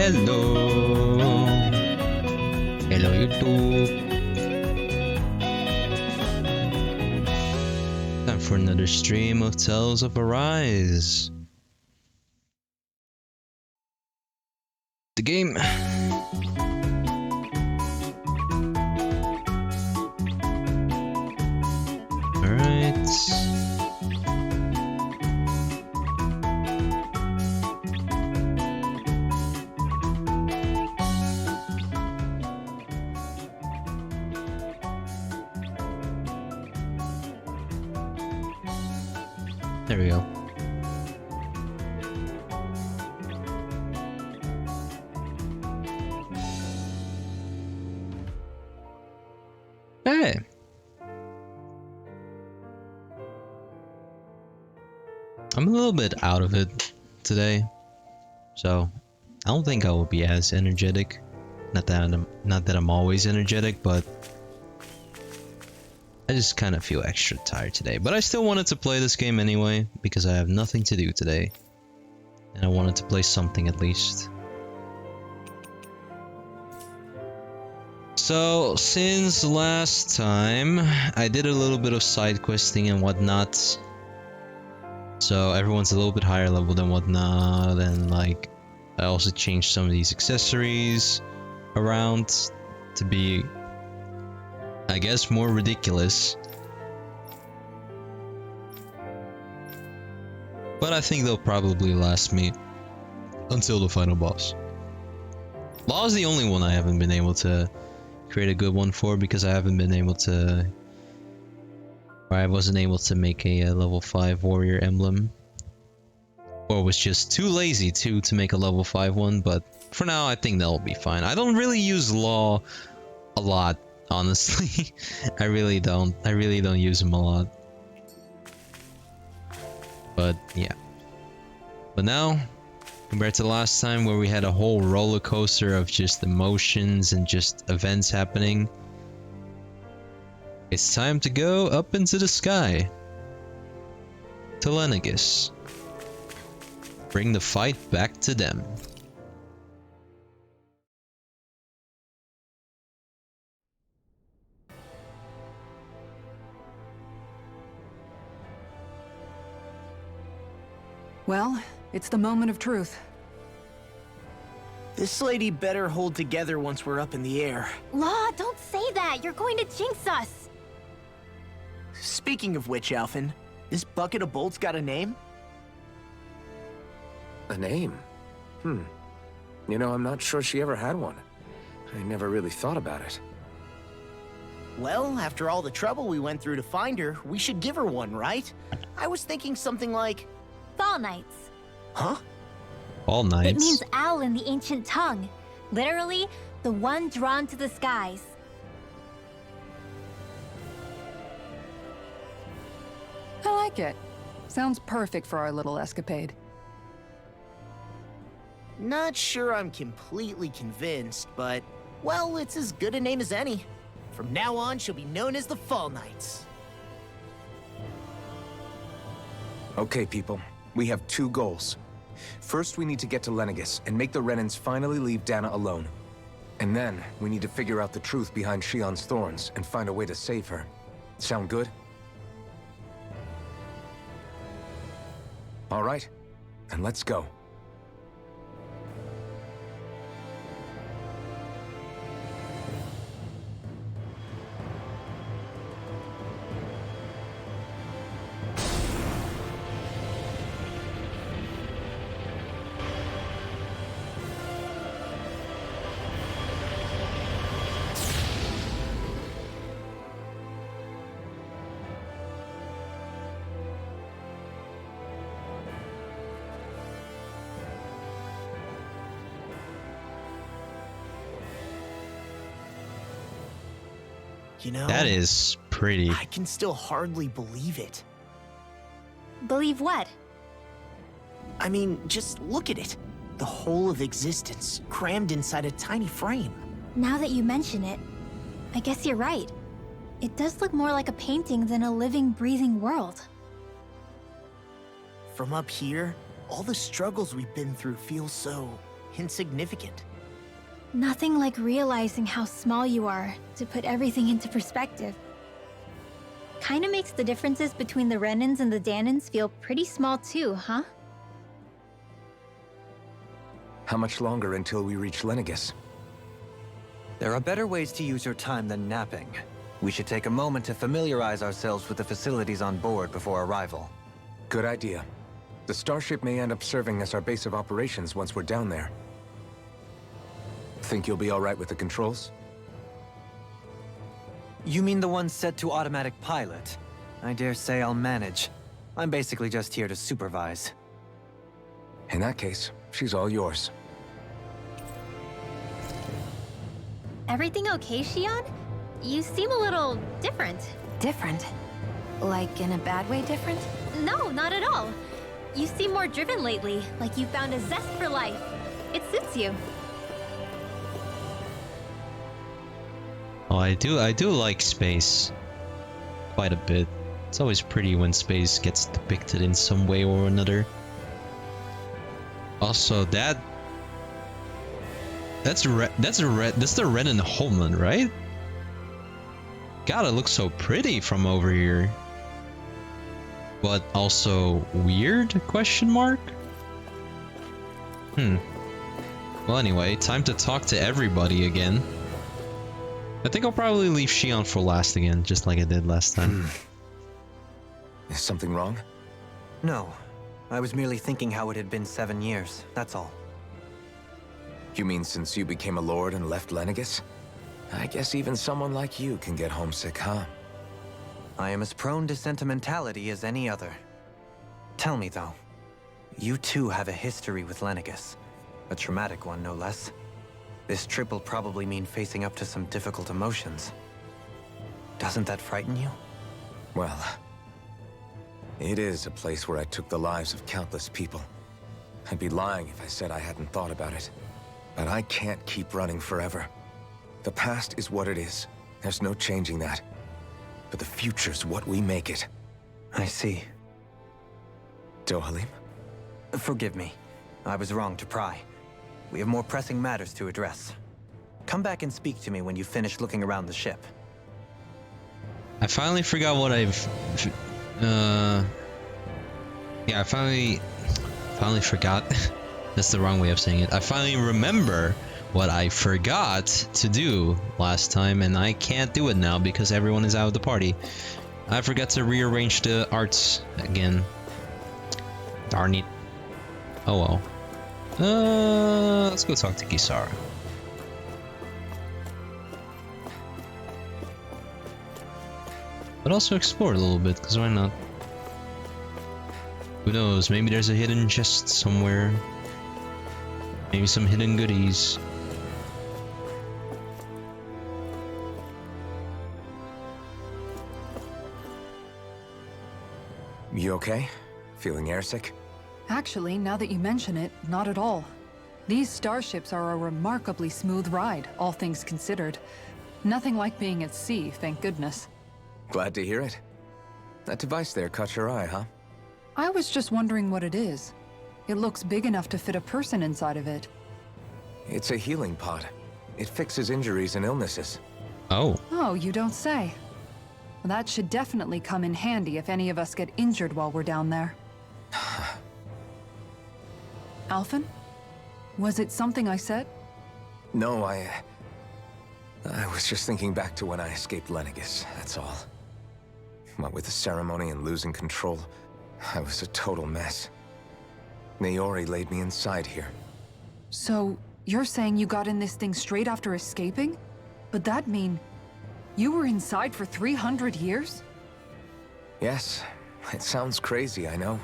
Hello. Hello, YouTube. Time for another stream of Tales of Arise. The game. Alright. There we go. Hey. I'm a little bit out of it today, so I don't think I will be as energetic. Not that I'm always energetic, but I just kind of feel extra tired today. But I still wanted to play this game anyway, because I have nothing to do today. And I wanted to play something at least. So, since last time, I did a little bit of side questing and whatnot. So everyone's a little bit higher level than whatnot, and like, I also changed some of these accessories around to be, I guess, more ridiculous. But I think they'll probably last me until the final boss. Law is the only one I haven't been able to create a good one for, because I haven't been able to, or I wasn't able to make a level 5 warrior emblem. Or was just too lazy to make a level 5 one, but for now I think that'll be fine. I don't really use Law a lot, honestly. I really don't use him a lot. But yeah. But now, compared to last time where we had a whole roller coaster of just emotions and just events happening, it's time to go up into the sky. To Lenegis. Bring the fight back to them. Well, it's the moment of truth. This lady better hold together once we're up in the air. Law, don't say that. You're going to jinx us. Speaking of which, Alphen, this bucket of bolts got a name? A name? You know, I'm not sure she ever had one. I never really thought about it. Well, after all the trouble we went through to find her, we should give her one, right? I was thinking something like... Fall Knights. Huh? All nights. It means owl in the ancient tongue. Literally, the one drawn to the skies. I like it. Sounds perfect for our little escapade. Not sure I'm completely convinced, but... well, it's as good a name as any. From now on, she'll be known as the Fall Knights. Okay, people. We have two goals. First, we need to get to Lenegis and make the Renans finally leave Dana alone. And then, we need to figure out the truth behind Shionne's thorns and find a way to save her. Sound good? All right, then let's go. You know... That is pretty. I can still hardly believe it. Believe what? I mean, just look at it. The whole of existence, crammed inside a tiny frame. Now that you mention it, I guess you're right. It does look more like a painting than a living, breathing world. From up here, all the struggles we've been through feel so insignificant. Nothing like realizing how small you are to put everything into perspective. Kinda makes the differences between the Renans and the Danans feel pretty small too, huh? How much longer until we reach Lenegis? There are better ways to use your time than napping. We should take a moment to familiarize ourselves with the facilities on board before arrival. Good idea. The starship may end up serving as our base of operations once we're down there. Think you'll be all right with the controls? You mean the one set to automatic pilot? I dare say I'll manage. I'm basically just here to supervise. In that case, she's all yours. Everything okay, Shion? You seem a little different. Different? Like in a bad way different? No, not at all. You seem more driven lately, like you found a zest for life. It suits you. Oh, I do like space quite a bit. It's always pretty when space gets depicted in some way or another. Also, that's the Renan homeland, right? God, it looks so pretty from over here. But also weird? Question mark? Well, anyway, time to talk to everybody again. I think I'll probably leave Shion for last again, just like I did last time. Is something wrong? No. I was merely thinking how it had been 7 years, that's all. You mean since you became a lord and left Lenegis? I guess even someone like you can get homesick, huh? I am as prone to sentimentality as any other. Tell me though, you too have a history with Lenegis. A traumatic one, no less. This trip will probably mean facing up to some difficult emotions. Doesn't that frighten you? Well, it is a place where I took the lives of countless people. I'd be lying if I said I hadn't thought about it. But I can't keep running forever. The past is what it is. There's no changing that. But the future's what we make it. I see. Dohalim? Forgive me. I was wrong to pry. We have more pressing matters to address. Come back and speak to me when you finish looking around the ship. I finally forgot what yeah, I finally forgot. That's the wrong way of saying it. I finally remember what I forgot to do last time, and I can't do it now because everyone is out of the party. I forgot to rearrange the arts again. Darn it. Oh well. Let's go talk to Kisara. But also explore a little bit, because why not? Who knows, maybe there's a hidden chest somewhere. Maybe some hidden goodies. You okay? Feeling airsick? Actually, now that you mention it, not at all. These starships are a remarkably smooth ride, all things considered. Nothing like being at sea, thank goodness. Glad to hear it. That device there caught your eye, huh? I was just wondering what it is. It looks big enough to fit a person inside of it. It's a healing pod. It fixes injuries and illnesses. Oh. Oh, you don't say. Well, that should definitely come in handy if any of us get injured while we're down there. Alphen? Was it something I said? No, I was just thinking back to when I escaped Lenegis, that's all. What with the ceremony and losing control, I was a total mess. Naori laid me inside here. So, you're saying you got in this thing straight after escaping? But that mean you were inside for 300 years? Yes, it sounds crazy, I know.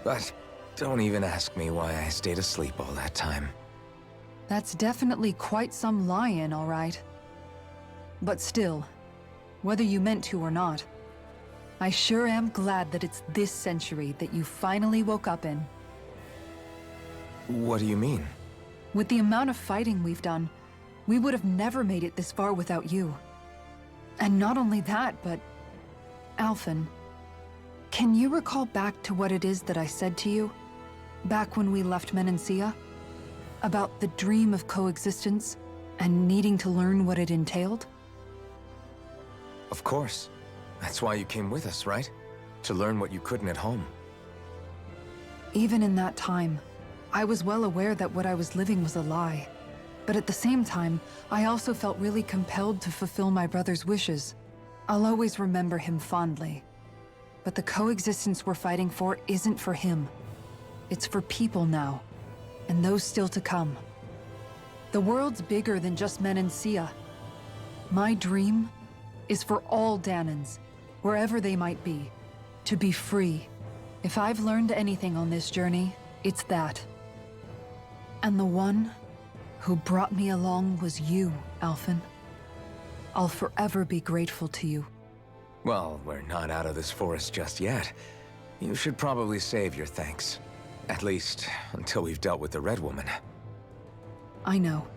But don't even ask me why I stayed asleep all that time. That's definitely quite some lie-in, all right. But still, whether you meant to or not, I sure am glad that it's this century that you finally woke up in. What do you mean? With the amount of fighting we've done, we would have never made it this far without you. And not only that, but... Alphen, can you recall back to what it is that I said to you? Back when we left Menancia? About the dream of coexistence and needing to learn what it entailed? Of course. That's why you came with us, right? To learn what you couldn't at home. Even in that time, I was well aware that what I was living was a lie. But at the same time, I also felt really compelled to fulfill my brother's wishes. I'll always remember him fondly. But the coexistence we're fighting for isn't for him. It's for people now, and those still to come. The world's bigger than just Menancia. My dream is for all Dahnans, wherever they might be, to be free. If I've learned anything on this journey, it's that. And the one who brought me along was you, Alphen. I'll forever be grateful to you. Well, we're not out of this forest just yet. You should probably save your thanks. At least, until we've dealt with the Red Woman. I know.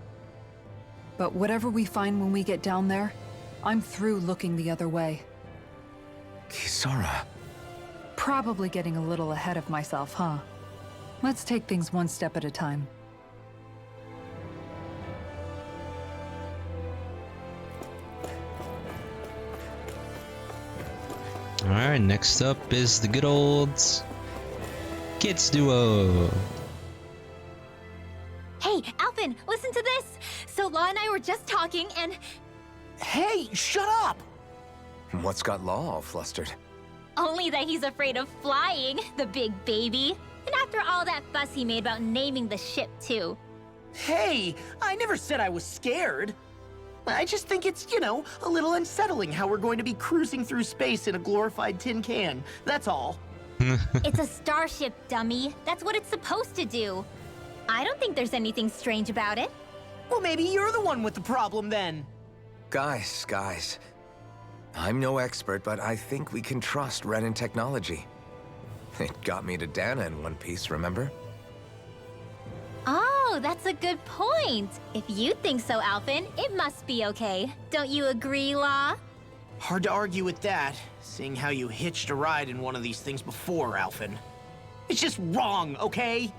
But whatever we find when we get down there, I'm through looking the other way. Kisara. Probably getting a little ahead of myself, huh? Let's take things one step at a time. Alright, next up is the good old Kids Duo. Hey, Alphen, listen to this! So Law and I were just talking and... Hey, shut up! What's got Law all flustered? Only that he's afraid of flying, the big baby. And after all that fuss he made about naming the ship, too. Hey, I never said I was scared. I just think it's, you know, a little unsettling how we're going to be cruising through space in a glorified tin can. That's all. It's a starship, dummy. That's what it's supposed to do. I don't think there's anything strange about it. Well, maybe you're the one with the problem then. Guys. I'm no expert, but I think we can trust Renan technology. It got me to Dana in one piece, remember? Oh, that's a good point. If you think so, Alphen, it must be okay. Don't you agree, Law? Hard to argue with that, seeing how you hitched a ride in one of these things before, Alphen. It's just wrong, okay?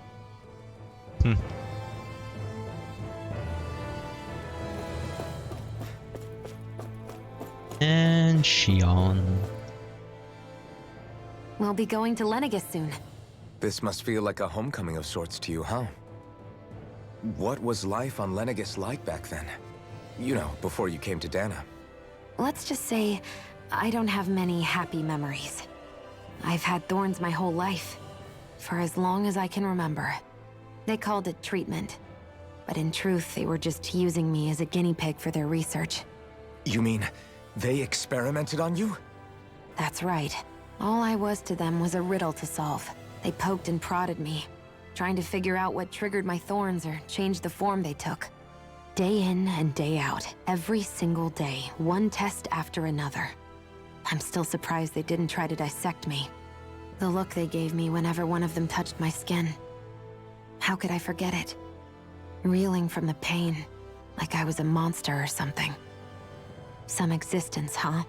And Xion. We'll be going to Lenegis soon. This must feel like a homecoming of sorts to you, huh? What was life on Lenegis like back then? You know, before you came to Dana. Let's just say, I don't have many happy memories. I've had thorns my whole life, for as long as I can remember. They called it treatment, but in truth, they were just using me as a guinea pig for their research. You mean, they experimented on you? That's right. All I was to them was a riddle to solve. They poked and prodded me, trying to figure out what triggered my thorns or changed the form they took. Day in and day out, every single day, one test after another. I'm still surprised they didn't try to dissect me. The look they gave me whenever one of them touched my skin. How could I forget it? Reeling from the pain, like I was a monster or something. Some existence, huh?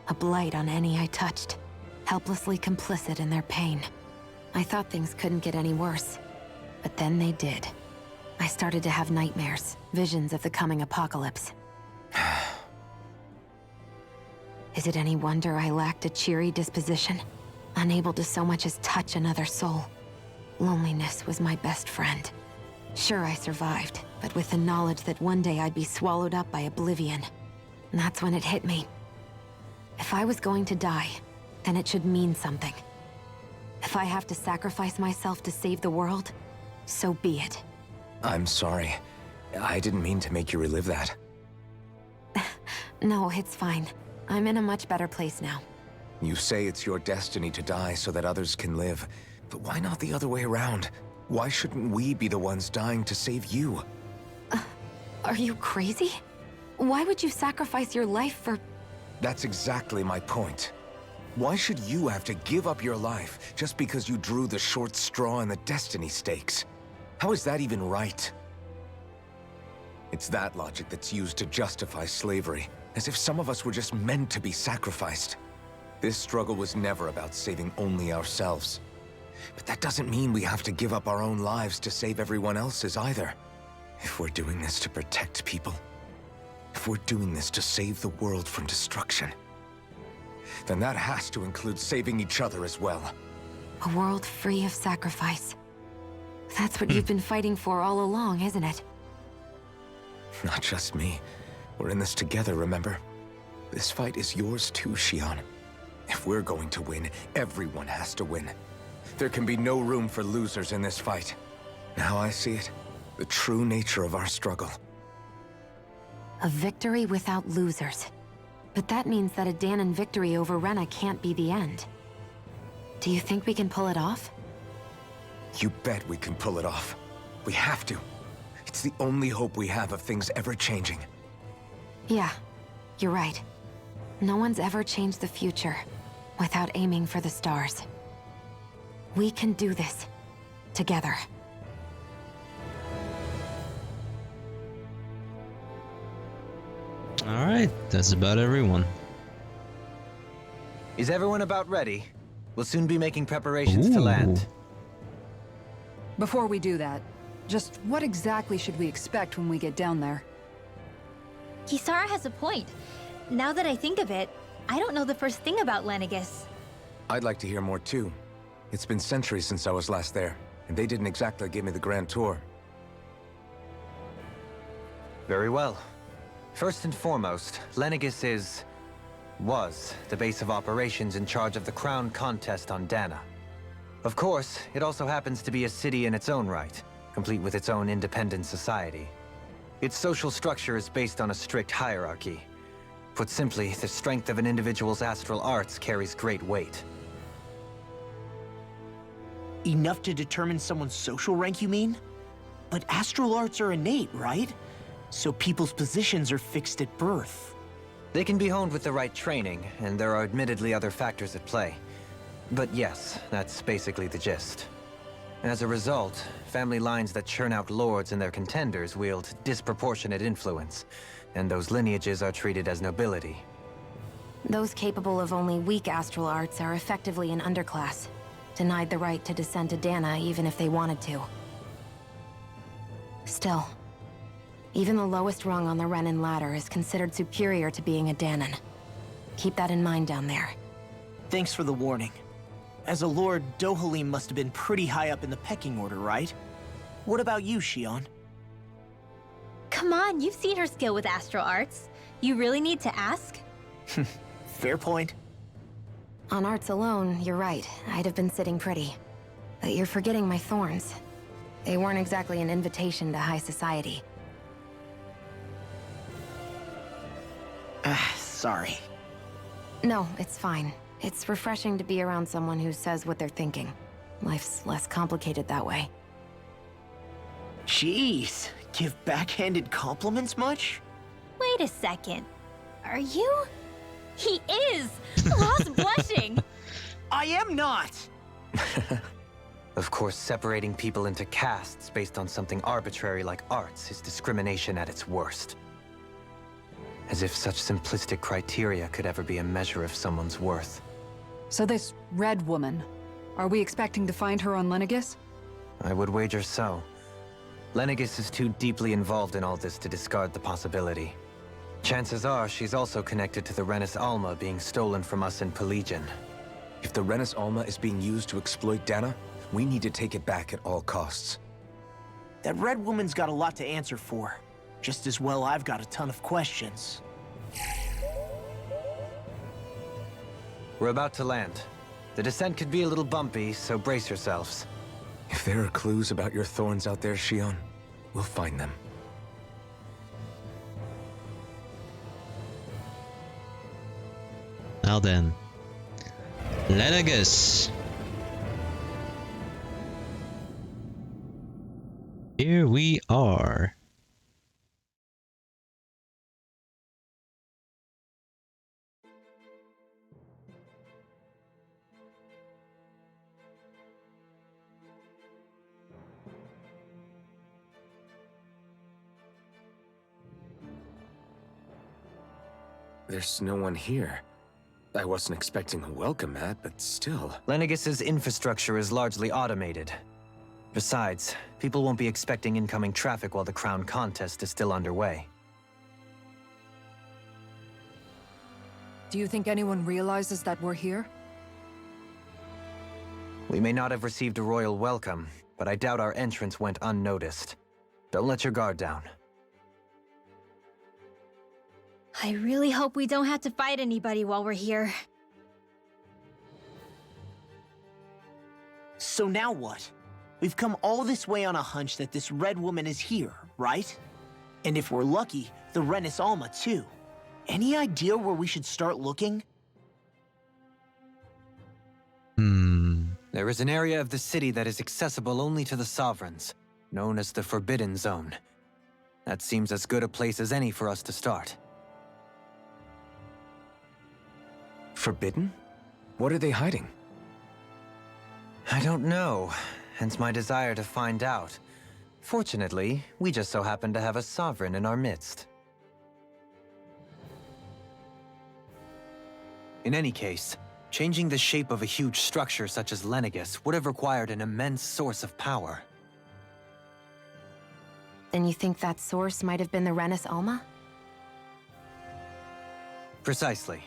A blight on any I touched, helplessly complicit in their pain. I thought things couldn't get any worse, but then they did. I started to have nightmares, visions of the coming apocalypse. Is it any wonder I lacked a cheery disposition? Unable to so much as touch another soul. Loneliness was my best friend. Sure, I survived, but with the knowledge that one day I'd be swallowed up by oblivion. And that's when it hit me. If I was going to die, then it should mean something. If I have to sacrifice myself to save the world, so be it. I'm sorry. I didn't mean to make you relive that. No, it's fine. I'm in a much better place now. You say it's your destiny to die so that others can live. But why not the other way around? Why shouldn't we be the ones dying to save you? Are you crazy? Why would you sacrifice your life for... That's exactly my point. Why should you have to give up your life just because you drew the short straw in the destiny stakes? How is that even right? It's that logic that's used to justify slavery, as if some of us were just meant to be sacrificed. This struggle was never about saving only ourselves. But that doesn't mean we have to give up our own lives to save everyone else's either. If we're doing this to protect people, if we're doing this to save the world from destruction, then that has to include saving each other as well. A world free of sacrifice. That's what you've been fighting for all along, isn't it? Not just me. We're in this together, remember? This fight is yours too, Xion. If we're going to win, everyone has to win. There can be no room for losers in this fight. Now I see it. The true nature of our struggle. A victory without losers. But that means that a Dahnan victory over Rena can't be the end. Do you think we can pull it off? You bet we can pull it off. We have to. It's the only hope we have of things ever changing. Yeah, you're right. No one's ever changed the future without aiming for the stars. We can do this. Together. Alright, that's about everyone. Is everyone about ready? We'll soon be making preparations to Ooh. land. Before we do that, just what exactly should we expect when we get down there? Kisara has a point. Now that I think of it, I don't know the first thing about Lenegis. I'd like to hear more too. It's been centuries since I was last there, and they didn't exactly give me the grand tour. Very well. First and foremost, Lenegis was the base of operations in charge of the crown contest on Dahna. Of course, it also happens to be a city in its own right, complete with its own independent society. Its social structure is based on a strict hierarchy. Put simply, the strength of an individual's astral arts carries great weight. Enough to determine someone's social rank, you mean? But astral arts are innate, right? So people's positions are fixed at birth. They can be honed with the right training, and there are admittedly other factors at play. But yes, that's basically the gist. As a result, family lines that churn out lords and their contenders wield disproportionate influence, and those lineages are treated as nobility. Those capable of only weak astral arts are effectively an underclass, denied the right to descend to Dahna even if they wanted to. Still, even the lowest rung on the Renan ladder is considered superior to being a Dahnan. Keep that in mind down there. Thanks for the warning. As a lord, Dohalim must have been pretty high up in the pecking order, right? What about you, Xion? Come on, you've seen her skill with astral arts. You really need to ask? Fair point. On arts alone, you're right. I'd have been sitting pretty. But you're forgetting my thorns. They weren't exactly an invitation to high society. Sorry. No, it's fine. It's refreshing to be around someone who says what they're thinking. Life's less complicated that way. Jeez, give backhanded compliments much? Wait a second. Are you? He is! Law's blushing! I am not! Of course, separating people into castes based on something arbitrary like arts is discrimination at its worst. As if such simplistic criteria could ever be a measure of someone's worth. So this Red Woman, are we expecting to find her on Lenegis? I would wager so. Lenegis is too deeply involved in all this to discard the possibility. Chances are she's also connected to the Renis Alma being stolen from us in Pelegion. If the Renis Alma is being used to exploit Dahna, we need to take it back at all costs. That Red Woman's got a lot to answer for. Just as well I've got a ton of questions. We're about to land. The descent could be a little bumpy, so brace yourselves. If there are clues about your thorns out there, Xion, we'll find them. Now then, Lenegis. Here we are. There's no one here. I wasn't expecting a welcome mat, but still. Lenegis's infrastructure is largely automated. Besides, people won't be expecting incoming traffic while the crown contest is still underway. Do you think anyone realizes that we're here? We may not have received a royal welcome, but I doubt our entrance went unnoticed. Don't let your guard down. I really hope we don't have to fight anybody while we're here. So now what? We've come all this way on a hunch that this red woman is here, right? And if we're lucky, the Renis Alma too. Any idea where we should start looking? There is an area of the city that is accessible only to the Sovereigns, known as the Forbidden Zone. That seems as good a place as any for us to start. Forbidden? What are they hiding? I don't know, hence my desire to find out. Fortunately, we just so happen to have a Sovereign in our midst. In any case, changing the shape of a huge structure such as Lenegis would have required an immense source of power. Then you think that source might have been the Renis Alma? Precisely.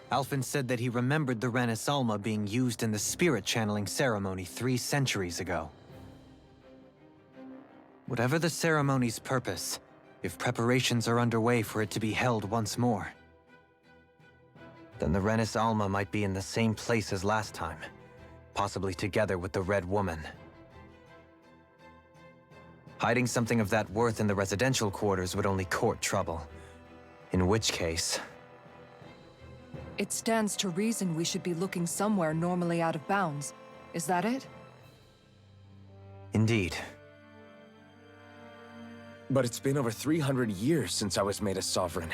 Alphen said that he remembered the Renis Alma being used in the spirit channeling ceremony 3 centuries ago. Whatever the ceremony's purpose, if preparations are underway for it to be held once more, then the Renis Alma might be in the same place as last time, possibly together with the Red Woman. Hiding something of that worth in the residential quarters would only court trouble. In which case... It stands to reason we should be looking somewhere normally out of bounds. Is that it? Indeed. But it's been over 300 years since I was made a Sovereign.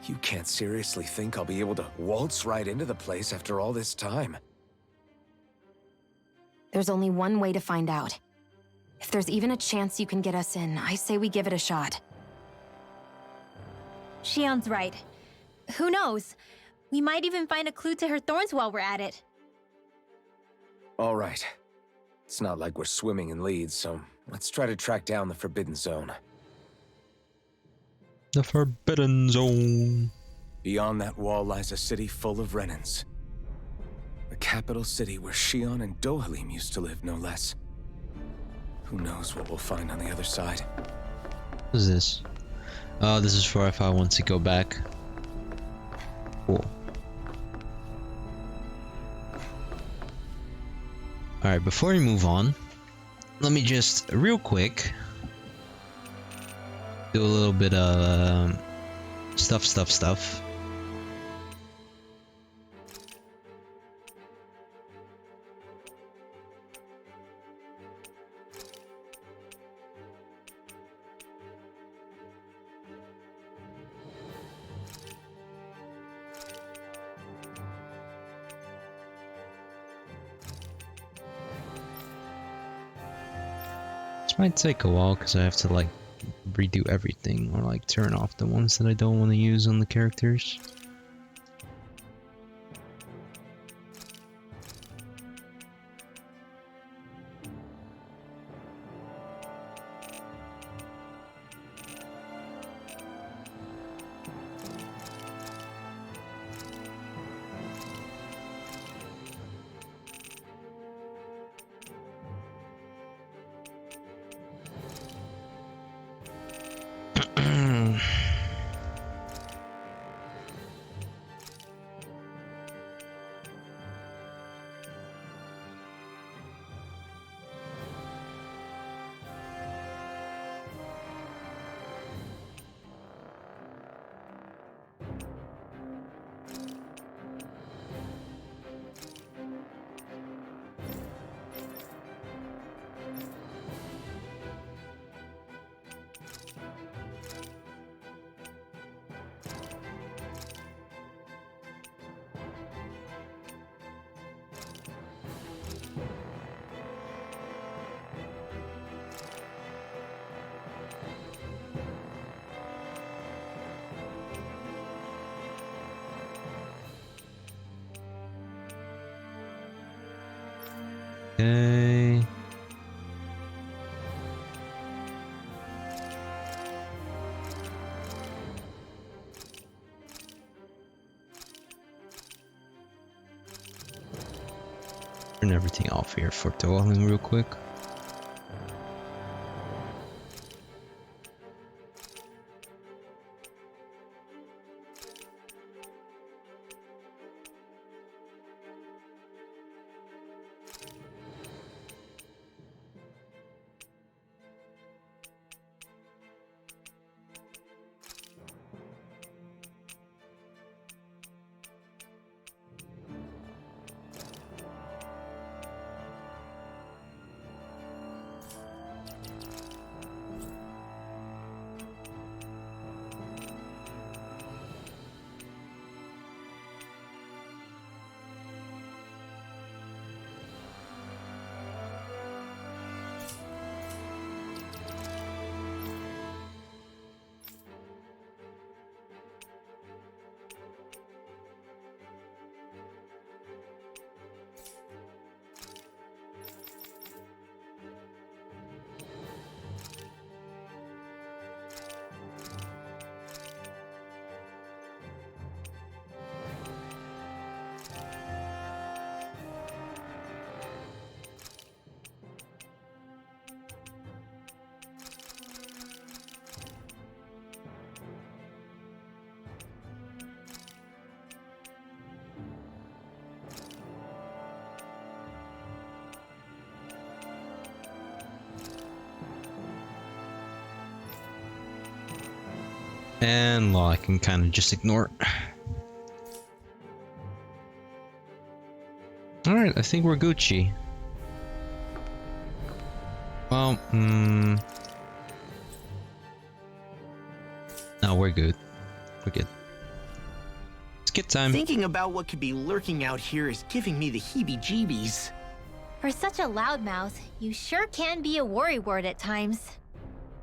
You can't seriously think I'll be able to waltz right into the place after all this time. There's only one way to find out. If there's even a chance you can get us in, I say we give it a shot. Shion's right. Who knows? We might even find a clue to her thorns while we're at it. All right. It's not like we're swimming in leads, so let's try to track down the Forbidden Zone. The Forbidden Zone. Beyond that wall lies a city full of Renans. The capital city where Shion and Dohalim used to live, no less. Who knows what we'll find on the other side? What is this? Oh, this is for if I want to go back. Cool. Alright, before we move on, let me just, real quick, do a little bit of stuff. This might take a while because I have to like redo everything or like turn off the ones that I don't want to use on the characters. Okay. Turn everything off here for Dohalim real quick. And law I can kind of just ignore. Alright, I think we're Gucci. Well, no, we're good. We're good. Skip time. Thinking about what could be lurking out here is giving me the heebie-jeebies. For such a loudmouth, you sure can be a worrywart at times.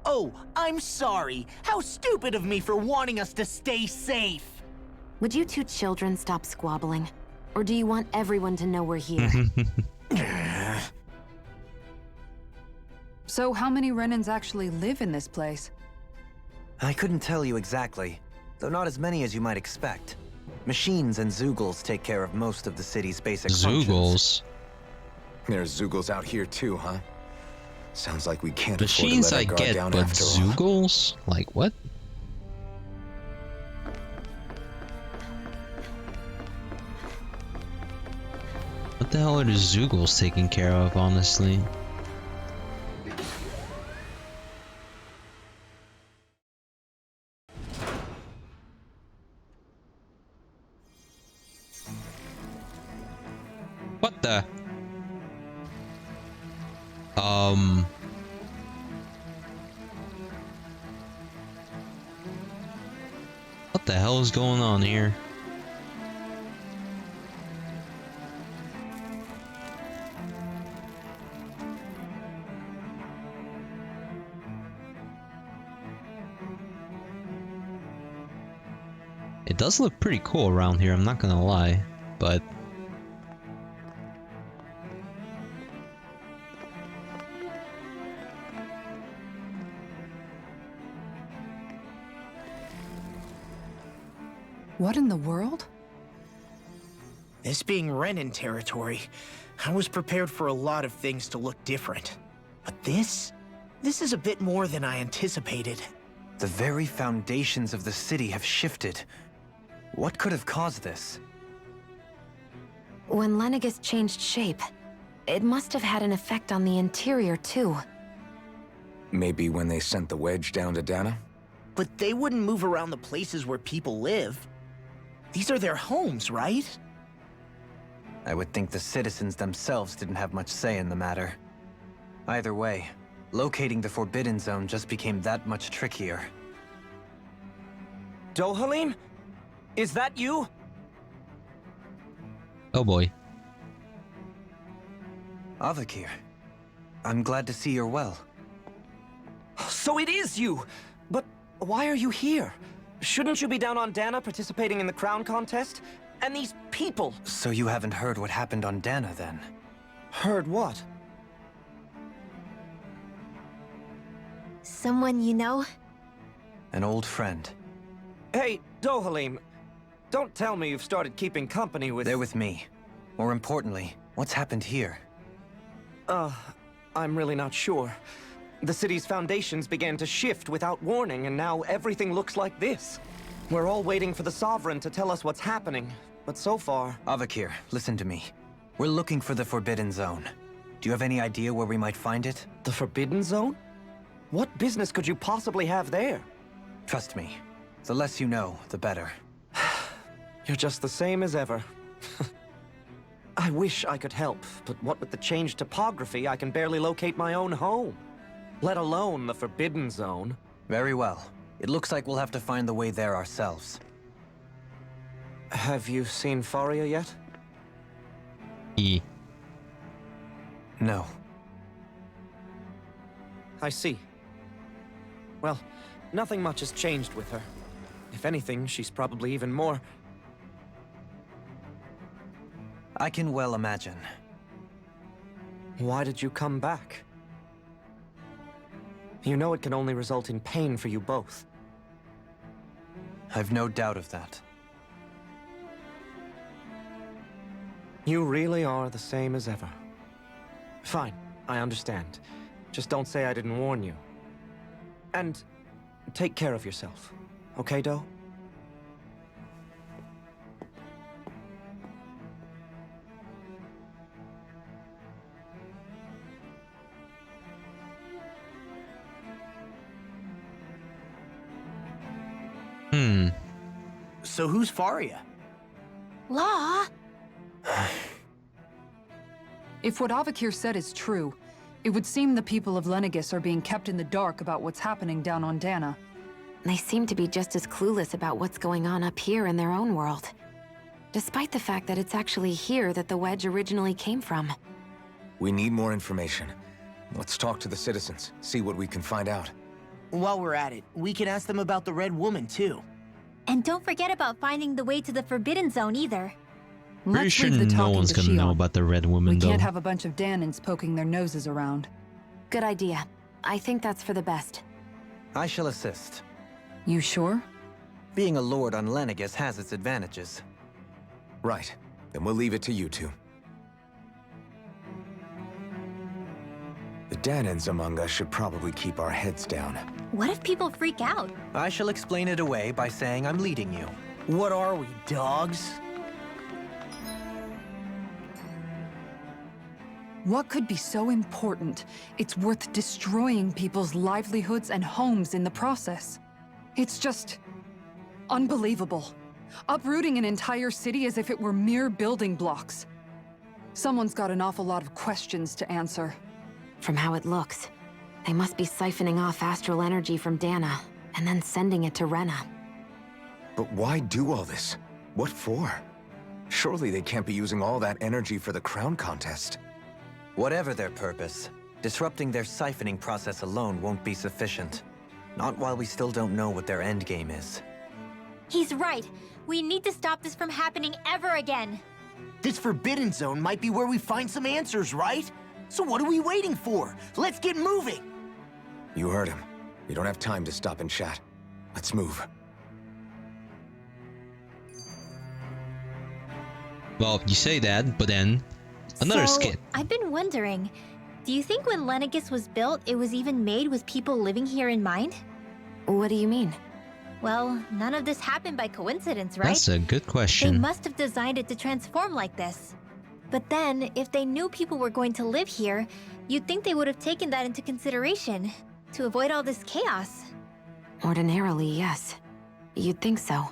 Oh, I'm sorry. How stupid of me for wanting us to stay safe. Would you two children stop squabbling? Or do you want everyone to know we're here? So how many Renans actually live in this place? I couldn't tell you exactly, though not as many as you might expect. Machines and Zeugles take care of most of the city's basic functions. Zeugles. There's Zeugles out here too, huh? Sounds like we can't Machines afford I to let our guard get, down but after all. Zeugles? Like what? What the hell are the Zeugles taking care of, honestly? What the? What the hell is going on here? It does look pretty cool around here, I'm not gonna lie, but What in the world? This being Renan territory, I was prepared for a lot of things to look different. But this is a bit more than I anticipated. The very foundations of the city have shifted. What could have caused this? When Lenegis changed shape, it must have had an effect on the interior too. Maybe when they sent the wedge down to Dana? But they wouldn't move around the places where people live. These are their homes, right? I would think the citizens themselves didn't have much say in the matter. Either way, locating the Forbidden Zone just became that much trickier. Dohalim? Is that you? oh boy. Avakir, I'm glad to see you're well. So it is you! But why are you here? Shouldn't you be down on Dana participating in the crown contest? And these people... So you haven't heard what happened on Dana then? Heard what? Someone you know? An old friend. Hey, Dohalim, don't tell me you've started keeping company with... They're with me. More importantly, What's happened here? I'm really not sure. The city's foundations began to shift without warning, and now everything looks like this. We're all waiting for the Sovereign to tell us what's happening, but so far... Avakir, listen to me. We're looking for the Forbidden Zone. Do you have any idea where we might find it? The Forbidden Zone? What business could you possibly have there? Trust me. The less you know, the better. You're just the same as ever. I wish I could help, but what with the changed topography, I can barely locate my own home. Let alone the Forbidden Zone. Very well. It looks like we'll have to find the way there ourselves. Have you seen Faria yet? No. I see. Well, nothing much has changed with her. If anything, she's probably even more... I can well imagine. Why did you come back? You know it can only result in pain for you both. I've no doubt of that. You really are the same as ever. Fine, I understand. Just don't say I didn't warn you. And take care of yourself. Okay, Do? So who's Faria? Law? If what Avakir said is true, it would seem the people of Lenegis are being kept in the dark about what's happening down on Dana. They seem to be just as clueless about what's going on up here in their own world. Despite the fact that it's actually here that the wedge originally came from. We need more information. Let's talk to the citizens, see what we can find out. While we're at it, we can ask them about the Red Woman, too. And don't forget about finding the way to the Forbidden Zone either. Pretty Let's sure leave the no talking one's to gonna know Shion. about the Red Woman, We though. can't have a bunch of Danans poking their noses around. Good idea. I think that's for the best. I shall assist. You sure? Being a lord on Lenegis has its advantages. Right. Then we'll leave it to you two. The Danans among us should probably keep our heads down. What if people freak out? I shall explain it away by saying I'm leading you. What are we, dogs? What could be so important? It's worth destroying people's livelihoods and homes in the process. It's just... unbelievable. Uprooting an entire city as if it were mere building blocks. Someone's got an awful lot of questions to answer. From how it looks, they must be siphoning off astral energy from Dana, and then sending it to Rena. But why do all this? What for? Surely they can't be using all that energy for the crown contest. Whatever their purpose, disrupting their siphoning process alone won't be sufficient. Not while we still don't know what their endgame is. He's right. We need to stop this from happening ever again. This Forbidden Zone might be where we find some answers, right? So what are we waiting for? Let's get moving! You heard him. We don't have time to stop and chat. Let's move. Well, you say that, but then another So, skit. I've been wondering, do you think when Lenegis was built, it was even made with people living here in mind? What do you mean? Well, none of this happened by coincidence, right? That's a good They question. must have designed it to transform like this. But then, if they knew people were going to live here, you'd think they would have taken that into consideration to avoid all this chaos. Ordinarily, yes. You'd think so.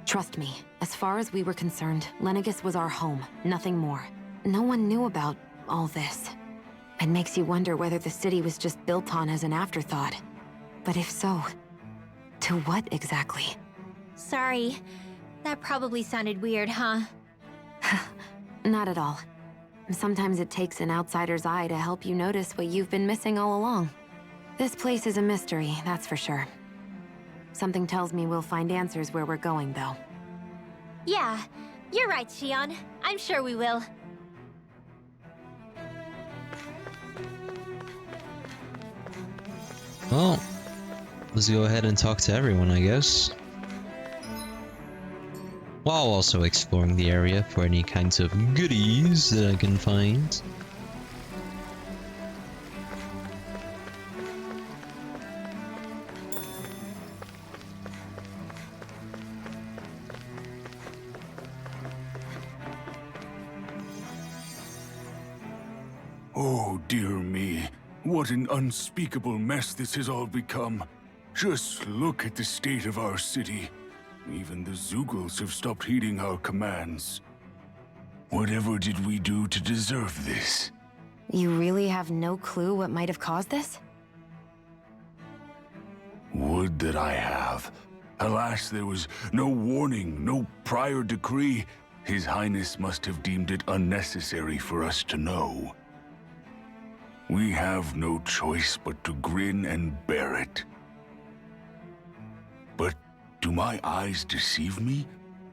Trust me, as far as we were concerned, Lenegis was our home, nothing more. No one knew about all this. It makes you wonder whether the city was just built on as an afterthought. But if so, to what exactly? Sorry, that probably sounded weird, huh? Not at all. Sometimes it takes an outsider's eye to help you notice what you've been missing all along. This place is a mystery, that's for sure. Something tells me we'll find answers where we're going, though. Yeah, you're right, Shion. I'm sure we will. Well, let's go ahead and talk to everyone, I guess. while also exploring the area for any kinds of goodies that I can find. Oh, dear me. What an unspeakable mess this has all become. Just look at the state of our city. Even the Zeugles have stopped heeding our commands. Whatever did we do to deserve this? You really have no clue what might have caused this? Would that I have. Alas, there was no warning, no prior decree. His Highness must have deemed it unnecessary for us to know. We have no choice but to grin and bear it. But do my eyes deceive me?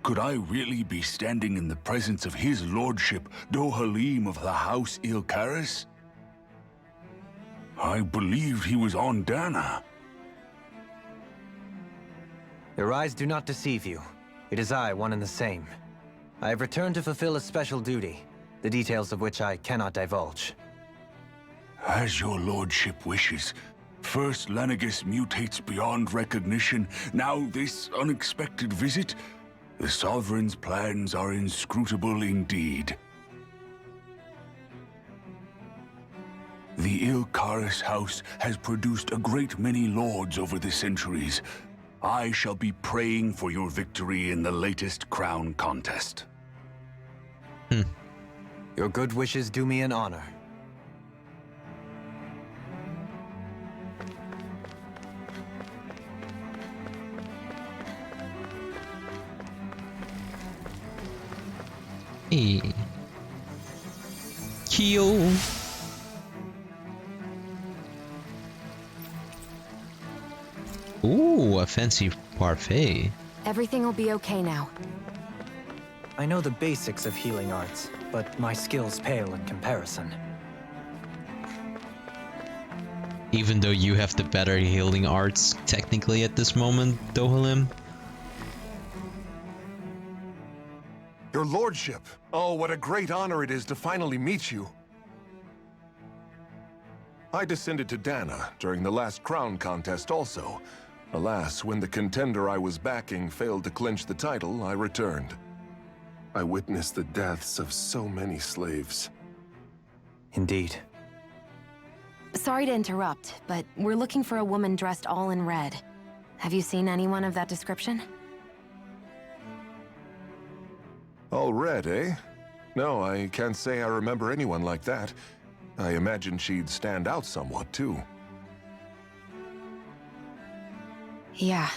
Could I really be standing in the presence of his lordship, Dohalim of the House Ilkaris? I believed he was on Dana. Your eyes do not deceive you. It is I, one and the same. I have returned to fulfill a special duty, the details of which I cannot divulge. As your lordship wishes. First Lenegis mutates beyond recognition, now this unexpected visit. The Sovereign's plans are inscrutable indeed. The Ilkaris house has produced a great many lords over the centuries. I shall be praying for your victory in the latest crown contest. Your good wishes do me an honor. Hey. Kyo. Ooh, a fancy parfait. Everything will be okay now. I know the basics of healing arts, but my skills pale in comparison. Even though you have the better healing arts, technically at this moment, Dohalim. Your lordship! Oh, what a great honor it is to finally meet you. I descended to Dana during the last crown contest also. Alas, when the contender I was backing failed to clinch the title, I returned. I witnessed the deaths of so many slaves. Indeed. Sorry to interrupt, but we're looking for a woman dressed all in red. Have you seen anyone of that description? All red, eh? No, I can't say I remember anyone like that. I imagine she'd stand out somewhat, too. Yeah.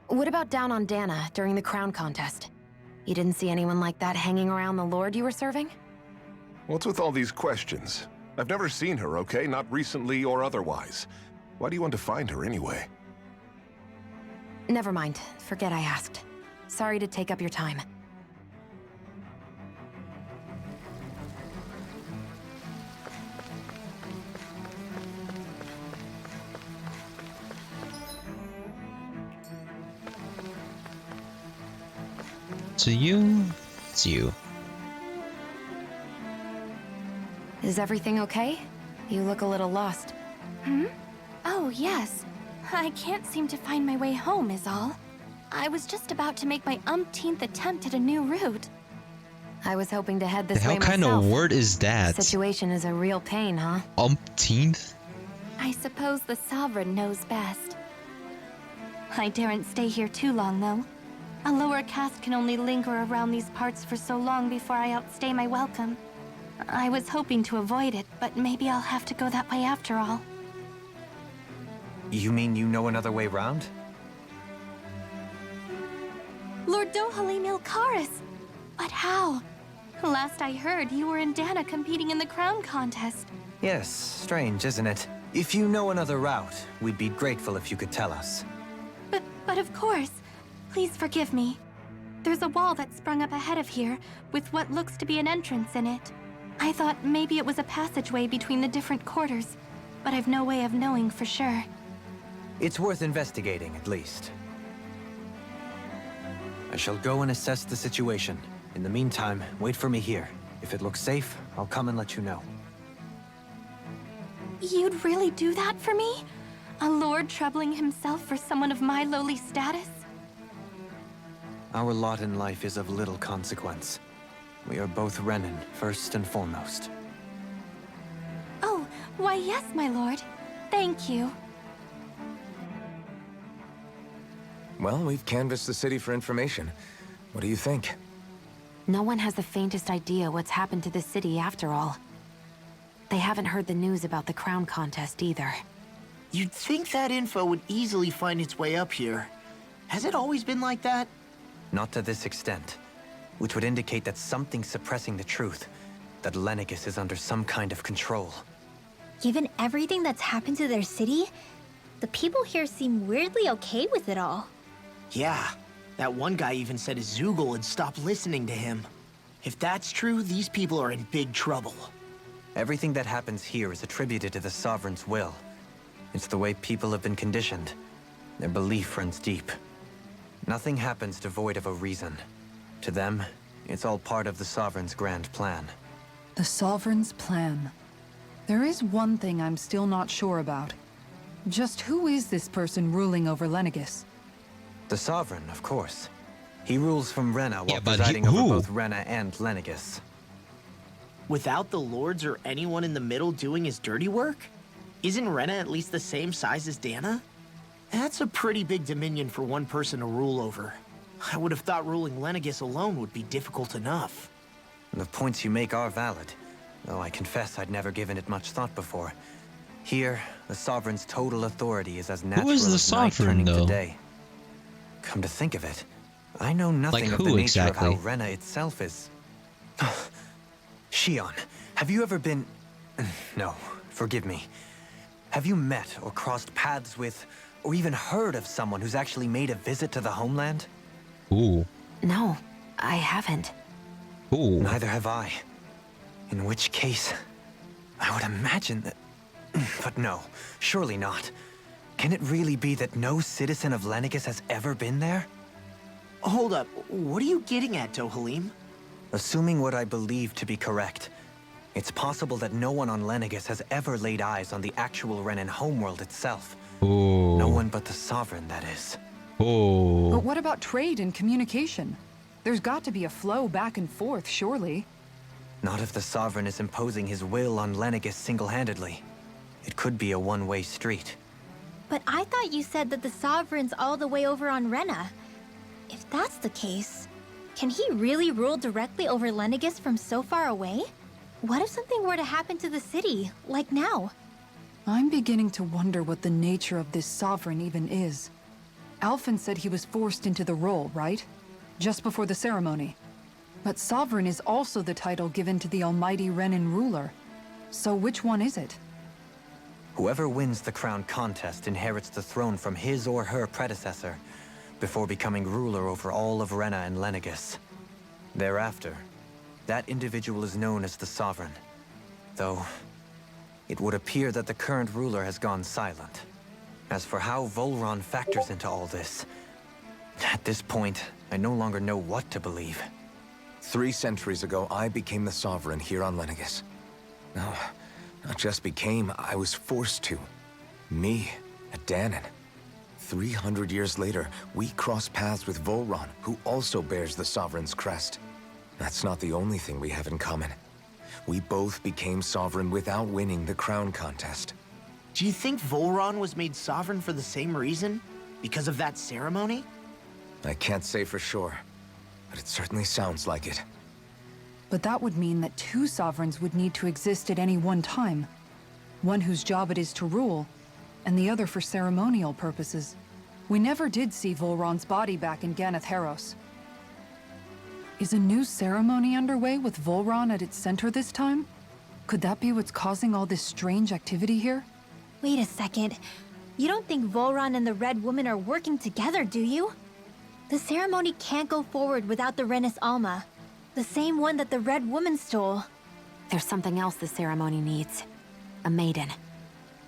What about down on Dana during the crown contest? You didn't see anyone like that hanging around the lord you were serving? What's with all these questions? I've never seen her, okay? Not recently or otherwise. Why do you want to find her anyway? Never mind. Forget I asked. Sorry to take up your time. To you, it's you. Is everything okay? You look a little lost. Oh, yes. I can't seem to find my way home, is all. I was just about to make my umpteenth attempt at a new route. I was hoping to head this The way hell kind myself. of word is that? Situation is a real pain, huh? Umpteenth? I suppose the Sovereign knows best. I daren't stay here too long, though. A lower caste can only linger around these parts for so long before I outstay my welcome. I was hoping to avoid it, but maybe I'll have to go that way after all. You mean you know another way round? Lord Dohalim Ilkaris! But how? Last I heard, you were in Dana competing in the crown contest. Yes, strange, isn't it? If you know another route, we'd be grateful if you could tell us. But of course. Please forgive me. There's a wall that sprung up ahead of here, with what looks to be an entrance in it. I thought maybe it was a passageway between the different quarters, but I've no way of knowing for sure. It's worth investigating, at least. I shall go and assess the situation. In the meantime, wait for me here. If it looks safe, I'll come and let you know. You'd really do that for me? A lord troubling himself for someone of my lowly status? Our lot in life is of little consequence. We are both Renan, first and foremost. Oh, why yes, my lord. Thank you. Well, we've canvassed the city for information. What do you think? No one has the faintest idea what's happened to the city after all. They haven't heard the news about the crown contest either. You'd think that info would easily find its way up here. Has it always been like that? Not to this extent, which would indicate that something's suppressing the truth, that Lenegis is under some kind of control. Given everything that's happened to their city, the people here seem weirdly okay with it all. Yeah, that one guy even said Zoogle had stopped listening to him. If that's true, these people are in big trouble. Everything that happens here is attributed to the Sovereign's will. It's the way people have been conditioned. Their belief runs deep. Nothing happens devoid of a reason. To them, it's all part of the Sovereign's grand plan. The Sovereign's plan. There is one thing I'm still not sure about. Just who is this person ruling over Lenegis? The Sovereign, of course. He rules from Rena while Yeah, but presiding who? over both Rena and Lenegis. Without the lords or anyone in the middle doing his dirty work? Isn't Rena at least the same size as Dana? That's a pretty big dominion for one person to rule over. I would have thought ruling Lenegis alone would be difficult enough. The points you make are valid, though I confess I'd never given it much thought before. Here, the Sovereign's total authority is as natural is the as night Sovereign, turning to though? day. Come to think of it, I know nothing Like of the who nature exactly? of how Rena itself is. Shion, have you ever been... No, forgive me. Have you met or crossed paths with, or even heard of someone who's actually made a visit to the homeland? Ooh. No, I haven't. Ooh. Neither have I. In which case, I would imagine that... But no, surely not. Can it really be that no citizen of Lenegis has ever been there? Hold up, what are you getting at, Dohalim? Assuming what I believe to be correct, it's possible that no one on Lenegis has ever laid eyes on the actual Renan homeworld itself. Ooh. No one but the Sovereign, that is. Ooh. But what about trade and communication? There's got to be a flow back and forth, surely. Not if the Sovereign is imposing his will on Lenegis single-handedly. It could be a one-way street. But I thought you said that the Sovereign's all the way over on Rena. If that's the case, can he really rule directly over Lenegis from so far away? What if something were to happen to the city, like now? I'm beginning to wonder what the nature of this Sovereign even is. Alphen said he was forced into the role, right? Just before the ceremony. But Sovereign is also the title given to the almighty Renan ruler. So which one is it? Whoever wins the crown contest inherits the throne from his or her predecessor, before becoming ruler over all of Rena and Lenegis. Thereafter, that individual is known as the Sovereign. Though, it would appear that the current ruler has gone silent. As for how Volron factors into all this, at this point, I no longer know what to believe. 3 centuries ago, I became the Sovereign here on Lenegis. No, not just became, I was forced to. Me, a Danon. 300 years later, we cross paths with Volron, who also bears the Sovereign's crest. That's not the only thing we have in common. We both became Sovereign without winning the crown contest. Do you think Volron was made sovereign for the same reason? Because of that ceremony? I can't say for sure, but it certainly sounds like it. But that would mean that 2 sovereigns would need to exist at any one time. One whose job it is to rule, and the other for ceremonial purposes. We never did see Volron's body back in Ganeth Haros. Is a new ceremony underway with Volron at its center this time? Could that be what's causing all this strange activity here? Wait a second. You don't think Volron and the Red Woman are working together, do you? The ceremony can't go forward without the Renis Alma. The same one that the Red Woman stole. There's something else the ceremony needs. A maiden.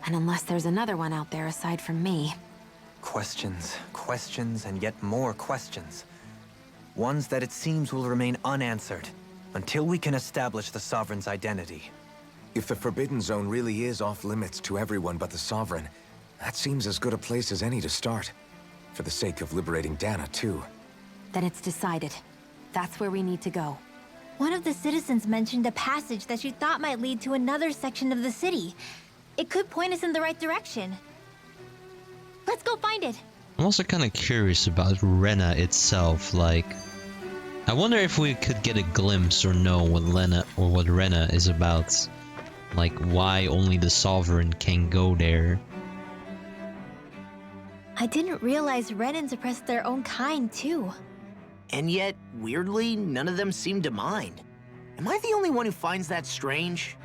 And unless there's another one out there aside from me... Questions, questions, and yet more questions. Ones that it seems will remain unanswered until we can establish the Sovereign's identity. If the Forbidden Zone really is off-limits to everyone but the Sovereign, that seems as good a place as any to start. For the sake of liberating Dana, too. Then it's decided. That's where we need to go. One of the citizens mentioned a passage that she thought might lead to another section of the city. It could point us in the right direction. Let's go find it. I'm also kind of curious about Rena itself. Like, I wonder if we could get a glimpse or know what Rena is about. Like, why only the Sovereign can go there. I didn't realize Renans oppressed their own kind, too. And yet, weirdly, none of them seem to mind. Am I the only one who finds that strange?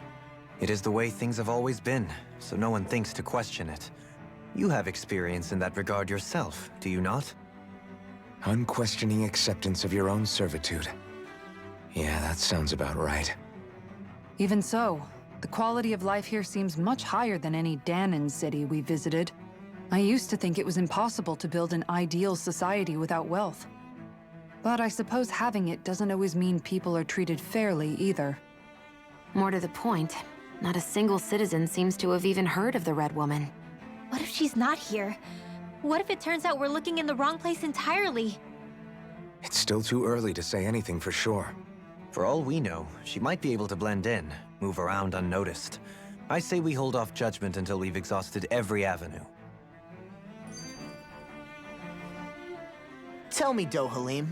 It is the way things have always been, so no one thinks to question it. You have experience in that regard yourself, do you not? Unquestioning acceptance of your own servitude. Yeah, that sounds about right. Even so, the quality of life here seems much higher than any Danan city we visited. I used to think it was impossible to build an ideal society without wealth. But I suppose having it doesn't always mean people are treated fairly either. More to the point, not a single citizen seems to have even heard of the Red Woman. What if she's not here? What if it turns out we're looking in the wrong place entirely? It's still too early to say anything for sure. For all we know, she might be able to blend in, move around unnoticed. I say we hold off judgment until we've exhausted every avenue. Tell me, Dohalim,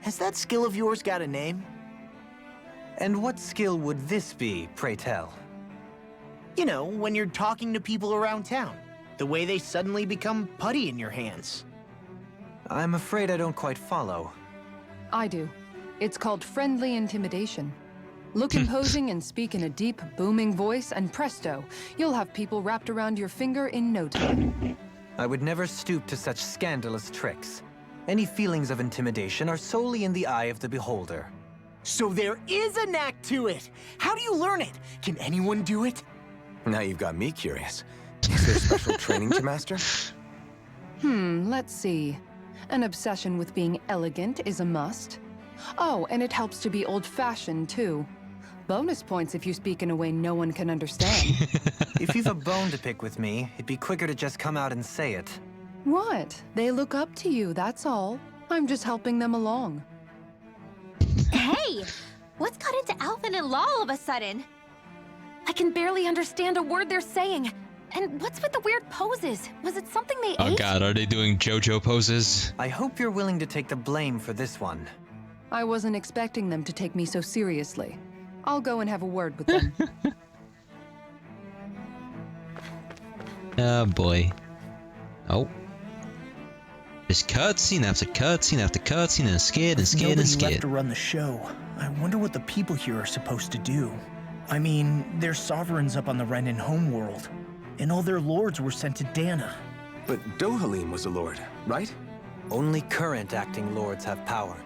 has that skill of yours got a name? And what skill would this be, pray tell? You know, when you're talking to people around town. The way they suddenly become putty in your hands. I'm afraid I don't quite follow. I do. It's called friendly intimidation. Look imposing and speak in a deep, booming voice, and presto, you'll have people wrapped around your finger in no time. I would never stoop to such scandalous tricks. Any feelings of intimidation are solely in the eye of the beholder. So there is a knack to it! How do you learn it? Can anyone do it? Now you've got me curious. Is there special training to master? Let's see. An obsession with being elegant is a must. Oh, and it helps to be old-fashioned, too. Bonus points if you speak in a way no one can understand. If you've a bone to pick with me, it'd be quicker to just come out and say it. What? They look up to you, that's all. I'm just helping them along. Hey! What's got into Alvin and Law all of a sudden? I can barely understand a word they're saying. And what's with the weird poses? Was it something they ate? Oh god, are they doing JoJo poses? I hope you're willing to take the blame for this one. I wasn't expecting them to take me so seriously. I'll go and have a word with them. Oh boy. Oh. Just cutscene after cutscene after cutscene and skid and skid Nobody and skid. left to run the show. I wonder what the people here are supposed to do. I mean, they're sovereigns up on the Renan homeworld. And all their lords were sent to Dana. But Dohalim was a lord, right? Only current acting lords have power.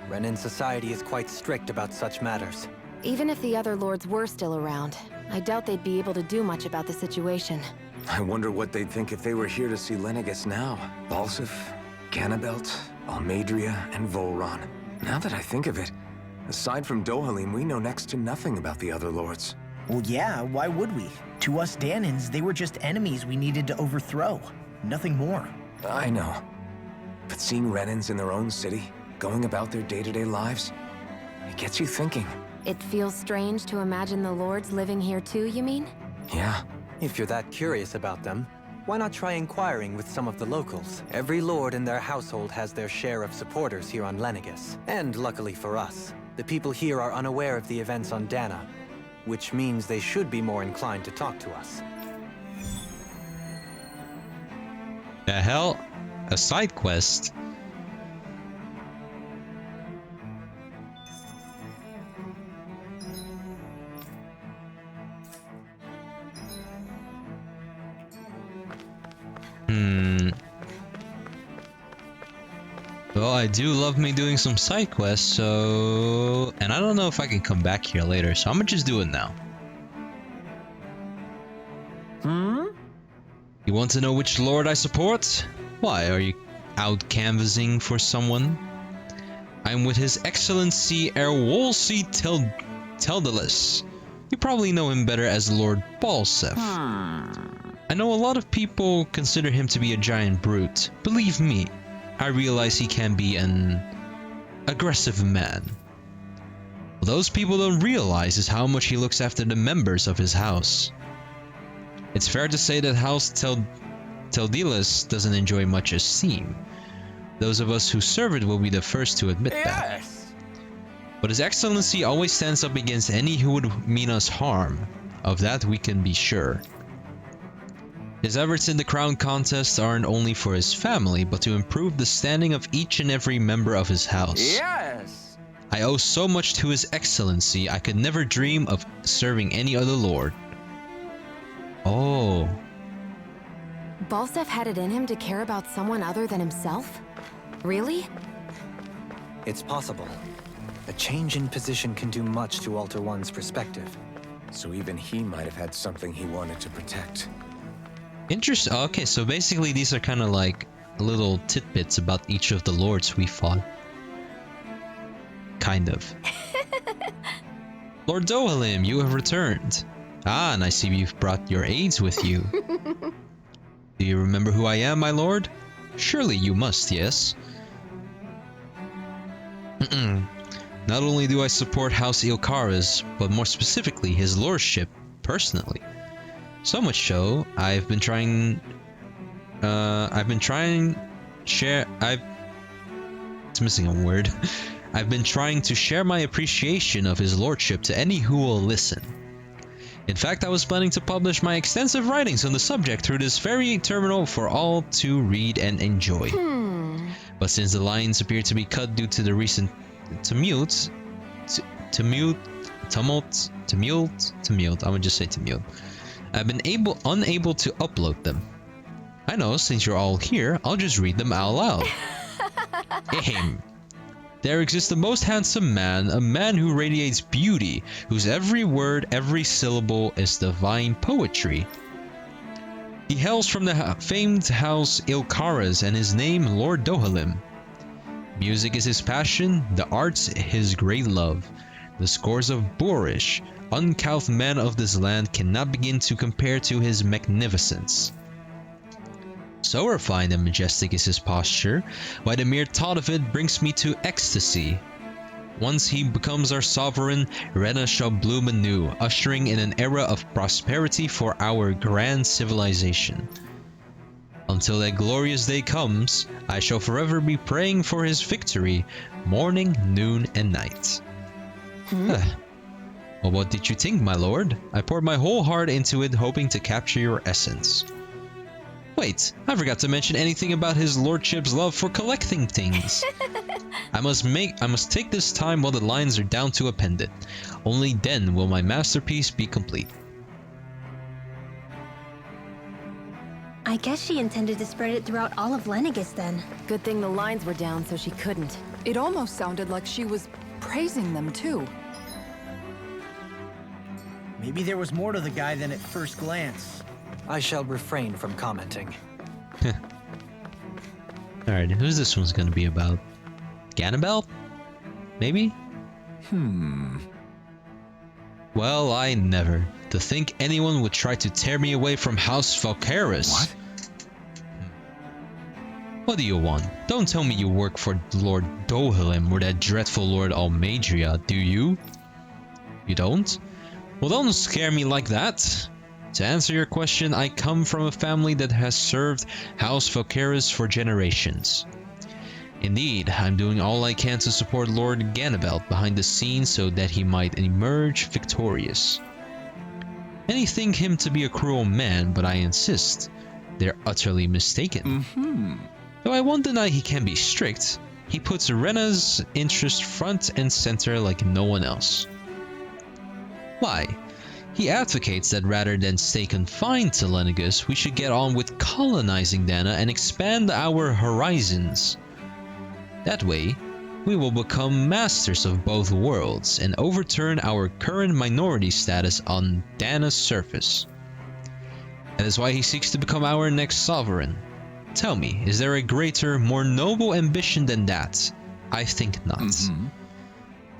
Renan society is quite strict about such matters. Even if the other lords were still around, I doubt they'd be able to do much about the situation. I wonder what they'd think if they were here to see Lenegis now. Balsif, Ganabelt, Almadria, and Volron. Now that I think of it, aside from Dohalim, we know next to nothing about the other lords. Well, yeah, why would we? To us Danans, they were just enemies we needed to overthrow. Nothing more. I know. But seeing Renans in their own city, going about their day-to-day lives, it gets you thinking. It feels strange to imagine the lords living here too, you mean? Yeah. If you're that curious about them, why not try inquiring with some of the locals? Every lord in their household has their share of supporters here on Lenegis. And luckily for us, the people here are unaware of the events on Dana, which means they should be more inclined to talk to us. The hell? A side quest? Well, I do love me doing some side quests, so... And I don't know if I can come back here later, so I'm gonna just do it now. You want to know which lord I support? Why, are you out canvassing for someone? I'm with His Excellency Erwolsi Teldalus. You probably know him better as Lord Balsef. I know a lot of people consider him to be a giant brute. Believe me, I realize he can be an aggressive man. What those people don't realize is how much he looks after the members of his house. It's fair to say that House Teldalus doesn't enjoy much esteem. Those of us who serve it will be the first to admit that. But His Excellency always stands up against any who would mean us harm. Of that we can be sure. His efforts in the crown contest aren't only for his family, but to improve the standing of each and every member of his house. Yes! I owe so much to His Excellency, I could never dream of serving any other lord. Oh. Balsef had it in him to care about someone other than himself? Really? It's possible. A change in position can do much to alter one's perspective. So even he might have had something he wanted to protect. Interesting. Okay, so basically these are kind of like little tidbits about each of the lords we fought. Kind of. Lord Dohalim, you have returned. Ah, and I see you've brought your aides with you. Do you remember who I am, my lord? Surely you must, yes? Not only do I support House Ilkaras, but more specifically his lordship, personally. So much so, It's missing a word. I've been trying to share my appreciation of his lordship to any who will listen. In fact, I was planning to publish my extensive writings on the subject through this very terminal for all to read and enjoy. But since the lines appear to be cut due to the recent tumult, I would just say tumult, I've been unable to upload them. I know, since you're all here, I'll just read them out loud. Ahem. There exists the most handsome man, a man who radiates beauty, whose every word, every syllable is divine poetry. He hails from the famed house Ilkaras and his name Lord Dohalim. Music is his passion, the arts his great love. The scores of boorish, uncouth men of this land cannot begin to compare to his magnificence. So refined and majestic is his posture, why the mere thought of it brings me to ecstasy. Once he becomes our sovereign, Rena shall bloom anew, ushering in an era of prosperity for our grand civilization. Until that glorious day comes, I shall forever be praying for his victory, morning, noon, and night. Well, what did you think, my lord? I poured my whole heart into it, hoping to capture your essence. Wait, I forgot to mention anything about his lordship's love for collecting things. I must take this time while the lines are down to append it. Only then will my masterpiece be complete. I guess she intended to spread it throughout all of Lenegis then. Good thing the lines were down so she couldn't. It almost sounded like she was praising them too. Maybe there was more to the guy than at first glance. I shall refrain from commenting. Alright, who's this one's gonna be about? Ganabel? Maybe? Well, I never. To think anyone would try to tear me away from House Valkaris. What? What do you want? Don't tell me you work for Lord Dohalim or that dreadful Lord Almadria, do you? You don't? Well, don't scare me like that. To answer your question, I come from a family that has served House Valkaris for generations. Indeed, I'm doing all I can to support Lord Ganabelt behind the scenes so that he might emerge victorious. Many think him to be a cruel man, but I insist, they're utterly mistaken. Though I won't deny he can be strict, he puts Rena's interest front and center like no one else. Why? He advocates that rather than stay confined to Lenegis, we should get on with colonizing Dana and expand our horizons. That way, we will become masters of both worlds and overturn our current minority status on Dana's surface. That is why he seeks to become our next sovereign. Tell me, is there a greater, more noble ambition than that? I think not.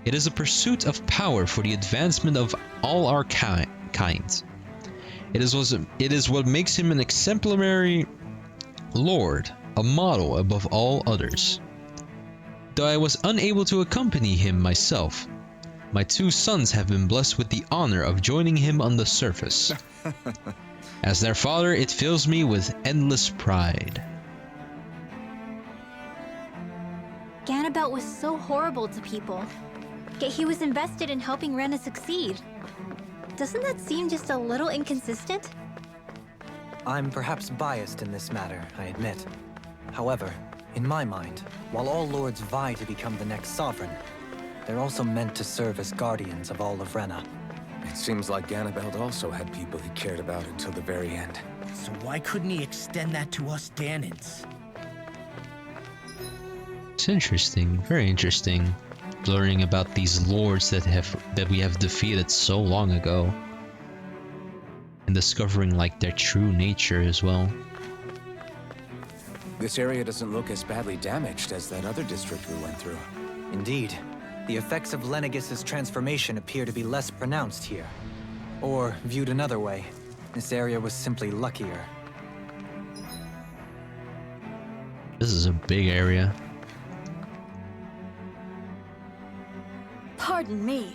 It is a pursuit of power for the advancement of all our kind. It is what makes him an exemplary lord, a model above all others. Though I was unable to accompany him myself, my 2 sons have been blessed with the honor of joining him on the surface. As their father, it fills me with endless pride. Ganabelt was so horrible to people, yet he was invested in helping Rena succeed. Doesn't that seem just a little inconsistent? I'm perhaps biased in this matter, I admit. However, in my mind, while all lords vie to become the next sovereign, they're also meant to serve as guardians of all of Rena. It seems like Ganabelt also had people he cared about until the very end. So why couldn't he extend that to us Danans? It's interesting, very interesting, learning about these lords that we have defeated so long ago, and discovering like their true nature as well. This area doesn't look as badly damaged as that other district we went through. Indeed, the effects of Lenegis' transformation appear to be less pronounced here. Or, viewed another way, this area was simply luckier. This is a big area. Pardon me.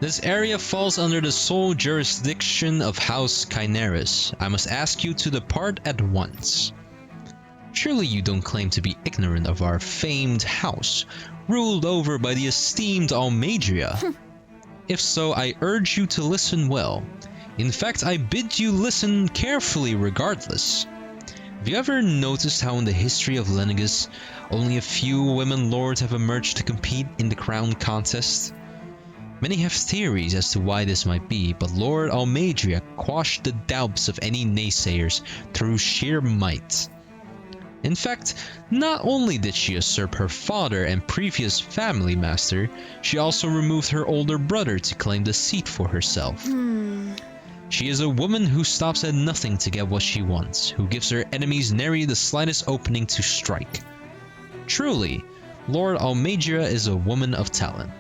This area falls under the sole jurisdiction of House Kynaris. I must ask you to depart at once. Surely you don't claim to be ignorant of our famed house, ruled over by the esteemed Almadria. If so, I urge you to listen well. In fact, I bid you listen carefully regardless. Have you ever noticed how in the history of Lenegis, only a few women lords have emerged to compete in the crown contest? Many have theories as to why this might be, but Lord Almadria quashed the doubts of any naysayers through sheer might. In fact, not only did she usurp her father and previous family master, she also removed her older brother to claim the seat for herself. She is a woman who stops at nothing to get what she wants, who gives her enemies nary the slightest opening to strike. Truly, Lord Almadria is a woman of talent.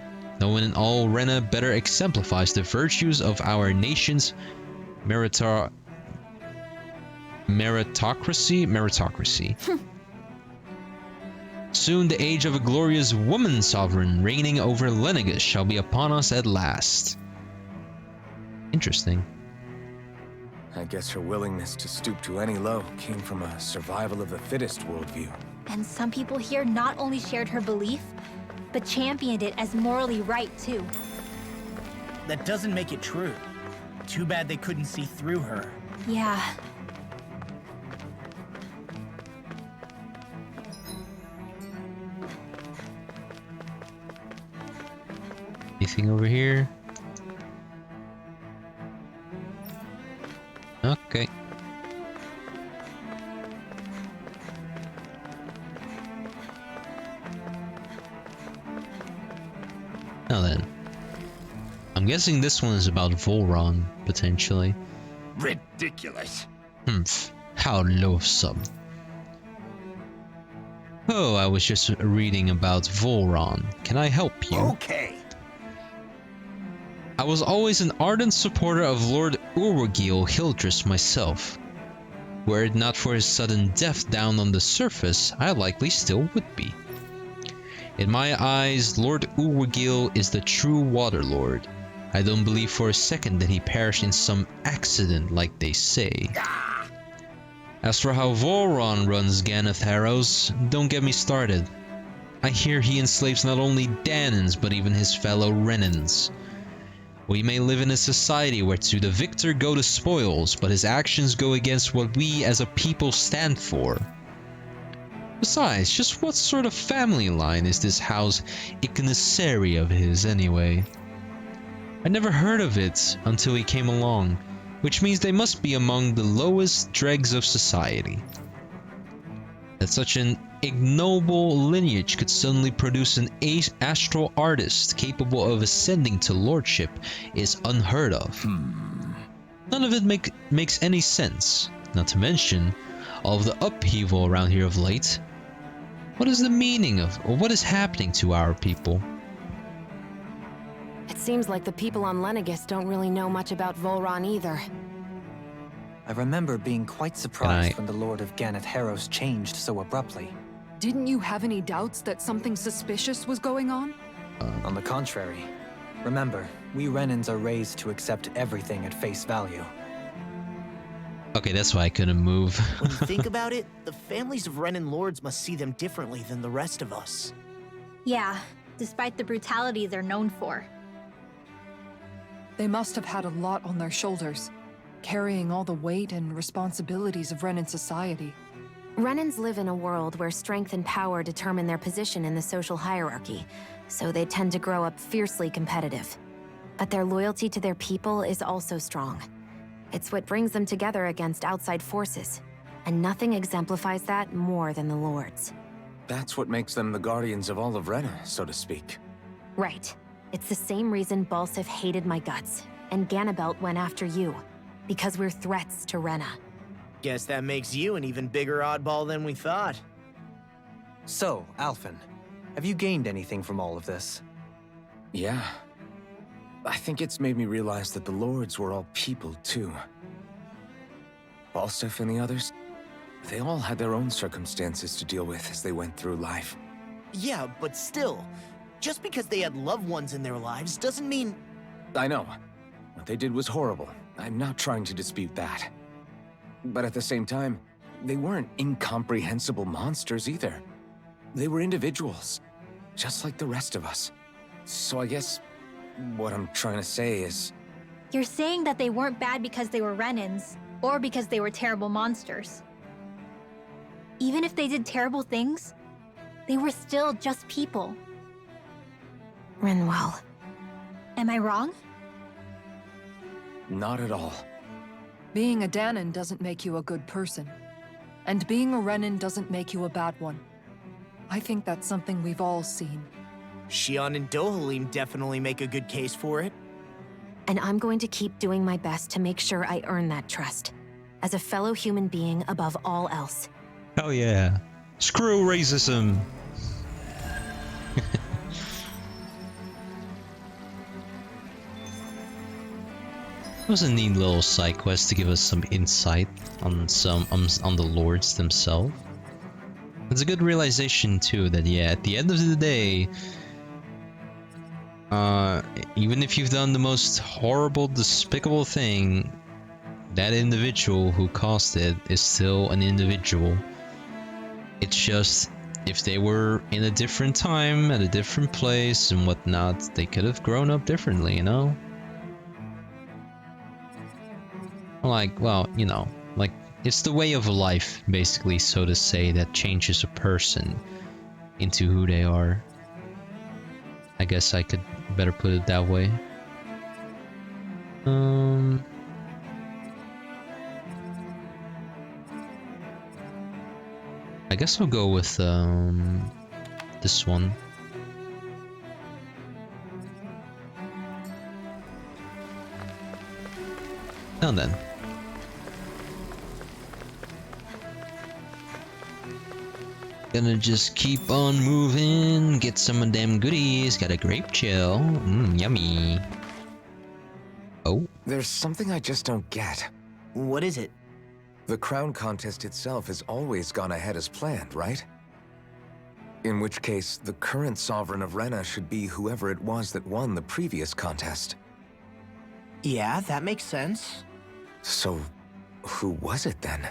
No one in all Rena better exemplifies the virtues of our nation's meritocracy. Soon the age of a glorious woman sovereign reigning over Lenegis shall be upon us at last. Interesting. I guess her willingness to stoop to any low came from a survival of the fittest worldview. And some people here not only shared her belief, but championed it as morally right too. That doesn't make it true. Too bad they couldn't see through her. Yeah. Anything over here? Okay. Now then. I'm guessing this one is about Volron, potentially. Ridiculous. Humph. How loathsome. Oh, I was just reading about Volron. Can I help you? Okay. I was always an ardent supporter of Lord Urwagil Hildress myself. Were it not for his sudden death down on the surface, I likely still would be. In my eyes, Lord Urwagil is the true Water Lord. I don't believe for a second that he perished in some accident like they say. As for how Volron runs Ganeth Harrows, don't get me started. I hear he enslaves not only Danans but even his fellow Renans. We may live in a society where to the victor go the spoils, but his actions go against what we as a people stand for. Besides, just what sort of family line is this House Icaniseri of his anyway? I never heard of it until he came along, which means they must be among the lowest dregs of society. That such an ignoble lineage could suddenly produce an astral artist capable of ascending to lordship is unheard of. None of it makes any sense, not to mention all of the upheaval around here of late. What is the meaning of, or what is happening to our people? It seems like the people on Lenegis don't really know much about Volron either. I remember being quite surprised when the Lord of Ganeth Haros changed so abruptly. Didn't you have any doubts that something suspicious was going on? On the contrary. Remember, we Renans are raised to accept everything at face value. Okay, that's why I couldn't move. When you think about it, the families of Renan lords must see them differently than the rest of us. Yeah, despite the brutality they're known for. They must have had a lot on their shoulders, carrying all the weight and responsibilities of Renan society. Renans live in a world where strength and power determine their position in the social hierarchy, so they tend to grow up fiercely competitive. But their loyalty to their people is also strong. It's what brings them together against outside forces, and nothing exemplifies that more than the Lords. That's what makes them the guardians of all of Rena, so to speak. Right. It's the same reason Balsif hated my guts, and Ganabelt went after you. Because we're threats to Rena. Guess that makes you an even bigger oddball than we thought. So, Alphen, have you gained anything from all of this? Yeah. I think it's made me realize that the Lords were all people, too. Balsif and the others, they all had their own circumstances to deal with as they went through life. Yeah, but still, just because they had loved ones in their lives doesn't mean... I know. What they did was horrible. I'm not trying to dispute that. But at the same time, they weren't incomprehensible monsters either. They were individuals, just like the rest of us. So I guess what I'm trying to say is... You're saying that they weren't bad because they were Renans, or because they were terrible monsters. Even if they did terrible things, they were still just people. Rinwell. Am I wrong? Not at all. Being a Danan doesn't make you a good person. And being a Renan doesn't make you a bad one. I think that's something we've all seen. Xion and Dohalim definitely make a good case for it. And I'm going to keep doing my best to make sure I earn that trust. As a fellow human being above all else. Hell yeah. Screw racism. It was a neat little side quest to give us some insight on on the lords themselves. It's a good realization too that yeah, at the end of the day, even if you've done the most horrible, despicable thing, that individual who caused it is still an individual. It's just if they were in a different time, at a different place and whatnot, they could have grown up differently, you know? Like, well, you know, like, it's the way of life, basically, so to say, that changes a person into who they are. I guess I could better put it that way. I guess I'll go with, this one. Now then. Gonna just keep on moving, get some of them goodies. Got a grape chill. Yummy. Oh. There's something I just don't get. What is it? The crown contest itself has always gone ahead as planned, right? In which case, the current sovereign of Rena should be whoever it was that won the previous contest. Yeah, that makes sense. So, who was it then?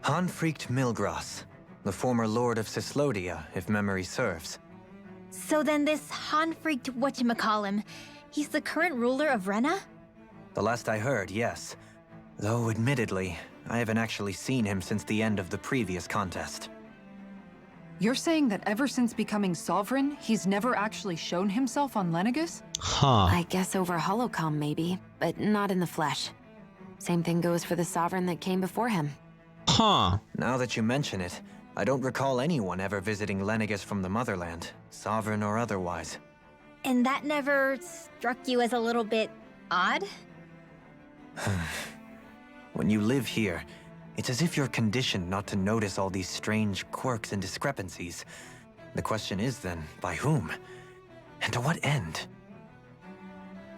Hanfrikt Milgras, the former lord of Cyslodia, if memory serves. So then this Hanfrikt whatchamacallem, he's the current ruler of Rena? The last I heard, yes. Though admittedly, I haven't actually seen him since the end of the previous contest. You're saying that ever since becoming sovereign, he's never actually shown himself on Lenegis? Huh. I guess over Holocom maybe, but not in the flesh. Same thing goes for the sovereign that came before him. Huh. Now that you mention it, I don't recall anyone ever visiting Lenegis from the motherland, sovereign or otherwise. And that never struck you as a little bit odd? When you live here, It's as if you're conditioned not to notice all these strange quirks and discrepancies. The question is then, by whom? And to what end?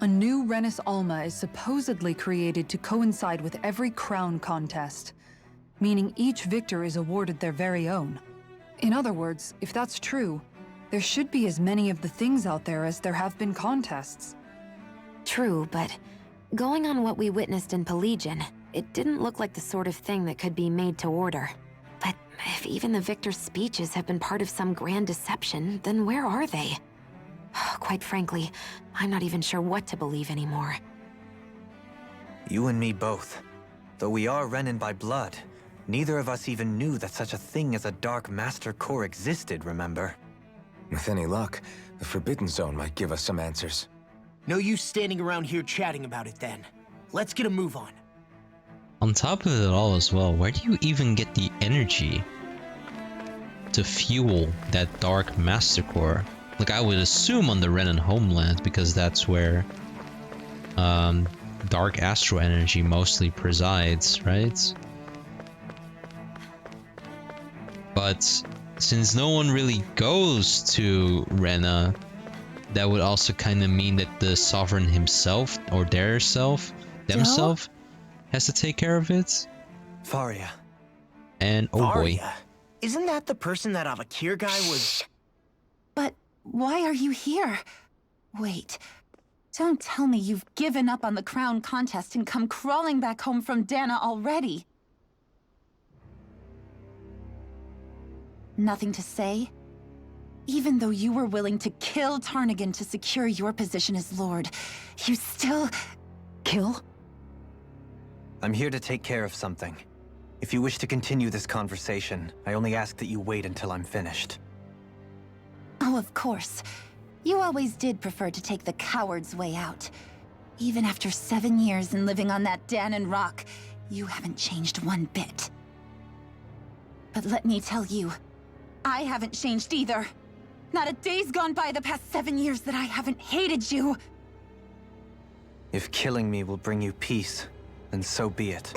A new Renis Alma is supposedly created to coincide with every crown contest, meaning each victor is awarded their very own. In other words, if that's true, there should be as many of the things out there as there have been contests. True, but going on what we witnessed in Pelagian, it didn't look like the sort of thing that could be made to order. But if even the victor's speeches have been part of some grand deception, then where are they? Quite frankly, I'm not even sure what to believe anymore. You and me both. Though we are Renan by blood, neither of us even knew that such a thing as a Dark Master Core existed, remember? With any luck, the Forbidden Zone might give us some answers. No use standing around here chatting about it then. Let's get a move on. On top of it all as well, where do you even get the energy to fuel that Dark Master Core? Like, I would assume on the Renan homeland, because that's where Dark Astral Energy mostly presides, right? But since no one really goes to Rena, that would also kind of mean that the Sovereign himself, or themselves, has to take care of it. Faria. And oh boy. Faria? Isn't that the person that Avakir guy was... But why are you here? Wait, don't tell me you've given up on the crown contest and come crawling back home from Dana already. Nothing to say? Even though you were willing to kill Tarnigan to secure your position as Lord, you still... Kill? I'm here to take care of something. If you wish to continue this conversation, I only ask that you wait until I'm finished. Oh, of course. You always did prefer to take the coward's way out. Even after 7 years and living on that Danon rock, you haven't changed one bit. But let me tell you, I haven't changed either. Not a day's gone by the past 7 years that I haven't hated you. If killing me will bring you peace, then so be it.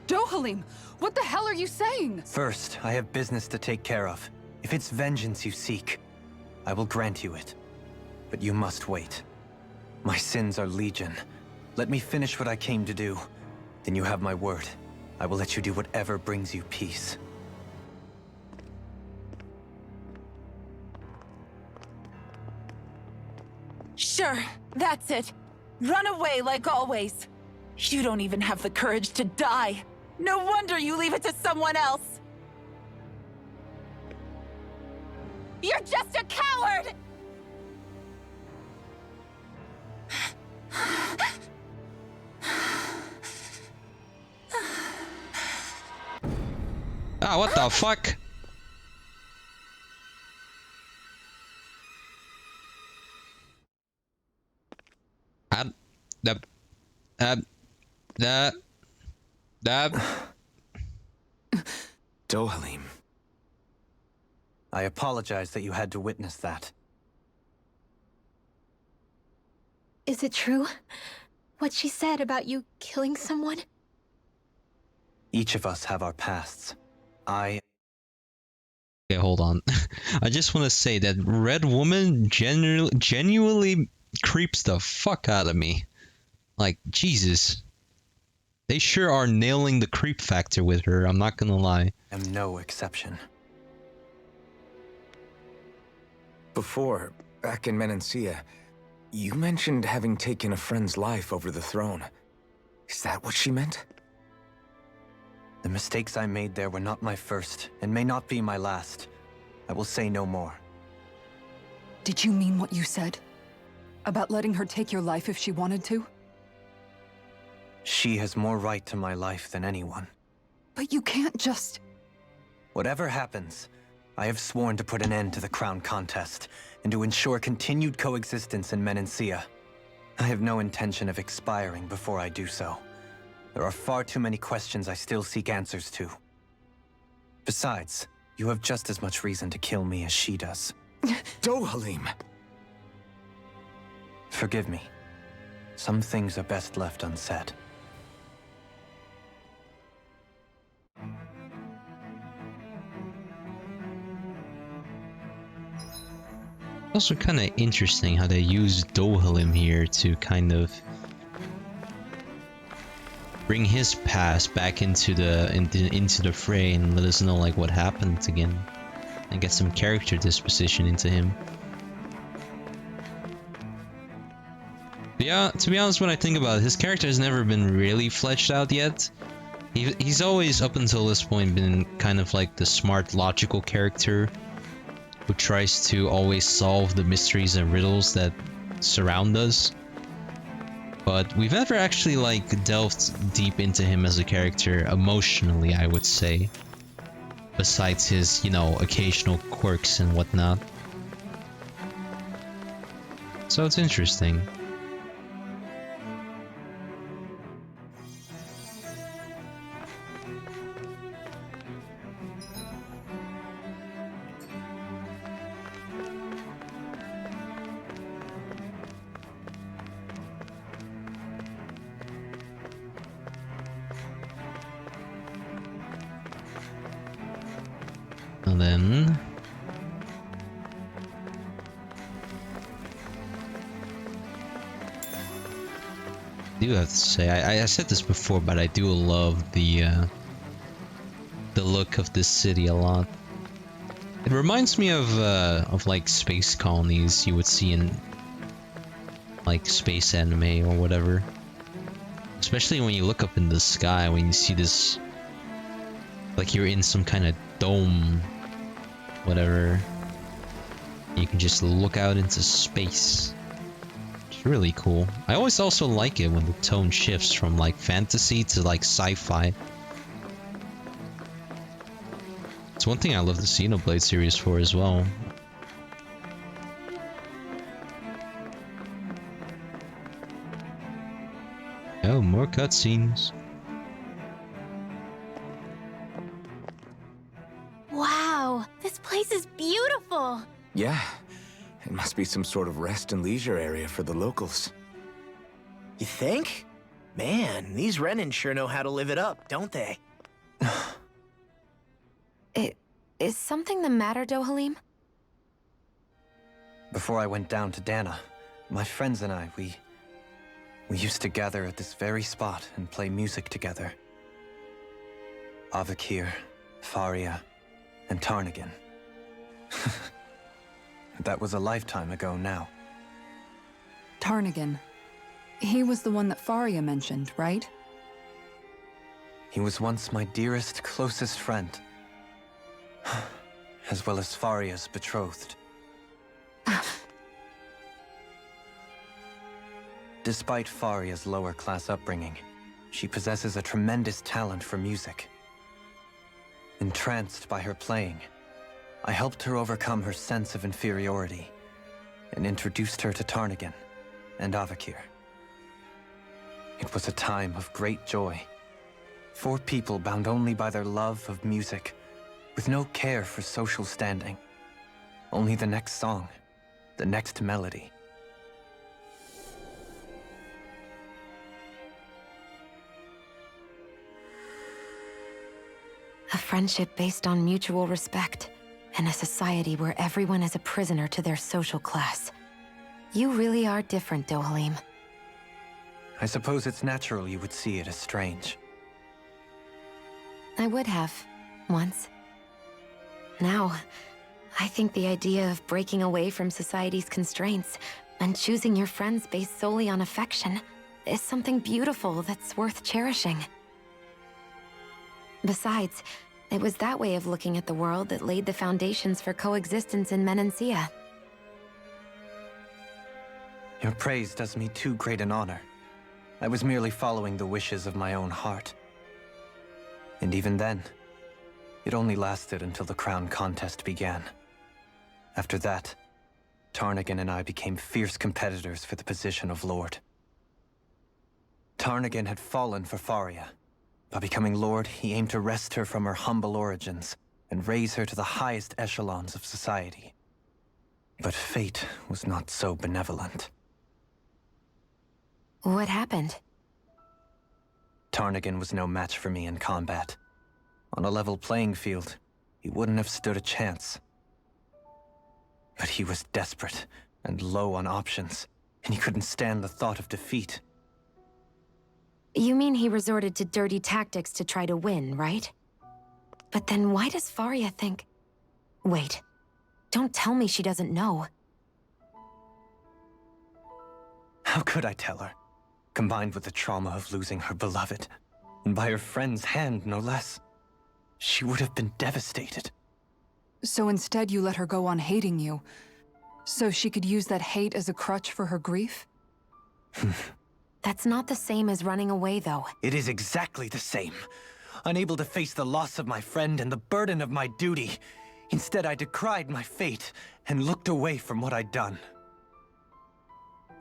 Dohalim, what the hell are you saying? First, I have business to take care of. If it's vengeance you seek, I will grant you it. But you must wait. My sins are legion. Let me finish what I came to do. Then you have my word. I will let you do whatever brings you peace. Sure, that's it. Run away like always. You don't even have the courage to die. No wonder you leave it to someone else. You're just a coward! Ah, what the fuck? Dohalim. I apologize that you had to witness that. Is it true? What she said about you killing someone? Each of us have our pasts. Okay, hold on. I just want to say that Red Woman genuinely creeps the fuck out of me. Like, Jesus. They sure are nailing the creep factor with her, I'm not gonna lie. am no exception. Before, back in Menancia, you mentioned having taken a friend's life over the throne. Is that what she meant? The mistakes I made there were not my first, and may not be my last. I will say no more. Did you mean what you said? About letting her take your life if she wanted to? She has more right to my life than anyone. But you can't just... Whatever happens, I have sworn to put an end to the crown contest, and to ensure continued coexistence in Menancia. I have no intention of expiring before I do so. There are far too many questions I still seek answers to. Besides, you have just as much reason to kill me as she does. Dohalim! Forgive me. Some things are best left unsaid. also kind of interesting how they use Dohalim here to kind of bring his past back into the fray and let us know like what happened again, and get some character disposition into him. But yeah, to be honest, when I think about it, his character has never been really fleshed out yet. He's always, up until this point, been kind of like the smart, logical character who tries to always solve the mysteries and riddles that surround us. But we've never actually like delved deep into him as a character emotionally, I would say. Besides his, you know, occasional quirks and whatnot. So it's interesting. And then I do have to say, I said this before, but I do love the look of this city a lot. It reminds me of like space colonies you would see in like space anime or whatever. Especially when you look up in the sky, when you see this, like you're in some kind of dome, whatever. You can just look out into space. It's really cool. I always also like it when the tone shifts from like fantasy to like sci-fi. It's one thing I love the Xenoblade series for as well. Oh, more cutscenes. Wow, this place is beautiful. Yeah, it must be some sort of rest and leisure area for the locals. You think? Man, these Renan sure know how to live it up, don't they? Is something the matter, Dohalim? Before I went down to Dana, my friends and I, we used to gather at this very spot and play music together. Avakir, Faria, and Tarnagin. That was a lifetime ago now. Tarnagin. He was the one that Faria mentioned, right? He was once my dearest, closest friend. As well as Faria's betrothed. Despite Faria's lower-class upbringing, she possesses a tremendous talent for music. Entranced by her playing, I helped her overcome her sense of inferiority and introduced her to Tarnagin and Avakir. It was a time of great joy. 4 people bound only by their love of music, with no care for social standing. Only the next song, the next melody. A friendship based on mutual respect, and a society where everyone is a prisoner to their social class. You really are different, Dohalim. I suppose it's natural you would see it as strange. I would have, once. Now, I think the idea of breaking away from society's constraints and choosing your friends based solely on affection is something beautiful that's worth cherishing. Besides, it was that way of looking at the world that laid the foundations for coexistence in Menancia. Your praise does me too great an honor. I was merely following the wishes of my own heart. And even then, it only lasted until the crown contest began. After that, Tarnagin and I became fierce competitors for the position of Lord. Tarnagin had fallen for Faria. By becoming Lord, he aimed to wrest her from her humble origins and raise her to the highest echelons of society. But fate was not so benevolent. What happened? Tarnagin was no match for me in combat. On a level playing field, he wouldn't have stood a chance. But he was desperate and low on options, and he couldn't stand the thought of defeat. You mean he resorted to dirty tactics to try to win, right? But then why does Faria think... Wait. Don't tell me she doesn't know. How could I tell her? Combined with the trauma of losing her beloved, and by her friend's hand, no less. She would have been devastated. So instead you let her go on hating you, so she could use that hate as a crutch for her grief? That's not the same as running away, though. It is exactly the same. Unable to face the loss of my friend and the burden of my duty. Instead, I decried my fate and looked away from what I'd done.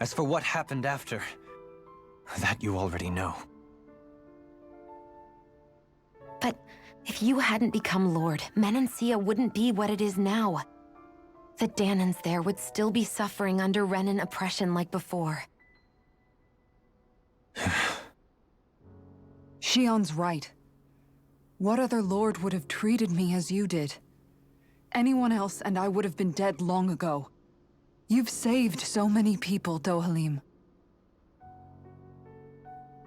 As for what happened after, that you already know. But if you hadn't become Lord, Menancia wouldn't be what it is now. The Dahnans there would still be suffering under Renan oppression like before. Shion's right. What other lord would have treated me as you did? Anyone else and I would have been dead long ago. You've saved so many people, Dohalim.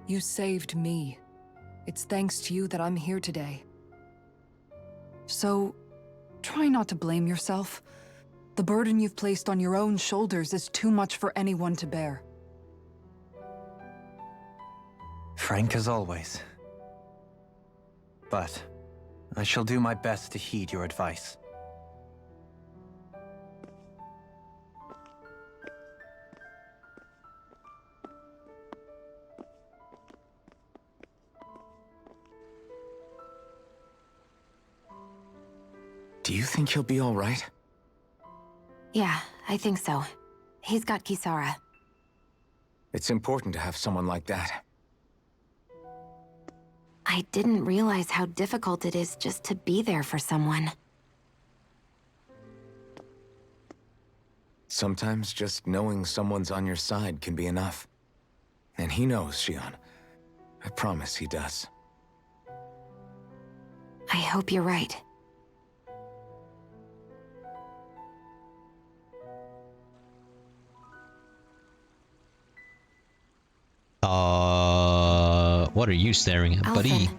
You saved me. It's thanks to you that I'm here today. So, try not to blame yourself. The burden you've placed on your own shoulders is too much for anyone to bear. Frank as always. But I shall do my best to heed your advice. Do you think he'll be all right? Yeah, I think so. He's got Kisara. It's important to have someone like that. I didn't realize how difficult it is just to be there for someone. Sometimes just knowing someone's on your side can be enough. And he knows, Shion. I promise he does. I hope you're right. What are you staring at, buddy? Alphen.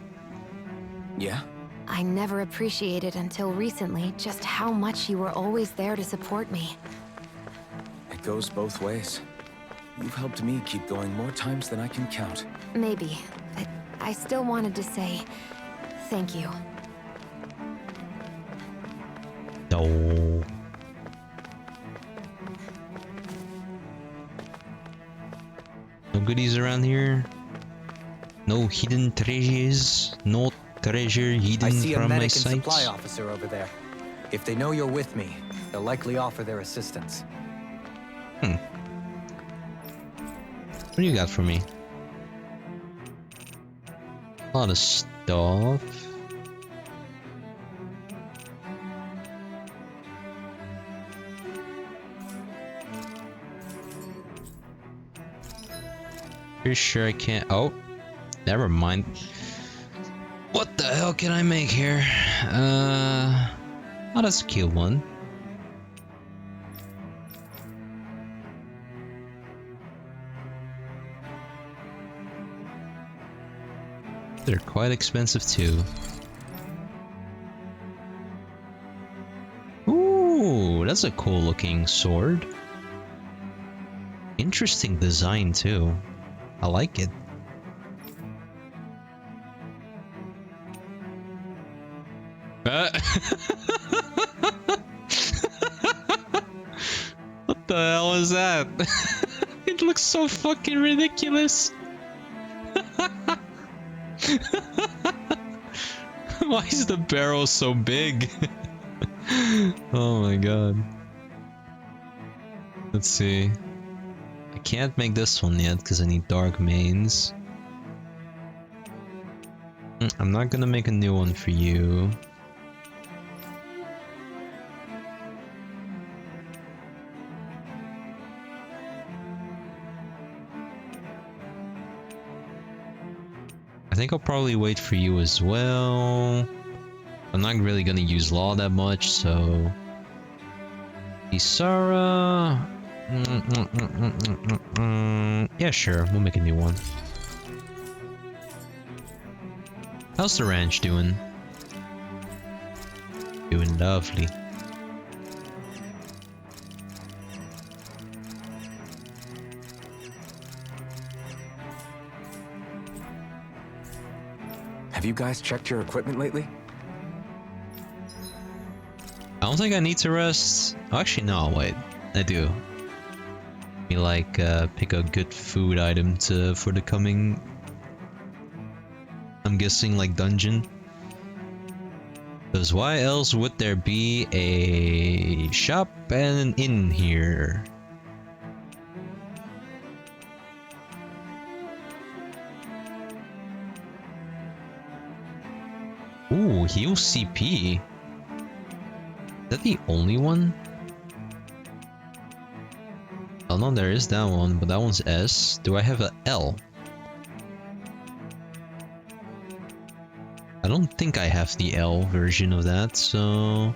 Yeah? I never appreciated until recently just how much you were always there to support me. It goes both ways. You've helped me keep going more times than I can count. Maybe, but I still wanted to say thank you. No. No goodies around here. No hidden treasures. No treasure hidden I see a from my medic and sight. supply officer over there. If they know you're with me, they'll likely offer their assistance. What do you got for me? A lot of stuff. Pretty sure I can't. Oh, never mind. What the hell can I make here? Oh, that's a cute one. They're quite expensive too. Ooh, that's a cool looking sword. Interesting design too. I like it. What the hell is that? It looks so fucking ridiculous. Why is the barrel so big? Oh my god. Let's see. I can't make this one yet because I need dark mains. I'm not gonna make a new one for you. I think I'll probably wait for you as well. I'm not really gonna use law that much, so Isara. Yeah, sure. We'll make a new one. How's the ranch doing? Doing lovely. Have you guys checked your equipment lately? I don't think I need to rest. Oh, actually, no, wait. I do. Me like pick a good food item for the coming. I'm guessing like dungeon. Because why else would there be a shop and an inn here? Ooh, heal CP. Is that the only one? Oh no, there is that one, but that one's S. Do I have a L? I don't think I have the L version of that, so...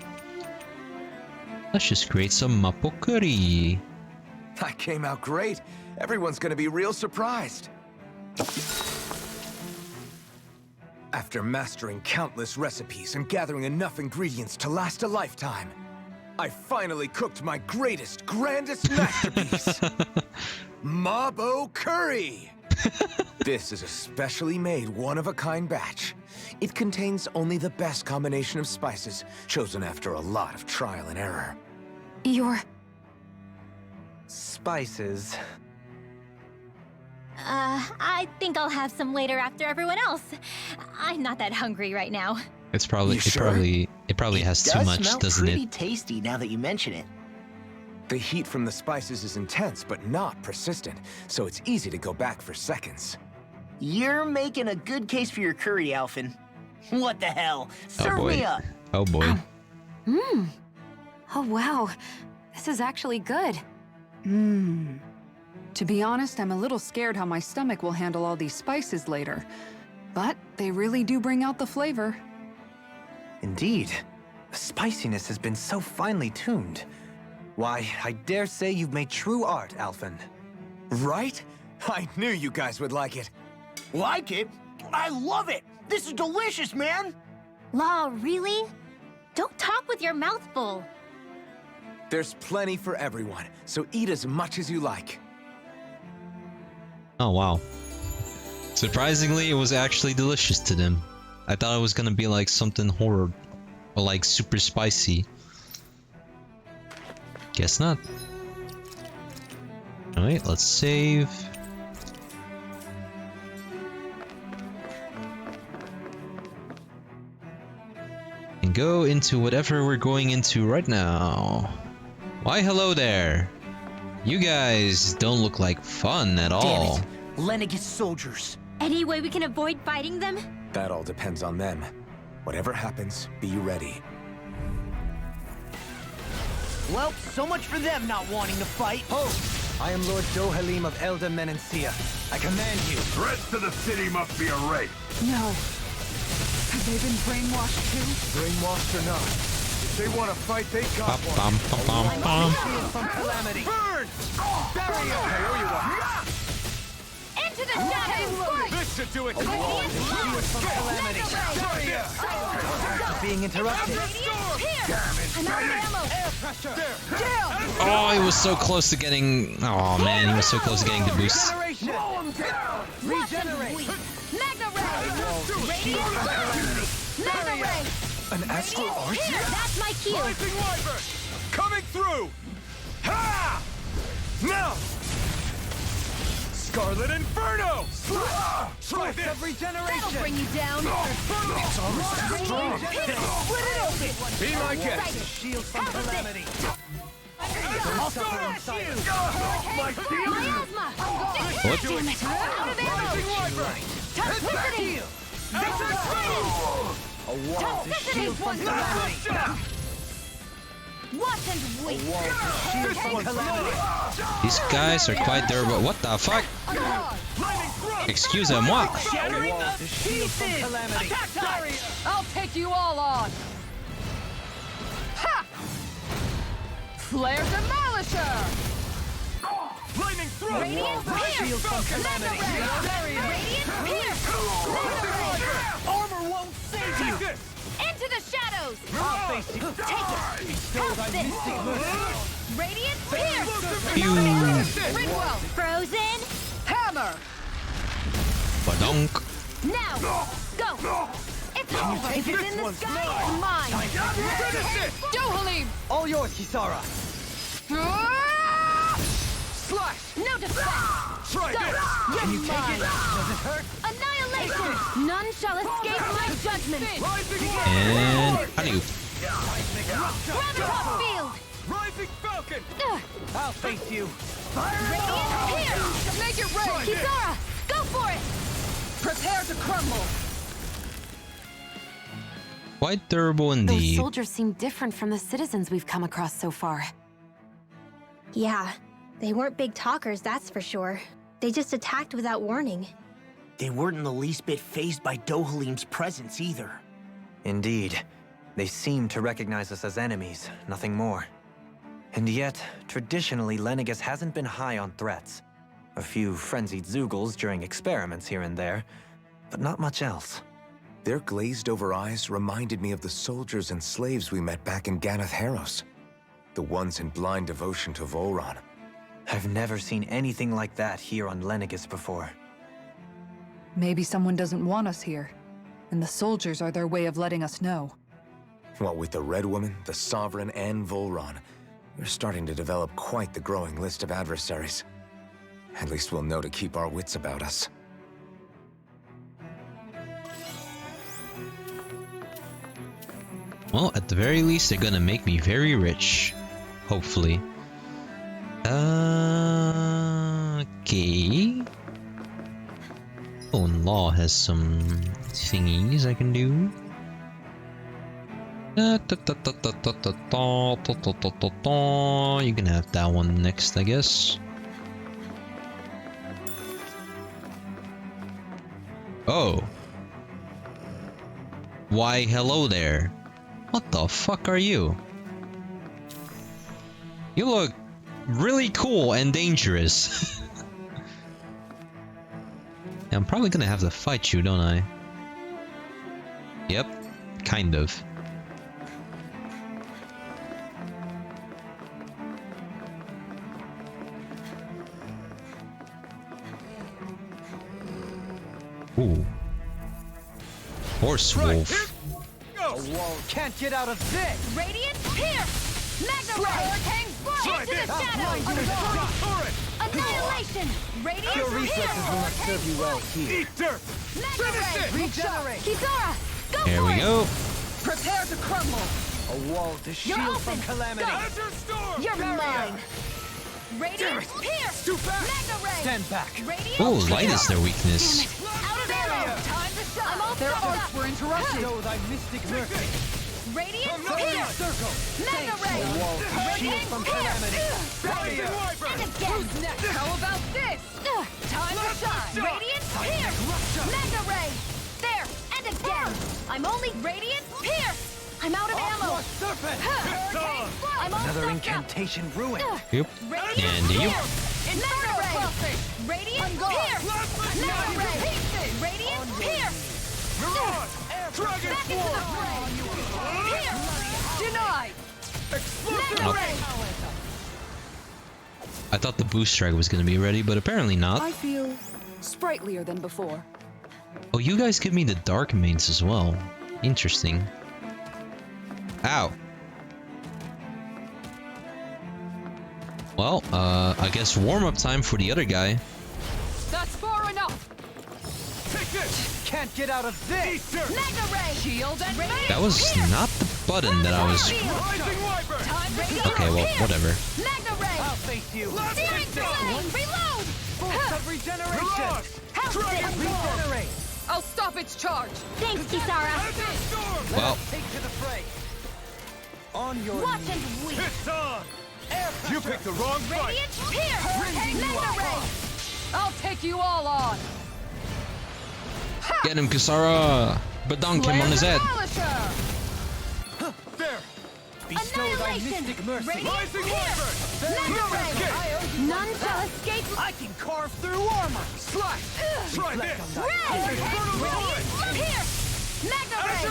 let's just create some Mapokuri. That came out great. Everyone's gonna be real surprised. After mastering countless recipes and gathering enough ingredients to last a lifetime, I finally cooked my greatest, grandest masterpiece. Mabo Curry! This is a specially made, one-of-a-kind batch. It contains only the best combination of spices, chosen after a lot of trial and error. Your... Spices. I think I'll have some later after everyone else. I'm not that hungry right now. It's probably You sure? it probably has too much, smell doesn't pretty it? tasty now that you mention it. The heat from the spices is intense, but not persistent, so it's easy to go back for seconds. You're making a good case for your curry, Alphen. What the hell? Serve boy. me up! Oh boy. Mmm. Oh wow. This is actually good. Mmm. To be honest, I'm a little scared how my stomach will handle all these spices later. But they really do bring out the flavor. Indeed. The spiciness has been so finely tuned. Why, I dare say you've made true art, Alphen. Right? I knew you guys would like it. Like it? I love it! This is delicious, man! Law, really? Don't talk with your mouth full. There's plenty for everyone, so eat as much as you like. Oh wow. Surprisingly, it was actually delicious to them. I thought it was gonna be like something horror or like super spicy. Guess not. Alright, let's save. And go into whatever we're going into right now. Why hello there. You guys don't look like fun at all. Damn it! Lenegis soldiers. Any way we can avoid fighting them? That all depends on them. Whatever happens, be ready. Well, so much for them not wanting to fight. Ho! I am Lord Dohalim of Elda Menencia. I command you. The rest of the city must be a wraith. No. Have they been brainwashed too? Brainwashed or not, if they want to fight, they got one. Bum, bum, bum, bum. From Calamity. Burn! Bury him! I owe you one. Into the shadows! This should do it. From Calamity. Being interrupted. I'm out of ammo! Air pressure. There. Oh, he was so close to getting. Oh man, he was so close to getting the boost. Regenerate! Mega Ray! Radiant Burn! Mega Ray! An astral arch? That's my cue! Rising Wyvern! Coming through! Ha! Now! Scarlet Inferno! Try this! That'll bring you down! It's almost as strong! Split it open! Be my guest! Shield from Calamity. I'll smash you! My asthma! What? Damn it! Out of ammo! Toxicity! A wall to shield from Calamity. Watch and wait! Shield from Calamity. These guys are quite durable. What the fuck? Excusez-moi. A wall to shield from Calamity. I'll take you all on! Ha! Flare Demolisher! Lightning throw! Radiant Pierce! Mega Ray! Radiant Pierce! Mega Ray! Armor won't save you! Into the shadows! I'll face you! Take it! Have this! Radiant Pierce! Ringwell! Frozen! Hammer! Badonk. Now! Go! It's over! If it's in the sky, it's mine! Dohalim! All yours, Kisara! Slash! No defense! Try Go! this! Can you take it? Does it hurt? Annihilation! None shall escape my judgment! And alley-oop. Graviton Field! Rising Falcon! I'll face you! Radiant Pierce! Make it rain! Kisara! Go for it! Prepare to crumble! Quite durable Those indeed. soldiers seem different from the citizens we've come across so far. Yeah, they weren't big talkers, that's for sure. They just attacked without warning. They weren't in the least bit fazed by Dohalim's presence either. Indeed. They seem to recognize us as enemies, nothing more. And yet, traditionally, Lenegis hasn't been high on threats. A few frenzied Zeugles during experiments here and there, but not much else. Their glazed-over eyes reminded me of the soldiers and slaves we met back in Ganath Haros. The ones in blind devotion to Volron. I've never seen anything like that here on Lenegis before. Maybe someone doesn't want us here, and the soldiers are their way of letting us know. What with the Red Woman, the Sovereign, and Volron, we're starting to develop quite the growing list of adversaries. At least we'll know to keep our wits about us. Well, at the very least, they're gonna make me very rich. Hopefully. Okay. Oh, and Law has some thingies I can do. You can have that one next, I guess. Oh. Why, hello there. What the fuck are you? You look really cool and dangerous. I'm probably gonna have to fight you, don't I? Yep, kind of. Ooh. Horse wolf. A wall can't get out of this! Radiant Pierce! Mega Ray! Hurricane Blow! Into the shadows! Annihilation! Radiant Your Pierce! reflexes will not serve you well here. Eat dirt! Mega Ray! Regenerate! Kisara! Go There for we it! go. Prepare to crumble! A wall to You're shield open! from calamity! Go! You're mine! Radiant Pierce! Mega Ray! Stand back! Radiant Oh, Pierce! light is their weakness. Out of ammo! Time to shut! I'm all Their fucked arts up! were interrupted! Show thy mystic mercy! Radiant From Pierce! circle! Mega Ray! A wall to shield Radiant from Pierce! calamity! Barrier! And again! How about this? Time to shine! Radiant Pierce! Mega Ray! There! And again! I'm only Radiant Pierce! I'm out of ammo! Serpent! Hurricane Flood! I'm all Another sucked up! incantation ruined. Yep. Radiant And you. Pierce! Mega Ray! Radiant Pierce! Mega Ray! Radiant Pierce! Dragon Back into the fray! Pierce! Denied! Mega Ray! I thought the boost strike was gonna be ready, but apparently not. I feel sprightlier than before. Oh, you guys give me the dark mains as well. Interesting. Ow. Well, I guess warm-up time for the other guy. That's far enough! Take this! Can't get out of this! Mega Ray! Shield and That was not the button that I was... Rising Wyvern! Okay, well, whatever. Mega Ray! I'll face you! Searing Flame! Reload! Force of regeneration! Help this! Regenerate! I'll stop its charge! Thanks, Kisara! Well, Take to the fray! On your Watch knees! and weep! It's on! Air pressure! You picked the wrong fight! Radiant Pierce! Mega Ray! I'll take you all on! get him, Kisara! Badonk him on his head. Demolisher! There! Annihilation! Radiant Pierce! Mega Ray! None shall escape. I can carve through armor! Slash! Try this! Radiant Pierce! Mega Ray!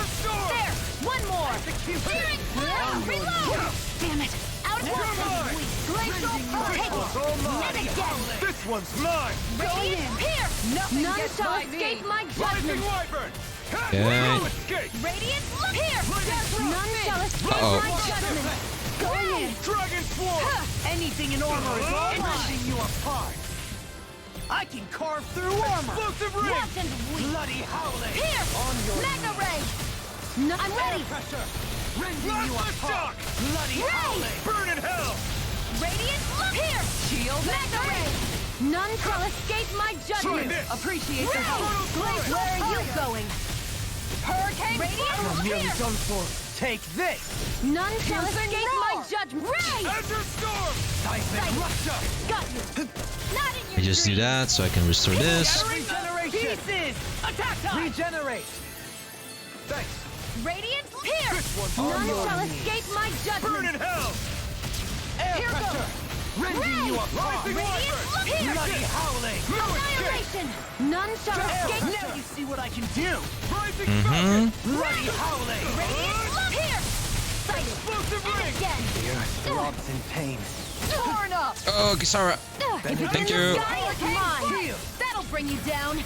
There! One more! Searing Fire! Reload! Damn it! Out of time! Glacial Hurricane! Net again! This one's mine! Radiant Pierce! None shall escape my judgment! Wyvern! Okay. Radiant Pierce! None shall escape Uh-oh. my judgment! Going in! Dragon Swarm! Anything in armor is all mine! you apart! I can carve through armor! Explosive ring! Watch and weep! Bloody howling! Pierce! Mega Ray! No, I'm ready! Pressure! Rending Blast you the apart! shock! Bloody Ray! howling! Burn in hell! Radiant Pierce! Shield Mega Ray! None shall escape my judgment! this! Appreciate the help! Where are you going? Hurricane You're nearly Pierce! done for. Take this! None shall escape my judgment! Ray! Azure Storm! Seismic rupture! Got you! Not in your I just do that so I can restore this. Regeneration! Pieces! Attack time! Regenerate! Thanks! Radiant Pierce! on None your shall knees. escape my Burn judgment! in hell! Air Here pressure! goes. Rending Ray! you apart! Rising Radiant Pierce! Bloody howling! Annihilation! None shall escape! Now you see what I can do! Rising Mm-hmm. Falcon! Bloody howling! Radiant Pierce! Sighted! Explosive And ring! again! The earth throbs in pain. Torn up! Oh, Kisara. Thank you. Die is mine! That'll bring you down!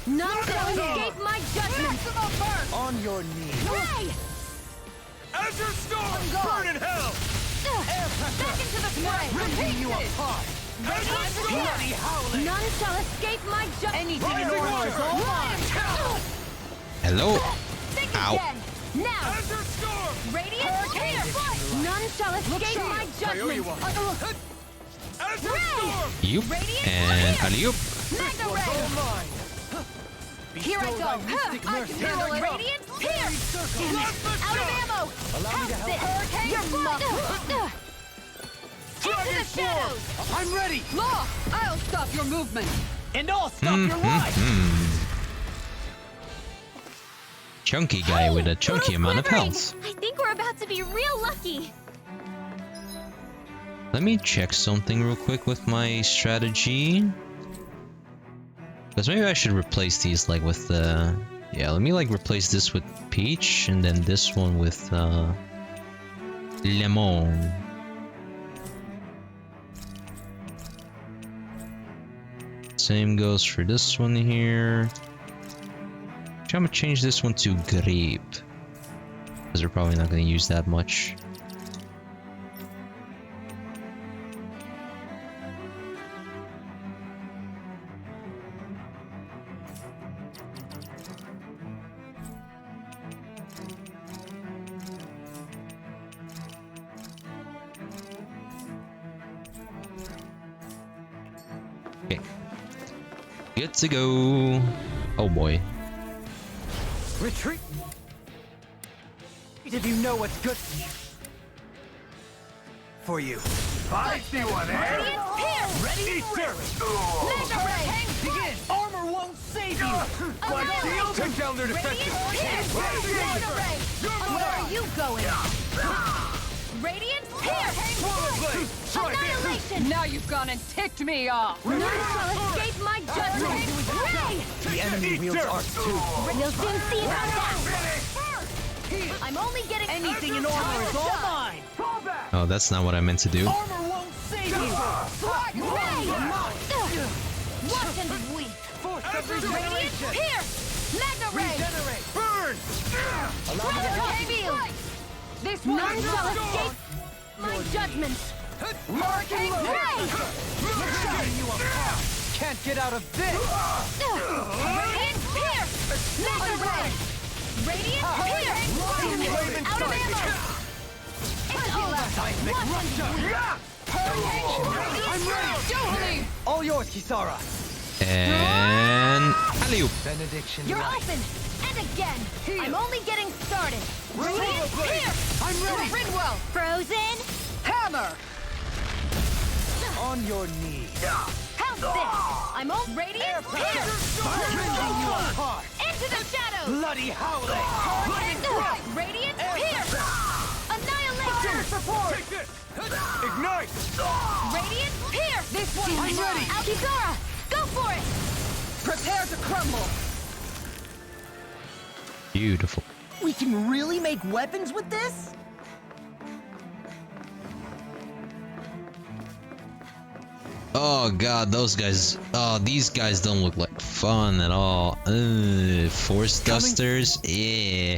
None shall escape my judgment! On your knees. Ray! Azure Storm! Burn in hell! Back into the fray! Rending you apart! Azure Storm! Bloody howling! None shall escape my judgment! Anything in armor is all mine! Hello. Think Ow. again! Now! Azure Storm! Radiant Pierce! None shall escape my judgment! Azure Ray! Storm! You and alley-oop. Mega Ray! Here I go! I can handle it! Radiant Pierce! Damn it! Out of ammo! House it! Hurricane! You're muffled! Into the shadows! I'm ready! Law, I'll stop your movement. And I'll stop your life! Chunky guy with a chunky amount of Quivering. health. I think we're about to be real lucky. Let me check something real quick with my strategy. Because maybe I should replace these like with the... Yeah, let me like replace this with Peach and then this one with Lemon. Same goes for this one here. I'm gonna change this one to Grape. Because they're probably not gonna use that much. Okay. Good to go. Oh boy. Retreat! If you know what's good for you. I see one, Radiant Pierce! Ready? Service! Mega Ray! Begin! Armor won't save you! Annihilation! Take down their Radiant defenses! Pierce! Mega Ray! Where are you going? Radiant Pierce! Annihilation! Now you've gone and ticked me off. None shall escape my judgment! Ray! The enemy wields arcs too. We'll soon see about that! I'm only getting Anything in armor is all mine! Oh, that's not what I meant to do. Armor won't save you! Ray! Watch and weep! Force of Radiant regeneration! Pierce! Mega Ray! Regenerate! Burn! Allow me to help you! This None one shall escape my judgment! Hurricane Ray! Tearing you apart! Can't get out of this! Radiant Pierce! Mega Ray! Radiant Pierce! Damn it! Out of ammo! It's over! Seismic rupture! I'm ready! All yours, Kisara! And alley-oop. Benediction You're light. open! And again! I'm only getting started! Radiant Pierce! I'm ready! Rinwell! Frozen! hammer. On your knees! How's this? I'm all Radiant Pierce! Rending you apart! Into the shadows! Bloody howling! Radiant Pierce! support! Ignite! Radiant Pierce! This one is ready! Kisara, go for it! Prepare to crumble! Beautiful. We can really make weapons with this? Oh god, those guys. Oh, these guys don't look like fun at all. Force dusters. Yeah.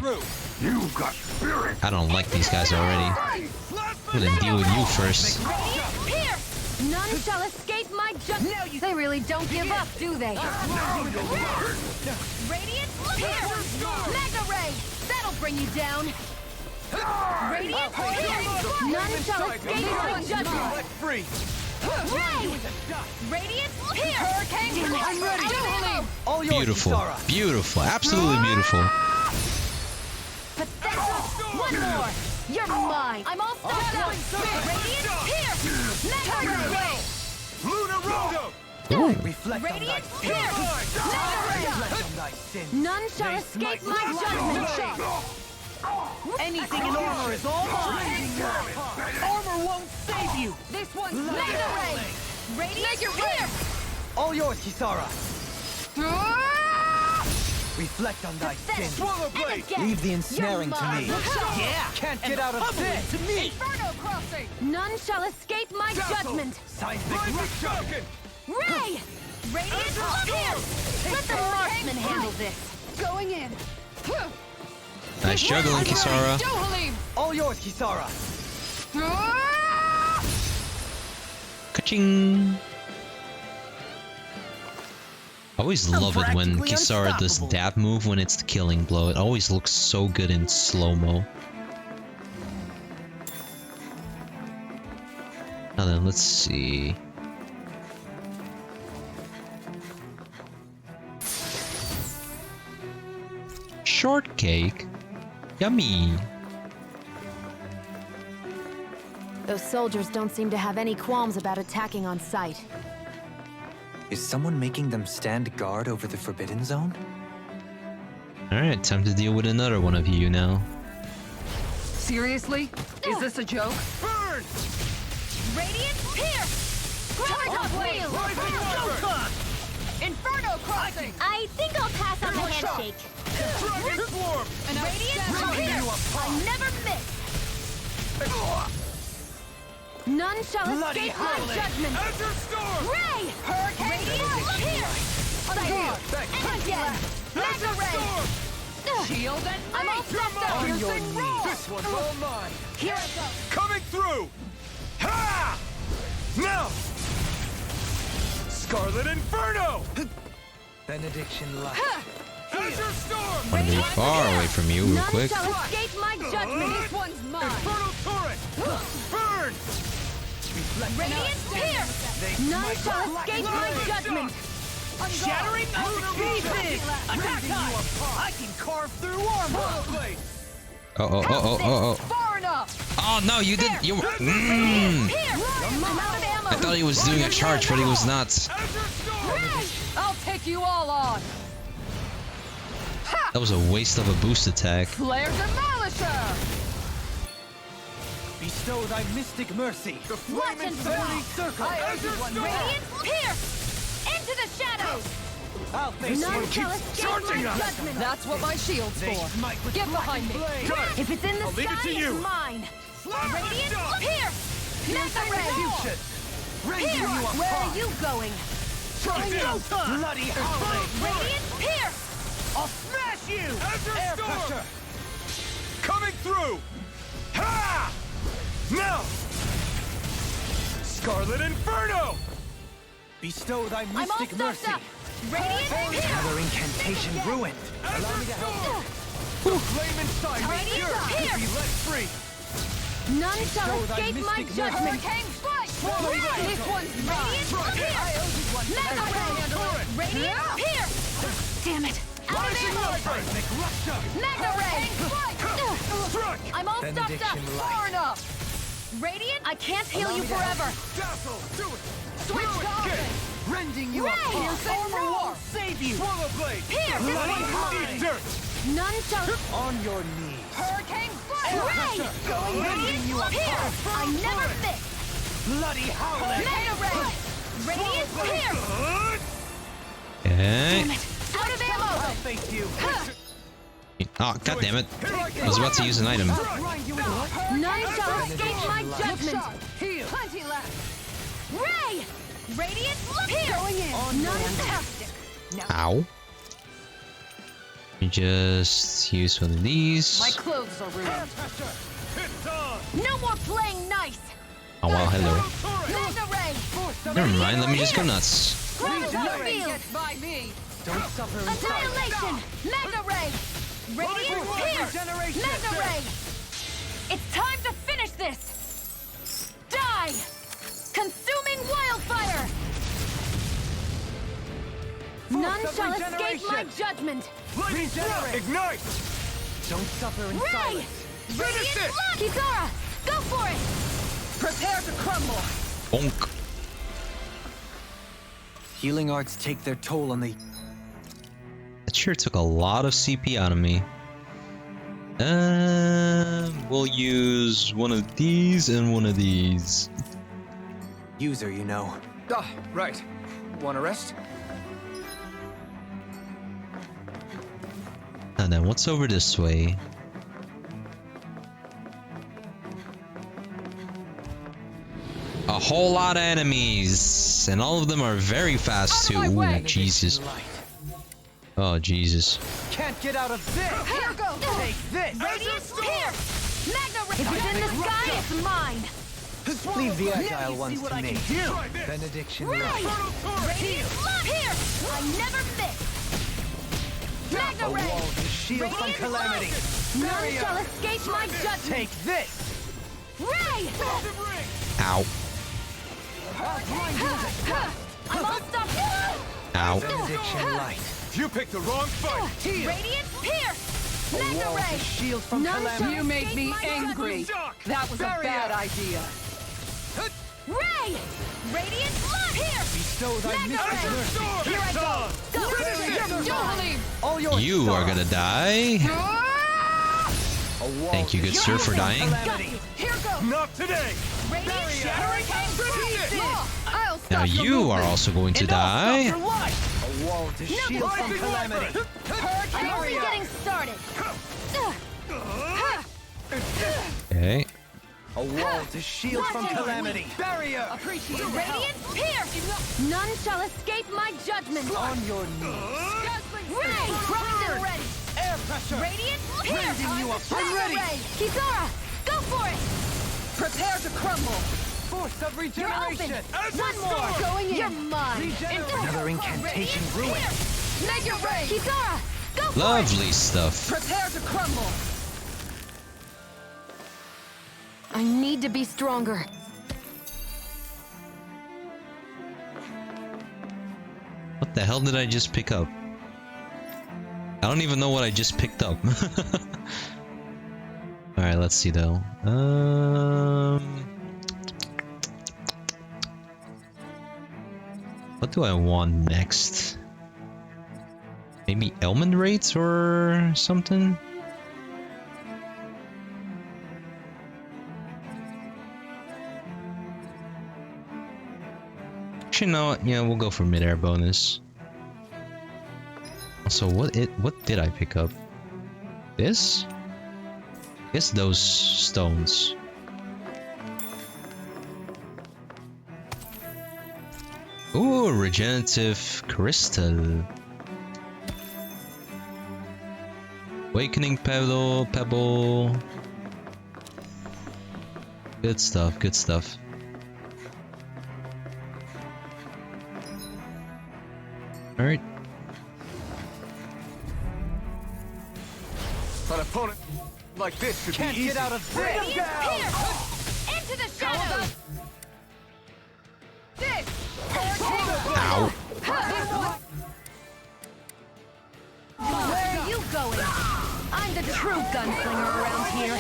You've got spirit. I don't like these guys already. I'm gonna deal with you first. Radiant Pierce! None shall escape my judgment. They really don't give up, do they? Radiant Pierce! Mega Ray! That'll bring you down! Radiant Pierce! None shall escape my judgment! Free! Ray! Radiant Pierce! Hurricane! I'm ready! All yours, Beautiful. Kisara. Beautiful. Absolutely beautiful. Pathetic! One more! You're mine! I'm all stopped up! Radiant Pierce! Mega Ray! Luna Rondo! Ooh. Reflect on thy Radiant sin. Pierce! Mega Ray! Reflect on thy sin. None shall escape my judgment! Anything in armor is all mine! Armor won't save you! This one's Mega Ray! Radiant Pierce! All yours, Kisara. Reflect on thy sin. Swallow blade! Leave the ensnaring to me. Yeah! Can't get out of this. To me! Inferno Crossing! None shall escape my judgment! Seismic rush. Ray! Radiant Pierce! Let the marksman handle this! Going in! Nice juggling, Kisara. Dohalim! All yours, Kisara. Ka-ching. I always love it when practically Kisara does unstoppable. that move when it's the killing blow. It always looks so good in slow-mo. Now then, let's see. Shortcake? Yummy! Those soldiers don't seem to have any qualms about attacking on sight. Is someone making them stand guard over the Forbidden Zone? Alright, time to deal with another one of you now. Seriously? Is this a joke? Burn! Radiant Pierce! Graviton Wheel! Inferno Crossing! I think I'll pass on the handshake. Dragon Swarm! Radiant Pierce! I never miss! None shall Bloody escape my howling! judgment! Azure Storm! Ray! Radiant Pierce! Again! And again! Mega Ray! Shield and I'm all stuffed up! On your Piercing knees. roll. This one's all mine. Here it goes! Coming through! Ha! Now! Scarlet Inferno! Benediction Light. Azure Storm! Wanna move far away from you real None quick. shall escape my judgment! This one's mine! Infernal Turret! Burn! Radiant Pierce! None shall escape my judgment! Shattering of the pieces! Attack time! I can carve through armor! Oh. Far enough! Oh no, you didn't. You. Pierce! I'm out of ammo! I thought he was doing a charge, but he was not. I'll take you all on! That was a waste of a boost attack. Flare Demolisher! Bestow thy mystic mercy. The Watch and fly! circle. Azure Storm! Radiant Pierce! Into the shadows! I'll face None you. shall escape my judgment! That's what my shield's They for. smite with Get behind me! blade. If it's in the I'll leave it sky, to you. it's mine! Radiant Pierce! Mega Ray! Execution. Rending you Pierce! Where are apart. you going? Bloody howling. Radiant Pierce! I'll smash you! Air pressure. Coming through. Ha! Now. Scarlet Inferno. Bestow thy I'm all mystic stuffed mercy. up! Radiant Pierce! Another incantation ruined. Allow me to help. The flame inside me Radiant pure to Pierce! be let free. None shall Bestow thy escape my mystic mercy. judgment! Hurricane Strike! Swallow This blade. one's mine! Radiant Pierce! Mega Ray! Radiant Pierce! Damn it! Out of ammo! Seismic Russia. Mega Ray! Struck. I'm all stuffed up! Benediction Far light. enough! Radiant, I can't heal Allow you me to forever! Dazzle. Do it. Switch Do it. to Get. Rending you Ray! apart! Piercing Armor roar! won't save you! Swallow blade. Pierce! This Bloody one's howling. mine! Eat dirt. None shall... On your knees. Hurricane Ray! Radiant here! I never miss! Bloody howling! Mega Ray! Radiant here! Okay. Out of ammo! I'll face you. Oh, god damn it. I was about to use an item. None shall escape my judgment! Plenty left. Ray! Radiant here! Going in. None fantastic! Ow. Let me just use one of these. My clothes are ruined. No more playing nice! Oh well, hello. Mega Ray! Never mind, let me just go nuts. Battlefield! Gets by me. Don't suffer in silence. Annihilation! Mega Ray! Radiant here! Mega Ray! It's time to finish this! Die! Consuming wildfire! None shall escape my judgment! Regenerate! Ignite! Don't suffer in Ray! silence. Radiant blood! Kizara! Go for it! Prepare to crumble. Bonk. Healing arts take their toll on the... That sure took a lot of CP out of me. We'll use one of these and one of these. user, you know. Ah, right. Want to rest? And then what's over this way? A whole lot of enemies, and all of them are very fast too. Ooh, Jesus. Oh, Jesus. Can't get out of this! Here goes! Take this! Radiant Pierce! Magna If it's in the sky, it's mine! Leave the agile ones to me. Benediction Ray! Radiant Pierce! I never miss! Magna A Ray! wall to shield from Radiant calamity. None shall escape my judgment! Take this! Ray! Ow. I'm all stopped! Ow. Benediction light. You picked the wrong fight! Here! Radiant Pierce! A Magna wall Ray! to shield from None calamity. You make me escape my angry. judgment. That was a bad idea. Ray! Radiant Pierce! Bestow thy Magna mystic Ray! mercy. Here I go! Go! Don't leave. All yours, You are Star. gonna die. A wall Thank you, to good shield sir, for from dying. calamity. Here goes! Not today! Radiant Hurricane Freeze! I'll stop Now your you are movement. also going to And I'll stop die. your life. A wall to shield from calamity. I'm only getting started! Okay. A wall to shield from calamity. Barrier. Appreciate the help. Radiant Pierce! None shall escape my judgment! On your knees. Ray! Crusher ready! Air pressure. Radiant Pierce! Raising you up. I'm Magna ready. Ray! Kizara! Go for it! Prepare to crumble. Force of You're open! regeneration. One more! Going in. You're mine! Another incantation ruined. Mega Ray. Kizara! Go for it! Lovely stuff. Prepare to crumble. I need to be stronger. What the hell did I just pick up? I don't even know what I just picked up. Alright, let's see though. What do I want next? Maybe Elmond Raids or something? Actually, no. Yeah, we'll go for mid-air bonus. Also, what did I pick up? This? I guess those stones. Ooh, regenerative crystal. Awakening pebble. Good stuff, good stuff. Alright. An opponent like this should Can't be easy. get out of this. Radiant Pierce! Into the shadows! Ow. Where are you going? I'm the true gunslinger around here.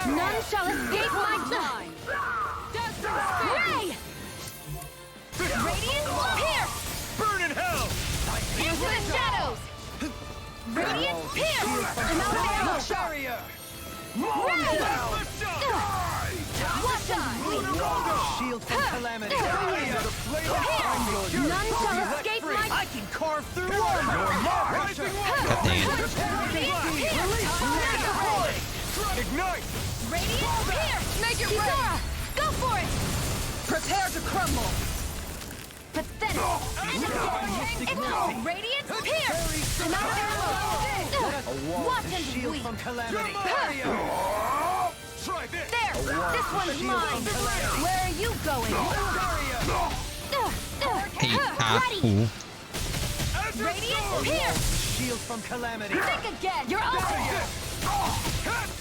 None shall escape my line. Ray! Radiant Pierce! Burn in hell. Into the shadows! Shield from calamity. None shall escape my... I can carve through armor. God dang it. Ignite. Radiant here! Make it rain! Go for it! Prepare to crumble! Pathetic! Radiant here! Another arrow! Watch and Shield weep! from calamity. Try this! There! This one's mine! Where are you going? Hey, ooh. Radiant here! Shield from calamity. Think again! You're over!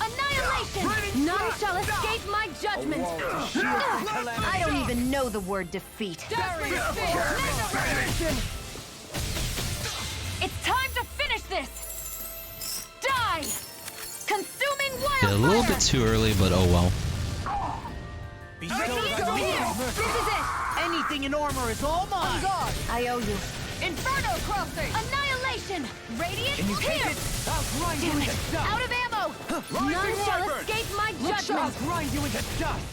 Annihilation! None shall escape my judgment! I don't even know the word defeat. It's time to finish this! Die! Consuming Yeah, a little bit too early, but oh well. This is it! Anything in armor is all mine. I owe you. Inferno crossing! Annihilation! Radiant Can you take here! it? I'll grind you into dust. Out of ammo! None shall escape my judgment! I'll grind you into dust.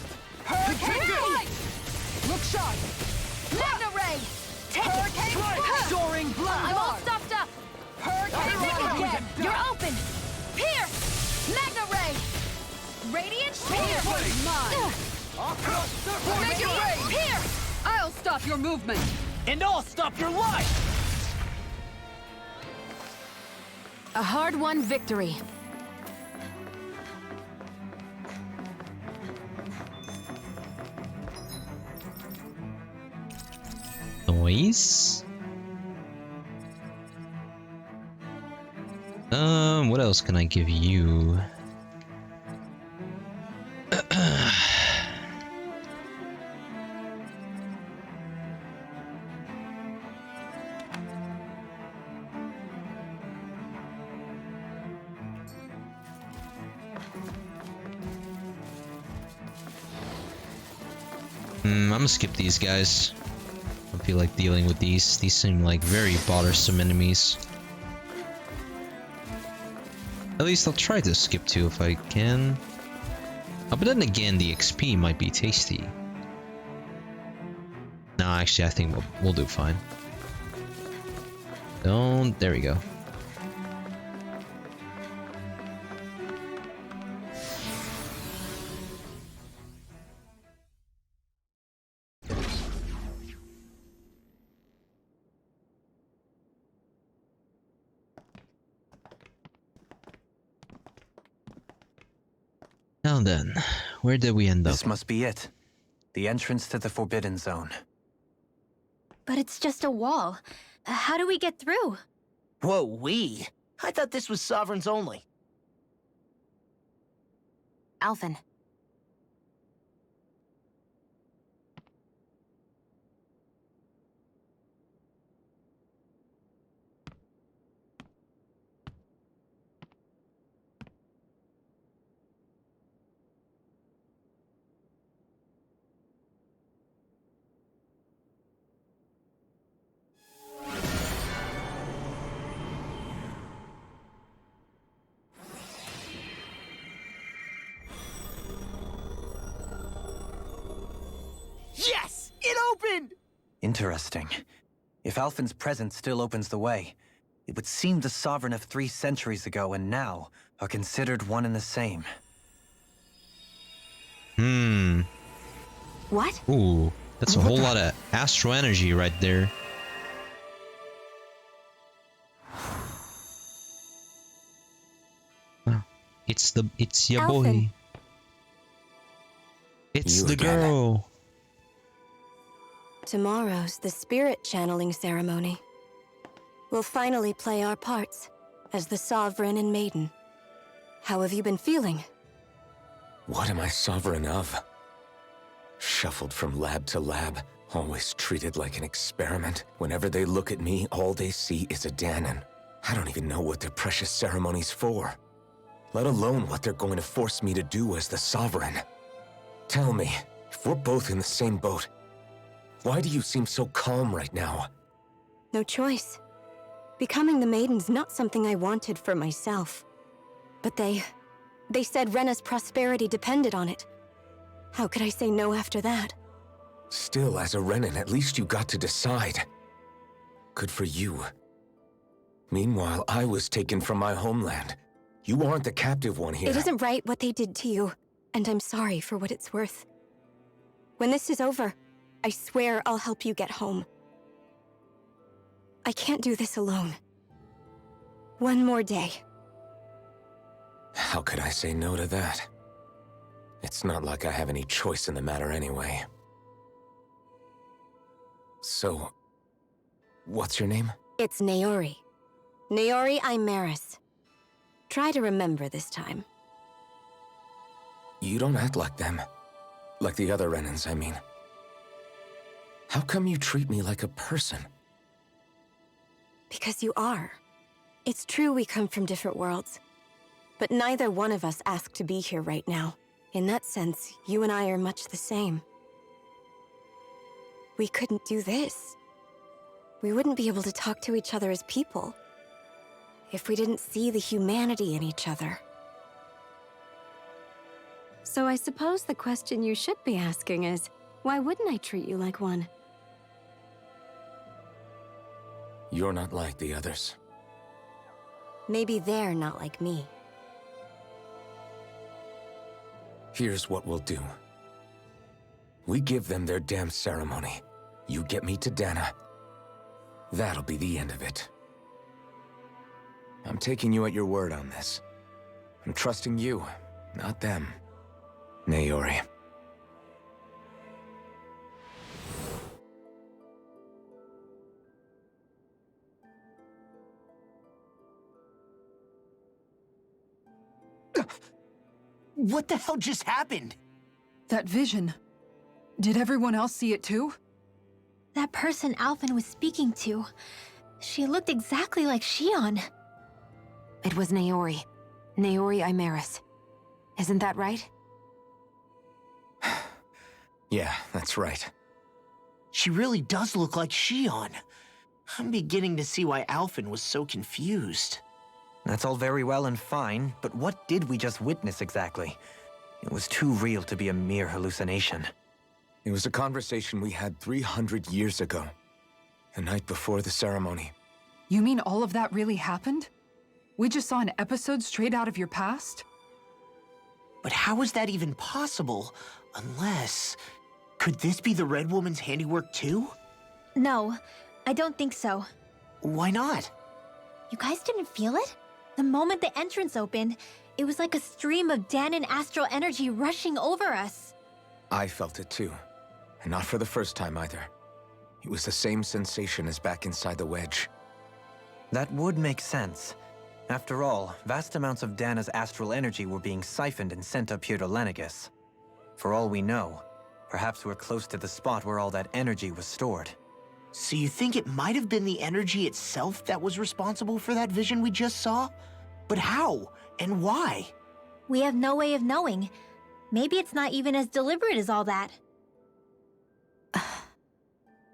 Hurricane Strike! Look sharp! Magna Ray! Take Hurricane Strike! Soaring blood. I'm all stuffed up! Hurricane Strike again! You're open! Pierce! Magna Ray! Radiant Pierce! Mine! Make it rain! Pierce! I'll stop your movement! And I'll stop your life. A hard-won victory. Noise? What else can I give you? I'm gonna skip these guys. I don't feel like dealing with these. These seem like very bothersome enemies. At least I'll try to skip 2 if I can. But then again, the XP might be tasty. No, actually, I think we'll do fine. Don't... There we go. Now then, where did we end up? This must be it. The entrance to the Forbidden Zone. But it's just a wall. How do we get through? Whoa, we? I thought this was Sovereigns only. Alphen. Yes! It opened! Interesting. If Alphen's presence still opens the way, it would seem the Sovereign of 3 centuries ago and now are considered one and the same. What? Ooh, that's a whole lot of astral energy right there. It's your boy. Alphen. It's You the again. girl. Tomorrow's the spirit channeling ceremony. We'll finally play our parts as the Sovereign and Maiden. How have you been feeling? What am I sovereign of? Shuffled from lab to lab, always treated like an experiment. Whenever they look at me, all they see is a Dahnan. I don't even know what their precious ceremony's for. Let alone what they're going to force me to do as the Sovereign. Tell me, if we're both in the same boat, why do you seem so calm right now? No choice. Becoming the Maiden's not something I wanted for myself. But they They said Rena's prosperity depended on it. How could I say no after that? Still, as a Renan, at least you got to decide. Good for you. Meanwhile, I was taken from my homeland. You aren't the captive one here. It isn't right what they did to you, and I'm sorry for what it's worth. When this is over, I swear I'll help you get home. I can't do this alone. One more day. How could I say no to that? It's not like I have any choice in the matter anyway. So, what's your name? It's Naori. Naori Imaris. Try to remember this time. You don't act like them. Like the other Renans, I mean. How come you treat me like a person? Because you are. It's true we come from different worlds. But neither one of us asked to be here right now. In that sense, you and I are much the same. We couldn't do this. We wouldn't be able to talk to each other as people if we didn't see the humanity in each other. So I suppose the question you should be asking is, why wouldn't I treat you like one? You're not like the others. Maybe they're not like me. Here's what we'll do. We give them their damn ceremony. You get me to Dana. That'll be the end of it. I'm taking you at your word on this. I'm trusting you, not them. Naori. What the hell just happened? That vision. Did everyone else see it too? That person Alphen was speaking to, she looked exactly like Shion. It was Naori. Naori Imaris. Isn't that right? Yeah, that's right. She really does look like Shion. I'm beginning to see why Alphen was so confused. That's all very well and fine, but what did we just witness exactly? It was too real to be a mere hallucination. It was a conversation we had 300 years ago. The night before the ceremony. You mean all of that really happened? We just saw an episode straight out of your past? But how is that even possible? Unless... Could this be the Red Woman's handiwork too? No, I don't think so. Why not? You guys didn't feel it? The moment the entrance opened, it was like a stream of Danan astral energy rushing over us. I felt it too. And not for the first time either. It was the same sensation as back inside the wedge. That would make sense. After all, vast amounts of Dana's astral energy were being siphoned and sent up here to Lenegis. For all we know, perhaps we're close to the spot where all that energy was stored. So you think it might have been the energy itself that was responsible for that vision we just saw? But how? And why? We have no way of knowing. Maybe it's not even as deliberate as all that.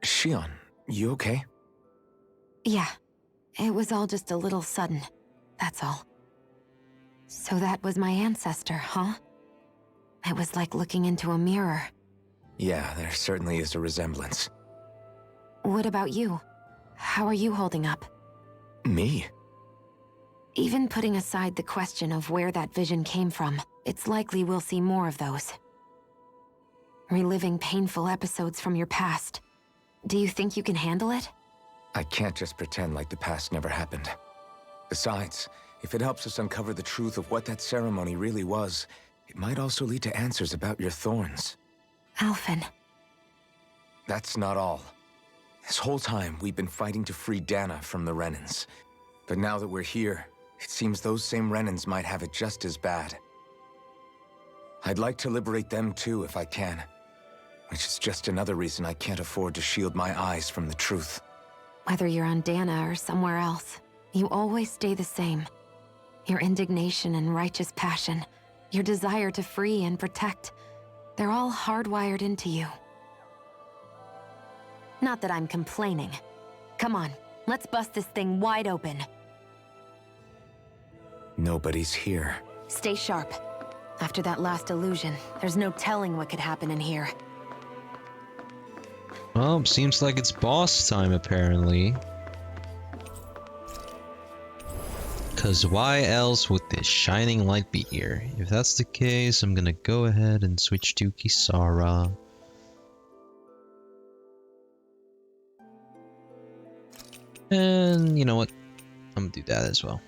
Shion, you okay? Yeah. It was all just a little sudden. That's all. So that was my ancestor, huh? It was like looking into a mirror. Yeah, there certainly is a resemblance. What about you? How are you holding up? Me? Even putting aside the question of where that vision came from, it's likely we'll see more of those. Reliving painful episodes from your past. Do you think you can handle it? I can't just pretend like the past never happened. Besides, if it helps us uncover the truth of what that ceremony really was, it might also lead to answers about your thorns. Alphen. That's not all. This whole time, we've been fighting to free Dana from the Renans. But now that we're here, it seems those same Renans might have it just as bad. I'd like to liberate them too if I can. Which is just another reason I can't afford to shield my eyes from the truth. Whether you're on Dana or somewhere else, you always stay the same. Your indignation and righteous passion, your desire to free and protect, they're all hardwired into you. Not that I'm complaining. Come on, let's bust this thing wide open. Nobody's here. Stay sharp. After that last illusion, there's no telling what could happen in here. Well, seems like it's boss time apparently. Cause why else would this shining light be here? If that's the case, I'm gonna go ahead and switch to Kisara. And you know what? I'm gonna do that as well.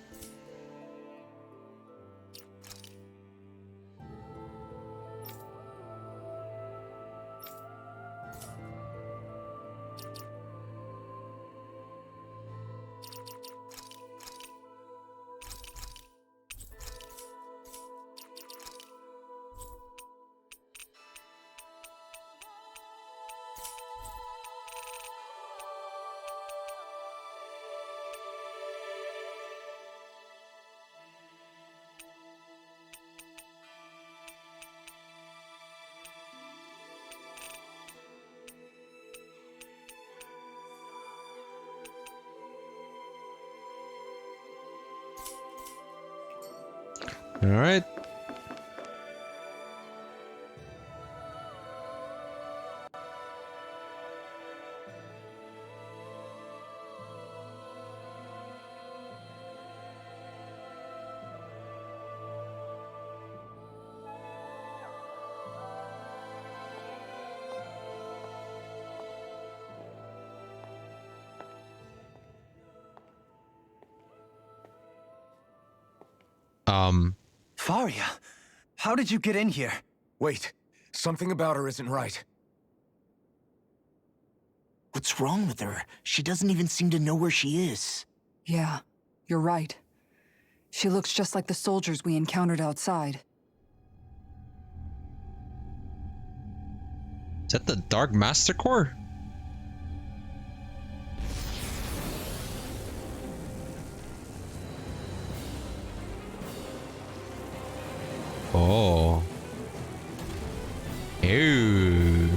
All right. Faria, how did you get in here? Wait, something about her isn't right. What's wrong with her? She doesn't even seem to know where she is. Yeah, you're right. She looks just like the soldiers we encountered outside. Is that the Dark Master Core? Oh. Ew.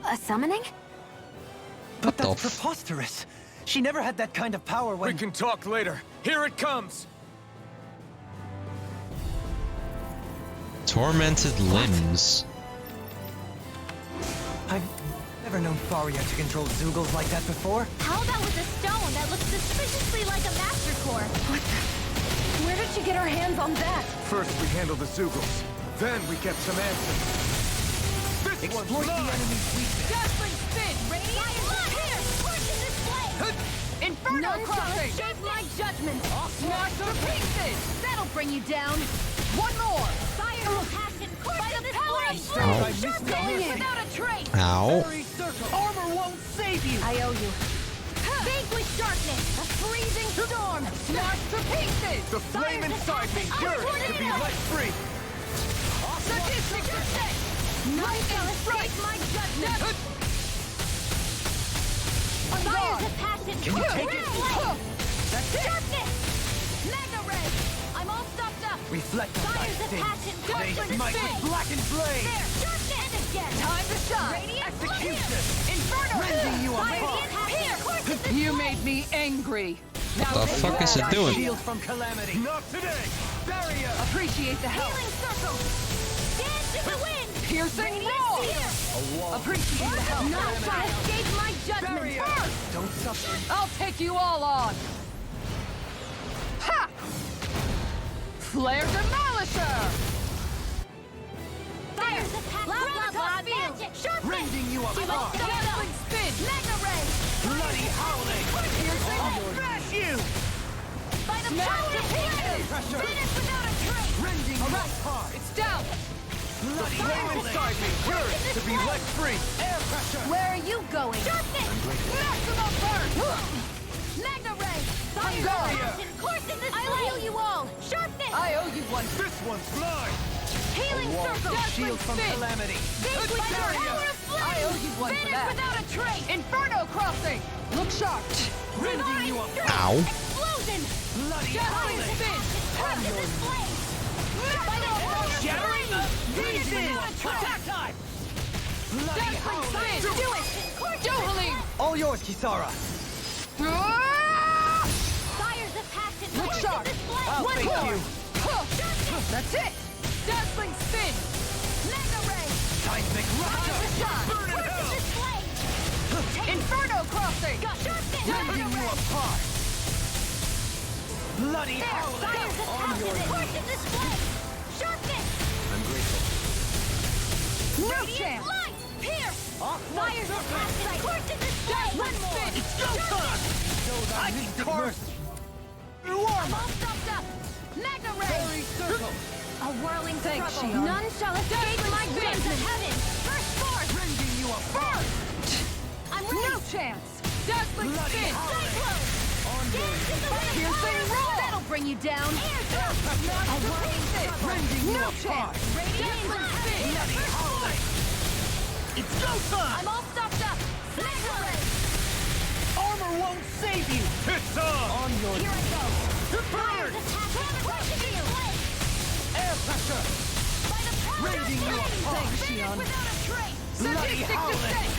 A summoning? But that's preposterous. She never had that kind of power when— We can talk later. Here it comes! Tormented limbs. I've never known Faria to control Zeugles like that before. How about with a stone that looks suspiciously like a Master Core? What the? Where did she get her hands on that? First we handle the Zeugles, then we get some answers. Exploit the enemy's weakness. Dazzling spin! Radiant here! Torches this blade! Inferno crossing! Shape my judgment! Smash to pieces! That'll bring you down! One more! Fire of passion! By the power of Ow. flame! Without a trace! Ow. Armor won't save you! I owe you. Vanquish darkness! A freezing storm! Smash to pieces! The flame inside me yearns to be let free! Sadistic effect! Night and strike my judgment! Fires of passion! Can you take it? That's it! Darkness! Mega ray! I'm all stopped up! Reflect on thy Fires of sins. passion! They smite with blackened blade! There! Darkness! And again! Time to shine! Radiant Execution! Inferno! Rending you Fire apart! and passion! Courses this You blade! made me angry. Now The take fuck is that. it doing? Shield from calamity! Not today! Barrier! Appreciate the help. Healing circle! Dance in the wind! Piercing Radiant roar! sphere! Appreciate the help. Not to escape my judgment! Barrier! First! Don't suffer! I'll take you all on. Ha! Flare Demolisher! Fires of passion! Blah, blah, blah, magic! Sharpness! Rending you apart! Dazzling spin! Mega ray! Bloody howling! Smash you! By the Smash power to of pieces! pressure! Finish without a trace! Rending you apart! It's down. Bloody flame inside me yearns to be let free! Air pressure! Where are you going? Sharpness! Maximum burn! Mega ray! Fire of Barrier! passion! Coursing this I'll heal you all! Sharpness! I owe you one. This one's mine! Healing circle! Shield from spin. calamity! Vanquish the Barrier! power of flame! I owe you one for Finish that. without a trace! Inferno crossing. Look sharp. Rending you apart! Ow. Explosion! Bloody Dazzling howling! spin. Courses this blade! By the power of Shattering! flame! Freezing Finish you without a trace! attack time! Bloody Dazzling howling! spin. Do it! Courses this Dohalim. All yours, Kisara! Shark! One more! That's it! Dazzling spin! Mega Ray! Seismic Burn in hell! Inferno crossing! Rending you apart! Bloody Fire's attached! Torches display! Sharpness! I'm grateful. No Radiant chance! light! Pierce! Fire's attached! Torches display! One more! It's go time! I can curse! I'm all stopped up! Mega Ray! A whirling Thanks, struggle. Shion. None shall escape my grasp of heaven! First force! Rending you apart! I'm ready! No chance! Dazzling spin! Cyclone! Dance in the wind! Piercing roll! That'll bring you down! Air drop! A whirling struggle! Rending you No apart! chance! Radiant light! First force! It's go time! I'm all stopped up! Mega Ray! Armor won't save you! It's on your Here I go! burn! Fire's attached! Torches display! Air pressure! By the power Rending of you flame! apart, Vanish Shion. without a trace! Bloody Sadistic howling! descent!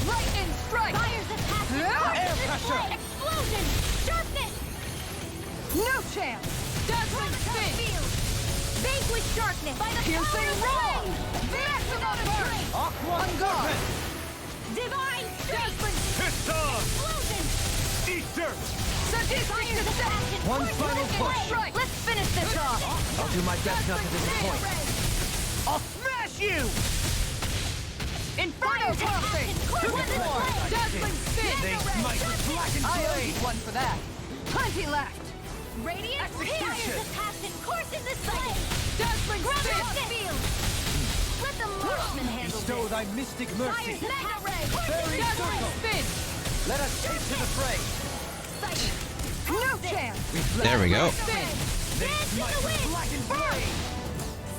Lightning strike! Fire's attached! Air Torches pressure. display! Explosion! Sharpness! No chance! Dazzling spin! Field! Vanquish sharpness! By the Piercing power of roll! flame! Vanish without a trace! Aqua On guard! Divine strength! It's on! Explosion! Easter! Sadistic descent! One final push! Strike! Let's finish this off! I'll do my best not to disappoint. I'll smash you! Inferno crossing! Dazzling spin! They smite with black and I owe blade! you one for that. Plenty left! Radiant Execution. Fire's attached and courses display! Dazzling spin! Field! Let the marksman handle Bestow this! thy mystic mercy! Fire's mega ray! Fairy Dazzling circle! spin! Let us take to the fray! No chance! There we go. Spin! Dance in the wind! Black and blade!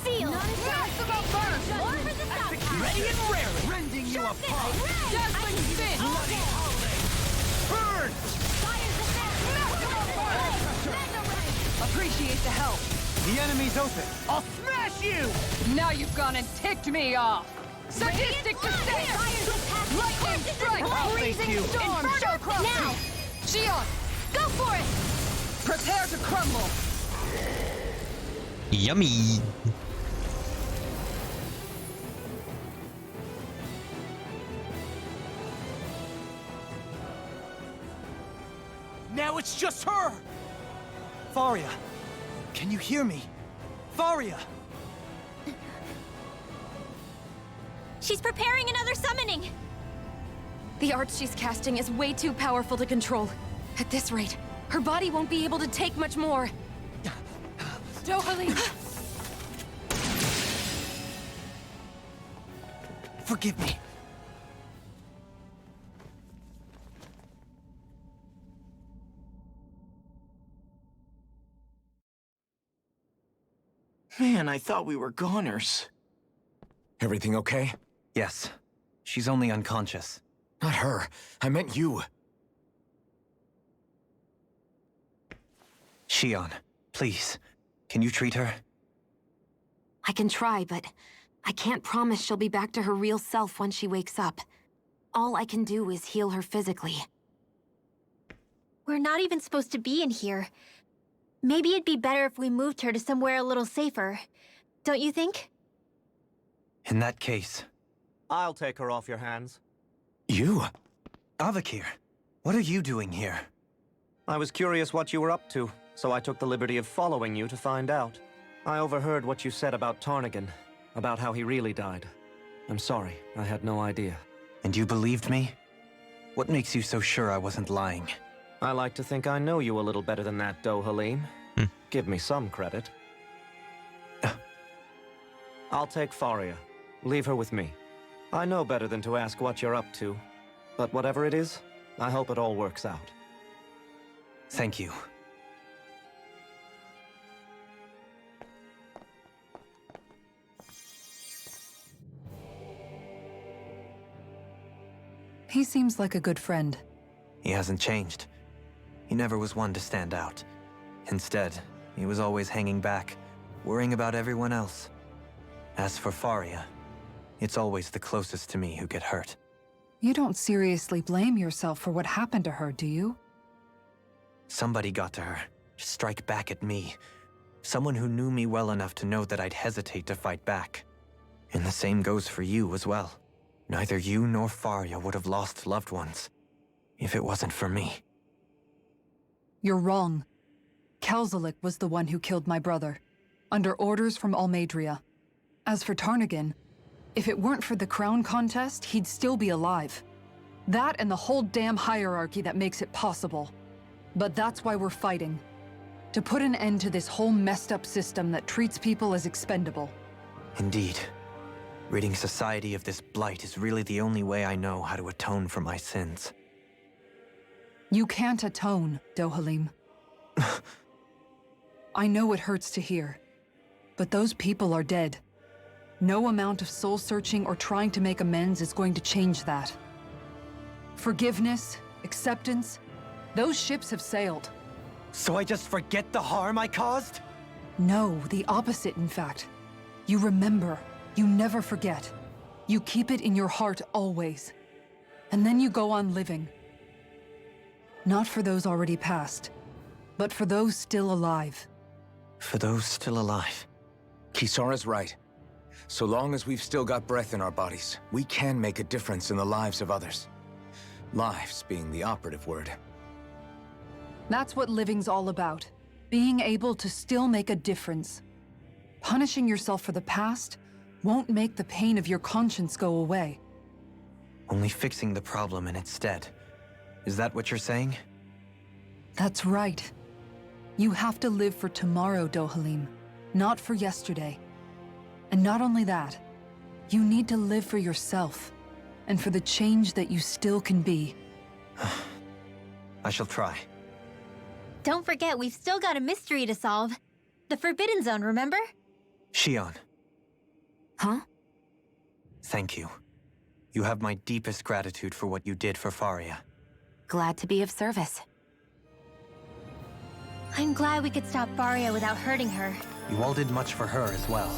Seal! Maximal burn! One for the south! Ready and rarely! Rending you apart! Dazzling spin! Bloody howling! Burn! Fire's attached! Maximal burn! Mega ray! Appreciate the help. The enemy's open! I'll smash you! Now you've gone and ticked me off. Sadistic descent! Fire's attached! Lightning strike! I'll face Freezing you. storm! Inferno crossing! Now! Shion! Go for it! Prepare to crumble! Yummy. Now it's just her! Faria, can you hear me? Faria! She's preparing another summoning! The art she's casting is way too powerful to control. At this rate, her body won't be able to take much more. Dohalim! Forgive me. Man, I thought we were goners. Everything okay? Yes. She's only unconscious. Not her. I meant you. Shion, please. Can you treat her? I can try, but I can't promise she'll be back to her real self when she wakes up. All I can do is heal her physically. We're not even supposed to be in here. Maybe it'd be better if we moved her to somewhere a little safer. Don't you think? In that case... I'll take her off your hands. You? Avakir, what are you doing here? I was curious what you were up to, so I took the liberty of following you to find out. I overheard what you said about Tarnigan, about how he really died. I'm sorry, I had no idea. And you believed me? What makes you so sure I wasn't lying? I like to think I know you a little better than that, Dohalim. Give me some credit. I'll take Faria. Leave her with me. I know better than to ask what you're up to. But whatever it is, I hope it all works out. Thank you. He seems like a good friend. He hasn't changed. He never was one to stand out. Instead, he was always hanging back, worrying about everyone else. As for Faria, it's always the closest to me who get hurt. You don't seriously blame yourself for what happened to her, do you? Somebody got to her. to strike back at me. Someone who knew me well enough to know that I'd hesitate to fight back. And the same goes for you as well. Neither you nor Faria would have lost loved ones if it wasn't for me. You're wrong. Kelzelik was the one who killed my brother, under orders from Almeidria. As for Tarnagin, if it weren't for the crown contest, he'd still be alive. That and the whole damn hierarchy that makes it possible. But that's why we're fighting. To put an end to this whole messed up system that treats people as expendable. Indeed. Ridding society of this blight is really the only way I know how to atone for my sins. You can't atone, Dohalim. I know it hurts to hear, but those people are dead. No amount of soul-searching or trying to make amends is going to change that. Forgiveness, acceptance, those ships have sailed. So I just forget the harm I caused? No, the opposite, in fact. You remember. You never forget. You keep it in your heart always. And then you go on living. Not for those already past, but for those still alive. For those still alive. Kisara's right. So long as we've still got breath in our bodies, we can make a difference in the lives of others. Lives being the operative word. That's what living's all about. Being able to still make a difference. Punishing yourself for the past won't make the pain of your conscience go away. Only fixing the problem in its stead. Is that what you're saying? That's right. You have to live for tomorrow, Dohalim, not for yesterday. And not only that, you need to live for yourself, and for the change that you still can be. I shall try. Don't forget, we've still got a mystery to solve. The Forbidden Zone, remember? Shion. Huh? Thank you. You have my deepest gratitude for what you did for Faria. Glad to be of service. I'm glad we could stop Faria without hurting her. You all did much for her as well.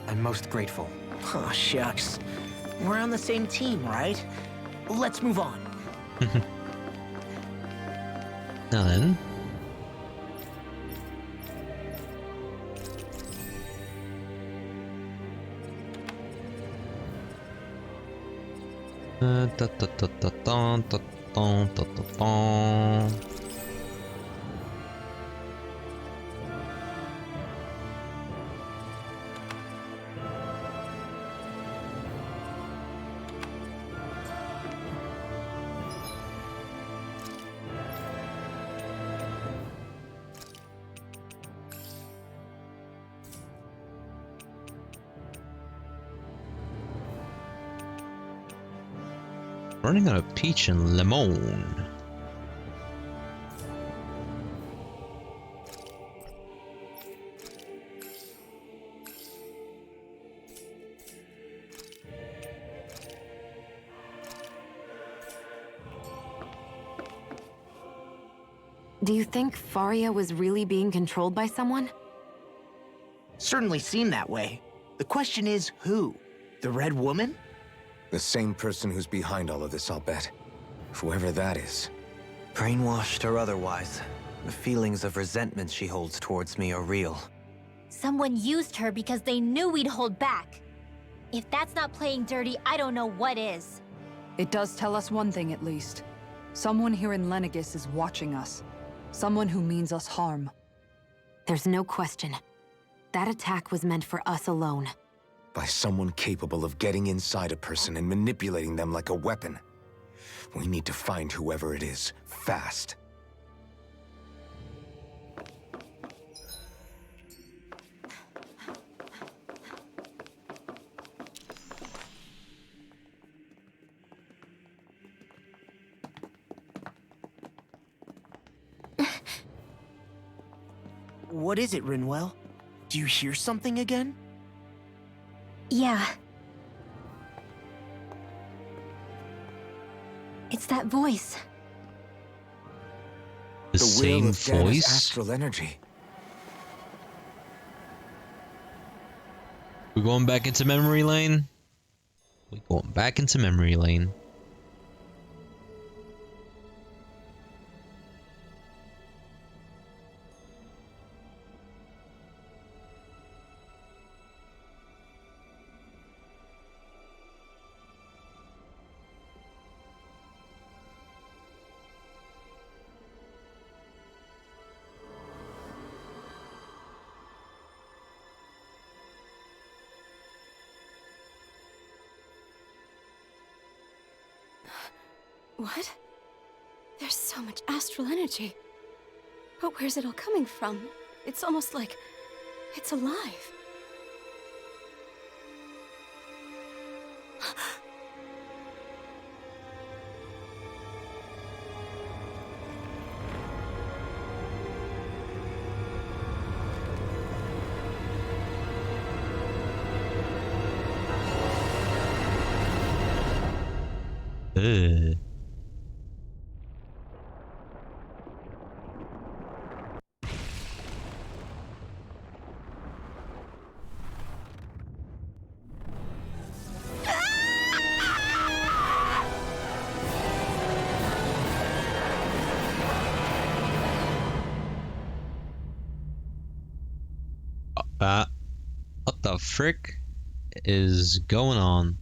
I'm most grateful. Oh, shucks. We're on the same team, right? Let's move on. Now then. Da da da da da da da da da. Running out of peach and lemon. Do you think Faria was really being controlled by someone? Certainly seemed that way. The question is, who? The Red Woman? The same person who's behind all of this, I'll bet. Whoever that is. Brainwashed or otherwise, the feelings of resentment she holds towards me are real. Someone used her because they knew we'd hold back. If that's not playing dirty, I don't know what is. It does tell us one thing at least. Someone here in Lenegis is watching us. Someone who means us harm. There's no question. That attack was meant for us alone. By someone capable of getting inside a person and manipulating them like a weapon. We need to find whoever it is, fast. What is it, Rinwell? Do you hear something again? Yeah. It's that voice. The same will of Dana's voice? astral energy. We're going back into memory lane? We're going back into memory lane. What? There's so much astral energy. But where's it all coming from? It's almost like it's alive. Ugh. What the frick is going on?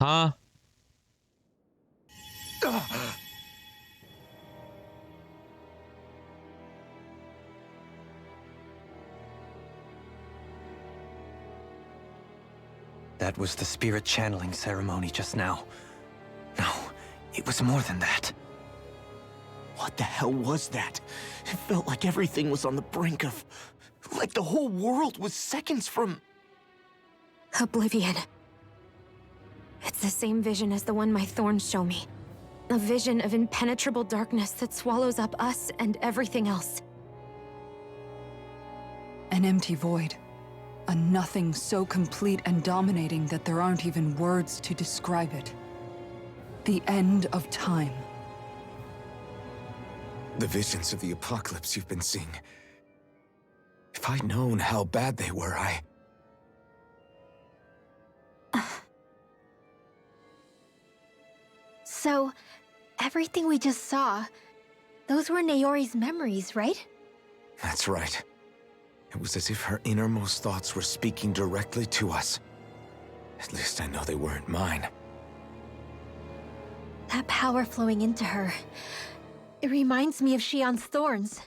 Huh? That was the spirit channeling ceremony just now. No, it was more than that. What the hell was that? It felt like everything was on the brink of... like the whole world was seconds from... Oblivion. It's the same vision as the one my thorns show me. A vision of impenetrable darkness that swallows up us and everything else. An empty void. A nothing so complete and dominating that there aren't even words to describe it. The end of time. The visions of the apocalypse you've been seeing. If I'd known how bad they were, So, everything we just saw, those were Naori's memories, right? That's right. It was as if her innermost thoughts were speaking directly to us. At least I know they weren't mine. That power flowing into her. It reminds me of Shion's thorns.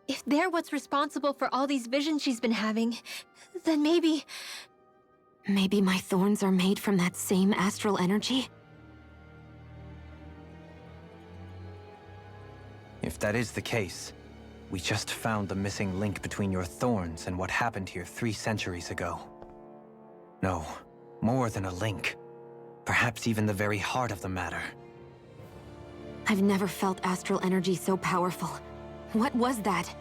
If they're what's responsible for all these visions she's been having, then maybe... Maybe my thorns are made from that same astral energy? If that is the case, we just found the missing link between your thorns and what happened here 3 centuries ago. No, more than a link. Perhaps even the very heart of the matter. I've never felt astral energy so powerful. What was that?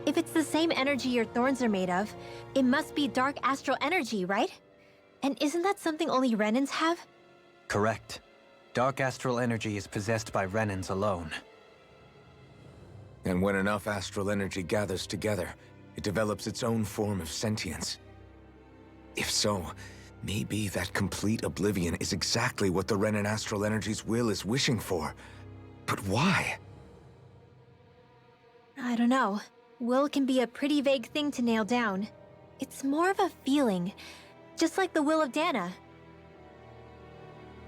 If it's the same energy your thorns are made of, it must be dark astral energy, right? And isn't that something only Renans have? Correct. Dark astral energy is possessed by Renans alone. And when enough astral energy gathers together, it develops its own form of sentience. If so, maybe that complete oblivion is exactly what the Renan astral energy's will is wishing for. But why? I don't know. Will can be a pretty vague thing to nail down. It's more of a feeling, just like the will of Dana.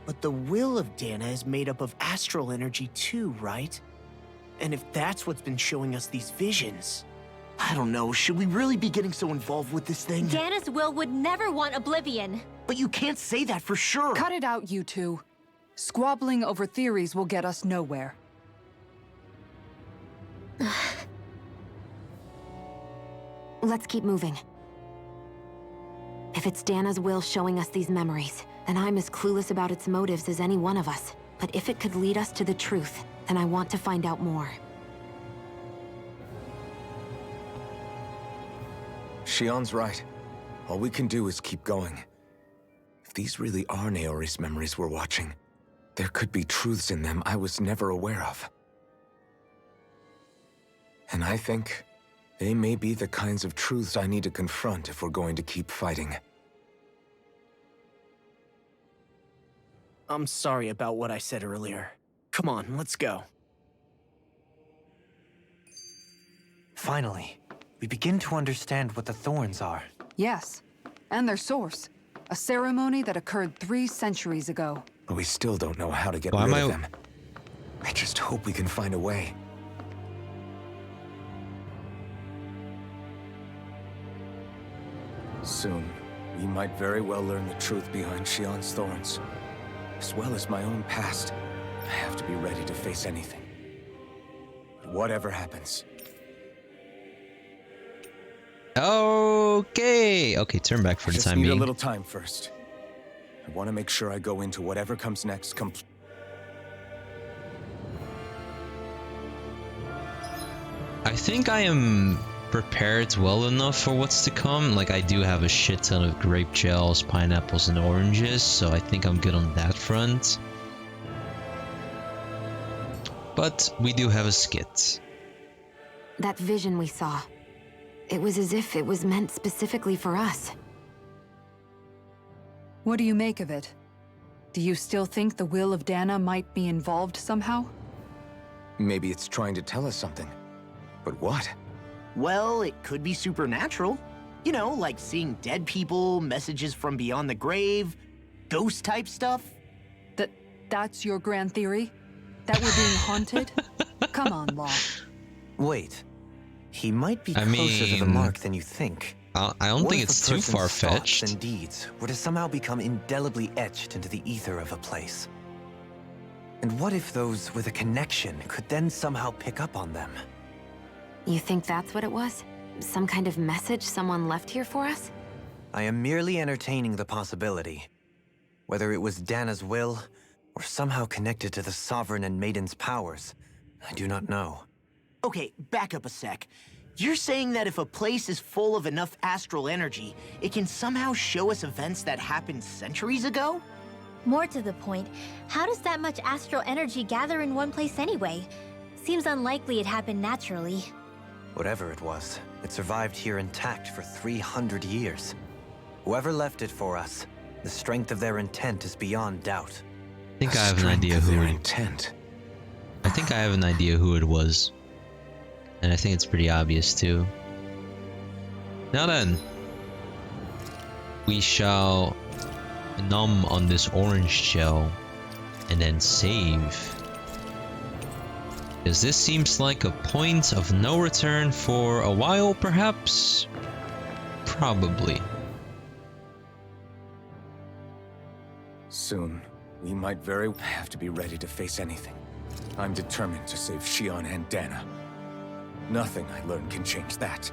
But the will of Dana is made up of astral energy too, right? And if that's what's been showing us these visions... I don't know, should we really be getting so involved with this thing? Dana's will would never want Oblivion. But you can't say that for sure. Cut it out, you two. Squabbling over theories will get us nowhere. Let's keep moving. If it's Dana's will showing us these memories, then I'm as clueless about its motives as any one of us. But if it could lead us to the truth, then I want to find out more. Shion's right. All we can do is keep going. If these really are Naori's memories we're watching, there could be truths in them I was never aware of. And I think they may be the kinds of truths I need to confront if we're going to keep fighting. I'm sorry about what I said earlier. Come on, let's go. Finally, we begin to understand what the thorns are. Yes, and their source. A ceremony that occurred 3 centuries ago. But we still don't know how to get Why rid am of I- them. I just hope we can find a way. Soon, we might very well learn the truth behind Shion's thorns. As well as my own past. I have to be ready to face anything. But whatever happens, Okay. Okay, turn back for I the just time need being. a little time first. I want to make sure I go into whatever comes next I think I am prepared well enough for what's to come. Like, I do have a shit ton of grape gels, pineapples, and oranges, so I think I'm good on that front. But we do have a skit. That vision we saw. It was as if it was meant specifically for us. What do you make of it? Do you still think the will of Dana might be involved somehow? Maybe it's trying to tell us something. But what? Well, it could be supernatural. You know, like seeing dead people, messages from beyond the grave, ghost-type stuff. That's your grand theory? That we're being haunted? Come on, Law. Wait. He might be I closer to the mean, mark than you think. I don't What think if a it's too person's thoughts far-fetched. and deeds were to somehow become indelibly etched into the ether of a place? And what if those with a connection could then somehow pick up on them? You think that's what it was? Some kind of message someone left here for us? I am merely entertaining the possibility. Whether it was Dana's will, or somehow connected to the Sovereign and Maiden's powers, I do not know. Okay, back up a sec. You're saying that if a place is full of enough astral energy, it can somehow show us events that happened centuries ago? More to the point, how does that much astral energy gather in one place anyway? Seems unlikely it happened naturally. Whatever it was, it survived here intact for 300 years. Whoever left it for us, the strength of their intent is beyond doubt. I think I have an idea who it. Intent. I think I have an idea who it was. And I think it's pretty obvious too. Now then, we shall numb on this orange gel and then save. Because this seems like a point of no return for a while, perhaps? Probably. Soon, we might very well have to be ready to face anything. I'm determined to save Shion and Dana. Nothing I learn can change that.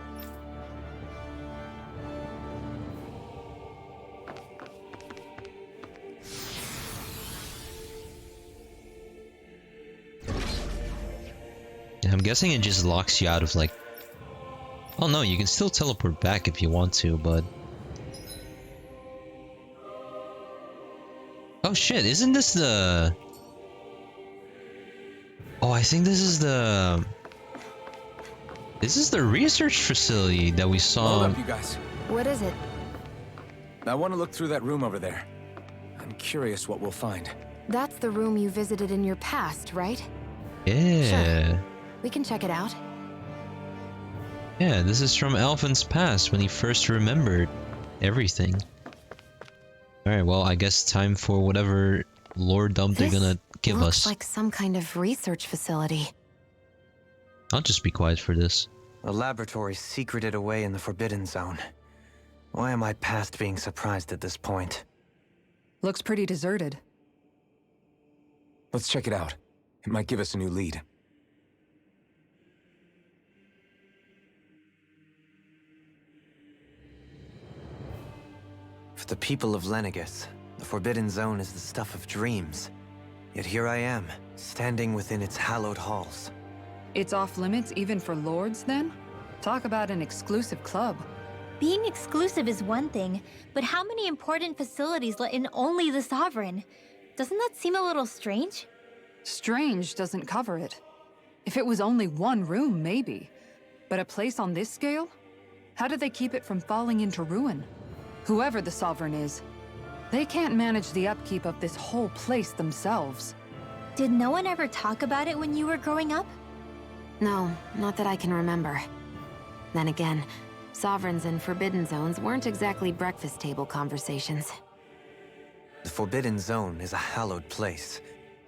I'm guessing it just locks you out of like... Oh no, you can still teleport back if you want to, but... Oh shit, isn't this the... Oh, I think this is the... This is the research facility that we saw... Hold up, you guys. What is it? I want to look through that room over there. I'm curious what we'll find. That's the room you visited in your past, right? Yeah. Sure. We can check it out. Yeah, this is from Alvin's past when he first remembered everything. Alright, well, I guess time for whatever lore dump they're gonna give looks us. like some kind of research facility. I'll just be quiet for this. A laboratory secreted away in the Forbidden Zone. Why am I past being surprised at this point? Looks pretty deserted. Let's check it out. It might give us a new lead. For the people of Lenegis, the Forbidden Zone is the stuff of dreams. Yet here I am, standing within its hallowed halls. It's off limits even for lords, then? Talk about an exclusive club. Being exclusive is one thing, but how many important facilities let in only the Sovereign? Doesn't that seem a little strange? Strange doesn't cover it. If it was only one room, maybe. But a place on this scale? How do they keep it from falling into ruin? Whoever the Sovereign is, They can't manage the upkeep of this whole place themselves. Did no one ever talk about it when you were growing up? No, not that I can remember. Then again, sovereigns and forbidden zones weren't exactly breakfast table conversations. The Forbidden Zone is a hallowed place,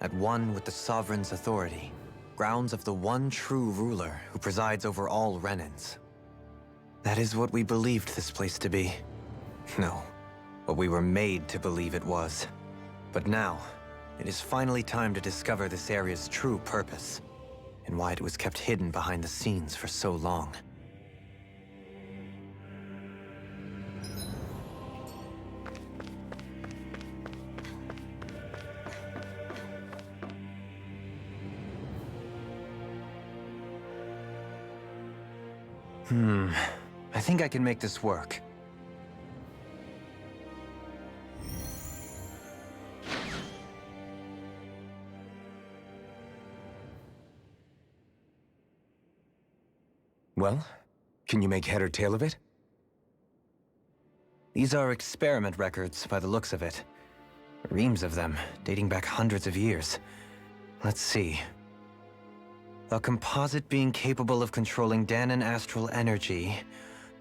at one with the Sovereign's authority, grounds of the one true ruler who presides over all Renans. That is what we believed this place to be. No, what we were made to believe it was. But now, it is finally time to discover this area's true purpose, and why it was kept hidden behind the scenes for so long. I think I can make this work. Well, can you make head or tail of it? These are experiment records by the looks of it. Reams of them, dating back hundreds of years. Let's see. A composite being capable of controlling Dahnan astral energy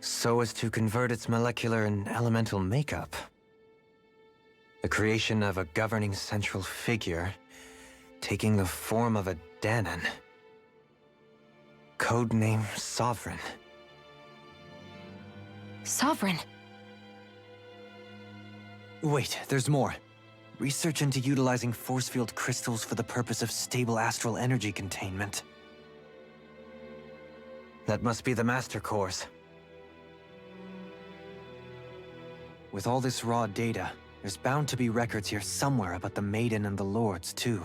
so as to convert its molecular and elemental makeup. The creation of a governing central figure, taking the form of a Dahnan. Codename Sovereign. Sovereign? Wait, there's more. Research into utilizing force field crystals for the purpose of stable astral energy containment. That must be the Master Cores. With all this raw data, there's bound to be records here somewhere about the Maiden and the Lords, too.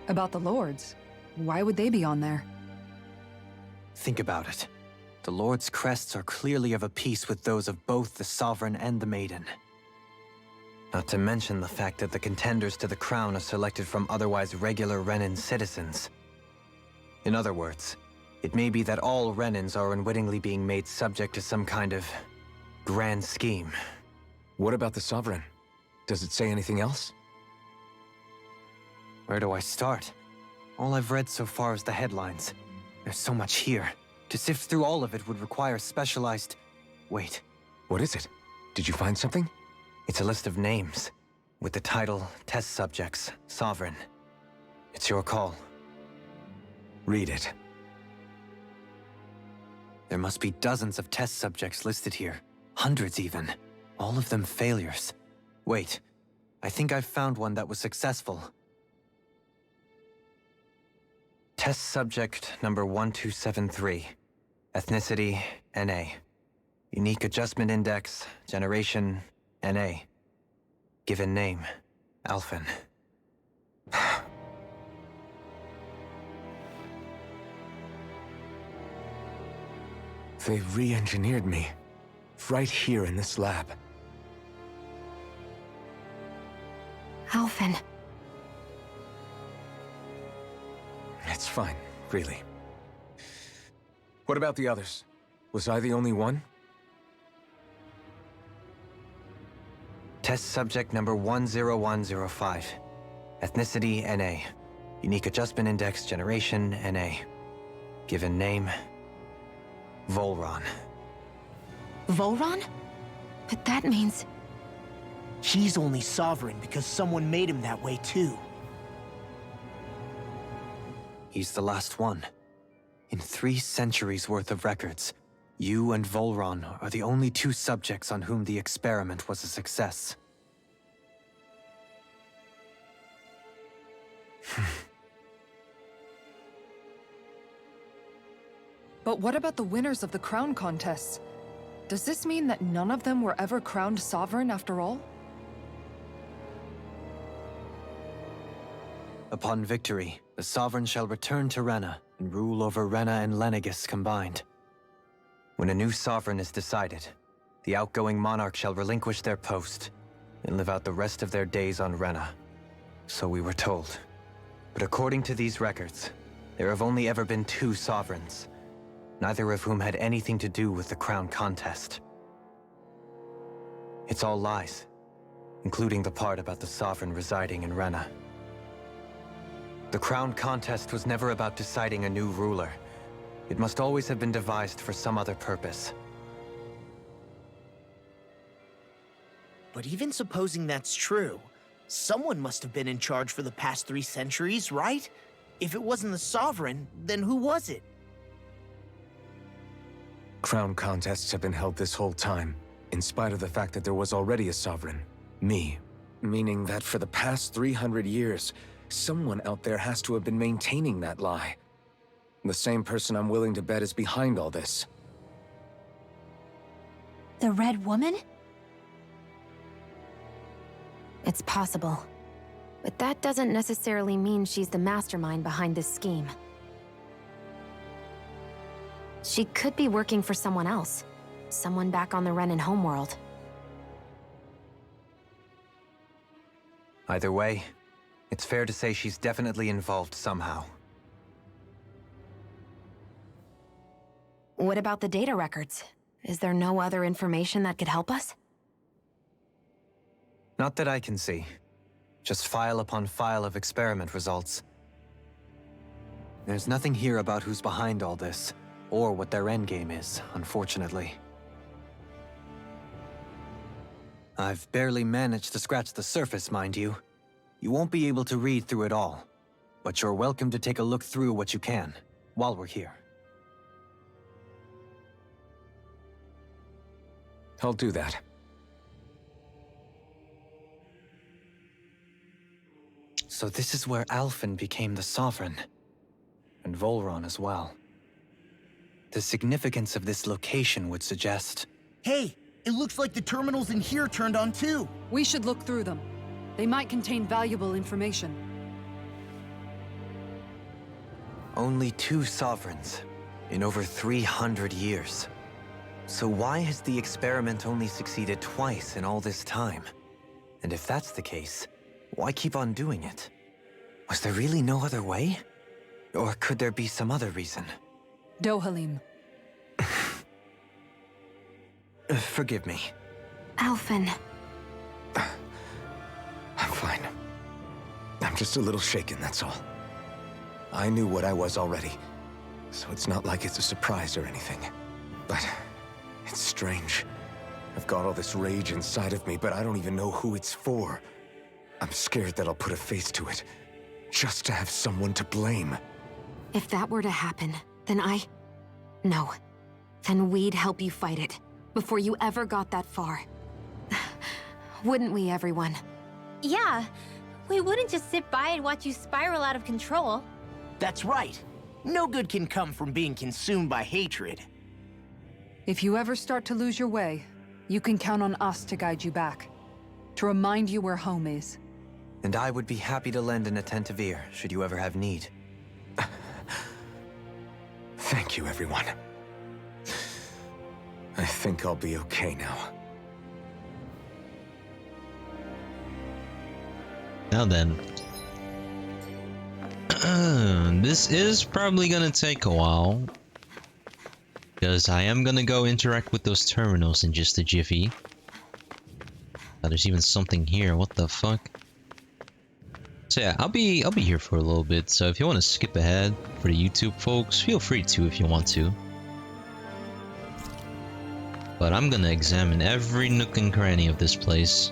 About the Lords? Why would they be on there? Think about it. The Lord's crests are clearly of a piece with those of both the Sovereign and the Maiden. Not to mention the fact that the contenders to the crown are selected from otherwise regular Renan citizens. In other words, it may be that all Renans are unwittingly being made subject to some kind of grand scheme. What about the Sovereign? Does it say anything else? Where do I start? All I've read so far is the headlines. There's so much here. To sift through all of it would require specialized... Wait. What is it? Did you find something? It's a list of names, with the title Test Subjects, Sovereign. It's your call. Read it. There must be dozens of test subjects listed here. Hundreds even. All of them failures. Wait, I think I've found one that was successful. Test subject number 1273. Ethnicity, NA. Unique Adjustment Index, Generation, NA. Given name, Alphen. They re-engineered me. Right here in this lab. Alphen. It's fine, really. What about the others? Was I the only one? Test subject number 10105. Ethnicity, NA. Unique Adjustment Index, Generation, NA. Given name, Volron. Volron? But that means... He's only Sovereign because someone made him that way too. He's the last one. In 3 centuries worth of records, you and Volron are the only 2 subjects on whom the experiment was a success. But what about the winners of the crown contests? Does this mean that none of them were ever crowned sovereign after all? Upon victory, the Sovereign shall return to Rena and rule over Rena and Lenegis combined. When a new Sovereign is decided, the outgoing monarch shall relinquish their post and live out the rest of their days on Rena. So we were told. But according to these records, there have only ever been 2 Sovereigns, neither of whom had anything to do with the crown contest. It's all lies, including the part about the Sovereign residing in Rena. The crown contest was never about deciding a new ruler. It must always have been devised for some other purpose. But even supposing that's true, someone must have been in charge for the past 3 centuries, right? If it wasn't the Sovereign, then who was it? Crown contests have been held this whole time, in spite of the fact that there was already a Sovereign. Me. Meaning that for the past 300 years, someone out there has to have been maintaining that lie. The same person I'm willing to bet is behind all this. The Red Woman? It's possible. But that doesn't necessarily mean she's the mastermind behind this scheme. She could be working for someone else. Someone back on the Renan homeworld. Either way, it's fair to say she's definitely involved somehow. What about the data records? Is there no other information that could help us? Not that I can see. Just file upon file of experiment results. There's nothing here about who's behind all this, or what their endgame is, unfortunately. I've barely managed to scratch the surface, mind you. You won't be able to read through it all, but you're welcome to take a look through what you can, while we're here. I'll do that. So this is where Alphen became the Sovereign, and Volron as well. The significance of this location would suggest... Hey, it looks like the terminals in here turned on too. We should look through them. They might contain valuable information. Only 2 Sovereigns in over 300 years. So why has the experiment only succeeded twice in all this time? And if that's the case, why keep on doing it? Was there really no other way? Or could there be some other reason? Dohalim. Forgive me. Alphen. I'm fine. I'm just a little shaken, that's all. I knew what I was already, so it's not like it's a surprise or anything. But it's strange. I've got all this rage inside of me, but I don't even know who it's for. I'm scared that I'll put a face to it, just to have someone to blame. If that were to happen, then No. Then we'd help you fight it, before you ever got that far. Wouldn't we, everyone? Yeah. We wouldn't just sit by and watch you spiral out of control. That's right. No good can come from being consumed by hatred. If you ever start to lose your way, you can count on us to guide you back. To remind you where home is. And I would be happy to lend an attentive ear, should you ever have need. Thank you, everyone. I think I'll be okay now. Now then. This is probably gonna take a while. Because I am gonna go interact with those terminals in just a jiffy. Oh, there's even something here, what the fuck? So yeah, I'll be here for a little bit, so if you want to skip ahead for the YouTube folks, feel free to if you want to. But I'm gonna examine every nook and cranny of this place.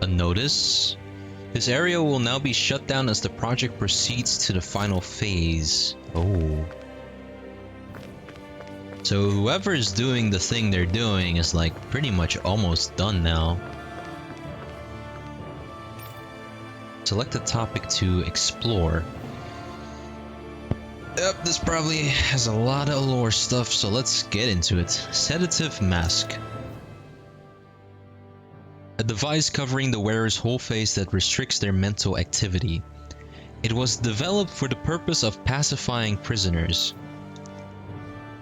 A notice. This area will now be shut down as the project proceeds to the final phase. Oh. So whoever's doing the thing they're doing is like pretty much almost done now. Select a topic to explore. Yep, this probably has a lot of lore stuff, so let's get into it. Sedative mask. A device covering the wearer's whole face that restricts their mental activity. It was developed for the purpose of pacifying prisoners.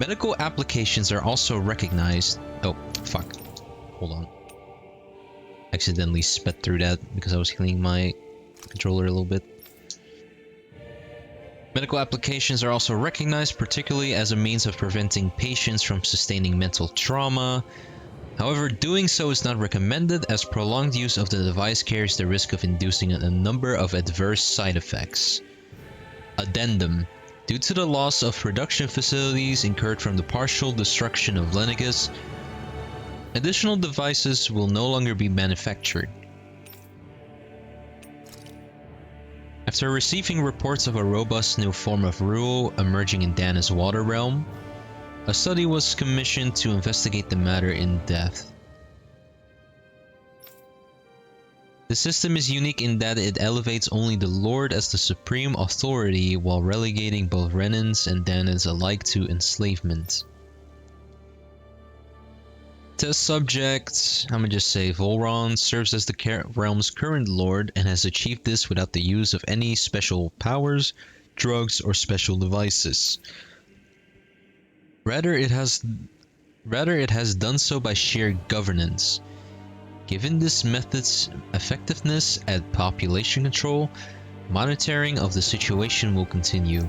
Medical applications are also recognized. Oh, fuck. Hold on. Accidentally sped through that because I was cleaning my controller a little bit. Medical applications are also recognized, particularly as a means of preventing patients from sustaining mental trauma. However, doing so is not recommended, as prolonged use of the device carries the risk of inducing a number of adverse side effects. Addendum. Due to the loss of production facilities incurred from the partial destruction of Lenegis, additional devices will no longer be manufactured. After receiving reports of a robust new form of rule emerging in Dana's water realm, a study was commissioned to investigate the matter in depth. The system is unique in that it elevates only the Lord as the supreme authority while relegating both Renans and Danans alike to enslavement. Test subject, I'm gonna just say Volron, serves as the realm's current lord and has achieved this without the use of any special powers, drugs, or special devices. Rather, it has done so by sheer governance. Given this method's effectiveness at population control, monitoring of the situation will continue.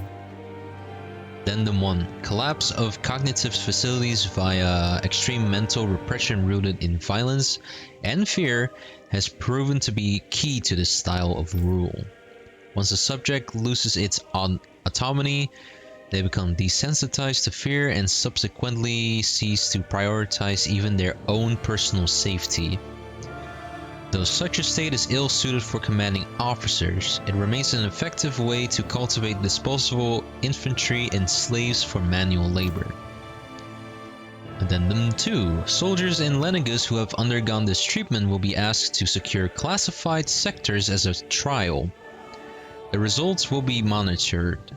Addendum 1. Collapse of cognitive facilities via extreme mental repression rooted in violence and fear has proven to be key to this style of rule. Once the subject loses its autonomy, they become desensitized to fear and subsequently cease to prioritize even their own personal safety. Though such a state is ill-suited for commanding officers, it remains an effective way to cultivate disposable infantry and slaves for manual labor. Addendum 2. Soldiers in Lenegis who have undergone this treatment will be asked to secure classified sectors as a trial. The results will be monitored.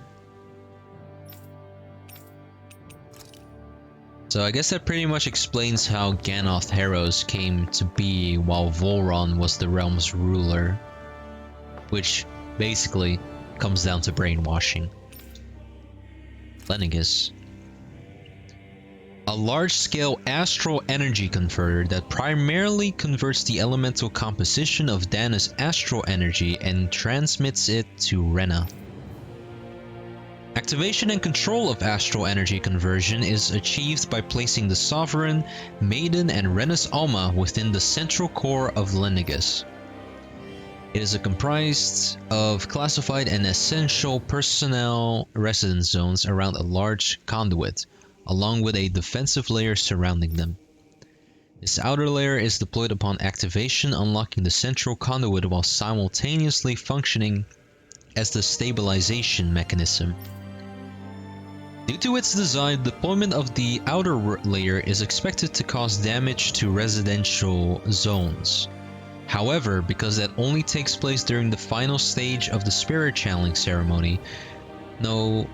So I guess that pretty much explains how Ganoth Harrows came to be while Volron was the realm's ruler. Which basically comes down to brainwashing. Lenegis. A large-scale astral energy converter that primarily converts the elemental composition of Dana's astral energy and transmits it to Rena. Activation and control of astral energy conversion is achieved by placing the Sovereign, Maiden, and Rena's Alma within the central core of Lenegis. It is comprised of classified and essential personnel residence zones around a large conduit, along with a defensive layer surrounding them. This outer layer is deployed upon activation, unlocking the central conduit while simultaneously functioning as the stabilization mechanism. Due to its design, deployment of the outer layer is expected to cause damage to residential zones. However, because that only takes place during the final stage of the spirit channeling ceremony, no...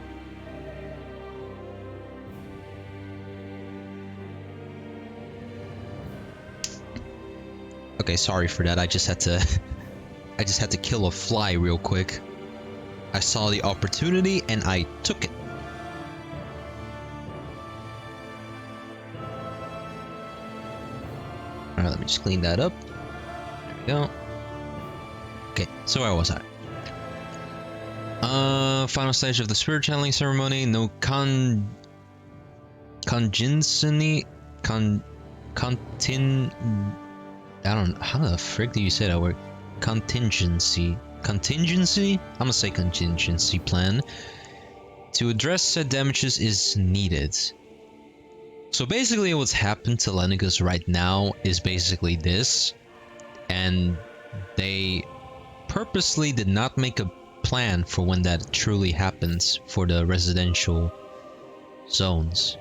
Okay, sorry for that. I just had to kill a fly real quick. I saw the opportunity and I took it. Alright, let me just clean that up. There we go. Okay, so where was I? Final stage of the spirit channeling ceremony. No contingency. I don't know. How the frick do you say that word? Contingency. Contingency? I'm gonna say contingency plan. To address said damages is needed. So basically what's happened to Lenegis right now is basically this. And they purposely did not make a plan for when that truly happens for the residential zones.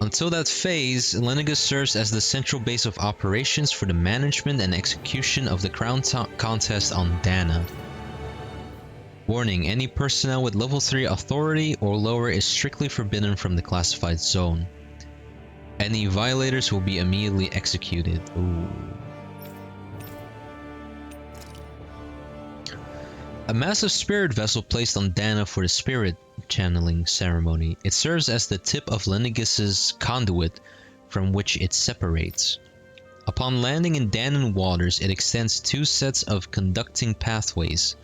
Until that phase, Lenegis serves as the central base of operations for the management and execution of the crown contest on Dana. Warning, any personnel with level 3 authority or lower is strictly forbidden from the classified zone. Any violators will be immediately executed. Ooh. A massive spirit vessel placed on Dana for the spirit channeling ceremony. It serves as the tip of Lenegis' conduit from which it separates. Upon landing in Danan waters, it extends 2 sets of conducting pathways.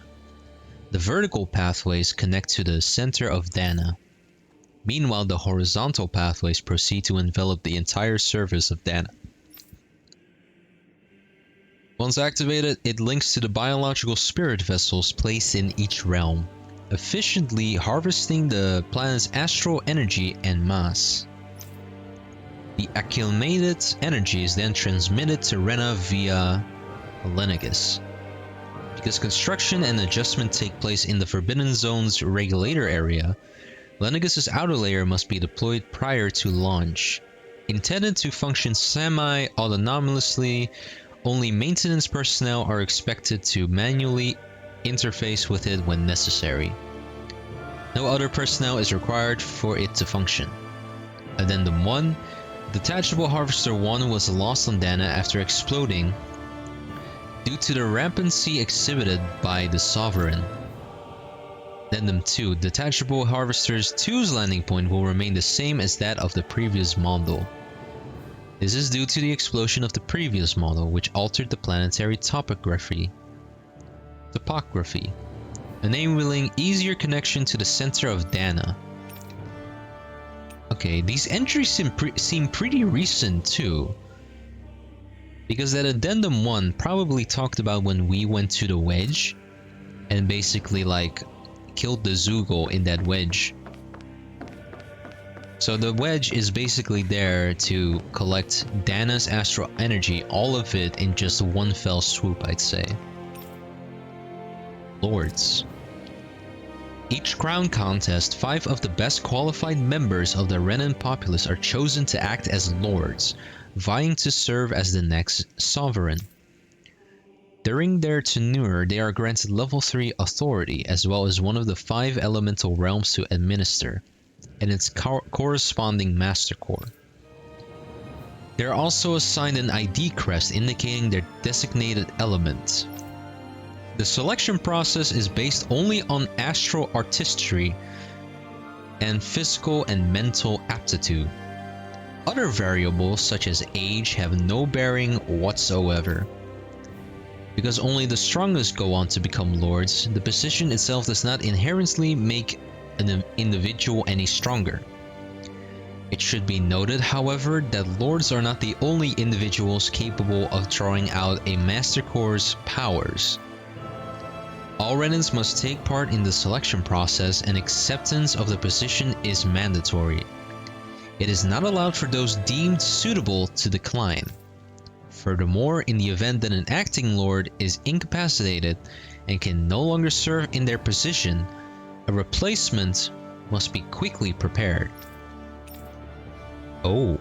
The vertical pathways connect to the center of Dana. Meanwhile, the horizontal pathways proceed to envelop the entire surface of Dana. Once activated, it links to the biological spirit vessels placed in each realm, efficiently harvesting the planet's astral energy and mass. The accumulated energy is then transmitted to Rena via Lenegis. Because construction and adjustment take place in the Forbidden Zone's regulator area, Lenegis' outer layer must be deployed prior to launch. Intended to function semi-autonomously, only maintenance personnel are expected to manually interface with it when necessary. No other personnel is required for it to function. Addendum 1. Detachable Harvester 1 was lost on Dana after exploding due to the rampancy exhibited by the Sovereign. Addendum 2. Detachable Harvesters 2's landing point will remain the same as that of the previous model. This is due to the explosion of the previous model, which altered the planetary topography, enabling easier connection to the center of Dana. Okay, these entries seem pretty recent too. Because that Addendum 1 probably talked about when we went to the wedge and basically like killed the Zoogle in that wedge. So the wedge is basically there to collect Dana's astral energy, all of it in just one fell swoop, I'd say. Lords. Each crown contest, 5 of the best qualified members of the Renan populace are chosen to act as lords, vying to serve as the next sovereign. During their tenure, they are granted level 3 authority, as well as one of the 5 elemental realms to administer, and its corresponding master core. They are also assigned an ID crest indicating their designated element. The selection process is based only on astral artistry and physical and mental aptitude. Other variables such as age have no bearing whatsoever. Because only the strongest go on to become lords, the position itself does not inherently make an individual any stronger. It should be noted, however, that lords are not the only individuals capable of drawing out a master core's powers. All Renans must take part in the selection process, and acceptance of the position is mandatory. It is not allowed for those deemed suitable to decline. Furthermore, in the event that an acting lord is incapacitated and can no longer serve in their position, a replacement must be quickly prepared. Oh.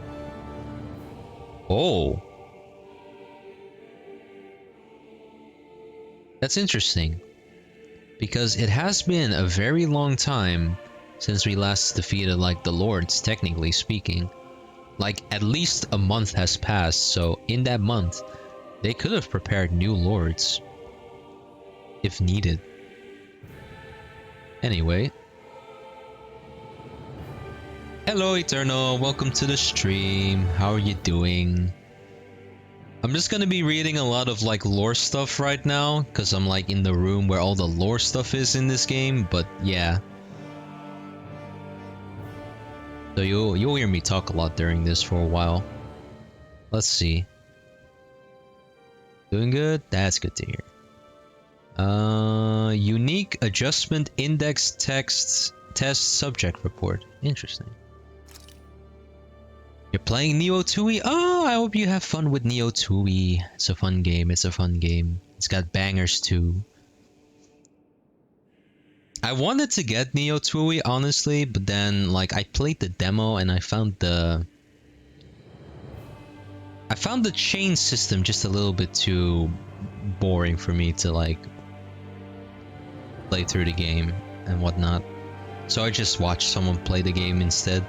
That's interesting. Because it has been a very long time since we last defeated like the lords, technically speaking. Like at least a month has passed, so in that month they could have prepared new lords if needed. Anyway. Hello Eternal, welcome to the stream. How are you doing? I'm just gonna be reading a lot of like lore stuff right now, because I'm like in the room where all the lore stuff is in this game, but yeah. So you'll hear me talk a lot during this for a while. Let's see. Doing good? That's good to hear. Unique adjustment index text test subject report. Interesting. You're playing Neo 2E? Oh, I hope you have fun with Neo 2E. It's a fun game. It's got bangers too. I wanted to get Neo 2E honestly, but then like I played the demo and I found the chain system just a little bit too boring for me to like play through the game and whatnot. So I just watched someone play the game instead.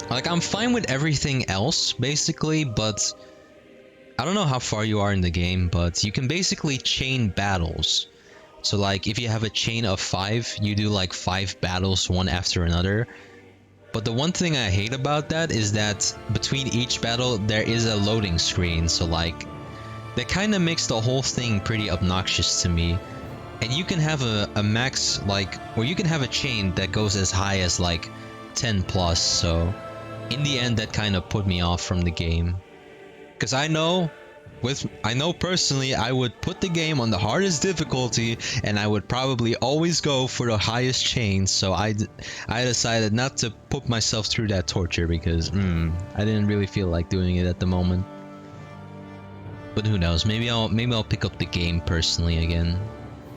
Like, I'm fine with everything else, basically, but I don't know how far you are in the game, but you can basically chain battles. So, like, if you have a chain of 5, you do, like, 5 battles one after another. But the one thing I hate about that is that between each battle, there is a loading screen. So, like, that kind of makes the whole thing pretty obnoxious to me. And you can have a max, like, or you can have a chain that goes as high as like 10 plus, so in the end that kind of put me off from the game. Because I know personally I would put the game on the hardest difficulty and I would probably always go for the highest chain, so I decided not to put myself through that torture because I didn't really feel like doing it at the moment. But who knows, maybe I'll pick up the game personally again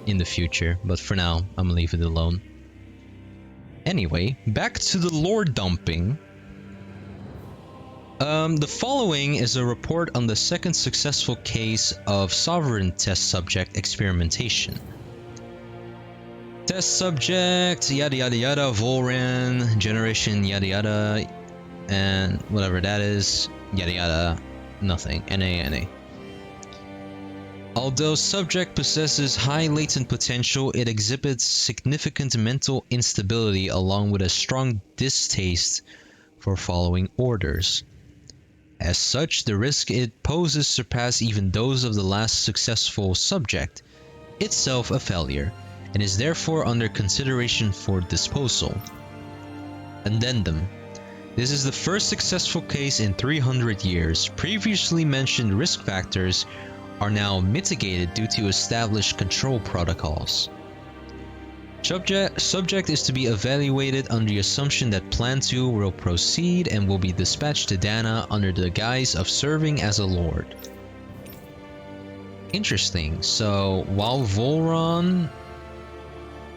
in the future, but for now I'm gonna leave it alone. Anyway, back to the lore dumping. The following is a report on the second successful case of Sovereign test subject experimentation. Test subject, yada yada yada, Volran, generation yada yada, and whatever that is, yada yada, nothing, NA. Although subject possesses high latent potential, it exhibits significant mental instability along with a strong distaste for following orders. As such, the risk it poses surpass even those of the last successful subject, itself a failure, and is therefore under consideration for disposal. Addendum. This is the first successful case in 300 years. Previously mentioned risk factors are now mitigated due to established control protocols. Subject is to be evaluated under the assumption that Plan 2 will proceed and will be dispatched to Dana under the guise of serving as a lord. Interesting. So while Volran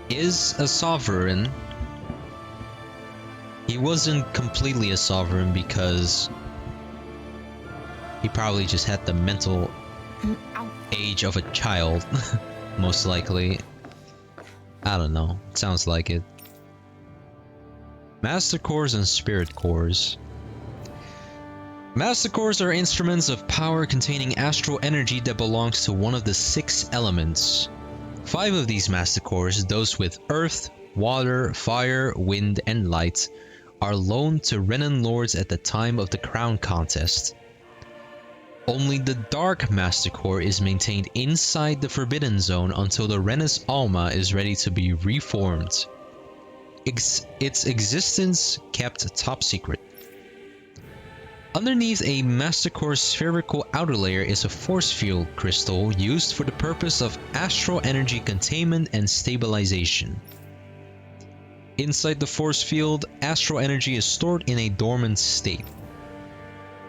is a sovereign, he wasn't completely a sovereign because he probably just had the mental age of a child, most likely. I don't know, sounds like it. Master Cores and Spirit Cores. Master Cores are instruments of power containing astral energy that belongs to one of the 6 elements. 5 of these Master Cores, those with earth, water, fire, wind, and light, are loaned to Renan Lords at the time of the Crown Contest. Only the Dark Master Core is maintained inside the Forbidden Zone until the Renis Alma is ready to be reformed. Its existence kept top secret. Underneath a Master Core's spherical outer layer is a force field crystal used for the purpose of astral energy containment and stabilization. Inside the force field, astral energy is stored in a dormant state.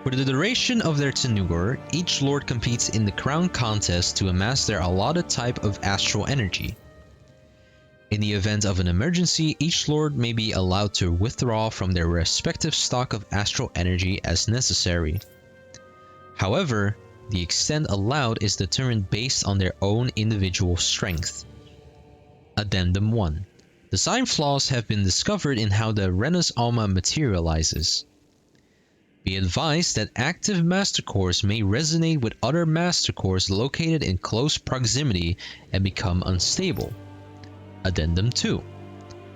For the duration of their tenure, each lord competes in the Crown Contest to amass their allotted type of astral energy. In the event of an emergency, each lord may be allowed to withdraw from their respective stock of astral energy as necessary. However, the extent allowed is determined based on their own individual strength. Addendum 1. Design flaws have been discovered in how the Renis Alma materializes. Be advised that active Master Cores may resonate with other Master Cores located in close proximity and become unstable. Addendum 2.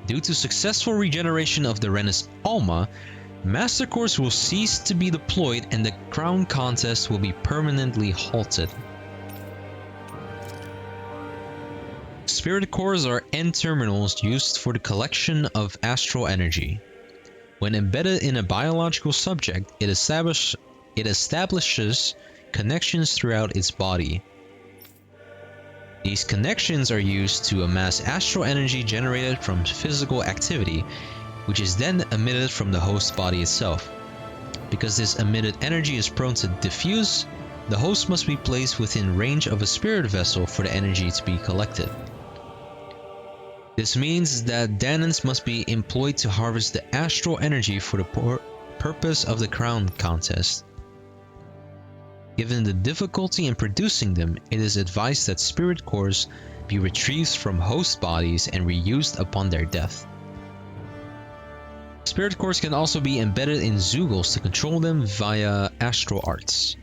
Due to successful regeneration of the Renis Alma, Master Cores will cease to be deployed and the Crown Contest will be permanently halted. Spirit Cores are end terminals used for the collection of astral energy. When embedded in a biological subject, it establishes connections throughout its body. These connections are used to amass astral energy generated from physical activity, which is then emitted from the host body itself. Because this emitted energy is prone to diffuse, the host must be placed within range of a spirit vessel for the energy to be collected. This means that Danans must be employed to harvest the astral energy for the purpose of the Crown Contest. Given the difficulty in producing them, it is advised that Spirit Cores be retrieved from host bodies and reused upon their death. Spirit Cores can also be embedded in Zeugles to control them via astral arts.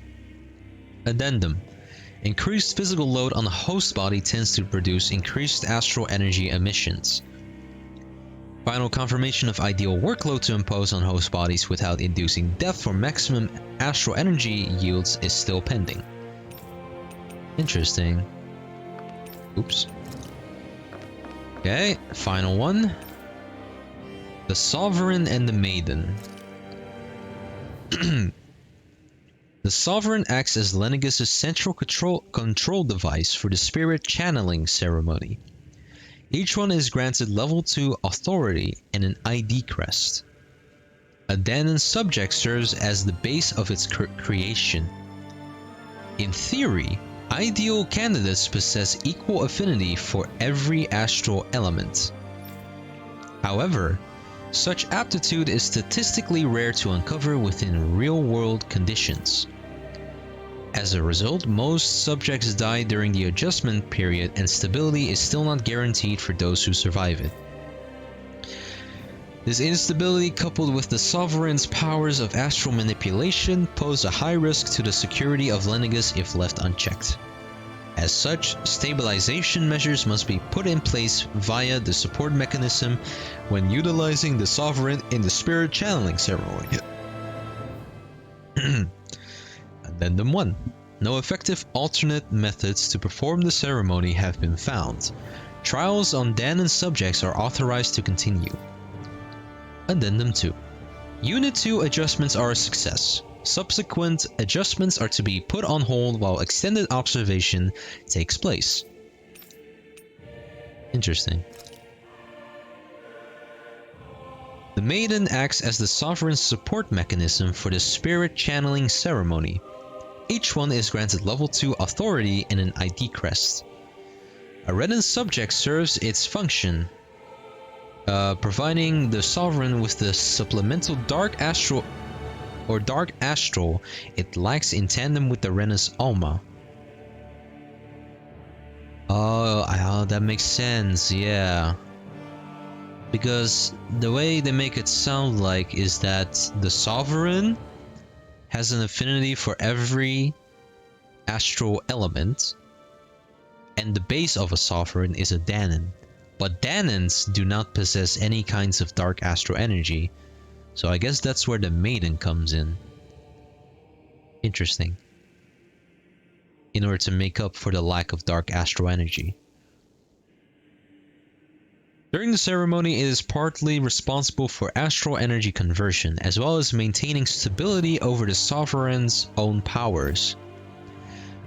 Addendum. Increased physical load on the host body tends to produce increased astral energy emissions. Final confirmation of ideal workload to impose on host bodies without inducing death for maximum astral energy yields is still pending. Interesting. Oops. Okay, final one. The Sovereign and the Maiden. The Sovereign acts as Lenegis' central control device for the spirit channeling ceremony. Each one is granted level 2 authority and an ID crest. A Dahnan subject serves as the base of its creation. In theory, ideal candidates possess equal affinity for every astral element. However, such aptitude is statistically rare to uncover within real-world conditions. As a result, most subjects die during the adjustment period, and stability is still not guaranteed for those who survive it. This instability, coupled with the Sovereign's powers of astral manipulation, pose a high risk to the security of Lenegis if left unchecked. As such, stabilization measures must be put in place via the support mechanism when utilizing the Sovereign in the spirit channeling ceremony. Addendum 1. No effective alternate methods to perform the ceremony have been found. Trials on Dahnan subjects are authorized to continue. Addendum 2. Unit 2 adjustments are a success. Subsequent adjustments are to be put on hold while extended observation takes place. Interesting. The Maiden acts as the Sovereign's support mechanism for the spirit channeling ceremony. Each one is granted level 2 authority and an ID crest. A Renan subject serves its function, providing the Sovereign with the supplemental Dark Astral it lacks in tandem with the Rena's Alma. Oh, that makes sense, yeah. Because the way they make it sound like is that the Sovereign has an affinity for every astral element, and the base of a Sovereign is a Dahnan. But Dahnans do not possess any kinds of dark astral energy, so I guess that's where the Maiden comes in. Interesting. In order to make up for the lack of dark astral energy. During the ceremony, it is partly responsible for astral energy conversion, as well as maintaining stability over the Sovereign's own powers.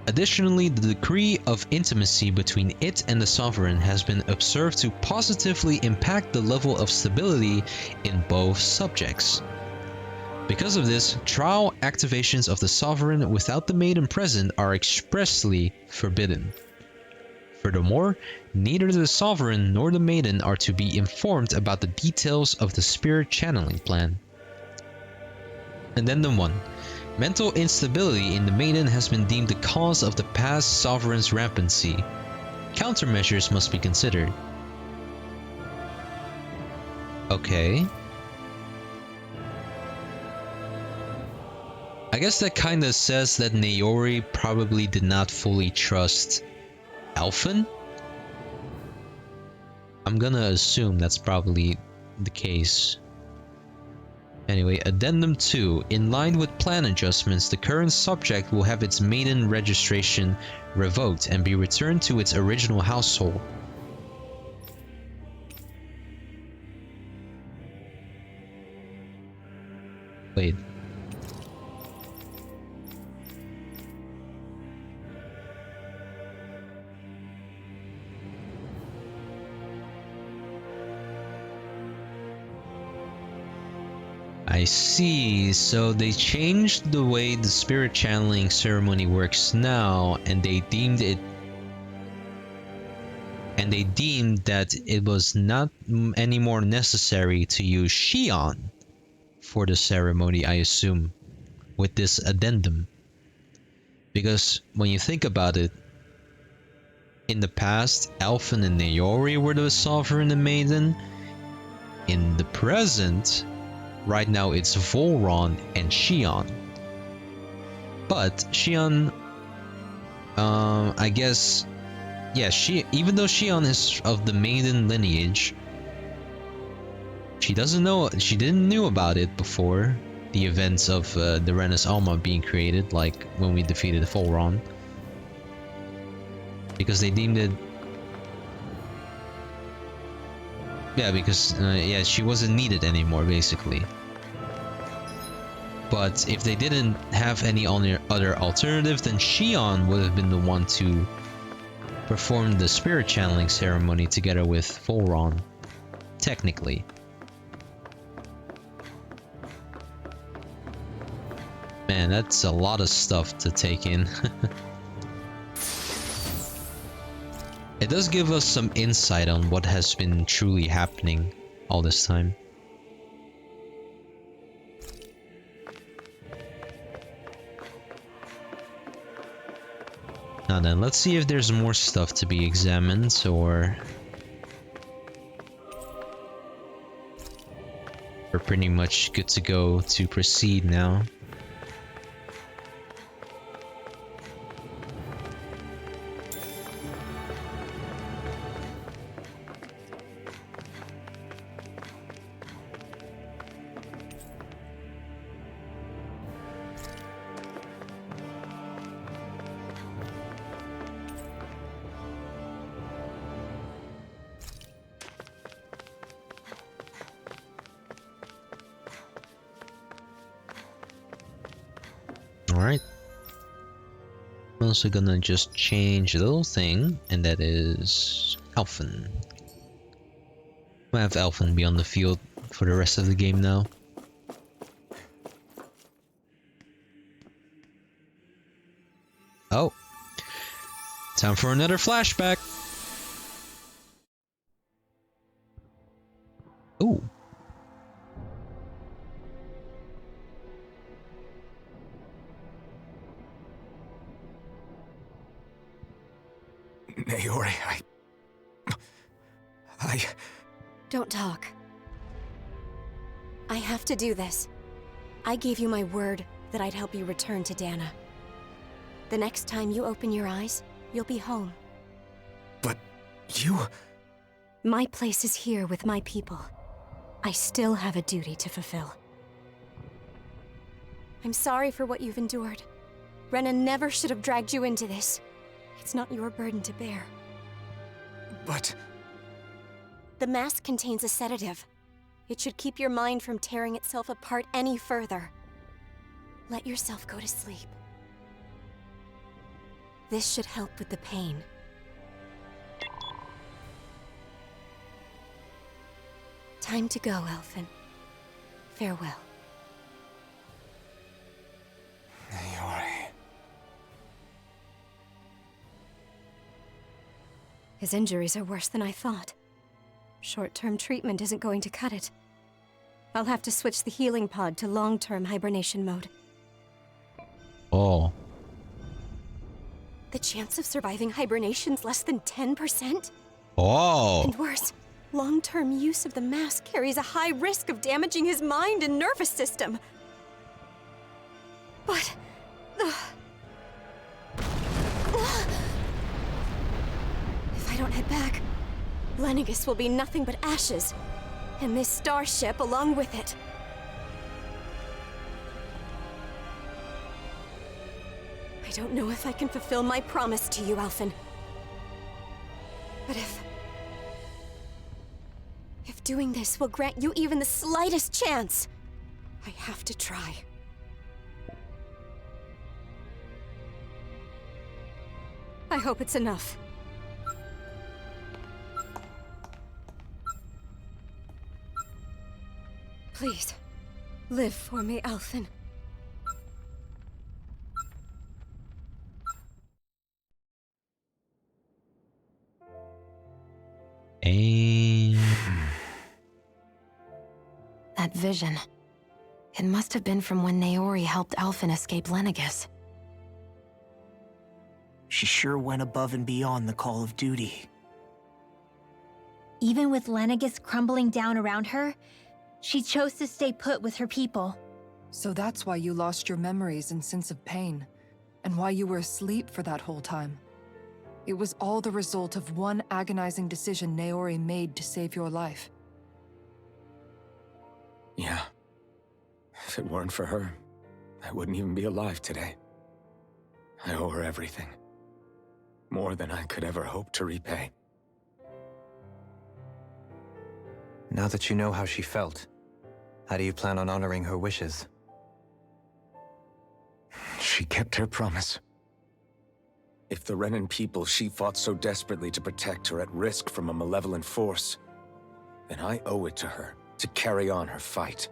Additionally, the degree of intimacy between it and the Sovereign has been observed to positively impact the level of stability in both subjects. Because of this, trial activations of the Sovereign without the Maiden present are expressly forbidden. Furthermore, neither the Sovereign nor the Maiden are to be informed about the details of the spirit channeling plan. Addendum 1. Mental instability in the Maiden has been deemed the cause of the past Sovereign's rampancy. Countermeasures must be considered. Okay. I guess that kinda says that Naori probably did not fully trust Alphen? I'm gonna assume that's probably the case. Anyway, Addendum 2. In line with plan adjustments, the current subject will have its Maiden registration revoked and be returned to its original household. Wait. I see, so they changed the way the spirit channeling ceremony works now, and they deemed that it was not anymore necessary to use Xion for the ceremony, I assume, with this addendum. Because when you think about it, in the past, Alphen and Naori were the Sovereign and Maiden. In the present, right now it's Volron and Xion. But Xion, I guess, yeah, even though Xion is of the Maiden lineage, she didn't know about it before the events of the Rena's Alma being created, like when we defeated Volron. Because they deemed it Yeah, because yeah, she wasn't needed anymore, basically. But if they didn't have any other alternative, then Shion would have been the one to perform the spirit channeling ceremony together with Fulron. Technically. Man, that's a lot of stuff to take in. It does give us some insight on what has been truly happening all this time. Now then, let's see if there's more stuff to be examined, or... we're pretty much good to go to proceed now. Alright. I'm also gonna just change a little thing, and that is Alphen. We'll have Alphen be on the field for the rest of the game now. Oh. Time for another flashback. Ooh. Naori, Don't talk. I have to do this. I gave you my word that I'd help you return to Dana. The next time you open your eyes, you'll be home. But you... My place is here with my people. I still have a duty to fulfill. I'm sorry for what you've endured. Rena never should have dragged you into this. It's not your burden to bear. But... The mask contains a sedative. It should keep your mind from tearing itself apart any further. Let yourself go to sleep. This should help with the pain. Time to go, Alphen. Farewell. Naori... His injuries are worse than I thought. Short-term treatment isn't going to cut it. I'll have to switch the healing pod to long-term hibernation mode. Oh. The chance of surviving hibernation's less than 10%? Oh. And worse, long-term use of the mask carries a high risk of damaging his mind and nervous system. But... if I don't head back, Lenegis will be nothing but ashes, and this starship along with it. I don't know if I can fulfill my promise to you, Alphen. But if doing this will grant you even the slightest chance, I have to try. I hope it's enough. Please, live for me, Alphen. That vision. It must have been from when Naori helped Alphen escape Lenegis. She sure went above and beyond the call of duty. Even with Lenegis crumbling down around her, she chose to stay put with her people. So that's why you lost your memories and sense of pain, and why you were asleep for that whole time. It was all the result of one agonizing decision Naori made to save your life. Yeah. If it weren't for her, I wouldn't even be alive today. I owe her everything. More than I could ever hope to repay. Now that you know how she felt, how do you plan on honoring her wishes? She kept her promise. If the Renan people she fought so desperately to protect are at risk from a malevolent force, then I owe it to her to carry on her fight.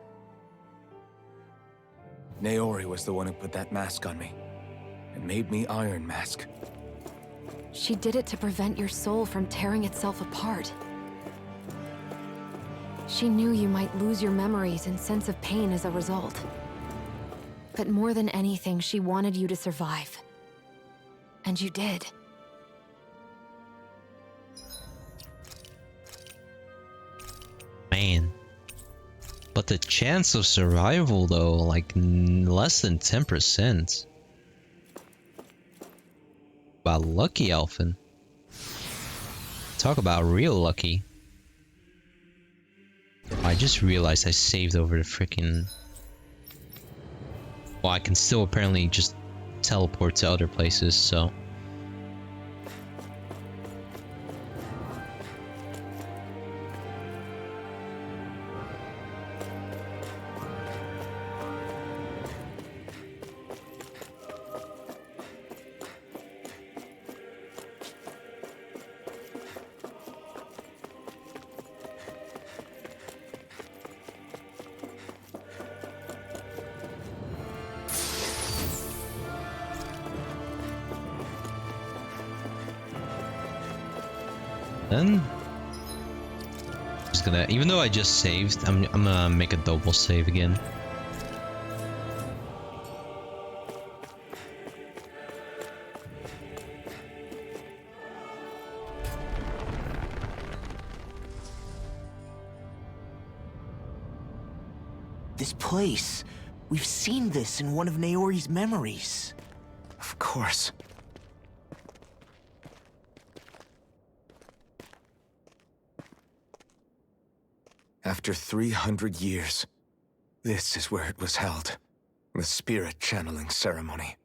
Naori was the one who put that mask on me, and made me Iron Mask. She did it to prevent your soul from tearing itself apart. She knew you might lose your memories and sense of pain as a result. But more than anything, she wanted you to survive. And you did. Man. But the chance of survival, though, like less than 10%. About lucky, Alphen. Talk about real lucky. I just realized I saved over the freaking. Well, I can still apparently just teleport to other places, so. Then just gonna, even though I just saved, I'm gonna make a double save again. This place. We've seen this in one of Naori's memories. Of course. After 300 years, this is where it was held. The spirit channeling ceremony.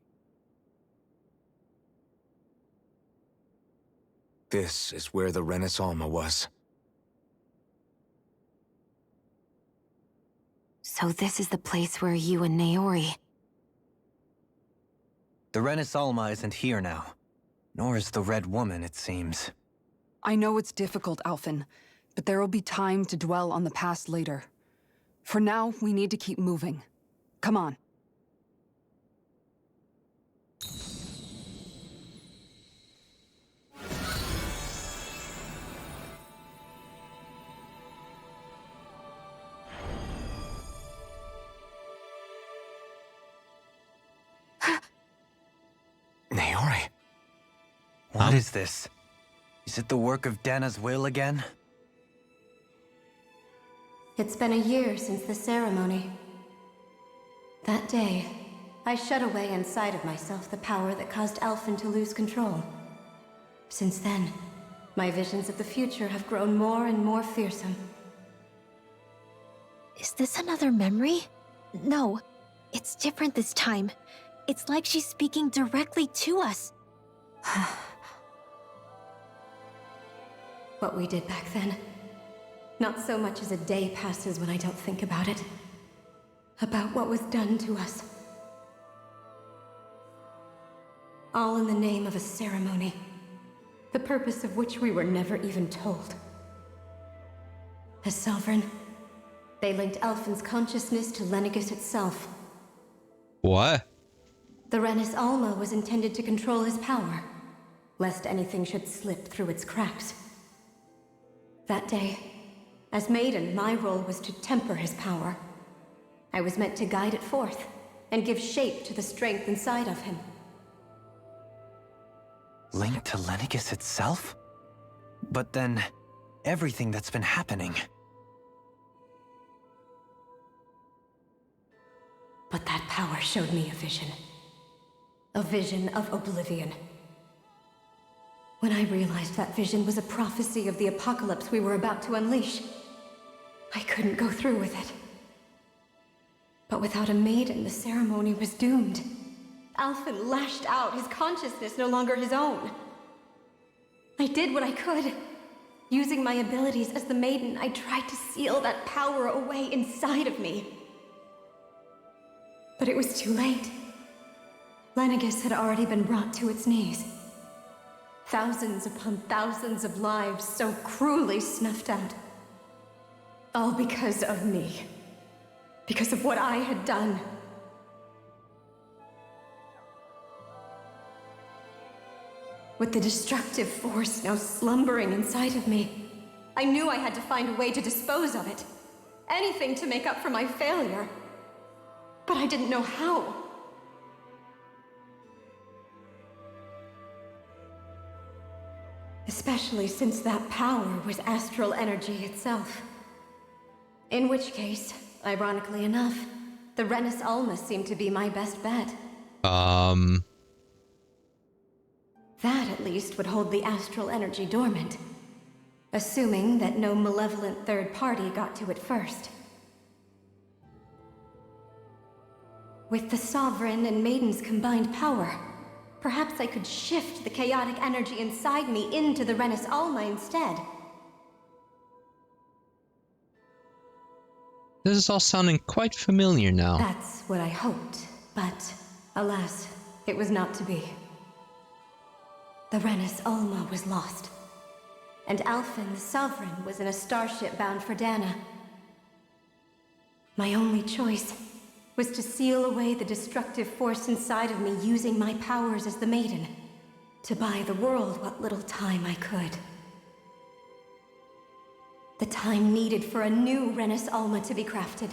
This is where the Renis Alma was. So this is the place where you and Naori... The Renis Alma isn't here now. Nor is the Red Woman, it seems. I know it's difficult, Alphen, but there will be time to dwell on the past later. For now, we need to keep moving. Come on. Naori. What is this? Is it the work of Dana's will again? It's been a year since the ceremony. That day, I shut away inside of myself the power that caused Alphen to lose control. Since then, my visions of the future have grown more and more fearsome. Is this another memory? No, it's different this time. It's like she's speaking directly to us. What we did back then. Not so much as a day passes when I don't think about it. About what was done to us. All in the name of a ceremony. The purpose of which we were never even told. As Sovereign, they linked Alphen's consciousness to Lenegis itself. What? The Renis Alma was intended to control his power, lest anything should slip through its cracks. That day, as Maiden, my role was to temper his power. I was meant to guide it forth, and give shape to the strength inside of him. Linked to Lenegis itself? But then, everything that's been happening. But that power showed me a vision. A vision of oblivion. When I realized that vision was a prophecy of the apocalypse we were about to unleash, I couldn't go through with it. But without a maiden, the ceremony was doomed. Alphen lashed out, his consciousness no longer his own. I did what I could. Using my abilities as the Maiden, I tried to seal that power away inside of me. But it was too late. Lenegis had already been brought to its knees. Thousands upon thousands of lives so cruelly snuffed out. All because of me. Because of what I had done. With the destructive force now slumbering inside of me, I knew I had to find a way to dispose of it. Anything to make up for my failure. But I didn't know how. Especially since that power was astral energy itself. In which case, ironically enough, the Renis Alma seemed to be my best bet. That, at least, would hold the astral energy dormant. Assuming that no malevolent third party got to it first. With the Sovereign and Maiden's combined power, perhaps I could shift the chaotic energy inside me into the Renis Alma instead. This is all sounding quite familiar now. That's what I hoped, but alas, it was not to be. The Renis Alma was lost, and Alphen the Sovereign was in a starship bound for Dana. My only choice was to seal away the destructive force inside of me using my powers as the Maiden, to buy the world what little time I could. The time needed for a new Renis Alma to be crafted,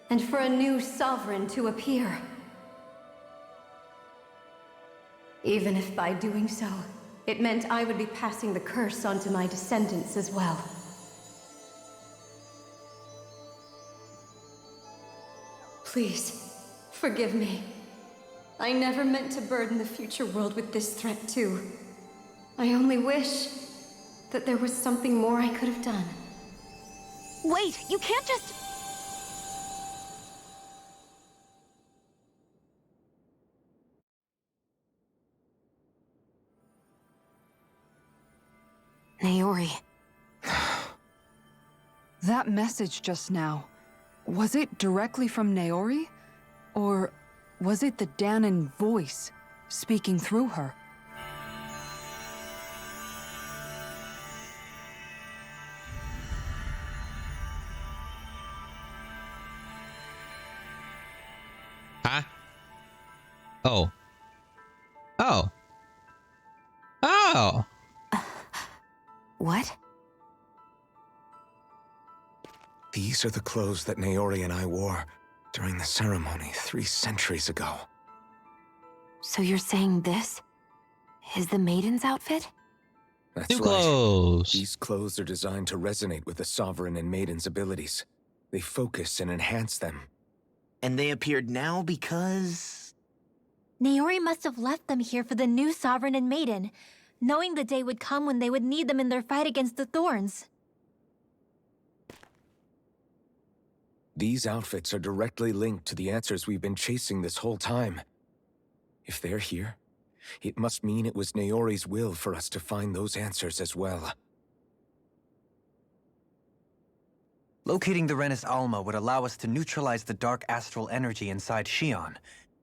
and for a new Sovereign to appear. Even if by doing so, it meant I would be passing the curse on to my descendants as well. Please, forgive me. I never meant to burden the future world with this threat too. I only wish that there was something more I could have done. Wait, you can't just... Naori. That message just now, was it directly from Naori? Or was it the Dahnan voice speaking through her? Huh? Oh. Oh. Oh! What? These are the clothes that Naori and I wore during the ceremony 3 centuries ago. So you're saying this is the Maiden's outfit? That's New right. clothes. These clothes are designed to resonate with the Sovereign and Maiden's abilities. They focus and enhance them. And they appeared now because... Naori must have left them here for the new Sovereign and Maiden, knowing the day would come when they would need them in their fight against the Thorns. These outfits are directly linked to the answers we've been chasing this whole time. If they're here, it must mean it was Naori's will for us to find those answers as well. Locating the Renis Alma would allow us to neutralize the dark astral energy inside Shion,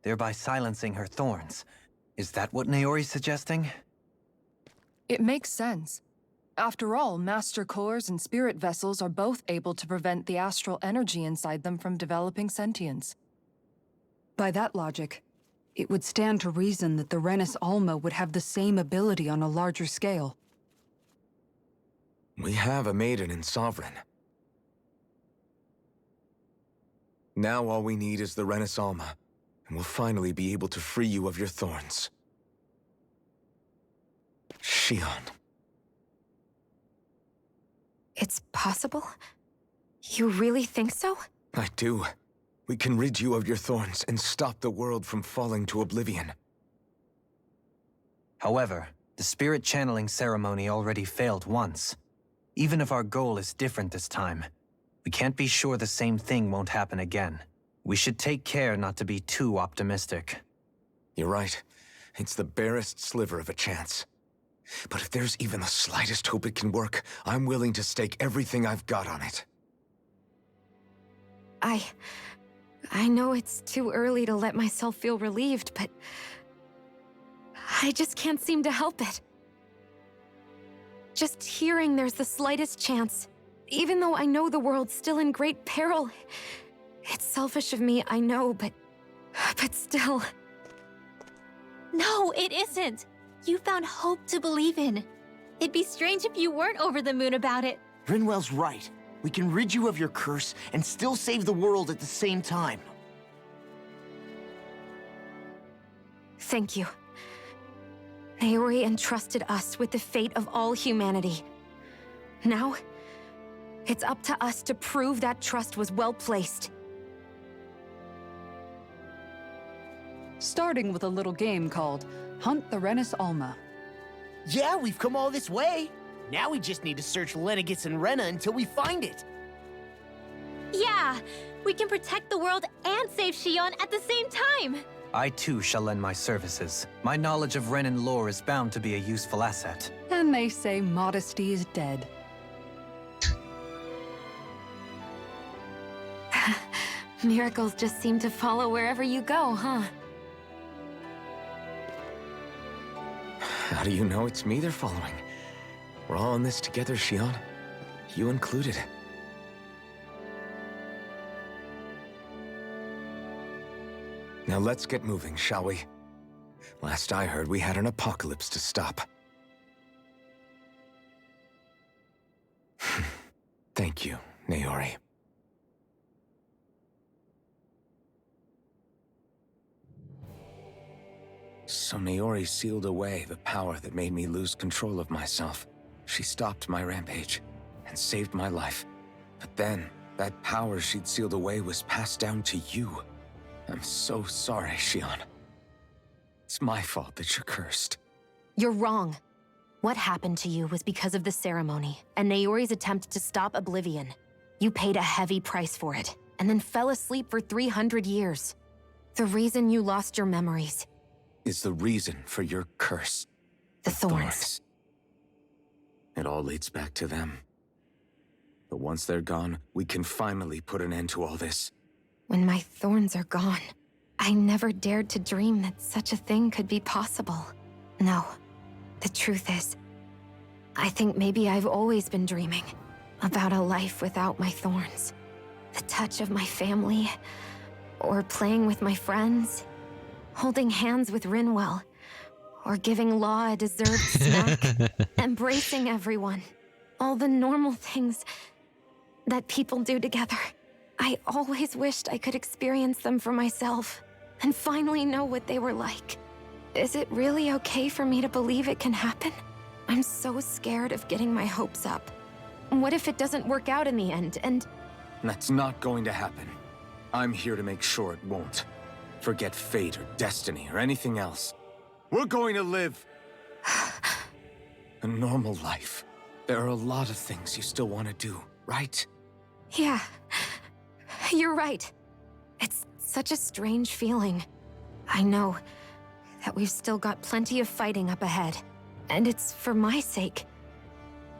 thereby silencing her thorns. Is that what Naori's suggesting? It makes sense. After all, Master Cores and Spirit Vessels are both able to prevent the astral energy inside them from developing sentience. By that logic, it would stand to reason that the Renis Alma would have the same ability on a larger scale. We have a Maiden and Sovereign. Now all we need is the Renis Alma, and we'll finally be able to free you of your thorns. Shion. It's possible? You really think so? I do. We can rid you of your thorns and stop the world from falling to oblivion. However, the spirit channeling ceremony already failed once. Even if our goal is different this time, we can't be sure the same thing won't happen again. We should take care not to be too optimistic. You're right. It's the barest sliver of a chance. But if there's even the slightest hope it can work, I'm willing to stake everything I've got on it. I know it's too early to let myself feel relieved, but I just can't seem to help it. Just hearing there's the slightest chance, even though I know the world's still in great peril. It's selfish of me, I know, but still. No, it isn't. You found hope to believe in. It'd be strange if you weren't over the moon about it. Rinwell's right. We can rid you of your curse and still save the world at the same time. Thank you. Naori entrusted us with the fate of all humanity. Now, it's up to us to prove that trust was well placed. Starting with a little game called Hunt the Rennis Alma. Yeah, we've come all this way. Now we just need to search Lenegis and Rena until we find it. Yeah, we can protect the world and save Shion at the same time. I too shall lend my services. My knowledge of Renan lore is bound to be a useful asset. And they say modesty is dead. Miracles just seem to follow wherever you go, huh? How do you know it's me they're following? We're all in this together, Shion. You included. Now let's get moving, shall we? Last I heard, we had an apocalypse to stop. Thank you, Naori. So Naori sealed away the power that made me lose control of myself. She stopped my rampage and saved my life. But then, that power she'd sealed away was passed down to you. I'm so sorry, Shion. It's my fault that you're cursed. You're wrong. What happened to you was because of the ceremony and Naori's attempt to stop Oblivion. You paid a heavy price for it, and then fell asleep for 300 years. The reason you lost your memories is the reason for your curse. The thorns. It all leads back to them. But once they're gone, we can finally put an end to all this. When my thorns are gone, I never dared to dream that such a thing could be possible. No, the truth is, I think maybe I've always been dreaming about a life without my thorns. The touch of my family, or playing with my friends, holding hands with Rinwell, or giving Law a deserved snack, embracing everyone. All the normal things that people do together. I always wished I could experience them for myself, and finally know what they were like. Is it really okay for me to believe it can happen? I'm so scared of getting my hopes up. What if it doesn't work out in the end, and... That's not going to happen. I'm here to make sure it won't. Forget fate or destiny or anything else. We're going to live a normal life. There are a lot of things you still want to do, right? Yeah, you're right. It's such a strange feeling. I know that we've still got plenty of fighting up ahead, and it's for my sake,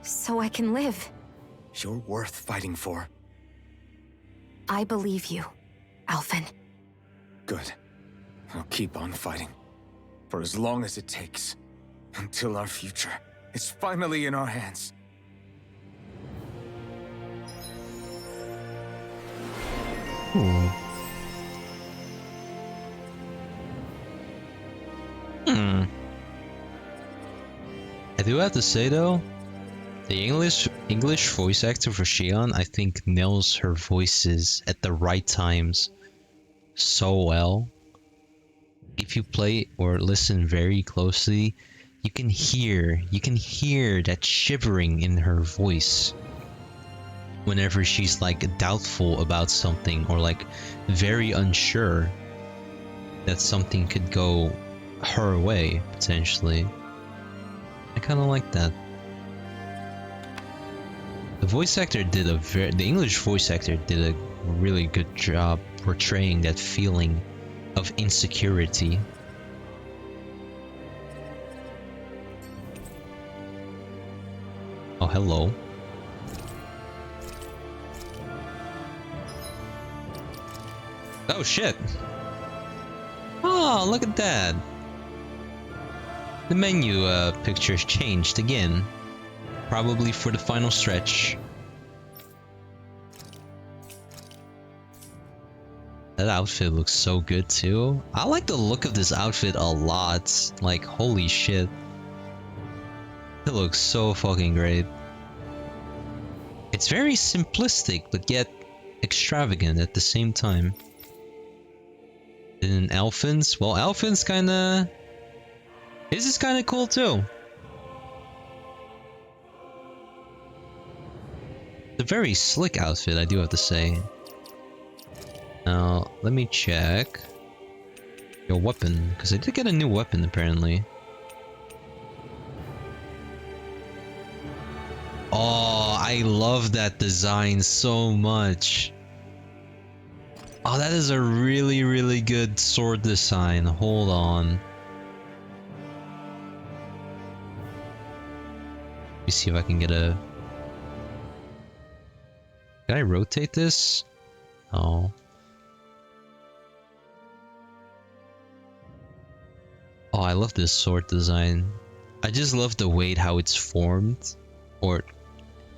so I can live. You're worth fighting for. I believe you, Alphen. Good. I'll keep on fighting. For as long as it takes. Until our future is finally in our hands. Ooh. I do have to say though, the English voice actor for Shion, I think nails her voices at the right times so well. If you play or listen very closely, you can hear that shivering in her voice whenever she's like doubtful about something or like very unsure that something could go her way potentially. I kind of like that. The voice actor did the English voice actor did a really good job portraying that feeling of insecurity. hello. Oh shit! Oh, look at that! The menu pictures changed again. Probably for the final stretch. That outfit looks so good too. I like the look of this outfit a lot. Like, holy shit. It looks so fucking great. It's very simplistic, but yet extravagant at the same time. And Elfin's? Well, Elfin's kinda... His is kinda cool too. It's a very slick outfit, I do have to say. Now, let me check your weapon, because I did get a new weapon apparently. Oh, I love that design so much. Oh, that is a really, really good sword design. Hold on. Let me see if I can get a... Can I rotate this? Oh. Oh, I love this sword design. I just love the way how it's formed. Or,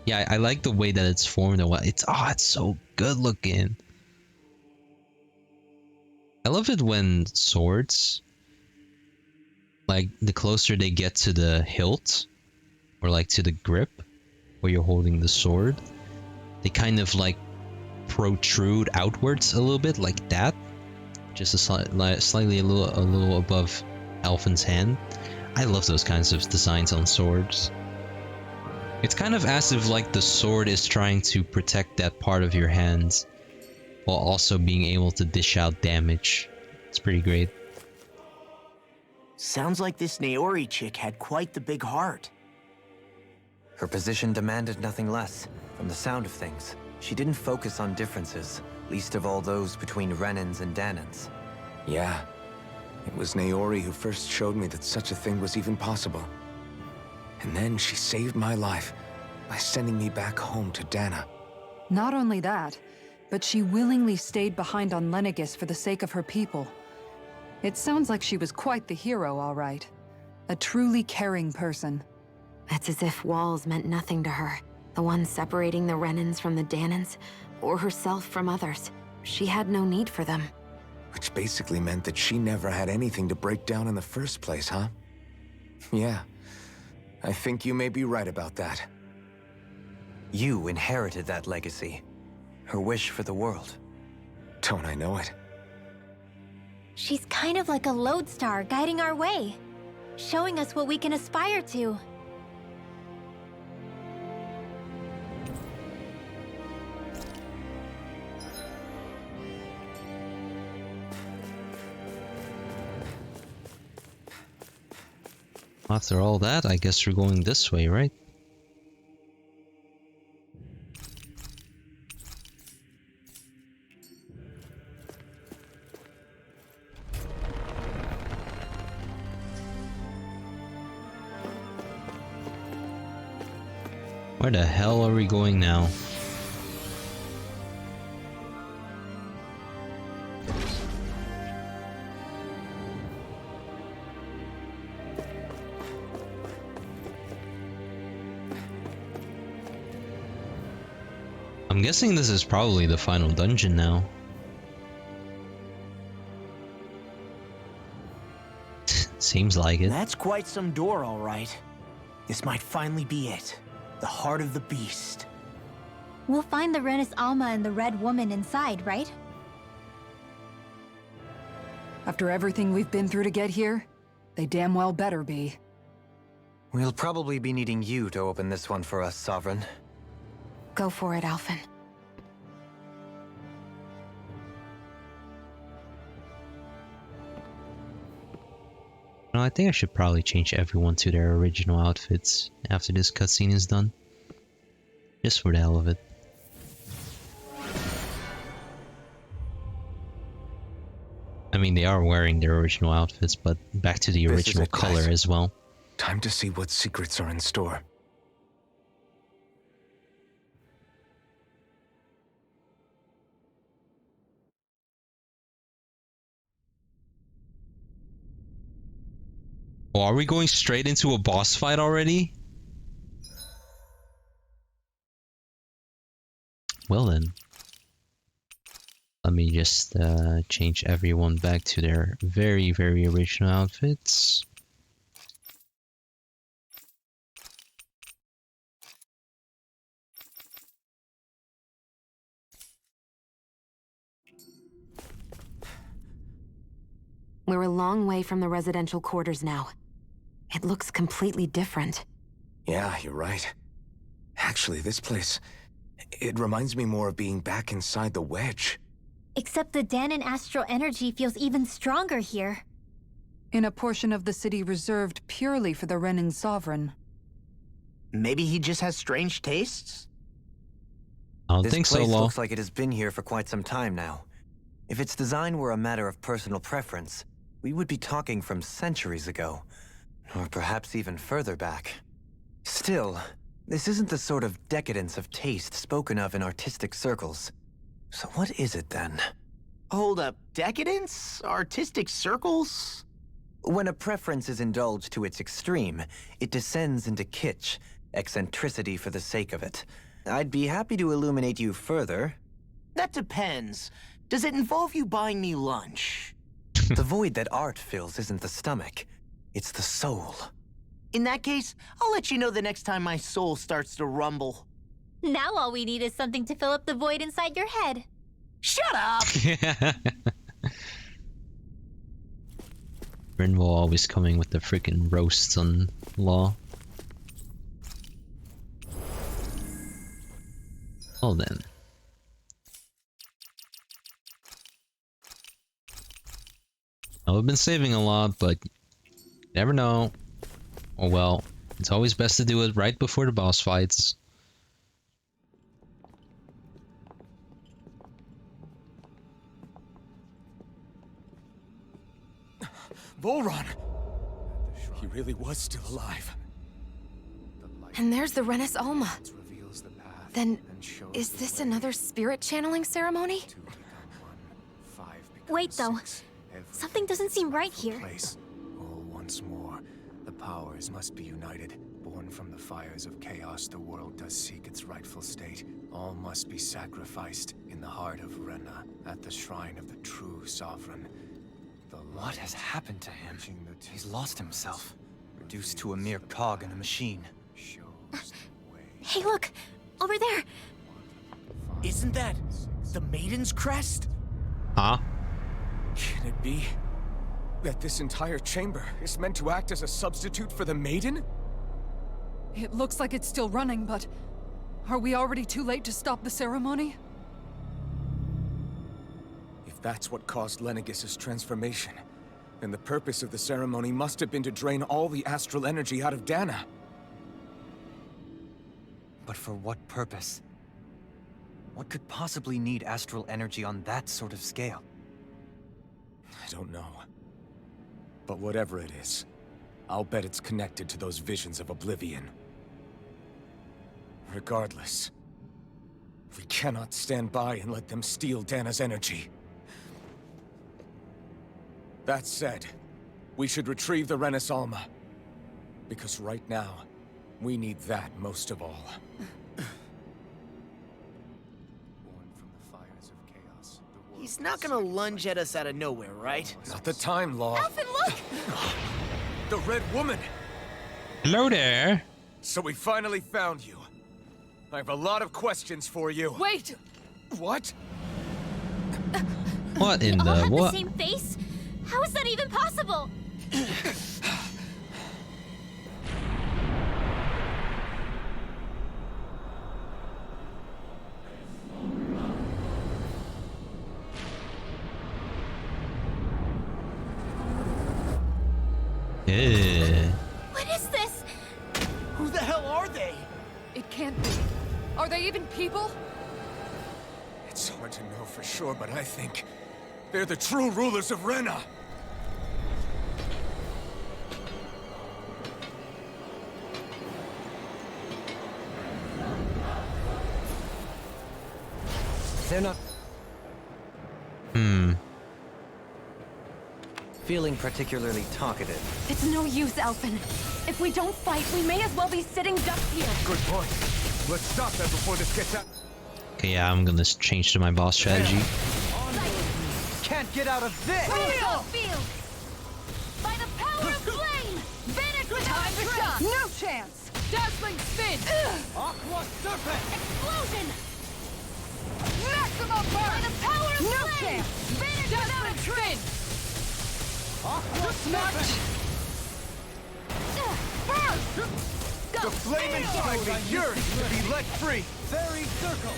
yeah, I like the way that it's formed and what it's. Oh, it's so good looking. I love it when swords, like the closer they get to the hilt, or like to the grip, where you're holding the sword, they kind of like protrude outwards a little bit, like that, just a slightly a little above Elfin's hand. I love those kinds of designs on swords. It's kind of as if like the sword is trying to protect that part of your hand while also being able to dish out damage. It's pretty great. Sounds like this Naori chick had quite the big heart. Her position demanded nothing less. From the sound of things, she didn't focus on differences, least of all those between Renans and Danans. Yeah. It was Naori who first showed me that such a thing was even possible. And then she saved my life by sending me back home to Dana. Not only that, but she willingly stayed behind on Lenegis for the sake of her people. It sounds like she was quite the hero, all right. A truly caring person. It's as if walls meant nothing to her. The ones separating the Renans from the Danans, or herself from others. She had no need for them. Which basically meant that she never had anything to break down in the first place, huh? Yeah. I think you may be right about that. You inherited that legacy. Her wish for the world. Don't I know it? She's kind of like a lodestar guiding our way, showing us what we can aspire to. After all that, I guess we're going this way, right? Where the hell are we going now? I'm guessing this is probably the final dungeon now. Seems like it. That's quite some door, all right. This might finally be it. The heart of the beast. We'll find the Renis Alma and the Red Woman inside, right? After everything we've been through to get here, they damn well better be. We'll probably be needing you to open this one for us, Sovereign. Go for it, Alphen. No, I think I should probably change everyone to their original outfits after this cutscene is done. Just for the hell of it. I mean, they are wearing their original outfits, but back to the original color as well. Time to see what secrets are in store. Oh, are we going straight into a boss fight already? Well then. Let me just change everyone back to their very, very original outfits. We're a long way from the residential quarters now. It looks completely different. Yeah, you're right. Actually, this place... it reminds me more of being back inside the Wedge. Except the Danon astral energy feels even stronger here. In a portion of the city reserved purely for the Renan Sovereign. Maybe he just has strange tastes? I don't This think so, place Law. looks like it has been here for quite some time now. If its design were a matter of personal preference, we would be talking from centuries ago. Or perhaps even further back. Still, this isn't the sort of decadence of taste spoken of in artistic circles. So what is it then? Hold up, decadence? Artistic circles? When a preference is indulged to its extreme, it descends into kitsch, eccentricity for the sake of it. I'd be happy to illuminate you further. That depends. Does it involve you buying me lunch? The void that art fills isn't the stomach, it's the soul. In that case, I'll let you know the next time my soul starts to rumble. Now all we need is something to fill up the void inside your head. Shut up! Rinwell always coming with the freaking roasts on Law. Well then. I've been saving a lot, but you never know. Oh well, it's always best to do it right before the boss fights. Volron! He really was still alive. And there's the Renis Alma. Then, is this another spirit channeling ceremony? Wait though, something doesn't seem right here. All once more, the powers must be united. Born from the fires of chaos, the world does seek its rightful state. All must be sacrificed in the heart of Rena, at the shrine of the true sovereign. What has happened to him? He's lost himself, reduced to a mere cog in a machine. Hey look, over there! Isn't that the Maiden's crest? Huh? Can it be that this entire chamber is meant to act as a substitute for the Maiden? It looks like it's still running, but are we already too late to stop the ceremony? If that's what caused Lenegis' transformation, then the purpose of the ceremony must have been to drain all the astral energy out of Dana. But for what purpose? What could possibly need astral energy on that sort of scale? I don't know. But whatever it is, I'll bet it's connected to those visions of oblivion. Regardless, we cannot stand by and let them steal Dana's energy. That said, we should retrieve the Renis Alma. Because right now, we need that most of all. He's not gonna lunge at us out of nowhere, right? Not the time, Law. Alphen, look! The Red Woman! Hello there. So we finally found you. I have a lot of questions for you. Wait! What? What in All the have what? the same face? How is that even possible? Yeah. What is this? Who the hell are they? It can't be. Are they even people? It's hard to know for sure, but I think they're the true rulers of Rena. They're not... feeling particularly talkative. It's no use, Elfin. If we don't fight, we may as well be sitting ducks here. Good point. Let's stop them before this gets out. Okay, yeah, I'm gonna change to my boss strategy. Can't get out of this! Field! By the power of flame! Vanish without a trace! No chance! Dazzling spin! Aqua Serpent! Explosion! Maximum By burn! the power of No flame! chance! Vanish without a trace! Aqua Smash! The flaming strike is yours to be let free! Fairy Circle!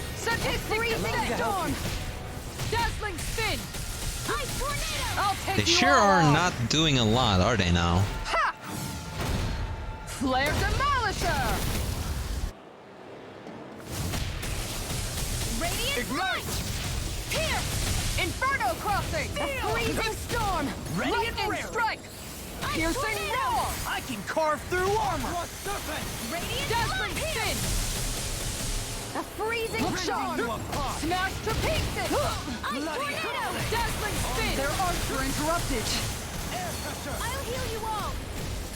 Freezing storm! Dazzling spin! Ice tornado! I'll take They you sure all are on. not doing a lot, are they now? Ha! Flare Demolisher! Radiant Ignite! Here! Inferno Crossing! Freezing storm! Lightning Strike! Piercing Roar! I can carve through armor! Aqua Serpent! Radiant Dazzling Spin! A freezing Look sharp! Smash to pieces! Ice tornado! Dazzling Spin! Their arcs are interrupted! I'll heal you all!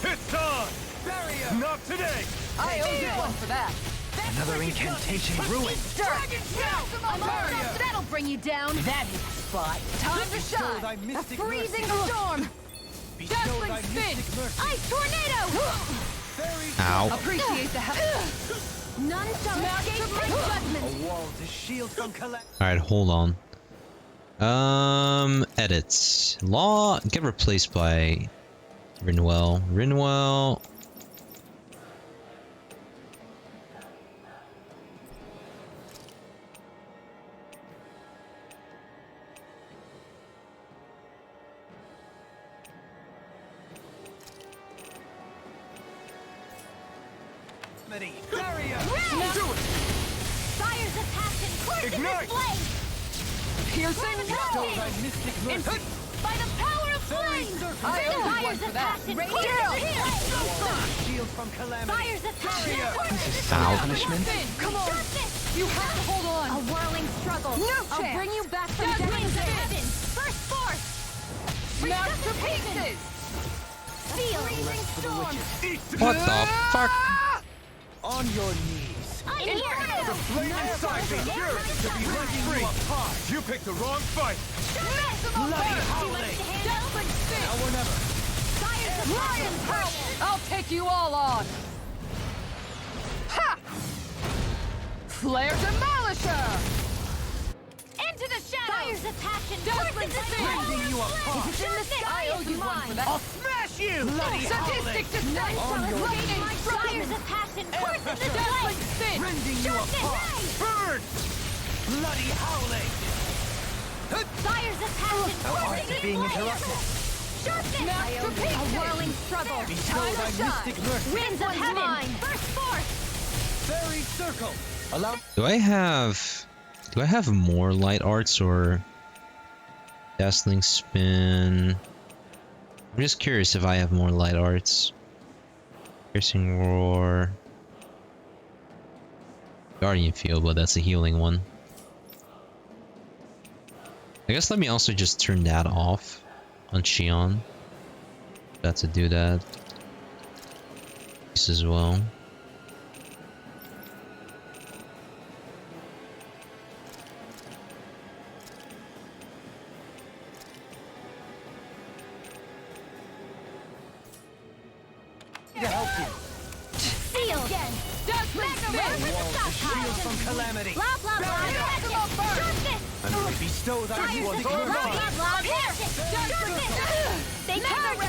It's on! Barrier! Not today! I owe you one for that! Another incantation ruined! Dragon I'm all set. That'll bring you down! That hit the spot! Time to shine! Thy A mystic freezing mercy. storm! Bestow thy Spin. mystic mercy. Ice tornado! Ow. Appreciate the help! None shall escape my judgment! A wall to shield from collapse. Alright, hold on. Edits. Law get replaced by Rinwell. Rinwell. Barrier! Fires of passion course in Ignite! this flame! Piercing Bestow Roar! thy mystic mercy. By the power of flame! I owe you one Fires for of that! passion course in this flame! Shield from calamity. Fires of passion course in this Ow. flame! Punishment? Come on! You have to hold A on! whirling struggle! No I'll chance. bring you back from Dazzling depths of spin. heaven! First force! Smash to pieces! Feel freezing storm! What the fuck? On your knees. I'm here! The flame inside is yours to be let free! You picked the wrong fight! Bloody howling. Dazzling spin! Now or never. Fires of Lion passion! Power! I'll take you all on! Ha! Flare Demolisher! Into the shadows! Fires of passion! Dazzling spin! Rending you apart. It's in the sky! I owe you one for that! I'll smash you! Bloody Sadistic descent! Lightning Strike! Fires of passion! Course in the Dazzling flame! spin! Rending you apart. Burn! Bloody howling. Fires of passion! Our Coursing hearts are in being flame! interrupted. Sharpness! Smash to A pieces. whirling struggle! Bestow Time thy to shine. mystic mercy. Winds of heaven! First force! Fairy circle. Allow. Do I have more light arts or dazzling spin? I'm just curious if I have more light arts. Piercing roar. Guardian field, but that's a healing one. I guess let me also just turn that off on Xion. Got to do that. This as well. To help you. Seal! Dazzling spin! Shield from calamity. Blah blah blah! Maximum burn! Sharpness! And bestow thy Fires of mystic blah mercy. blah blah! Sharpness! They can't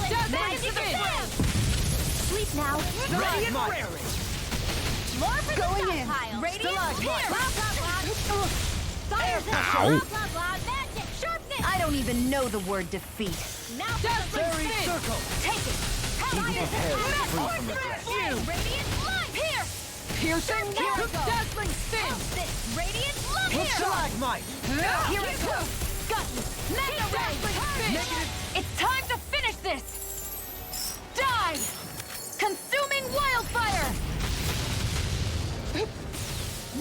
Dazzling Magic spin! them! Sleep now! Radiant More for Going the in. stockpile! Radiant Stalagmite. blah blah blah! Fires of Ow. blah blah blah! Magic! Sharpness! I don't even know the word defeat. Now for the Dazzling Fairy spin! circle. Take it! Be prepared to free from the Flash! threat. Radiant light! Here! Piercing Here. Dazzling spin! This radiant light! With Here! stalagmite. Here it goes! Guns! Mega ray! Negative. It's time to finish this! Die! Consuming wildfire!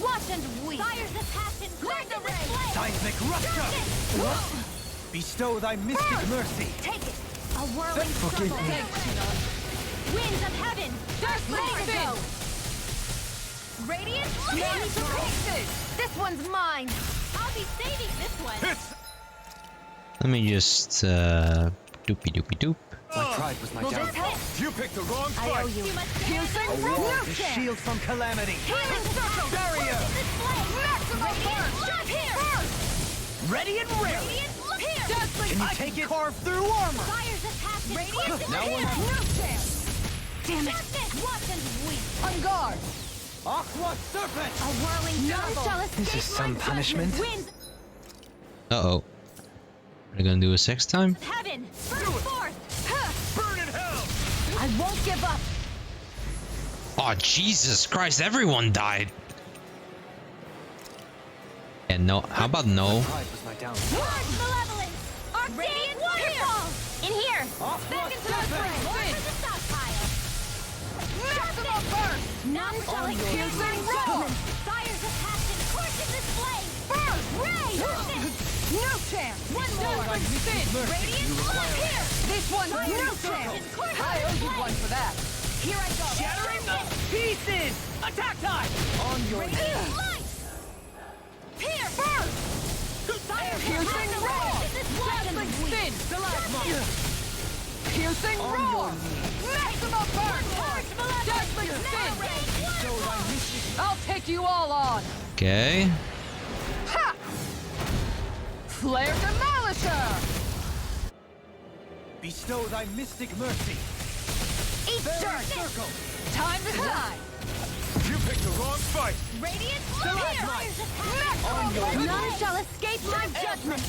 Watch and weep! Fires of passion! Mega ray! Seismic rupture. Bestow thy mystic mercy. Take it! A whirling Forgive circle. me. Winds of heaven! Let it go! Radiant pieces! This one's mine! I'll be saving this one! Let me just doopy doopy doop. My pride was my downfall. You picked the wrong fight. I owe you. Piercing A ward is shield from calamity. Healing circle! Barrier! Maximum burn! Here! Ready and ready. Radiant look here! Can you take it? Carve through armor. Fire's a passion! Radiant Now look one here! out. No chance! Damn it! Watch and weep! On guard. Aqua Serpent! A whirling None circle! shall escape This is my some judgment. punishment. Winds Uh-oh. Are they gonna do a sex time? of heaven! Burn forth! Burn in hell! I won't give up! Oh, Jesus Christ, everyone died. And no, how about no? Pride was my downfall. Large malevolence! Radiant waterfall! In here! Aqua Back into the Serpent! fray! More for the stockpile! Maximum burn! None shall escape my judgment! Fires of passion coursing this flame! Burn! Ray! No chance! One more! Spin! Radiant look here! This one's Fires no of chance! passion coursing I owe this you flame! one for that. Here I go! Shattering the pieces. Attack time. On your Radiant light! Here! Burn! Fires of Piercing passion roar! coursing this Dazzling spin! Piercing roar! Maximum burn! Dazzling spin! I'll take you all on! Okay. Ha! Flare Demolisher! Bestow thy mystic mercy. Eat Fairy dirt! circle! Time to shine! You picked the wrong fight. Radiant look here! Fires of passion! None shall escape my judgment!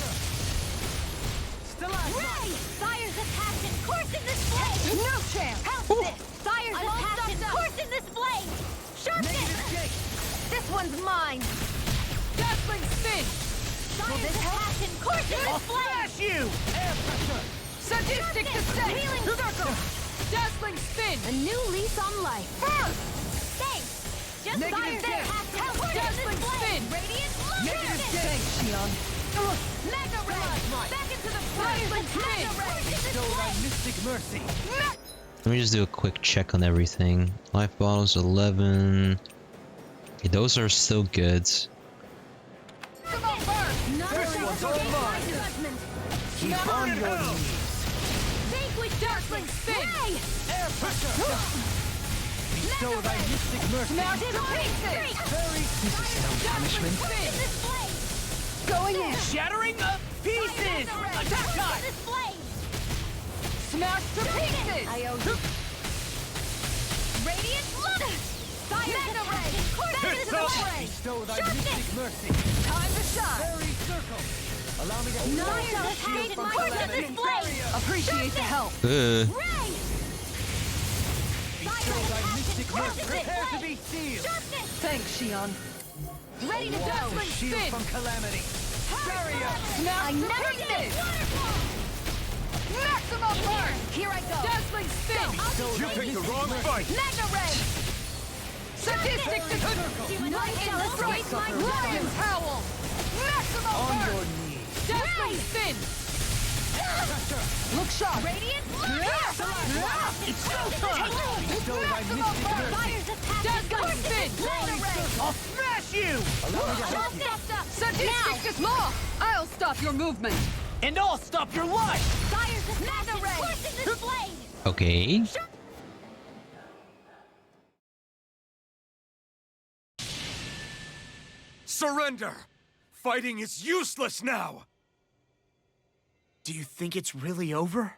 Ray! Fires of passion coursing this flame! No chance! How's this? Fires of passion coursing this flame! Sharpness! This one's mine! Dazzling spin! Fires of passion coursing this flame! Smash you. Air pressure. Sadistic descent! Healing circle! Dazzling spin! A new lease on life! First! Thanks! Just fires of passion coursing this flame! Radiant look here! Thanks, Shion. Mega Ray! Back into the fire! Mega Ray! Bestow thy mystic mercy. Let me just do a quick check on everything. Life bottles 11. Okay, those are still good. One's all mine. Keep on your knees. Vanquish Darkling Spin! Air pressure. Bestow thy mystic mercy. Smash to pieces! This is some punishment. Going in! Shattering the pieces. Attack time. Smash to pieces! I owe you. Radiant look! Mega Ray! Back into the fray! Bestow thy mystic mercy. Time to shine! Fairy circle. Allow me to None shall escape my course this flame! Appreciate the help. Ray! bestow thy mystic mercy. Prepare to be sealed. Thanks, Shion. Ready to A dazzling shield spin! from calamity. Barrier. Smash I to never did pieces! waterfall! Maximum burn! Here I go! Dazzling spin! You picked the wrong fight. Mega Ray! Sadistic descent! None shall escape my Lion's judgment! howl! Maximum On burn! your knees. Dazzling spin! Look sharp! Radiant look here! It's showtime! Bestow thy mystic mercy. Fires of passion Dazzling spin! Mega Ray! I'll smash you. Allow me to help All you. stepped up! Sadistic is law! I'll stop your movement! And I'll stop your life. Fires of passion coursing this flame! Okay. Surrender! Fighting is useless now! Do you think it's really over?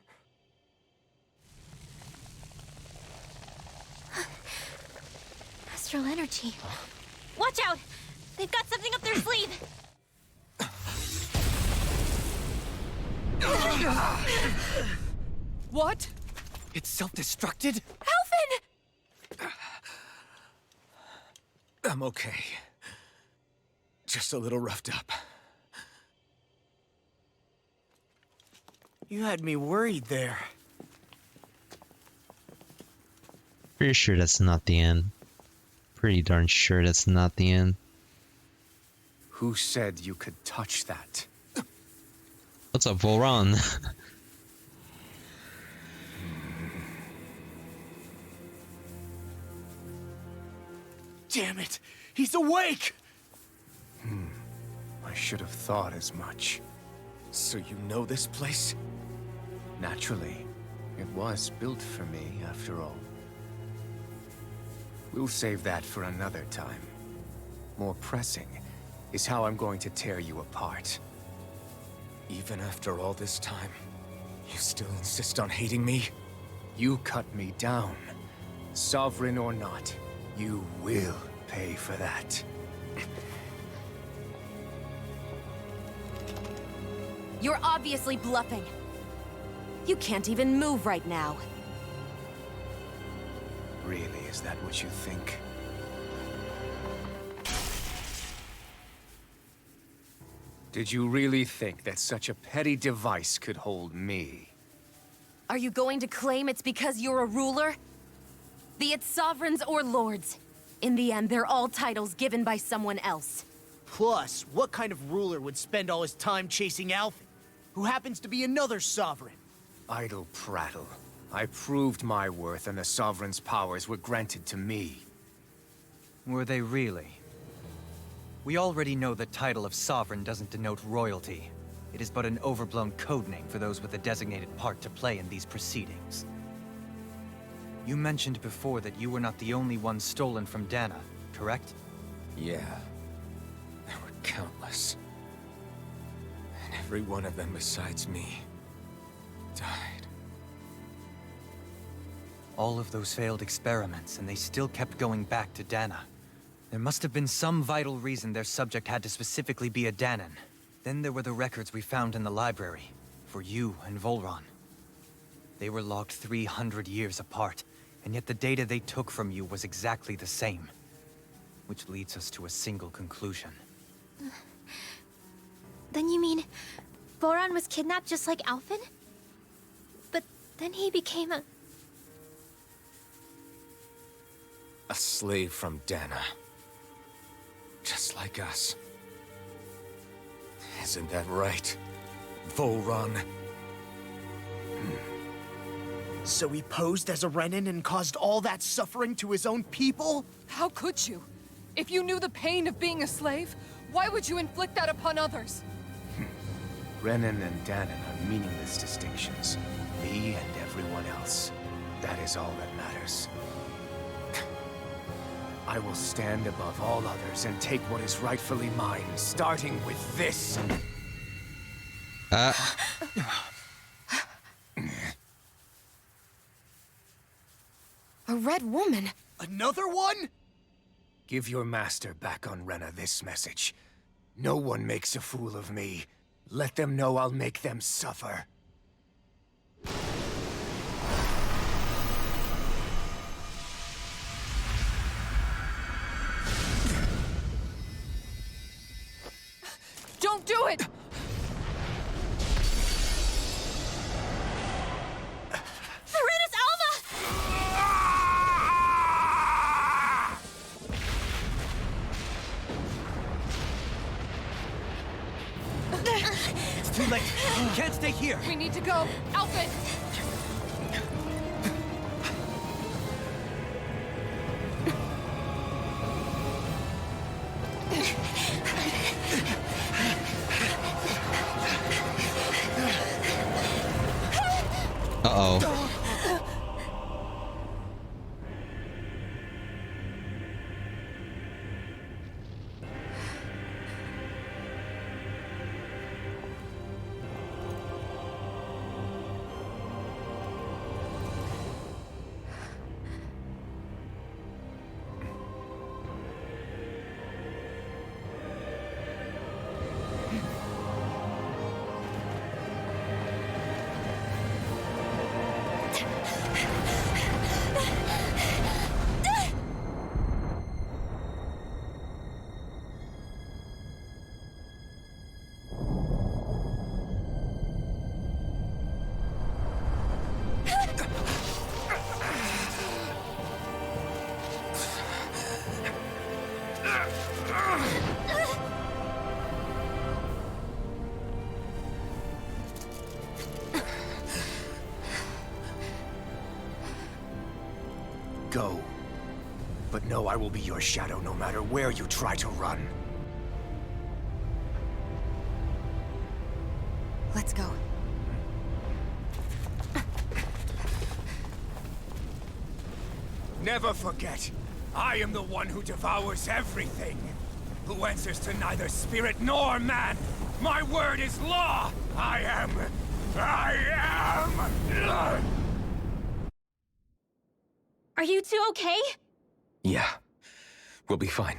Astral energy. Watch out! They've got something up their sleeve! What? It's self-destructed? Alphen! I'm okay. Just a little roughed up. You had me worried there. Pretty sure that's not the end. Pretty darn sure that's not the end. Who said you could touch that? What's up, Volron? Damn it! He's awake! I should have thought as much. So you know this place? Naturally. It was built for me, after all. We'll save that for another time. More pressing is how I'm going to tear you apart. Even after all this time, you still insist on hating me? You cut me down. Sovereign or not, you will pay for that. You're obviously bluffing. You can't even move right now. Really, is that what you think? Did you really think that such a petty device could hold me? Are you going to claim it's because you're a ruler? Be it sovereigns or lords. In the end, they're all titles given by someone else. Plus, what kind of ruler would spend all his time chasing Alfin, who happens to be another sovereign? Idle prattle. I proved my worth and the Sovereign's powers were granted to me. Were they really? We already know the title of Sovereign doesn't denote royalty. It is but an overblown codename for those with a designated part to play in these proceedings. You mentioned before that you were not the only one stolen from Dana, correct? Yeah. There were countless. And every one of them besides me died. All of those failed experiments, and they still kept going back to Dana. There must have been some vital reason their subject had to specifically be a Danan. Then there were the records we found in the library, for you and Volron. They were logged 300 years apart, and yet the data they took from you was exactly the same. Which leads us to a single conclusion. Then you mean Voron was kidnapped just like Alfin? But then he became a slave from Dana. Just like us. Isn't that right, Volron? So he posed as a Renan and caused all that suffering to his own people? How could you? If you knew the pain of being a slave, why would you inflict that upon others? Renan and Danan are meaningless distinctions. Me and everyone else. That is all that matters. I will stand above all others and take what is rightfully mine, starting with this. A red woman? Another one? Give your master back on Rena this message. No one makes a fool of me. Let them know I'll make them suffer. Don't do it! Serenus Alva! It's too late. You can't stay here. We need to go. Alfin! Uh-oh. go. But know I will be your shadow no matter where you try to run. Let's go. Never forget, I am the one who devours everything. Who answers to neither spirit nor man. My word is law! I am... Are you two okay? Yeah. We'll be fine.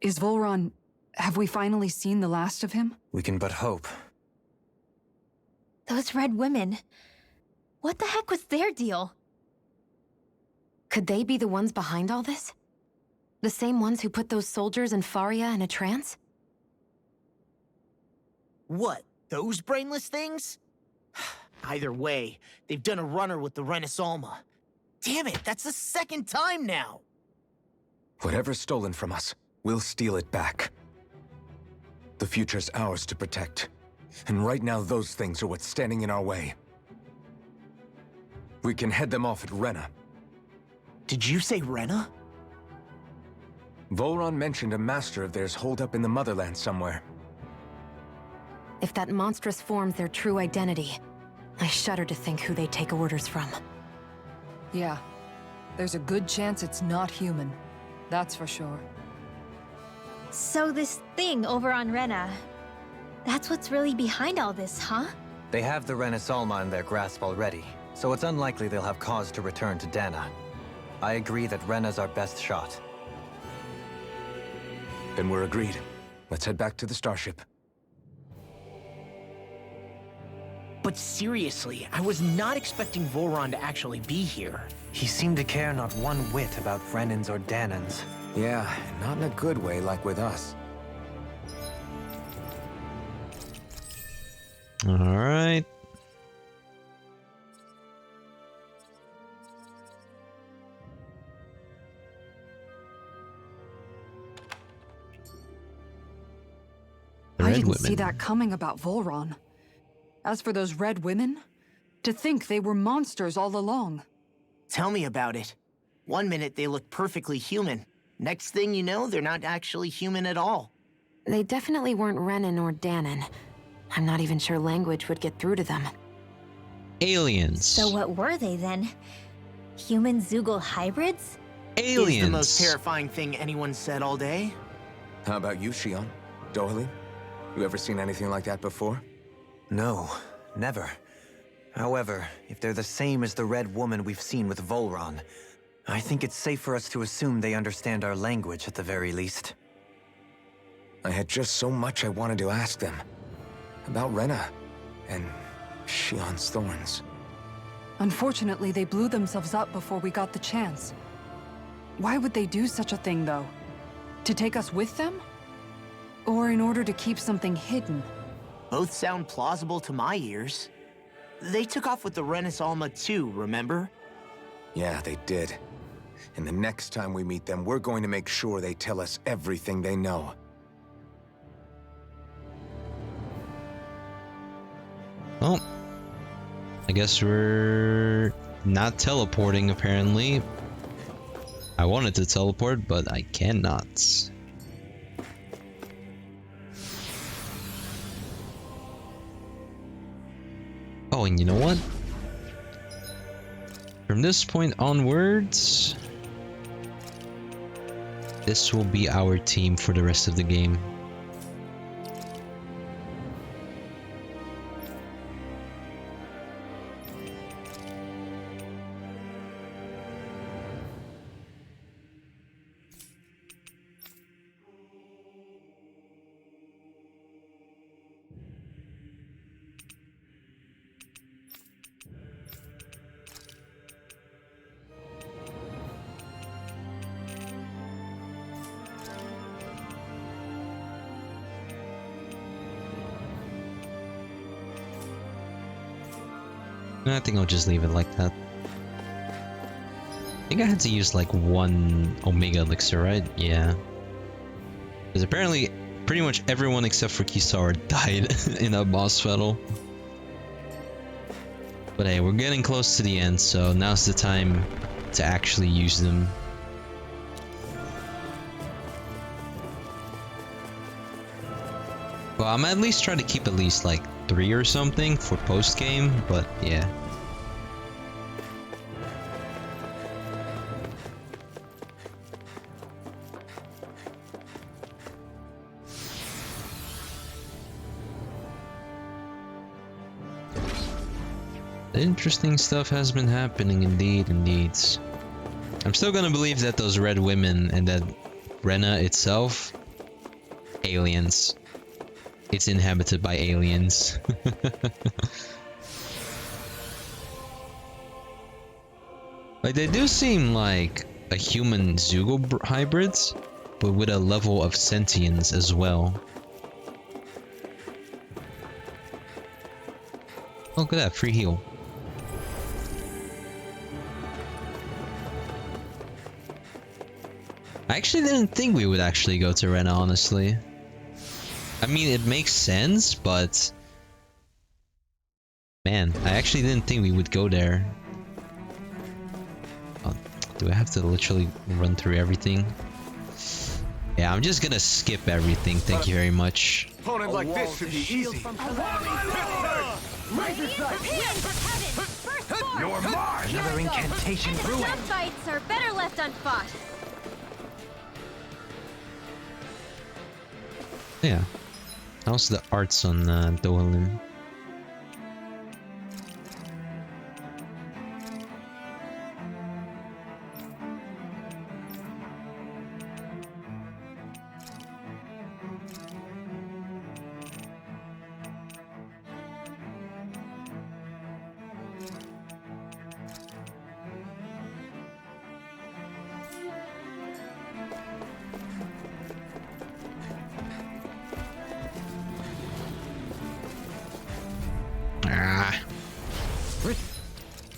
Is Volron... Have we finally seen the last of him? We can but hope. Those red women. What the heck was their deal? Could they be the ones behind all this? The same ones who put those soldiers in Faria in a trance? What? Those brainless things? Either way, they've done a runner with the Renaissalma. Damn it, that's the second time now! Whatever's stolen from us, we'll steal it back. The future's ours to protect. And right now, those things are what's standing in our way. We can head them off at Rena. Did you say Rena? Volron mentioned a master of theirs holed up in the Motherland somewhere. If that monstrous form's their true identity, I shudder to think who they take orders from. Yeah. There's a good chance it's not human. That's for sure. So this thing over on Rena, that's what's really behind all this, huh? They have the Renaissalma in their grasp already, so it's unlikely they'll have cause to return to Dana. I agree that Rena's our best shot. Then we're agreed. Let's head back to the starship. But seriously, I was not expecting Volron to actually be here. He seemed to care not one whit about Renans or Danans. Yeah, not in a good way like with us. Alright. I didn't see that coming about Volron. As for those red women, to think they were monsters all along. Tell me about it. One minute they look perfectly human. Next thing you know, they're not actually human at all. They definitely weren't Renan or Danan. I'm not even sure language would get through to them. Aliens. So what were they then? Human Zoogle hybrids? Aliens. Is the most terrifying thing anyone said all day. How about you, Shion? Dohalim? You ever seen anything like that before? No, never. However, if they're the same as the Red Woman we've seen with Volron, I think it's safe for us to assume they understand our language at the very least. I had just so much I wanted to ask them. About Rena, and Shion's thorns. Unfortunately, they blew themselves up before we got the chance. Why would they do such a thing, though? To take us with them? Or in order to keep something hidden? Both sound plausible to my ears. They took off with the Renaissalma too, remember? Yeah, they did. And the next time we meet them, we're going to make sure they tell us everything they know. Well, I guess we're not teleporting, apparently. I wanted to teleport, but I cannot. Oh, and you know what? From this point onwards, this will be our team for the rest of the game. I think I'll just leave it like that. I think I had to use like one Omega Elixir, right? Yeah. Because apparently pretty much everyone except for Kisara died in that boss battle. But hey, we're getting close to the end, so now's the time to actually use them. Well, I'm at least trying to keep at least like 3 or something for post game, but yeah. Interesting stuff has been happening indeed. I'm still gonna believe that those red women and that Rena itself, aliens. It's inhabited by aliens. Like, they do seem like a human Zugo hybrids, but with a level of sentience as well. Oh, look at that, free heal. I actually didn't think we would actually go to Rena, honestly. I mean, it makes sense, but... Man, I actually didn't think we would go there. Oh, do I have to literally run through everything? Yeah, I'm just gonna skip everything, thank you very much. Opponent like this should be easy. You're mine! Another incantation ruined. Some fights are better left unfought. Yeah. How's the arts on Dohalim?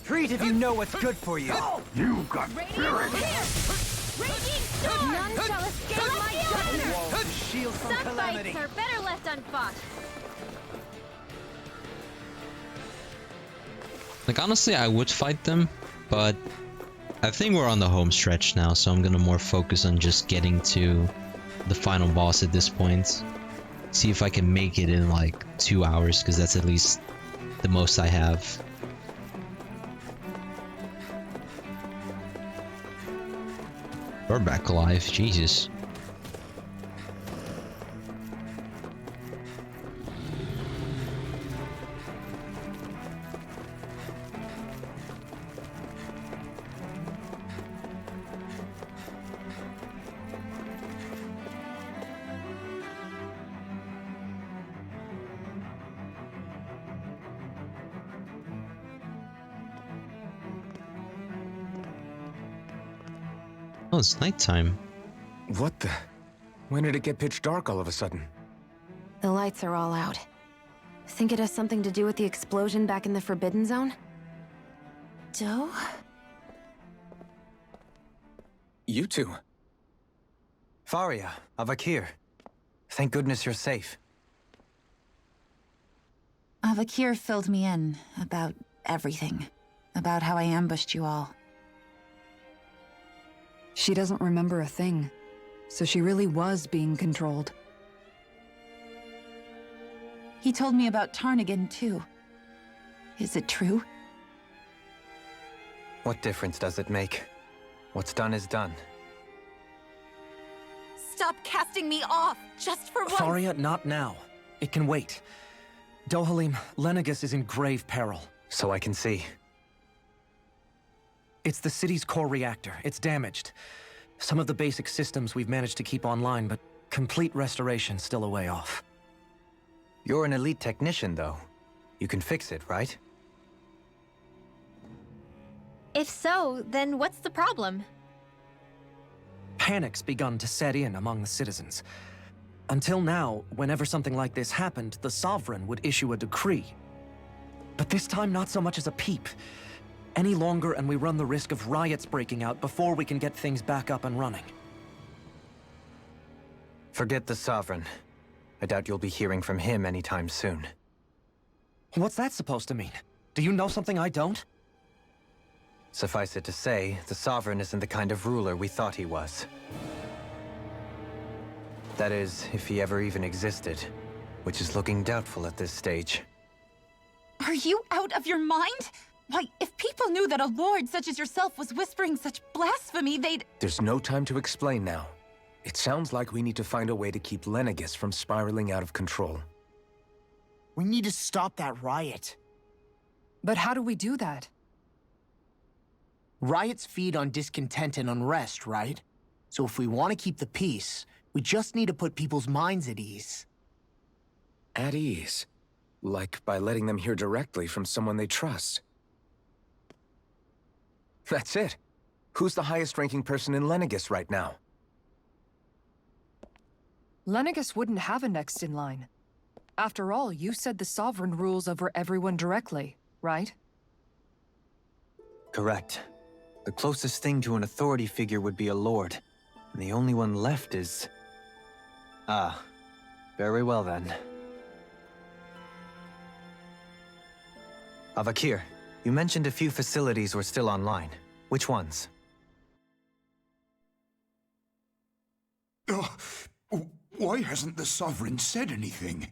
Retreat if you know what's good for you. You've got spirit. Raging storm! None shall escape my judgment! Shield from Some calamity. fights are better left unfought. Like, honestly, I would fight them, but I think we're on the home stretch now, so I'm gonna more focus on just getting to the final boss at this point. See if I can make it in like 2 hours, because that's at least the most I have. We're back alive, Jesus. Oh, it's nighttime. What the? When did it get pitch dark all of a sudden? The lights are all out. Think it has something to do with the explosion back in the Forbidden Zone? Doe? You two. Faria, Avakir. Thank goodness you're safe. Avakir filled me in about everything. About how I ambushed you all. She doesn't remember a thing, so she really was being controlled. He told me about Tarnigan, too. Is it true? What difference does it make? What's done is done. Stop casting me off, just for once! Faria, not now. It can wait. Dohalim, Lenegis is in grave peril. So I can see. It's the city's core reactor. It's damaged. Some of the basic systems we've managed to keep online, but complete restoration's still a way off. You're an elite technician, though. You can fix it, right? If so, then what's the problem? Panic's begun to set in among the citizens. Until now, whenever something like this happened, the Sovereign would issue a decree. But this time, not so much as a peep. Any longer and we run the risk of riots breaking out before we can get things back up and running. Forget the Sovereign. I doubt you'll be hearing from him anytime soon. What's that supposed to mean? Do you know something I don't? Suffice it to say, the Sovereign isn't the kind of ruler we thought he was. That is, if he ever even existed, which is looking doubtful at this stage. Are you out of your mind? Why, if people knew that a lord such as yourself was whispering such blasphemy, they'd... There's no time to explain now. It sounds like we need to find a way to keep Lenegis from spiraling out of control. We need to stop that riot. But how do we do that? Riots feed on discontent and unrest, right? So if we want to keep the peace, we just need to put people's minds at ease. At ease? Like by letting them hear directly from someone they trust. That's it. Who's the highest-ranking person in Lenegis right now? Lenegis wouldn't have a next in line. After all, you said the Sovereign rules over everyone directly, right? Correct. The closest thing to an authority figure would be a lord, and the only one left is... Ah, very well then. Avakir, you mentioned a few facilities were still online. Which ones? Why hasn't the Sovereign said anything?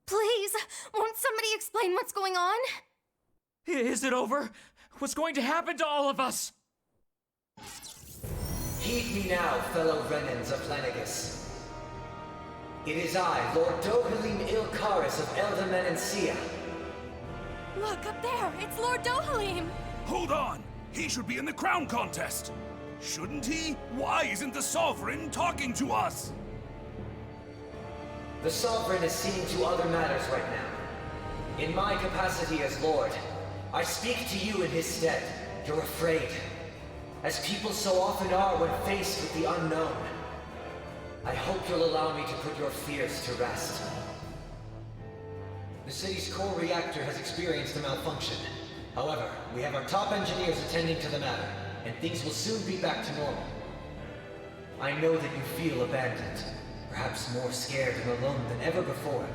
Please, won't somebody explain what's going on? Is it over? What's going to happen to all of us? Heed me now, fellow Renans of Lenegis. It is I, Lord Dohalim Ilkaris of Eldaman and Sia. Look, up there! It's Lord Dohalim! Hold on! He should be in the crown contest! Shouldn't he? Why isn't the Sovereign talking to us? The Sovereign is seeing to other matters right now. In my capacity as Lord, I speak to you in his stead. You're afraid. As people so often are when faced with the unknown. I hope you'll allow me to put your fears to rest. The city's core reactor has experienced a malfunction. However, we have our top engineers attending to the matter, and things will soon be back to normal. I know that you feel abandoned, perhaps more scared and alone than ever before.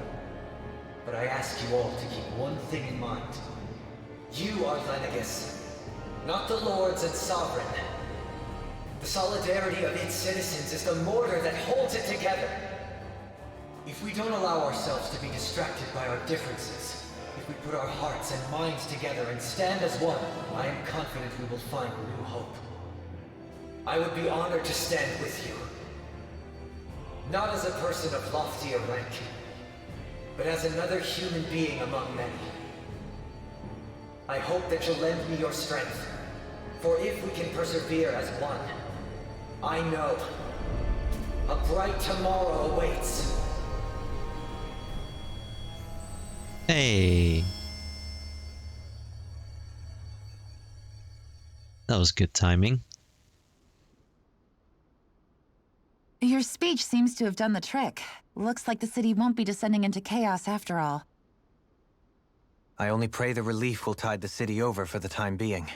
But I ask you all to keep one thing in mind. You are Lenegis, not the Lords and Sovereign. The solidarity of its citizens is the mortar that holds it together. If we don't allow ourselves to be distracted by our differences, if we put our hearts and minds together and stand as one, I am confident we will find new hope. I would be honored to stand with you. Not as a person of loftier rank, but as another human being among many. I hope that you'll lend me your strength, for if we can persevere as one, I know a bright tomorrow awaits. Hey. That was good timing. Your speech seems to have done the trick. Looks like the city won't be descending into chaos after all. I only pray the relief will tide the city over for the time being.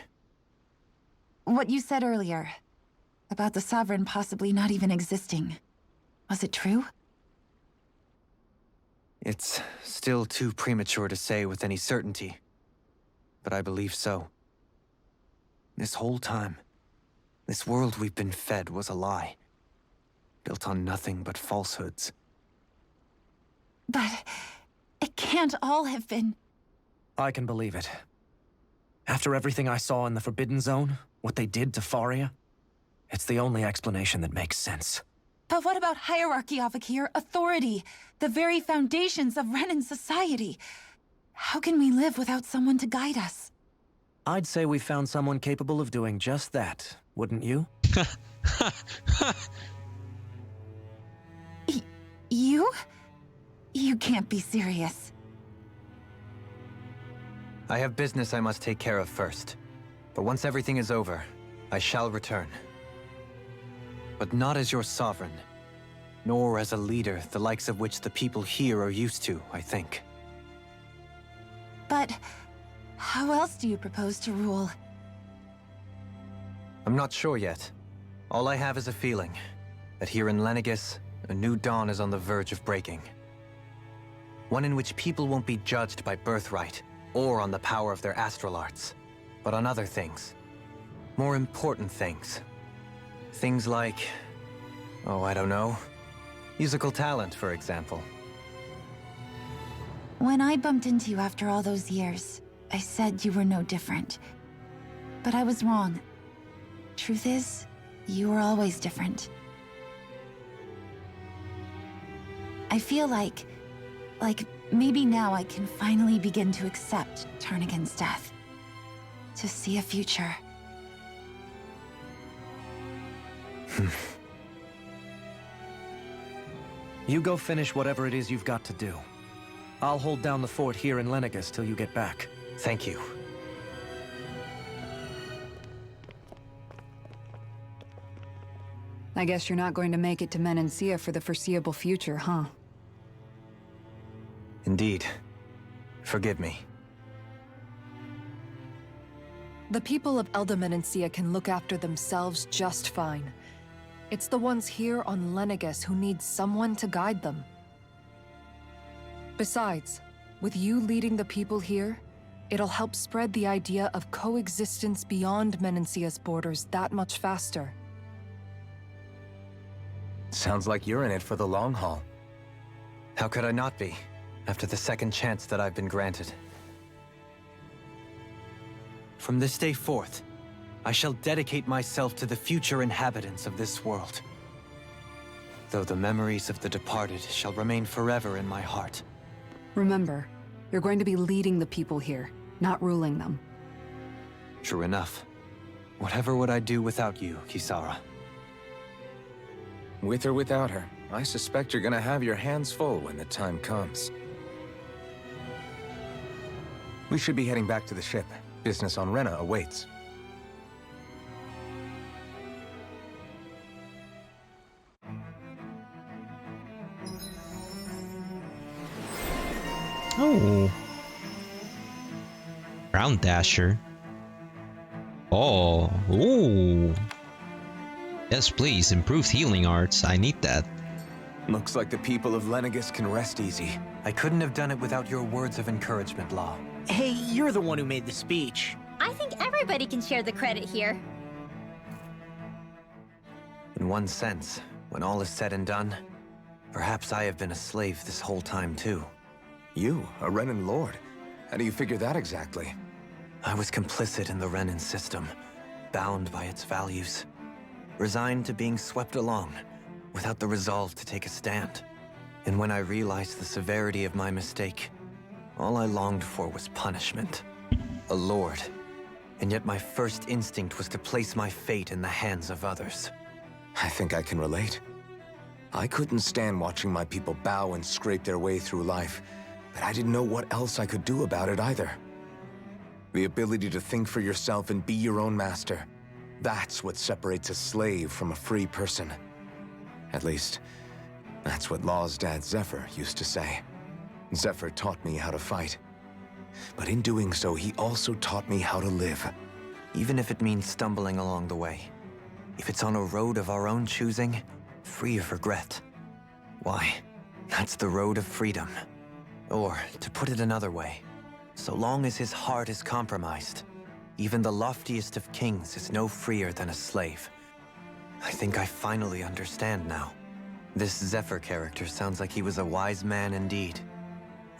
What you said earlier, about the Sovereign possibly not even existing, was it true? It's still too premature to say with any certainty, but I believe so. This whole time, this world we've been fed was a lie, built on nothing but falsehoods. But it can't all have been... I can believe it. After everything I saw in the Forbidden Zone, what they did to Faria, it's the only explanation that makes sense. But what about hierarchy, Avakir? Authority? The very foundations of Renan society? How can we live without someone to guide us? I'd say we found someone capable of doing just that, wouldn't you? You? You can't be serious. I have business I must take care of first. But once everything is over, I shall return. But not as your sovereign, nor as a leader the likes of which the people here are used to, I think. But how else do you propose to rule? I'm not sure yet. All I have is a feeling that here in Lenegis, a new dawn is on the verge of breaking. One in which people won't be judged by birthright or on the power of their astral arts, but on other things. More important things. Things like... oh, I don't know. Musical talent, for example. When I bumped into you after all those years, I said you were no different. But I was wrong. Truth is, you were always different. I feel like maybe now I can finally begin to accept Tarnigan's death. To see a future. You go finish whatever it is you've got to do. I'll hold down the fort here in Lenegus till you get back. Thank you. I guess you're not going to make it to Menancia for the foreseeable future, huh? Indeed. Forgive me. The people of Elda Menancia can look after themselves just fine. It's the ones here on Lenegus who need someone to guide them. Besides, with you leading the people here, it'll help spread the idea of coexistence beyond Menancia's borders that much faster. Sounds like you're in it for the long haul. How could I not be, after the second chance that I've been granted? From this day forth, I shall dedicate myself to the future inhabitants of this world. Though the memories of the departed shall remain forever in my heart. Remember, you're going to be leading the people here, not ruling them. True enough. Whatever would I do without you, Kisara? With or without her, I suspect you're gonna have your hands full when the time comes. We should be heading back to the ship. Business on Rena awaits. Oh. Ground Dasher. Oh. Ooh. Yes, please. Improved healing arts. I need that. Looks like the people of Lenegus can rest easy. I couldn't have done it without your words of encouragement, Law. Hey, you're the one who made the speech. I think everybody can share the credit here. In one sense, when all is said and done, perhaps I have been a slave this whole time too. You, a Renan Lord? How do you figure that exactly? I was complicit in the Renan system, bound by its values. Resigned to being swept along, without the resolve to take a stand. And when I realized the severity of my mistake, all I longed for was punishment. A lord. And yet my first instinct was to place my fate in the hands of others. I think I can relate. I couldn't stand watching my people bow and scrape their way through life, but I didn't know what else I could do about it either. The ability to think for yourself and be your own master. That's what separates a slave from a free person. At least, that's what Law's dad Zephyr used to say. Zephyr taught me how to fight. But in doing so, he also taught me how to live. Even if it means stumbling along the way. If it's on a road of our own choosing, free of regret. Why, that's the road of freedom. Or, to put it another way, so long as his heart is compromised, even the loftiest of kings is no freer than a slave. I think I finally understand now. This Zephyr character sounds like he was a wise man indeed.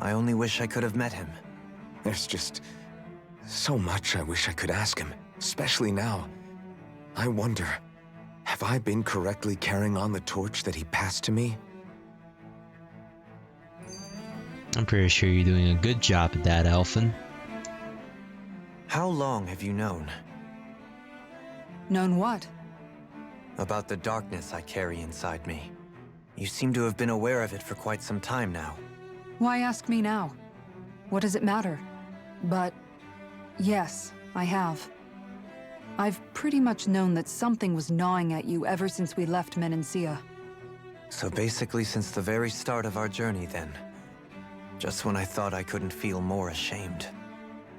I only wish I could have met him. There's just so much I wish I could ask him, especially now. I wonder, have I been correctly carrying on the torch that he passed to me? I'm pretty sure you're doing a good job at that, Elfin. How long have you known? Known what? About the darkness I carry inside me. You seem to have been aware of it for quite some time now. Why ask me now? What does it matter? But yes, I have. I've pretty much known that something was gnawing at you ever since we left Menancia. So basically since the very start of our journey then. Just when I thought I couldn't feel more ashamed.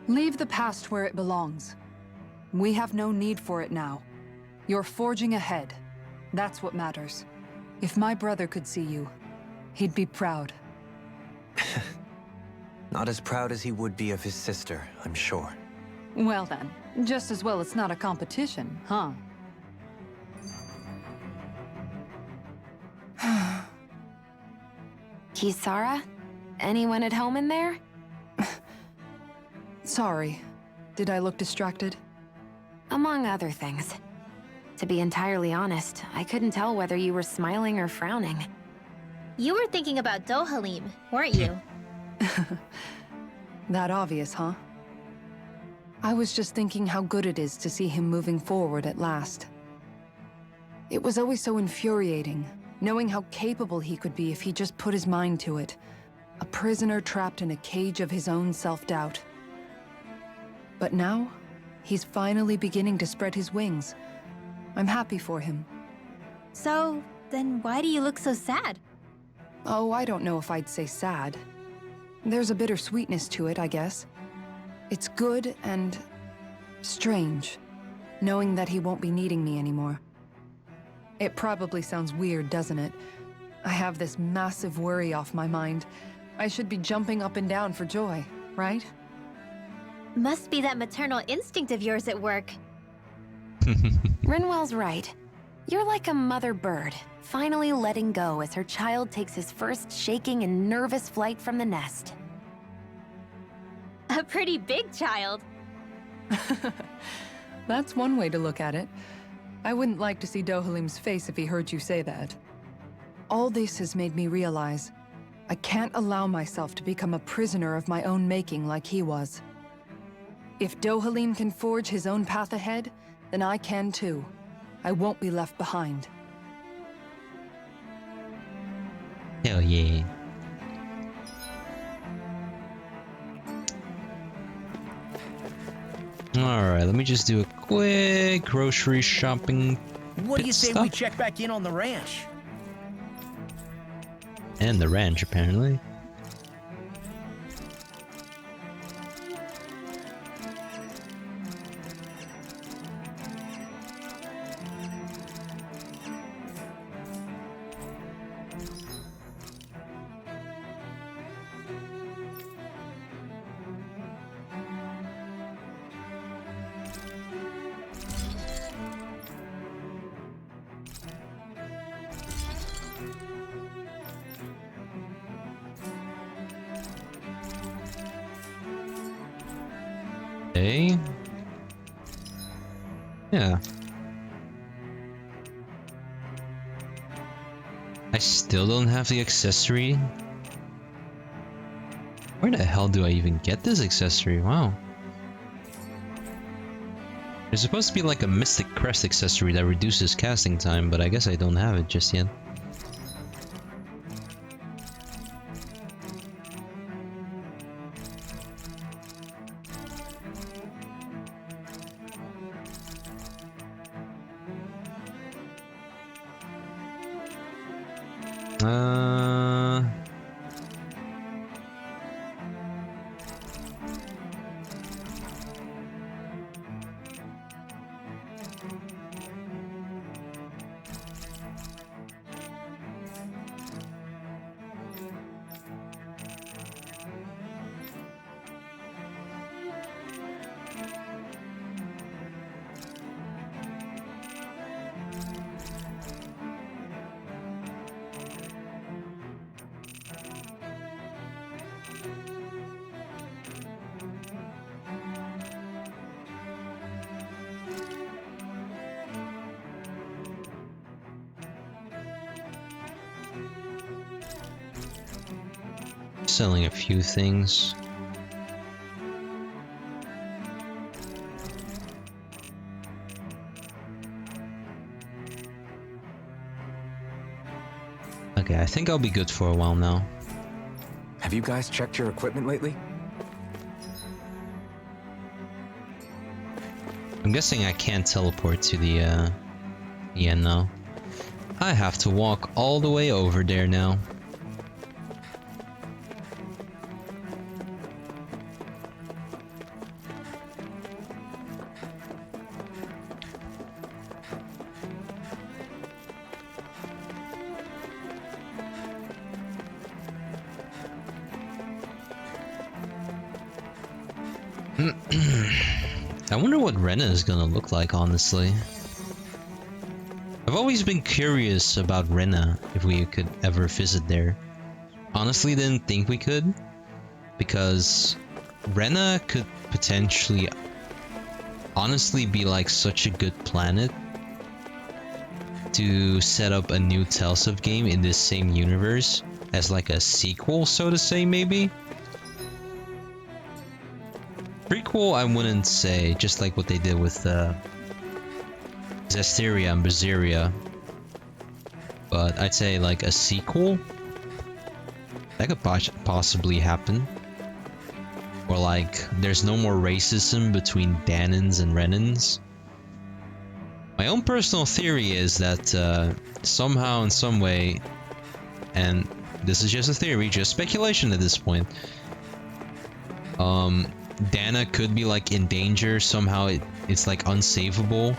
Leave the past where it belongs. We have no need for it now. You're forging ahead. That's what matters. If my brother could see you, he'd be proud. Not as proud as he would be of his sister, I'm sure. Well then, just as well it's not a competition, huh? Kisara? Anyone at home in there? Sorry. Did I look distracted? Among other things. To be entirely honest, I couldn't tell whether you were smiling or frowning. You were thinking about Dohalim, weren't you? That obvious, huh? I was just thinking how good it is to see him moving forward at last. It was always so infuriating, knowing how capable he could be if he just put his mind to it. A prisoner trapped in a cage of his own self-doubt. But now, he's finally beginning to spread his wings. I'm happy for him. So, then why do you look so sad? Oh, I don't know if I'd say sad. There's a bittersweetness to it, I guess. It's good and strange, knowing that he won't be needing me anymore. It probably sounds weird, doesn't it? I have this massive worry off my mind. I should be jumping up and down for joy, right? Must be that maternal instinct of yours at work. Rinwell's right. You're like a mother bird, finally letting go as her child takes his first shaking and nervous flight from the nest. A pretty big child. That's one way to look at it. I wouldn't like to see Dohalim's face if he heard you say that. All this has made me realize I can't allow myself to become a prisoner of my own making like he was. If Dohalim can forge his own path ahead, then I can too. I won't be left behind. Hell yeah. Alright, let me just do a quick grocery shopping. What do you say stuff. we check back in on the ranch? And the ranch, apparently. Okay. Yeah. I still don't have the accessory. Where the hell do I even get this accessory? Wow. There's supposed to be like a Mystic Crest accessory that reduces casting time, but I guess I don't have it just yet. Selling a few things. Okay, I think I'll be good for a while now. Have you guys checked your equipment lately? I'm guessing I can't teleport to the end now. I have to walk all the way over there now. I wonder what Rena is gonna look like, honestly. I've always been curious about Rena, if we could ever visit there. Honestly, didn't think we could, because Rena could potentially honestly be like such a good planet to set up a new Tales of game in this same universe as like a sequel, so to say, maybe. Prequel, I wouldn't say, just like what they did with Zestiria and Berseria. But I'd say like a sequel? That could possibly happen. Or like, there's no more racism between Dahnans and Renans. My own personal theory is that somehow in some way, and this is just a theory, just speculation at this point, Dana could be like in danger, somehow it's like unsavable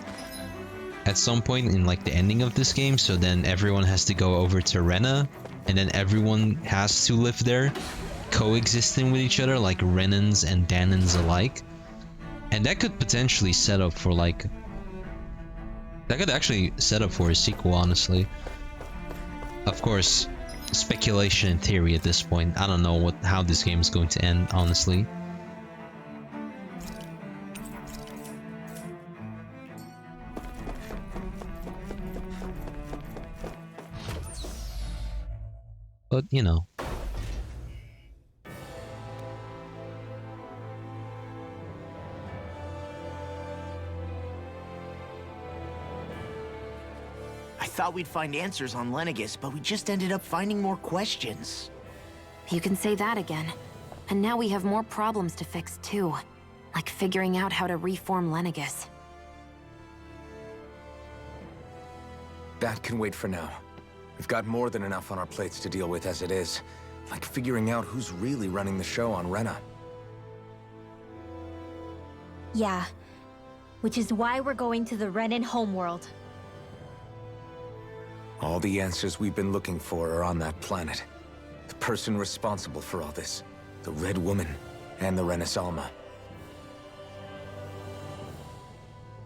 at some point in like the ending of this game, so then everyone has to go over to Rena, and then everyone has to live there, coexisting with each other like Renans and Dahnans alike. And that could potentially set up for like... that could actually set up for a sequel, honestly. Of course, speculation and theory at this point. I don't know how this game is going to end, honestly. But, you know. I thought we'd find answers on Lenegis, but we just ended up finding more questions. You can say that again. And now we have more problems to fix too. Like figuring out how to reform Lenegis. That can wait for now. We've got more than enough on our plates to deal with as it is. Like figuring out who's really running the show on Rena. Yeah. Which is why we're going to the Renan homeworld. All the answers we've been looking for are on that planet. The person responsible for all this. The Red Woman and the Renaissalma.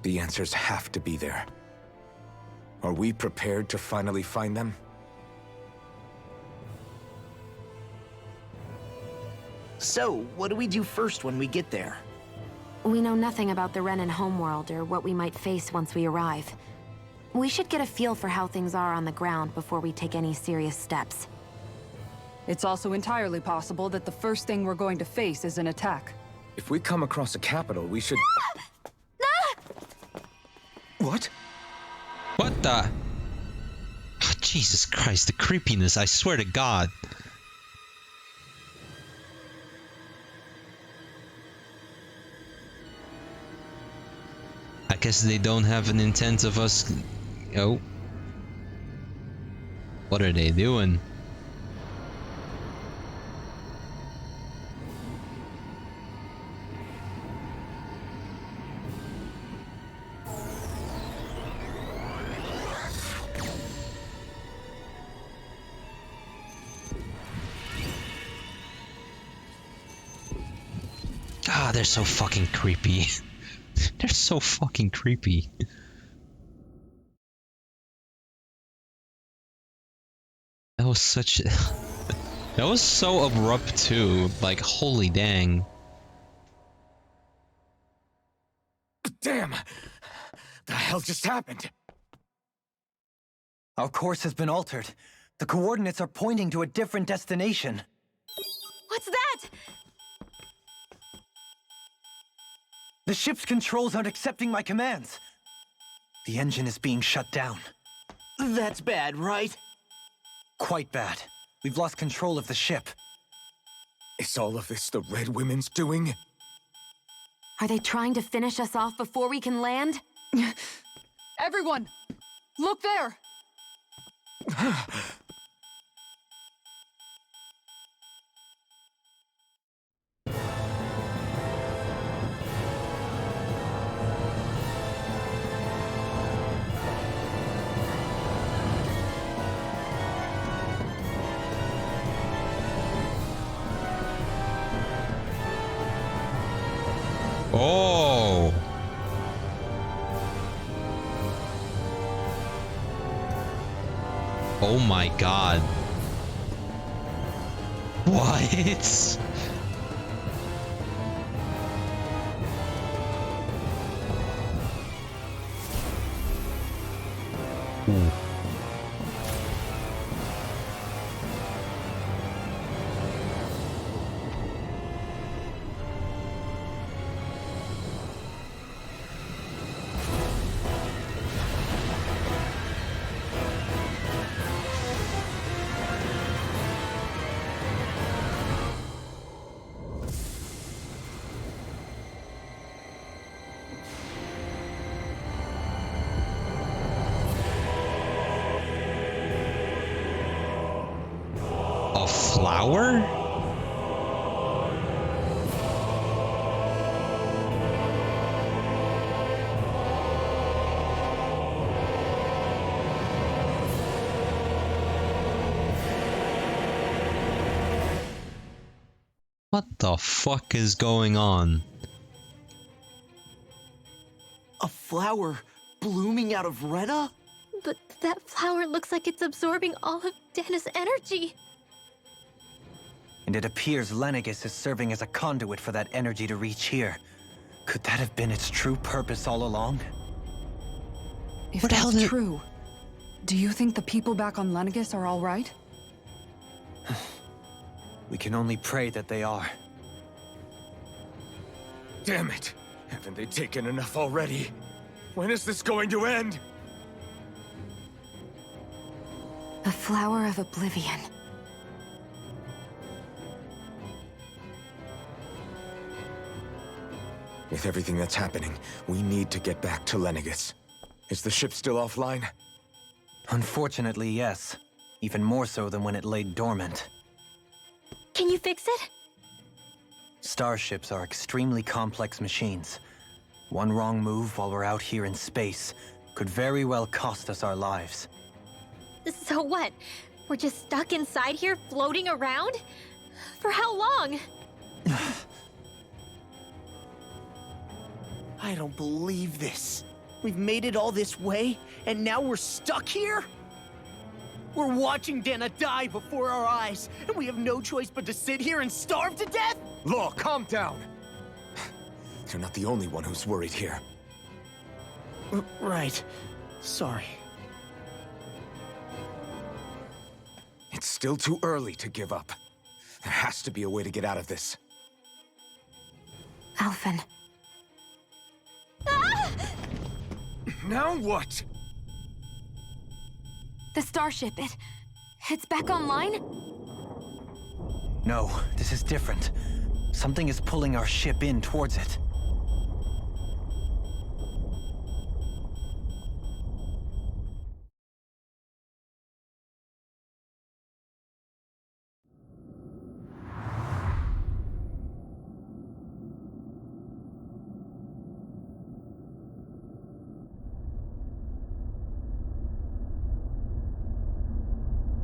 The answers have to be there. Are we prepared to finally find them? So, what do we do first when we get there? We know nothing about the Renan homeworld or what we might face once we arrive. We should get a feel for how things are on the ground before we take any serious steps. It's also entirely possible that the first thing we're going to face is an attack. If we come across a capital, we should... What? What the? Oh, Jesus Christ, the creepiness, I swear to God. I guess they don't have an intent of us... Oh. What are they doing? Ah, they're so fucking creepy. They're so fucking creepy. That was such... that was so abrupt too. Like, holy dang. Damn! The hell just happened? Our course has been altered. The coordinates are pointing to a different destination. What's that? The ship's controls aren't accepting my commands. The engine is being shut down. That's bad, right? Quite bad. We've lost control of the ship. Is all of this the Red Women's doing? Are they trying to finish us off before we can land? Everyone! Look there! Oh! Oh my god. What? Ooh. A flower? What the fuck is going on? A flower blooming out of Rena? But that flower looks like it's absorbing all of Dana's energy. And it appears Lenegis is serving as a conduit for that energy to reach here. Could that have been its true purpose all along? If that's true, do you think the people back on Lenegis are all right? We can only pray that they are. Damn it! Haven't they taken enough already? When is this going to end? A flower of oblivion. With everything that's happening, we need to get back to Lenegis. Is the ship still offline? Unfortunately, yes. Even more so than when it lay dormant. Can you fix it? Starships are extremely complex machines. One wrong move while we're out here in space could very well cost us our lives. So what? We're just stuck inside here, floating around? For how long? I don't believe this. We've made it all this way, and now we're stuck here? We're watching Dana die before our eyes, and we have no choice but to sit here and starve to death? Law, calm down! You're not the only one who's worried here. Right. Sorry. It's still too early to give up. There has to be a way to get out of this. Alphen. Now what? The starship, it's back online? No, this is different. Something is pulling our ship in towards it.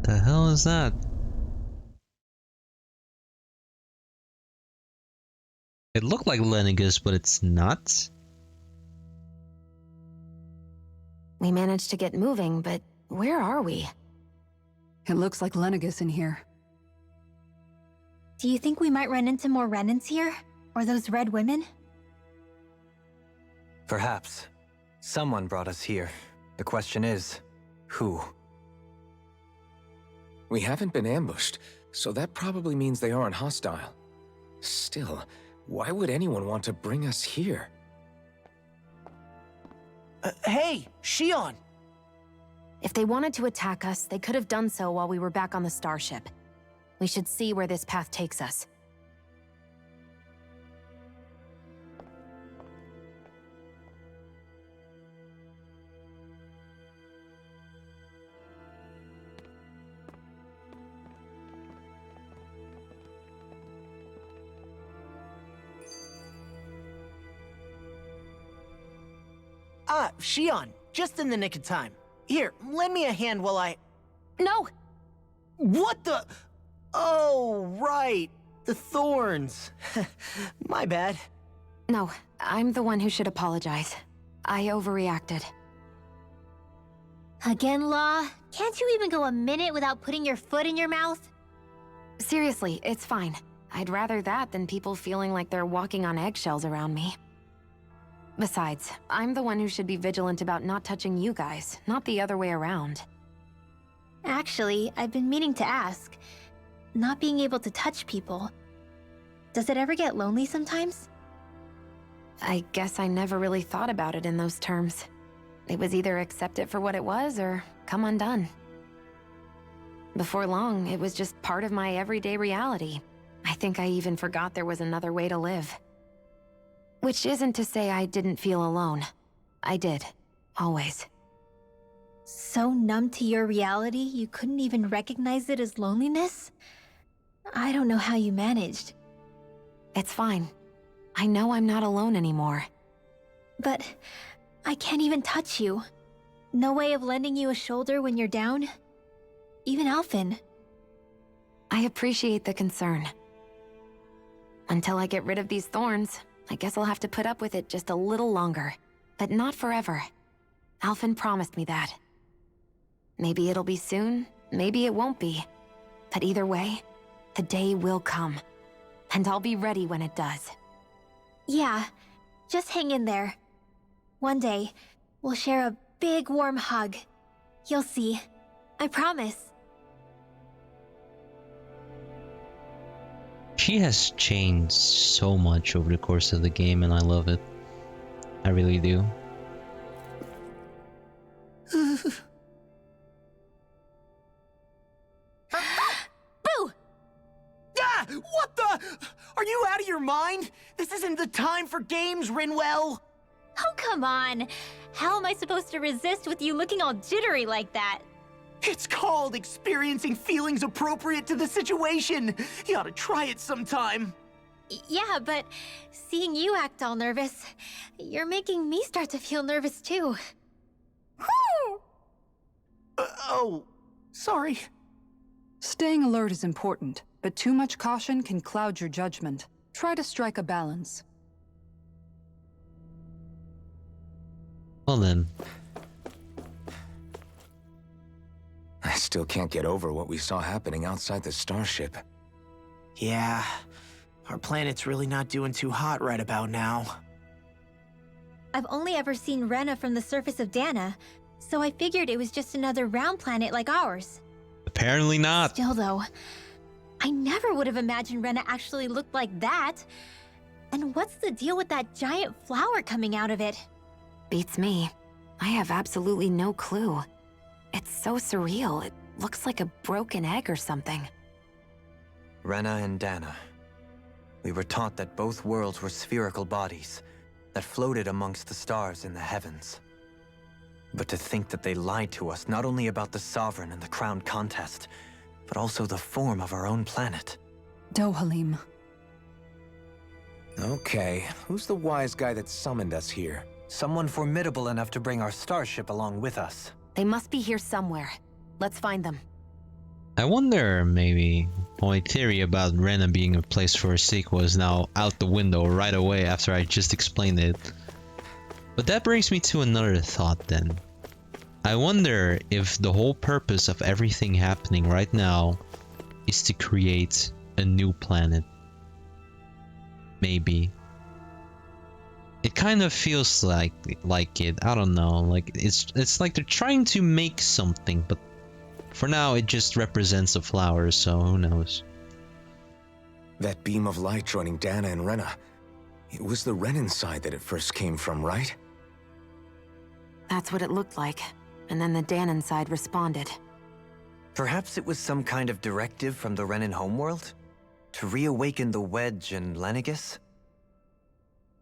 The hell is that? It looked like Lenegis, but it's not. We managed to get moving, but where are we? It looks like Lenegis in here. Do you think we might run into more Renans here? Or those red women? Perhaps. Someone brought us here. The question is, who? We haven't been ambushed, so that probably means they aren't hostile. Still, why would anyone want to bring us here? Hey, Shion! If they wanted to attack us, they could have done so while we were back on the starship. We should see where this path takes us. Shion, just in the nick of time. Here, lend me a hand while I... No! What the... Oh, right. The thorns. My bad. Again, Law? Can't you even go a minute without putting your foot in your mouth? Seriously, it's fine. I'd rather that than people feeling like they're walking on eggshells around me. Besides, I'm the one who should be vigilant about not touching you guys, not the other way around. Actually, I've been meaning to ask. Not being able to touch people, does it ever get lonely sometimes? I guess I never really thought about it in those terms. It was either accept it for what it was or come undone. Before long, it was just part of my everyday reality. I think I even forgot there was another way to live. Which isn't to say I didn't feel alone. I did. Always. So numb to your reality, you couldn't even recognize it as loneliness? I don't know how you managed. It's fine. I know I'm not alone anymore. But I can't even touch you. No way of lending you a shoulder when you're down? Even Alphen. I appreciate the concern. Until I get rid of these thorns, I guess I'll have to put up with it just a little longer. But not forever. Alphen promised me that. Maybe it'll be soon, maybe it won't be. But either way, the day will come. And I'll be ready when it does. Yeah, just hang in there. One day, we'll share a big warm hug. You'll see. I promise. She has changed so much over the course of the game, and I love it. I really do. Boo! Ah! What the? Are you out of your mind? This isn't the time for games, Rinwell! Oh, come on. How am I supposed to resist with you looking all jittery like that? It's called experiencing feelings appropriate to the situation. You ought to try it sometime. Yeah, but seeing you act all nervous, you're making me start to feel nervous too. Oh, sorry. Staying alert is important, but too much caution can cloud your judgment. Try to strike a balance. Well then. I still can't get over what we saw happening outside the starship. Yeah, our planet's really not doing too hot right about now. I've only ever seen Rena from the surface of Dana, so I figured it was just another round planet like ours. Apparently not. Still though, I never would have imagined Rena actually looked like that. And what's the deal with that giant flower coming out of it? Beats me. I have absolutely no clue. It's so surreal. It looks like a broken egg or something. Rena and Dana. We were taught that both worlds were spherical bodies that floated amongst the stars in the heavens. But to think that they lied to us not only about the Sovereign and the Crown contest, but also the form of our own planet. Dohalim. Okay, who's the wise guy that summoned us here? Someone formidable enough to bring our starship along with us. They must be here somewhere. Let's find them. I wonder, maybe, my theory about Rena being a place for a sequel is now out the window right away after I just explained it. But that brings me to another thought then. I wonder if the whole purpose of everything happening right now is to create a new planet. Maybe. It kind of feels like it. I don't know. Like it's like they're trying to make something, but for now it just represents a flower, so who knows. That beam of light joining Dana and Rena. It was the Renan side that it first came from, right? That's what it looked like. And then the Danon side responded. Perhaps it was some kind of directive from the Renan homeworld? To reawaken the Wedge and Lenegis?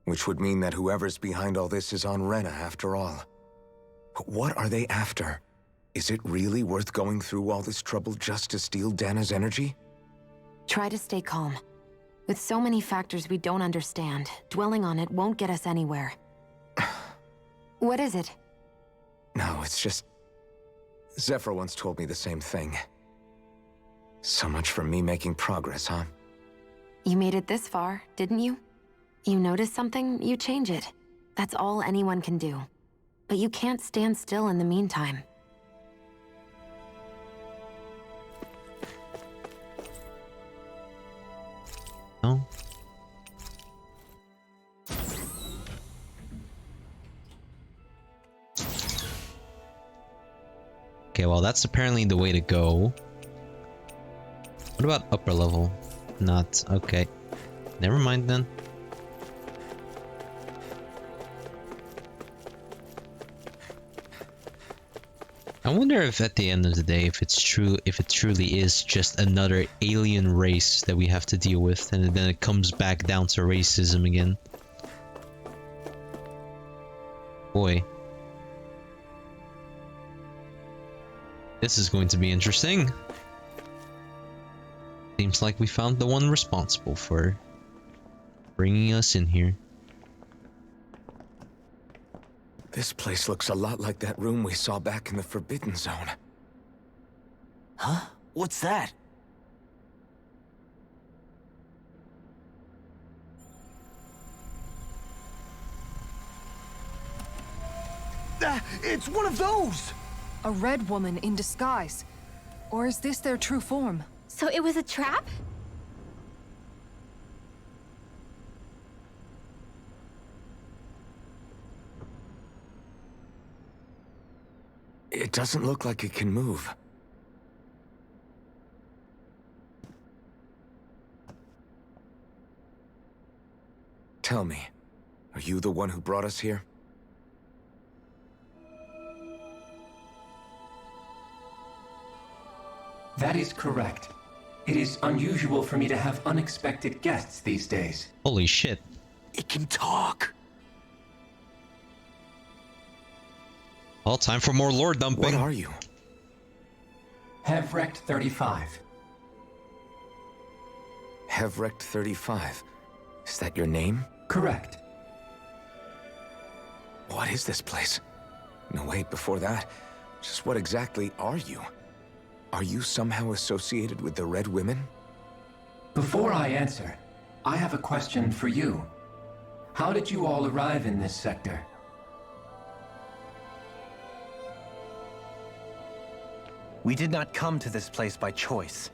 Which would mean that whoever's behind all this is on Rena after all. But what are they after? Is it really worth going through all this trouble just to steal Dana's energy? Try to stay calm. With so many factors we don't understand, dwelling on it won't get us anywhere. What is it? No, it's just... Zephyr once told me the same thing. So much for me making progress, huh? You made it this far, didn't you? You notice something, you change it. That's all anyone can do. But you can't stand still in the meantime. Okay, well, that's apparently the way to go. What about upper level? Not. Okay. Never mind then. I wonder if at the end of the day, if it's true, if it truly is just another alien race that we have to deal with, and then it comes back down to racism again. Boy. This is going to be interesting. Seems like we found the one responsible for bringing us in here. This place looks a lot like that room we saw back in the Forbidden Zone. Huh? What's that? It's one of those! A red woman in disguise. Or is this their true form? So it was a trap? It doesn't look like it can move. Tell me, are you the one who brought us here? That is correct. It is unusual for me to have unexpected guests these days. Holy shit. It can talk. All time for more lore dumping. What are you? Hevrect 35. Hevrect 35. Is that your name? Correct. What is this place? No, wait, before that, just what exactly are you? Are you somehow associated with the Red Women? Before I answer, I have a question for you. How did you all arrive in this sector? We did not come to this place by choice.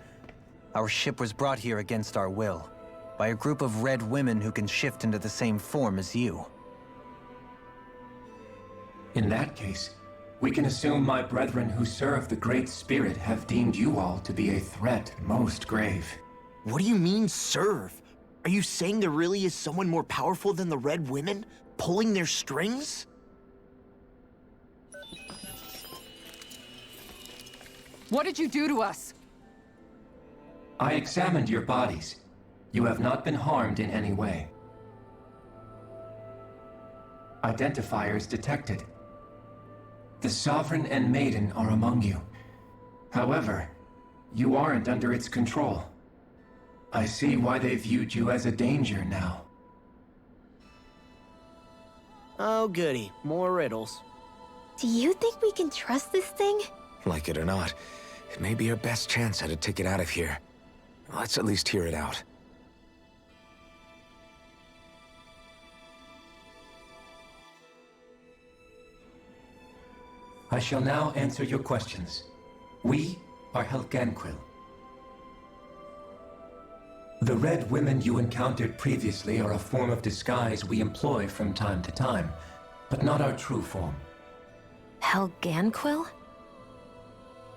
Our ship was brought here against our will, by a group of red women who can shift into the same form as you. In that case, we can assume my brethren who serve the Great Spirit have deemed you all to be a threat most grave. What do you mean, serve? Are you saying there really is someone more powerful than the Red Women, pulling their strings? What did you do to us? I examined your bodies. You have not been harmed in any way. Identifiers detected. The Sovereign and Maiden are among you. However, you aren't under its control. I see why they viewed you as a danger now. Oh goody, more riddles. Do you think we can trust this thing? Like it or not, it may be our best chance at a ticket out of here. Let's at least hear it out. I shall now answer your questions. We are Helganquil. The red women you encountered previously are a form of disguise we employ from time to time, but not our true form. Helganquil?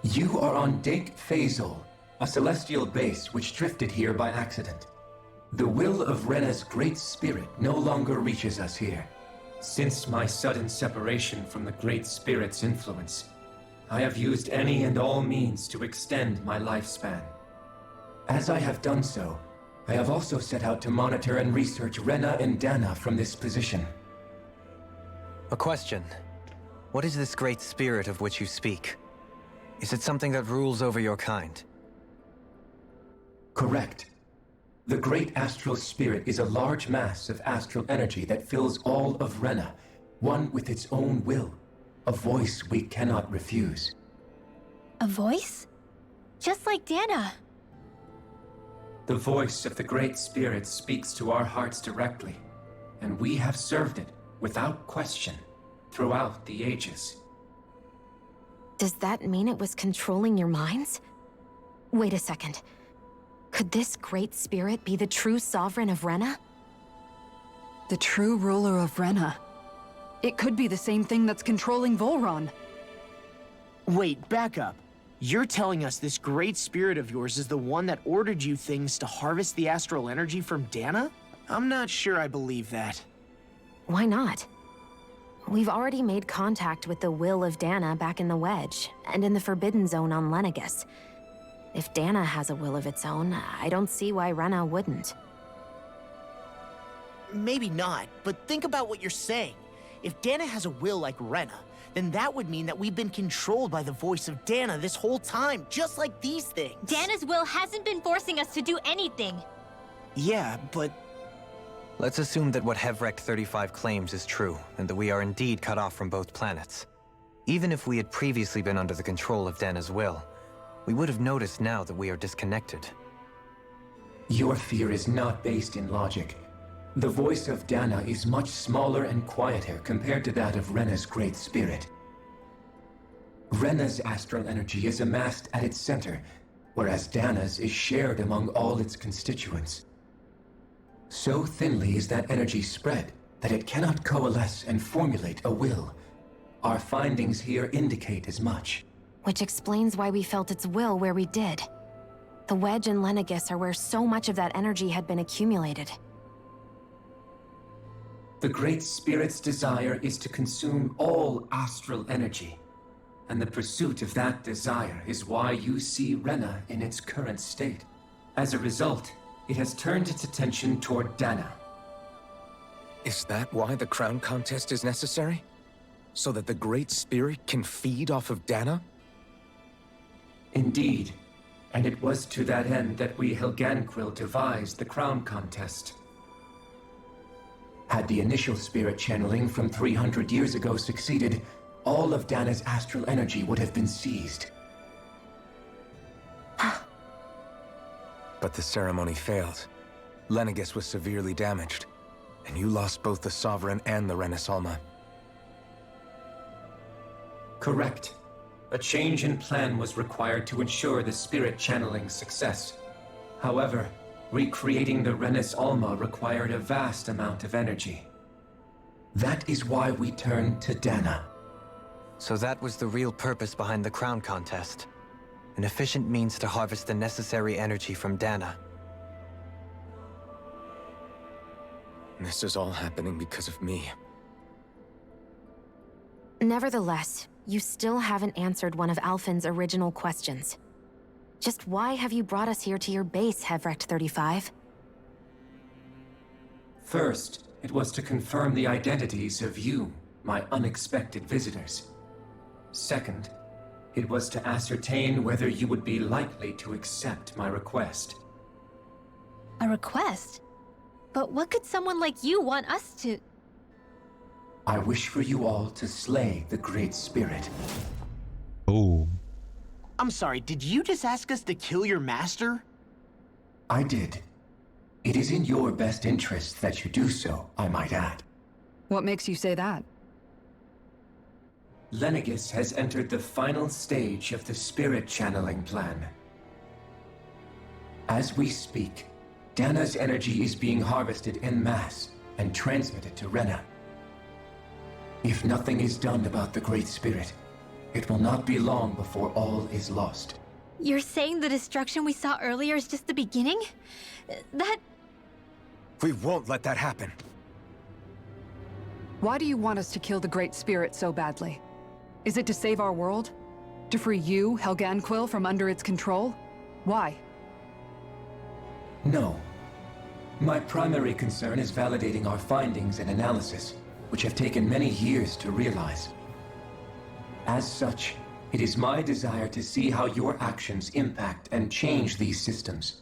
You are on Dake Phasol, a celestial base which drifted here by accident. The will of Rena's great spirit no longer reaches us here. Since my sudden separation from the Great Spirit's influence, I have used any and all means to extend my lifespan. As I have done so, I have also set out to monitor and research Rena and Dana from this position. A question. What is this Great Spirit of which you speak? Is it something that rules over your kind? Correct. The Great Astral Spirit is a large mass of astral energy that fills all of Rena, one with its own will, a voice we cannot refuse. A voice? Just like Dana. The voice of the Great Spirit speaks to our hearts directly, and we have served it without question throughout the ages. Does that mean it was controlling your minds? Wait a second. Could this Great Spirit be the true Sovereign of Rena? The true ruler of Rena. It could be the same thing that's controlling Volron. Wait, back up. You're telling us this great spirit of yours is the one that ordered you things to harvest the astral energy from Dana? I'm not sure I believe that. Why not? We've already made contact with the will of Dana back in the Wedge, and in the Forbidden Zone on Lenegis. If Dana has a will of its own, I don't see why Rena wouldn't. Maybe not, but think about what you're saying. If Dana has a will like Rena, then that would mean that we've been controlled by the voice of Dana this whole time, just like these things. Dana's will hasn't been forcing us to do anything. Yeah, but... Let's assume that what Hevrect 35 claims is true, and that we are indeed cut off from both planets. Even if we had previously been under the control of Dana's will, we would have noticed now that we are disconnected. Your fear is not based in logic. The voice of Dana is much smaller and quieter compared to that of Rena's great spirit. Rena's astral energy is amassed at its center, whereas Dana's is shared among all its constituents. So thinly is that energy spread that it cannot coalesce and formulate a will. Our findings here indicate as much. Which explains why we felt its will where we did. The Wedge and Lenegis are where so much of that energy had been accumulated. The Great Spirit's desire is to consume all astral energy, and the pursuit of that desire is why you see Rena in its current state. As a result, it has turned its attention toward Dana. Is that why the crown contest is necessary? So that the Great Spirit can feed off of Dana? Indeed, and it was to that end that we Helganquil devised the crown contest. Had the initial spirit channeling from 300 years ago succeeded, all of Dana's astral energy would have been seized. But the ceremony failed. Lenegis was severely damaged, and you lost both the Sovereign and the Renasalma. Correct. A change in plan was required to ensure the spirit channeling's success. However, recreating the Renis Alma required a vast amount of energy. That is why we turned to Dana. So that was the real purpose behind the crown contest. An efficient means to harvest the necessary energy from Dana. This is all happening because of me. Nevertheless, you still haven't answered one of Alphen's original questions. Just why have you brought us here to your base, Hevrect 35? First, it was to confirm the identities of you, my unexpected visitors. Second, it was to ascertain whether you would be likely to accept my request. A request? But what could someone like you want us to... I wish for you all to slay the Great Spirit. Oh. I'm sorry, did you just ask us to kill your master? I did. It is in your best interest that you do so, I might add. What makes you say that? Lenegis has entered the final stage of the spirit channeling plan. As we speak, Dana's energy is being harvested en masse and transmitted to Rena. If nothing is done about the Great Spirit, it will not be long before all is lost. You're saying the destruction we saw earlier is just the beginning? That... We won't let that happen. Why do you want us to kill the Great Spirit so badly? Is it to save our world? To free you, Helganquil, from under its control? Why? No. My primary concern is validating our findings and analysis, which have taken many years to realize. As such, it is my desire to see how your actions impact and change these systems.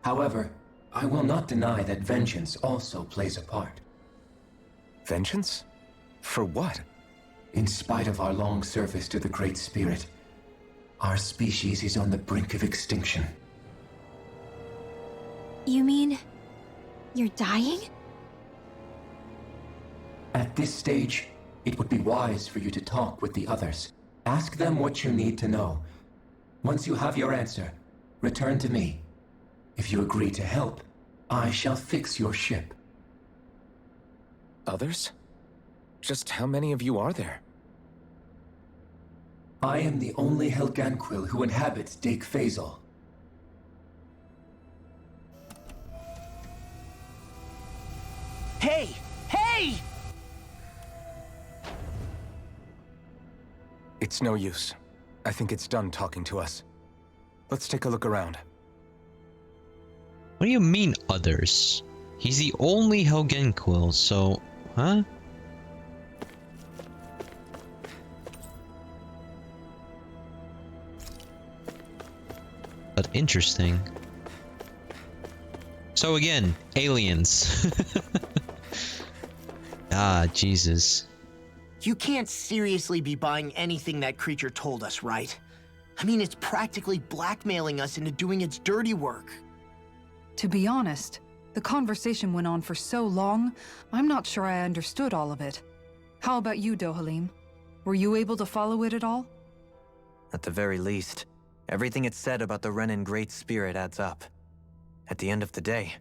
However, I will not deny that vengeance also plays a part. Vengeance? For what? In spite of our long service to the Great Spirit, our species is on the brink of extinction. You mean... you're dying? At this stage, it would be wise for you to talk with the others. Ask them what you need to know. Once you have your answer, return to me. If you agree to help, I shall fix your ship. Others? Just how many of you are there? I am the only Helganquil who inhabits Dake Faisal. Hey! Hey! It's no use. I think it's done talking to us. Let's take a look around. What do you mean, others? He's the only Helgenquil, so... Huh? But interesting. So again, aliens. Ah, Jesus. You can't seriously be buying anything that creature told us, right? I mean, it's practically blackmailing us into doing its dirty work. To be honest, the conversation went on for so long, I'm not sure I understood all of it. How about you, Dohalim? Were you able to follow it at all? At the very least, everything it said about the Renan Great Spirit adds up. At the end of the day,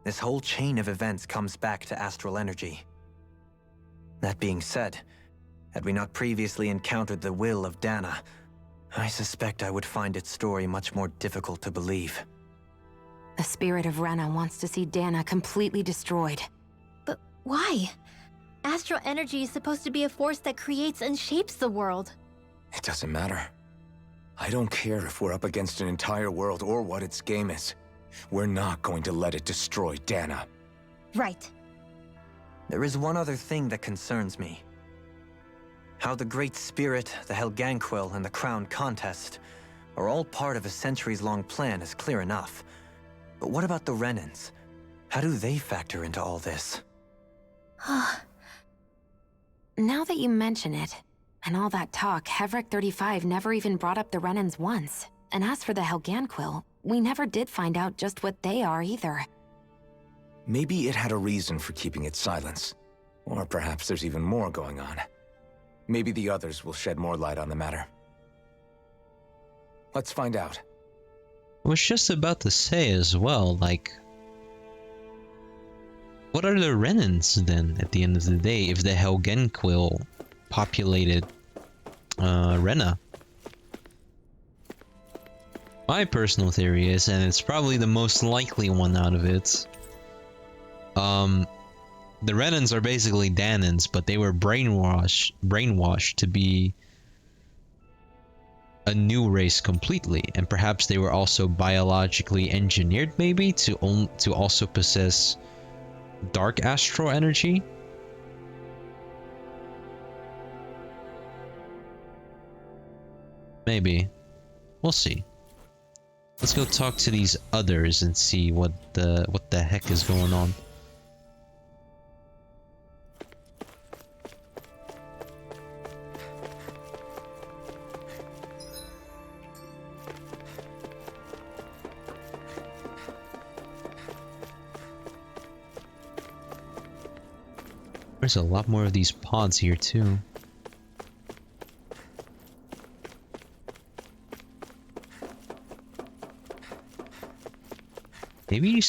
this whole chain of events comes back to astral energy. That being said, had we not previously encountered the will of Dana, I suspect I would find its story much more difficult to believe. The spirit of Rena wants to see Dana completely destroyed. But why? Astral energy is supposed to be a force that creates and shapes the world. It doesn't matter. I don't care if we're up against an entire world or what its game is. We're not going to let it destroy Dana. Right. There is one other thing that concerns me. How the Great Spirit, the Helganquil, and the Crown Contest are all part of a centuries-long plan is clear enough. But what about the Renans? How do they factor into all this? Now that you mention it, and all that talk, Hevrik 35 never even brought up the Renans once. And as for the Helganquil, we never did find out just what they are either. Maybe it had a reason for keeping its silence. Or perhaps there's even more going on. Maybe the others will shed more light on the matter. Let's find out. I was just about to say as well, like... What are the Renans then, at the end of the day, if the Helgenquil populated Rena? My personal theory is, and it's probably the most likely one out of it, the Renans are basically Danans, but they were brainwashed to be a new race completely, and perhaps they were also biologically engineered, maybe, to also possess dark astral energy. Maybe. We'll see. Let's go talk to these others and see what the heck is going on. There's a lot more of these pods here too. Maybe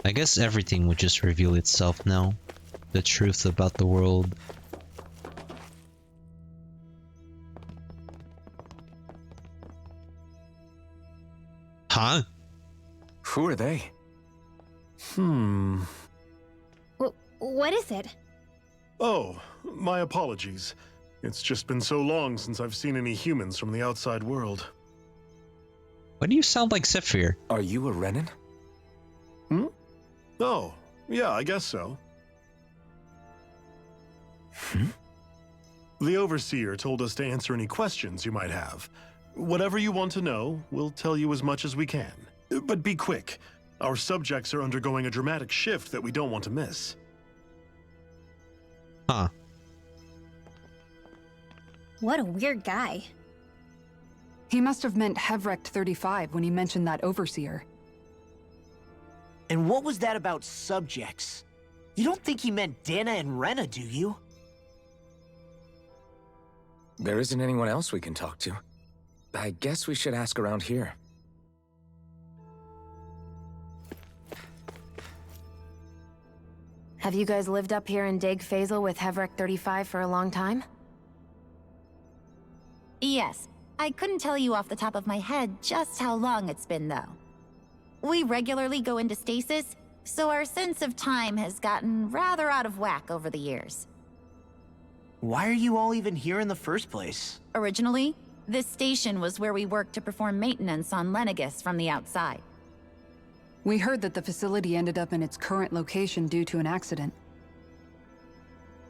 I guess everything would just reveal itself now. The truth about the world. Huh? Who are they? What is it? Oh, my apologies. It's just been so long since I've seen any humans from the outside world. Why do you sound like Zephyr? Are you a Renan? Oh, yeah, I guess so. The Overseer told us to answer any questions you might have. Whatever you want to know, we'll tell you as much as we can. But be quick. Our subjects are undergoing a dramatic shift that we don't want to miss. Huh. What a weird guy. He must have meant Hevrecht 35 when he mentioned that Overseer. And what was that about subjects? You don't think he meant Dana and Rena, do you? There isn't anyone else we can talk to. I guess we should ask around here. Have you guys lived up here in Dake Faisal with Hevrik 35 for a long time? Yes. I couldn't tell you off the top of my head just how long it's been, though. We regularly go into stasis, so our sense of time has gotten rather out of whack over the years. Why are you all even here in the first place? Originally, this station was where we worked to perform maintenance on Lenegis from the outside. We heard that the facility ended up in its current location due to an accident.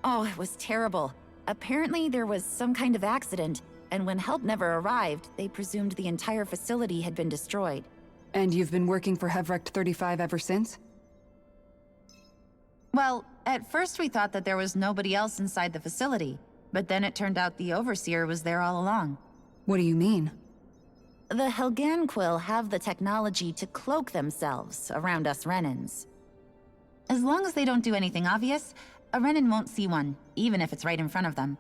Oh, it was terrible. Apparently there was some kind of accident, and when help never arrived, they presumed the entire facility had been destroyed. And you've been working for Hevrecht 35 ever since? Well, at first we thought that there was nobody else inside the facility, but then it turned out the Overseer was there all along. What do you mean? The Helganquil have the technology to cloak themselves around us Renans. As long as they don't do anything obvious, a Renan won't see one, even if it's right in front of them.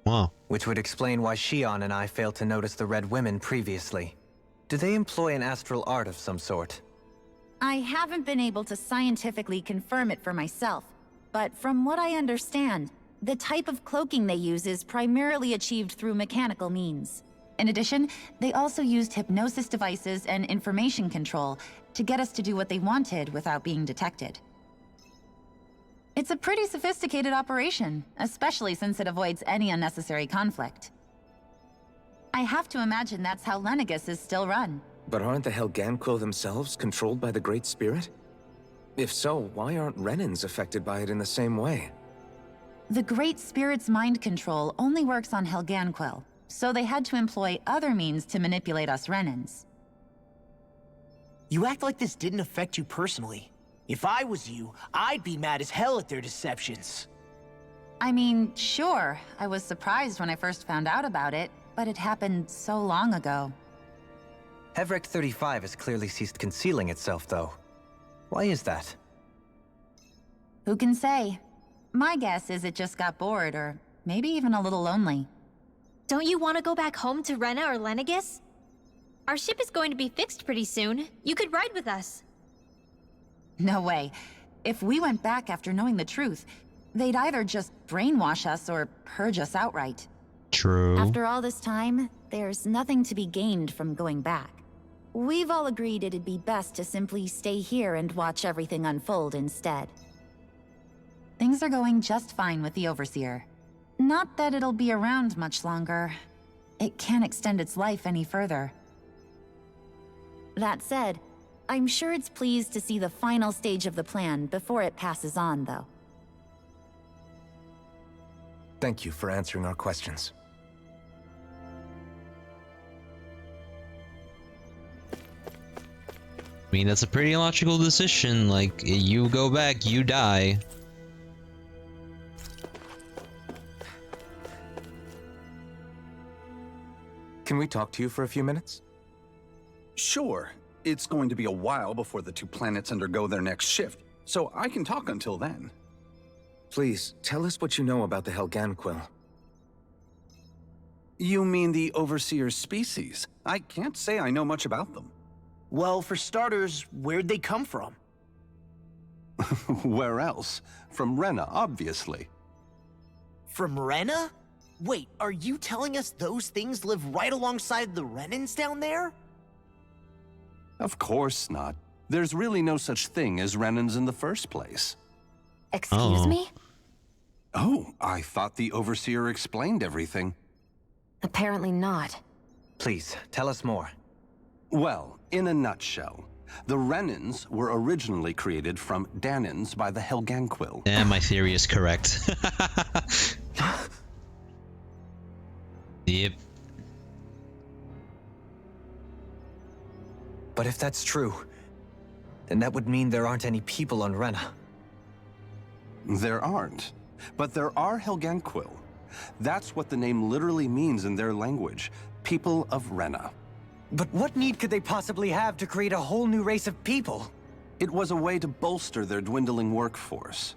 Wow. Which would explain why Shion and I failed to notice the Red Women previously. Do they employ an astral art of some sort? I haven't been able to scientifically confirm it for myself, but from what I understand, the type of cloaking they use is primarily achieved through mechanical means. In addition, they also used hypnosis devices and information control to get us to do what they wanted without being detected. It's a pretty sophisticated operation, especially since it avoids any unnecessary conflict. I have to imagine that's how Lenegis is still run. But aren't the Helganquil themselves controlled by the Great Spirit? If so, why aren't Renans affected by it in the same way? The Great Spirit's mind control only works on Helganquil, so they had to employ other means to manipulate us Renans. You act like this didn't affect you personally. If I was you, I'd be mad as hell at their deceptions. I mean, sure, I was surprised when I first found out about it, but it happened so long ago. Hevrecht 35 has clearly ceased concealing itself, though. Why is that? Who can say? My guess is it just got bored, or maybe even a little lonely. Don't you want to go back home to Rena or Lenegis? Our ship is going to be fixed pretty soon. You could ride with us. No way. If we went back after knowing the truth, they'd either just brainwash us or purge us outright. True. After all this time, there's nothing to be gained from going back. We've all agreed it'd be best to simply stay here and watch everything unfold instead. Things are going just fine with the Overseer. Not that it'll be around much longer. It can't extend its life any further. That said, I'm sure it's pleased to see the final stage of the plan before it passes on, though. Thank you for answering our questions. I mean, that's a pretty logical decision. Like, you go back, you die. Can we talk to you for a few minutes? Sure. It's going to be a while before the two planets undergo their next shift, so I can talk until then. Please, tell us what you know about the Helganquil. You mean the Overseer's species? I can't say I know much about them. Well, for starters, where'd they come from? Where else? From Rena, obviously. From Rena? Wait, are you telling us those things live right alongside the Renans down there? Of course not. There's really no such thing as Renans in the first place. Excuse me? Oh, I thought the Overseer explained everything. Apparently not. Please, tell us more. Well, in a nutshell, the Renans were originally created from Danans by the Helganquil. Damn, my theory is correct. Yep. But if that's true, then that would mean there aren't any people on Rena. There aren't. But there are Helganquil. That's what the name literally means in their language. People of Rena. But what need could they possibly have to create a whole new race of people? It was a way to bolster their dwindling workforce.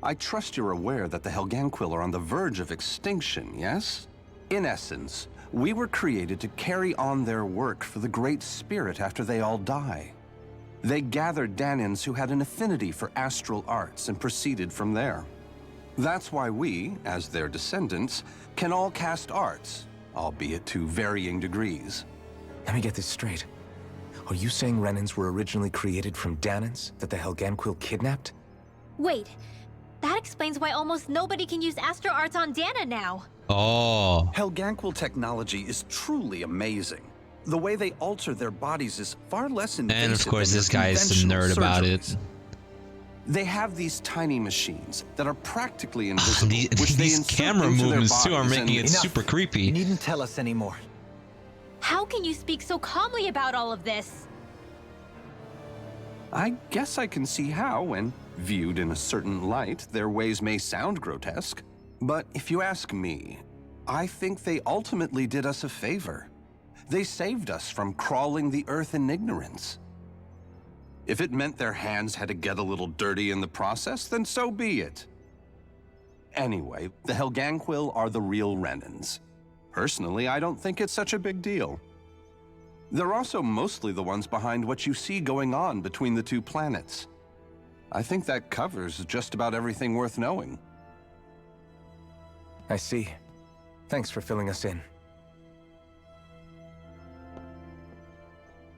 I trust you're aware that the Helganquil are on the verge of extinction, yes? In essence, we were created to carry on their work for the Great Spirit after they all die. They gathered Danans who had an affinity for astral arts and proceeded from there. That's why we, as their descendants, can all cast arts, albeit to varying degrees. Let me get this straight. Are you saying Renans were originally created from Dahnans that the Helganquil kidnapped? Wait, that explains why almost nobody can use Astro Arts on Dana now. Oh. Helganquil technology is truly amazing. The way they alter their bodies is far less invasive. And of course, than this guy is the conventional nerd about surgeries. it. They have these tiny machines that are practically invisible, which they These insert camera into their movements too are bodies making and- it super creepy. You needn't tell us anymore. How can you speak so calmly about all of this? I guess I can see how, when viewed in a certain light, their ways may sound grotesque. But if you ask me, I think they ultimately did us a favor. They saved us from crawling the earth in ignorance. If it meant their hands had to get a little dirty in the process, then so be it. Anyway, the Helganquil are the real Renans. Personally, I don't think it's such a big deal. They're also mostly the ones behind what you see going on between the two planets. I think that covers just about everything worth knowing. I see. Thanks for filling us in.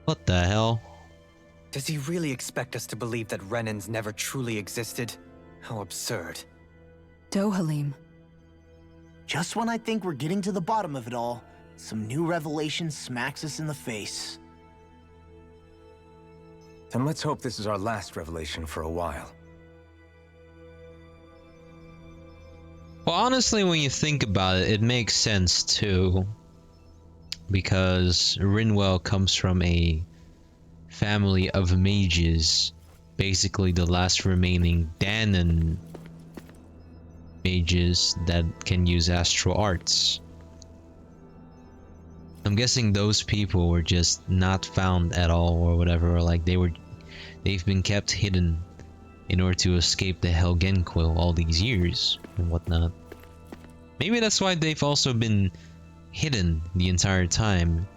What the hell? Does he really expect us to believe that Renans never truly existed? How absurd. Dohalim. Just when I think we're getting to the bottom of it all, some new revelation smacks us in the face. Then let's hope this is our last revelation for a while. Well, honestly, when you think about it, it makes sense too. Because Rinwell comes from a family of mages, basically the last remaining Dahnan mages that can use astral arts. I'm guessing those people were just not found at all or whatever, or like they've been kept hidden in order to escape the Helganquil all these years and whatnot. Maybe that's why they've also been hidden the entire time.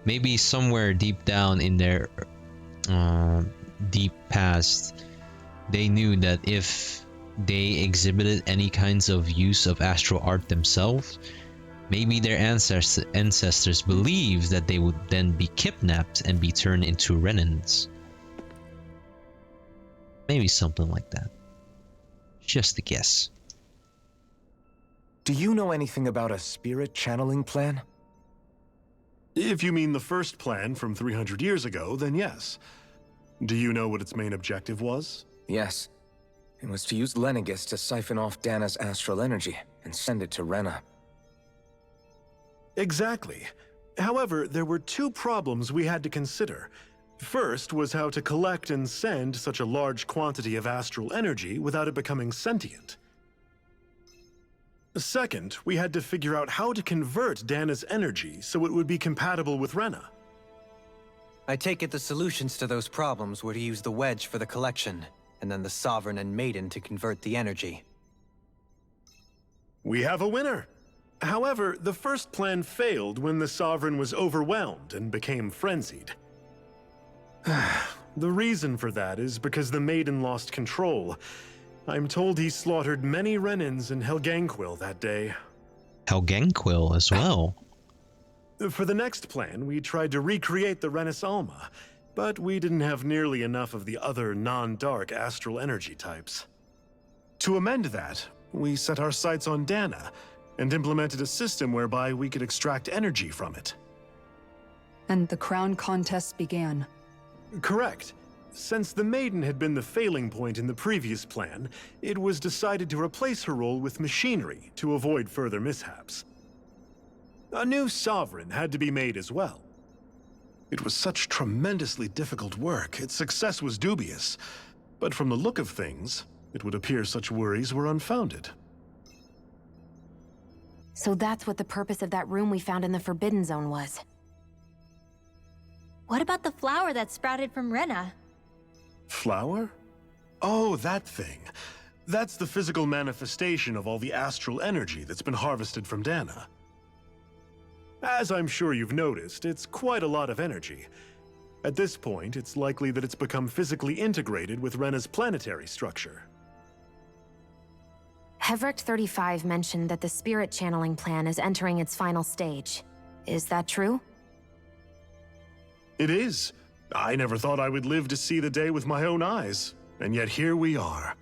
Maybe somewhere deep down in their deep past, they knew that if they exhibited any kinds of use of astral art themselves, maybe their ancestors believed that they would then be kidnapped and be turned into Renans. Maybe something like that. Just a guess. Do you know anything about a spirit channeling plan? If you mean the first plan from 300 years ago, then yes. Do you know what its main objective was? Yes. It was to use Lenegis to siphon off Dana's astral energy and send it to Rena. Exactly. However, there were two problems we had to consider. First was how to collect and send such a large quantity of astral energy without it becoming sentient. Second, we had to figure out how to convert Dana's energy so it would be compatible with Rena. I take it the solutions to those problems were to use the wedge for the collection, and then the Sovereign and Maiden to convert the energy. We have a winner! However, the first plan failed when the Sovereign was overwhelmed and became frenzied. The reason for that is because the Maiden lost control. I'm told he slaughtered many Renans in Helganquil that day. Helganquil as well? For the next plan, we tried to recreate the Renis Alma, but we didn't have nearly enough of the other non-dark astral energy types. To amend that, we set our sights on Dana, and implemented a system whereby we could extract energy from it. And the crown contest began. Correct. Since the Maiden had been the failing point in the previous plan, it was decided to replace her role with machinery to avoid further mishaps. A new Sovereign had to be made as well. It was such tremendously difficult work, its success was dubious. But from the look of things, it would appear such worries were unfounded. So that's what the purpose of that room we found in the Forbidden Zone was. What about the flower that sprouted from Rena? Flower? Oh, that thing. That's the physical manifestation of all the astral energy that's been harvested from Dana. As I'm sure you've noticed, it's quite a lot of energy. At this point, it's likely that it's become physically integrated with Rena's planetary structure. Hevric 35 mentioned that the spirit channeling plan is entering its final stage. Is that true? It is. I never thought I would live to see the day with my own eyes, and yet here we are.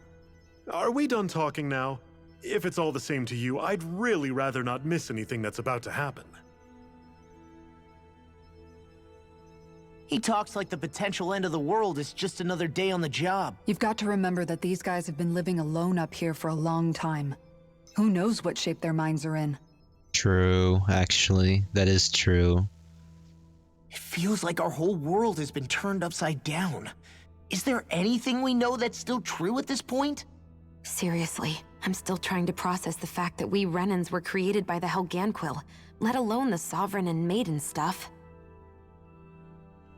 Are we done talking now? If it's all the same to you, I'd really rather not miss anything that's about to happen. He talks like the potential end of the world is just another day on the job. You've got to remember that these guys have been living alone up here for a long time. Who knows what shape their minds are in? True, actually. That is true. It feels like our whole world has been turned upside down. Is there anything we know that's still true at this point? Seriously, I'm still trying to process the fact that we Renans were created by the Helganquil, let alone the Sovereign and Maiden stuff.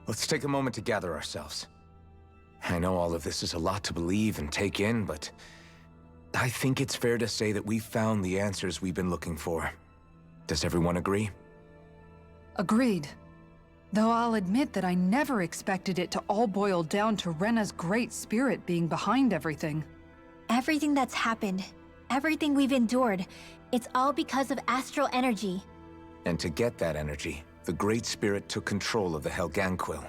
Let's take a moment to gather ourselves. I know all of this is a lot to believe and take in, but I think it's fair to say that we've found the answers we've been looking for. Does everyone agree? Agreed. Though I'll admit that I never expected it to all boil down to Rena's great spirit being behind everything. Everything that's happened, everything we've endured, it's all because of astral energy. And to get that energy, the Great Spirit took control of the Helganquil.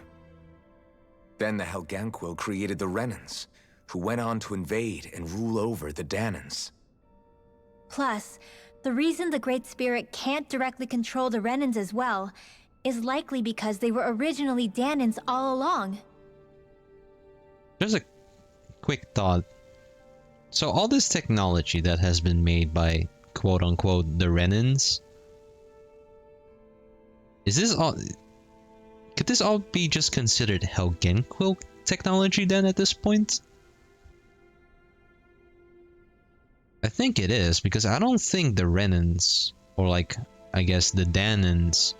Then the Helganquil created the Renans, who went on to invade and rule over the Dahnans. Plus, the reason the Great Spirit can't directly control the Renans as well is likely because they were originally Dahnans all along. There's a quick thought. So all this technology that has been made by quote-unquote the Renans, is this all... could this all be just considered Helganquil technology then at this point? I think it is, because I don't think the Renans, or like, I guess the Dahnans,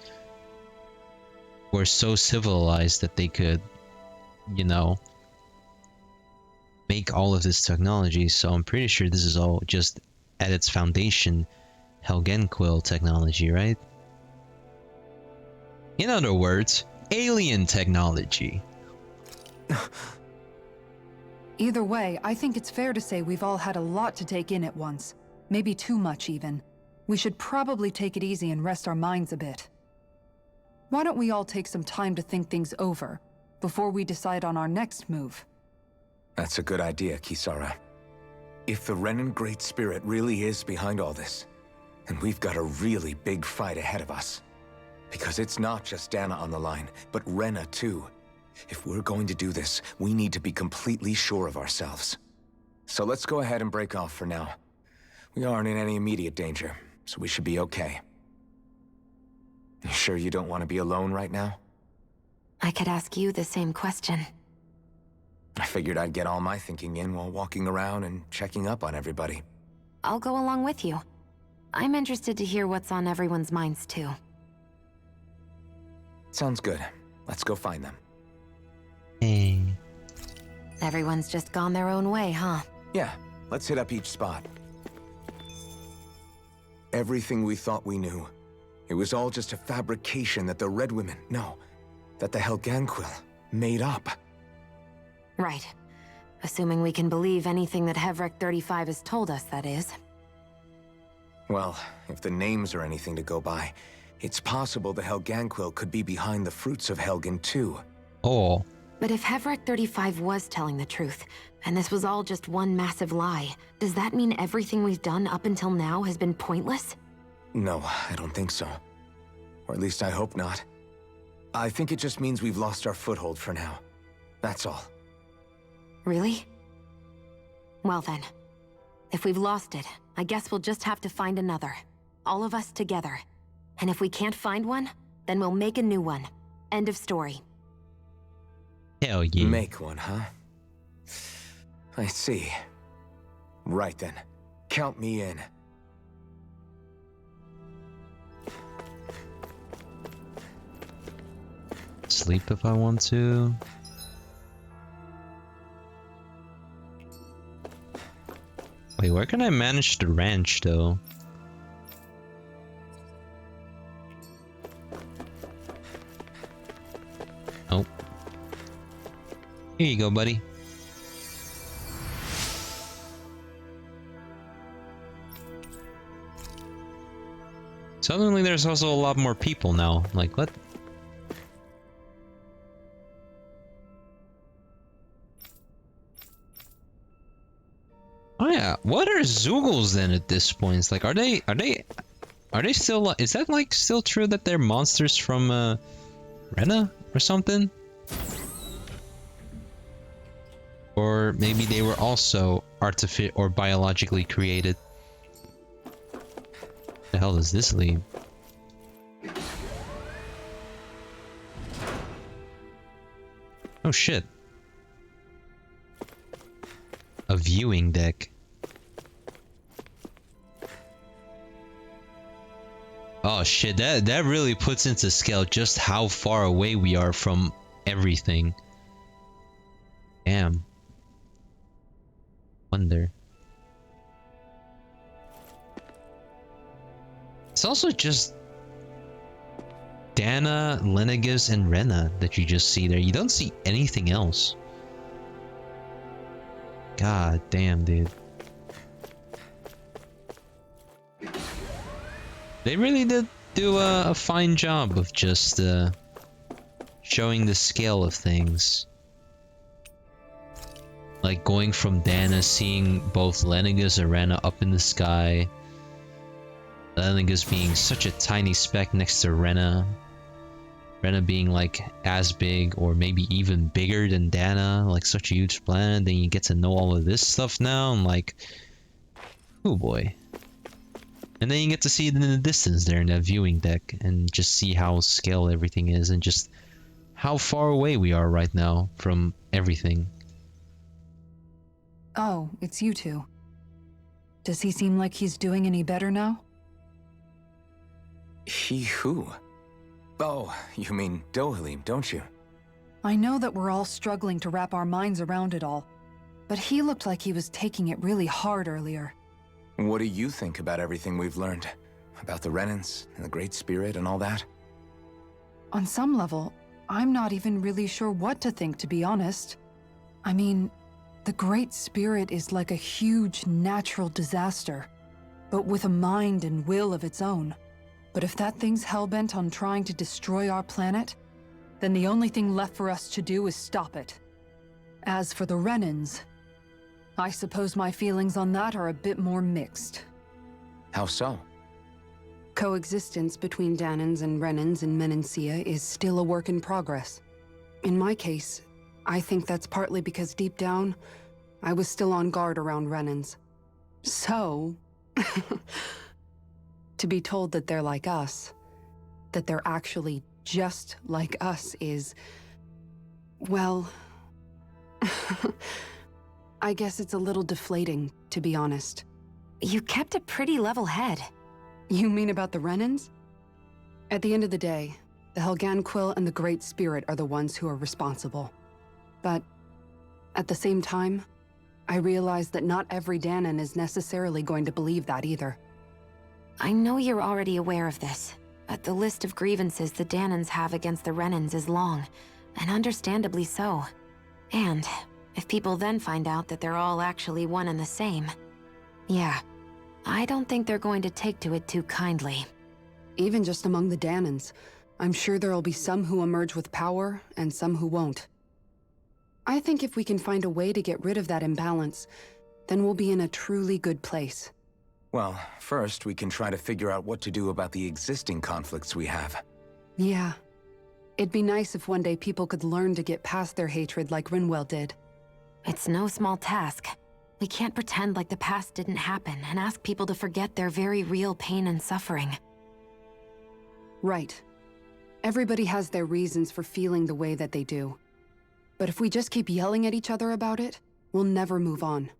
were so civilized that they could, you know, make all of this technology, so I'm pretty sure this is all just at its foundation Helganquil technology, right? In other words, alien technology. Either way, I think it's fair to say we've all had a lot to take in at once. Maybe too much, even. We should probably take it easy and rest our minds a bit. Why don't we all take some time to think things over, before we decide on our next move? That's a good idea, Kisara. If the Renan Great Spirit really is behind all this, then we've got a really big fight ahead of us. Because it's not just Dana on the line, but Rena too. If we're going to do this, we need to be completely sure of ourselves. So let's go ahead and break off for now. We aren't in any immediate danger, so we should be okay. You sure you don't want to be alone right now? I could ask you the same question. I figured I'd get all my thinking in while walking around and checking up on everybody. I'll go along with you. I'm interested to hear what's on everyone's minds too. Sounds good. Let's go find them. Hey. Everyone's just gone their own way, huh? Yeah, let's hit up each spot. Everything we thought we knew, it was all just a fabrication that the Red Women, no, that the Helganquil made up. Right. Assuming we can believe anything that Hevric 35 has told us, that is. Well, if the names are anything to go by, it's possible the Helganquil could be behind the fruits of Helgen too. Oh. But if Hevric 35 was telling the truth, and this was all just one massive lie, does that mean everything we've done up until now has been pointless? No, I don't think so. Or at least I hope not. I think it just means we've lost our foothold for now. That's all. Really? Well then, if we've lost it, I guess we'll just have to find another. All of us together. And if we can't find one, then we'll make a new one. End of story. Hell yeah. Make one, huh? I see. Right then. Count me in. Sleep if I want to. Wait, where can I manage the ranch though? Oh. Here you go, buddy. Suddenly there's also a lot more people now. Like, what? Oh yeah, what are Zoogles then at this point? It's like, are they still, is that like still true that they're monsters from Rena or something? Or maybe they were also artificial or biologically created. The hell does this lead? Oh shit. A viewing deck. Oh shit, that really puts into scale just how far away we are from everything. Damn. Wonder. It's also just Dana, Lenegis, and Rena that you just see there. You don't see anything else. God damn, dude. They really did do a fine job of just showing the scale of things. Like going from Dana, seeing both Lenegis and Rena up in the sky. Lenegis being such a tiny speck next to Rena. Rena being like as big or maybe even bigger than Dana, like such a huge planet. Then you get to know all of this stuff now. I'm like, oh boy. And then you get to see it in the distance there in that viewing deck and just see how scale everything is and just how far away we are right now from everything. Oh, it's you two. Does he seem like he's doing any better now? He who? Oh, you mean Dohalim, don't you? I know that we're all struggling to wrap our minds around it all, but he looked like he was taking it really hard earlier. What do you think about everything we've learned? About the Renans and the Great Spirit and all that? On some level, I'm not even really sure what to think, to be honest. I mean, the Great Spirit is like a huge natural disaster, but with a mind and will of its own. But if that thing's hellbent on trying to destroy our planet, then the only thing left for us to do is stop it. As for the Renans, I suppose my feelings on that are a bit more mixed. How so? Coexistence between Danans and Renans in Menancia is still a work in progress. In my case, I think that's partly because deep down, I was still on guard around Renans. So, to be told that they're like us, that they're actually just like us is, well, I guess it's a little deflating, to be honest. You kept a pretty level head. You mean about the Renans? At the end of the day, the Helganquil and the Great Spirit are the ones who are responsible. But at the same time, I realize that not every Danan is necessarily going to believe that either. I know you're already aware of this, but the list of grievances the Danans have against the Renans is long, and understandably so. And if people then find out that they're all actually one and the same, yeah, I don't think they're going to take to it too kindly. Even just among the Danans, I'm sure there'll be some who emerge with power and some who won't. I think if we can find a way to get rid of that imbalance, then we'll be in a truly good place. Well, first we can try to figure out what to do about the existing conflicts we have. Yeah. It'd be nice if one day people could learn to get past their hatred like Rinwell did. It's no small task. We can't pretend like the past didn't happen and ask people to forget their very real pain and suffering. Right. Everybody has their reasons for feeling the way that they do. But if we just keep yelling at each other about it, we'll never move on.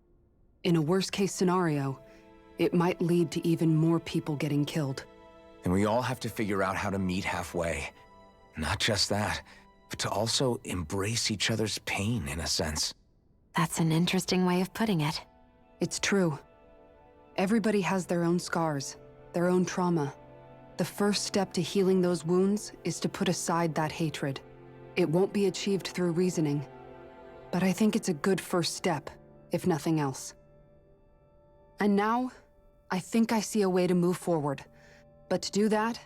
In a worst-case scenario, it might lead to even more people getting killed. And we all have to figure out how to meet halfway. Not just that, but to also embrace each other's pain, in a sense. That's an interesting way of putting it. It's true. Everybody has their own scars, their own trauma. The first step to healing those wounds is to put aside that hatred. It won't be achieved through reasoning, but I think it's a good first step, if nothing else. And now, I think I see a way to move forward. But to do that,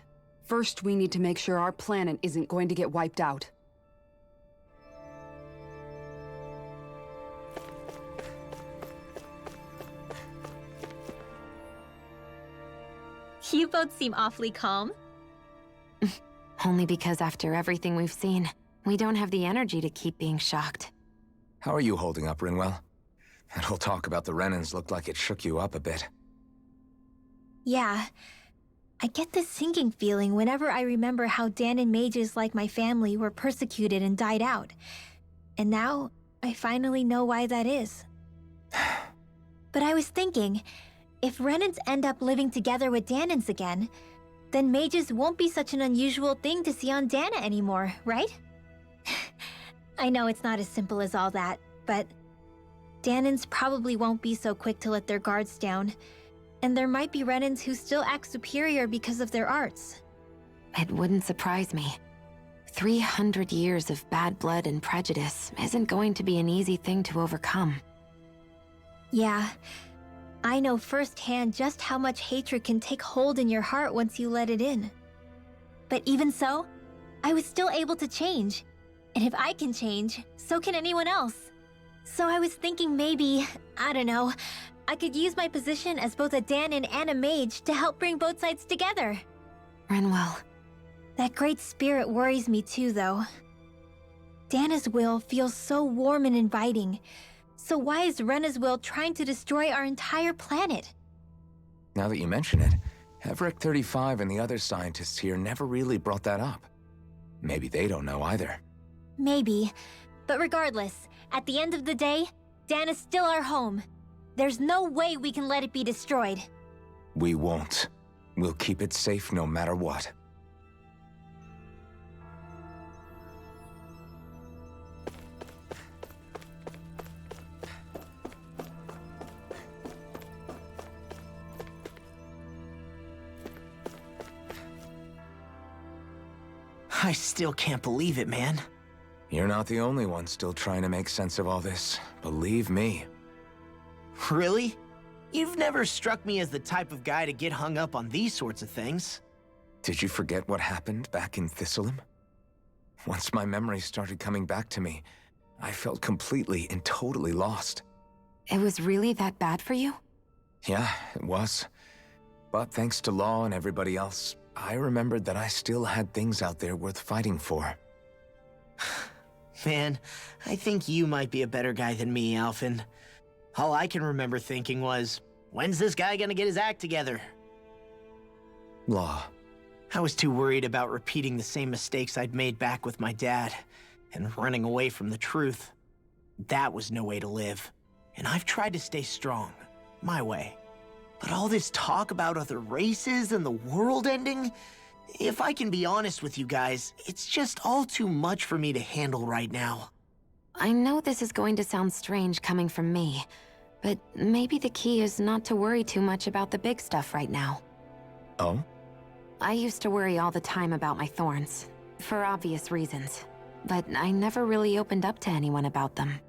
first we need to make sure our planet isn't going to get wiped out. You both seem awfully calm. Only because after everything we've seen, we don't have the energy to keep being shocked. How are you holding up, Rinwell? That whole talk about the Renans looked like it shook you up a bit. Yeah. I get this sinking feeling whenever I remember how Dahnan mages like my family were persecuted and died out. And now, I finally know why that is. But I was thinking, if Renans end up living together with Dahnans again, then mages won't be such an unusual thing to see on Dahna anymore, right? I know it's not as simple as all that, but Dahnans probably won't be so quick to let their guards down, and there might be Renans who still act superior because of their arts. It wouldn't surprise me. 300 years of bad blood and prejudice isn't going to be an easy thing to overcome. Yeah, I know firsthand just how much hatred can take hold in your heart once you let it in. But even so, I was still able to change. And if I can change, so can anyone else. So I was thinking maybe, I don't know, I could use my position as both a Dahnan and a mage to help bring both sides together. Rinwell. That great spirit worries me too, though. Dahna's will feels so warm and inviting. So why is Rena's will trying to destroy our entire planet? Now that you mention it, Everett 35 and the other scientists here never really brought that up. Maybe they don't know either. Maybe. But regardless, at the end of the day, Dahna's still our home. There's no way we can let it be destroyed. We won't. We'll keep it safe no matter what. I still can't believe it, man. You're not the only one still trying to make sense of all this. Believe me. Really? You've never struck me as the type of guy to get hung up on these sorts of things. Did you forget what happened back in Thistleum? Once my memories started coming back to me, I felt completely and totally lost. It was really that bad for you? Yeah, it was. But thanks to Law and everybody else, I remembered that I still had things out there worth fighting for. Man, I think you might be a better guy than me, Alphen. All I can remember thinking was, when's this guy gonna get his act together? Law. I was too worried about repeating the same mistakes I'd made back with my dad, and running away from the truth. That was no way to live. And I've tried to stay strong, my way. But all this talk about other races and the world ending, if I can be honest with you guys, it's just all too much for me to handle right now. I know this is going to sound strange coming from me, but maybe the key is not to worry too much about the big stuff right now. Oh? I used to worry all the time about my thorns, for obvious reasons, but I never really opened up to anyone about them.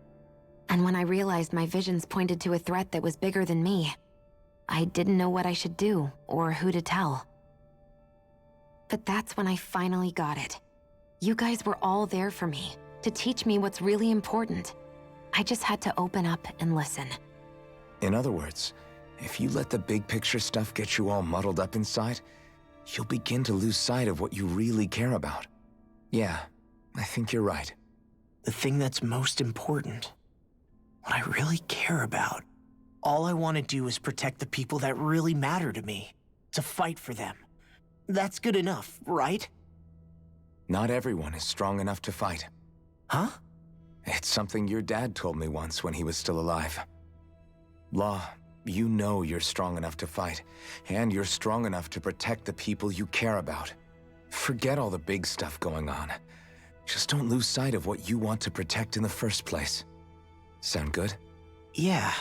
And when I realized my visions pointed to a threat that was bigger than me, I didn't know what I should do or who to tell. But that's when I finally got it. You guys were all there for me, to teach me what's really important. I just had to open up and listen. In other words, if you let the big picture stuff get you all muddled up inside, you'll begin to lose sight of what you really care about. Yeah, I think you're right. The thing that's most important, what I really care about, all I want to do is protect the people that really matter to me, to fight for them. That's good enough, right? Not everyone is strong enough to fight. Huh? It's something your dad told me once when he was still alive. Law, you know you're strong enough to fight, and you're strong enough to protect the people you care about. Forget all the big stuff going on. Just don't lose sight of what you want to protect in the first place. Sound good? Yeah.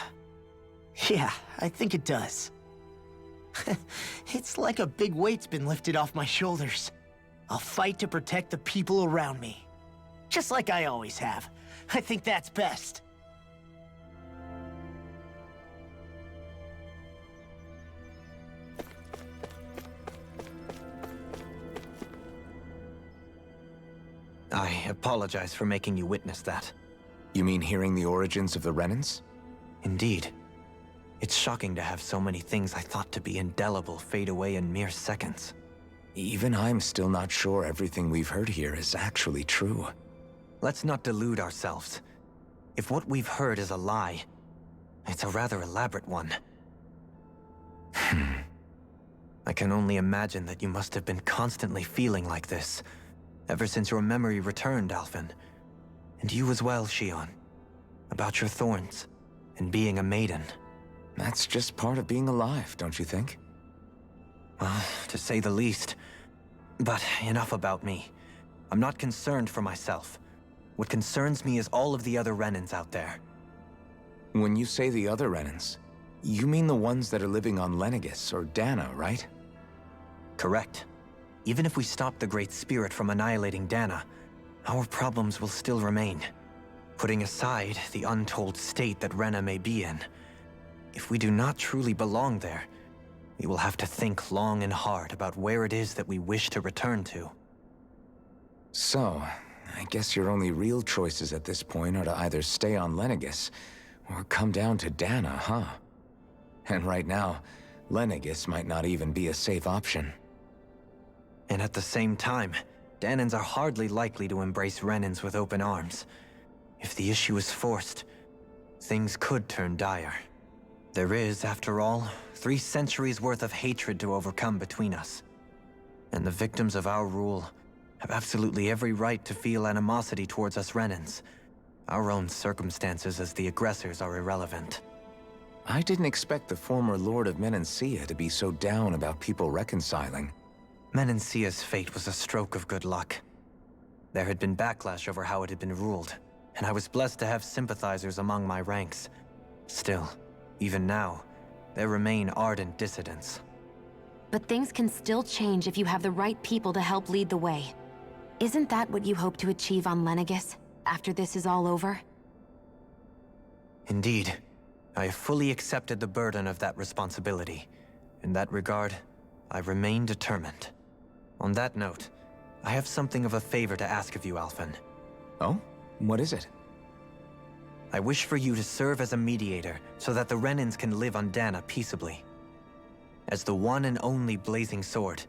Yeah, I think it does. It's like a big weight's been lifted off my shoulders. I'll fight to protect the people around me. Just like I always have. I think that's best. I apologize for making you witness that. You mean hearing the origins of the Renans? Indeed. It's shocking to have so many things I thought to be indelible fade away in mere seconds. Even I'm still not sure everything we've heard here is actually true. Let's not delude ourselves. If what we've heard is a lie, it's a rather elaborate one. I can only imagine that you must have been constantly feeling like this, ever since your memory returned, Alphen. And you as well, Shion. About your thorns, and being a maiden. That's just part of being alive, don't you think? Well, to say the least. But enough about me. I'm not concerned for myself. What concerns me is all of the other Renans out there. When you say the other Renans, you mean the ones that are living on Lenegis or Dana, right? Correct. Even if we stop the Great Spirit from annihilating Dana, our problems will still remain. Putting aside the untold state that Rena may be in, if we do not truly belong there, we will have to think long and hard about where it is that we wish to return to. So, I guess your only real choices at this point are to either stay on Lenegis or come down to Dana, huh? And right now, Lenegis might not even be a safe option. And at the same time, Danans are hardly likely to embrace Renans with open arms. If the issue is forced, things could turn dire. There is, after all, 3 centuries worth of hatred to overcome between us. And the victims of our rule have absolutely every right to feel animosity towards us Renans. Our own circumstances as the aggressors are irrelevant. I didn't expect the former Lord of Menancia to be so down about people reconciling. Menancia's fate was a stroke of good luck. There had been backlash over how it had been ruled, and I was blessed to have sympathizers among my ranks. Still, even now, there remain ardent dissidents. But things can still change if you have the right people to help lead the way. Isn't that what you hope to achieve on Lenegis, after this is all over? Indeed. I have fully accepted the burden of that responsibility. In that regard, I remain determined. On that note, I have something of a favor to ask of you, Alphen. Oh? What is it? I wish for you to serve as a mediator so that the Renans can live on Dana peaceably. As the one and only Blazing Sword,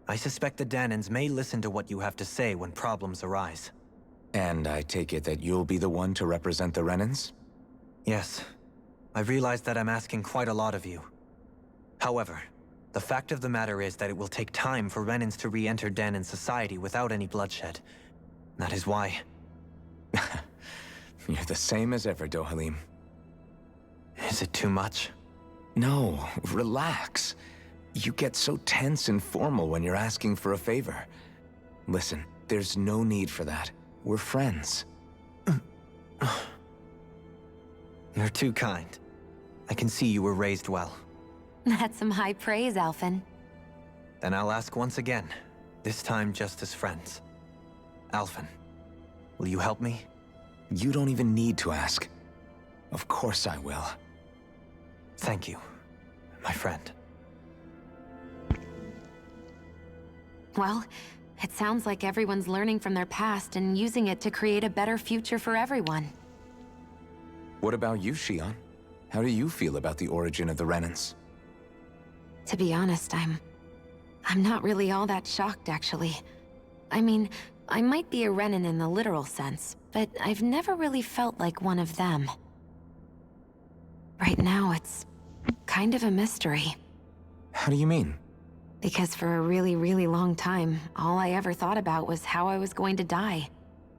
I suspect the Danans may listen to what you have to say when problems arise. And I take it that you'll be the one to represent the Renans? Yes. I realize that I'm asking quite a lot of you. However, the fact of the matter is that it will take time for Renans to re-enter Danan society without any bloodshed. That is why... You're the same as ever, Dohalim. Is it too much? No, relax. You get so tense and formal when you're asking for a favor. Listen, there's no need for that. We're friends. You're too kind. I can see you were raised well. That's some high praise, Alphen. Then I'll ask once again, this time just as friends. Alphen, will you help me? You don't even need to ask. Of course I will. Thank you, my friend. Well, it sounds like everyone's learning from their past and using it to create a better future for everyone. What about you, Shion? How do you feel about the origin of the Renans? To be honest, I'm not really all that shocked, actually. I mean, I might be a Renan in the literal sense, but I've never really felt like one of them. Right now, it's kind of a mystery. How do you mean? Because for a really, really long time, all I ever thought about was how I was going to die.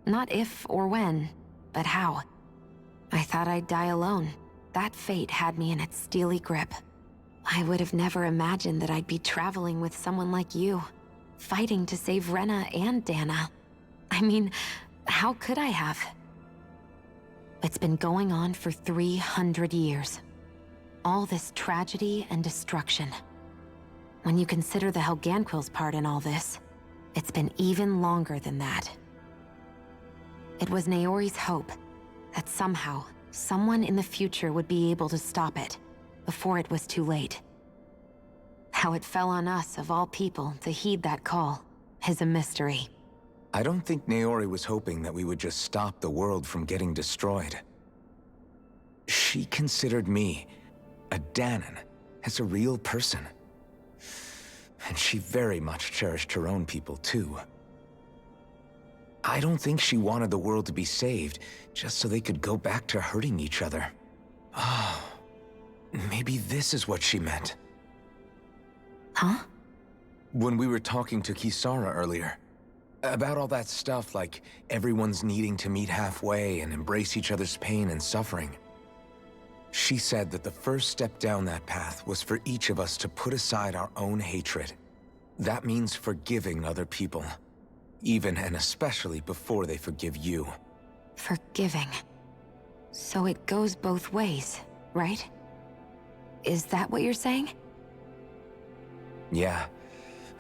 Not if or when, but how. I thought I'd die alone. That fate had me in its steely grip. I would have never imagined that I'd be traveling with someone like you, fighting to save Rena and Dana. I mean, how could I have? It's been going on for 300 years. All this tragedy and destruction. When you consider the Helganquil's part in all this, it's been even longer than that. It was Naori's hope that somehow, someone in the future would be able to stop it, before it was too late. How it fell on us, of all people, to heed that call, is a mystery. I don't think Naori was hoping that we would just stop the world from getting destroyed. She considered me, a Dahnan, as a real person. And she very much cherished her own people, too. I don't think she wanted the world to be saved just so they could go back to hurting each other. Oh, maybe this is what she meant. Huh? When we were talking to Kisara earlier, about all that stuff like everyone's needing to meet halfway and embrace each other's pain and suffering. She said that the first step down that path was for each of us to put aside our own hatred. That means forgiving other people, even and especially before they forgive you. Forgiving. So it goes both ways, right? Is that what you're saying? Yeah.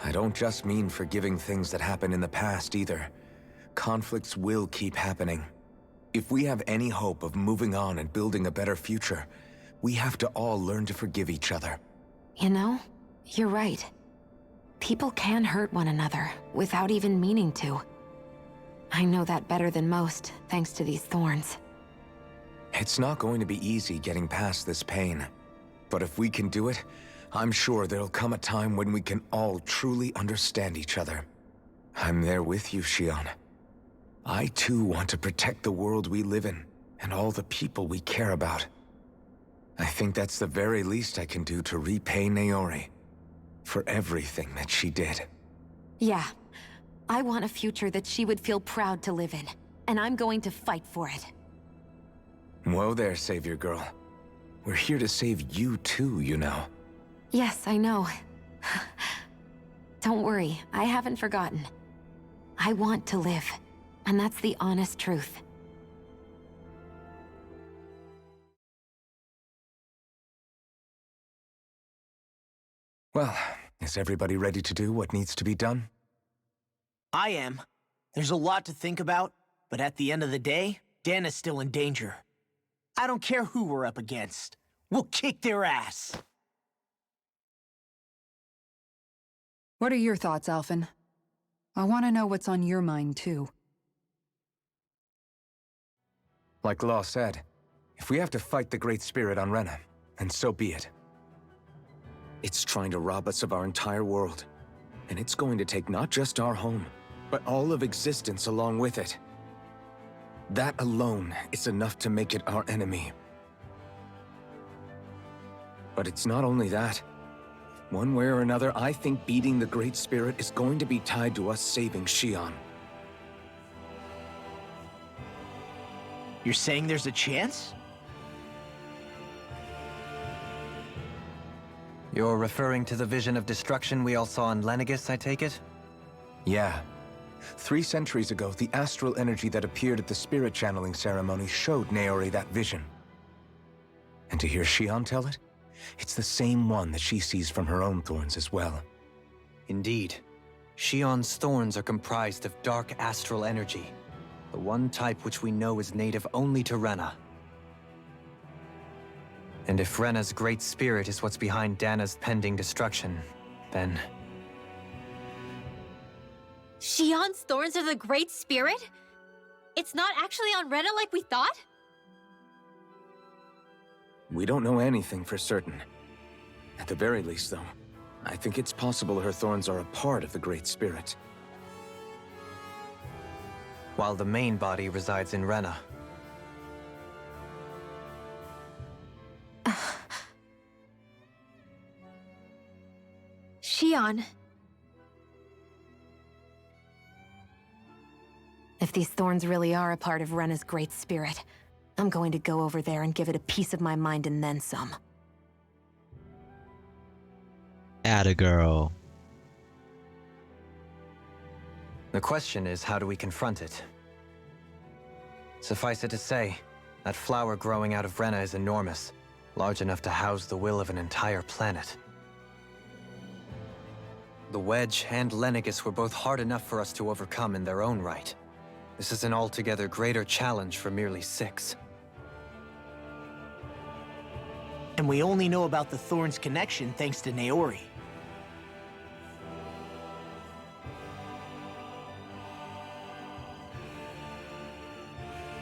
I don't just mean forgiving things that happened in the past either. Conflicts will keep happening. If we have any hope of moving on and building a better future, we have to all learn to forgive each other. You know, you're right. People can hurt one another without even meaning to. I know that better than most, thanks to these thorns. It's not going to be easy getting past this pain. But if we can do it, I'm sure there'll come a time when we can all truly understand each other. I'm there with you, Shion. I too want to protect the world we live in, and all the people we care about. I think that's the very least I can do to repay Naori for everything that she did. Yeah. I want a future that she would feel proud to live in, and I'm going to fight for it. Whoa there, Savior Girl. We're here to save you too, you know. Yes, I know. Don't worry, I haven't forgotten. I want to live, and that's the honest truth. Well, is everybody ready to do what needs to be done? I am. There's a lot to think about, but at the end of the day, Dan is still in danger. I don't care who we're up against. We'll kick their ass. What are your thoughts, Alphen? I want to know what's on your mind, too. Like Law said, if we have to fight the Great Spirit on Rena, then so be it. It's trying to rob us of our entire world. And it's going to take not just our home, but all of existence along with it. That alone is enough to make it our enemy. But it's not only that. One way or another, I think beating the Great Spirit is going to be tied to us saving Shion. You're saying there's a chance? You're referring to the vision of destruction we all saw in Lenegis, I take it? Yeah. 3 centuries ago, the astral energy that appeared at the spirit channeling ceremony showed Naori that vision. And to hear Shion tell it, it's the same one that she sees from her own thorns as well. Indeed. Shion's thorns are comprised of dark astral energy, the one type which we know is native only to Rena. And if Rena's great spirit is what's behind Dana's pending destruction, then... Shion's thorns are the Great Spirit? It's not actually on Rena like we thought? We don't know anything for certain. At the very least, though, I think it's possible her thorns are a part of the Great Spirit. While the main body resides in Rena. Shion. If these thorns really are a part of Rena's Great Spirit, I'm going to go over there and give it a piece of my mind and then some. Atta girl. The question is, how do we confront it? Suffice it to say, that flower growing out of Rena is enormous, large enough to house the will of an entire planet. The Wedge and Lenegis were both hard enough for us to overcome in their own right. This is an altogether greater challenge for merely 6. And we only know about the Thorns connection thanks to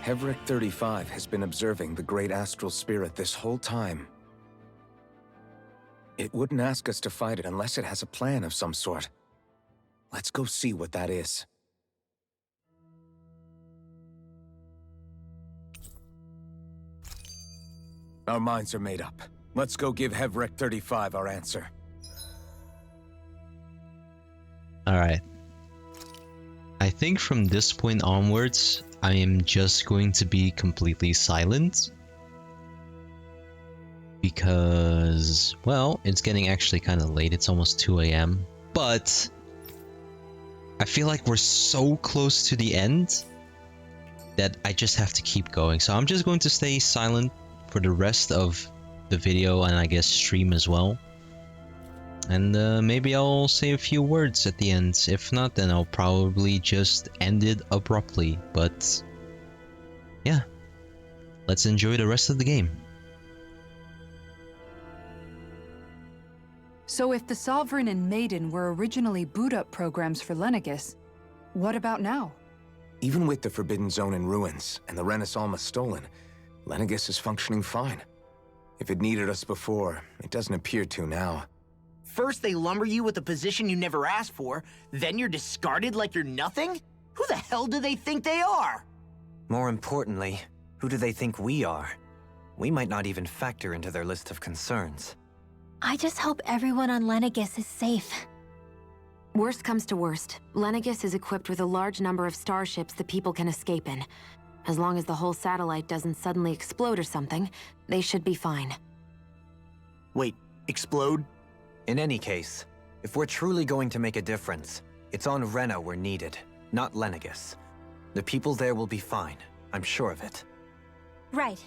Hevric 35 has been observing the great astral spirit this whole time. It wouldn't ask us to fight it unless it has a plan of some sort. Let's go see what that is. Our minds are made up. Let's go give Hevric 35 our answer. Alright. I think from this point onwards, I am just going to be completely silent. Because, well, it's getting actually kind of late. It's almost 2 a.m. But I feel like we're so close to the end that I just have to keep going. So I'm just going to stay silent for the rest of the video and I guess stream as well. And maybe I'll say a few words at the end. If not, then I'll probably just end it abruptly. But yeah, let's enjoy the rest of the game. So if the Sovereign and Maiden were originally boot-up programs for Lenegis, what about now? Even with the Forbidden Zone in ruins and the Renis Alma stolen, Lenegis is functioning fine. If it needed us before, it doesn't appear to now. First they lumber you with a position you never asked for, then you're discarded like you're nothing? Who the hell do they think they are? More importantly, who do they think we are? We might not even factor into their list of concerns. I just hope everyone on Lenegis is safe. Worst comes to worst, Lenegis is equipped with a large number of starships the people can escape in. As long as the whole satellite doesn't suddenly explode or something, they should be fine. Wait, explode? In any case, if we're truly going to make a difference, it's on Rena we're needed, not Lenegis. The people there will be fine, I'm sure of it. Right.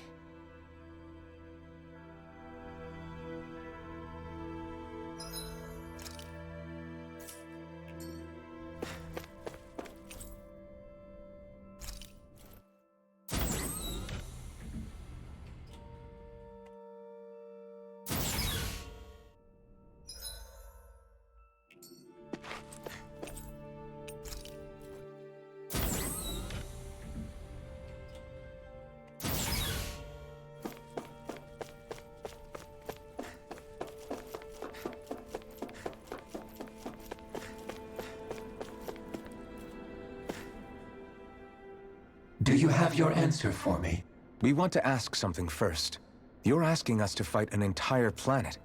Do you have your answer for me? We want to ask something first. You're asking us to fight an entire planet.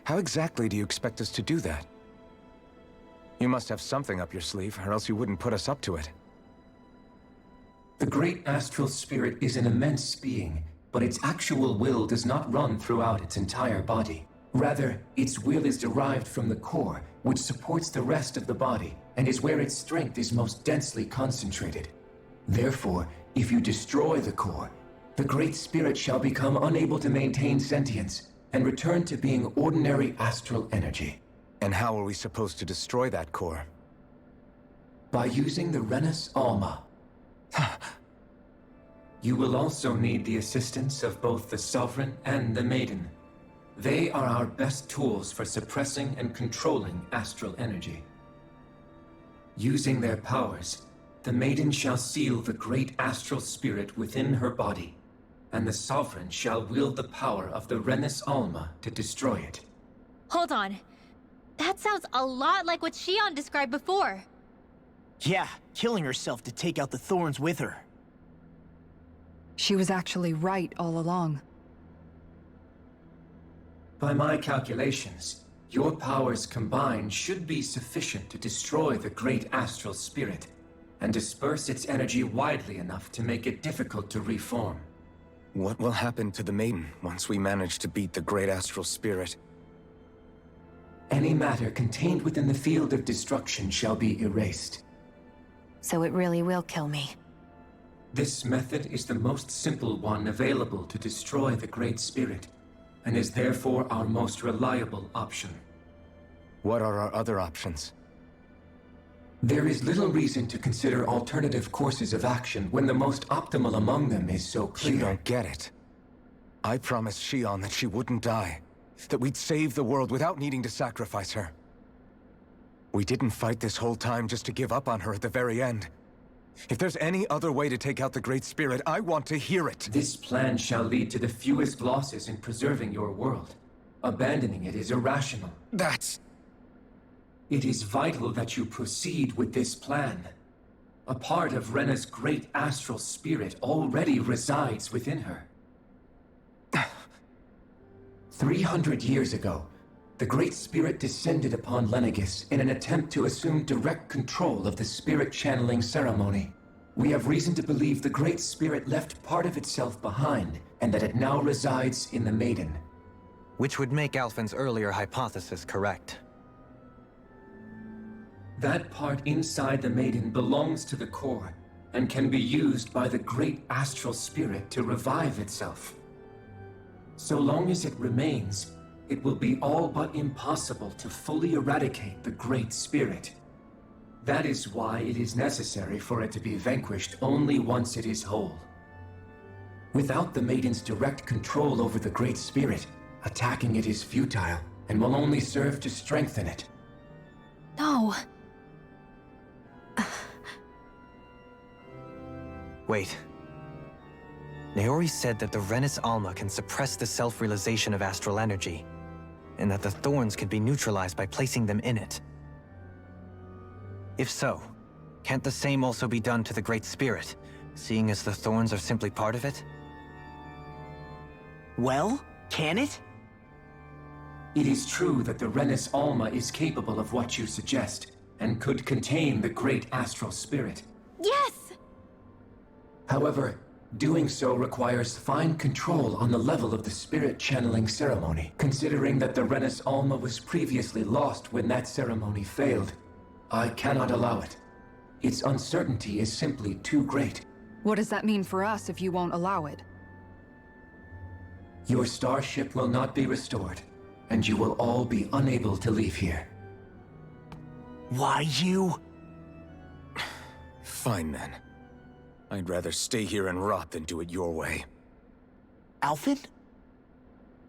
How exactly do you expect us to do that? You must have something up your sleeve, or else you wouldn't put us up to it. The great astral spirit is an immense being, but its actual will does not run throughout its entire body. Rather, its will is derived from the core, which supports the rest of the body, and is where its strength is most densely concentrated. Therefore, if you destroy the core, the Great Spirit shall become unable to maintain sentience and return to being ordinary astral energy. And how are we supposed to destroy that core? By using the Renis Alma. You will also need the assistance of both the Sovereign and the Maiden. They are our best tools for suppressing and controlling astral energy. Using their powers, the Maiden shall seal the great astral spirit within her body, and the Sovereign shall wield the power of the Renis Alma to destroy it. Hold on. That sounds a lot like what Shion described before. Yeah, killing herself to take out the thorns with her. She was actually right all along. By my calculations, your powers combined should be sufficient to destroy the great astral spirit and disperse its energy widely enough to make it difficult to reform. What will happen to the Maiden once we manage to beat the great astral spirit? Any matter contained within the field of destruction shall be erased. So it really will kill me. This method is the most simple one available to destroy the Great Spirit, and is therefore our most reliable option. What are our other options? There is little reason to consider alternative courses of action when the most optimal among them is so clear. You don't get it. I promised Shion that she wouldn't die, that we'd save the world without needing to sacrifice her. We didn't fight this whole time just to give up on her at the very end. If there's any other way to take out the Great Spirit, I want to hear it. This plan shall lead to the fewest losses in preserving your world. Abandoning it is irrational. It is vital that you proceed with this plan. A part of Rena's great astral spirit already resides within her. 300 years ago, the Great Spirit descended upon Lenegis in an attempt to assume direct control of the spirit channeling ceremony. We have reason to believe the Great Spirit left part of itself behind, and that it now resides in the Maiden. Which would make Alphen's earlier hypothesis correct. That part inside the Maiden belongs to the core, and can be used by the great astral spirit to revive itself. So long as it remains, it will be all but impossible to fully eradicate the Great Spirit. That is why it is necessary for it to be vanquished only once it is whole. Without the Maiden's direct control over the Great Spirit, attacking it is futile, and will only serve to strengthen it. No. Wait. Naori said that the Renis Alma can suppress the self-realization of astral energy, and that the thorns can be neutralized by placing them in it. If so, can't the same also be done to the Great Spirit, seeing as the thorns are simply part of it? Well, can it? It is true that the Renis Alma is capable of what you suggest, and could contain the great astral spirit. Yes! However, doing so requires fine control on the level of the spirit channeling ceremony. Considering that the Renis Alma was previously lost when that ceremony failed, I cannot allow it. Its uncertainty is simply too great. What does that mean for us if you won't allow it? Your starship will not be restored, and you will all be unable to leave here. Why you? Fine then. I'd rather stay here and rot than do it your way. Alphen?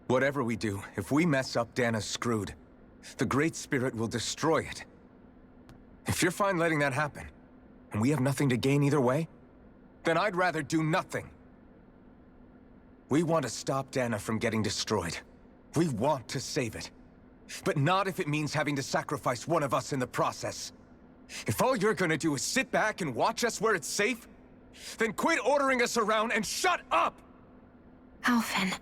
Whatever we do, if we mess up, Dana's screwed. The Great Spirit will destroy it. If you're fine letting that happen, and we have nothing to gain either way, then I'd rather do nothing. We want to stop Dana from getting destroyed. We want to save it. But not if it means having to sacrifice one of us in the process. If all you're gonna do is sit back and watch us where it's safe, then quit ordering us around and shut up! Alphen.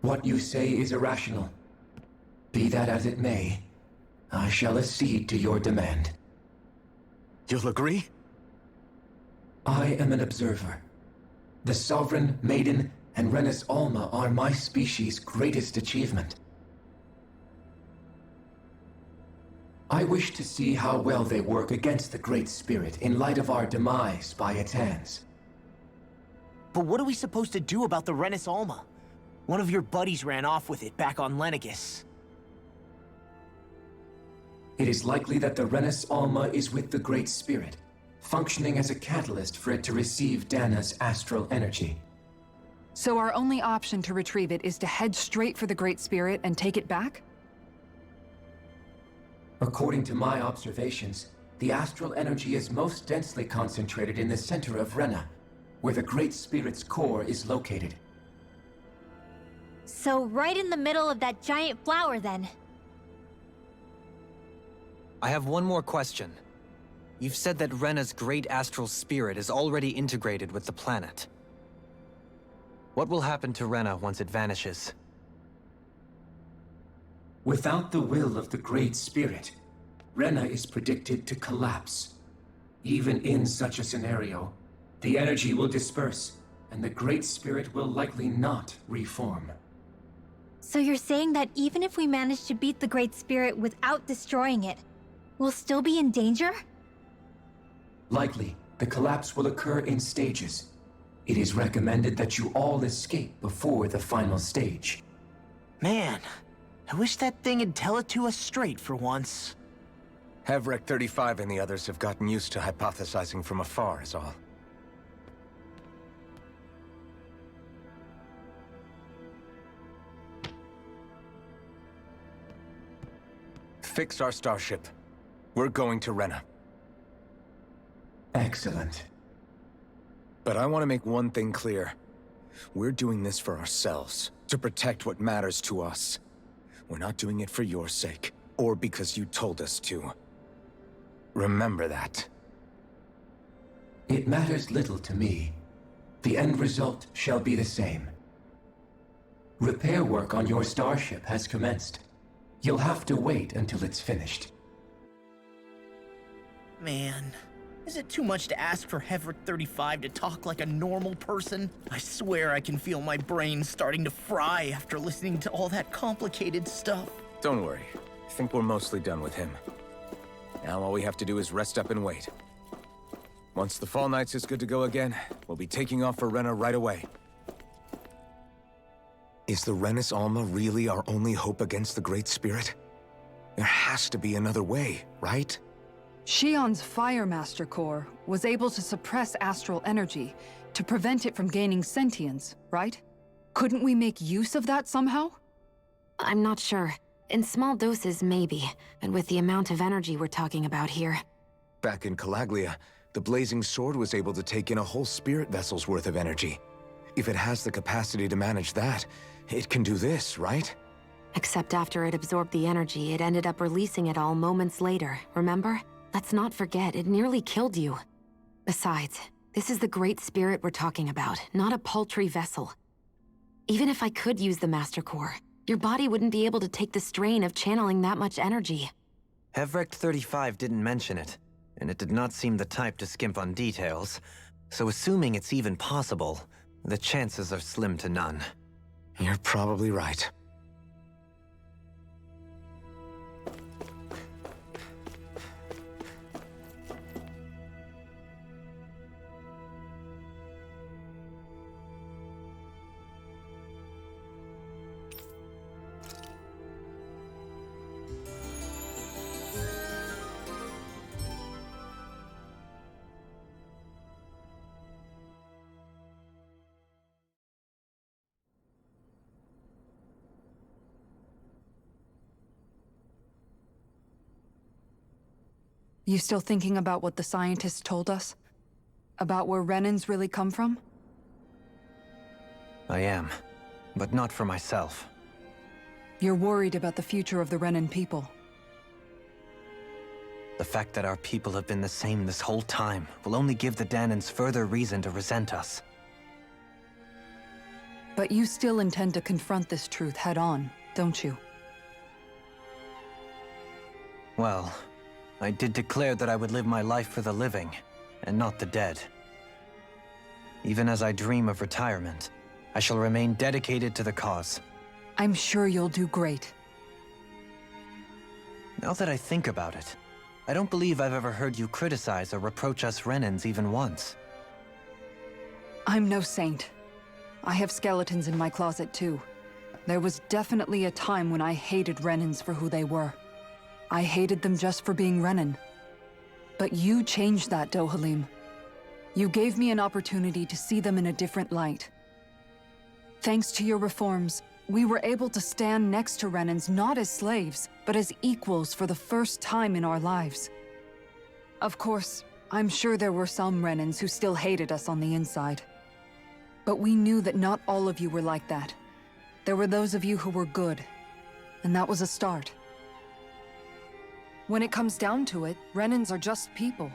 What you say is irrational. Be that as it may, I shall accede to your demand. You'll agree? I am an observer. The Sovereign, Maiden, and Renis Alma are my species' greatest achievement. I wish to see how well they work against the Great Spirit in light of our demise by its hands. But what are we supposed to do about the Renis Alma? One of your buddies ran off with it back on Lenegis. It is likely that the Renis Alma is with the Great Spirit, functioning as a catalyst for it to receive Dana's astral energy. So our only option to retrieve it is to head straight for the Great Spirit and take it back? According to my observations, the astral energy is most densely concentrated in the center of Rena, where the Great Spirit's core is located. So right in the middle of that giant flower, then. I have one more question. You've said that Rena's great astral spirit is already integrated with the planet. What will happen to Rena once it vanishes? Without the will of the Great Spirit, Rena is predicted to collapse. Even in such a scenario, the energy will disperse, and the Great Spirit will likely not reform. So you're saying that even if we manage to beat the Great Spirit without destroying it, we'll still be in danger? Likely, the collapse will occur in stages. It is recommended that you all escape before the final stage. Man, I wish that thing would tell it to us straight for once. Hevrek 35 and the others have gotten used to hypothesizing from afar, is all. Fix our starship. We're going to Rena. Excellent. But I want to make one thing clear. We're doing this for ourselves, to protect what matters to us. We're not doing it for your sake, or because you told us to. Remember that. It matters little to me. The end result shall be the same. Repair work on your starship has commenced. You'll have to wait until it's finished. Man, is it too much to ask for Hevric 35 to talk like a normal person? I swear I can feel my brain starting to fry after listening to all that complicated stuff. Don't worry. I think we're mostly done with him. Now all we have to do is rest up and wait. Once the Fall Knights is good to go again, we'll be taking off for Rena right away. Is the Renis Alma really our only hope against the Great Spirit? There has to be another way, right? Shion's Fire Master Core was able to suppress astral energy to prevent it from gaining sentience, right? Couldn't we make use of that somehow? I'm not sure. In small doses, maybe. And with the amount of energy we're talking about here. Back in Calaglia, the Blazing Sword was able to take in a whole spirit vessel's worth of energy. If it has the capacity to manage that, it can do this, right? Except after it absorbed the energy, it ended up releasing it all moments later, remember? Let's not forget, it nearly killed you. Besides, this is the Great Spirit we're talking about, not a paltry vessel. Even if I could use the Master Core, your body wouldn't be able to take the strain of channeling that much energy. Hevric 35 didn't mention it, and it did not seem the type to skimp on details, so assuming it's even possible, the chances are slim to none. You're probably right. You still thinking about what the scientists told us? About where Renans really come from? I am, but not for myself. You're worried about the future of the Renan people. The fact that our people have been the same this whole time will only give the Dahnans further reason to resent us. But you still intend to confront this truth head-on, don't you? Well, I did declare that I would live my life for the living, and not the dead. Even as I dream of retirement, I shall remain dedicated to the cause. I'm sure you'll do great. Now that I think about it, I don't believe I've ever heard you criticize or reproach us Renans even once. I'm no saint. I have skeletons in my closet too. There was definitely a time when I hated Renans for who they were. I hated them just for being Renan. But you changed that, Dohalim. You gave me an opportunity to see them in a different light. Thanks to your reforms, we were able to stand next to Renans not as slaves, but as equals for the first time in our lives. Of course, I'm sure there were some Renans who still hated us on the inside. But we knew that not all of you were like that. There were those of you who were good, and that was a start. When it comes down to it, Renans are just people.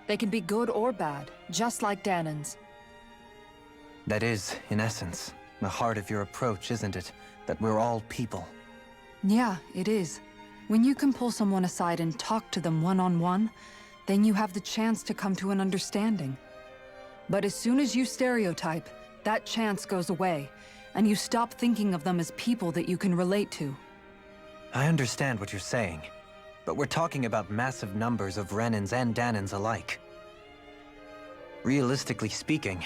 They can be good or bad, just like Dahnans. That is, in essence, the heart of your approach, isn't it? That we're all people. Yeah, it is. When you can pull someone aside and talk to them one-on-one, then you have the chance to come to an understanding. But as soon as you stereotype, that chance goes away, and you stop thinking of them as people that you can relate to. I understand what you're saying, but we're talking about massive numbers of Renans and Dahnans alike. Realistically speaking,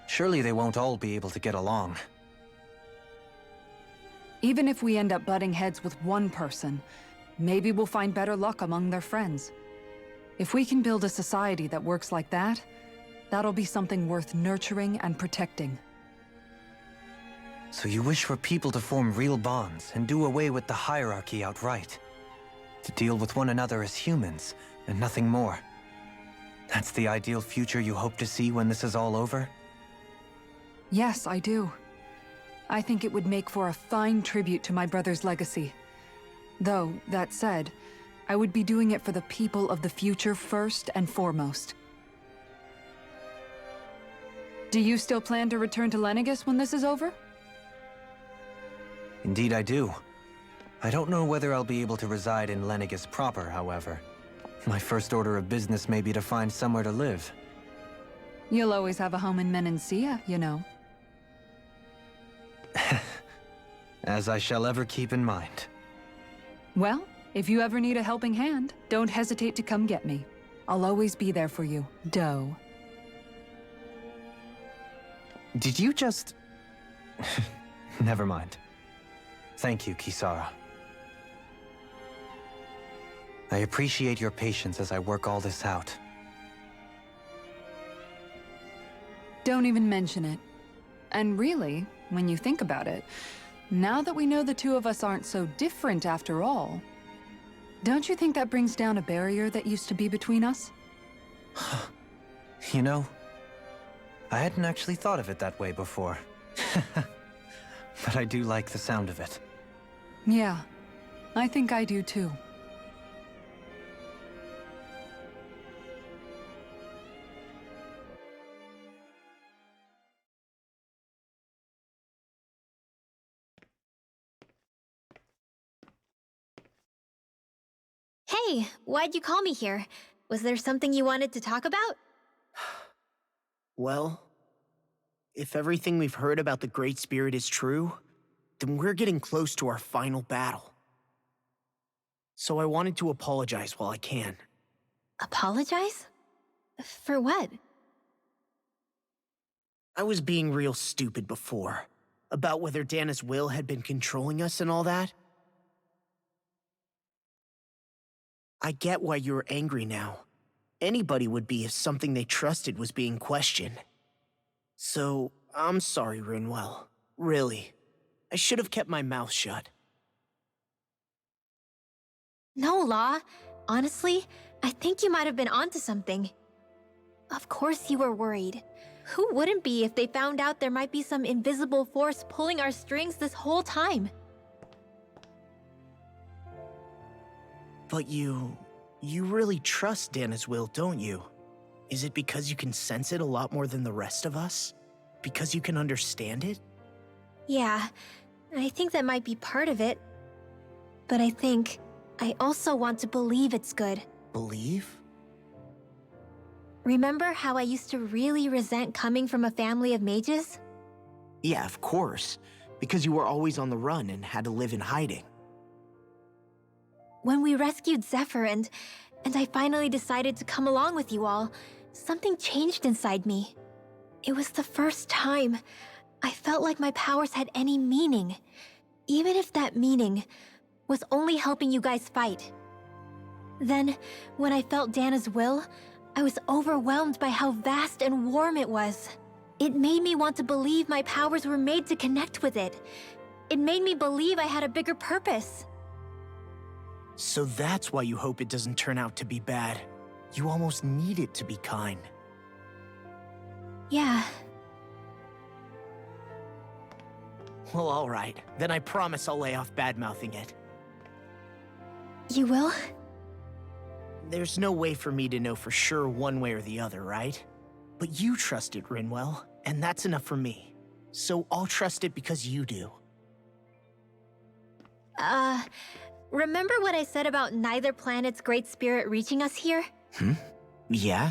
surely they won't all be able to get along. Even if we end up butting heads with one person, maybe we'll find better luck among their friends. If we can build a society that works like that, that'll be something worth nurturing and protecting. So you wish for people to form real bonds and do away with the hierarchy outright? To deal with one another as humans, and nothing more. That's the ideal future you hope to see when this is all over? Yes, I do. I think it would make for a fine tribute to my brother's legacy. Though, that said, I would be doing it for the people of the future first and foremost. Do you still plan to return to Lenegis when this is over? Indeed I do. I don't know whether I'll be able to reside in Lenegis proper, however. My first order of business may be to find somewhere to live. You'll always have a home in Menancia, you know. As I shall ever keep in mind. Well, if you ever need a helping hand, don't hesitate to come get me. I'll always be there for you, Doe. Did you just... Never mind. Thank you, Kisara. I appreciate your patience as I work all this out. Don't even mention it. And really, when you think about it, now that we know the two of us aren't so different after all, don't you think that brings down a barrier that used to be between us? You know, I hadn't actually thought of it that way before. But I do like the sound of it. Yeah, I think I do too. Hey, why'd you call me here? Was there something you wanted to talk about? Well, if everything we've heard about the Great Spirit is true, then we're getting close to our final battle. So I wanted to apologize while I can. Apologize? For what? I was being real stupid before, about whether Dana's will had been controlling us and all that. I get why you're angry now. Anybody would be if something they trusted was being questioned. So, I'm sorry, Rinwell. Really. I should have kept my mouth shut. No, Law. Honestly, I think you might have been onto something. Of course you were worried. Who wouldn't be if they found out there might be some invisible force pulling our strings this whole time? But you really trust Dana's will, don't you? Is it because you can sense it a lot more than the rest of us? Because you can understand it? Yeah, I think that might be part of it. But I also want to believe it's good. Believe? Remember how I used to really resent coming from a family of mages? Yeah, of course. Because you were always on the run and had to live in hiding. When we rescued Zephyr and I finally decided to come along with you all, something changed inside me. It was the first time I felt like my powers had any meaning, even if that meaning was only helping you guys fight. Then, when I felt Dana's will, I was overwhelmed by how vast and warm it was. It made me want to believe my powers were made to connect with it. It made me believe I had a bigger purpose. So that's why you hope it doesn't turn out to be bad. You almost need it to be kind. Yeah. Well, alright. Then I promise I'll lay off bad-mouthing it. You will? There's no way for me to know for sure one way or the other, right? But you trust it, Rinwell, and that's enough for me. So I'll trust it because you do. Remember what I said about neither planet's Great Spirit reaching us here? Yeah?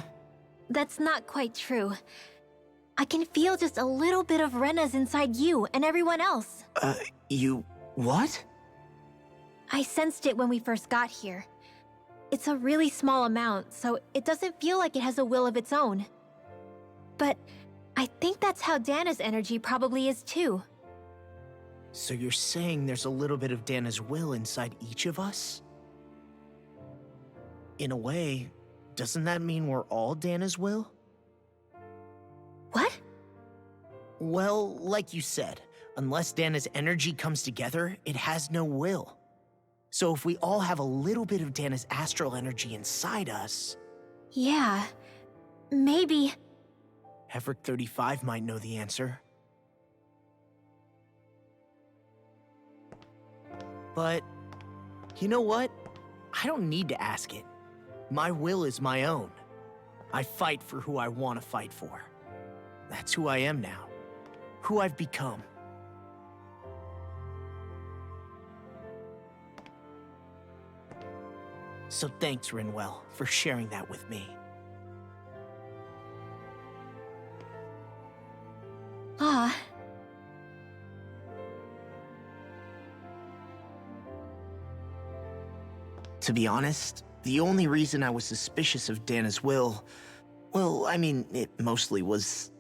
That's not quite true. I can feel just a little bit of Rena's inside you and everyone else. What? I sensed it when we first got here. It's a really small amount, so it doesn't feel like it has a will of its own. But I think that's how Dana's energy probably is too. So you're saying there's a little bit of Dana's will inside each of us? In a way, doesn't that mean we're all Dana's will? What? Well, like you said, unless Dana's energy comes together, it has no will. So if we all have a little bit of Dana's astral energy inside us... Yeah, maybe. Heverick 35 might know the answer. But, you know what? I don't need to ask it. My will is my own. I fight for who I want to fight for. That's who I am now. Who I've become. So thanks, Rinwell, for sharing that with me. Ah. To be honest, the only reason I was suspicious of Dana's will, well, I mean, it mostly was...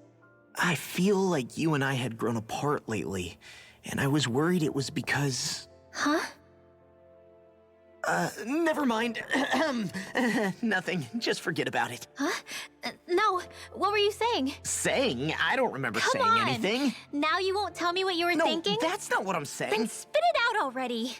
I feel like you and I had grown apart lately, and I was worried it was because... Huh? Never mind. Nothing. Just forget about it. Huh? No, what were you saying? Saying? I don't remember Come saying on. anything. Now you won't tell me what you were No, thinking? that's not what I'm saying. Then spit it out already.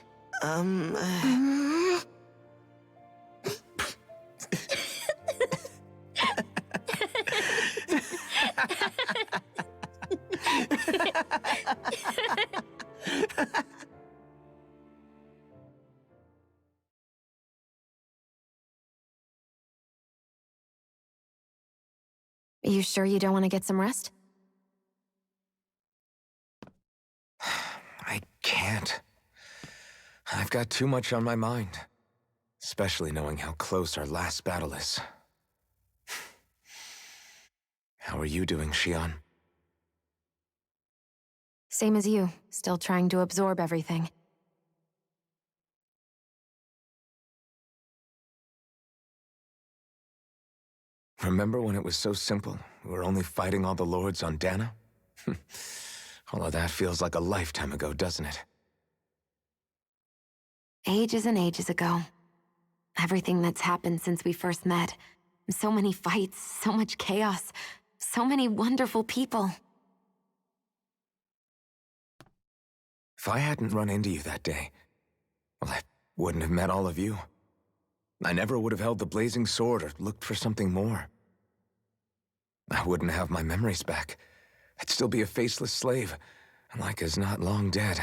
You sure you don't want to get some rest? I can't. I've got too much on my mind. Especially knowing how close our last battle is. How are you doing, Shion? Same as you, still trying to absorb everything. Remember when it was so simple? We were only fighting all the lords on Dana? All of that feels like a lifetime ago, doesn't it? Ages and ages ago. Everything that's happened since we first met. So many fights, so much chaos, so many wonderful people. If I hadn't run into you that day, well, I wouldn't have met all of you. I never would have held the blazing sword or looked for something more. I wouldn't have my memories back. I'd still be a faceless slave, like as not long dead.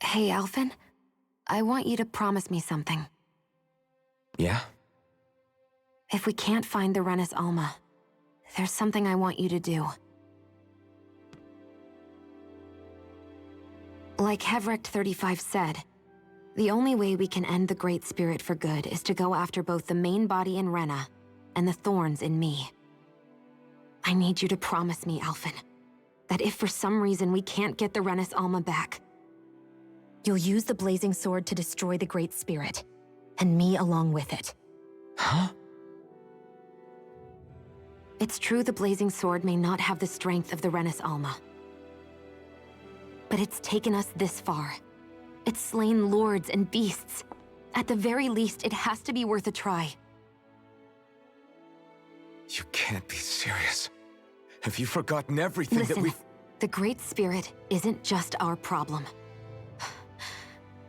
Hey, Alphen. I want you to promise me something. Yeah? If we can't find the Renis Alma, there's something I want you to do. Like Heverick 35 said, the only way we can end the Great Spirit for good is to go after both the main body in Rena and the thorns in me. I need you to promise me, Alphen, that if for some reason we can't get the Renis Alma back, you'll use the Blazing Sword to destroy the Great Spirit, and me along with it. Huh? It's true the Blazing Sword may not have the strength of the Renis Alma. But it's taken us this far. It's slain lords and beasts. At the very least, it has to be worth a try. You can't be serious. Have you forgotten everything Listen, that we've... the Great Spirit isn't just our problem.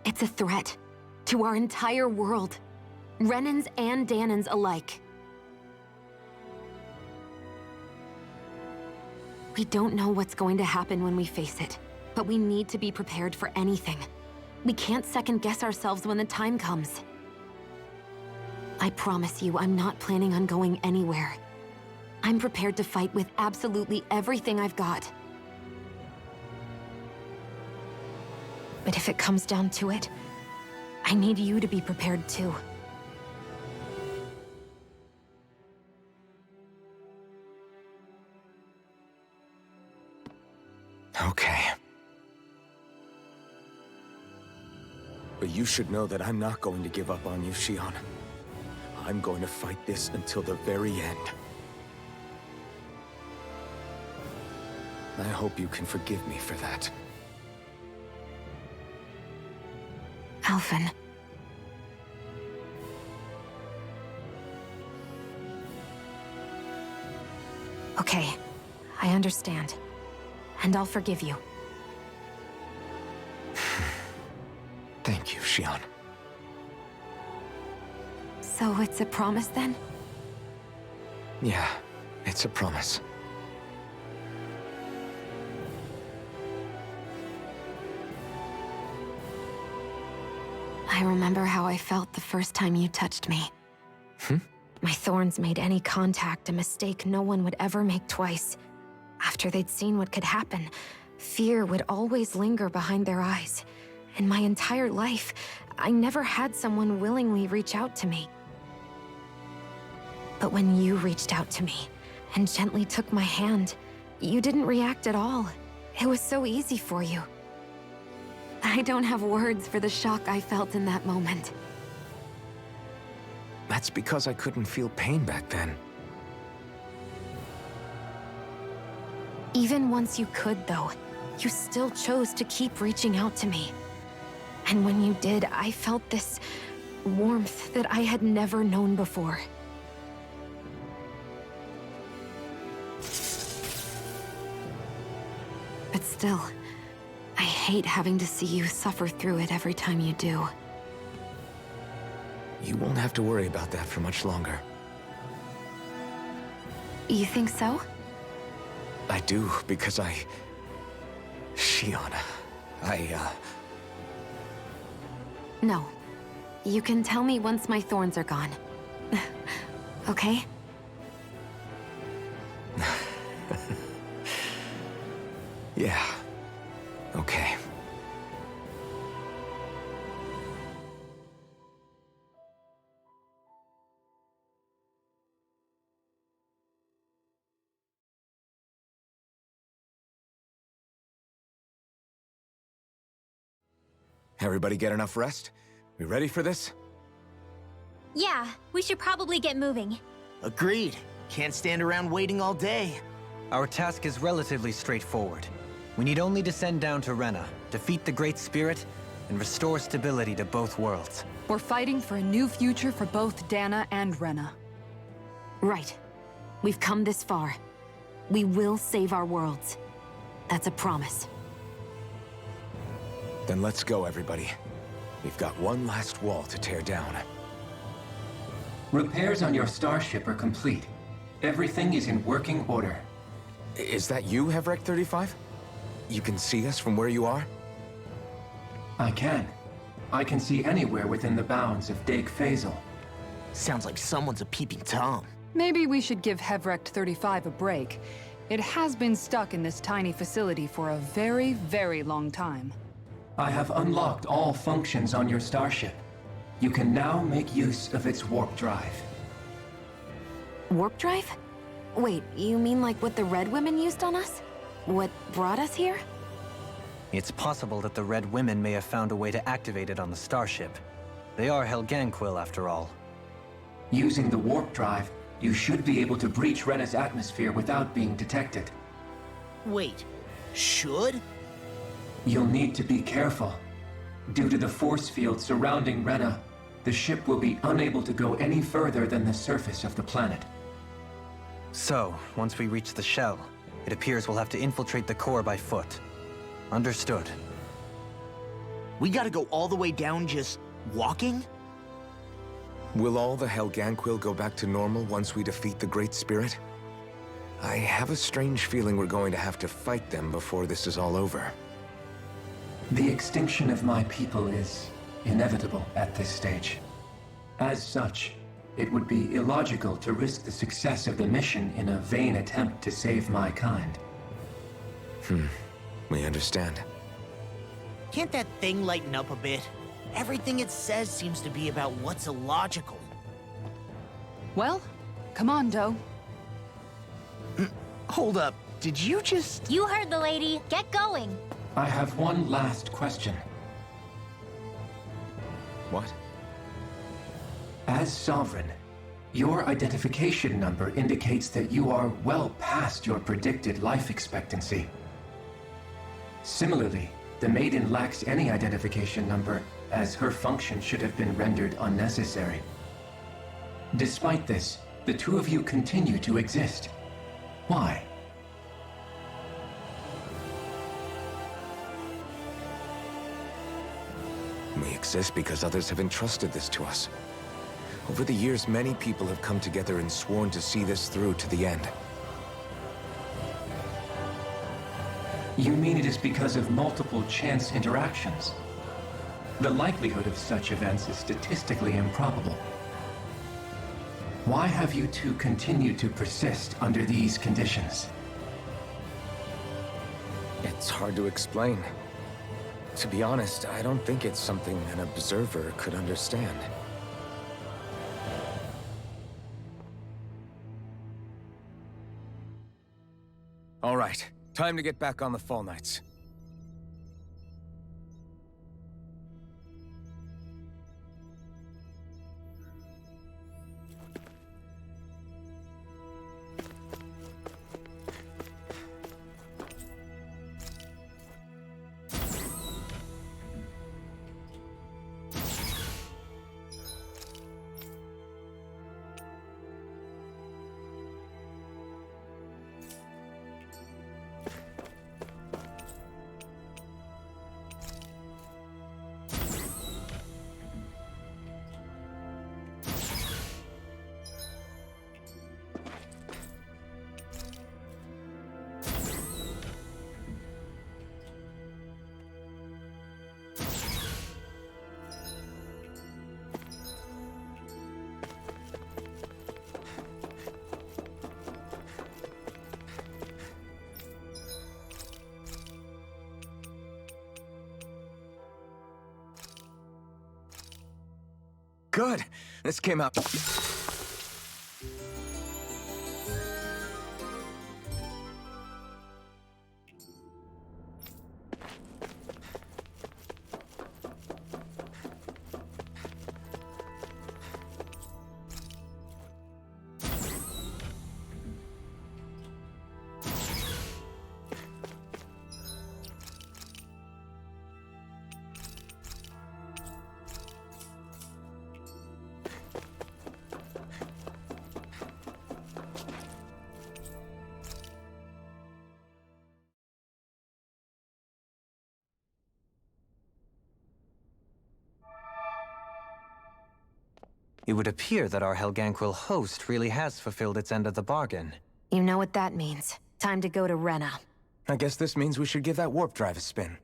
It's a threat to our entire world. Renans and Danans alike. We don't know what's going to happen when we face it, but we need to be prepared for anything. We can't second-guess ourselves when the time comes. I promise you, I'm not planning on going anywhere. I'm prepared to fight with absolutely everything I've got. But if it comes down to it, I need you to be prepared too. Okay. But you should know that I'm not going to give up on you, Shion. I'm going to fight this until the very end. I hope you can forgive me for that. Alphen. Okay. I understand. And I'll forgive you. Thank you, Xion. So it's a promise then? Yeah, it's a promise. I remember how I felt the first time you touched me. My thorns made any contact a mistake no one would ever make twice. After they'd seen what could happen, fear would always linger behind their eyes. In my entire life, I never had someone willingly reach out to me. But when you reached out to me and gently took my hand, you didn't react at all. It was so easy for you. I don't have words for the shock I felt in that moment. That's because I couldn't feel pain back then. Even once you could, though, you still chose to keep reaching out to me. And when you did, I felt this warmth that I had never known before. But still, I hate having to see you suffer through it every time you do. You won't have to worry about that for much longer. You think so? I do, because Xion, No. You can tell me once my thorns are gone. Okay? Yeah. Okay. Everybody get enough rest? We ready for this? Yeah, we should probably get moving. Agreed. Can't stand around waiting all day. Our task is relatively straightforward. We need only descend down to Rena, defeat the Great Spirit, and restore stability to both worlds. We're fighting for a new future for both Dana and Rena. Right. We've come this far. We will save our worlds. That's a promise. Then let's go, everybody. We've got one last wall to tear down. Repairs on your starship are complete. Everything is in working order. Is that you, Hevrek 35? You can see us from where you are? I can. I can see anywhere within the bounds of Dake Faisal. Sounds like someone's a peeping Tom. Maybe we should give Hevrect 35 a break. It has been stuck in this tiny facility for a very, very long time. I have unlocked all functions on your starship. You can now make use of its warp drive. Warp drive? Wait, you mean like what the Red Women used on us? What brought us here? It's possible that the Red Women may have found a way to activate it on the starship. They are Helganquil, after all. Using the warp drive, you should be able to breach Rena's atmosphere without being detected. Wait, should? You'll need to be careful. Due to the force field surrounding Rena, the ship will be unable to go any further than the surface of the planet. So, once we reach the shell, it appears we'll have to infiltrate the core by foot. Understood. We gotta go all the way down just walking? Will all the Helganquil go back to normal once we defeat the Great Spirit? I have a strange feeling we're going to have to fight them before this is all over. The extinction of my people is inevitable at this stage. As such, it would be illogical to risk the success of the mission in a vain attempt to save my kind. We understand. Can't that thing lighten up a bit? Everything it says seems to be about what's illogical. Well, come on, Doe. Hold up, did you just... You heard the lady. Get going. I have one last question. What? As Sovereign, your identification number indicates that you are well past your predicted life expectancy. Similarly, the Maiden lacks any identification number, as her function should have been rendered unnecessary. Despite this, the two of you continue to exist. Why? exist because others have entrusted this to us. Over the years, many people have come together and sworn to see this through to the end. You mean it is because of multiple chance interactions? The likelihood of such events is statistically improbable. Why have you two continued to persist under these conditions? It's hard to explain. To be honest, I don't think it's something an observer could understand. All right, time to get back on the Fall Knights. Good. This came out. It would appear that our Helganquil host really has fulfilled its end of the bargain. You know what that means. Time to go to Rena. I guess this means we should give that warp drive a spin.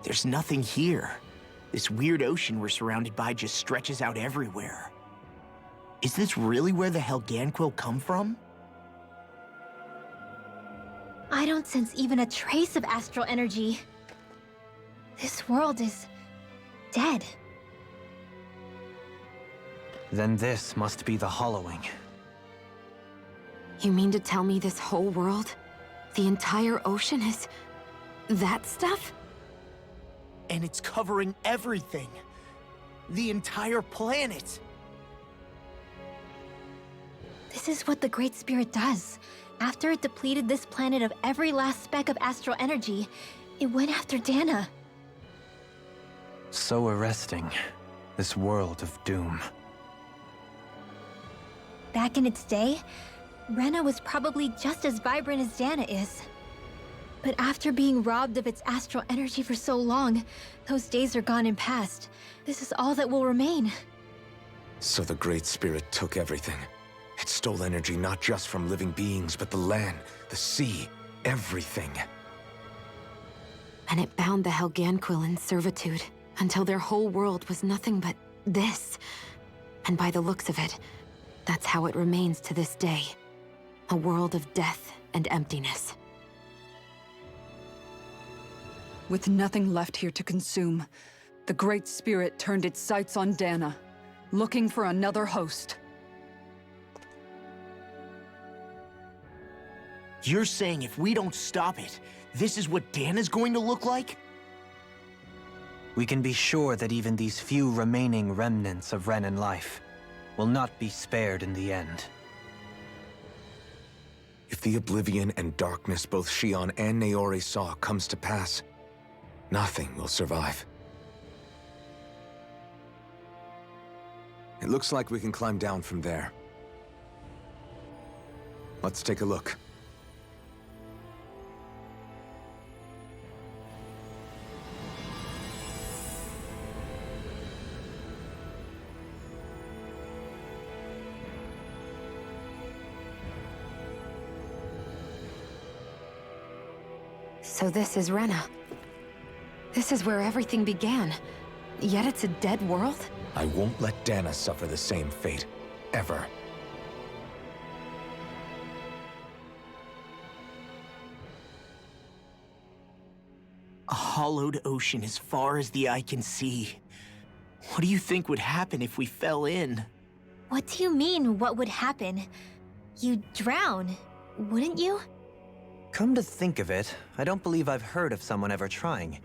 There's nothing here. This weird ocean we're surrounded by just stretches out everywhere. Is this really where the Helganquil come from? I don't sense even a trace of astral energy. This world is dead. Then this must be the Hollowing. You mean to tell me this whole world, the entire ocean is that stuff? And it's covering everything. The entire planet. This is what the Great Spirit does. After it depleted this planet of every last speck of astral energy, it went after Dana. So arresting. This world of doom. Back in its day, Rena was probably just as vibrant as Dana is. But after being robbed of its astral energy for so long, those days are gone and past. This is all that will remain. So the Great Spirit took everything. It stole energy not just from living beings, but the land, the sea, everything. And it bound the Helganquil in servitude, until their whole world was nothing but this. And by the looks of it, that's how it remains to this day. A world of death and emptiness. With nothing left here to consume, the Great Spirit turned its sights on Dana, looking for another host. You're saying if we don't stop it, this is what Dana's going to look like? We can be sure that even these few remaining remnants of Renan life will not be spared in the end. If the oblivion and darkness both Shion and Naori saw comes to pass, nothing will survive. It looks like we can climb down from there. Let's take a look. So this is Rena. This is where everything began. Yet it's a dead world? I won't let Dana suffer the same fate. Ever. A hollowed ocean as far as the eye can see. What do you think would happen if we fell in? What do you mean, what would happen? You'd drown, wouldn't you? Come to think of it, I don't believe I've heard of someone ever trying.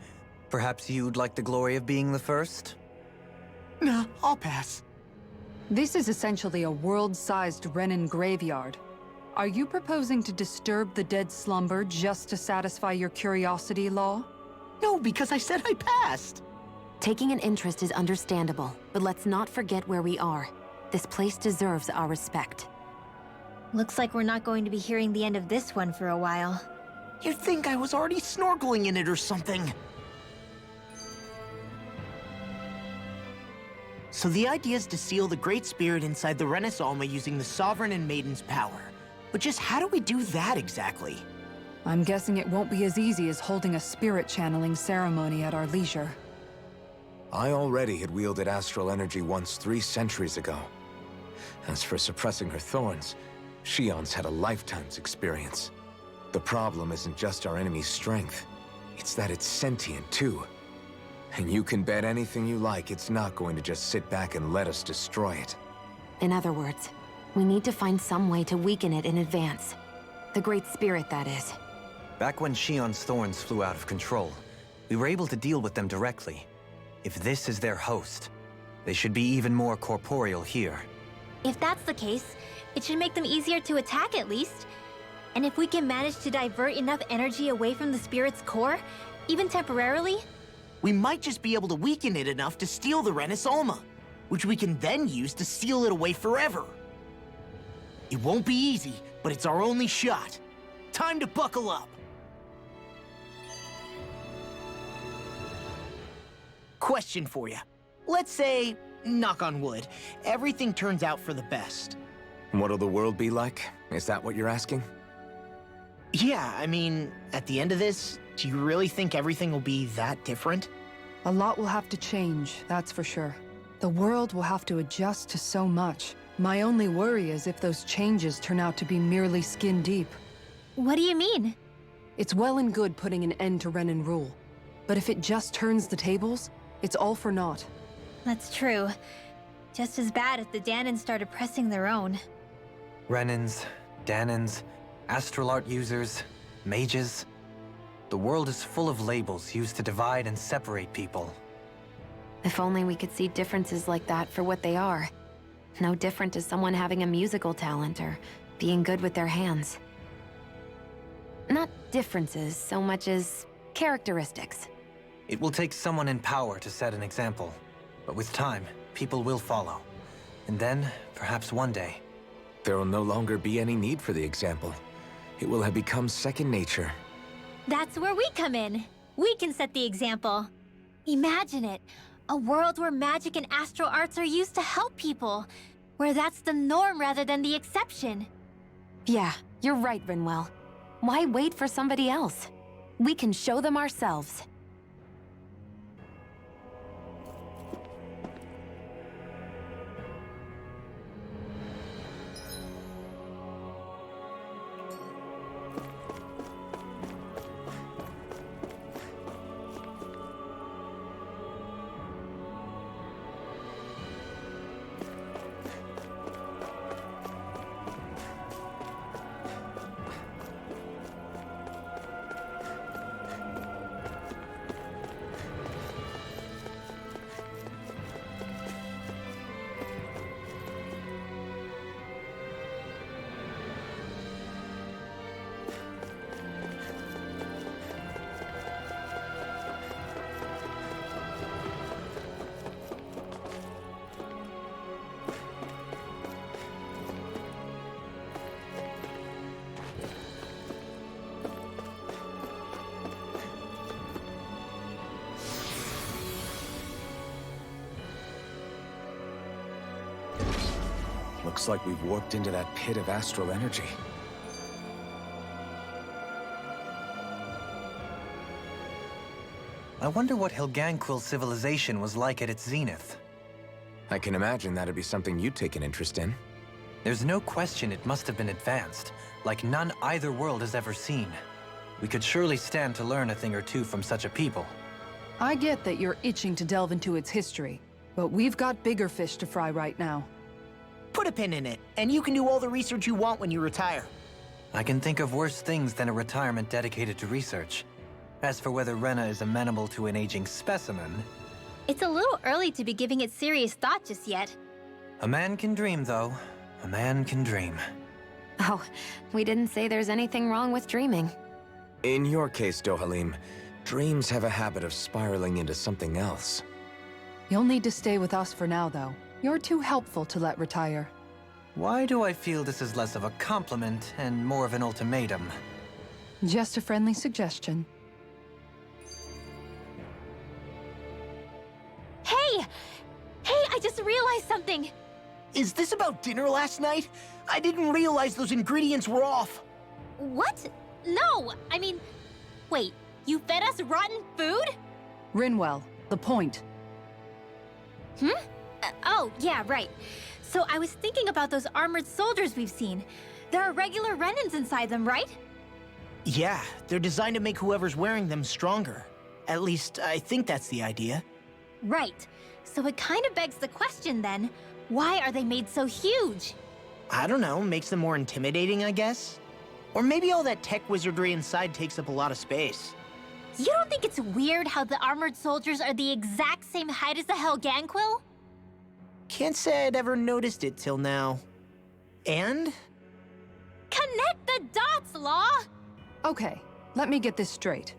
Perhaps you'd like the glory of being the first? Nah, I'll pass. This is essentially a world-sized Renan graveyard. Are you proposing to disturb the dead slumber just to satisfy your curiosity, Law? No, because I said I passed. Taking an interest is understandable, but let's not forget where we are. This place deserves our respect. Looks like we're not going to be hearing the end of this one for a while. You'd think I was already snorkeling in it or something. So the idea is to seal the Great Spirit inside the Renis Alma using the Sovereign and Maiden's power. But just how do we do that exactly? I'm guessing it won't be as easy as holding a spirit channeling ceremony at our leisure. I already had wielded astral energy once 3 centuries ago. As for suppressing her thorns, Shion's had a lifetime's experience. The problem isn't just our enemy's strength. It's that it's sentient, too. And you can bet anything you like it's not going to just sit back and let us destroy it. In other words, we need to find some way to weaken it in advance. The Great Spirit, that is. Back when Shion's thorns flew out of control, we were able to deal with them directly. If this is their host, they should be even more corporeal here. If that's the case, it should make them easier to attack at least. And if we can manage to divert enough energy away from the spirit's core, even temporarily, we might just be able to weaken it enough to steal the Renis Alma, which we can then use to seal it away forever. It won't be easy, but it's our only shot. Time to buckle up. Question for you. Let's say, knock on wood, everything turns out for the best. What'll the world be like? Is that what you're asking? Yeah, I mean, at the end of this, do you really think everything will be that different? A lot will have to change, that's for sure. The world will have to adjust to so much. My only worry is if those changes turn out to be merely skin deep. What do you mean? It's well and good putting an end to Renan rule. But if it just turns the tables, it's all for naught. That's true. Just as bad if the Danans started pressing their own. Renans, Danans, astral art users, mages. The world is full of labels used to divide and separate people. If only we could see differences like that for what they are. No different to someone having a musical talent or being good with their hands. Not differences so much as characteristics. It will take someone in power to set an example. But with time, people will follow. And then, perhaps one day... there will no longer be any need for the example. It will have become second nature. That's where we come in. We can set the example. Imagine it. A world where magic and astral arts are used to help people. Where that's the norm rather than the exception. Yeah, you're right, Rinwell. Why wait for somebody else? We can show them ourselves. Looks like we've warped into that pit of astral energy. I wonder what Helganquil civilization was like at its zenith. I can imagine that'd be something you'd take an interest in. There's no question it must have been advanced, like none either world has ever seen. We could surely stand to learn a thing or two from such a people. I get that you're itching to delve into its history, but we've got bigger fish to fry right now. Put a pin in it, and you can do all the research you want when you retire. I can think of worse things than a retirement dedicated to research. As for whether Rena is amenable to an aging specimen... It's a little early to be giving it serious thought just yet. A man can dream, though. A man can dream. Oh, we didn't say there's anything wrong with dreaming. In your case, Dohalim, dreams have a habit of spiraling into something else. You'll need to stay with us for now, though. You're too helpful to let retire. Why do I feel this is less of a compliment and more of an ultimatum? Just a friendly suggestion. Hey! Hey, I just realized something! Is this about dinner last night? I didn't realize those ingredients were off. What? No! I mean, wait, you fed us rotten food? Rinwell, the point. Oh, yeah, right. So I was thinking about those armored soldiers we've seen. There are regular Renans inside them, right? Yeah, they're designed to make whoever's wearing them stronger. At least, I think that's the idea. Right. So it kind of begs the question then, why are they made so huge? I don't know, makes them more intimidating, I guess? Or maybe all that tech wizardry inside takes up a lot of space. You don't think it's weird how the armored soldiers are the exact same height as the Helganquil? Can't say I'd ever noticed it till now. And? Connect the dots, Law! Okay, let me get this straight.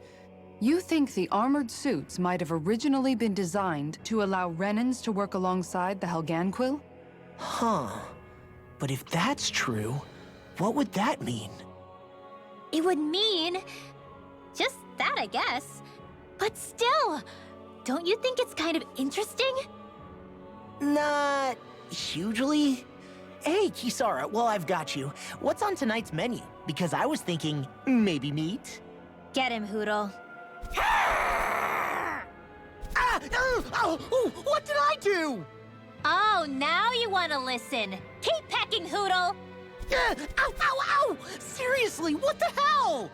You think the armored suits might have originally been designed to allow Renans to work alongside the Helganquil? Huh. But if that's true, what would that mean? It would mean... just that, I guess. But still, don't you think it's kind of interesting? Not hugely. Hey, Kisara, well, I've got you. What's on tonight's menu? Because I was thinking, maybe meat? Get him, Hootle. What did I do? Oh, now you want to listen. Keep pecking, Hootle! Ow, ow, ow! Seriously, what the hell?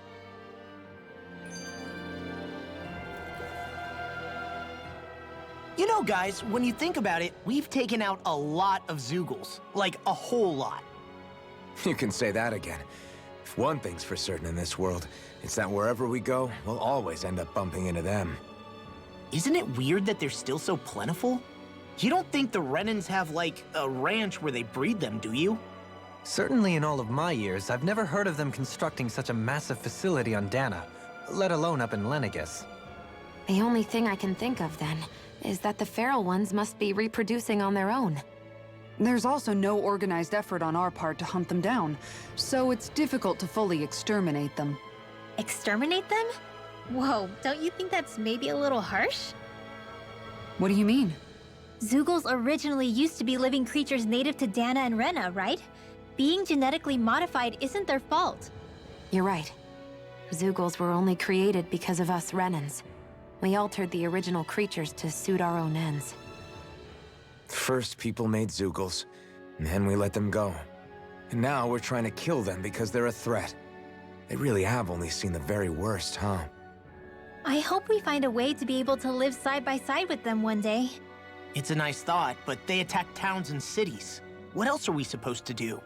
You know, guys, when you think about it, we've taken out a lot of Zeugles. Like, a whole lot. You can say that again. If one thing's for certain in this world, it's that wherever we go, we'll always end up bumping into them. Isn't it weird that they're still so plentiful? You don't think the Renans have, like, a ranch where they breed them, do you? Certainly in all of my years, I've never heard of them constructing such a massive facility on Dana, let alone up in Lenegis. The only thing I can think of, then, is that the feral ones must be reproducing on their own. There's also no organized effort on our part to hunt them down, so it's difficult to fully exterminate them. Exterminate them? Whoa, don't you think that's maybe a little harsh? What do you mean? Zeugles originally used to be living creatures native to Dana and Rena, right? Being genetically modified isn't their fault. You're right. Zeugles were only created because of us Renans. We altered the original creatures to suit our own ends. First, people made Zeugles, and then we let them go. And now we're trying to kill them because they're a threat. They really have only seen the very worst, huh? I hope we find a way to be able to live side by side with them one day. It's a nice thought, but they attack towns and cities. What else are we supposed to do?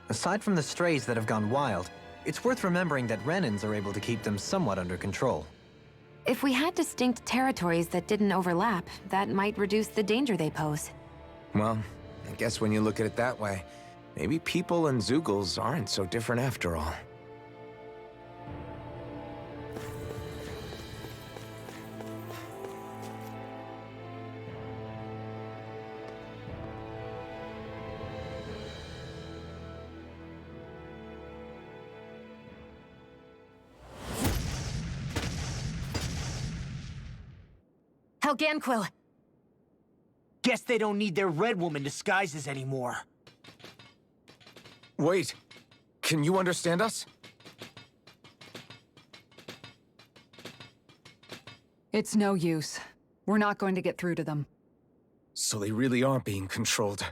Aside from the strays that have gone wild, it's worth remembering that Renans are able to keep them somewhat under control. If we had distinct territories that didn't overlap, that might reduce the danger they pose. Well, I guess when you look at it that way, maybe people and Zeugles aren't so different after all. Helganquil! Guess they don't need their Red Woman disguises anymore. Wait. Can you understand us? It's no use. We're not going to get through to them. So they really are being controlled.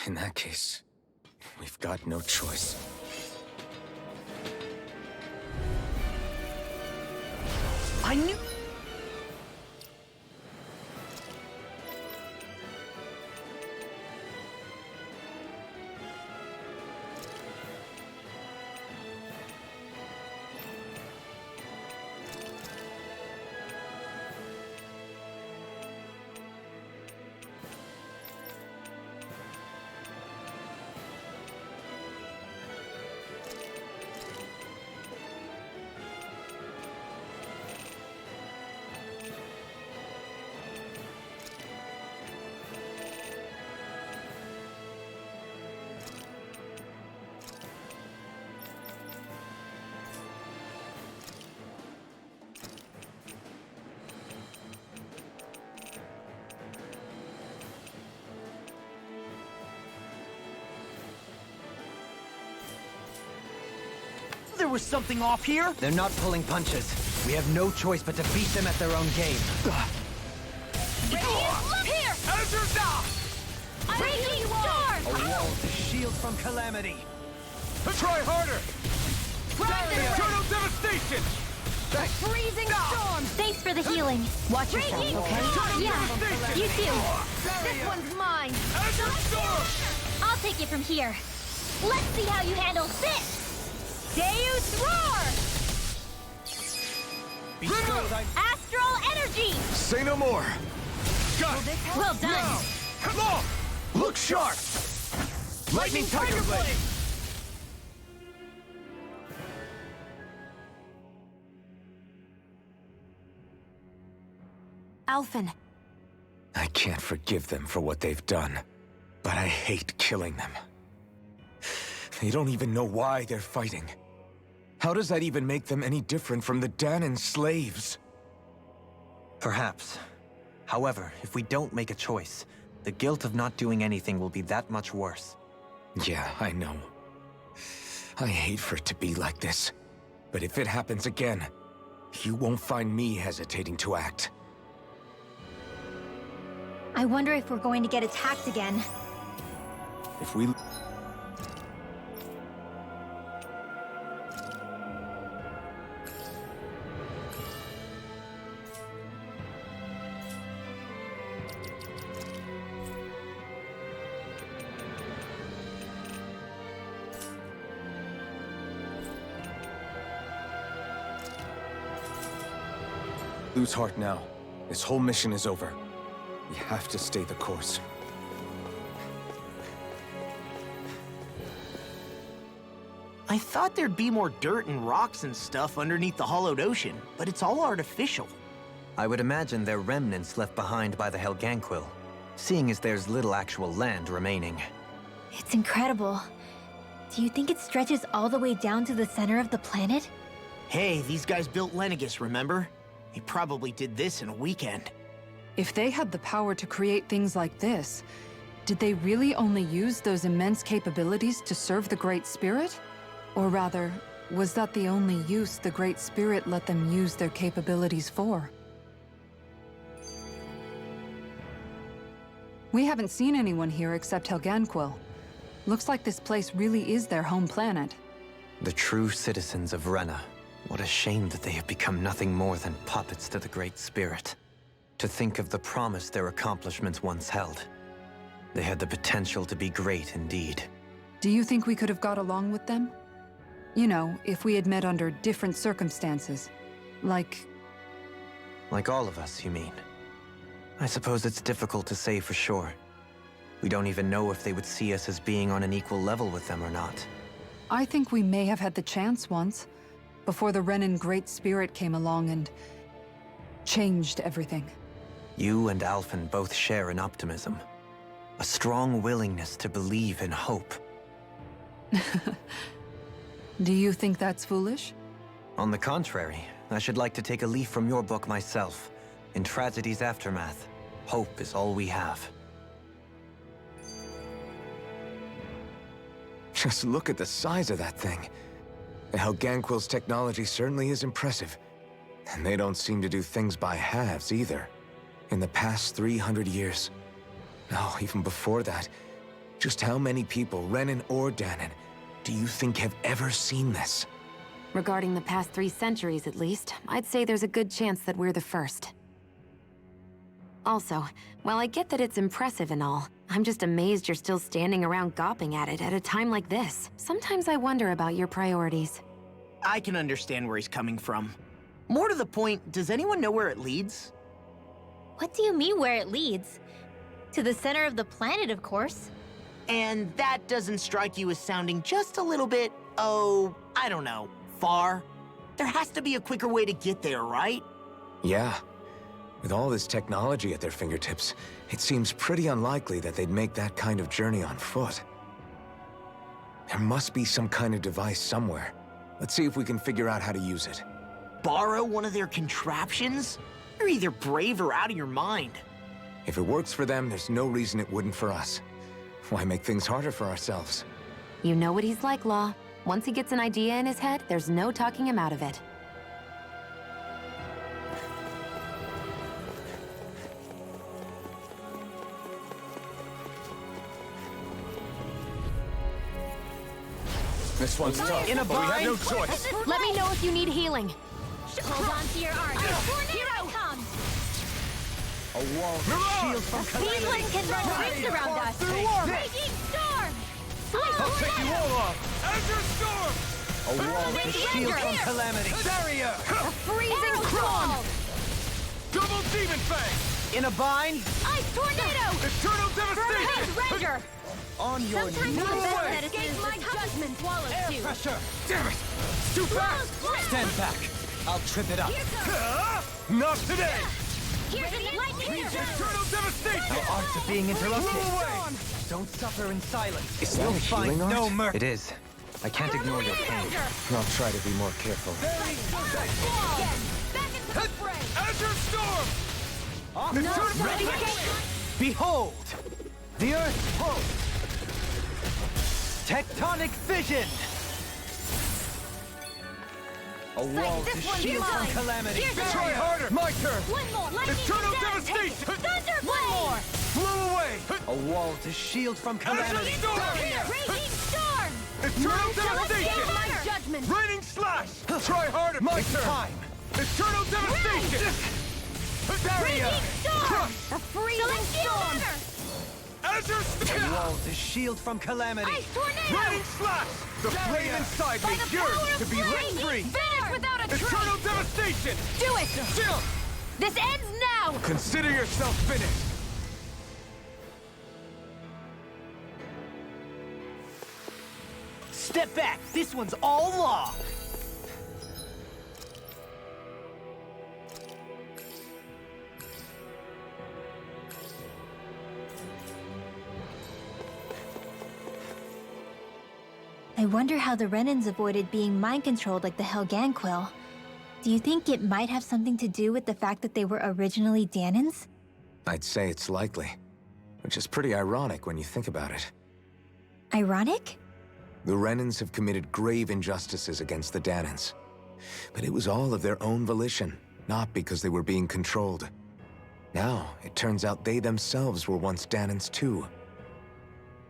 In that case, we've got no choice. I knew... There was something off here? They're not pulling punches. We have no choice but to beat them at their own game. Here! Raging storm! A wall to shield from calamity. Try harder! Eternal devastation! Freezing storm! Thanks for the healing. Watch yourself, okay? Yeah, you too. This one's mine. I'll take it from here. Let's see how you handle this! Deus Roar! Astral Energy! Say no more! Well done! Look sharp! Lightning Tiger Blade! Alphen. I can't forgive them for what they've done, but I hate killing them. They don't even know why they're fighting. How does that even make them any different from the Dahnan slaves? Perhaps. However, if we don't make a choice, the guilt of not doing anything will be that much worse. Yeah, I know. I hate for it to be like this. But if it happens again, you won't find me hesitating to act. I wonder if we're going to get attacked again. If we... lose heart now. This whole mission is over. We have to stay the course. I thought there'd be more dirt and rocks and stuff underneath the hollowed ocean, but it's all artificial. I would imagine they're remnants left behind by the Helganquil, seeing as there's little actual land remaining. It's incredible. Do you think it stretches all the way down to the center of the planet? Hey, these guys built Lenegis, remember? They probably did this in a weekend. If they had the power to create things like this, did they really only use those immense capabilities to serve the Great Spirit? Or rather, was that the only use the Great Spirit let them use their capabilities for? We haven't seen anyone here except Helganquil. Looks like this place really is their home planet. The true citizens of Rena. What a shame that they have become nothing more than puppets to the Great Spirit. To think of the promise their accomplishments once held. They had the potential to be great indeed. Do you think we could have got along with them? You know, if we had met under different circumstances. Like all of us, you mean? I suppose it's difficult to say for sure. We don't even know if they would see us as being on an equal level with them or not. I think we may have had the chance once, before the Renan Great Spirit came along and changed everything. You and Alphen both share an optimism. A strong willingness to believe in hope. Do you think that's foolish? On the contrary, I should like to take a leaf from your book myself. In tragedy's aftermath, hope is all we have. Just look at the size of that thing. The Helganquil's technology certainly is impressive. And they don't seem to do things by halves either. In the past 300 years. No, even before that. Just how many people, Renan or Dahnan, do you think have ever seen this? Regarding the past 3 centuries at least, I'd say there's a good chance that we're the first. Also, while I get that it's impressive and all, I'm just amazed you're still standing around gawping at it at a time like this. Sometimes I wonder about your priorities. I can understand where he's coming from. More to the point, does anyone know where it leads? What do you mean where it leads? To the center of the planet, of course. And that doesn't strike you as sounding just a little bit, oh, I don't know, far? There has to be a quicker way to get there, right? Yeah. With all this technology at their fingertips, it seems pretty unlikely that they'd make that kind of journey on foot. There must be some kind of device somewhere. Let's see if we can figure out how to use it. Borrow one of their contraptions? You're either brave or out of your mind. If it works for them, there's no reason it wouldn't for us. Why make things harder for ourselves? You know what he's like, Law. Once he gets an idea in his head, there's no talking him out of it. This one's tough, In a but we have bind? no choice. Let me know if you need healing. Hold on to your arms. Here I come! A wall of shield from Speedling can run rings around us. Raging storm! I'll take you all off. Azure Storm! A wall Element of shield Render. from calamity. Barrier! A freezing storm! Double Demon Fang! In a bind? Ice tornado! Eternal Devastation! Render! On your Sometimes No the best way. medicine is my judgment swallowed Air too. pressure! Damn it! Too fast! Stand back. I'll trip it up. Not today! Here's a lightning Eternal Devastation! Our arts are being interrupted. Blow away! Don't suffer in silence. Is that a Find healing no art? mercy. It is. I can't ignore your pain. I'll try to be more careful. Azure Storm! Behold! The Earth pulse! Tectonic fission! A wall to shield from calamity. Try harder! My turn! One more lightning Eternal descent. Devastation! Thunderblade! Blow away! A wall to shield from calamity. Azure Storm! Raging storm! Eternal Celestial Devastation! my judgment! Raining Slash! Try harder! My It's turn! time. Eternal Devastation! Barrier! Raging storm! A freezing storm! Azure A Storm! wall to shield from calamity. Ice tornado! Raining Slash! The flame inside By me the yearns power to of be let raging free! Vanish without a trace! Eternal Devastation! Do it! Chill! This ends now! Consider yourself finished! Step back. This one's all law. I wonder how the Renans avoided being mind-controlled like the Helganquil. Do you think it might have something to do with the fact that they were originally Dahnans? I'd say it's likely. Which is pretty ironic when you think about it. Ironic? The Renans have committed grave injustices against the Dahnans. But it was all of their own volition, not because they were being controlled. Now, it turns out they themselves were once Dahnans too.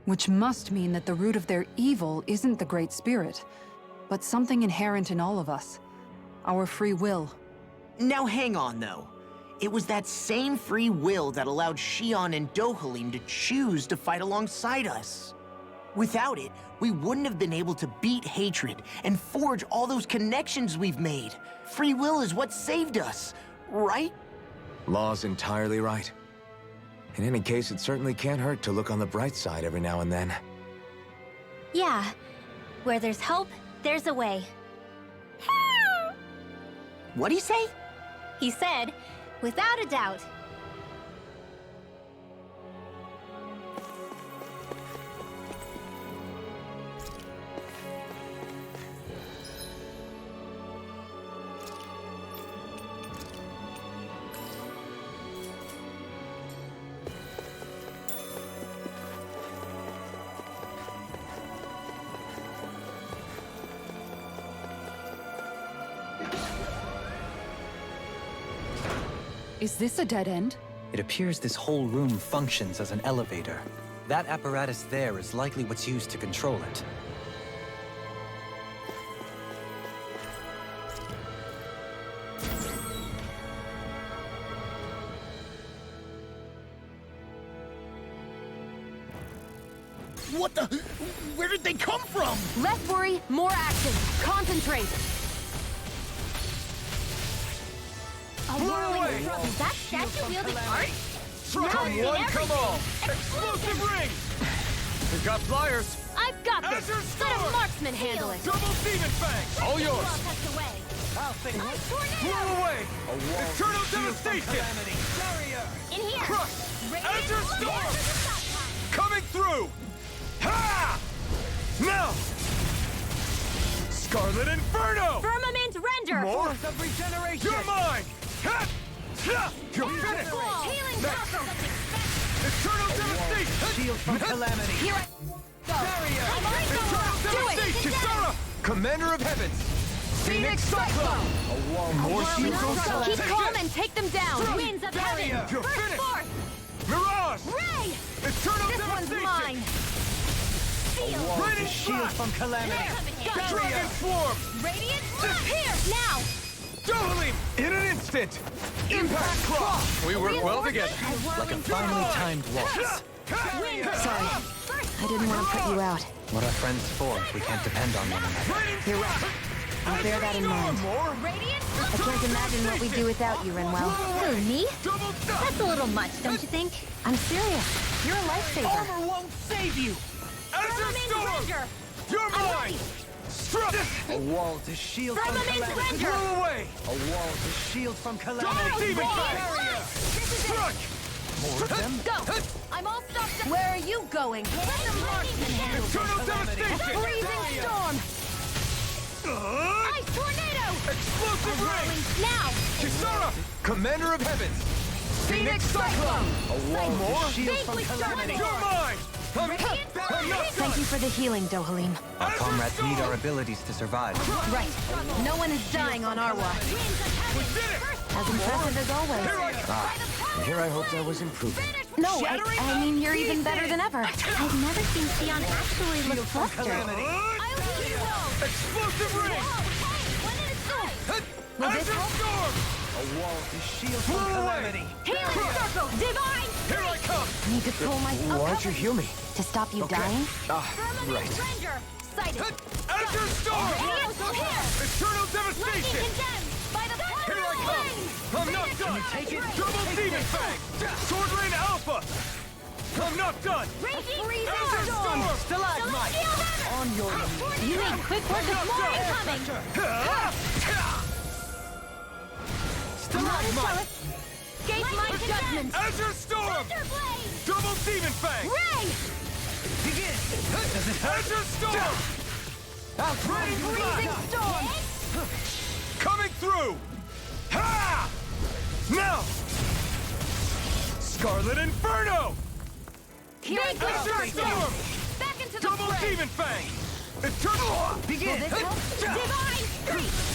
Which must mean that the root of their evil isn't the Great Spirit, but something inherent in all of us. Our free will. Now hang on, though. It was that same free will that allowed Xion and Dohalim to choose to fight alongside us. Without it, we wouldn't have been able to beat hatred and forge all those connections we've made. Free will is what saved us, right? Law's entirely right. In any case, it certainly can't hurt to look on the bright side every now and then. Yeah. Where there's hope, there's a way. What'd he say? He said, without a doubt. Is this a dead end? It appears this whole room functions as an elevator. That apparatus there is likely what's used to control it. What the? Where did they come from? Less worry, more action. Concentrate. A whirling truck. Is that statue wielding art? Come one, come all! Explosive ring! We've got flyers! I've got this. Azure Let a Storm! marksman handle it. Double Demon Fang! All yours! I'll Blow away! Eternal Devastation! In here. Crush! Radiant Azure Storm! Storm! Coming through! Ha! Now! Scarlet Inferno! Firmament render. More? Force of regeneration. You're mine! Ha! Ha! You're Healing finished! circle. Eternal Devastation! Shield from calamity! Here I go. Eternal Devastation! Kisara! Commander of Heavens! Phoenix Cyclone! A wall more shields. Keep calm and take them down. Winds of heaven. You're Burst finished! forth. Mirage! Ray. Eternal This one's Devastation! mine. Field. Raining Shield Slash! from calamity! Dragon Swarm! Radiant look. Here. Now. Doubling! In an instant! Impact Claw! We work well together. Like a finely timed waltz. Sorry. I didn't want to put you out. What are friends for if we can't depend on one another? You're right. I'll bear that in mind. Radiant I can't imagine what we'd do without you, Renwell. Who, me? That's a little much, don't you think? I'm serious. You're a lifesaver. Armor won't save you! Azure Firmament Storm! render. You're mine! Struck! A wall to shield from Firmament calamity! render. Blew away! A wall to shield from Double calamity! Demon Fang! This is it. Struck! More of them? Go. I'm all stopped up. Where are you going? Eternal Devastation! Freezing storm. Ice tornado. Explosive Ring! Now. Kisara! Commander of Heavens! Phoenix Cyclone! A wall More? to shield from Vanquish calamity! You're mine! I'm not Thank done! you for the healing, Dohalim. Our comrades need our abilities to survive. Right. No one is dying on our watch. We did it! As impressive as always. And here I hoped I was improving. No, I mean, you're even better than ever. I've never seen Sion actually look flustered. Explosive Ring! Will this Azure help? Storm! A wall to shield from Blow away! calamity! Healing circle. Divine. Here I come! Need to pull myself Why'd you heal me? to stop you dying? Firmament Right. render. Sighted. Azure Storm! Radiant here. Eternal Lightning Devastation! condemned by the power Here I of come! wind. I'm not done! Double Demon Fang! Sword Rain Alpha! I'm not done! Raging Azure storm. Storm! Stalagmite! On your knees! You made quick work of More incoming. Stalagmite! Gauge my judgment. Azure Storm! Blade. Double Demon Fang! Ray. Begin! Azure Storm! Raining Freezing Blast! storm. Coming through! Ha! Now! Scarlet Inferno! Vanquish Azure darkness. Storm! Back into the Double fray. Demon Fang! Eternal! Begin! Divine strength.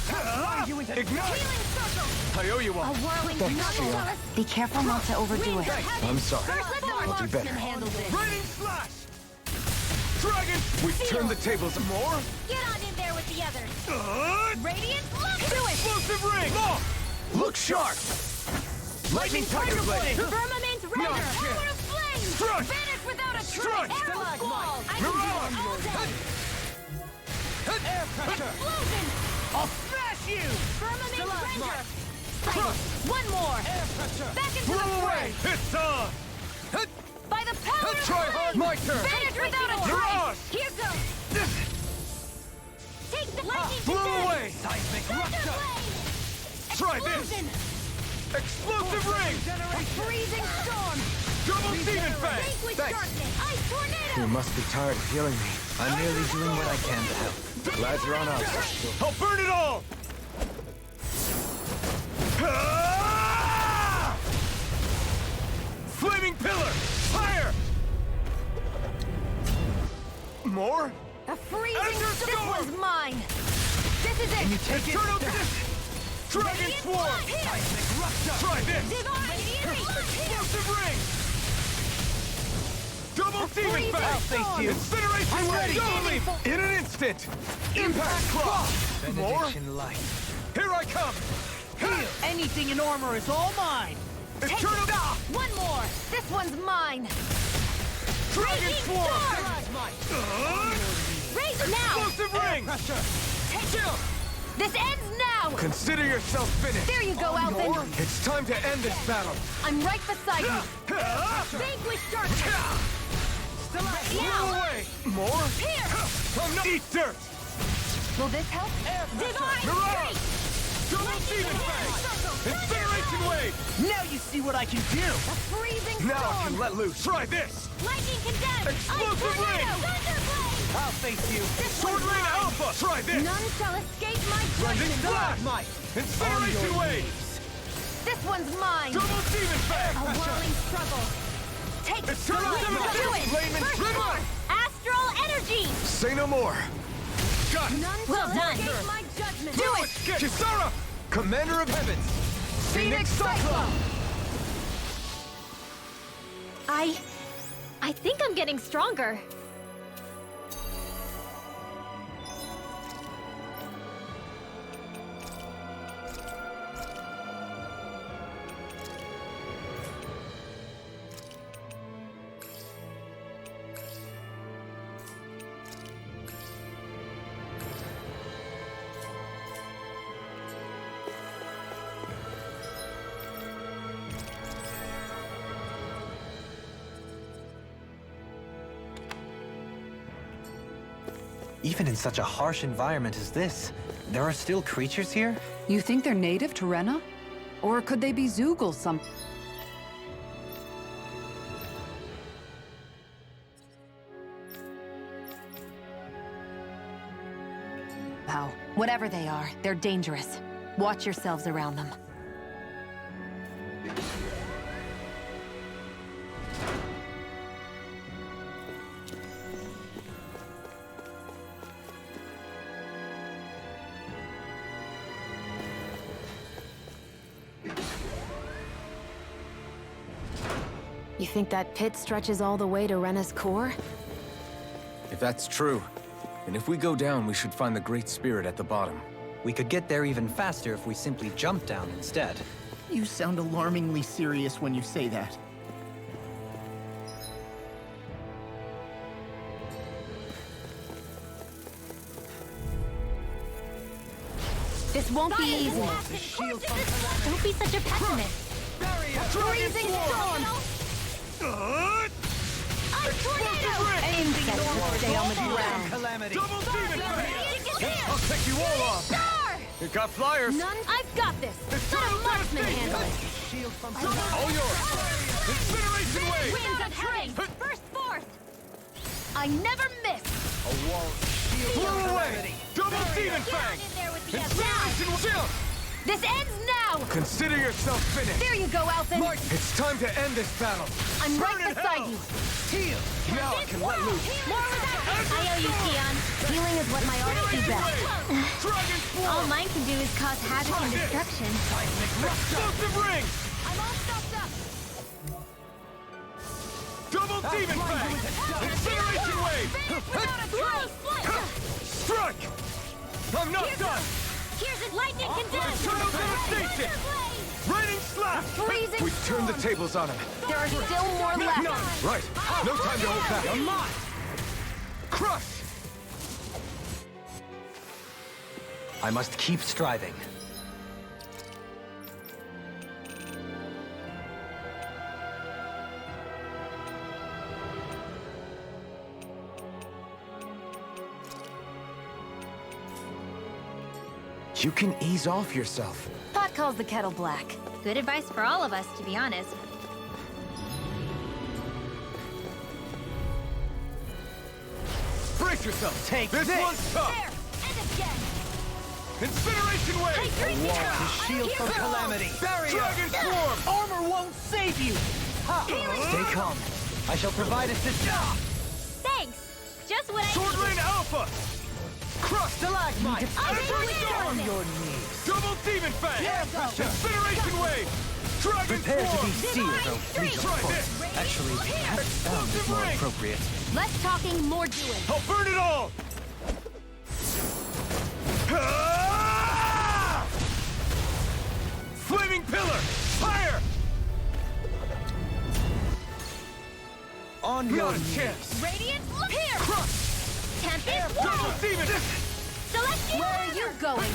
Ignite! Healing circle. I owe you A one. whirling Thanks, knuckle. Shion. Be careful not to overdo it. I'm sorry. First, let the I'll do marksman better. handle this. Raining Slash! Dragon! We turn the tables more? Get on in there with the others. Radiant look. Do it! Explosive Ring! Law! Look sharp! Lightning Tiger Blade! Firmament render. Not yet. Power of flame. Strike! Vanish without a Strike! trace. Arrow squall. I can do Mirage! it all day. Air pressure! Explosion. I'll smash you! Firmament render. Sighted. One more. Air pressure! Back into Blow the away! fray. It's on! By the power of Try hard! flame. My turn! Vanish without a Mirage! trace. Here goes. Take the lightning Blow condemned. away! Seismic Thunder rupture! blade. Try this! Explosion. Explosive Ring! A freezing storm. Double Demon Fang! Vanquish Thanks. darkness. Ice tornado. You must be tired of healing me. I'm merely doing what I can to help. Glad you're on our side. I'll burn it all! Ah! Flaming Pillar! Fire! More? A freezing Azure This Storm. one's mine. This is it. Can you take Eternal it? Dragon Swarm! Try this! Explosive Ring! Double Demon Fang! I'll face you! Incineration I'm Wave! ready. Double Leap! In an instant! Impact Cross! More? Here I come! Heal! Anything in armor is all mine! Eternal... One more! This one's mine! Dragon Swarm! Raise now! Explosive Ring! Chill! This ends now! Consider yourself finished! There you go, Alvin! It's time to end this battle! I'm right beside you! Vanquish darkness! Now! Away! More? Here! I'm not... Eat dirt! Will this help? Divine Mirage! Double Demon Fang! Incineration Wave! Now you see what I can do! A freezing Now I storm! can let loose! Try this! Lightning condemned! Explosive Ring! Thunderblade! I'll face you! Sword Rain Alpha! Try this! None shall escape my Blending judgment! Blast! Incineration Wave! This one's mine! Double Demon Fang! A whirling struggle! Take it! Do it! Flamin' First Trigger! force! Astral energy! Say no more! Got it! None shall escape my judgment! Do it! Kisara! Commander of Heavens! Phoenix Cyclone! I think I'm getting stronger. Even in such a harsh environment as this, there are still creatures here? You think they're native to Rena? Or could they be Zoogle some... How? Whatever they are, they're dangerous. Watch yourselves around them. You think that pit stretches all the way to Rena's core? If that's true, then if we go down, we should find the Great Spirit at the bottom. We could get there even faster if we simply jump down instead. You sound alarmingly serious when you say that. This won't be easy. Don't be such a pessimist. Freezing storm! Insects will stay on the ground. Double Demon Fang! I'll take you all off! Star! You got flyers! None? I've got this. Let a marksman handle it. All yours! Incineration Wave! Winds of Heaven! First force! I never miss! Blow away! Double Demon Fang! Incineration Wave! This ends now! Consider yourself finished! There you go, Alphen! It's time to end this battle! I'm right Burn in beside hell! you! Heal! Now I can let loose! More without I owe you, Tion. Healing is what my arts do best. Dragon Swarm! All mine can do is cause havoc and destruction. Explosive Ring! I'm all stopped up! Double Demon Fang! Incineration Wave! Strike! I'm not done! Here's a lightning condemned! Eternal Devastation! Raining Slap! Freezing We've turned the tables on him. There are still more left. None! Right! No time to hold back! You're mine! Crush! I must keep striving. You can ease off yourself. Pot calls the kettle black. Good advice for all of us, to be honest. Brace yourself! Take this! this. One's tough! Incineration Wave! Shield from calamity! Dragon Swarm! Armor won't save you! Stay calm. I shall provide assistance. Thanks! Just what Sword Rain Alpha! Crush! Stalagmite! I'll Every do it. storm! Your knees! Double Demon Fang! Incineration Wave! Dragon Prepare to be Swarm! sealed, O fleet of Try foot. this! Actually, perhaps sound is more appropriate. Less talking, more doing. I'll burn it all! Ah! Flaming Pillar! Fire! On your chance! Radiant, look here! Tempest, Double wall! Demon! Celestial, where are you going?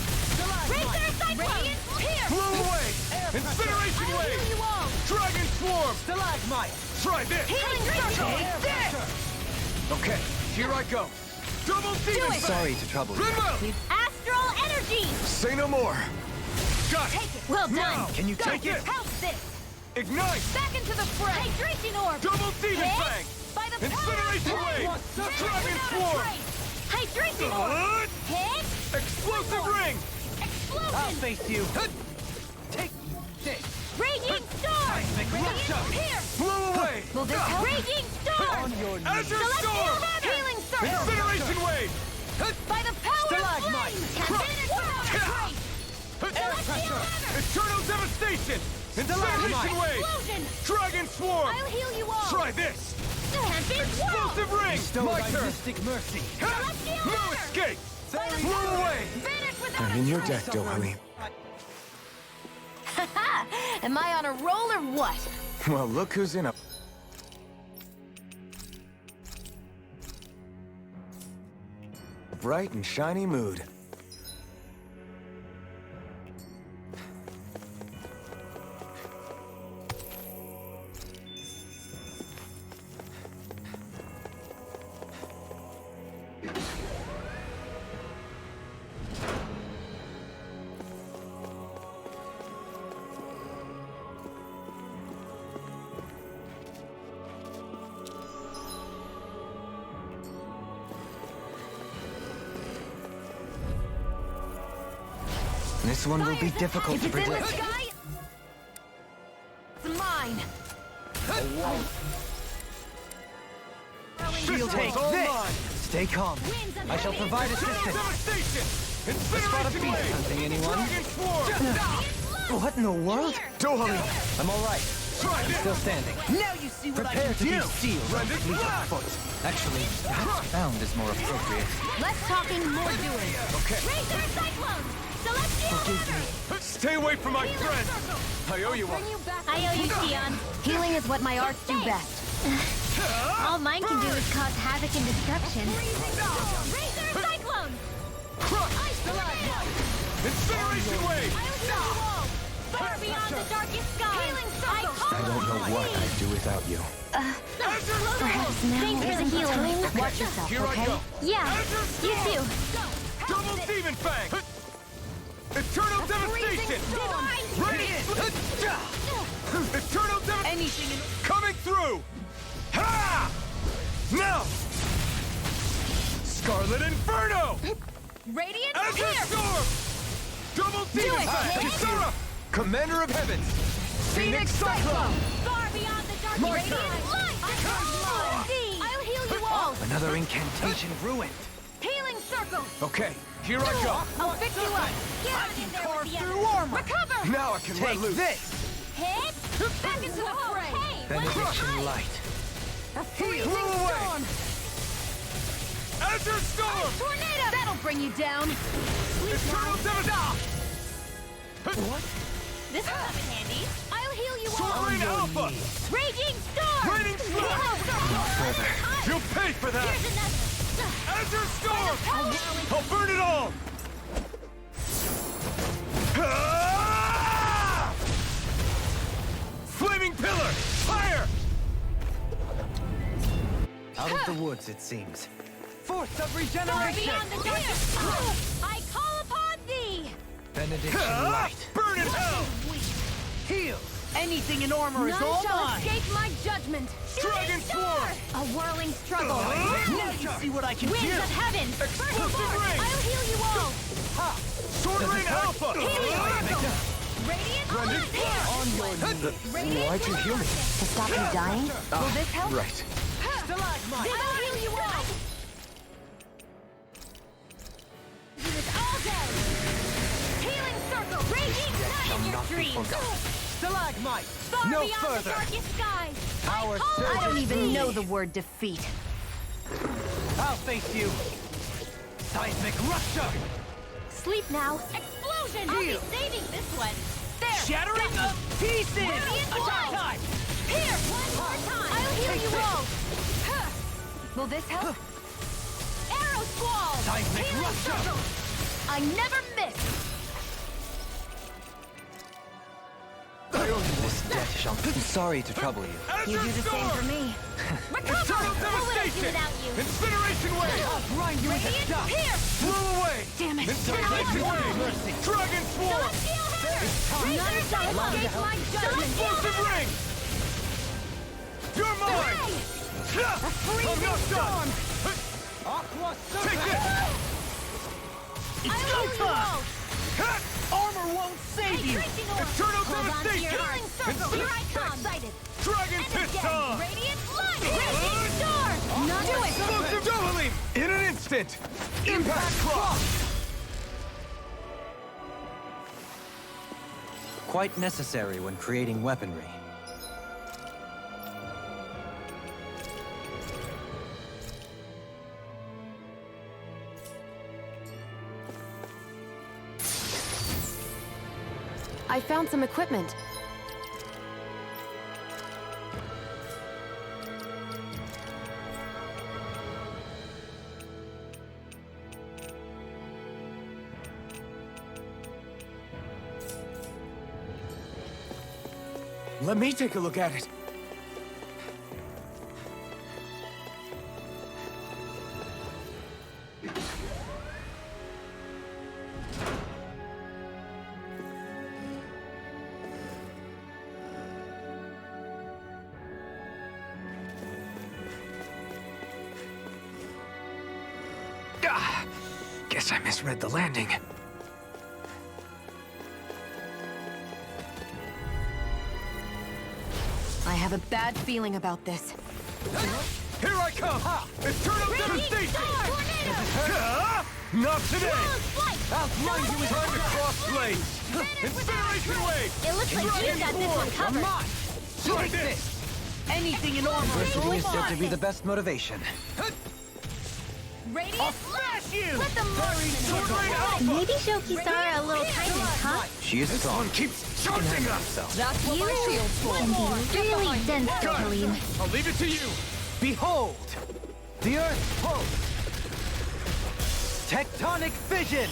Razor Cyclone! Radiant, here! Blow away! Incineration I'll Wave! heal you all! Dragon Swarm! Stalagmite! Try this! Healing Circle! Take this! Okay, here I go. Double Demon Fang! Sorry to trouble you. Rinwell! Astral Energy! Say no more. Got it! Take it! Well done! Now, Can you Go. take it? Help this! Ignite! Back into the fray! Hydration Orb! Double Demon Hit Fang! by the Incineration power of Wave! flame! Dragon Without a Swarm! trace! Hydration Orb! Hit! Explosive Ring! Explosion! I'll face you. Take this. Raging Storm! Seismic Radiant Rupture. here! Blow away! Will this help? Raging Storm! On your knees. Azure Celestial Storm! Banner! Healing Circle! Incineration Wave! By the power Stalagmite. of flame! Tempest without a trace! Air pressure. Eternal Devastation! Incineration Wave! Explosion! Dragon Swarm! I'll heal you all! Try this! Tempest Wall! Explosive Ring! Bestow My thy turn! mystic mercy. Celestial No Banner! escape! By the Blow power- away! Vanish without I'm a in your trace! deck, Dohoney. Am I on a roll or what? Well, look who's in a... bright and shiny mood. This one will be difficult If to it's in the predict. sky, it's mine. Shield Take all this! mine! Stay calm. Winds under I shall provide Eternal assistance. Devastation! Spot a Incineration beast Wave! hunting, anyone? Dragon Swarm! What in the world? Dohoney! I'm all right. Try this! Still standing. Now you see what Prepare I to can be do! sealed, O Rendon fleet of Blast! foot. Actually, perhaps found is more appropriate. Less talking, more doing. Okay. Razor Cyclone! Celestial Banner! Stay away from my Healing friend! Circle! I owe you one. Bring you back. I owe you, Xion. Healing is what my arts do best. All mine can do is cause havoc and destruction. Razor Cyclone! Crush! Incineration Wave! I'll heal you all! Far beyond the darkest sky! Healing Circle! I don't know what I'd do without you. Perhaps now Thanks for the healing. Watch yourself, Here I okay? go. Yeah, Azure you Storm! too. Double Demon Fang! Eternal Devastation! Radiant! Eternal Devastation! Anything in... Coming through! Ha! Now! Scarlet Inferno! Radiant Azure here! Storm! Double Do Demon it, Fang! hit! Sarah! Commander of Heavens! Phoenix Cyclone! Far beyond the dark My radiant turn. light! I'll heal you all! Another incantation ruined. Healing Circle! Okay, here I go! I'll fix you up! Get on in there with the through armor! Recover! Now I can let Take loose. this! Hit! Back into the fray! Hey! Benediction light. A freezing Blow away! storm! Azure Storm! Tornado! That'll bring you down! Eternal Devastation! What? This will come in handy. I'll heal you Sword all! Rain Alpha! Raging Storm! Raining Storm! You'll pay for that! Here's another! Azure Storm! I'll burn it all! Ah! Flaming Pillar! Fire! Out of the woods, it seems. Force of Far regeneration! beyond the darkest sky! I call upon thee! Benediction Ah! light. Burn in hell! Heal! Anything in armor is None all shall mine! escape my judgment! Dragon Swarm! A whirling struggle! Now you see what I can Winds do! of heaven! Explosive ring! I'll heal you all! Sword Rain Alpha! Radiant light here! On your knees. Radiant Why'd you heal me? To stop you dying? Will this help? Right. Stalagmite! I'll heal you all! Do this all day! Healing Circle! shall not be forgotten. Stalagmite! Far No beyond further! the darkest skies! Our I don't even know the word defeat. I'll face you! Seismic rupture! Sleep now. Explosion! I'll be saving this one. There! Shattering got of me. pieces! Radiant Attack blow. time! Here! One more time! I'll heal Take you this. all! Huh. Will this help? Arrow squall! Seismic Healing rupture. circle. I never miss! This death shall... Sorry to trouble you. You do the same for me. Recover! What would I do without you? Incineration wave! I'll grind you into Radiant dust! here! Blew away! Damn it! Incineration wave! Mercy! Dragon swarm! Celestial hammer! time. None shall Allow me to escape help my you. judgment! Explosive ring! You're mine! A freezing storm! Aqua Take this! It's go time! Armor won't save you! Eternal Hold on to your devastation! healing circle! Here I come! Excited! Dragon And fist again! time! Radiant light! Radiant sword! Not do it! Explosive Dohalim! In an instant! Impact cross! Quite necessary when creating weaponry. I found some equipment. Let me take a look at it. Guess I misread the landing. I have a bad feeling about this. Here I come! Eternal devastation! Not today! I'll grind you with time to cross blades! Incineration wave! It looks like Dragon you've got this one form. covered. Try this! Anything in armor is said to be the best motivation. Radiant I'll smash you! Let them Sword Rain Alpha! Maybe show Kisara a little kindness, huh? She is This strong. one keeps charging us! That's what You my shield's for. can be really dense, Kalim. I'll leave it to you! Behold! The Earth pulse! Tectonic vision!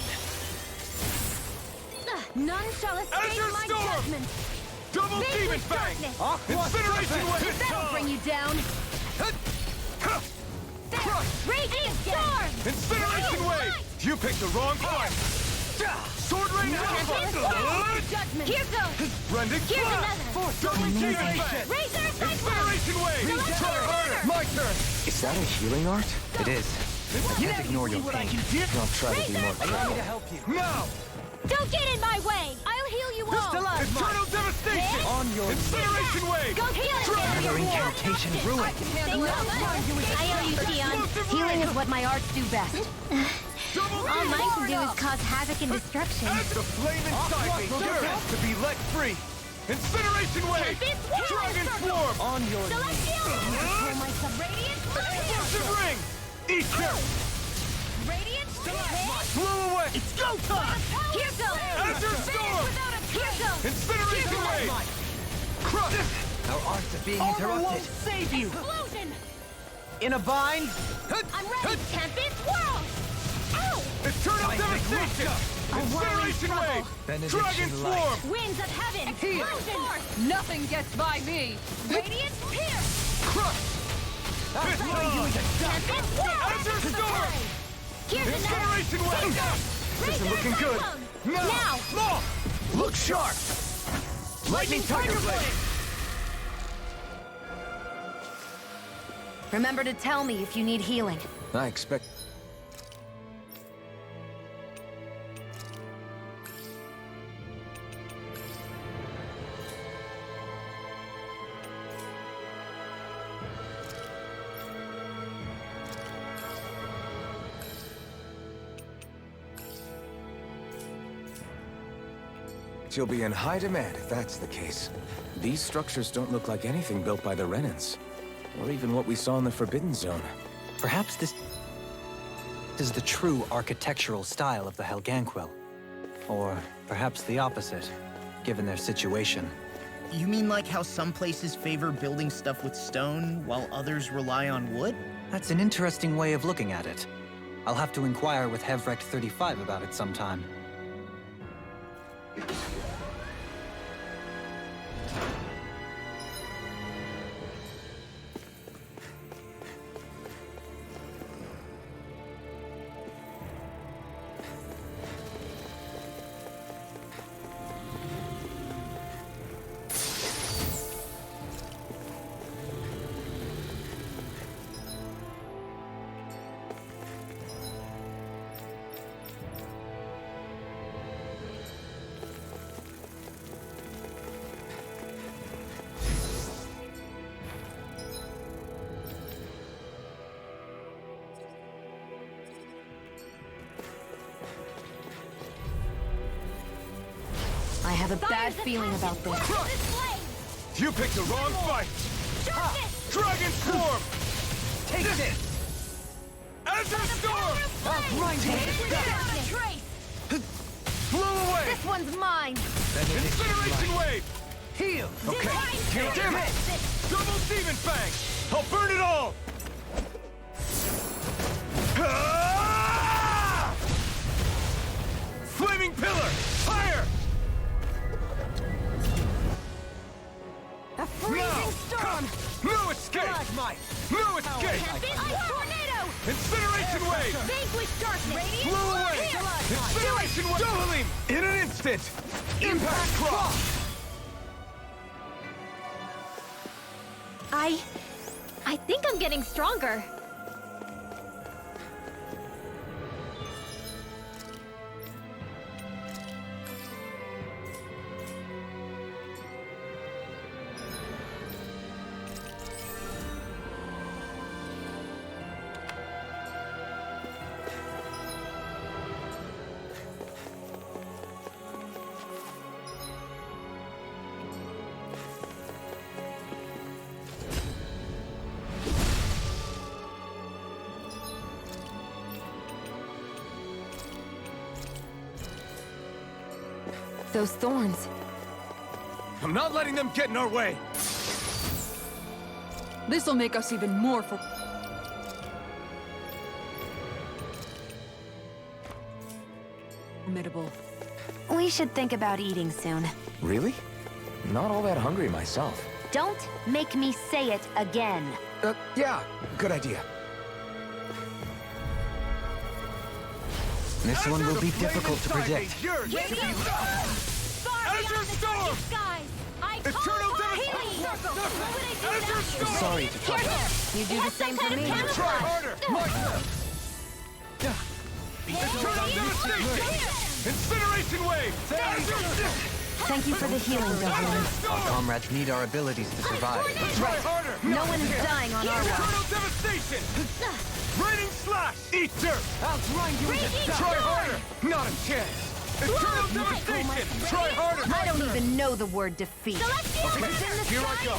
None shall escape Azure my Storm! judgment. Double Vaporous Demon Fang! darkness. Aqua Incineration Serpent! wave! That'll bring you down. Radiant storm! Incineration wave! You picked the wrong fight! Sword Rain Alpha! Judgment. Here goes. Rending Here's blast! another. Double Demon Fang! Razor Incineration wave! Try harder! My turn! Is that a healing art? It is. I can't ignore your what I pain. can give? I'll try to be more Allow me to careful. help you. Now! Don't get in my way. I'll heal you all. Eternal devastation! On your Incineration wave! Go heal it. Another incantation ruined. I owe you, Tion. Healing is what my arts do best. All mine can do is cause havoc and destruction. The flame inside me yearns to be let free! Incineration wave! Dragon swarm! On your Celestial! Pull my sub-radiant Explosive ring! Eat this! Radiant Blew away! It's go time! Here goes! Azure Storm! Here goes! Incineration wave! Crush! Our arts are being Armor won't interrupted. save you! Explosion! In a bind? I'm ready, Tempest! Whirl! Ow! Eternal devastation! Incineration wave! Benediction Dragon light. swarm! Winds of heaven! Explosion! Nothing gets by me. Radiant pierce! Crush! Fist on! Tempest! Whirl! Azure Storm! Here's another! Incineration wave! This is looking good. Now! More! Look sharp! Lightning Tiger Blade! Remember to tell me if you need healing. I expect... She'll be in high demand if that's the case. These structures don't look like anything built by the Renans, or even what we saw in the Forbidden Zone. Perhaps this is the true architectural style of the Helganquil. Or perhaps the opposite, given their situation. You mean like how some places favor building stuff with stone, while others rely on wood? That's an interesting way of looking at it. I'll have to inquire with Hevrecht 35 about it sometime. I have a bad feeling about this. You picked the wrong fight! Dragon Swarm! Take this! Azure Storm! I'll grind you to Blow away! This one's mine! Incineration Wave! Heal! Okay, damn it! Double Demon Fang! I'll burn it all! Ah! Flaming Pillar! Fire! A freezing storm! No escape! No escape! Tornado! Incineration Wave! Vanquish darkness! Blow away! Incineration Wave! Dohalim! In an instant! Impact Cross! I think I'm getting stronger. Those thorns. I'm not letting them get in our way! This'll make us even more formidable. We should think about eating soon. Really? Not all that hungry myself. Don't make me say it again. Yeah, good idea. This one will be difficult to predict. Azure Storm! Eternal Devastation! Sorry to trouble you. You do the same for me. Try harder! Eternal Devastation! Incineration Wave! Thank you for the healing, Devlin. Our comrades need our abilities to survive. Try harder! No one is dying on our watch. Eternal Devastation! Raining Slash! Eat dirt! I'll grind you into dust! Try harder! Not a chance! Eternal Devastation! Try harder! I don't even know the word defeat. Okay, here I go.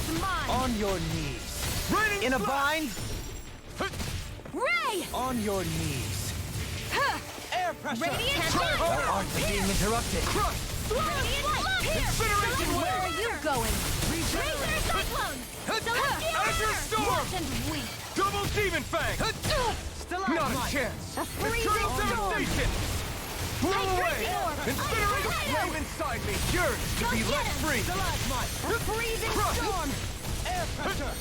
On your knees. Raining In a Slash! bind? Ray! On your knees. Air pressure! Try Thou harder! art being interrupted. Crush! Incineration Where Wave! are you going? Azure Storm! Double Demon Fang! Not a chance! A freezing Eternal storm! Devastation! Blow away! Incineration Wave inside me yearns to be let free! A freezing storm! Air pressure!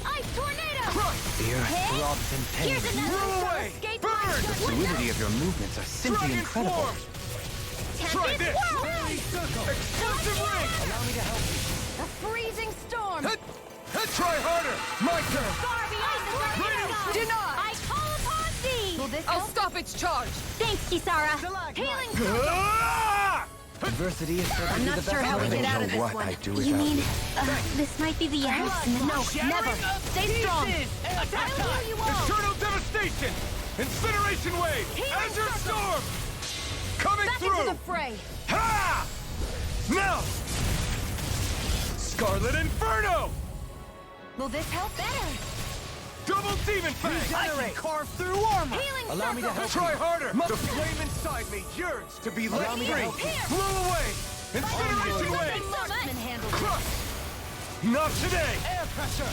Ice tornado! Crush! The earth throbs in pain. Here's another Blow away! escape Burn! The fluidity of your movements are simply Dragon incredible. Swarm! Try Tempest this! Whirl! Explosive Ring! Allow me to help you. A freezing storm! Try harder! My turn! Far beyond the horizon! Denied! I call upon thee! Will this I'll help? stop its charge! Thanks, Kisara! Healing! Ah! Adversity is said to I'm be not the sure best how we friend. get out of this what one. I'd do You without mean, you. this might be the end? No, never! Stay strong! I'll heal you all! Eternal Devastation! Incineration Wave! Azure Storm! Coming Back through! into the fray! Ha! Now! Scarlet Inferno! Will this help? Better! Double Demon Fang! I can carve through armor! Healing Allow me to help. Try harder! The flame inside me yearns to be let free! Blow away! Incineration Wave! Crush! Not today! Air pressure!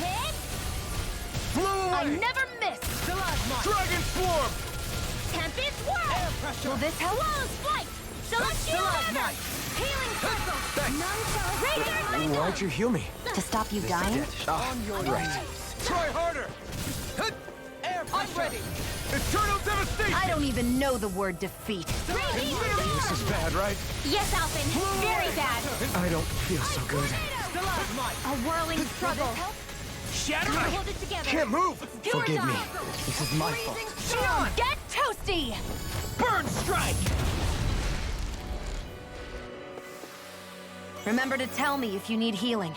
Blow away! I never miss! Dragon Swarm! Tempest Whirl! Air pressure! Will this help? Flawless Flight! Celestial Hammer! Healing Circle! Razor! Why'd you heal me? To stop you dying? Right. Try harder! Air pressure! I'm ready! Eternal Devastation! I don't even know the word defeat. This is bad, right? Yes, Alphen. Very bad. I don't feel so good. A whirling struggle. Shatter! Hold it together. Can't move! Do or Forgive me. die. This is my fault. Shion, get toasty! Burn strike! Remember to tell me if you need healing.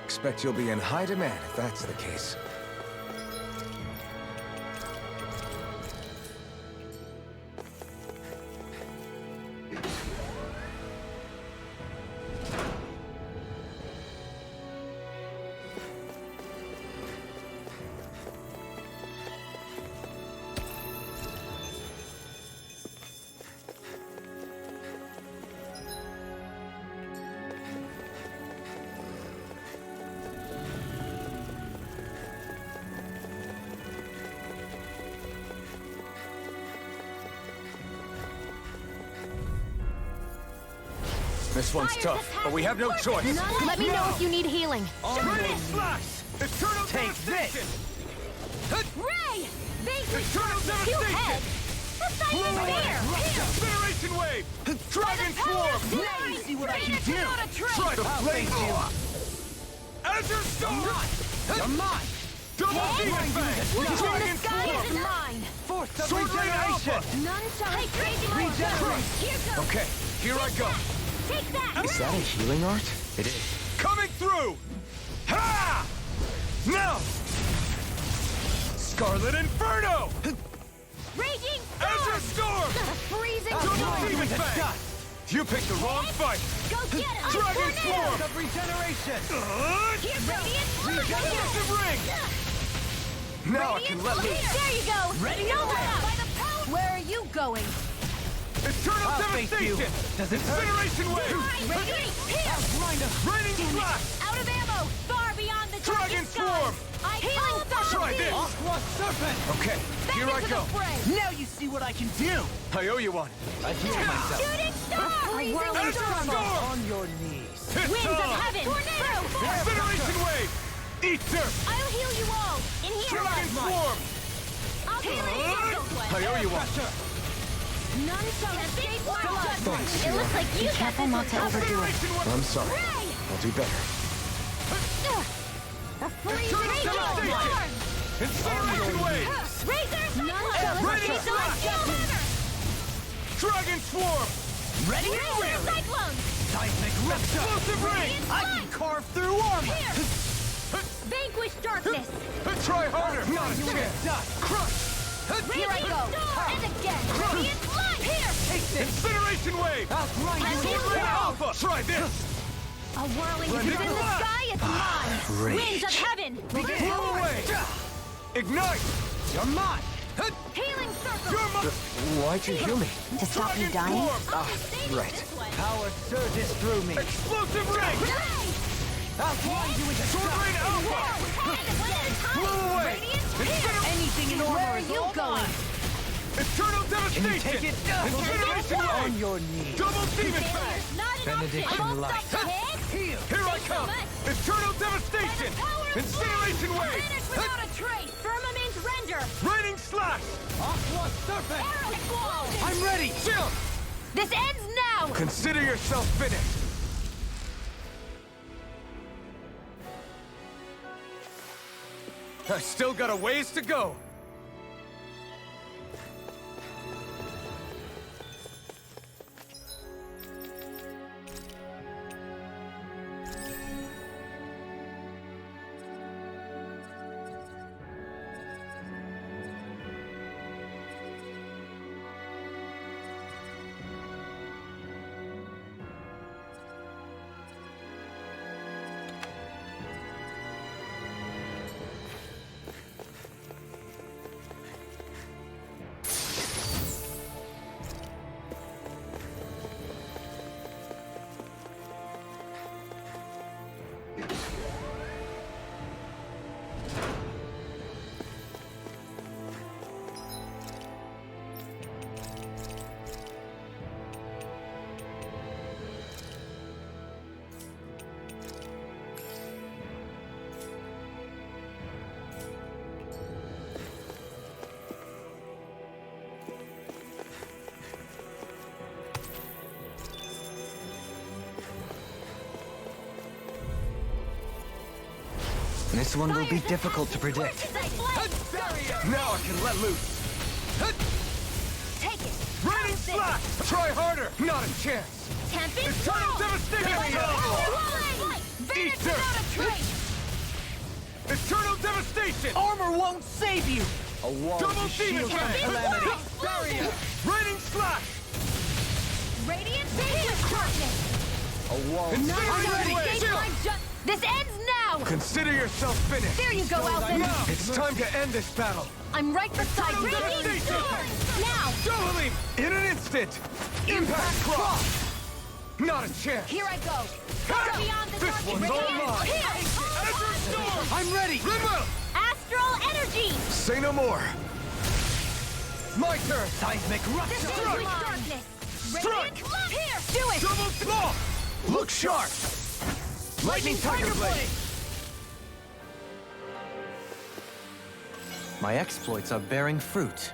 Expect you'll be in high demand if that's the case. This one's tough, but we have no choice. Let me know if you need healing. Burning Slash! Eternal Devastation! Ray! Eternal Two Devastation! heads! That's not even fair! Incineration Wave! Dragon Swarm! Now you see what I can do! Try the flame! Azure Storm! You're mine! Double Demon Fang! Dragon It's Swarm! mine! Force of Sword Rain regeneration! Alpha! None shall crazy Regenerate! Here goes! Okay, here I go. Take that! Is that a healing art? It is. Coming through! Ha! Now! Scarlet Inferno! Raging Azure Storm! Freezing Double Demon Fang! You picked the wrong fight! Go get him! Dragon Swarm! Of regeneration! Here's Radiant! Explosive Ring! Now I can let loose. There you go! Ready no to way rock. out! By the power! Where are you going? Eternal I'll face you. Devastation! Does it hurt? Incineration Wave! Radiant! Here! Raining Slash! Out of ammo! Far beyond the Dragon darkest Swarm! skies! I healing Try this! Aqua Serpent! Okay, here I go. Now you see what I can do! I owe you one. I've healed myself. Shooting star! Freezing Azure storm! Storm! On your knees! It's Winds of on! heaven! Tornado! Incineration Wave! Ether! I'll heal you all! In here! Dragon Swarm! I'll heal you! I owe you one. None shall escape my judgment! Thanks, It looks like you Be careful not to overdo it. I'm sorry. Ray! I'll do better. A freezing Devastation! storm! Incineration Wave! Razor cyclone! Raining Slash! Dragon Swarm! Ready? Razor cyclone! Seismic Rupture! Explosive Ring! I can carve through armor! Here! Vanquish darkness! Try harder! Not a chance! Crush! Here I go! And again! Radiant light! Here! Take this! Incineration Wave! I'll grind I'll you heal Sword Rain you! Alpha! Try this! A whirling Radiant is in the light! sky, it's mine! Winds of heaven! Blow away! Ignite! You're mine! Healing circle! You're my... Why'd you heal me? To stop you dying? Right. Power surges through me! Explosive Ring! I'll grind you into Sword Rain Alpha! Blow away! Anything in armor Where are is you all going? mine. Eternal Can Devastation! you take it? Incineration On Wave! your knees! Double Demon Fang! Benediction light. Here I come! Eternal Devastation! Incineration Wave! Without a trace! Firmament render! Raining Slash! Aqua Serpent! Arrow explode! I'm ready! Jump! This ends now! Consider yourself finished! I've still got a ways to go! This one will be difficult to predict. Now I can let loose. Take it! Raining slash! Try harder! Not a chance! Tempest Eternal devastation! Eat dirt! Eternal devastation! Armor won't save you! A wall Double to shield demon my fang. calamity! Barrier! Raining slash! Radiant darkness! A wall Not to escape my This ends now! Consider yourself finished! There you go, Alvin! It's time to end this battle! I'm right beside you! Radiant sword! Now! Doubling! In an instant! Impact cross! Not a chance! Here I go! Beyond the This dark one's all mine! Azure Storm! I'm ready! Rinwell! Astral energy! Say no more! My turn! Seismic Strike! darkness! Strike! Here! Do it! Double claw! Look sharp! Lightning Tiger Blade! My exploits are bearing fruit.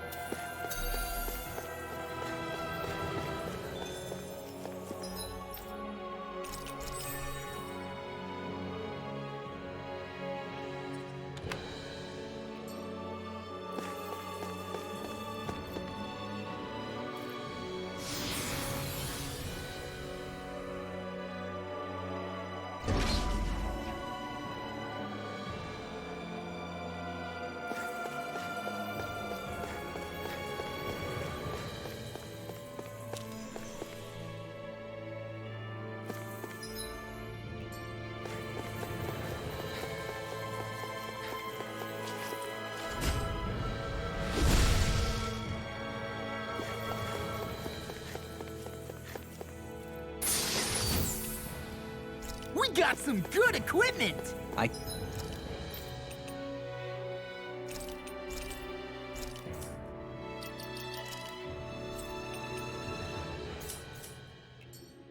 We got some good equipment! I...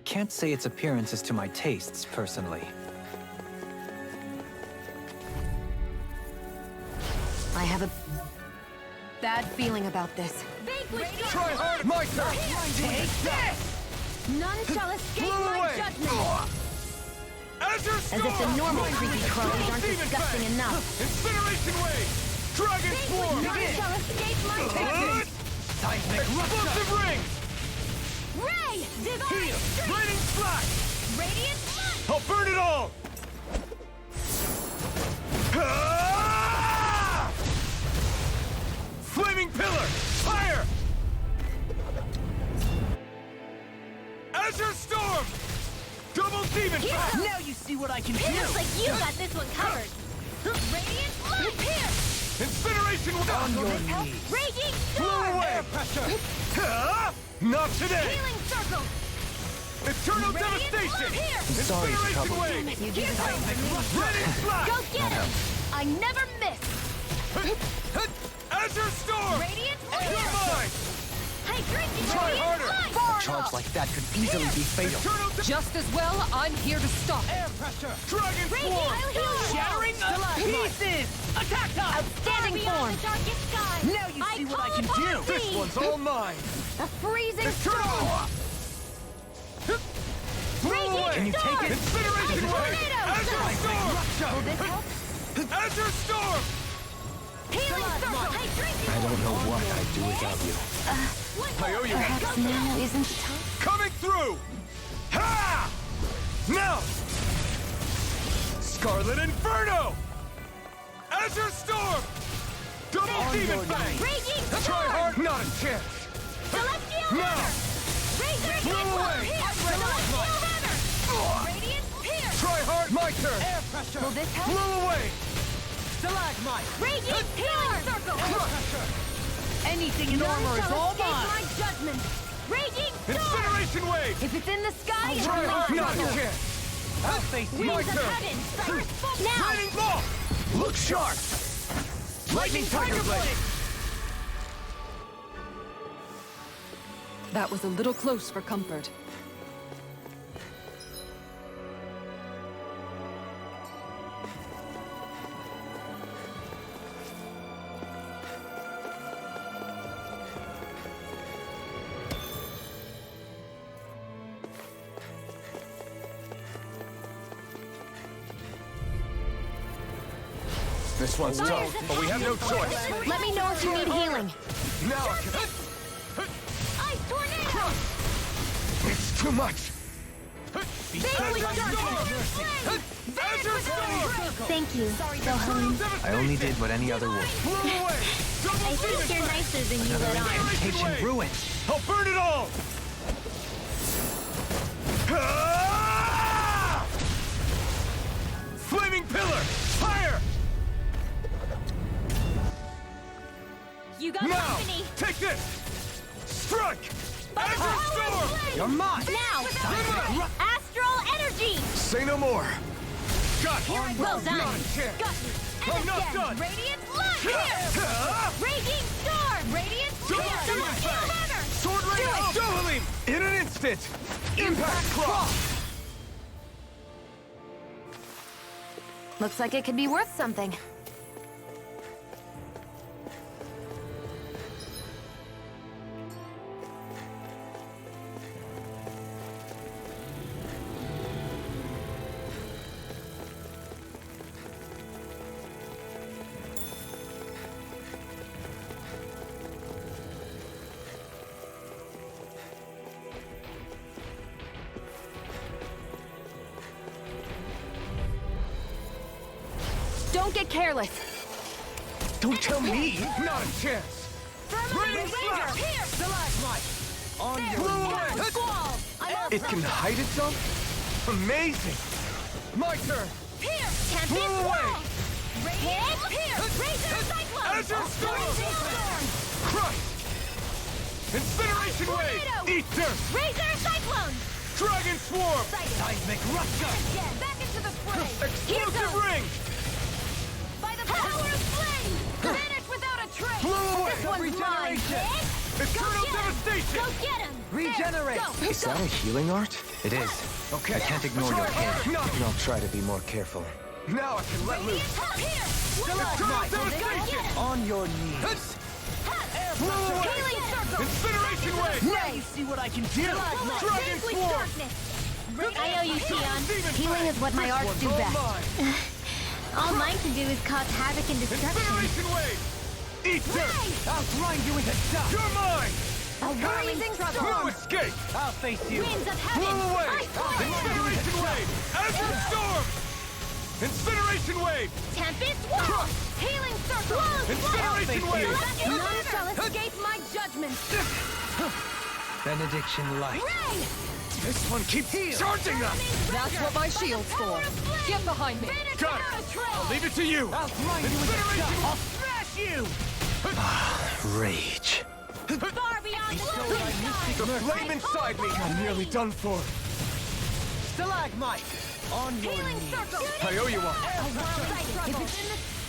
Can't say its appearance is to my tastes, personally. I have a bad feeling about this. Try hard! My turn! Take this! None shall escape Blow my away. judgment! Azure As Storm! if the normal creepy crawlies aren't Demon disgusting Fang. enough. Incineration Wave! Dragon Swarm! None shall escape my judgment! Explosive Rings! Ray! Divine Heal! strength! Raining Slash! Radiant light! I'll burn it all! Ah! Flaming Pillar! Fire! Azure Storm! Double Demon Fang! Now you see what I can It do! looks like you got this one covered! Radiant light! Here! Incineration Wave! On your knees! Raging Blow storm! away! Pressure! Not today! Healing circle! Eternal Radiant Devastation! light! Here! Sorry to Incineration trouble you. Wave! You give it Raining Slash! Go get him! I never miss! Azure Storm! Radiant You're light! mine! Hydration Try radiant harder! light! A charge like that could easily be fatal. Eternal Just as well, I'm here to stop. Air pressure! Dragon Radiant, Swarm! I'll heal you! Shattering us pieces! Attack time! Outstanding form! The darkest sky! Now you see what I can call do! upon This thee! one's all mine! The freezing Eternal! storm! Radiant Can you storm! take it? Incineration Wave! Azure Storm! Will this help? Azure Storm! Healing circle! Hydration I don't know what I'd do without you. I owe you one. Perhaps now isn't the time? Coming through! Ha! Now! Scarlet Inferno! Azure Storm! Double Demon Fang! Raging Try storm! hard! Not a chance! Celestial Now! hammer! Razor Blow Blow away! Here! Celestial hammer! Radiant pierce! Try hard! My turn! Air pressure! Will this help? Blow away! Stalagmite! Radiant healing circle! Anything in None armor is shall all escape mine! my judgment! Raging storm! Incineration Wave! If it's in the sky, it's Try hard! my Not a circle! chance! I'll face you! My Wings of turn! heaven! First now! Raining Ball! Look sharp! Lightning Tiger Blade! That was a little close for comfort. This one's tough, but we have no choice. Let me know if you need healing. Now I can... Ice tornado! It's too much. Thank you, Gohan. I only did what any other would. I think you're nicer than you let on. Reputation ruined. I'll burn it all! Flaming pillar! Fire! You got Now! company! Take this! Strike! Azure Storm! You're mine! Now! Astral energy! Say no more. Got it! Well done! Not a chance! Got you! I'm And not again! done! Radiant light! Here! Raging storm! Radiant Double spear! demon fang! Burner! Sword Ray out! Dohalim! In an instant! Impact Cross! Looks like it could be worth something. Don't get careless. Don't tell me! Not a chance! Radiant Slap! Here! Stalagmite! On There! your Now! Squall! I'm all It can hide itself? Amazing! My turn! Here! Tempest Blow away! Wall! Radiant Here! Razor Cyclone! Azure Storm! Storm! Crush! Incineration Wave! Tornado! Eat dirt! Razor Cyclone! Dragon Swarm! Seismic rush gun! Again! Back into the fray! Here Explosive goes! Ring! By the power of flame! Finish without a trace! Blow away! This one's mine! Eternal Devastation! Go get him! Regenerate! Go! Is that a healing art? It is. Okay. I can't ignore your pain. No. I'll try to be more careful. Now I can let loose. Here! Eternal Devastation! On your knees. Blow away! Healing circle! Incineration Wave! Now you see what I can do! Dragon Vanquish Swarm! darkness! I owe you, Tion. Healing is what my arts do best. All mine can do is cause havoc and destruction. Incineration Wave! Eat dirt! I'll grind you into dust! You're mine! A whirling No storm! escape! I'll face you! Winds of heaven! Blow away! Ice storm! Incineration Wave! Azure Storm! Incineration Wave! Tempest wall! Healing circle! Incineration Wave! None shall escape my judgment! Benediction light. Ray! This one keeps charging us! That's what my shield's for. Get behind me. Got it! I'll leave it to you! I'll grind you into Incineration! dust! I'll smash you! Rage. Far beyond The flame inside me! I'm nearly done for. Stalagmite! On your Healing knees. circle! I owe you one.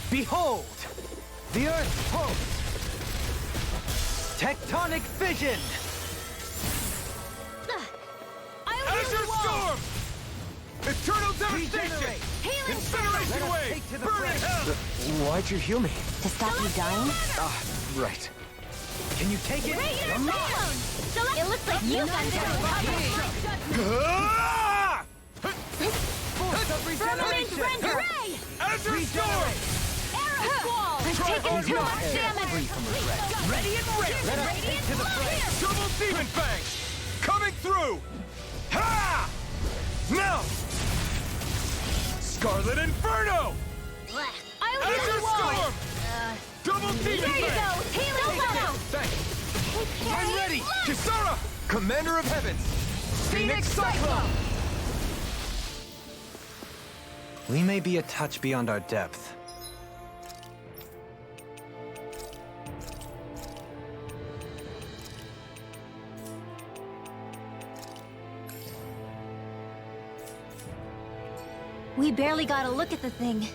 Behold! The Earth's pulse! Tectonic fission! Azure Storm! Eternal Devastation! Healing Incineration Wave! Burn in hell! Why'd you heal me? To stop you dying? Ah, right. Can you take it? Radiant Cyclone! It looks like you got Ah! Force of Firmament regeneration! render! Ray! Azure Storm! Arrow Squall! I've taken too much Free damage! from regret. Ready and ready! Radiant to the fray. Double Demon Fang! Coming through! Ha! Now! Scarlet Inferno! Azure Storm! Double Demon There you Fang! go! Healing Shadow! Thanks. I'm ready! Kisara! Commander of Heavens! Phoenix Cyclone! We may be a touch beyond our depth. We barely got a look at the thing.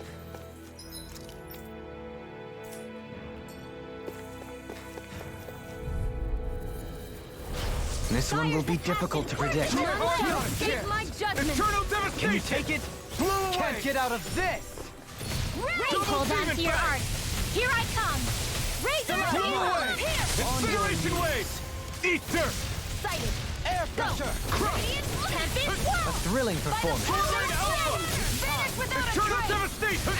This one will be difficult to predict. None shall escape my judgment! Eternal Can you Devastation! take it? Blow away! Can't get out of this! Ray, hold on to your art! Here I come! Razor Blow away! Here! Incineration Wave! Eat dirt! Sighted! Air pressure! Radiant Tempest Wall! A thrilling performance. Finish without a Eternal trace! Devastation!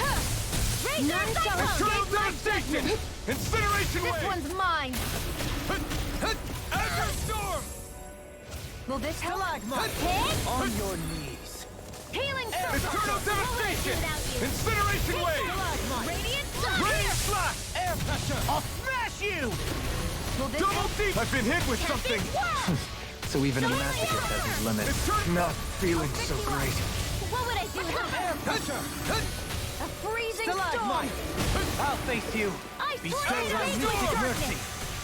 None shall Eternal escape my devastation! judgment! Incineration This wave! one's mine! Azure storm! Will this help? Hit! On your knees! Healing circle! Eternal devastation! Incineration wave! Radiant Rain slash! Air pressure! I'll smash you! Will this Double help? deep! I've been hit with something! So even a masochist has his limits. Not feeling so great. What would I do without Air pressure! a freezing storm? Stalagmite! I'll face you! I Bestow freeze thy into mystic darkness! mercy!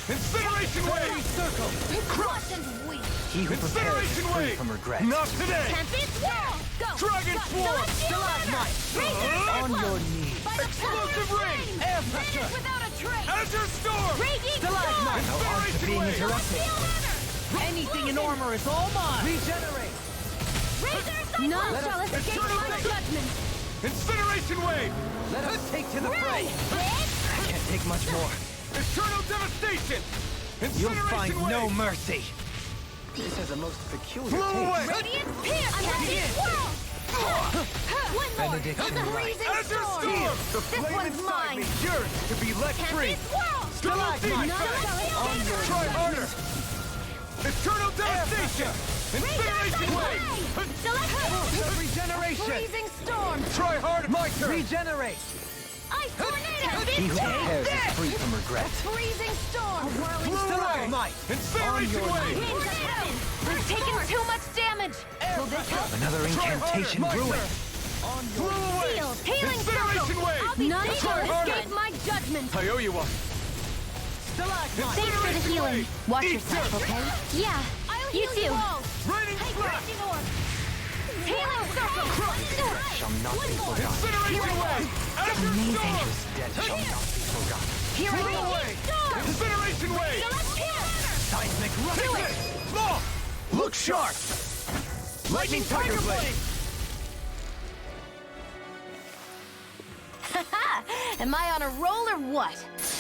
Incineration Fairy wave! circle! Crush and weak! He who prepares is Incineration free wave! from regret. Not today! Tempest whirl! Go! Dragon swarm! Stalagmite! On your knees! By the Explosive power of rain! rain! Air Vanish pressure! without a trace! Azure storm! Raging Stalagmite! storm! How odd to being wave! interrupted. Anything in armor is all mine! Regenerate! None shall escape my judgment! Incineration wave! Let us take to the fray! I can't take much more. Eternal devastation! You'll Incineration find wave! no mercy! This has a most peculiar Blow taste. away! Radiant pierce! Tempest whirl! One more! Benediction The light. freezing Azure storm! storm! The This flame one's inside mine! me yearns to be let free! Tempest whirl! Stalagmite! None shall escape Try my harder! Eternal devastation! Incineration wave! Regeneration! Freezing storm! Try harder! My turn! Regenerate! Ice tornado! He who prepares is free from regret. Freezing storm! Whirling Stalagmite! Incineration wave! Winds of heaven! We're taking too much damage! Will this help? Another incantation ruined. Blow away! Shield! Healing Incineration circle! wave! I'll be None shall harder. escape my judgment! I owe you one. Stalagmite! Thanks for the healing. Watch Eat yourself, dirt. okay? Yeah, you too. Raining slash! Healing circle! Shall not be forgotten. Incineration wave! Azure storm! This debt shall not be forgotten. Here I Blow go! away! Incineration wave! Seismic Take rush! this! Law! Look sharp! Lightning Tiger Blade! Am I on a roll or what?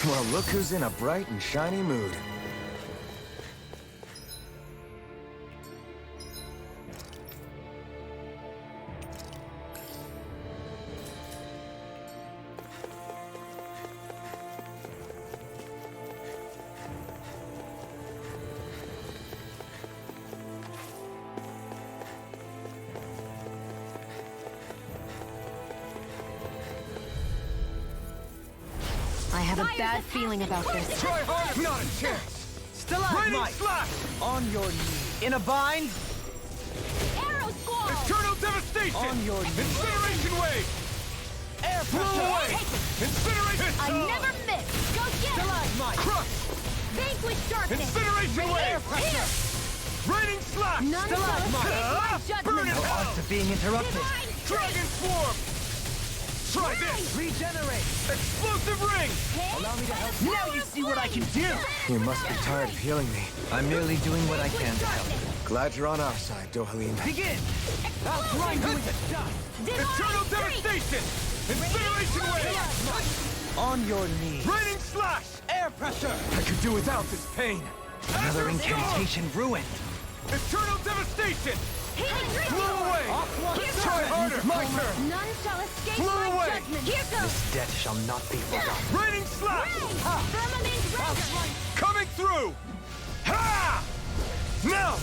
Well, look who's in a bright and shiny mood. I have a bad feeling about this. Try harder! Not a chance! Raining Stalagmite! slash! On your knees! In a bind? Arrow squall! Eternal devastation! On your knees! Incineration wave! Air Blow pressure! away! Incineration! I never miss! Go get it! Stalagmite! Crush! Vanquish darkness! Incineration Air wave! pressure! Raining slash! None shall escape my Burn judgment! in hell! Odds of being interrupted. Dragon swarm! Try this! Regenerate! Explosive ring! Allow me to help. Now you see what I can do! You must be tired of healing me. I'm merely doing what I can to help. Glad you're on our side, Dohalim. Begin! I'll grind you into dust! Eternal devastation! Incineration wave! On your knees! Raining slash! Air pressure! I could do without this pain. Another Azure storm! incantation ruined. Eternal devastation! Healing Blow away! Try harder! My turn! None shall escape Blow my away! judgment! Here goes! This debt shall not be forgotten. Raining slash! Firmament razor! Coming through! Ha! Now!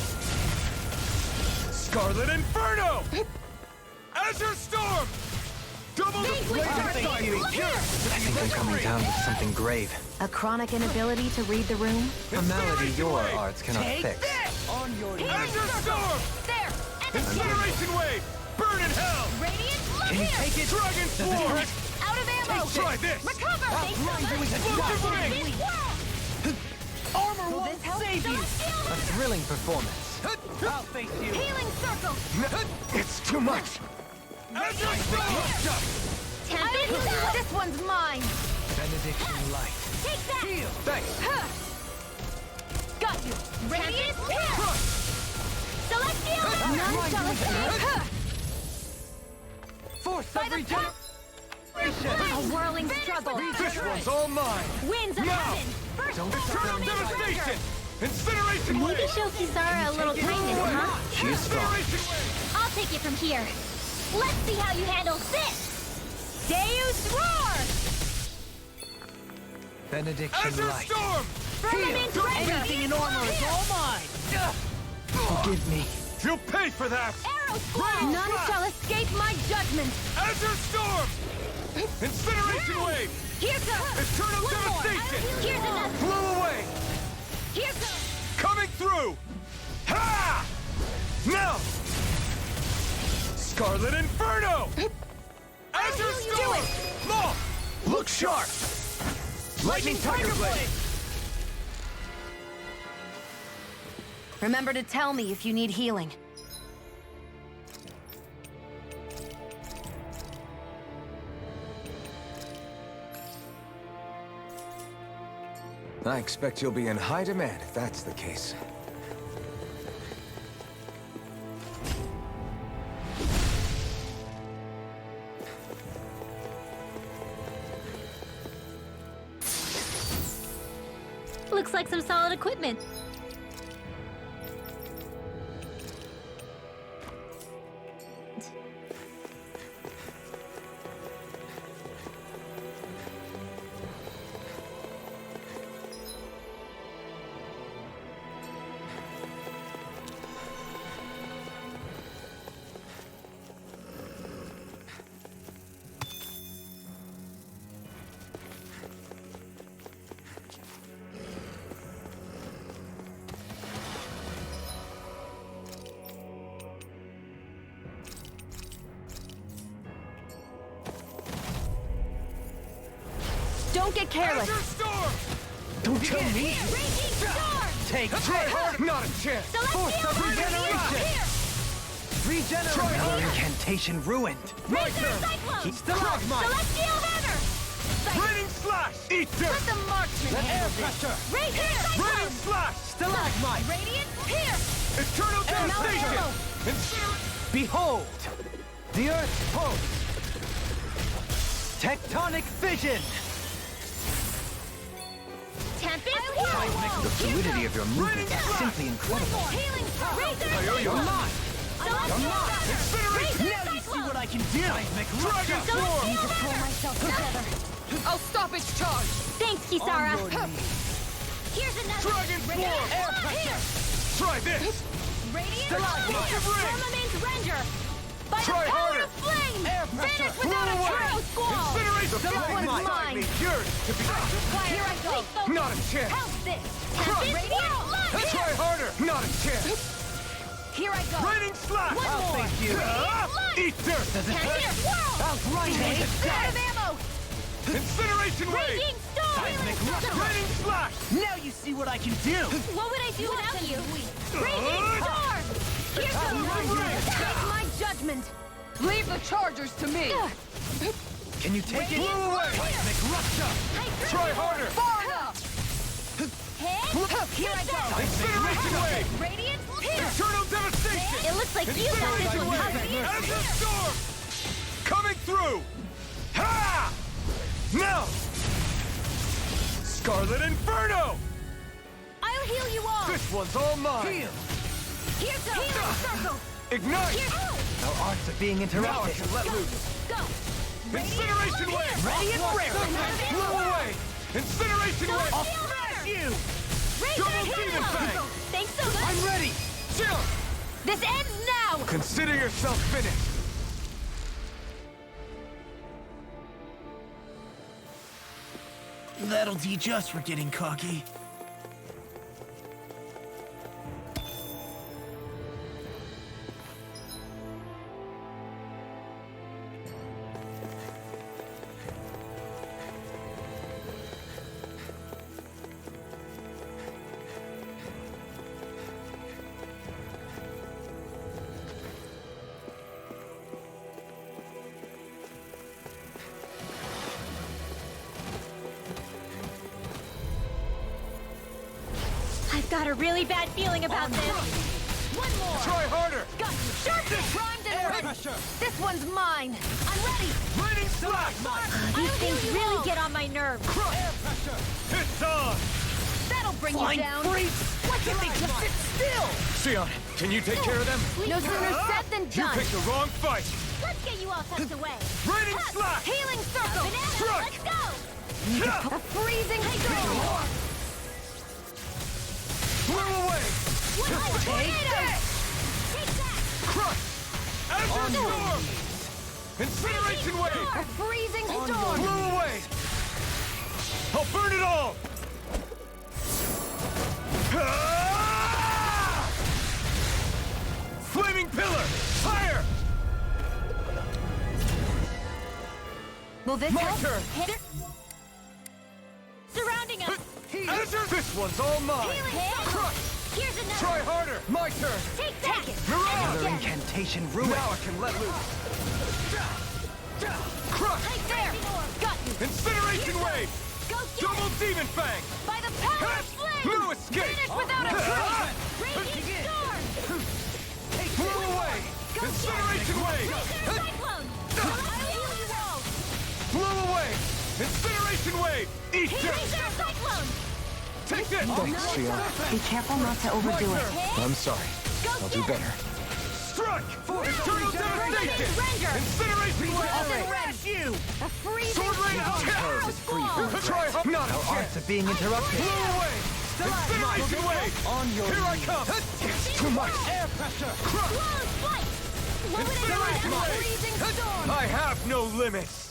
Scarlet Inferno! Azure Storm! Double the Vanquish blade darkness! inside me! Look here! I think I'm coming down with something grave. A chronic inability to read the room? A malady your arts cannot fix. On your knees! Azure Storm! There! And again! Incineration wave! Burn in hell! Radiant, look Can you here! take it? Dragon Swarm! Out of ammo! Try this! Recover! I'll grind you into Explosive dust! ring! Armor Will won't this help? save you! A thrilling performance. I'll face you! Healing circle! It's too much. Azure Storm! Tempest! This one's mine! Benediction light. Take that! Thanks! Got you! Radiant pierce! Celestial! None shall escape! Force By of the regeneration! A whirling struggle! This one's all mine! Winds of Now! heaven! First Eternal devastation! Incineration Maybe wave! show Kisara a little kindness, huh? She is strong. Incineration wave! I'll take it from here. Let's see how you handle this! Deus Roar! Benediction Light. Storm! Firmament Render! Everything in armor is all mine! Forgive me. You'll pay for that! Arrow Squall! None shall escape my judgment! Azure Storm! Incineration Wave! Here goes! Eternal One more. Devastation! Here's another! Blew away! Here goes! Coming through! Ha! Now! Scarlet Inferno! Azure Storm! Law! Look sharp! Lightning Tiger Blade! Remember to tell me if you need healing. I expect you'll be in high demand if that's the case. Looks like some solid equipment. Don't get careless! Don't tell me! Take Try hard! Not a chance! Force of regeneration! Regeneration! Incantation ruined! My turn! Stalagmite! Celestial Hammer! Raining Slash! Eat dirt! Let the marksman Let air handle this. pressure! Right here! Raining Slash! Stalagmite! Radiant, here! Eternal Devastation! arrow. Behold! The Earth's pulse! Tectonic Fission! Tempest The fluidity of your movement is simply incredible. Healing You're mine! Now you see what I can do! Dragon Form! Need to pull myself together. I'll stop its charge. Thanks, Kisara. Here's another. Dragon Form! Air pressure. Try this! Radiant Stalagmite. Firmament Render. By Try the power harder. of flame. Air Vanish pressure. without a Blow away. arrow squall. Incinerate the That flame! one's mine. Yours to be... Here I go. Not a chance! How's this? Crush. Radiant Light. Try harder! Not a chance! Here I go. Raining Slash! One more. thank you. Eat dirt! Here, whirl. Outright Take it out of ammo. Incineration Wave! Raging storm. Raining Slash! Now you see what I can do! What would I do without you? Raging storm. Here goes. Take my judgment. Leave the chargers to me. Can you take it? Blow away! Try harder! Far enough. Here I go. Incineration Wave! Radiant here. Eternal Devastation! It looks like you got this Incineration one Wave! covered. Azure Storm! Coming through! Ha! Now! Scarlet Inferno! I'll heal you all. This one's all mine! Here goes. Healing circle. Ignite! Our arts are being Now I interrupted. can let loose! Go. Incineration Wave! Ready and rare! Blow away! Incineration Wave! I'll smash you. Double Demon Fang! Thanks so much. I'm ready! Chill! This ends now. Consider yourself finished! That'll teach us for getting cocky. I've got a really bad feeling about this. One more. Try harder! Got you. Sharply primed and ready. This one's mine. I'm ready. Raining Slash! These things really get on my nerves. It's on! That'll bring you down. Why can't they just sit still? Sion, can you take care of them? No sooner said than You done. picked the wrong fight! Let's get you all tucked away. Raining slash! Healing circle! Strike! Let's go! A freezing storm! Blow away! Take that! Crush! Azure Storm! Incineration Wave! A freezing storm! Blow away! I'll burn it all! Ah! Flaming Pillar! Fire! Will this My help? turn! Hit it! Surrounding us! Azure! This one's all mine! Crush! Here's another! Try harder! My turn! Take that! Mirage! Another incantation ruined. Now I can let loose! Crush! Right there! Got you! Incineration Wave! Go get Double it! Demon Fang! By the power of flame! No escape! Finish without a trace! Radiant storm! Blow away! Incineration Wave! Laser cyclone! I'll heal you all! Blow away! Incineration Wave! Eat Laser dirt! cyclone! Take this! Thanks, Shion. Be careful not to overdo it. I'm sorry. I'll do better. Strike! Eternal Devastation! Incineration Wave! Crash you! A freezing Sword Rain out! Try hard! Not a chance of being interrupted. Blow away! Incineration Wave! On your Here I come! It's too much! air pressure. Close flight! Incineration Wave! Freezing storm! I have no limits!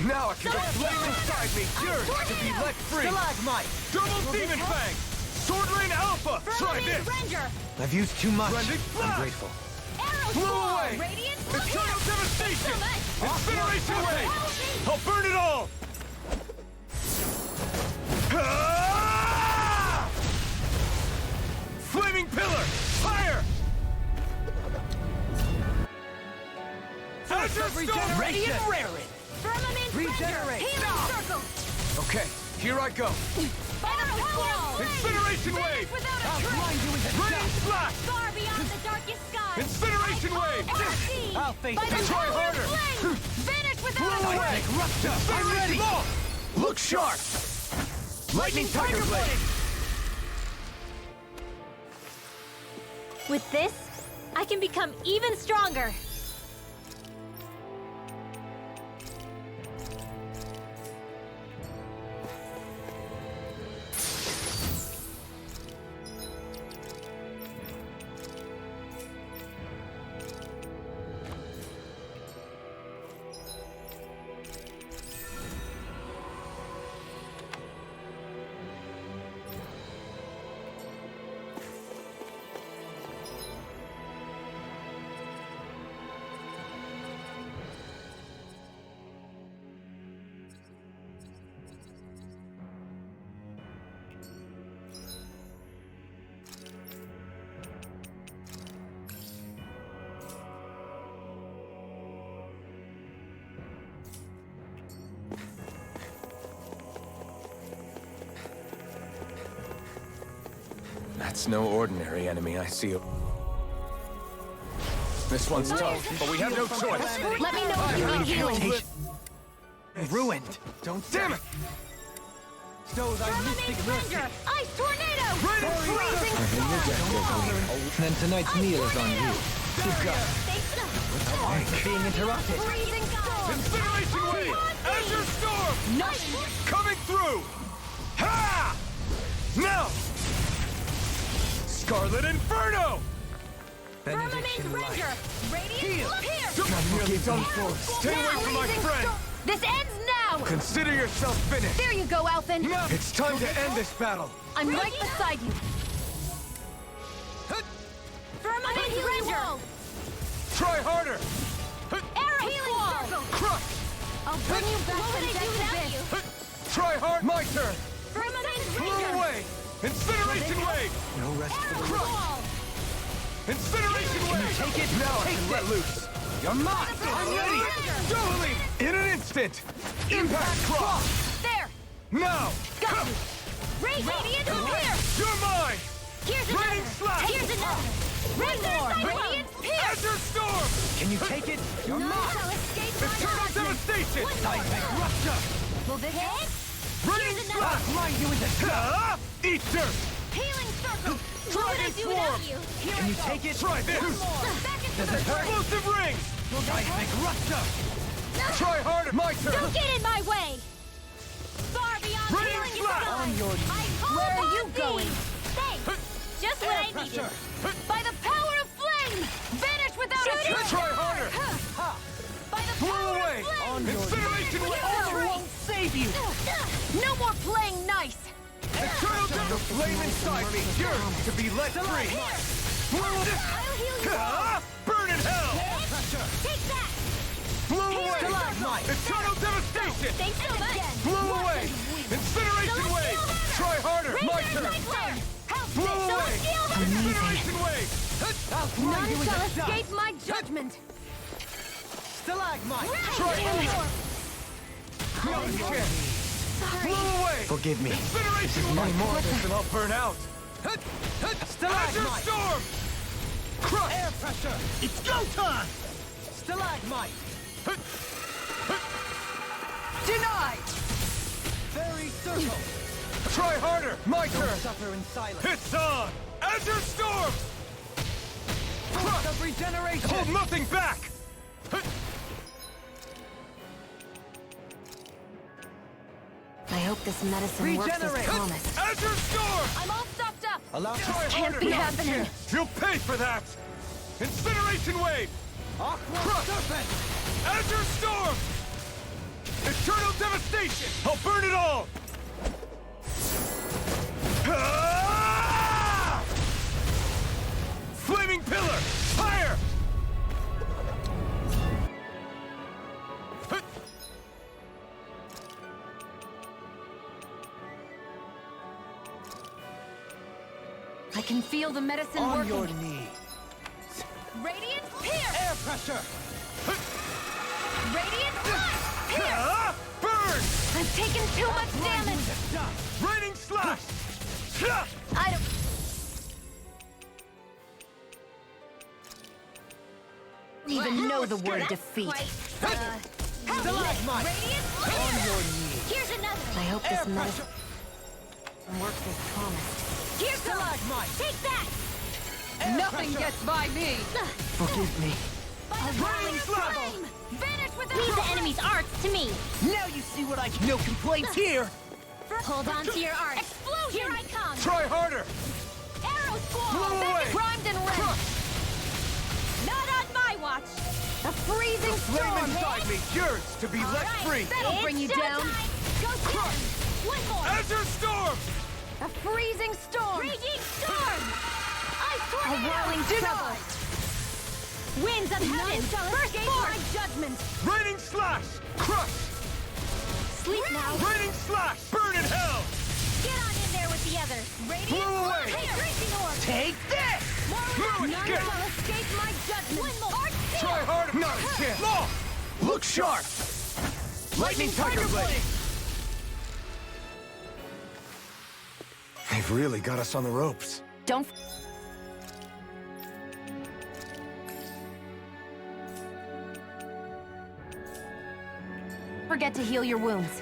Now I can let flame inside me yearns to be let free! Stalagmite. Double Demon Fang! Sword Rain Alpha! Try this! Ranger! I've used too much. Rending I'm Flash! grateful. Arrow Blow Squall! away! Radiant Eternal Devastation! So much! Incineration Wave! I'll burn it all! Ah! Flaming Pillar! Fire! Azure Storm! Radiant Raring! Firmament Regenerate. Ranger! Healing circle! Okay, here I go! Arrow Squall! Incineration Wave! Without a I'll trace! blind you with a Raining Slash! Far beyond the darkest sky! Incineration Wave! I'll face By the it. Try power harder. of flame! Vanish without a Blow away! trace! Rupture. I'm ready! Look sharp! Lightning Tiger Blade! With this, I can become even stronger! That's no ordinary enemy, I see. This one's tough, but we have no choice. Let me know if you need healing! Ruined. Don't Damn it! stow thy mystic Firmament mercy. Ranger! Ice tornado! Raining Freezing Then tonight's meal is on you. Good God! Being interrupted. Freezing storm! Incineration Wave! Azure Storm! Coming through! Ha! Now! Scarlet Inferno! Firmament Ranger! Radiant here! I'm nearly done for. Stay away from my friend! This ends now! Consider yourself finished! There you go, Alphen! It's time to end this battle! I'm right beside you! Firmament Ranger! Try harder! Arrow Squall! Crush! I'll bring you back from death to this! Try hard! My turn! Firmament Blow Ranger! away! Incineration Wave! No rest for the Crush! Squall! Incineration Wave! Take it! Now I Take can let this. loose! You're mine! I'm ready! Dueling! In an instant! Impact Cross! There! Now! Got you! Radiant here! You're mine! Here's Raining another! Slash! Here's another! Radiant Pierce! Azure Storm! Can you take it? You're not! Shall escape my Eternal judgment! Devastation! Seismic rupture. Will this hit? Raining Here's Slash! another! Blind you with a Ah! Eat dirt! Healing circle! What would I Dragon do Swarm! without you? Here Can I you go. take it? Try this! One more! Back into Does the it hurt? Explosive rings! Seismic rupture! Try harder! My turn! Don't get in my way! Far beyond Radiant healing slash! design! On your knees. Where are you going? Thanks! Just what I needed! By the power of flame! Vanish without a trace! Try harder! By the Blow power away! of flame! On your Incineration Vanish wave! without a Order trace! won't save you! No more playing nice! Eternal the flame inside me yearns to be let free! I'll heal you all! Burn in hell! Take that! Blow away! Eternal devastation! Thanks so much! Blow away! Incineration wave! Try harder! My turn! Blow away! Incineration wave! None shall escape my judgment! Stalagmite! Try harder! No chance! Blow away! Forgive me. Incineration This is my wave! moment. And I'll burn out! Azure Storm! Crush! Air pressure! It's go time! Stalagmite! Denied! Fairy Circle! Try harder! My turn! Suffer in silence. It's on! Azure Storm! Crush! Of regeneration! Hold nothing back! I hope this medicine works as Regenerate. promised. Azure Storm! I'm all stocked up! Allow Try Can't harder! be happening! You'll pay for that! Incineration Wave! Aqua Crush! Serpent! Azure Storm! Eternal Devastation! I'll burn it all! Ah! Flaming Pillar! Fire! I can feel the medicine On working. your knee. Radiant Pierce! Air pressure! Radiant Blast! Pierce! Ah! Burn! I've taken too much damage! Raining Slash! I don't... Even know the word defeat. Stalagmite! Radiant Blast! On your knee. Here's another! I hope Air this medicine pressure! works as promised. Here's Stalagmite! Take that! Nothing gets by me! Forgive me. Raining Flame! Vanish without leave the enemy's arts to me! Now you see what I can. No complaints here. Hold on to your arts! Explosion! Here I come! Try harder! Arrow Squall! Blow away! Primed and ready! Not on my watch! A freezing Flame storm! inside me yearns to be let free! That'll bring you down! Go get him! One more! Azure Storm! A freezing storm! Raging storm! Ice tornado! A whirling trouble! Winds of heaven! Burst forth! My judgment! Raining Slash! Crush! Sleep now! Raining Slash! Burn in hell! Get on in there with the others! Radiant Blow away! Hey, freezing orb! Take this! None Get it! shall escape my judgment! One more! Art Try harder! Not a chance! Law! Look sharp! Lightning Tiger Blade! They've really got us on the ropes. Don't forget to heal your wounds.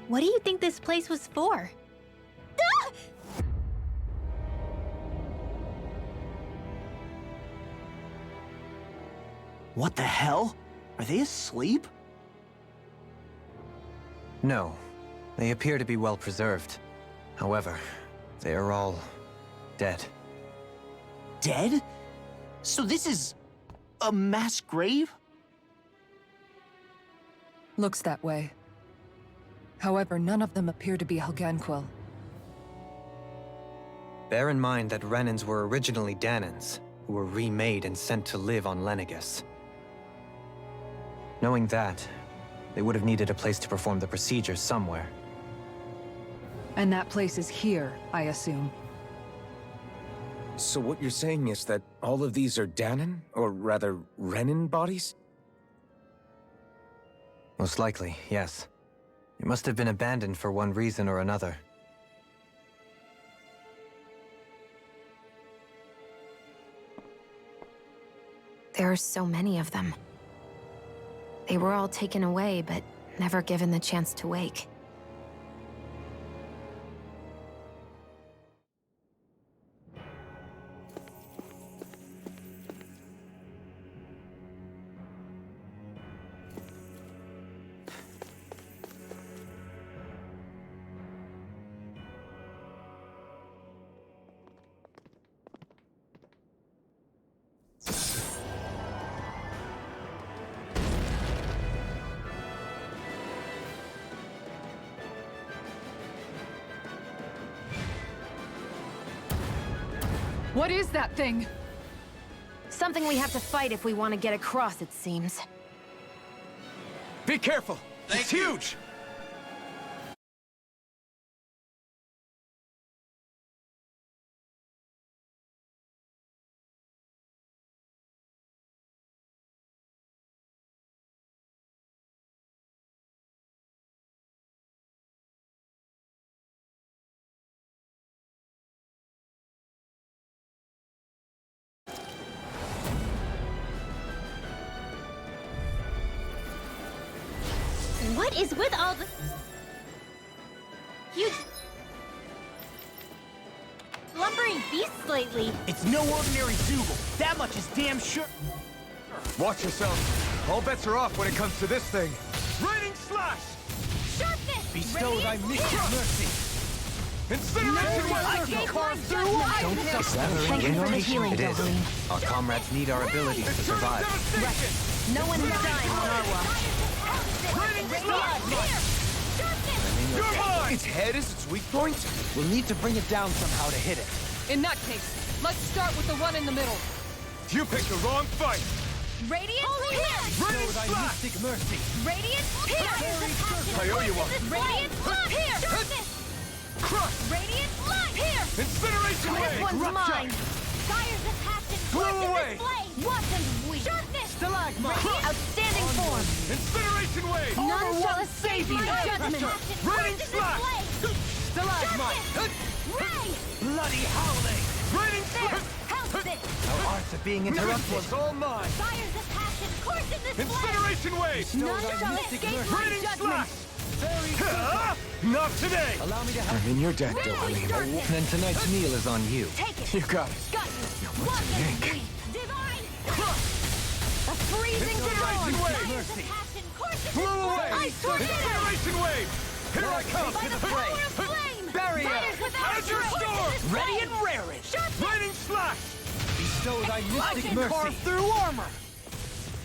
What do you think this place was for? Ah! What the hell? Are they asleep? No. They appear to be well preserved. However, they are all dead. Dead? So this is a mass grave? Looks that way. However, none of them appear to be Helganquil. Bear in mind that Renans were originally Danans, who were remade and sent to live on Lenegis. Knowing that, they would have needed a place to perform the procedures somewhere. And that place is here, I assume. So what you're saying is that all of these are Danan, or rather, Renan bodies? Most likely, yes. It must have been abandoned for one reason or another. There are so many of them. They were all taken away, but never given the chance to wake. What is that thing? Something we have to fight if we want to get across, it seems. Be careful! It's huge! What is with all the... huge... lumbering beasts lately? It's no ordinary Dougal. That much is damn sure. Watch yourself. All bets are off when it comes to this thing. Raining slash! Sharpness! Bestow thy mystic mercy. Incineration I can carve through iron! Thank you for the healing, It is. Dohalim. Our comrades need our abilities to survive. No one's dying on our watch. Its head is its weak point? We'll need to bring it down somehow to hit it. In that case, let's start with the one in the middle. You picked the wrong fight! Radiant Pierce! Raining Thy slash! mystic mercy. Radiant Pierce! I owe you one. Radiant Pierce! Sharpness! Crush! Radiant Light! Pierce! Incineration This wave! one's mine! Fire's a passion! Blow away! Watch and weep! Sharpness! Stalagmite. Outstanding form! Incineration wave! None shall escape my judgment! Raining slash! Stalagmite. Ray! Bloody howling. Raining There! slash! How's this? Our arts are being This interrupted. was all mine! Fire's a passion! Coursing this Incineration wave! None thy shall mystic escape mercy. my Raining judgment! slash! Very Not today! Allow me to help. I'm in your debt, Dohalim. Then tonight's meal is on you. Take it! You got it. Got you! Now what's Watch your and yank? weep! Divine! A freezing Incineration storm! wave! Fire's a passion! Coursing Blow this away! Ice tornado! Incineration wave! Here I come! By the power of flame! Barrier. Fire's without Azure strength. storm! Coursing this Ready flame. and raring. Raining slash! Bestow thy I mystic can mercy. carve through armor.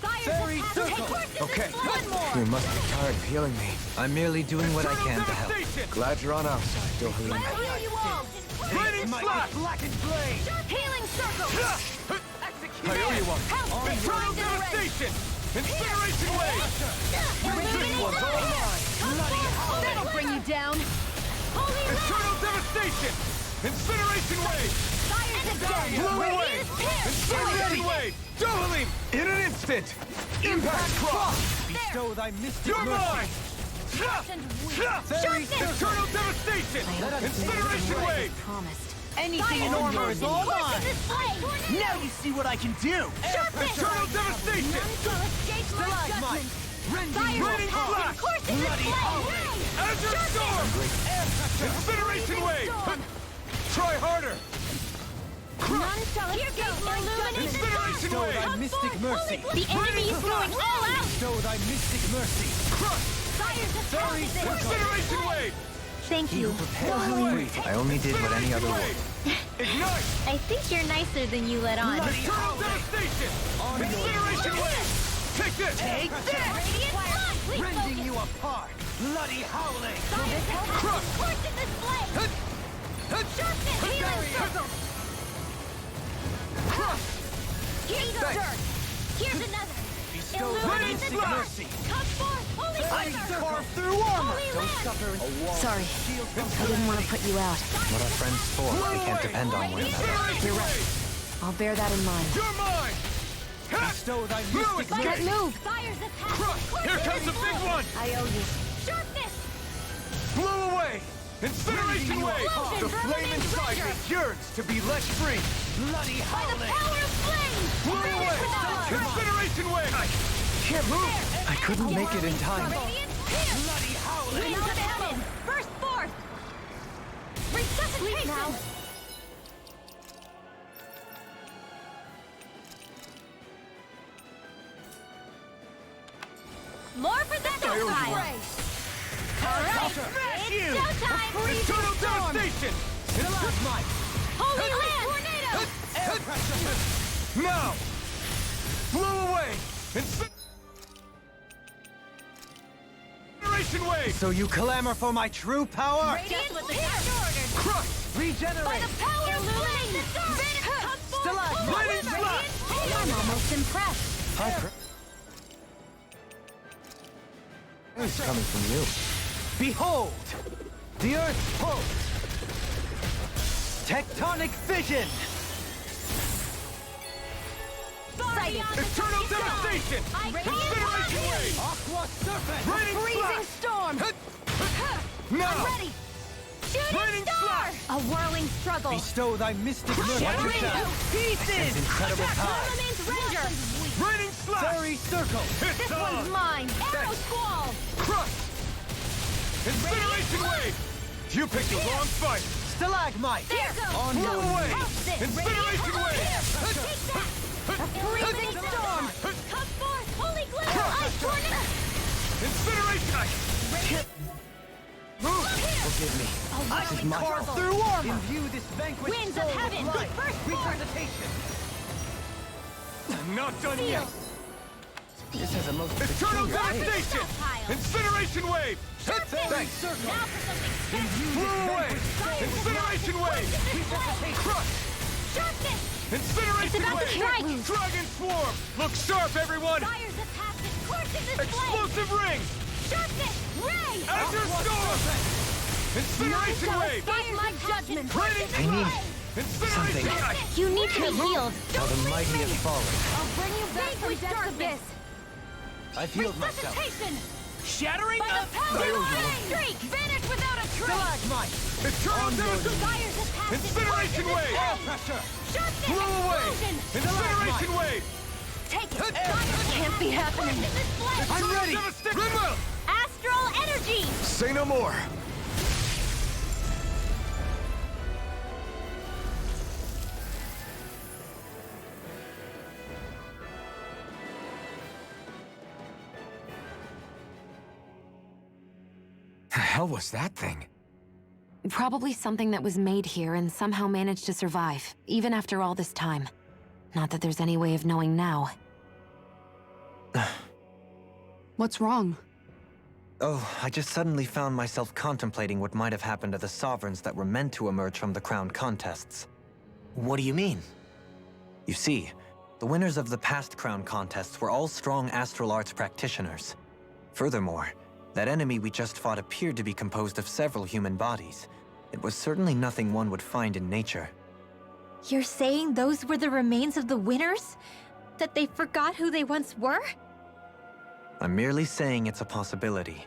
Fire's Fairy a passion! circle. Coursing Okay. this flame. One more! You must be tired of healing me. I'm merely doing what I can to help. Devastation! Glad you're on our side, Dohalim. I'll heal you all! Raining slash! Blackened blade. Healing circle! I owe you one. Help! Eternal Blind and red. devastation! Incineration wave! Illuminate was all them. mine. Come forth, That'll bring you down. Holy red! Eternal devastation! Incineration wave! Fire's a dead! Blow away! Radiant pierce! Incineration wave! Dohalim! In an instant! Impact cross! Bestow thy mystic You're mercy. mine! Fairy Eternal devastation! Incineration wave! Promised. Anything in armor is all mine. Now you see what I can do. Eternal devastation! None shall escape my Stalagmite. judgment! Raining flash! Bloody Azure Storm! Incineration Wave! Try harder! Incineration Wave! Thy mystic mercy! The enemy is going all out! Bestow thy mystic mercy! Crush! Fairy Incineration Wave! Thank you. I only did what any other would. Ignite! I think you're nicer than you let on. Eternal Devastation! Incineration Wave! Take this! Take this! Radiant Flash! Rending you apart! Bloody howling! Crush! Torch in this blade! Sharpness! Healing circle! Crush! Here's a dirt! Here's another! Bestow thy Illuminate the mystic dark! mercy! Come forth! Holy Fairy Thunder! carve through armor! Holy Don't Land! suffer a wall. Sorry. I didn't want to put you out. What are friends for? We can't depend on one another. You're right. I'll bear that in mind. You're mine! Bestow thy mystic mercy! Can't move! Fire's attack! Crush! Here comes the big one! I owe you. Sharpness! Blow away! Incineration Wave! The flame inside me yearns to be let free! Bloody By the howling! power of flame! Blow away! Incineration Wave! Can't move! I couldn't make it in time. Radiant Pierce! Bloody howling! Winds of heaven! Burst forth! Resuscitation! Now! More projectile! Alright! It's showtime! Eternal Devastation! Stalagmite! Holy Land! Tornado! Air pressure! Now! Blow away! Incineration Wave! So you clamor for my true power? Radiant Pierce! Crush! By Regenerate! the power of flame! Come forth! Stalagmite! Radiant Flash! I'm almost impressed! It's coming from you. Behold! The Earth pulse! Tectonic vision! Eternal Devastation! Incineration Wave! Aqua Serpent! Raining Freezing Flash! storm! Now! I'm ready! Shooting Raining star! Flash! A whirling struggle! Bestow thy mystic mercy! Shattering Yourself. pieces! Incredible tide! Firmament Ranger! Raining Slash! Fairy circle! It's This on! one's mine! Arrow Squall! Crush! Incineration Wave! You picked the wrong fight! Stalagmite! There goes! On Blow your away! way! Incineration Wave! Take that! Freezing storm! Come forth! Holy glitter! Ice tornado! Incineration! Move! Forgive me. I whirling can carve circle. through armor! Imbue this vanquished Winds soul of heaven! with life! Burst forth! Resuscitation! I'm not done yet! This has a most Eternal peculiar taste. Devastation! Stockpile. Incineration Wave! Thanks! Circle! Now for something Blow away! Incineration Wave! Crush! sharpness! Incineration It's about to Wave! strike. Dragon Swarm! Look sharp, everyone! Fire's attack is scorching this flame! Explosive Ring! Sharpness! Ray! Azure Storm! Incineration Wave! Fire's my judgment! Raining I need Incineration! something. You need to be healed! How the mighty have fallen. I'll bring you back from darkness! I've healed myself. Resuscitation! Shattering By the power of flame! Streak! Vanish without a trace! Stalagmite! Eternal Devastation! Fire's attack is Incineration scorching this Wave! Air flame! pressure! Sharpness! Blow away! Explosion! Incineration Wave! Take it! Fire can't be happening! This flame! I'm ready! Rimwell! Astral energy! Say no more! The hell was that thing? Probably something that was made here and somehow managed to survive, even after all this time. Not that there's any way of knowing now. What's wrong? Oh, I just suddenly found myself contemplating what might have happened to the Sovereigns that were meant to emerge from the crown contests. What do you mean? You see, the winners of the past crown contests were all strong astral arts practitioners. Furthermore, that enemy we just fought appeared to be composed of several human bodies. It was certainly nothing one would find in nature. You're saying those were the remains of the winners? That they forgot who they once were? I'm merely saying it's a possibility.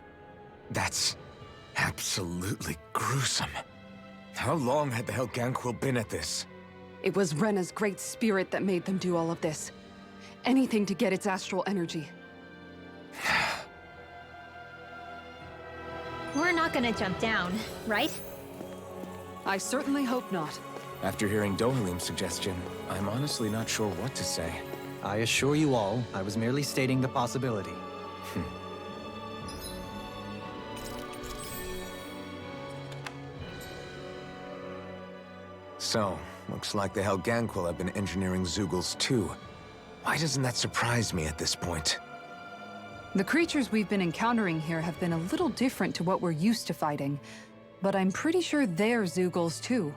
That's absolutely gruesome. How long had the Helganquil been at this? It was Rena's great spirit that made them do all of this. Anything to get its astral energy. We're not gonna jump down, right? I certainly hope not. After hearing Dohalim's suggestion, I'm honestly not sure what to say. I assure you all, I was merely stating the possibility. So, looks like the Helganquil have been engineering Zeugles too. Why doesn't that surprise me at this point? The creatures we've been encountering here have been a little different to what we're used to fighting, but I'm pretty sure they're Zeugles too.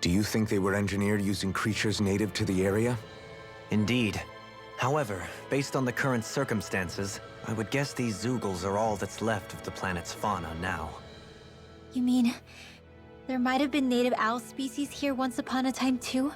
Do you think they were engineered using creatures native to the area? Indeed. However, based on the current circumstances, I would guess these Zeugles are all that's left of the planet's fauna now. You mean, there might have been native owl species here once upon a time too?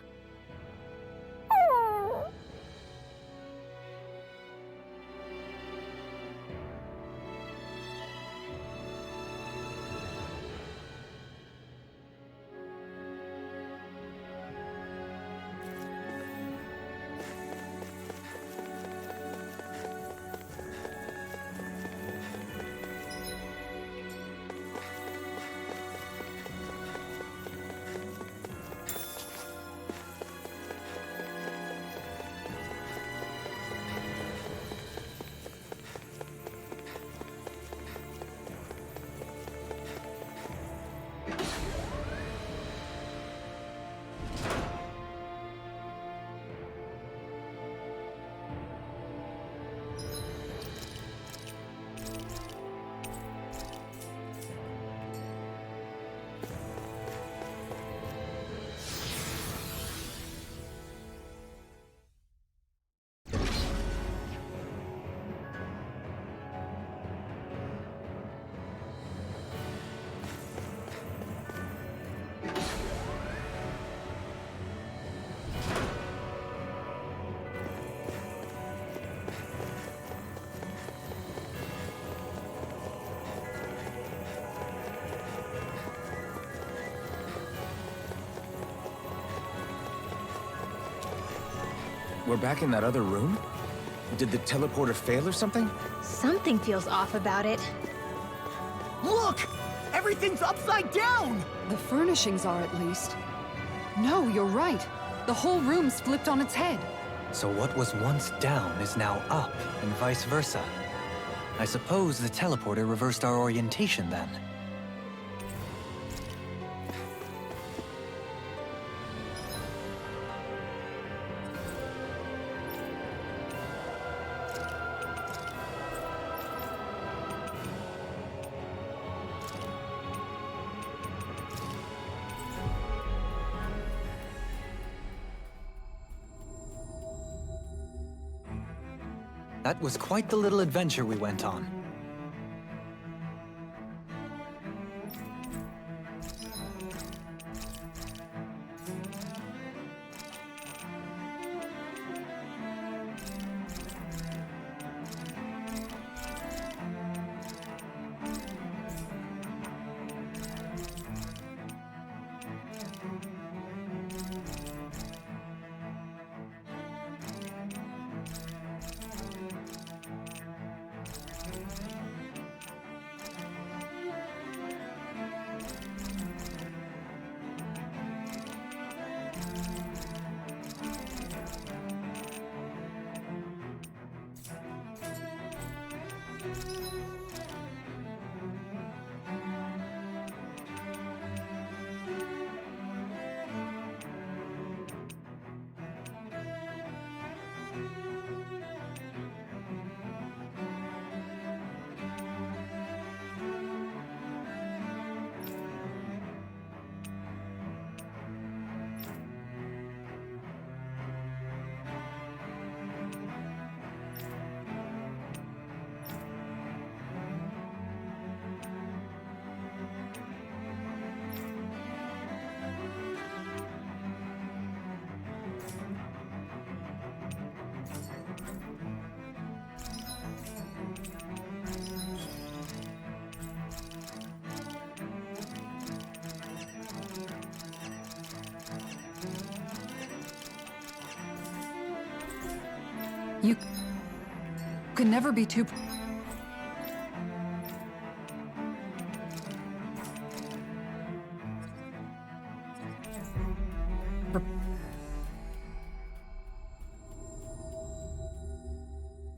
We're back in that other room? Did the teleporter fail or something? Something feels off about it. Look! Everything's upside down! The furnishings are, at least. No, you're right. The whole room's flipped on its head. So what was once down is now up, and vice versa. I suppose the teleporter reversed our orientation then. That was quite the little adventure we went on. You can never be too...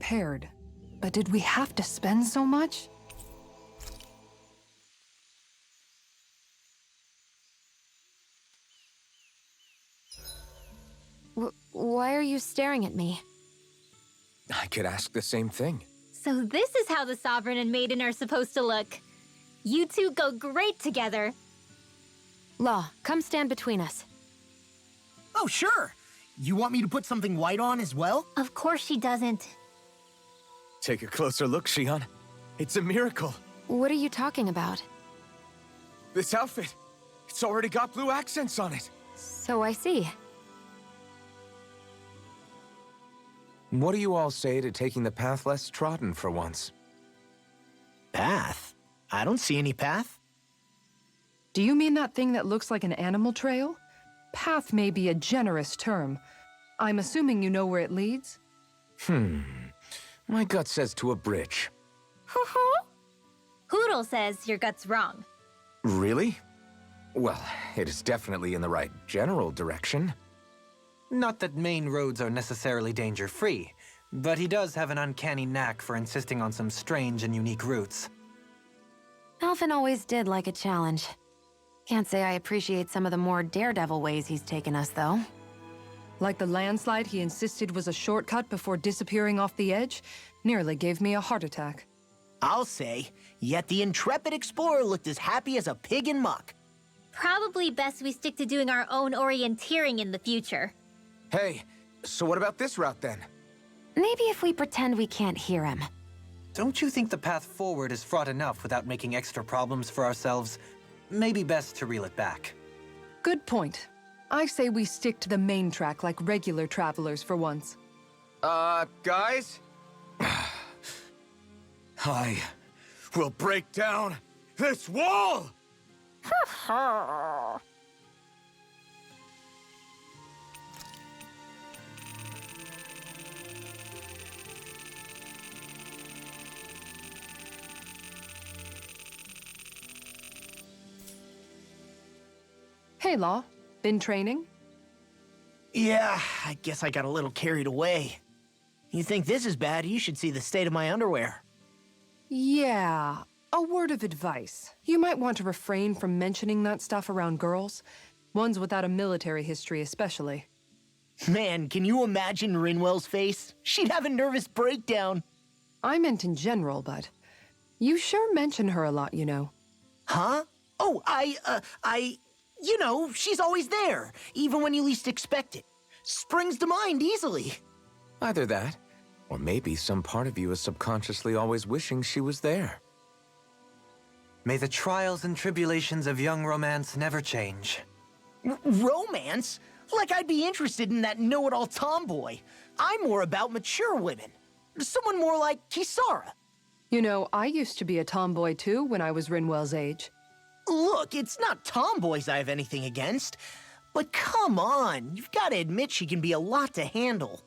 repaired. But did we have to spend so much? Why are you staring at me? I could ask the same thing. So this is how the Sovereign and Maiden are supposed to look. You two go great together. Law, come stand between us. Oh, sure. You want me to put something white on as well? Of course she doesn't. Take a closer look, Shion. It's a miracle. What are you talking about? This outfit, it's already got blue accents on it. So I see. What do you all say to taking the path less trodden for once? Path? I don't see any path. Do you mean that thing that looks like an animal trail? Path may be a generous term. I'm assuming you know where it leads? My gut says to a bridge. Hootle says your gut's wrong. Really? Well, it is definitely in the right general direction. Not that main roads are necessarily danger-free, but he does have an uncanny knack for insisting on some strange and unique routes. Alphen always did like a challenge. Can't say I appreciate some of the more daredevil ways he's taken us, though. Like the landslide he insisted was a shortcut before disappearing off the edge? Nearly gave me a heart attack. I'll say, yet the intrepid explorer looked as happy as a pig in muck. Probably best we stick to doing our own orienteering in the future. Hey, so what about this route then? Maybe if we pretend we can't hear him. Don't you think the path forward is fraught enough without making extra problems for ourselves? Maybe best to reel it back. Good point. I say we stick to the main track like regular travelers for once. Guys? I will break down this wall! Hey, Law. Been training? Yeah, I guess I got a little carried away. You think this is bad, you should see the state of my underwear. Yeah. A word of advice. You might want to refrain from mentioning that stuff around girls. Ones without a military history especially. Man, can you imagine Rinwell's face? She'd have a nervous breakdown. I meant in general, but you sure mention her a lot, you know. Huh? Oh, you know, she's always there, even when you least expect it. Springs to mind easily. Either that, or maybe some part of you is subconsciously always wishing she was there. May the trials and tribulations of young romance never change. Romance? Like I'd be interested in that know-it-all tomboy. I'm more about mature women. Someone more like Kisara. You know, I used to be a tomboy too when I was Rinwell's age. Look, it's not tomboys I have anything against. But come on, you've got to admit she can be a lot to handle.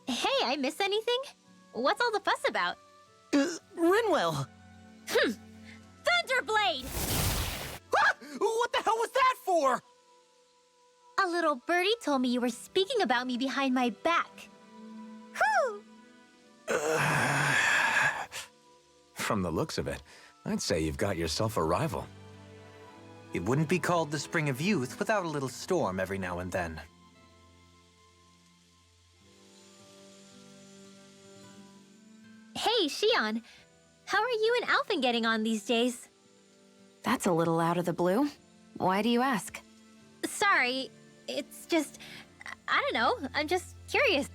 Hey, I miss anything? What's all the fuss about? Rinwell. Thunderblade! Ah! What the hell was that for? A little birdie told me you were speaking about me behind my back. Whew! From the looks of it, I'd say you've got yourself a rival. It wouldn't be called the Spring of Youth without a little storm every now and then. Hey, Shion. How are you and Alphen getting on these days? That's a little out of the blue. Why do you ask? Sorry, it's just... I don't know, I'm just curious.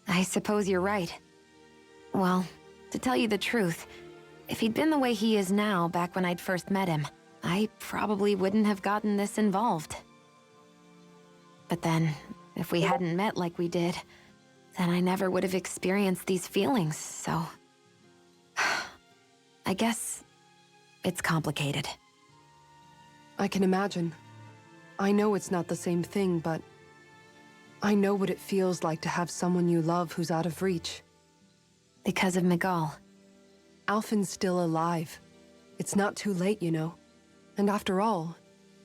I suppose you're right. Well, to tell you the truth, if he'd been the way he is now back when I'd first met him, I probably wouldn't have gotten this involved. But then, if we hadn't met like we did, then I never would have experienced these feelings, so... I guess it's complicated. I can imagine. I know it's not the same thing, but I know what it feels like to have someone you love who's out of reach. Because of Miguel. Alphen's still alive. It's not too late, you know. And after all,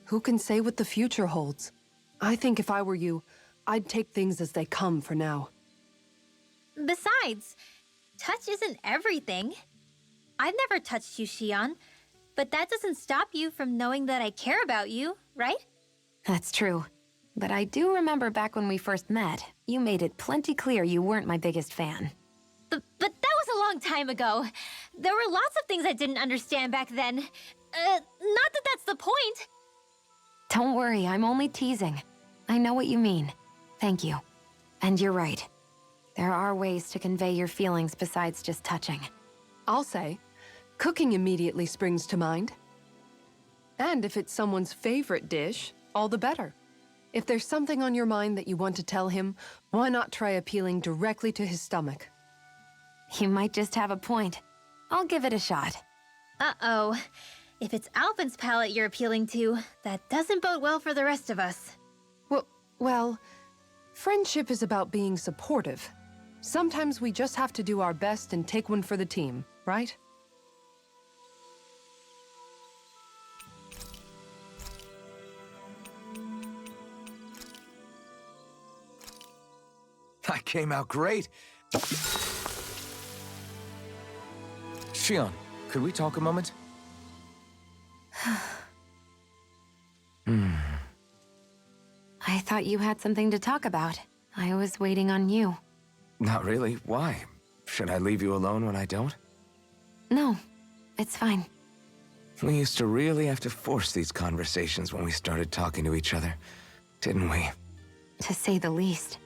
who can say what the future holds? I think if I were you, I'd take things as they come for now. Besides, touch isn't everything. I've never touched you, Shion, but that doesn't stop you from knowing that I care about you, right? That's true. But I do remember back when we first met, you made it plenty clear you weren't my biggest fan. But that was a long time ago. There were lots of things I didn't understand back then. Not that that's the point. Don't worry, I'm only teasing. I know what you mean. Thank you. And you're right. There are ways to convey your feelings besides just touching. I'll say, cooking immediately springs to mind. And if it's someone's favorite dish, all the better. If there's something on your mind that you want to tell him, why not try appealing directly to his stomach? You might just have a point. I'll give it a shot. Uh-oh. If it's Alvin's palate you're appealing to, that doesn't bode well for the rest of us. Well, friendship is about being supportive. Sometimes we just have to do our best and take one for the team, right? I came out great. Shion, could we talk a moment? I thought you had something to talk about. I was waiting on you. Not really. Why? Should I leave you alone when I don't? No, it's fine. We used to really have to force these conversations when we started talking to each other, didn't we? To say the least.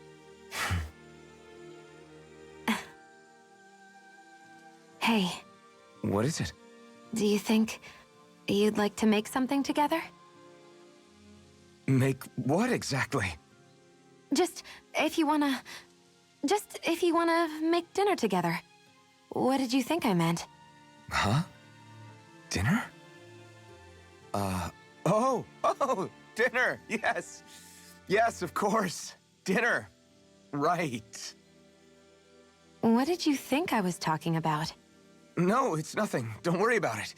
Hey. What is it? Do you think you'd like to make something together? Make what exactly? Just if you wanna make dinner together. What did you think I meant? Huh? Dinner? Oh, dinner, yes. Yes, of course. Dinner. Right. What did you think I was talking about? No, it's nothing. Don't worry about it.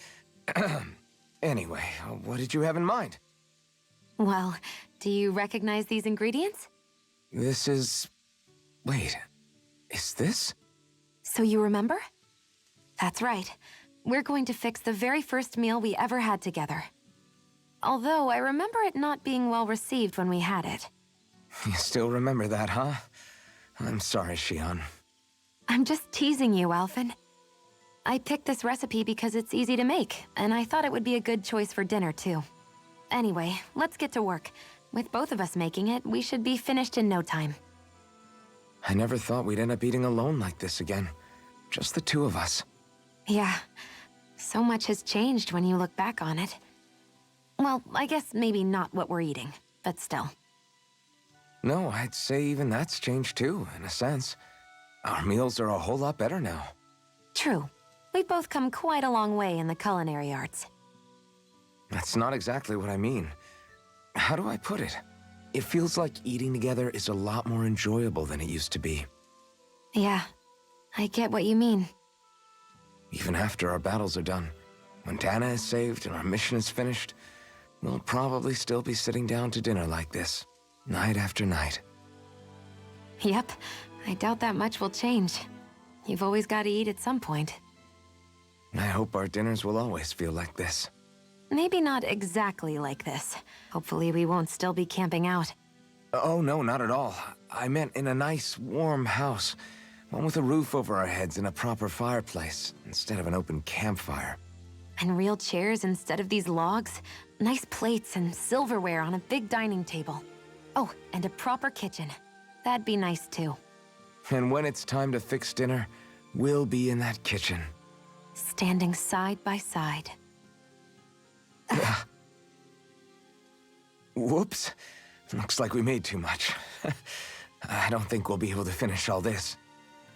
Anyway, what did you have in mind? Well, do you recognize these ingredients? This is... Wait, is this? So you remember? That's right. We're going to fix the very first meal we ever had together. Although I remember it not being well received when we had it. You still remember that, huh? I'm sorry, Shion. I'm just teasing you, Alphen. I picked this recipe because it's easy to make, and I thought it would be a good choice for dinner, too. Anyway, let's get to work. With both of us making it, we should be finished in no time. I never thought we'd end up eating alone like this again. Just the two of us. Yeah. So much has changed when you look back on it. Well, I guess maybe not what we're eating, but still. No, I'd say even that's changed too, in a sense. Our meals are a whole lot better now. True. We've both come quite a long way in the culinary arts. That's not exactly what I mean. How do I put it? It feels like eating together is a lot more enjoyable than it used to be. Yeah, I get what you mean. Even after our battles are done, when Dana is saved and our mission is finished, we'll probably still be sitting down to dinner like this, night after night. Yep, I doubt that much will change. You've always got to eat at some point. I hope our dinners will always feel like this. Maybe not exactly like this. Hopefully we won't still be camping out. Oh, no, not at all. I meant in a nice, warm house. One with a roof over our heads and a proper fireplace, instead of an open campfire. And real chairs instead of these logs. Nice plates and silverware on a big dining table. Oh, and a proper kitchen. That'd be nice too. And when it's time to fix dinner, we'll be in that kitchen. Standing side by side. Whoops. Looks like we made too much. I don't think we'll be able to finish all this.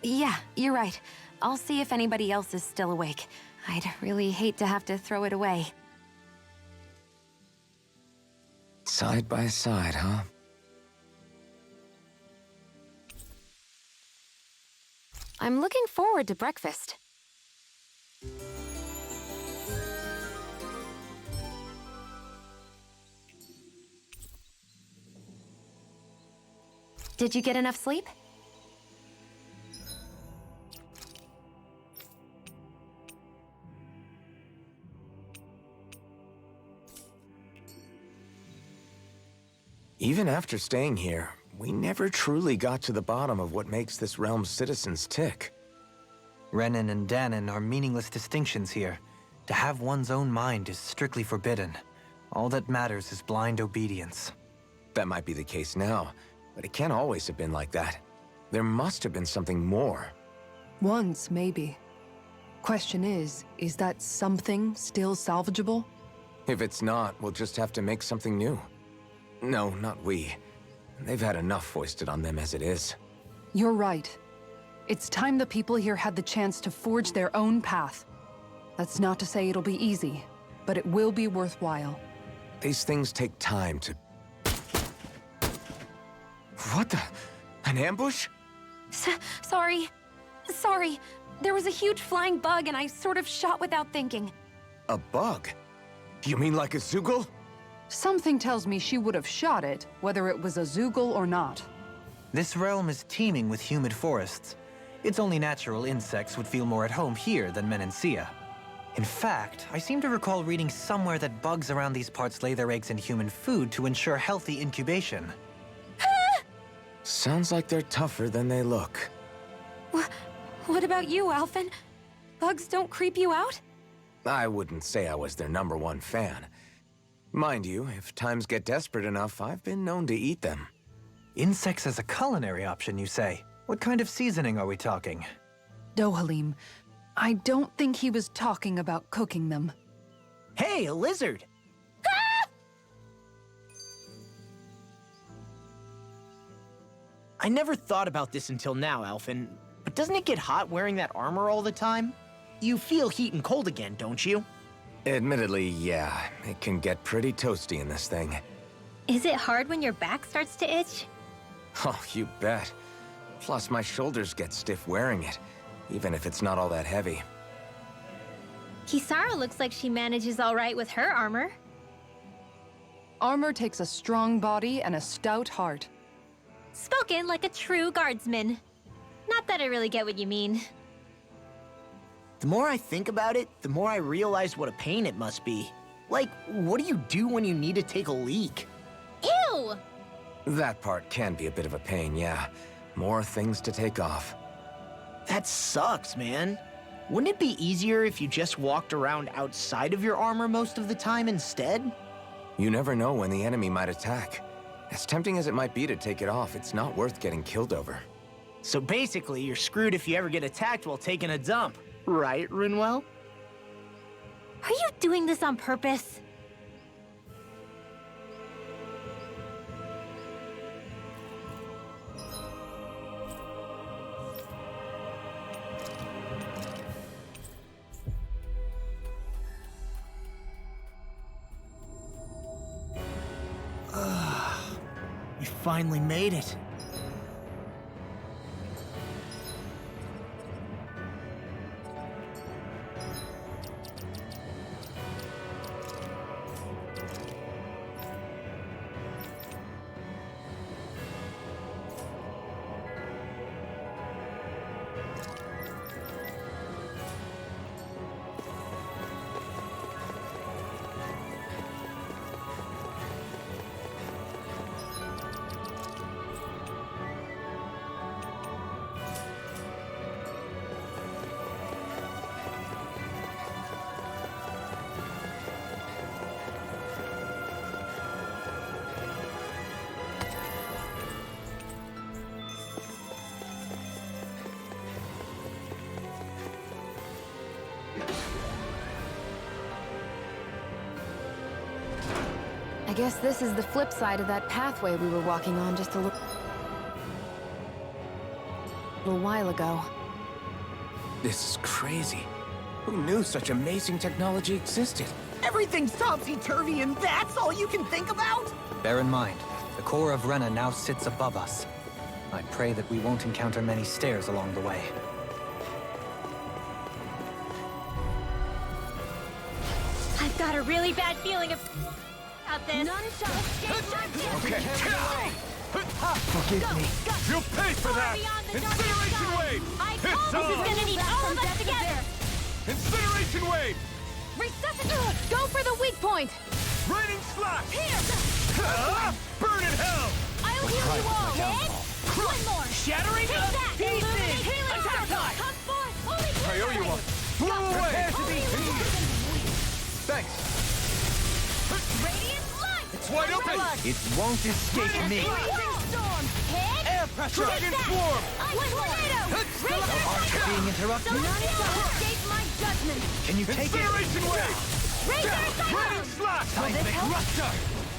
Yeah, you're right. I'll see if anybody else is still awake. I'd really hate to have to throw it away. Side by side, huh? I'm looking forward to breakfast. Did you get enough sleep? Even after staying here, we never truly got to the bottom of what makes this realm's citizens tick. Renan and Danon are meaningless distinctions here. To have one's own mind is strictly forbidden. All that matters is blind obedience. That might be the case now, but it can't always have been like that. There must have been something more. Once, maybe. Question is that something still salvageable? If it's not, we'll just have to make something new. No, not we. They've had enough foisted on them as it is. You're right. It's time the people here had the chance to forge their own path. That's not to say it'll be easy, but it will be worthwhile. These things take time to... What the? An ambush? Sorry. Sorry. There was a huge flying bug and I sort of shot without thinking. A bug? You mean like a Zoogle? Something tells me she would have shot it, whether it was a Zoogle or not. This realm is teeming with humid forests. It's only natural insects would feel more at home here than Menancia. In fact, I seem to recall reading somewhere that bugs around these parts lay their eggs in human food to ensure healthy incubation. Sounds like they're tougher than they look. What about you, Alphen? Bugs don't creep you out? I wouldn't say I was their #1 fan. Mind you, if times get desperate enough, I've been known to eat them. Insects as a culinary option, you say? What kind of seasoning are we talking? Dohalim, I don't think he was talking about cooking them. Hey, a lizard! I never thought about this until now, Alphen, but doesn't it get hot wearing that armor all the time? You feel heat and cold again, don't you? Admittedly, yeah. It can get pretty toasty in this thing. Is it hard when your back starts to itch? Oh, you bet. Plus, my shoulders get stiff wearing it, even if it's not all that heavy. Kisara looks like she manages all right with her armor. Armor takes a strong body and a stout heart. Spoken like a true guardsman. Not that I really get what you mean. The more I think about it, the more I realize what a pain it must be. Like, what do you do when you need to take a leak? Ew! That part can be a bit of a pain, yeah. More things to take off. That sucks, man. Wouldn't it be easier if you just walked around outside of your armor most of the time instead? You never know when the enemy might attack. As tempting as it might be to take it off, it's not worth getting killed over. So basically, you're screwed if you ever get attacked while taking a dump. Right, Rinwell? Are you doing this on purpose? We finally made it. I guess this is the flip side of that pathway we were walking on just a little while ago. This is crazy. Who knew such amazing technology existed? Everything's topsy-turvy and that's all you can think about? Bear in mind, the core of Rena now sits above us. I pray that we won't encounter many stairs along the way. I've got a really bad feeling about this. None shall escape my Okay. Forgive me. You'll pay for that! Incineration wave! This is gonna need all of us together! Incineration wave! Resuscitate! Go for the weak point! Raining slash! Here! Burn in hell! I'll heal you all! Hit! One more! Shattering Take that! pieces! Illuminate healing Attack circle! time! Come forth! Holy I owe you one. Blow away! Prepare to be healed. Thanks. Radiant light! It's wide open. It won't escape me. Freezing storm! Hit! Air pressure! Take that! Swarm! One tornado! Raise that Aren't you being interrupted? Don't escape my judgment! Can you take it? Incineration wave! Razor Running slash! Seismic rupture!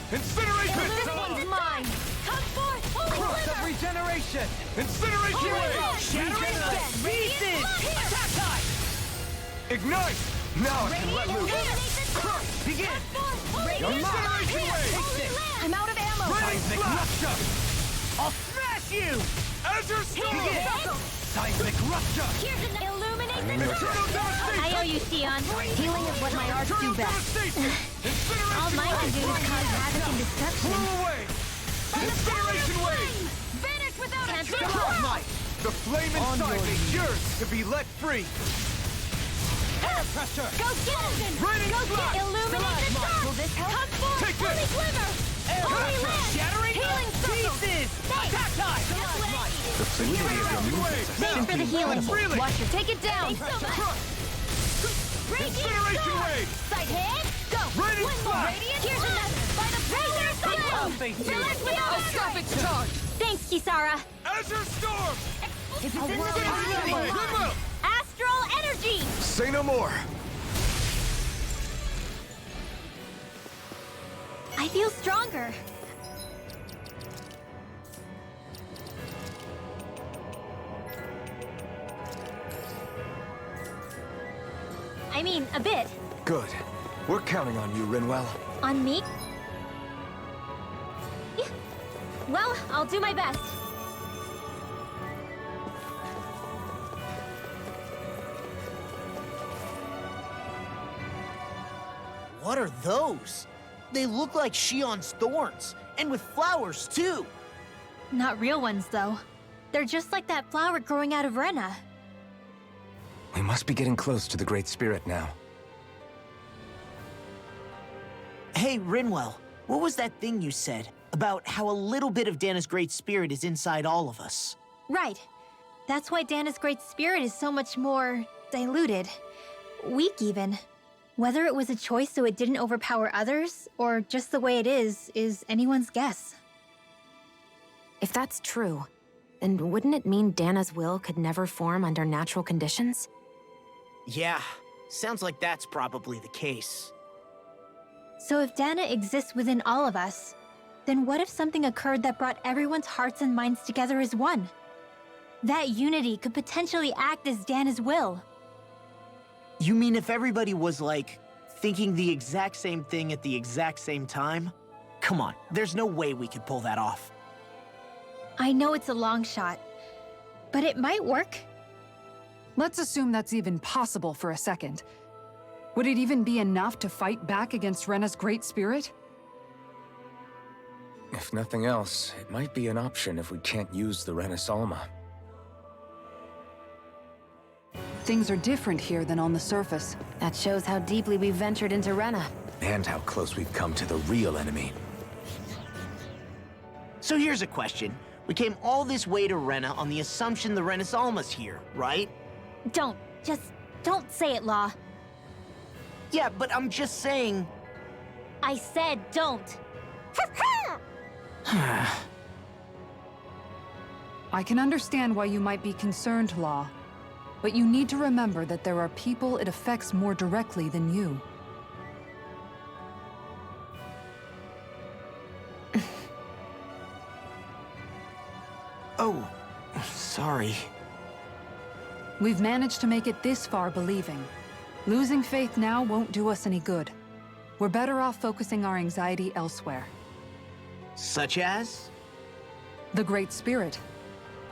Incineration! This one's mine! Come forth! Holy Cross of Sliver! regeneration! Incineration wave! Shattering pieces! Attack time! Ignite! Now I can let loose. Begin! Your incineration wave! I'm out of ammo! Seismic rupture! I'll smash you! Azure Storm! Seismic rupture! Here's an illuminate Eternal devastation! I owe you, Sion. Healing is what my arts do best. All mine can do is cause havoc and destruction. Blow away! Incineration wave! Vanish without a Step up, Mike! The flame inside me yearns to be let free! Air pressure! Go get him! Raining Go slash! get illuminate the dark! Will this help? Come forth! Take Holy this! Glimmer! Holy Land! Shattering Healing circle! pieces! Thanks! Attack time! Just what I need! The fluidity of your movements is Thanks for the healing. Freely. Watcher, take it down! Thanks so much! Incineration wave! Sight hit! Go! Radiant One more! slash! Radiant! Here's another! By the razor cycle! Select without a stop its charge! Thanks, Kisara! Azure Storm! It's in the Goodwill! Astral energy! Say no more! I feel stronger. I mean, a bit. Good. We're counting on you, Rinwell. On me? Yeah. Well, I'll do my best. What are those? They look like Shion's thorns, and with flowers too. Not real ones, though. They're just like that flower growing out of Rena. We must be getting close to the Great Spirit now. Hey, Rinwell, what was that thing you said about how a little bit of Dana's Great Spirit is inside all of us? Right. That's why Dana's Great Spirit is so much more diluted. Weak, even. Whether it was a choice so it didn't overpower others, or just the way it is anyone's guess. If that's true, then wouldn't it mean Dana's will could never form under natural conditions? Yeah, sounds like that's probably the case. So if Dana exists within all of us, then what if something occurred that brought everyone's hearts and minds together as one? That unity could potentially act as Dana's will. You mean if everybody was, like, thinking the exact same thing at the exact same time? Come on, there's no way we could pull that off. I know it's a long shot, but it might work. Let's assume that's even possible for a second. Would it even be enough to fight back against Rena's Great Spirit? If nothing else, it might be an option if we can't use the Renis Alma. Things are different here than on the surface. That shows how deeply we've ventured into Rena. And how close we've come to the real enemy. So here's a question. We came all this way to Rena on the assumption the Renis Alma's here, right? Just don't say it, Law. Yeah, but I'm just saying... I said don't. I can understand why you might be concerned, Law. But you need to remember that there are people it affects more directly than you. Oh, sorry. We've managed to make it this far believing. Losing faith now won't do us any good. We're better off focusing our anxiety elsewhere. Such as? The Great Spirit.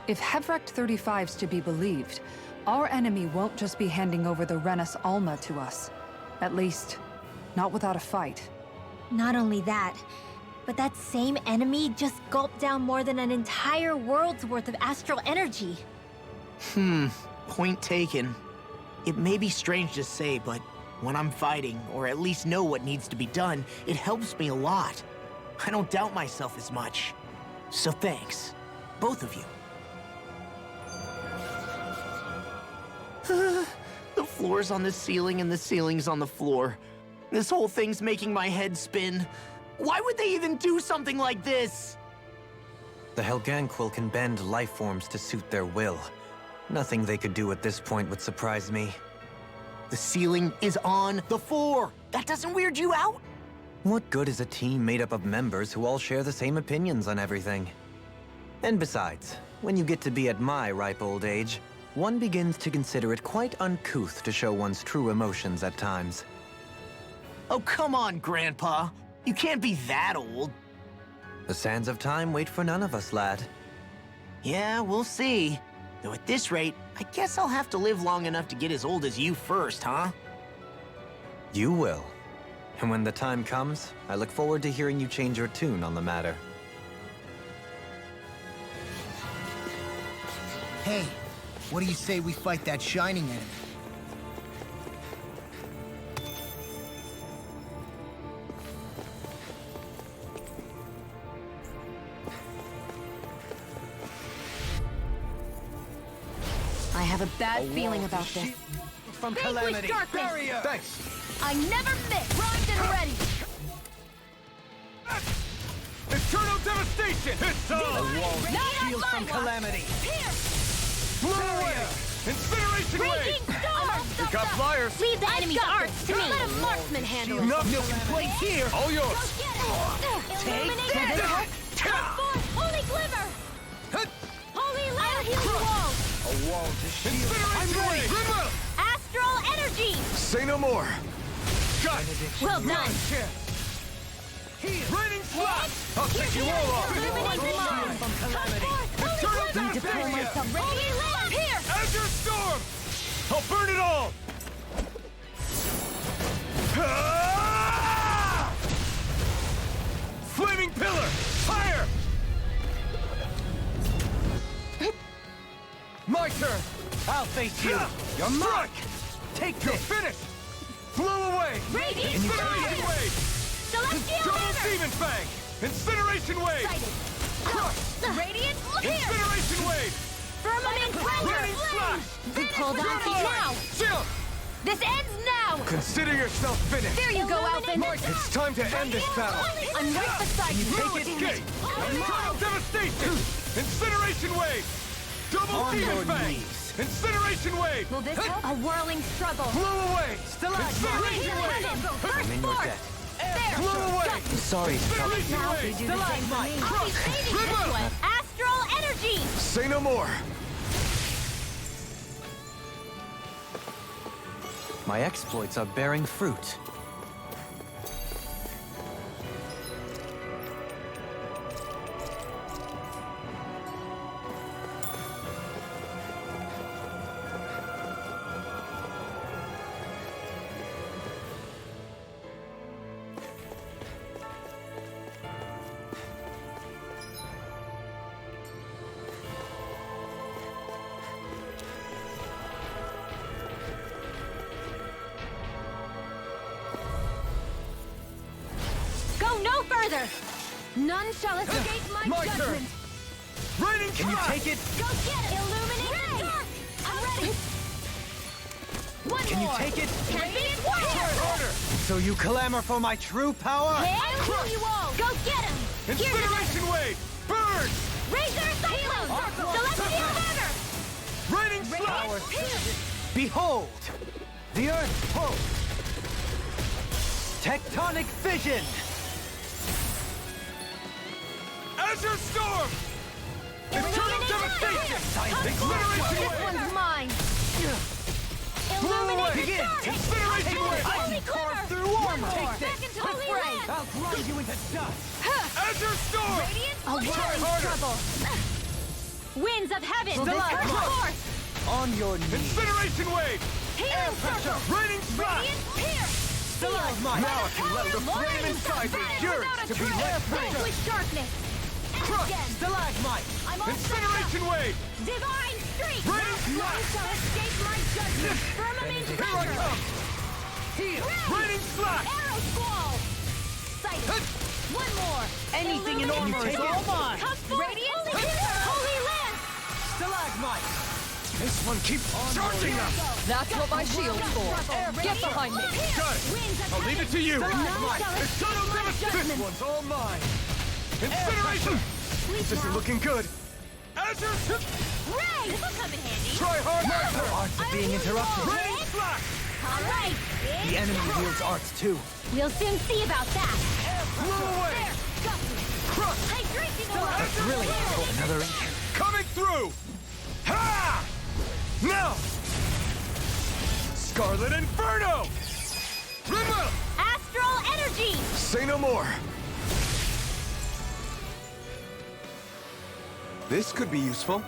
If Hevrecht 35's to be believed, our enemy won't just be handing over the Renis Alma to us. At least, not without a fight. Not only that, but that same enemy just gulped down more than an entire world's worth of astral energy. Point taken. It may be strange to say, but when I'm fighting, or at least know what needs to be done, it helps me a lot. I don't doubt myself as much. So thanks, both of you. The floor's on the ceiling and the ceiling's on the floor. This whole thing's making my head spin. Why would they even do something like this? The Helganquil can bend life forms to suit their will. Nothing they could do at this point would surprise me. The ceiling is on the floor. That doesn't weird you out? What good is a team made up of members who all share the same opinions on everything? And besides, when you get to be at my ripe old age, one begins to consider it quite uncouth to show one's true emotions at times. Oh, come on, Grandpa. You can't be that old. The sands of time wait for none of us, lad. Yeah, we'll see. Though at this rate, I guess I'll have to live long enough to get as old as you first, huh? You will. And when the time comes, I look forward to hearing you change your tune on the matter. Hey, what do you say we fight that shining enemy? I have a bad feeling about this. From Calamity. Barrier. Thanks. I never miss. Primed and ready. Eternal devastation! It's A wall of shield from Calamity. Blow away! Incineration wave! We got flyers! Leave the enemy's arts to me. Let a marksman handle it. No place here. All yours! Illuminate that! Transform! Holy Glimmer! Holy Light! I'll heal you all! A wall to shield. Incineration wave! Goodwill! Astral Energy! Say no more! Got it! Well done! Raining slash! I'll take you all off! Illuminate the mind! From Calamity. Eternal devastation! Holy Light! Here! Azure Storm! I'll burn it all! Ah! Flaming Pillar! Fire! My turn! I'll face you. Your mark! Take You're this. finished! Blow away! Radiant Incineration Fire! wave! Celestial Double Hammer! Demon Fang! Incineration wave! Crush! Radiant Here! Incineration wave! Firmament Render! Raining slash! Hold on to now! Jump! This ends now! Consider yourself finished! There you go, Alphen! It's time to end this battle! I'm right beside you! Take it! Eternal devastation! Incineration wave! Double Demon Fang! Incineration wave! Will this help? A whirling struggle! Blow away! Incineration wave! I'm in your debt. There! Blow away! Sorry. Incineration Now wave! do the same for me. I'll be saving this Dribble! one! Astral Energy! Say no more! My exploits are bearing fruit. Go no further! None shall escape my turn. judgment! Raining Can you Flash! take it? Go get it! Illuminate the dark! I'm ready! One Can you more! take it? Radiant Warrior! Order! So you clamor for my true power? I'll heal you all! Go get him! Here's Incineration wave! Burn! Razor Cyclone! Celestial Hammer! Raining slash! Behold! The Earth pulse! Tectonic fission! Azure Storm! Eternal devastation! Incineration This wave! one's mine! Blow Illuminate away! the Begin! dark! Incineration wave! Holy Carve Glimmer! through armor! Take Take this! this! Back into the fray! I'll grind you into dust! Azure Storm! Radiant A whirling harder. struggle! Winds of heaven! Will this Surge help? forth! On your knees! Incineration wave! Healing circle! Raining slash! Radiant pierce! Stalagmite! Now I can let the flame inside me yearn to be lit free! Vanquish darkness! And Crush! again! Stalagmite! I'm all set up! Incineration wave! Divine streak! Raining None slash! shall escape my judgment! Firmament Here I render! come! Heal! Raining slash! Arrow squall! Sighted! One more! Anything in armor is all mine! Radiant! Holy Lance! Stalagmite! This one keeps charging us! That's what my shield's for. Get behind me. Got it! I'll leave it to you! This one's all mine! Incineration! This isn't looking good! Azure! Ray! This'll come in handy! Try hard! Our arts are being interrupted. Rain slash! All right! The enemy wields arts too. We'll soon see about that! Blow away! Crush! That's brilliant. Another Coming through! Ha! Now! Scarlet Inferno! Rinwell! Astral Energy! Say no more! This could be useful.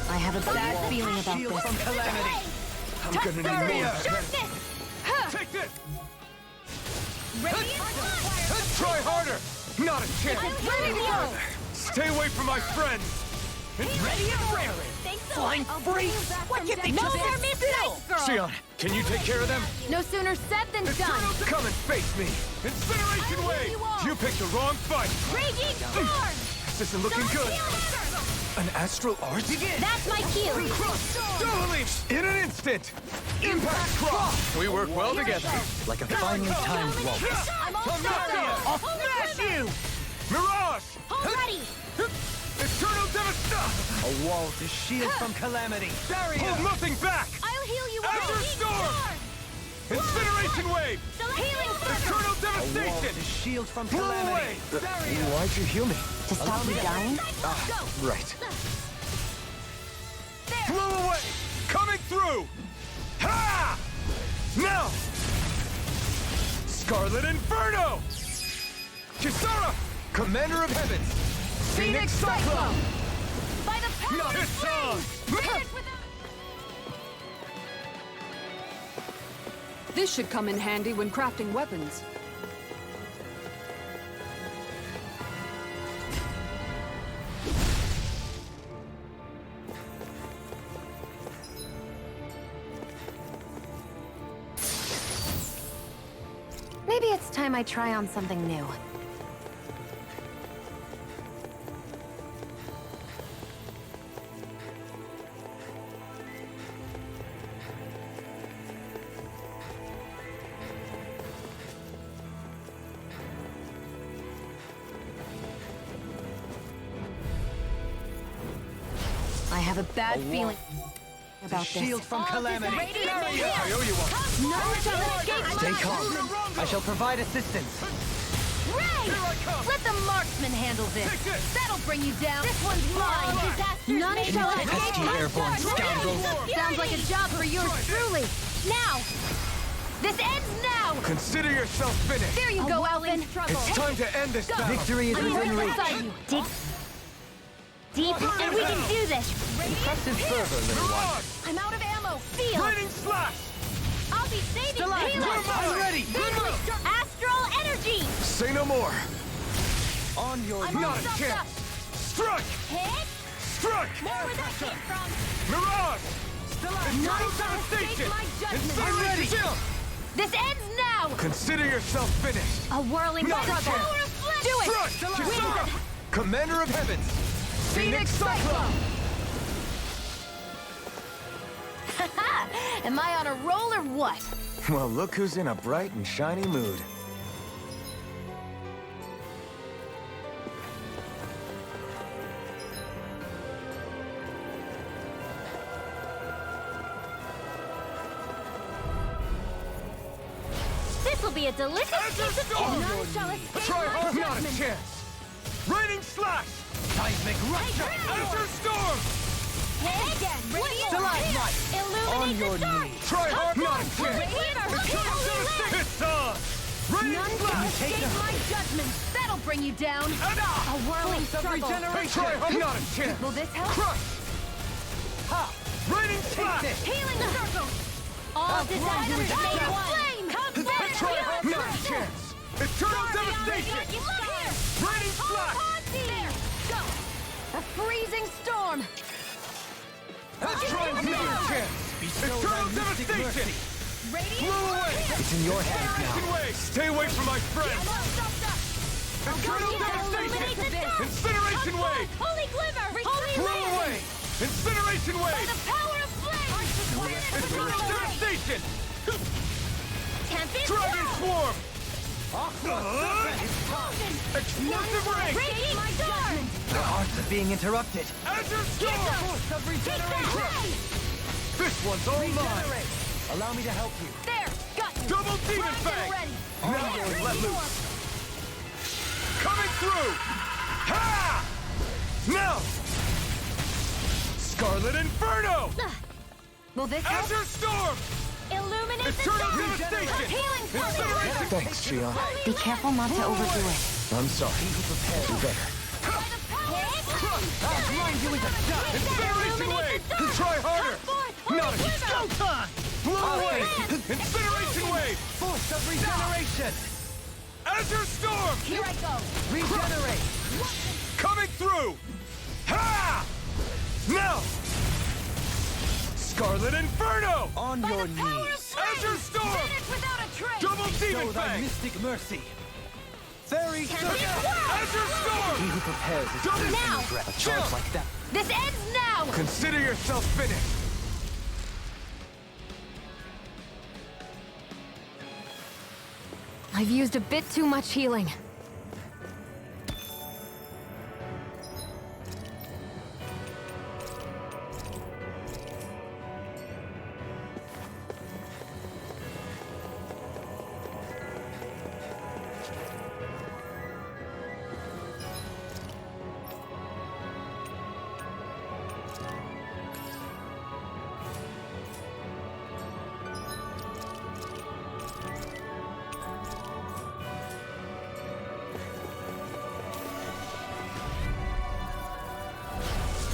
I have a bad feeling about Shield this. from calamity. I'm gonna need more. Take this! Radiant Try harder! Not a chance! Ready to go! Stay away from my friends! Radiant rarely. Flying freeze. What you think No of more this? Midnight Girl! Xion, can you take care of them? No sooner said than done! Come and face me! Incineration Wave! You picked the wrong fight! Raging Storm! This isn't looking good! An astral art? That's my cue! Double Leaps! In an instant! Impact Cross! We work well together. Like a finely timed waltz. I'm all set I'll smash you! Mirage! Already! Eternal Devastation! A wall to shield from calamity. Barrier! Hold nothing back! I'll heal you Azure Storm! Incineration Wave! Healing Eternal A wall Devastation! to shield from Blow calamity. away! Barrier! Why'd you heal me? To stop me dying? Right. Blow away! Coming through! Ha! Now! Scarlet Inferno! Kisara! Commander of Heavens! Phoenix Cyclone! By the power Not of a song! This should come in handy when crafting weapons. Maybe it's time I try on something new. I have a bad feeling about Shield this. from calamity. I owe you one. None shall escape my Stay calm. judgment. I shall provide assistance. Ray! Let the marksman handle this. That'll bring you down. This one's mine. None shall escape Pesky my airborne judgment. scoundrels. Sounds like a job for yours truly. Now! This ends now! Consider yourself finished. There you go, Alvin. It's time to end this battle. Victory is I'm within right reach. beside you. Dig deep, and we can do this. Impressive fervor, little one. Mirage! I'm out of ammo. Field. Lightning Slash! I'll be saving Stalagmite. Halo. I'm ready. Astral Energy. Say no more. On your I'm Not all a stuffed chance. up. Strike! Hit. Strike! More where that came from. Mirage! None shall escape my judgment. Incineration! This ends now. Consider yourself finished. A whirling Not a by the chance. power of flesh. Do it. Strike! Win. Kisara! Commander of Heavens! Phoenix Cyclone! Am I on a roll or what? Well, look who's in a bright and shiny mood. This will be a delicious piece of Storm! None shall escape Try my hard, not a judgment. chance! Raining Slash! Seismic rupture. Azure Storm! Hit again. Stalagmite. Illuminate On your the dark. knees. Try hard, not a chance! Radiant. It's on! Raining None Slash! can escape my judgment. That'll bring you down. A whirling struggle. Try hard, not a chance! Will this help? Crush! Ha! Raining Slash! Healing circle. All disasters made one! Come back! No chance! Eternal devastation! Raining flash! There! Go! A freezing storm! Let's try another chance! Eternal devastation! Blow away! It's in your hands now. Stay away from my friends! Eternal devastation! Incineration wave! Holy glimmer! Holy Blow land! away! Incineration By wave! the power of flame! Eternal devastation! Tempest! Dragon swarm! Explosion! Explosive ring! Raging storm! Our hearts are being interrupted. Azure storm! Force of regeneration! This one's all mine! Regenerate! Allow me to help you. There! Got you! Double demon Dragon fang! ready! Now let loose! Coming through! Ha! Now! Scarlet Inferno! Will this help? Azure storm! Illuminate Eternal the devastation! Healing Incineration! Thanks, Shion. Be careful not to overdo it. I'm sorry. Do better. I'll grind you into dust. Incineration wave! Try harder! Not a Showtime! blow away! Incineration wave! Force of regeneration! Azure storm! Here I go! Regenerate! Coming through! Ha! Now! Scarlet Inferno! On your knees! Azure storm! Without a trace! Double demon Show thy fang! mystic mercy! Fairy Azure circle! storm! He who prepares is Double Now! a charge like that. This ends now! Consider yourself finished! I've used a bit too much healing.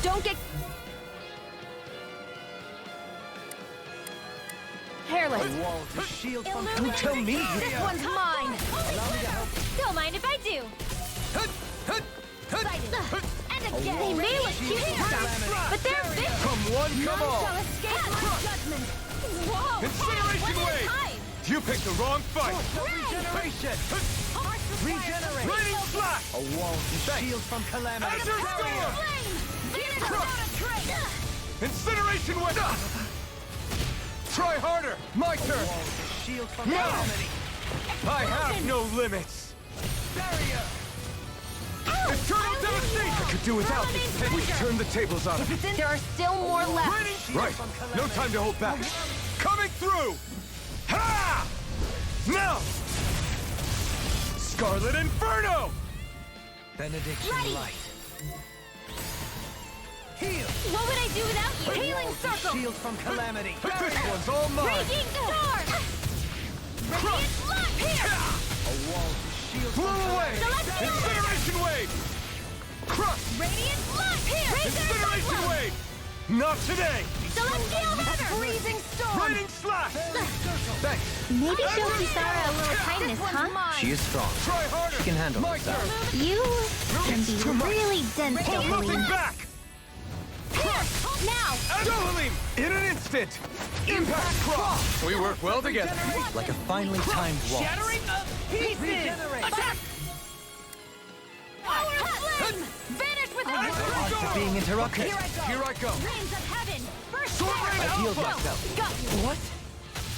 Don't get careless. A wall to shield from... Illuminate Tell me! This one's mine. Allow me to help you. Don't mind if I do. And again. They may look cute, but they're big. Come one, come all! Shall escape my judgment. Whoa! Incineration One at a wave! time. You picked the wrong fight! Regeneration! Regenerate! Raining flash! A wall to shield from calamity. Azure storm! Flame! Vanish without a trace. Incineration wave! Try harder! My turn! Shield from Now! calamity. I have no limits! Barrier! Eternal devastation! I could do without this. We turn the tables on it. There are still more left. Right. No time to hold back. Coming through! Ha! Now! Scarlet Inferno! Benediction Ready. light. Heal! What would I do without you? Healing circle! Shield from calamity. This one's all mine! Raging storm! Radiant light! Here! A wall to shield Blow from away! calamity. Incineration wave! Crush! Radiant light! Here! Incineration wave! Not today! Celestial hammer! Freezing storm. Raining slash! Thanks. Maybe show Kisara a little kindness, huh? She is strong. Try harder! She can handle My herself. turn! You can be too much. really dense, Hold nothing Dohalim. back! Here! Now! Dohalim! In an instant! Impact cross! We work well together. Like a finely timed waltz. Shattering of pieces. Regenerate! Attack! Power of flame. Vanish with Our hearts are being interrupted. Here I go. Here I go! Rains of heaven! First Sword fire! Rain I healed Alpha! myself. Got you. What?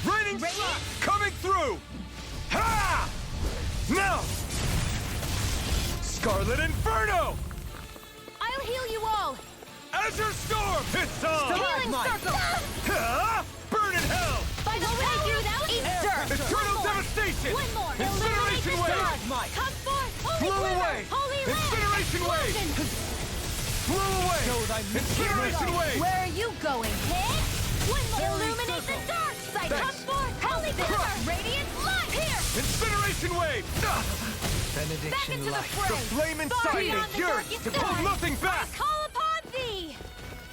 Raining slash! Coming through! Ha! Now! Scarlet Inferno! I'll heal you all! Azure Storm! It's on! Healing circle! Ha! Burn in hell! By the way, you without Easter! Eternal devastation! One more! Incineration wave! Come forth! Holy Blow glitter! away! Holy land! Incineration wave! Explosion! Blow away! Show thy Incineration wave! Where are you going? Hit! One more! Illuminate the dark side! Come Thanks. forth! Holy glitter! Radiant light! Here! Incineration wave! Back Benediction into the light. fray! The flame inside me Beyond the yearns darkest to pull sky. nothing back! I call upon thee!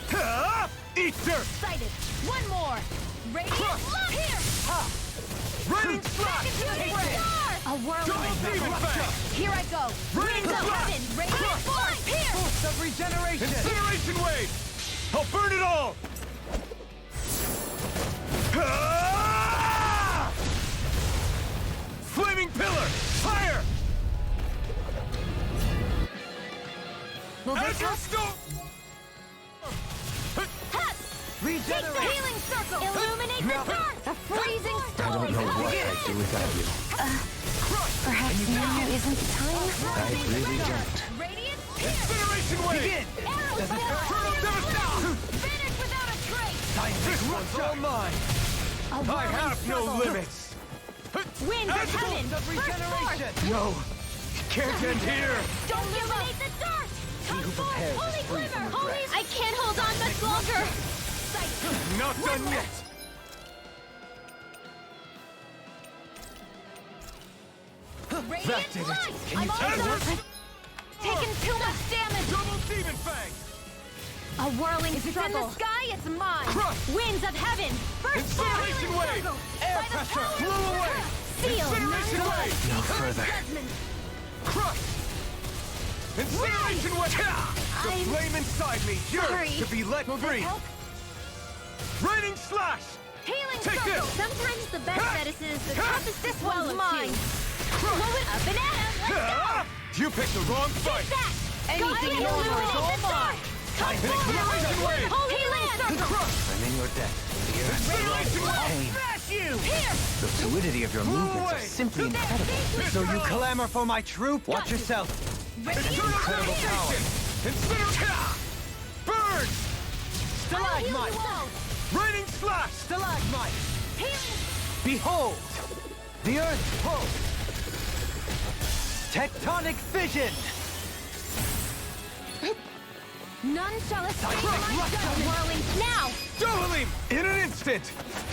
Ha! Eat dirt! Excited. One more. Radiant love here. Raining slash! A whirling Demon Fang! Here I go. Winds of heaven. Radiant force here. Force of regeneration! Incineration wave! I'll burn it all! Ah! Flaming pillar! Fire! Will this help? Regenerate! Healing circle. Illuminate the dark. A freezing I don't know what I'd do without you. Perhaps now isn't the time? I really don't. Radiant Incineration wave! Begin. Arrows Eternal devastation! Finish without a trace. This one's all mine! A I whirling have no struggle. limits! Winds of heaven. Burst forth. No! Can't end here! Don't illuminate the dark. Come forth. prepares is Holy free glimmer. from Holy. regret. I can't hold on much longer. Not done yet! Radiant did it. light. Can you I'm take almost it? taken too much damage. Double Demon Fang! A whirling If it's in struggle. the sky, it's mine. Crush! Winds of heaven. First Incineration healing wave! circle. Air By the pressure! power Flew of away! Seal. Incineration None wave! No further. judgment. Crush! Incineration wave! The I'm flame inside me sorry. yearns to be let Will this free! help? Raining slash! Healing Take circle. this. Sometimes the best medicine is the toughest This swallow one's mine. Blow it up and at him. Let's go. You picked the wrong fight! That. Anything Go more ahead, is all illuminate the dark. Come Incineration forward. wave! Holy land. I'm in your debt. Incineration wave! Pain. Smash you! Here. The fluidity of your movements are simply incredible. So you clamor for my troop? Watch yourself. Incredible power! Incineration! Burn! Stalagmite. Raining slash! Stalagmite! Healing. Behold! The Earth pulse! Tectonic fission! None shall escape my judgment. Whirling now. Dohalim! In an instant!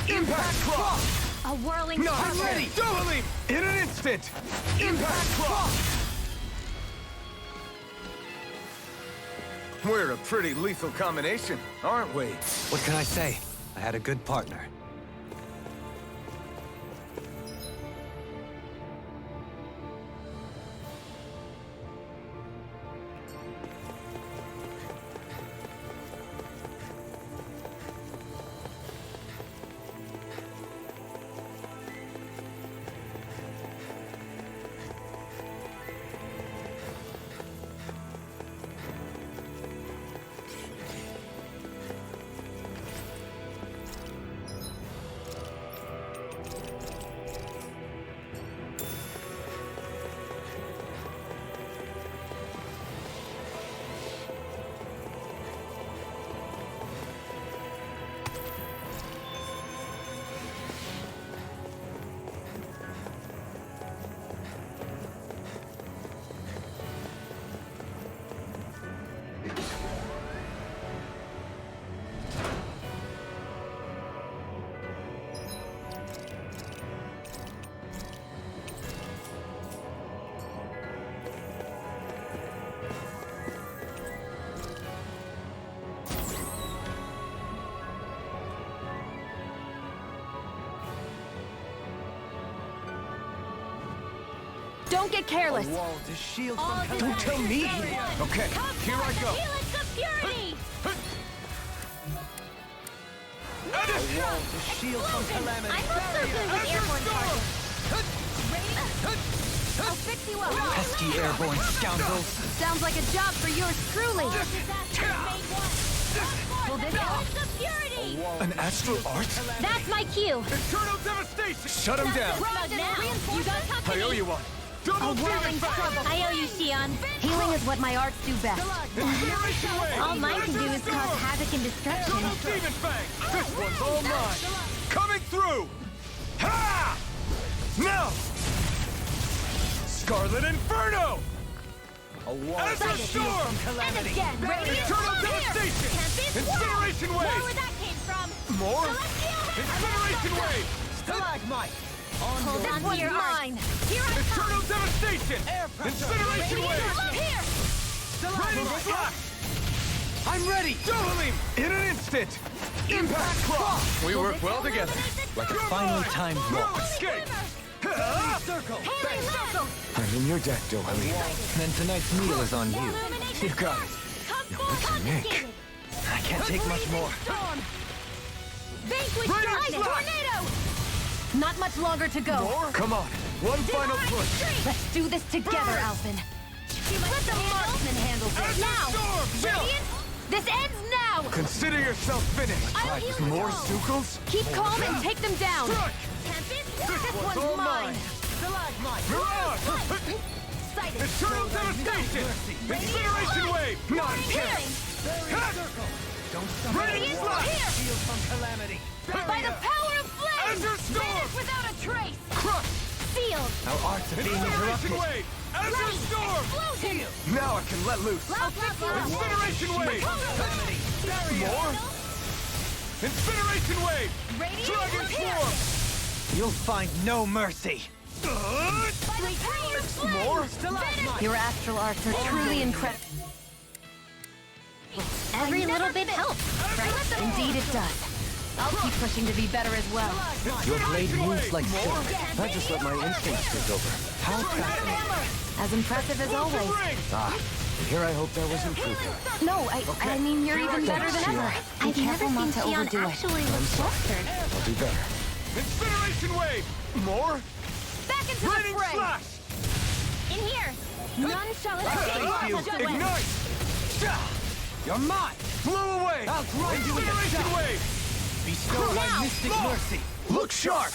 Impact Cross! A whirling No, I'm circle. ready! Dohalim! In an instant! Impact Cross! We're a pretty lethal combination, aren't we? What can I say? I had a good partner. Don't get careless. A wall to shield All from Don't tell me! Okay, here I go! Helix of purity. A wall to shield from calamity. I'm also good with airborne targets. I'll fix you up. Pesky airborne scoundrels. Sounds like a job for yours truly. Will this Helix of purity. An astral art? That's my cue. Eternal devastation! Shut him down! You got company. I owe you one! A Double whirling Demon Fang! struggle. I owe you, Xion. Healing is what my arts do best. Incineration wave! All mine can do is cause havoc and destruction. Double Demon Fang! This one's all mine! Coming through! Ha! Now! Scarlet Inferno! A wall Azure to shield Storm! from calamity. Again, radiant Eternal love here. devastation! Can't be Incineration swallowed. wave! Where that came from? More? Celestial hammer. Incineration wave! Stalagmite! Hold This on to one's your art. mine. Here I come. Eternal devastation! Air pressure! Incineration Radiant wave! love here. Raining Stalagmite! slash! I'm ready! Double him! In an instant! Impact cross! We work well together. Like a finely timed walk. Escape! Circle! I'm in your debt, Doheli. Then tonight's meal is on you. You got it. Now what's your nick? I can't take much more. Vanquish Rain tornado! Not much longer to go. Come on, one final push. Let's do this together, Alphen. Let the marksman handle this. Now! Radiant, this ends now! Consider yourself finished. I'll heal you More all. Sucals? Keep calm and take them down. This one's all mine. Mirage! Eternal devastation! Incineration wave! Not again! Radiant slash! Shield from calamity. By the power of flame! Azure Storm! Vanish without a trace! Crush! Sealed! Our arts are being Incineration interrupted. wave! Azure Storm! Explosion! Now I can let loose! Incineration wave! More? Incineration wave! Dragon Swarm! You'll find no mercy. More? Your astral arts are truly incredible. Every little bit helps, right? Indeed it does. I'll keep pushing to be better as well. Your blade moves like silk. I just let my instincts take over. How fascinating. As impressive as always. And here I hope that was improvement. No, I mean, you're even better than ever. Be I've never careful seen not to Xion overdo it. actually look flustered. I'll do better. Incineration wave! More? Back into Raining the fray! slash! In here! None shall escape! Ignite! You're mine! Blow away! I'll grind you into Incineration dust. wave! Bestow thy mystic mercy. Look sharp!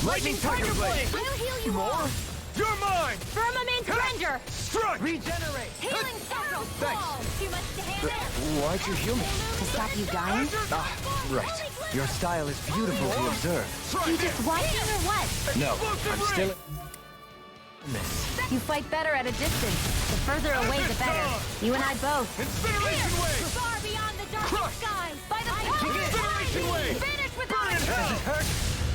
Lightning Tiger Blade! I'll heal you More? all! You're mine! Firmament Render! Strike! Regenerate! Healing Circle! Thanks. Too much to handle! Why'd you heal me? To stop you dying? Right. Your style is beautiful to observe. You just watching or what? No, I'm still in this. You fight better at a distance. The further away, the better. You and I both. Incineration wave! Far beyond the darkest skies! By the power of Incineration wave! Finish without a Burn in hell! Does it hurt?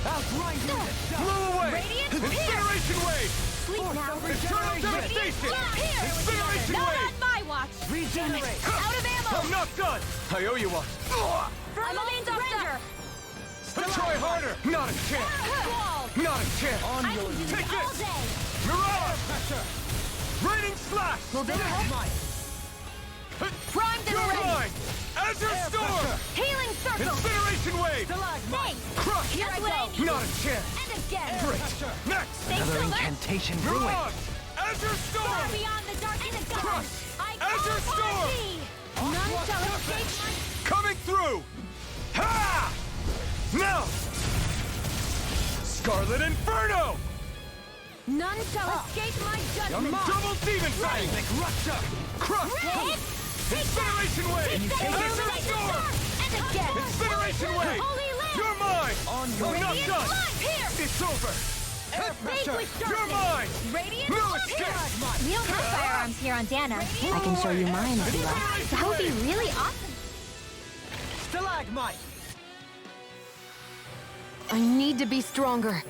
I'll grind you into dust. Blow away! Radiant Incineration wave! Sleep now! Eternal devastation! Incineration Not wave! on my watch! Regenerate! Out of ammo! I'm not done! I owe you one. Firmament Render! Try harder! Not a chance! Not a chance! I can do Take this all this! day! Mirage! Raining slash! Will this help? Primed and You're ready! mine! Azure Storm! Healing Circle! Incineration wave! Thanks! Crush! Here I go! Not a chance! And again! Great! Next! Stay Another silver! incantation brewing. Mirage! Azure Far Storm! beyond the darkest skies! Crush! I Azure call Storm! upon thee! None shall escape my... Coming through! Ha! Now! Scarlet Inferno! None shall escape my judgment! Double Demon Sight! Rupture! Crush! Hit! Incineration wave! Azure Storm! And again! Incineration wave! Holy Land! You're mine! On I'm your not Radiant done! Life here! It's over! Vanquish You're darkness! mine! Radiant No Life escape! here! We don't have firearms here on Dana. I can show you mine if you like. That would be really awesome. Stalagmite! I need to be stronger.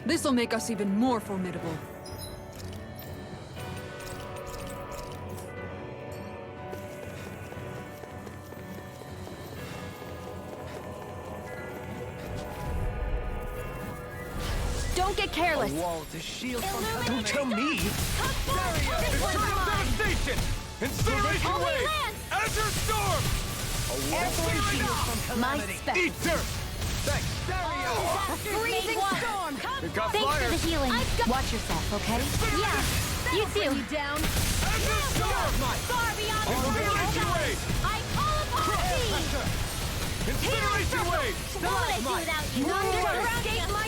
This'll make us even more formidable. Don't get careless. Wall to shield from Don't tell me! Eternal devastation! Incineration wave! Azure storm! My spec. Eat dirt! Thanks, Dario! Freezing storm. It got Thanks fire! for the healing. Watch yourself, okay? Yeah. You too. Down. Azure storm! Far beyond the Incineration wave! I call upon thee. Incineration wave! What would I do without you? Escape my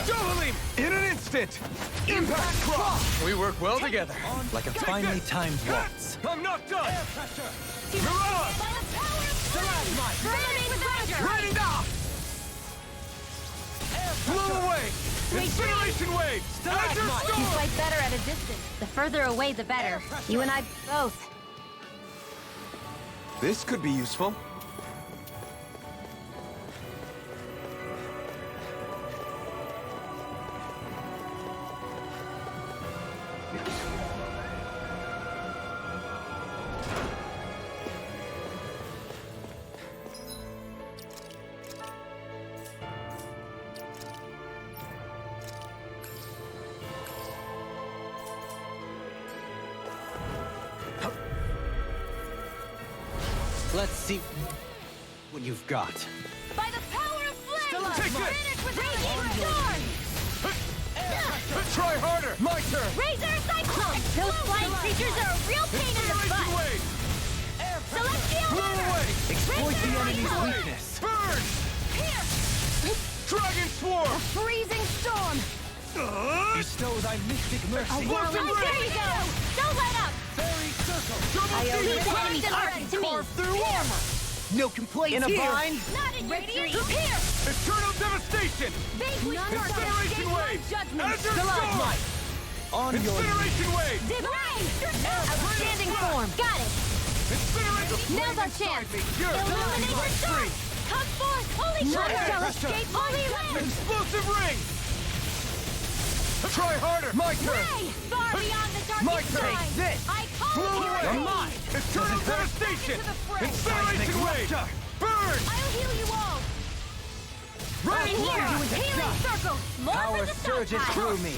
Dohalim! In an instant! Impact cross! We work well together, like a finely timed waltz. I'm not done! Mirage! Raining down! Blow away! Incineration wave! Azure You storm! fight better at a distance. The further away, the better. You and I both. This could be useful. Let's see what you've got. By the power of flame! Take this! Finish with raging storm! Try harder! My turn! Razor Cyclone! Those flying creatures are a real pain in the Incineration butt! wave! Celestial Blow Order! away! Exploit the enemy's Razor weakness. Burn! Dragon swarm! Freezing storm! Bestow thy mystic mercy. Explosive There ray! you go! Don't let up! Fairy circle! Double I owe season the blast! enemy's heart to me! Through armor! No complaints In a here. bind? Not in Radiant! Here! Eternal devastation! Vanquish none Incineration wave! judgment! Azure storm! On your Incineration wave! Divine! Outstanding form! Got it! Incineration Now's our chance! You're Illuminator Storm! Come forth! Holy None Shatter! shall Escape Holy Land! Explosive ring! Try harder! My turn! Ray! Far beyond the darkest My turn! time! This! I call Blow upon away! thee! Mine! Eternal devastation! Into the fray! Incineration wave! Burn! I'll heal you all! Red In here! Healing circle! More Power for the surges stockpile! through me.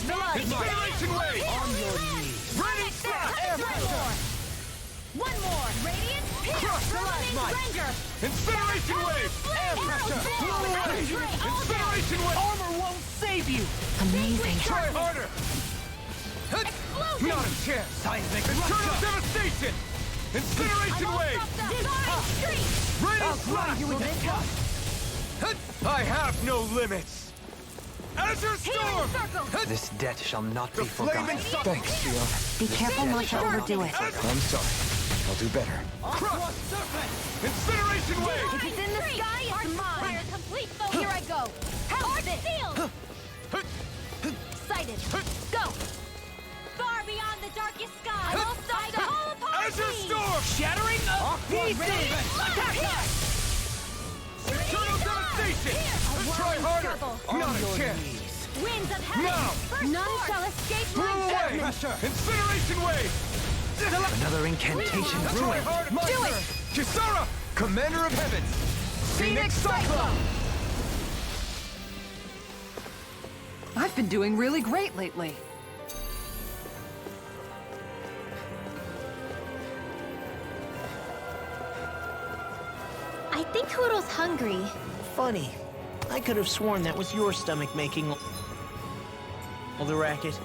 Incineration wave! On your knees. Raining blast! One more! Radiant Pierce! Crush the Summoning last Ranger! Incineration wave! Air pressure! Blow away! Incineration wave! Armor won't save you! Amazing. Try harder! Explosion! Not a chance! Seismic Eternal devastation! Incineration wave! Divine Streak! Raining blast! I have no limits! Azure storm! This debt shall not be The flaming forgotten. Thanks, Shion. Be careful not to overdo it. I'm sorry. I'll do better. Crush! Incineration wave! If it's in the sky, it's mine! Fire complete, so here I go! How's this? Sighted! Go! Far beyond the darkest sky! I will stop the whole party! Azure storm! Shattering pieces! Eternal devastation! Try harder! Not a chance! Winds of heaven! Now! None shall escape Blow my away! judgment! Incineration wave! Another incantation Try ruined. harder! My Do turn! it! Kisara! Commander of Heavens! Phoenix Cyclone! I've been doing really great lately. I think Hoodle's hungry. Funny. I could have sworn that was your stomach making all the racket.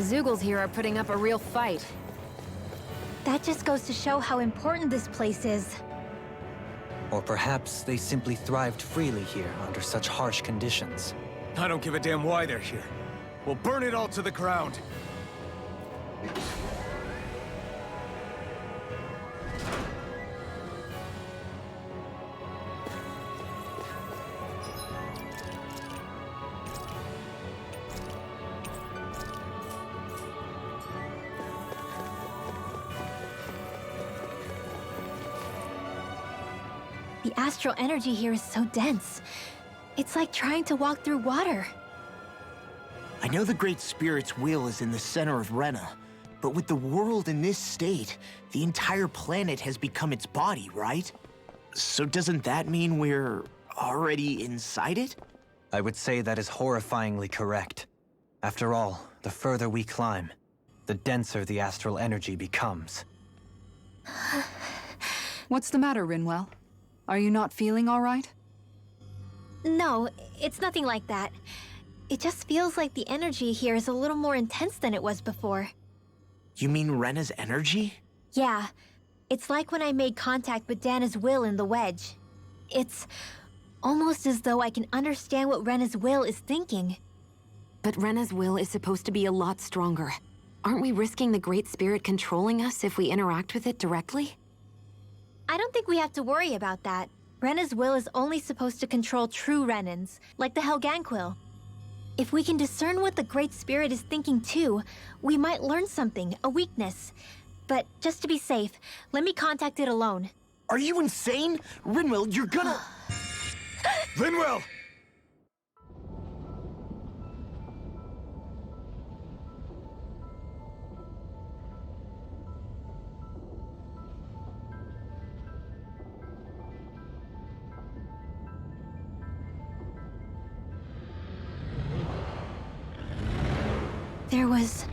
The Zeugles here are putting up a real fight. That just goes to show how important this place is. Or perhaps they simply thrived freely here under such harsh conditions. I don't give a damn why they're here. We'll burn it all to the ground. The astral energy here is so dense. It's like trying to walk through water. I know the Great Spirit's will is in the center of Rena, but with the world in this state, the entire planet has become its body, right? So doesn't that mean we're already inside it? I would say that is horrifyingly correct. After all, the further we climb, the denser the astral energy becomes. What's the matter, Rinwell? Are you not feeling all right? No, it's nothing like that. It just feels like the energy here is a little more intense than it was before. You mean Rena's energy? Yeah. It's like when I made contact with Dana's will in the wedge. It's almost as though I can understand what Rena's will is thinking. But Rena's will is supposed to be a lot stronger. Aren't we risking the Great Spirit controlling us if we interact with it directly? I don't think we have to worry about that. Rena's will is only supposed to control true Renans, like the Helganquil. If we can discern what the Great Spirit is thinking too, we might learn something, a weakness. But just to be safe, let me contact it alone. Are you insane? Rinwell, you're gonna... Rinwell! There was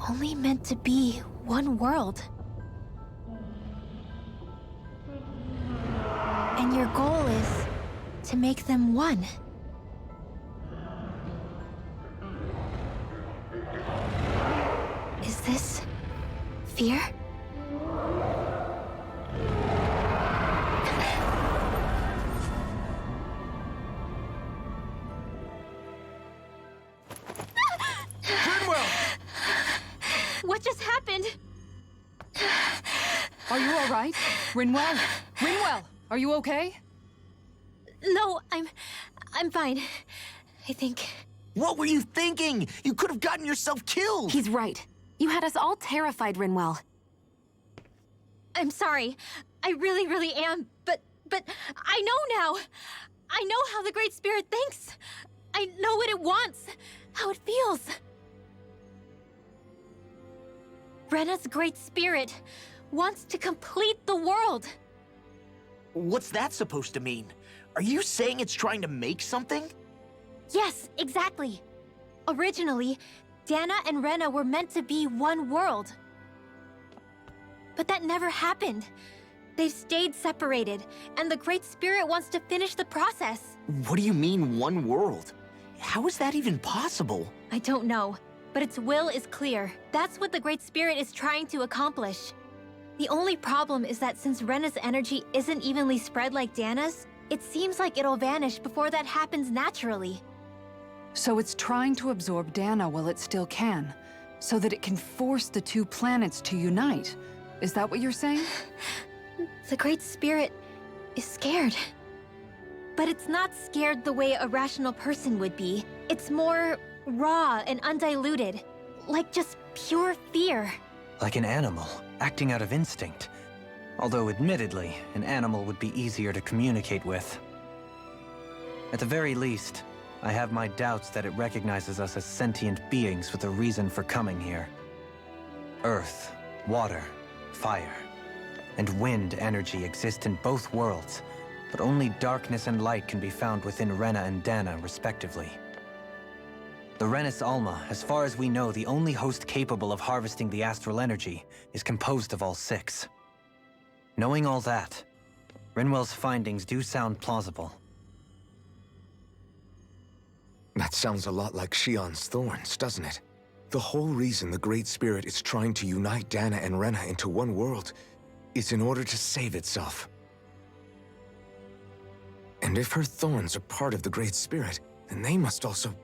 only meant to be one world. And your goal is to make them one. Is this fear? What just happened? Are you all right? Rinwell? Rinwell, are you okay? No, I'm fine. I think. What were you thinking? You could have gotten yourself killed! He's right. You had us all terrified, Rinwell. I'm sorry. I really, really am. But I know now. I know how the Great Spirit thinks. I know what it wants, how it feels. Rena's Great Spirit wants to complete the world. What's that supposed to mean? Are you saying it's trying to make something? Yes, exactly. Originally, Dana and Rena were meant to be one world. But that never happened. They've stayed separated, and the Great Spirit wants to finish the process. What do you mean, one world? How is that even possible? I don't know, but its will is clear. That's what the Great Spirit is trying to accomplish. The only problem is that since Rena's energy isn't evenly spread like Dana's, it seems like it'll vanish before that happens naturally. So it's trying to absorb Dana while it still can, so that it can force the two planets to unite. Is that what you're saying? The Great Spirit is scared. But it's not scared the way a rational person would be. It's more raw and undiluted, like just pure fear. Like an animal, acting out of instinct. Although admittedly, an animal would be easier to communicate with. At the very least, I have my doubts that it recognizes us as sentient beings with a reason for coming here. Earth, water, fire, and wind energy exist in both worlds, but only darkness and light can be found within Rena and Dana, respectively. The Renis Alma, as far as we know, the only host capable of harvesting the astral energy, is composed of all six. Knowing all that, Rinwell's findings do sound plausible. That sounds a lot like Shion's thorns, doesn't it? The whole reason the Great Spirit is trying to unite Dana and Rena into one world is in order to save itself. And if her thorns are part of the Great Spirit, then they must also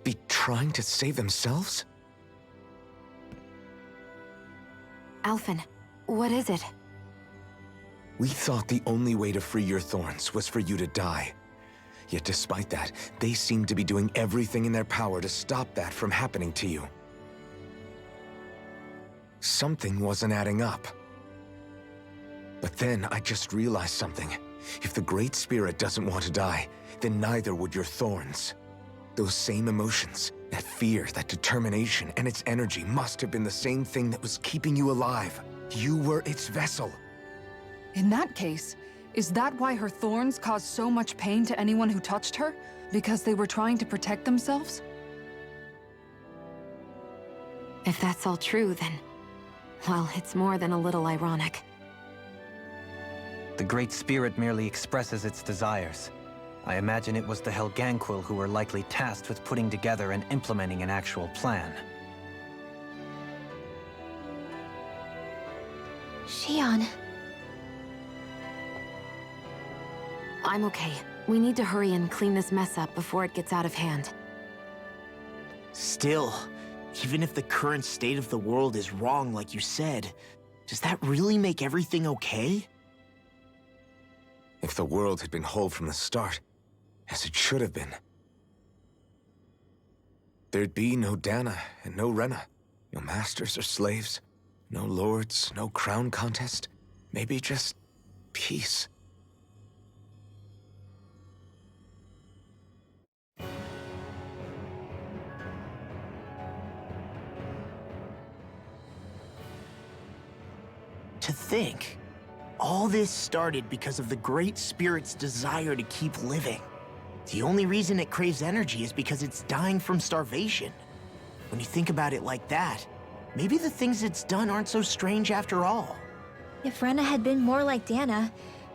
be trying to save themselves? Alphen, what is it? We thought the only way to free your thorns was for you to die. Yet despite that, they seem to be doing everything in their power to stop that from happening to you. Something wasn't adding up. But then I just realized something. If the Great Spirit doesn't want to die, then neither would your thorns. Those same emotions, that fear, that determination, and its energy must have been the same thing that was keeping you alive. You were its vessel. In that case, is that why her thorns caused so much pain to anyone who touched her? Because they were trying to protect themselves? If that's all true, then... well, it's more than a little ironic. The Great Spirit merely expresses its desires. I imagine it was the Helganquil who were likely tasked with putting together and implementing an actual plan. Shionne. I'm okay. We need to hurry and clean this mess up before it gets out of hand. Still, even if the current state of the world is wrong like you said, does that really make everything okay? If the world had been whole from the start, as it should have been, there'd be no Dana and no Rena, no masters or slaves, no lords, no crown contest, maybe just peace. To think, all this started because of the Great Spirit's desire to keep living. The only reason it craves energy is because it's dying from starvation. When you think about it like that, maybe the things it's done aren't so strange after all. If Rena had been more like Dana,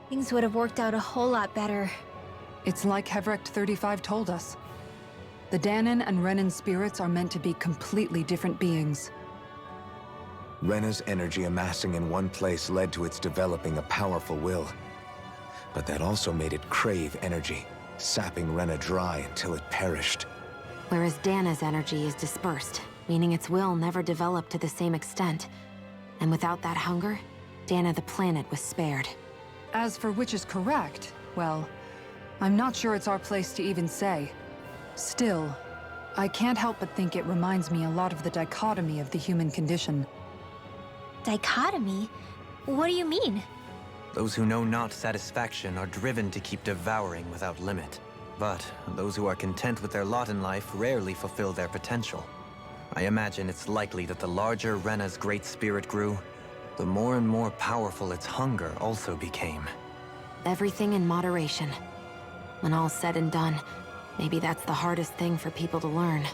things would have worked out a whole lot better. It's like Hevrecht 35 told us. The Danan and Renan spirits are meant to be completely different beings. Rena's energy amassing in one place led to its developing a powerful will. But that also made it crave energy, sapping Rena dry until it perished. Whereas Dana's energy is dispersed, meaning its will never developed to the same extent. And without that hunger, Dana the planet was spared. As for which is correct, well, I'm not sure it's our place to even say. Still, I can't help but think it reminds me a lot of the dichotomy of the human condition. Dichotomy? What do you mean? Those who know not satisfaction are driven to keep devouring without limit. But those who are content with their lot in life rarely fulfill their potential. I imagine it's likely that the larger Rena's Great Spirit grew, the more and more powerful its hunger also became. Everything in moderation. When all's said and done, maybe that's the hardest thing for people to learn.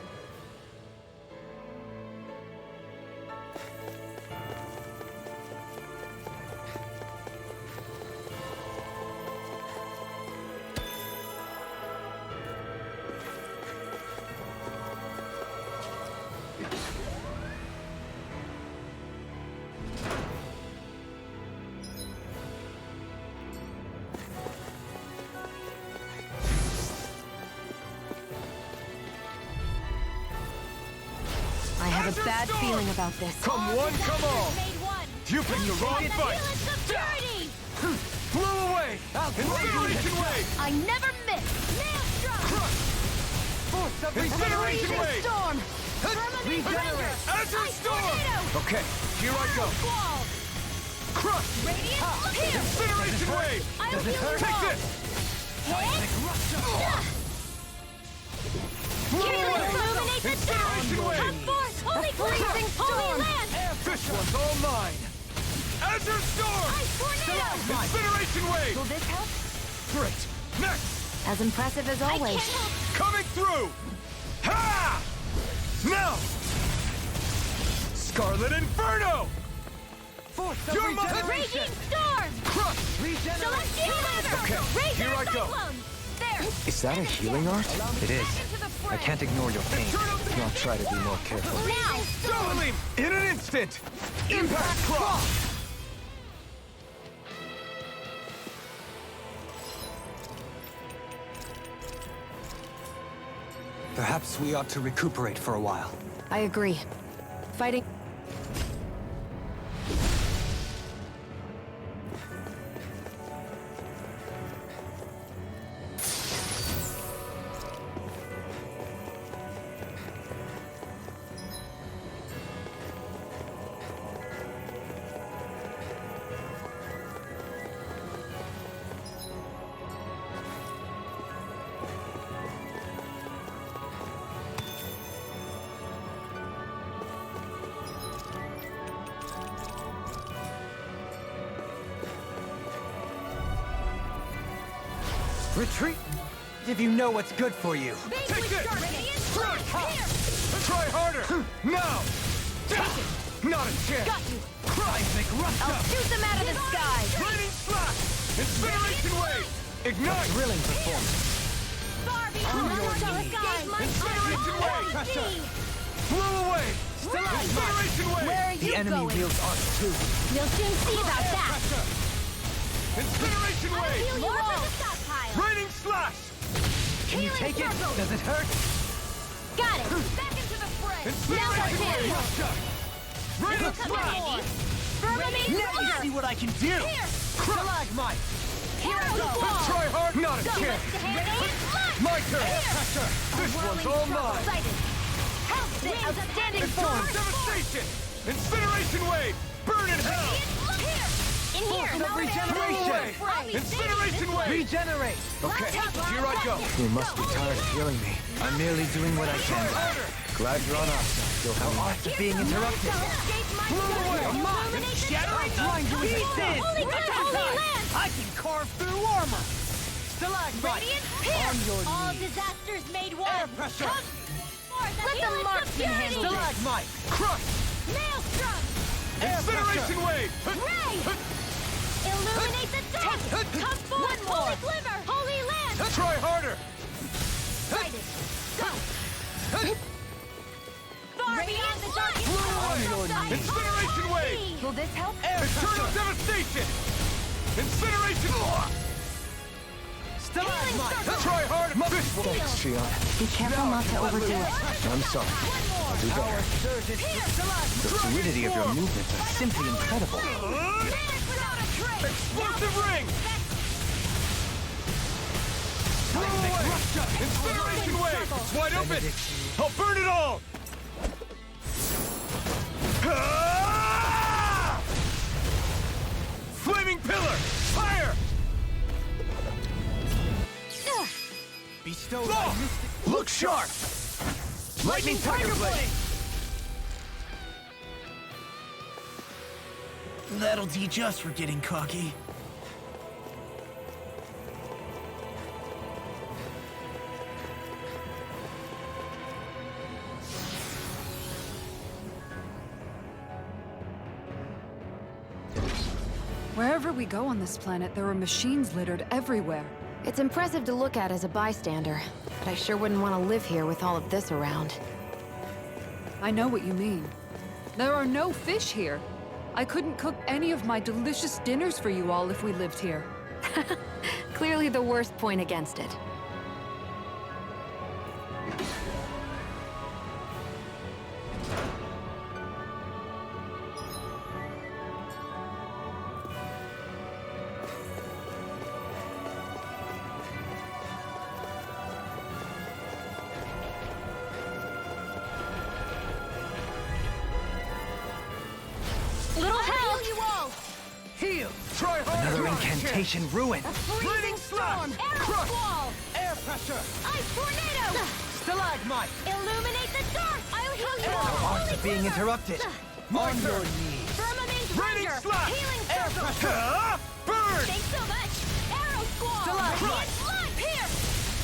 I have a bad feeling about this. Come one, come all! You picked the wrong fight! Blew away! Incineration Wave! I never miss! Maelstrom! Crush! Force of Incineration Wave! Storm! Regenerate! Azure Storm! Okay, here I go! Crush! Incineration Wave! Take this! Blow away! Incineration Wave! Holy freezing storm! This one's all mine! Azure Storm! Incineration Wave! Will this help? Great! Next! As impressive as always. Coming through! Ha! Now! Scarlet Inferno! Force of You're regeneration! Raging storm! Crush! Celestial Hammer! Okay, here I go. There! Is that a healing art? It is. Into the I can't ignore your pain. I'll try to be more careful. Now! In an instant! Impact Cross! Perhaps we ought to recuperate for a while. I agree. Fighting... Retreat if you know what's good for you. Take it! Try harder! Now! Not a chance! Got you! Seismic Rupture! I'll shoot them out of the sky! Lightning Slash! Incineration Wave! Ignite! Thrilling performance. Far beyond the sky! Incineration Wave! Blow away! Incineration Wave! Where are you The enemy going? wields arc too. We'll soon see about that! Incineration I'll heal Wave! you all! The stockpile! Raining Slash! Can you take it? Does it hurt? Got it! Back into the fray! Now's our Incineration chance! Rupture! Raining Slash! Firmament Now you Slur! see what I can do! Here! Stalagmite! Here I go! Try hard! Not a chance! My turn! This one's all mine! Hell's the outstanding Storm form! Devastation! Incineration Wave! Burn in hell! In here! Of regeneration! Incineration Wave! Regenerate! Okay, here I go! You must be tired of healing me. I'm merely doing what I can. Glad you're on our side. You'll Our have arts are being interrupted. Trying to pieces! I can carve through armor! Stalagmite! On your knees! All disasters made one! Air pressure! Let the marksman handle this! Stalagmite! Crush! Maelstrom! Incineration Wave! Ray! Illuminate the dark! Come forth, Holy Glimmer! Holy Land! Try harder! Fight it! Go! Far beyond the dark! Incineration Wave! Will this help? Eternal Devastation! Incineration! Stalagmite! Try harder! This one! Thanks, Shion. Be careful not to overdo it. I'm sorry. I'll do better. The fluidity of your movements are simply incredible. Explosive Ring! Blow away! Incineration Wave! It's wide open! I'll burn it all! Ah! Flaming Pillar! Fire! Bestowed Oh! Look sharp! Lightning Tiger Blade! That'll teach us for getting cocky. Wherever we go on this planet, there are machines littered everywhere. It's impressive to look at as a bystander, but I sure wouldn't want to live here with all of this around. I know what you mean. There are no fish here. I couldn't cook any of my delicious dinners for you all if we lived here. Clearly the worst point against it. Little help! Heal you all! Heal! Try harder! Another incantation ruined. A freezing storm! Arrow squall! Air pressure! Ice tornado! Stalagmite! Illuminate the dark! I'll heal you all! Our arts Holy are being Glimmer! interrupted. On your knees! Firmament Raining Ranger! Slash! Healing Air circle! pressure! Burn! Thanks so much! Arrow squall! Stalagmite! Blood! Pierce!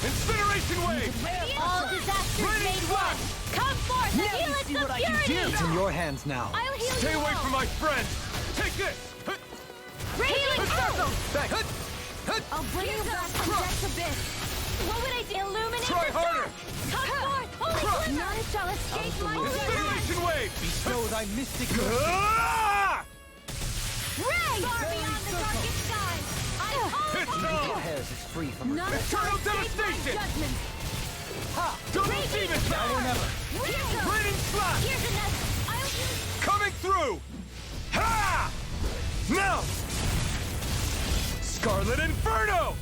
Incineration Wave! All disasters Raining made Slash! one! Come forth and heal its see what I can obscurity! It's in your hands now. I'll heal Stay you away all! from my friends! Take this! Healing circle! Back! I'll bring you back from death's abyss! What would I do? Illuminate Try the harder! dark! Come forth None shall escape my Incineration wave! Bestow thy mystic Ah! Ray! Far beyond the darkest skies! I call It's upon on! Hairs is free from None regret. shall Eternal escape my devastation! judgment! Ha! Double demon Now or power! never. Raining slash! Here's another! I'll use... Coming through! Ha! Now! Scarlet Inferno!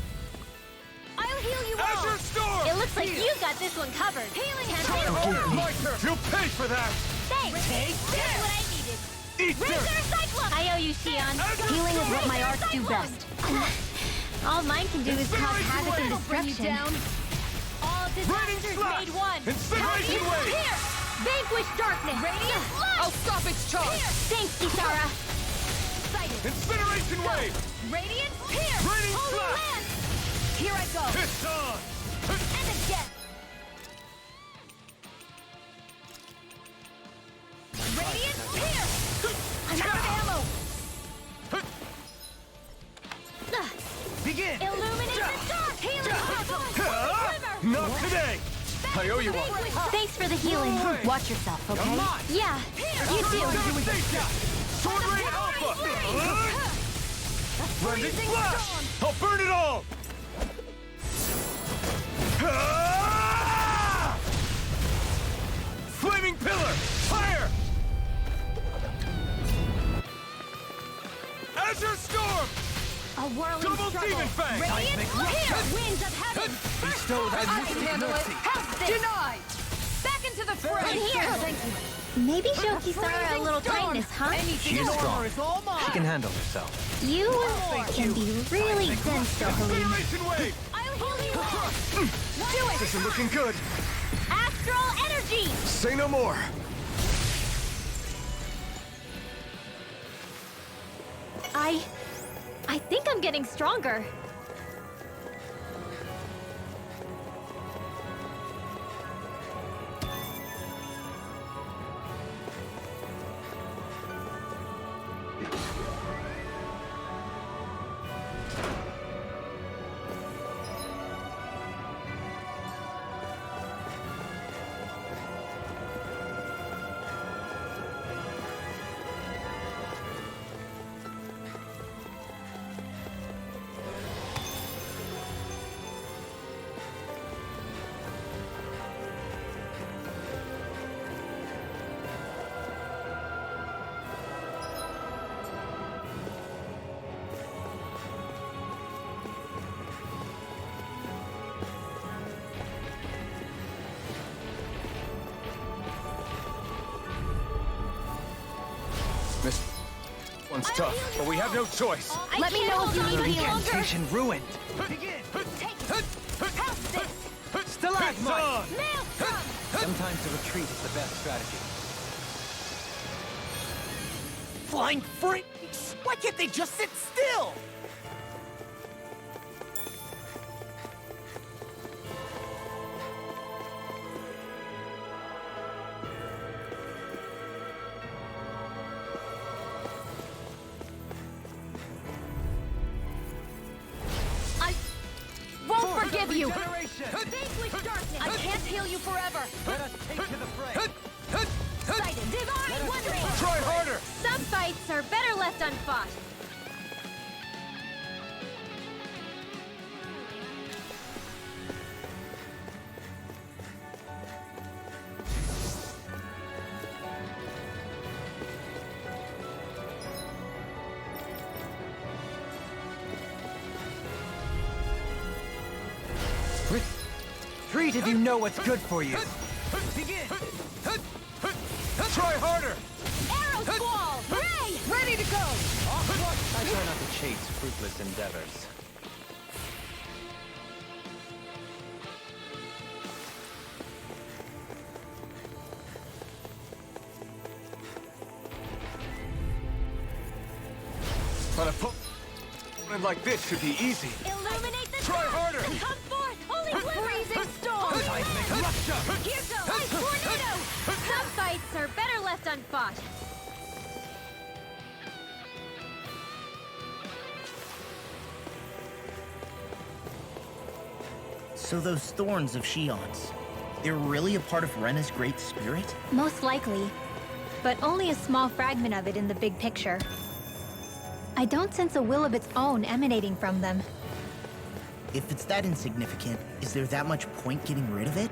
I'll heal you all! Azure Storm! It looks like you got this one covered. Healing Try harder! My turn! You'll pay for that! Thanks! That's what I needed! Eat Razor dirt! Cyclone! I owe you, Xion. Healing is what my arts do best. All mine can do is cause havoc and destruction. All Raining disasters slash! made one. Incineration wave! Here! Vanquish darkness! Radiant flush! I'll stop its charge! Thanks, Kisara! Incineration wave! Radiant Pierce! Raining Holy slash! land! Here I go! It's on! And again! Radiant Pierce! I'm out of ammo! Begin! Illuminate the dark! Healing Holy Not today! I owe you one! Thanks for the healing. Watch yourself, okay? Yeah, you do. Sword Rain Alpha! Blending Flash! I'll burn it all! Flaming Pillar! Fire! Azure Storm! A whirling Double struggle. Demon Fang! Radiant here! Winds of heaven! Bestow thy I mystic can handle it! mercy. How's this? Denied! Back into the fray! Here! Thank you. Maybe show Kisara a little kindness, huh? She's strong. She can handle herself. You can be really dense, Silverleaf. Incineration Wave! I'll heal you all! Do it! This is looking good! Astral energy! Say no more! I think I'm getting stronger. This one's tough, but we have no choice. Let me know if you need healing. Incantation ruined. Stalagmite! Sometimes the retreat is the best strategy. Flying freaks! Why can't they just sit still? Won't forgive you! Vanquish darkness! I can't heal you forever! Let us take to the fray. Sighted! Divine Wondering! Try harder! Some fights are better left unfought. Retreat if you know what's good for you. Begin! Try harder! Arrow Squall! Ray! Ready to go! I try not to chase fruitless endeavors. An opponent like this should be easy. Illuminate the Try dark! harder! Come forth, holy glimmer! Freezing storm! Seismic rupture! Here goes! Ice tornado! Some fights are better left unfought. So those thorns of Xion's, They're really a part of Rena's great spirit? Most likely, but only a small fragment of it in the big picture. I don't sense a will of its own emanating from them. If it's that insignificant, is there that much point getting rid of it?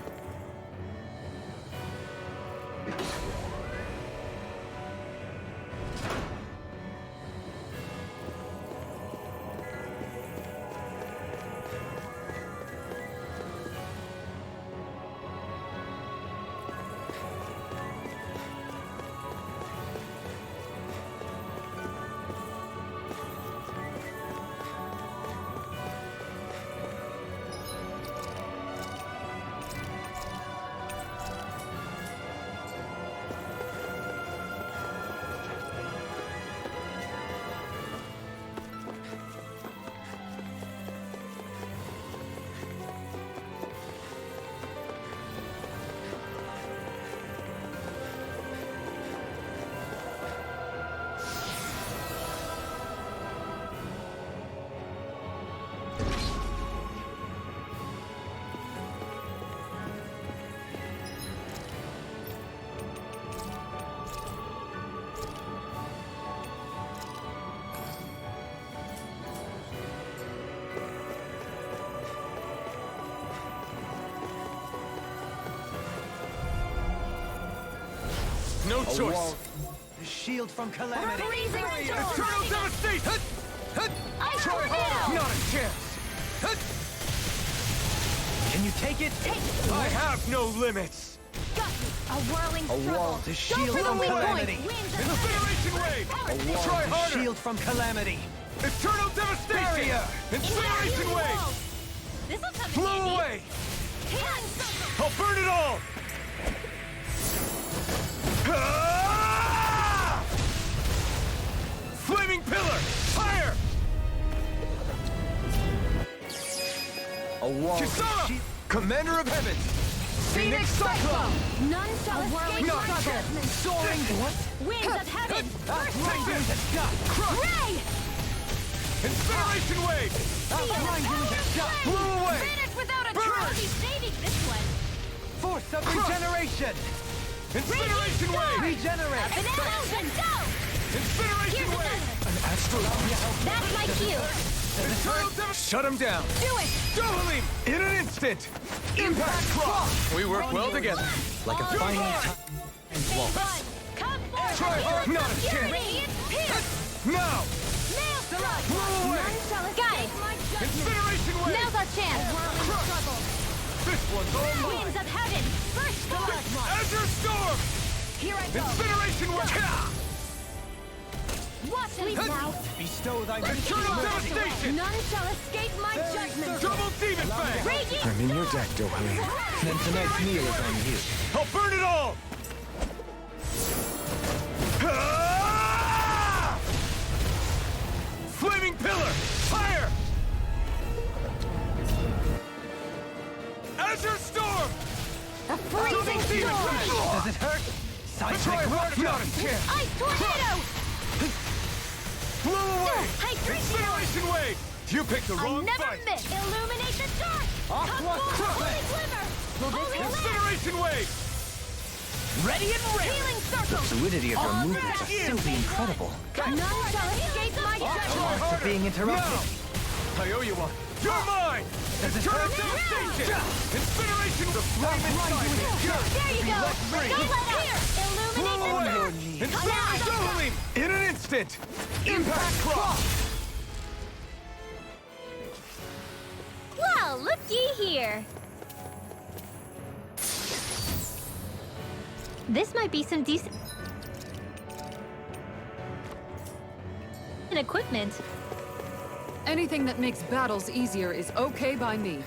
No choice. The shield from calamity. Eternal devastation! Try harder! Not a chance! Can you take it? I have no limits! A whirling struggle. wall to shield Go for from the weak calamity. point. Winds of Incineration wave! A wall Try to harder! shield from calamity. Eternal devastation! Barrier! Incineration wave! This'll come in Blow handy. away! Hand circle. I'll burn it all! Ah! Flaming pillar! Fire! A wall to Kisara! shield. Commander of Heaven! Phoenix Cyclone! None shall escape Not my a chance! judgment. Soaring what? Winds of heaven. First Outraging the sky. Crush! Ray! Incineration wave! Outraging the sky. Blow away! Finish without a Burn! try. I'll be saving this one. Force of Crush! regeneration. Incineration wave! Regenerate. Up and out and go. Incineration Here's wave! another. An astral That's my cue. Eternal devastation! Shut him down! Do it. Doubling! In an instant! Impact cross! We work well together. Like a finely timed Phase one. Come forth. Try hard, not a Your chance. radiant pierce. Now! Nail thrust. Blow away! None shall escape my judgment. Incineration wave! Now's our chance. Whirling struggle. This one's all mine! Winds of heaven. First forth. Azure Storm! Here I go. Incineration wave! Watch me now. bestow thy Eternal devastation! None shall escape my judgment. Double Demon Fang! Raging I'm in your deck, Dohalim. Then tonight's meal is on you. I'll burn it all! Ah! Flaming Pillar! Fire! Azure Storm! a freezing Demon storm. Fang! Does it hurt? Try Seismic harder, not a chance! Ice tornado. Blow away! Hydration. Incineration wave! You picked the I wrong never fight! miss. Illuminate the dark. Come Aqua forth, Crush! holy glimmer. Holy lamp. Incineration wave! Ready and ready. Healing circle. Fluidity of your All movements are breath. simply incredible. None shall escape my judgment. After being interrupted. Now! I owe you one. You're mine! Does it Eternal hurt? devastation! Incineration! The flame inside me! There you go. free. Don't let up. Illuminate Blow the away! dark. Incineration! Dohalim! In an instant! Impact Cross! Well, looky here. This might be some decent equipment. Anything that makes battles easier is okay by me.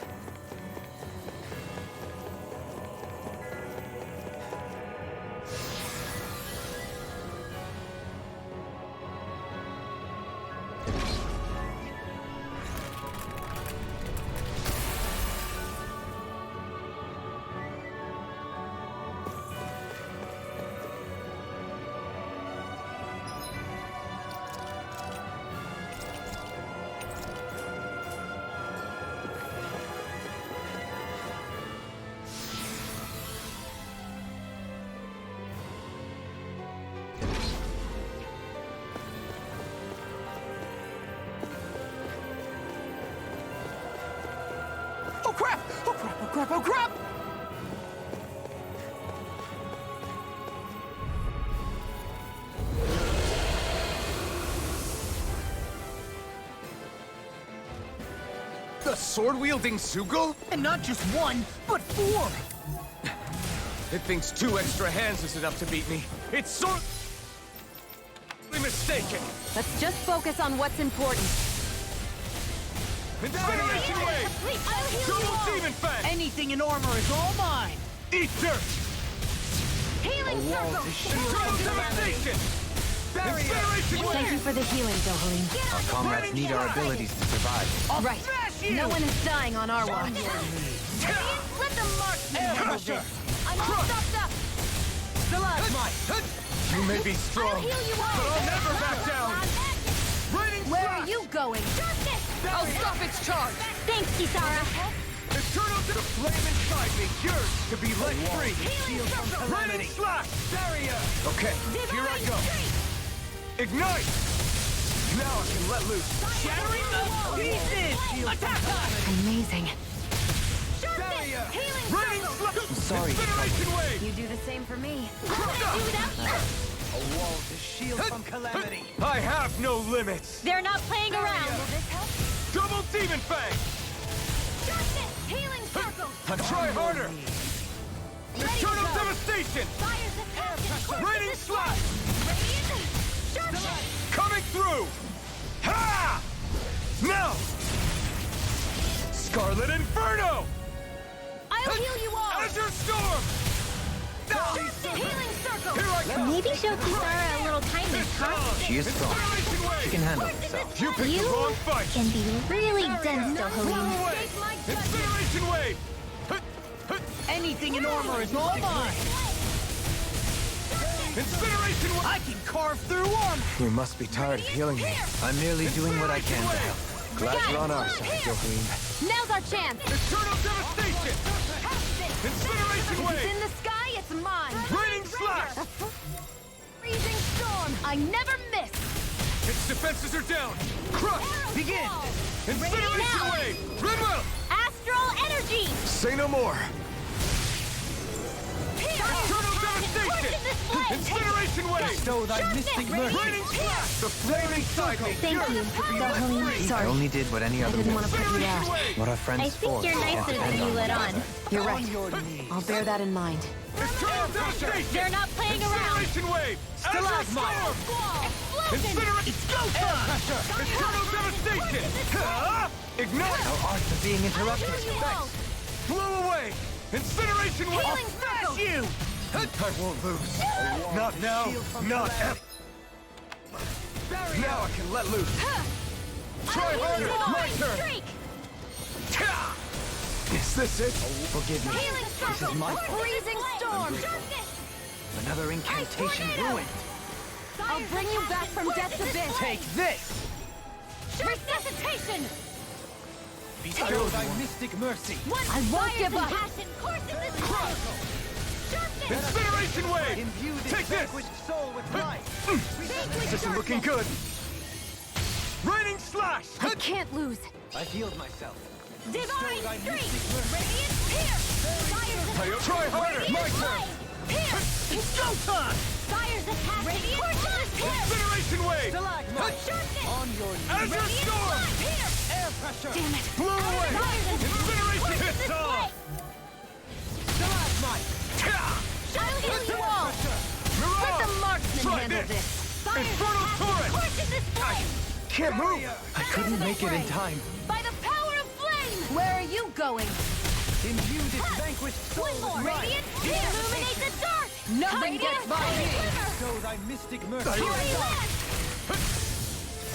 crap, oh crap! The sword-wielding Zoogle? And not just one, but 4! It thinks 2 extra hands is enough to beat me. It's sorely mistaken. Let's just focus on what's important. Incineration Wave! Double Demon Fang! Anything in armor is all mine! Eat dirt! Healing circle! Eternal Devastation! Incineration Wave! Thank you for the healing, Dohalim. Our comrades need our abilities to survive. Right. No one is dying on our watch. Let the marksman handle this. I'm all stopped up. Stalagmite! You may be strong, I'll heal you all. but I'll never back down! Raining Where Slash! are you going? I'll stop its charge! Thanks, Kisara. Eternal to the flame inside me, yours to be let free! Healing circle. Raining Slash! Barrier! Okay, here I go! Retreat. Ignite! Now I can let loose! Shattering the pieces! Attack us! Amazing. Barrier! Healing Raining circle. Slash! I'm sorry. Incineration Wave! You do the same for me. What can I do without you? A wall to shield from calamity. I have no limits! They're not playing around. Will this help? Double Demon Fang! Healing circle. Try harder! Let it Eternal go. Devastation! Fire's a passion. Raining Slash! Radiant. Sharpness. Coming through! Ha! Now! Scarlet Inferno! I'll heal you all. Azure Storm! Healing circle. Here I come! Maybe show Kisara a little kindness, huh? She is strong. Incineration Wave! She can handle herself. You picked You the wrong fight! can be really dense, Blow Dohalim. away! Incineration Wave! Anything in armor is all mine! Incineration Wave! I can carve through armor! You must be tired of healing me. I'm merely doing what I can to help. Glad you're on our side, Dohalim. Now's our chance. Eternal Devastation! Incineration If it's Wave! in the sky, it's mine. Raining Slash! Freezing storm. I never miss. Its defenses are down! Crush! Begin! Incineration now. Wave! Redwell! Astral energy. Say no more! Eternal Devastation! Incineration Wave! Bestow thy mystic mercy! Raining Slash! The flame inside me! Thank you, Dohalim. I only did what any I other didn't would. want to put you out. What are friends I for? think you're Can't nicer depend than you on let one on. You're On right. your knees! I'll bear that in mind. Eternal Devastation! They're not playing around. Incineration Wave! Azure Stalagmite. Storm! Explosion. It's go time! Eternal Devastation! Ignite! Our arts are being interrupted. I'll heal you all. Blow away! Incineration Wave! Healing circle. You! I won't lose. Not now, not ever. Now I can let loose. Try harder, my turn. Streak. Is this it? Forgive me. Healing This circle. is my fault. Freezing storm. Another incantation ruined. I'll bring you back from death's abyss. Take this! Resuscitation. Bestow thy mystic mercy! I won't give up. Incineration Wave! Imbue this Take this! vanquished soul with life! This isn't looking good. Raining Slash! I can't lose. I've healed myself. Divine thy streak. mystic Radiant pierce. Try harder, my turn. Pierce. It's go time! Fire's attack. Radiant pierce. Incineration Wave! Stalagmite! Sharpness. On your knees! Azure Radiant Storm! blood. Pierce. Air pressure! Damn it. Blow away! Incineration Force hits this on! way. Stalagmite! I'll heal you all. Let the marksman Try handle this. this. Fire's Infernal attack. Torrent. Force in this flame. Can't move! I couldn't make it in time. By the power of flame. Where are you going? Imbue this vanquished soul One more. with life! Radiant pierce. Illuminate the dark. Nothing Radiant gets by me! quiver. Bestow thy mystic mercy! Holy land.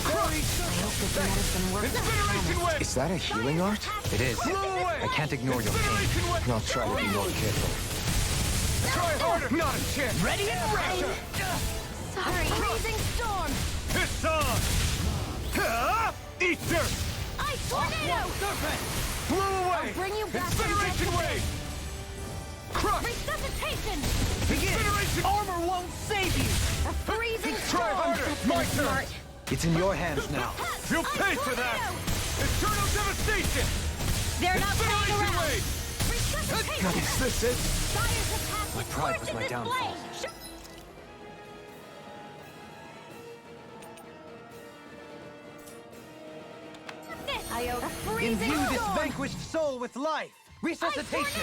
Very I hope this medicine works. Incineration Wave! Is that a healing art? It is. Blow away! I can't ignore your pain. Incineration Wave! I'll try to be more careful. Try harder! Not a chance! ready and ready! Sorry. Freezing storm. It's on! Eat dirt! Ice tornado. Serpent! Blow away! I'll bring you back from Incineration death's Wave! Crush! Resuscitation. Begin! Incineration! Armor won't save you! A freezing Try storm. harder! My turn! It's in your hands now. You'll pay for that! Eternal Devastation! They're not playing Incineration around. Wave! Is this it? My pride was my downfall. Imbue this vanquished soul with life! Resuscitation!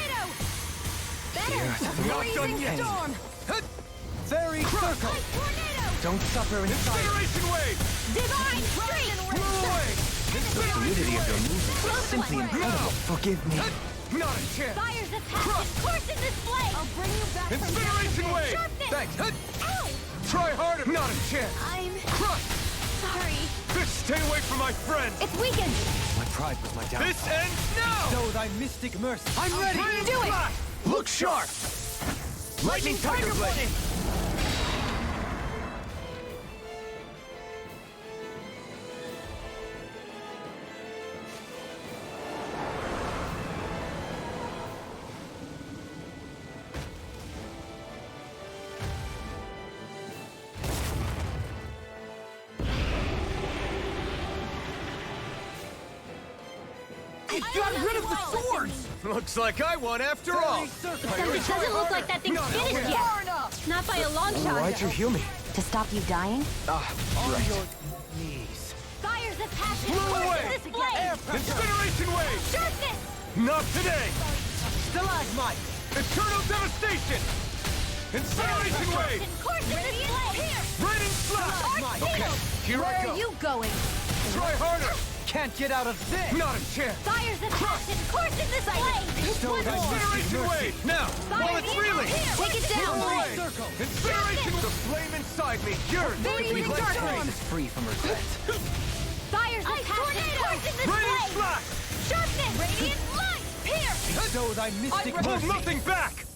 Not done yet! Fairy circle! Don't suffer in silence! Incineration wave! Divine strength! Blow away! The fluidity of your movements is simply incredible. Forgive me. Not a chance! Fires of passion! Course in this flame! I'll bring you back Incineration from wave! sharpness! Thanks! Ow! Try harder! Not a chance! I'm... Crush! sorry. Stay away from my friend! It's weakened! My pride was my downfall. This ends now! Show thy mystic mercy. I'm ready! Do it! Look sharp! Lightning Tiger Blade! It got rid of the swords! Looks like I won after all! It doesn't look like that thing's finished yet! Not by a long shot! Why'd you heal me? To stop you dying? Right. Knees. Fires of passion! Blow Course away! in this flame! Incineration wave! Sharpness! Not today! Stalagmite! Eternal devastation! Incineration wave! Course in this flame! Raining slash! Okay, here Where I go! are you going? Try harder! Can't get out of this! Not a chance! Fires of passion! Course in this flame! One more! Incineration wave! Now! While it's reeling! Take it down! Away! Incineration! The flame inside me yearns to be Blazing dark let form! Is free from regret. Fires of passion! Course in this Raining flame! slash! Sharpness! Radiant light! Pierce! Bestow thy mystic Hold mercy. nothing back!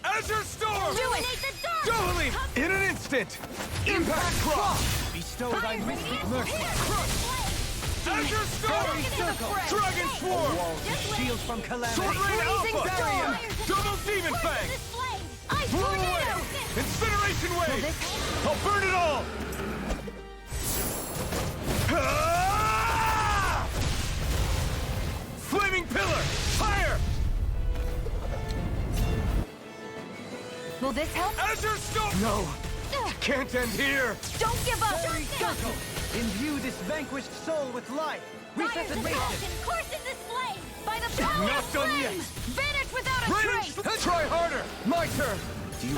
Azure Storm! Illuminate the dark! Dohalim! In an instant! Impact Cross! Bestow thy mystic mercy. Azure Storm! Dragon Swarm! Shield from calamity. Sword Rain Freezing Alpha! storm! Double Demon Fang! Ice Blow tornado! away! Incineration Wave! I'll burn it all! Ah! Flaming Pillar! Fire! Will this help? Azure Storm! No! Can't end here! Don't give up! Circle! Imbue this vanquished soul with life. Resuscitation. Course in this flame! By the power Not of done flame! yet. Vanish without a Raining! trace! Try harder! My turn! Do you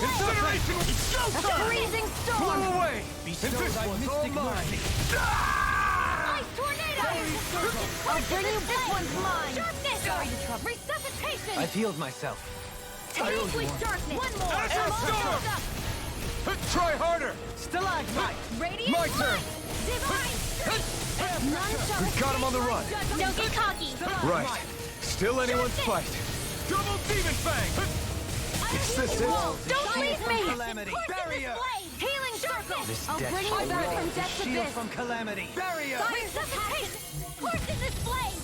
Incineration! A freezing storm! Blow away! Bestow And this thy one's all mystic mine! mercy. Ice tornado! I'll bring you this one's mine! Sharpness! Sorry to trouble. Resuscitation! I've healed myself. Take with darkness! One more! Azure Storm! Try harder! Stalagmite. Radiant My turn! light! Divine strength! None shall We've got him on the run! Don't get cocky! Right. Still anyone's fight. Double Demon Fang! Is this it? Don't leave me! Calamity. Barrier! Healing circle! This I'll death bring you back from death's Shield abyss! from calamity. Barrier. Fires of passion! Course in this flame!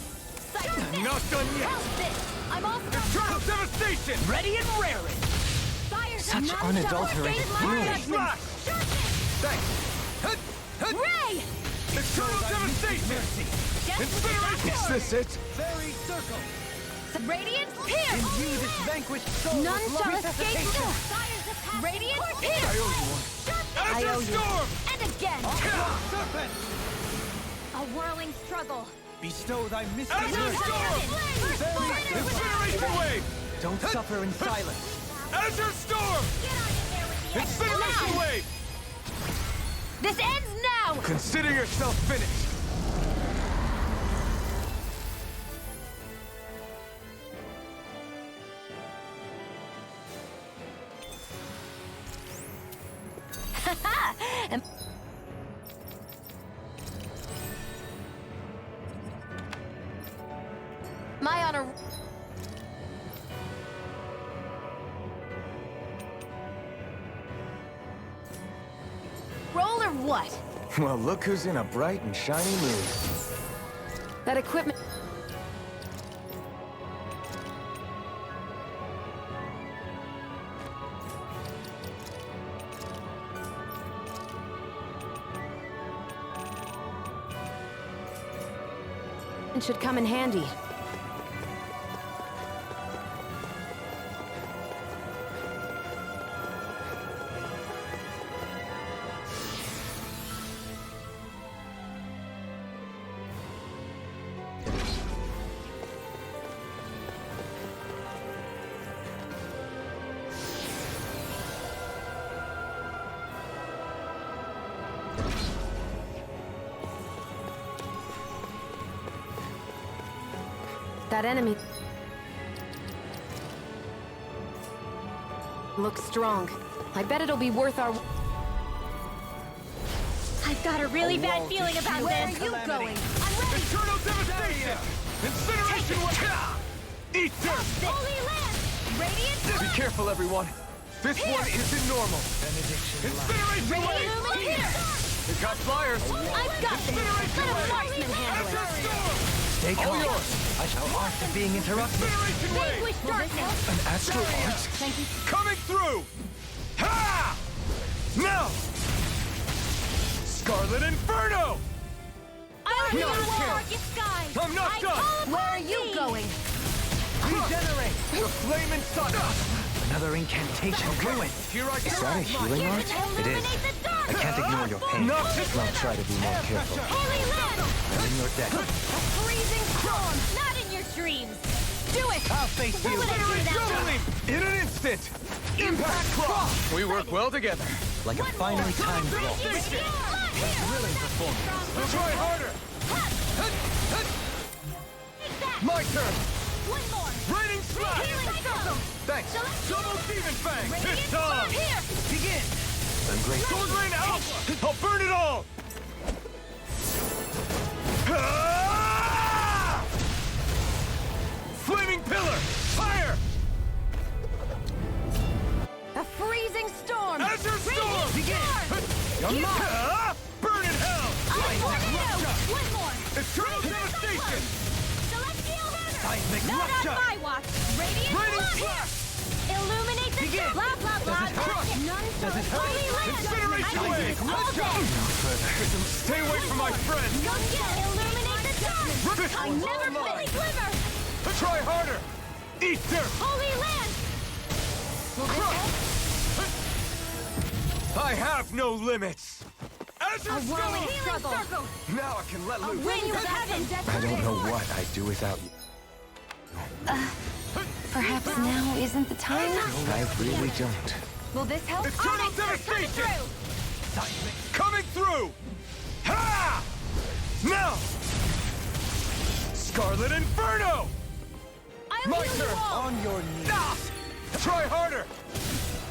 Sharpness! Not done yet! Help this! I'm all Eternal Devastation! Ready and raring. Fires Such of none unadulterated shall escape my bloom. judgment! Thanks! Ray! Eternal Devastation! Incineration! Is this it? Fairy circle. Radiant pierce! Imbue this vanquished soul None with shall life. escape! Resuscitation. Radiant pierce! Azure Storm! And again! Serpent. A whirling struggle! Bestow thy mystic Azure mercy. Storm! Incineration Wave! Don't suffer in silence. Azure Storm! Incineration Wave! This ends now! Consider yourself finished! My honor. Roll or what? Well, look who's in a bright and shiny mood. That equipment... should come in handy. That enemy looks strong. I bet it'll be worth our... I've got a really bad feeling about Where this. are you going? I'm ready. Eternal devastation! Incineration Eat dirt! Holy Land! Radiant Be careful, everyone. This one isn't normal. Incineration Radiant Luminate! We've got flyers. I've got this! Let a marksman handle it! Stay calm. I shall after being interrupted. Vanquish darkness! An astral art? Thank you. Coming through! Ha! Now! Scarlet Inferno! I'll No, heal I the can't. darkest skies! I'm not I done. call upon Where are you thee. going? Regenerate! The flaming sun! Another incantation ruined. Here I Is that a healing art? It is. I can't ignore your pain. Not I'll try to be more careful. Holy Land! I'm in your debt. A freezing storm! Not in your dreams! Do it! I'll face What you. would I do without you? In an instant! Impact cross! We work well together. Like a finely timed roll. Thrilling performance. Try harder! My turn! One more! Raining slash! Healing circle! Thanks! Double demon fang! This time! Here! Begin! I'm great. Sword rain alpha! I'll burn it all! Ah! Flaming pillar! Fire! A freezing storm! Azure storm! Begin! Burn in hell! Tornado! One more! Eternal devastation! Celestial hammer! Seismic Not on rupture! my watch! Radiant Raining blood! slash! Illuminate the Begin! blah blah blah! Does it hurt? None Does it hurt? Holy Land! Incineration I can do wave! this all day! Stay away from my friend! Go get illuminate the dark! This I one's never all mine. finish liver! Try harder! Eat dirt! Holy Land! I have no limits! Azure A whirling storm! struggle! Now I can let A loose! wind of heaven! I don't know what I'd do without you. Perhaps now isn't the time? I really don't. Will this help? Eternal devastation! Coming through! Ha! Now! Scarlet Inferno! I'll My heal you turn! all! On your knees. Ah! Try harder!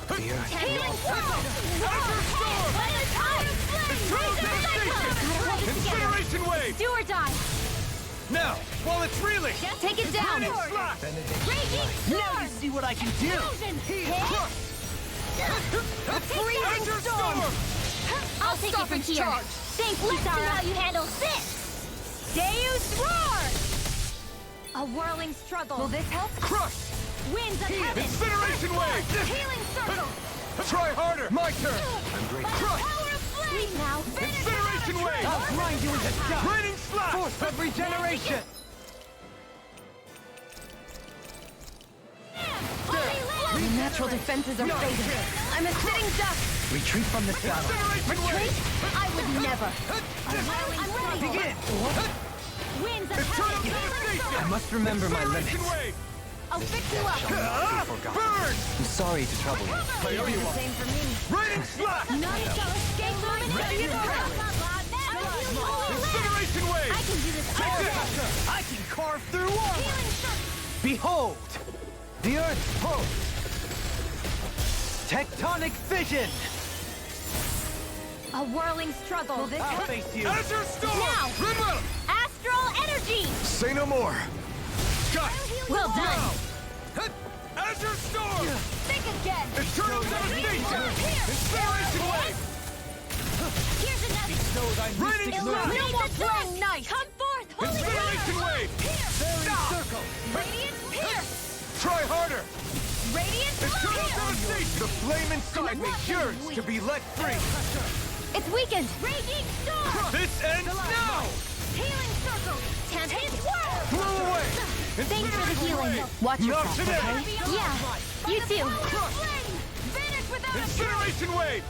Healing circle! Azure storm! One at a time! Eternal devastation! Incineration wave! Do or die! Now, while it's reeling! Take it down! Raining slash! Raging storm! Now you see what I can do. Fusion! Hit! A freezing storm! I'll take it from here. Thanks, Let's see how you handle this! Deus Roar! A whirling struggle. Will this help? Crush! Winds of heaven! Incineration wave! Healing circle! Try harder! My turn! By the Crush! power of flame! Now finish Incineration wave! I'll grind you into dust. Raining slash! Force of regeneration. Your natural defenses are fading. I'm a sitting duck. Retreat from the saddle. Retreat? I would never. I'm ready! Begin. Winds of Eternal heaven! devastation! I must remember my Incineration limits. wave! I'll fix you up. Shall not be forgotten. Burn! I'm sorry to trouble you. I owe you one. Same for me. Raining slash! None shall escape illumination! Blah, blah, blah. I'll heal you all in Incineration wave! I can do this all day! I can carve through armor. Healing circle! Behold, the Earth's pulse. Tectonic fission. A whirling struggle! I'll face you. Azure storm! Now! Rimwell! Astral energy! Say no more! Got Well done! Now! Azure storm! Think again! Eternal devastation! Incineration wave! Here's another! Raining Illuminate slash! the dark night! Come forth, holy Incineration wave! Circle. Radiant pierce! Try harder! Radiant Eternal pierce! devastation! The flame inside me yearns to be let free! It's weakened. Raging storm! This ends now! Healing circle! Tempest whirl! Blow away! Thanks for the healing. Watch Not yourself, today! okay? Yeah, you too. Crush! Vanish without a Incineration wave!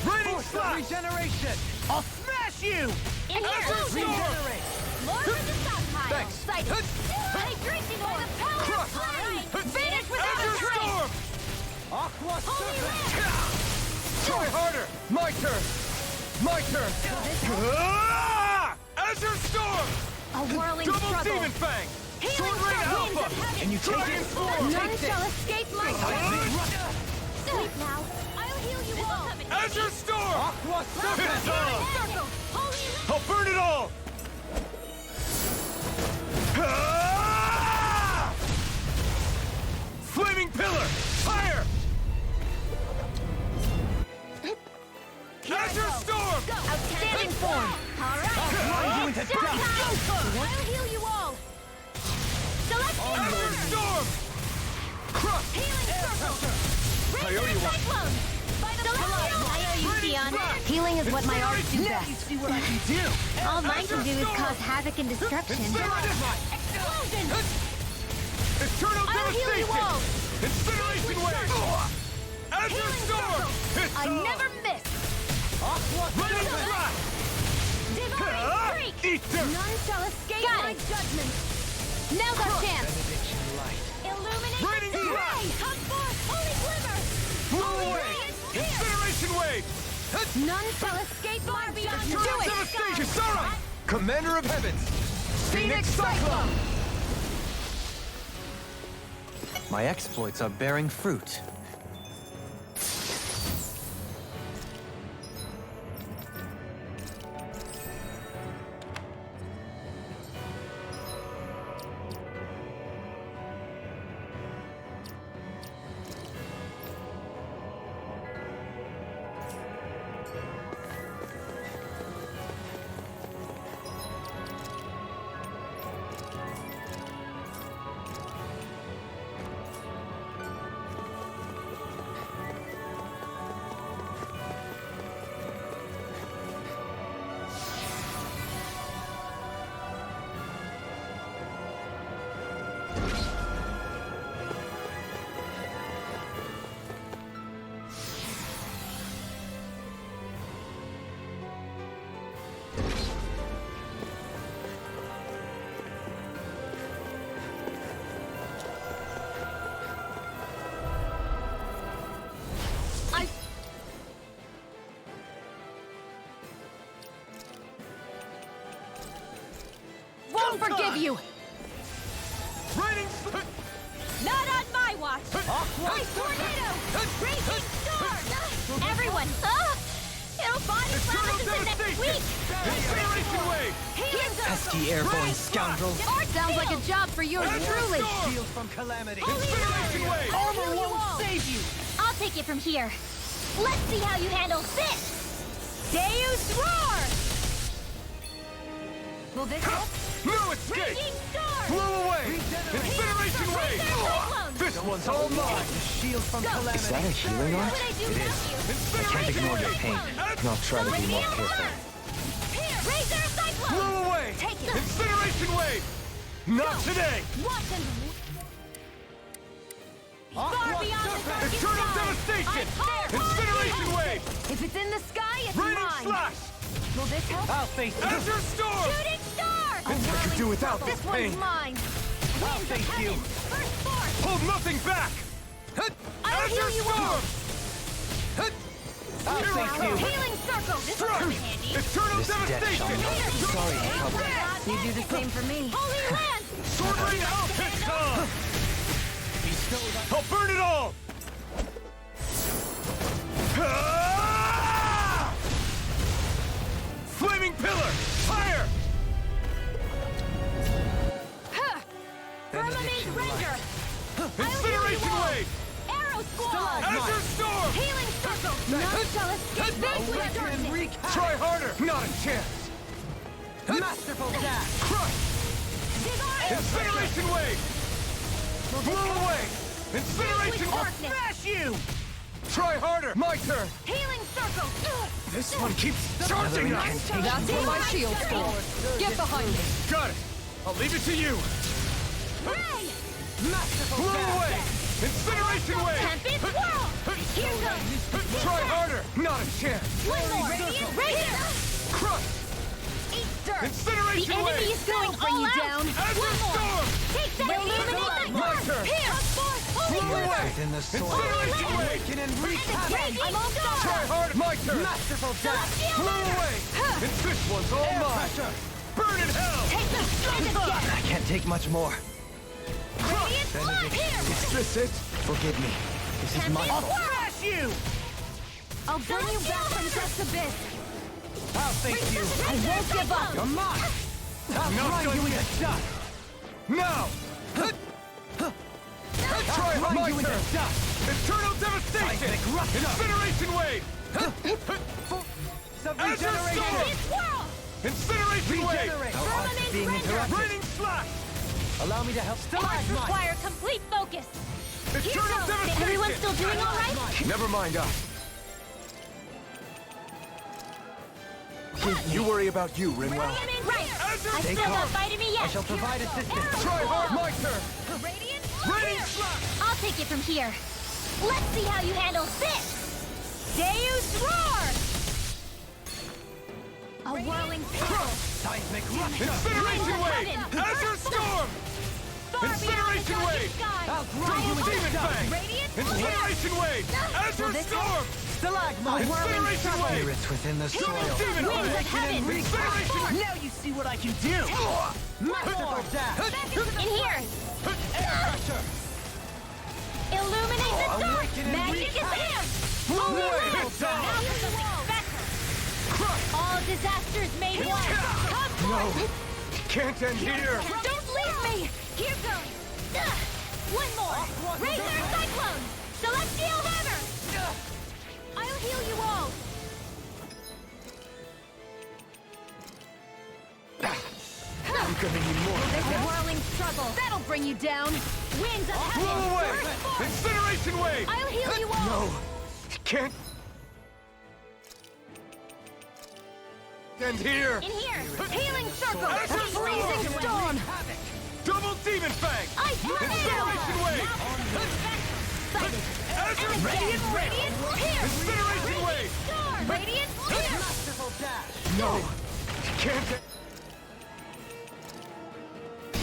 Raining Force of slash! regeneration. I'll smash you. In here! Regenerate. Lord of the stockpile! Thanks. Sighted! Hydration orb! The power Crush! of flame! Vanish without a Azure trace! storm! Aqua Holy serpent. Land! Try harder! My turn! My turn! Azure Storm! A whirling Double struggle. Demon Fang! Healing Sword Rain from winds Alpha! of heaven. And you take Dragon it? form. None Take shall this. escape my judgment. Sleep now. I'll heal you all. Azure Storm! Aqua Serpent! Circle. Holy I'll burn it all! Flaming Pillar! Fire! Azure Storm! outstanding form. All right. Grind you into dust! I'll heal you all. Celestial Azure Storm! Crush! Healing circle. I owe you one. Cyclone. By the Celestial. I owe you, Sion. Healing is what my arts do best. See what I can do! All mine can do is cause havoc and destruction. Explosion. Eternal I'll heal you Devastation! all. Incineration Wave! Azure Healing Storm! circle. It's I on! never miss. Lightning Flash! Divine freak. Ether! None shall escape my judgment. Now's our chance. Illuminate Raining the Flash. sky. Come forth, holy glimmer. Blow Holy away! radiance here. Incineration Wave! None shall escape my judgment. Eternal Do it. Devastation! Kisara! Commander of Heavens! Phoenix Cyclone. My exploits are bearing fruit. Won't forgive you. Raining Not on my watch. Ice tornado. Raging storm. Everyone. It'll body slam us into next week. Incineration Wave! Healing Pesky airborne scoundrel. Sounds like a job for yours truly. Shield from calamity. Incineration Wave! Armor won't save you. I'll take it from here. Let's see how you handle this. Deus Roar! Will this help? No escape! Raging storm! Blow away! Incineration Wave! This one's all mine! Shield from calamity. Is that a healing art? What would I do It without is. you? I can't ignore your pain. I'll try to be more careful. Here, Razor Cyclone! Blow away! Take it! Incineration Wave! Not today! Watch and... Far beyond the darkest Eternal sky! Devastation! I call Incineration upon Wave! you! If it's in the sky, it's Raining mine! Slash! Will this help? I'll face you. Azure Storm! Shooting star! I could do without this This one's pain. mine! I'll face you. First force! Hold nothing back! I'll Azure heal you all! Storm! I'll face you. Healing circle! This will come in handy! Eternal This death Devastation! shall not be sorry to trouble. You do the same for me. Holy Land! Sword Rain Alpha! I'll burn it all! Flaming Pillar! Fire! Firmament Render! Incineration Wave! Arrow Squall! Azure Storm! Healing Circle! None shall escape vanquish darkness! Try harder! Not a chance! Masterful dash! Crush! Incineration Wave! Blow away! Incineration Wave! Smash you! Try harder! My turn! Healing Circle! This one keeps charging us! That's what my shield's for. Get behind me. Got it! I'll leave it to you! Ray! Masterful Blow dash! away! Incineration Wave! Tempest Whirl! Here goes! Try harder! Not a chance! One more! Radiant Razor! Crush! Eat dirt! Incineration The enemy Wave! is going bring all you out! down. One more! Storm! Take that! Illuminate that My mark! turn. Here! Holy Blow Glimmer! away! Within the sword. Incineration Wave! Awaken and wreak havoc! Raging Try Storm! harder! My turn! turn! Masterful dash! Blow away! And this one's all Air mine! pressure. Burn in hell! Take the strike again! I can't take much more. Radiant blood! Here! Is this it? Forgive me. This is my I'll fault. smash you! I'll bring you back from this abyss! I'll thank you. I won't give up! You're mine! I'll No grind you in good. the dust! Now! Try it, my turn! Eternal devastation! Incineration wave! Azure storm! Incineration wave! Firmament render! Raining slash! Allow me to help. Parts require complete focus! Eternal devastation! Everyone still doing all right? Never mind us. You worry about you, Rinwell. Right! I Stay still calm. not fighting me yet! I shall provide assistance. Try hard, my turn! Radiant! Raining slash! I'll take it from here. Let's see how you handle this! Deus Roar! A whirling pebble! Seismic Incineration wave! Azure storm! Incineration wave! Double demon fang! Incineration wave! Azure storm! Stalagmite! Incineration wave! Spirits within the soil. Demon Winds of fang! heaven! Incineration! Now you see what I can do! Masterful dash! In here! Illuminate the dark! awaken and Magic is here! Blow Only away! roll! Hit down! Now for something better! All disasters made one! Come No! forth! Can't end here! Don't leave me! Keep going! One more! Razor Cyclone! Celestial Hammer! I'll heal you all! I'm gonna need more! A whirling struggle! That'll bring you down! Winds of heaven! Blow away! Burst forth! Incineration wave! I'll heal you all! No! Can't end here! In here! Healing circle! Azure storm! Freezing storm! Double demon fang! Ice Incineration wave! Azure Radiant! Radiant! Here! Incineration wave! Storm! Radiant! Here! Masterful dash! No! Can't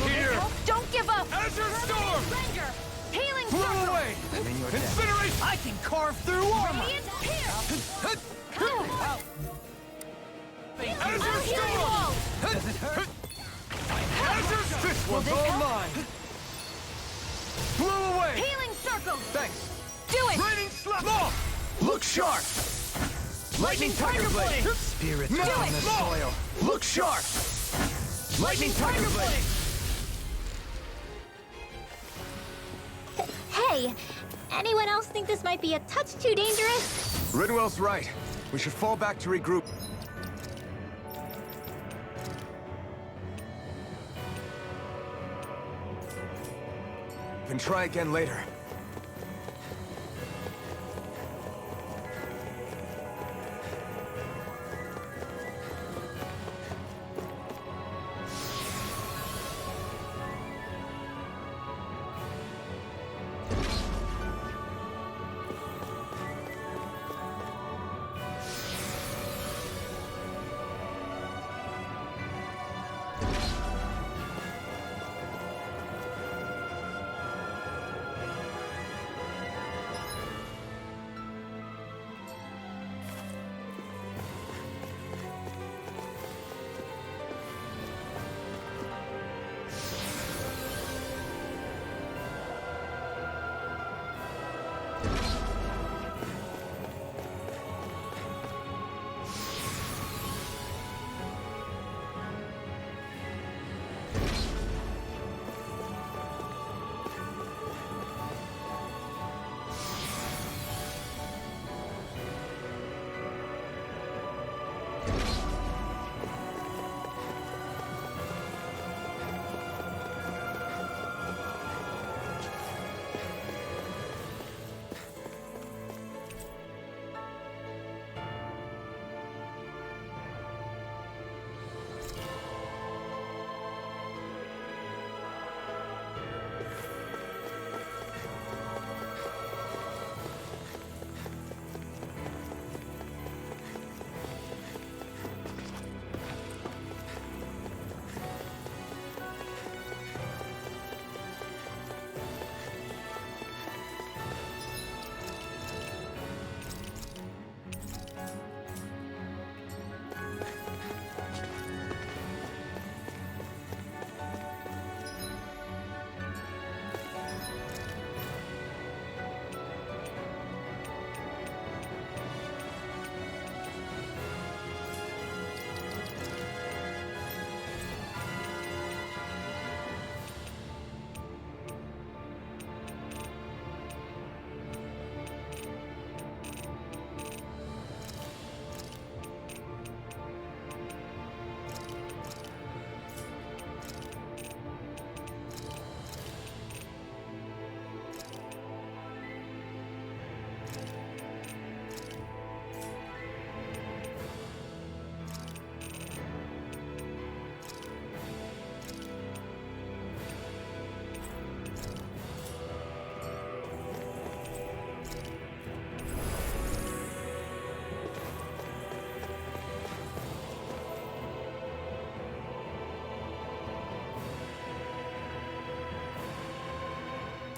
here! Don't give up! Azure storm! Render! Healing Blow circle! away! And then you're dead. Incineration! I can carve through armor! Radiant! Here! Azure I'll heal you storm! all! Does it hurt? Azure! This one's all mine! Blow away! Healing circle! Thanks! Do it! Raining slap! Off! Look sharp! Lightning Tiger Blade! Spirits No! within the No! soil. Look sharp! Lightning Tiger Blade! Hey, anyone else think this might be a touch too dangerous? Rinwell's right. We should fall back to regroup. And try again later.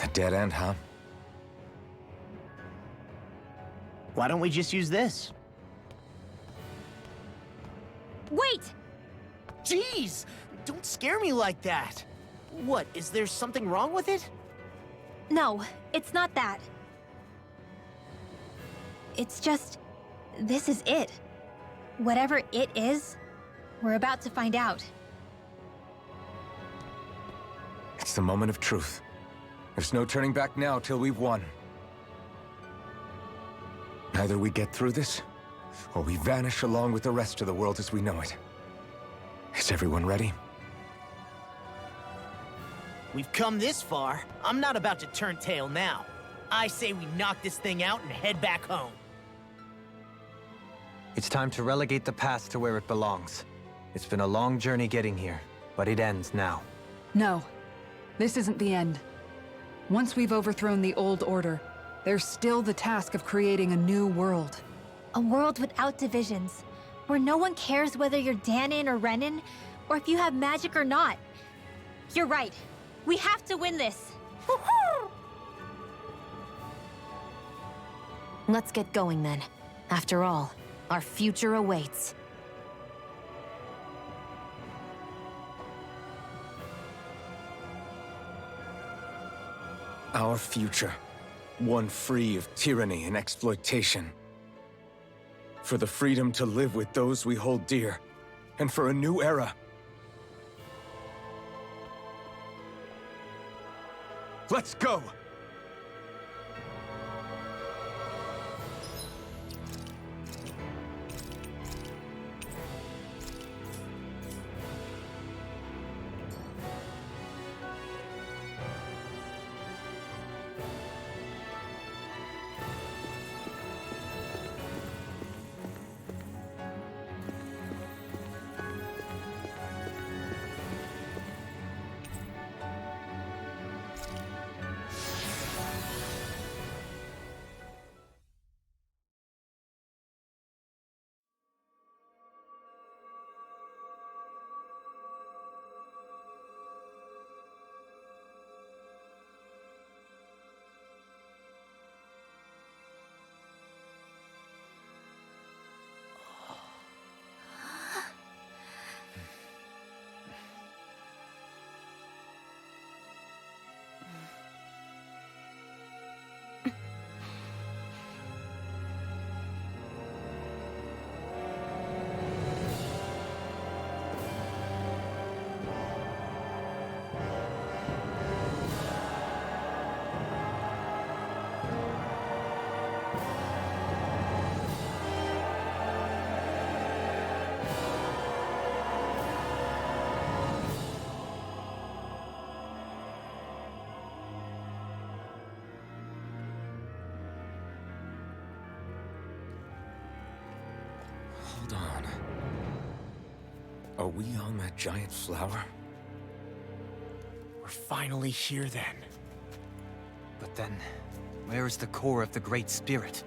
A dead end, huh? Why don't we just use this? Wait! Jeez! Don't scare me like that! What, is there something wrong with it? No, it's not that. It's just, this is it. Whatever it is, we're about to find out. It's the moment of truth. There's no turning back now till we've won. Either we get through this, or we vanish along with the rest of the world as we know it. Is everyone ready? We've come this far. I'm not about to turn tail now. I say we knock this thing out and head back home. It's time to relegate the past to where it belongs. It's been a long journey getting here, but it ends now. No, this isn't the end. Once we've overthrown the old order, there's still the task of creating a new world. A world without divisions, where no one cares whether you're Danon or Renan, or if you have magic or not. You're right. We have to win this. Let's get going then. After all, our future awaits. Our future. One free of tyranny and exploitation. For the freedom to live with those we hold dear. And for a new era. Let's go! Hold on. Are we on that giant flower? We're finally here then. But then, where is the core of the Great Spirit?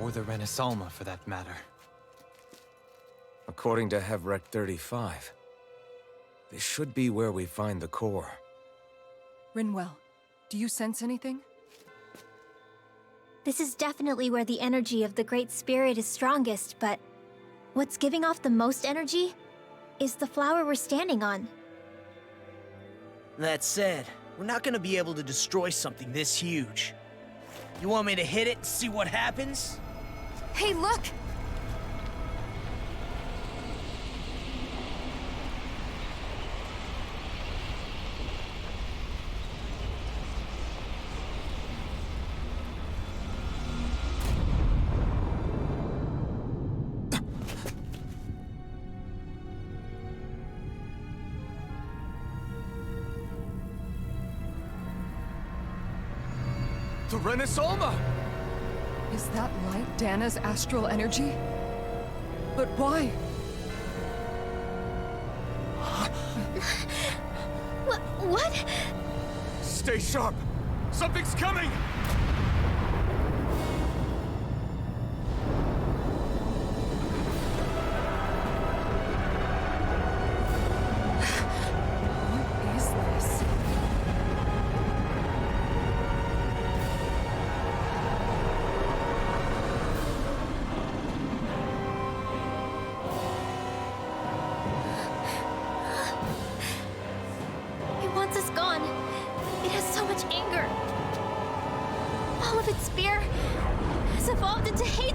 Or the Renasalma, for that matter? According to Hevrek 35, this should be where we find the core. Rinwell, do you sense anything? This is definitely where the energy of the Great Spirit is strongest, but what's giving off the most energy is the flower we're standing on. That said, we're not gonna be able to destroy something this huge. You want me to hit it and see what happens? Hey, look! The Renasalma! Is that light Dana's astral energy? But why? What? Stay sharp! Something's coming! What is this?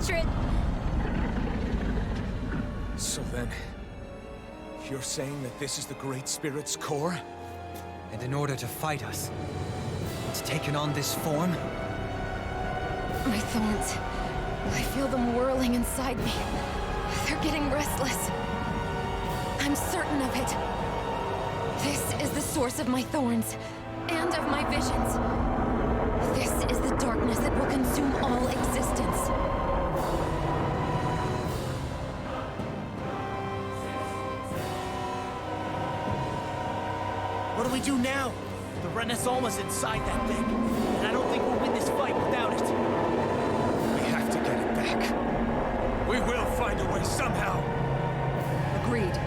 hatred! So then, you're saying that this is the Great Spirit's core? And in order to fight us, it's taken on this form? My thorns. I feel them whirling inside me. They're getting restless. I'm certain of it. This is the source of my thorns, and of my visions. This is the darkness that will consume all existence. What do we do now? The Renaissance is inside that thing, and I don't think we'll win this fight without it. We have to get it back. We will find a way somehow. Agreed.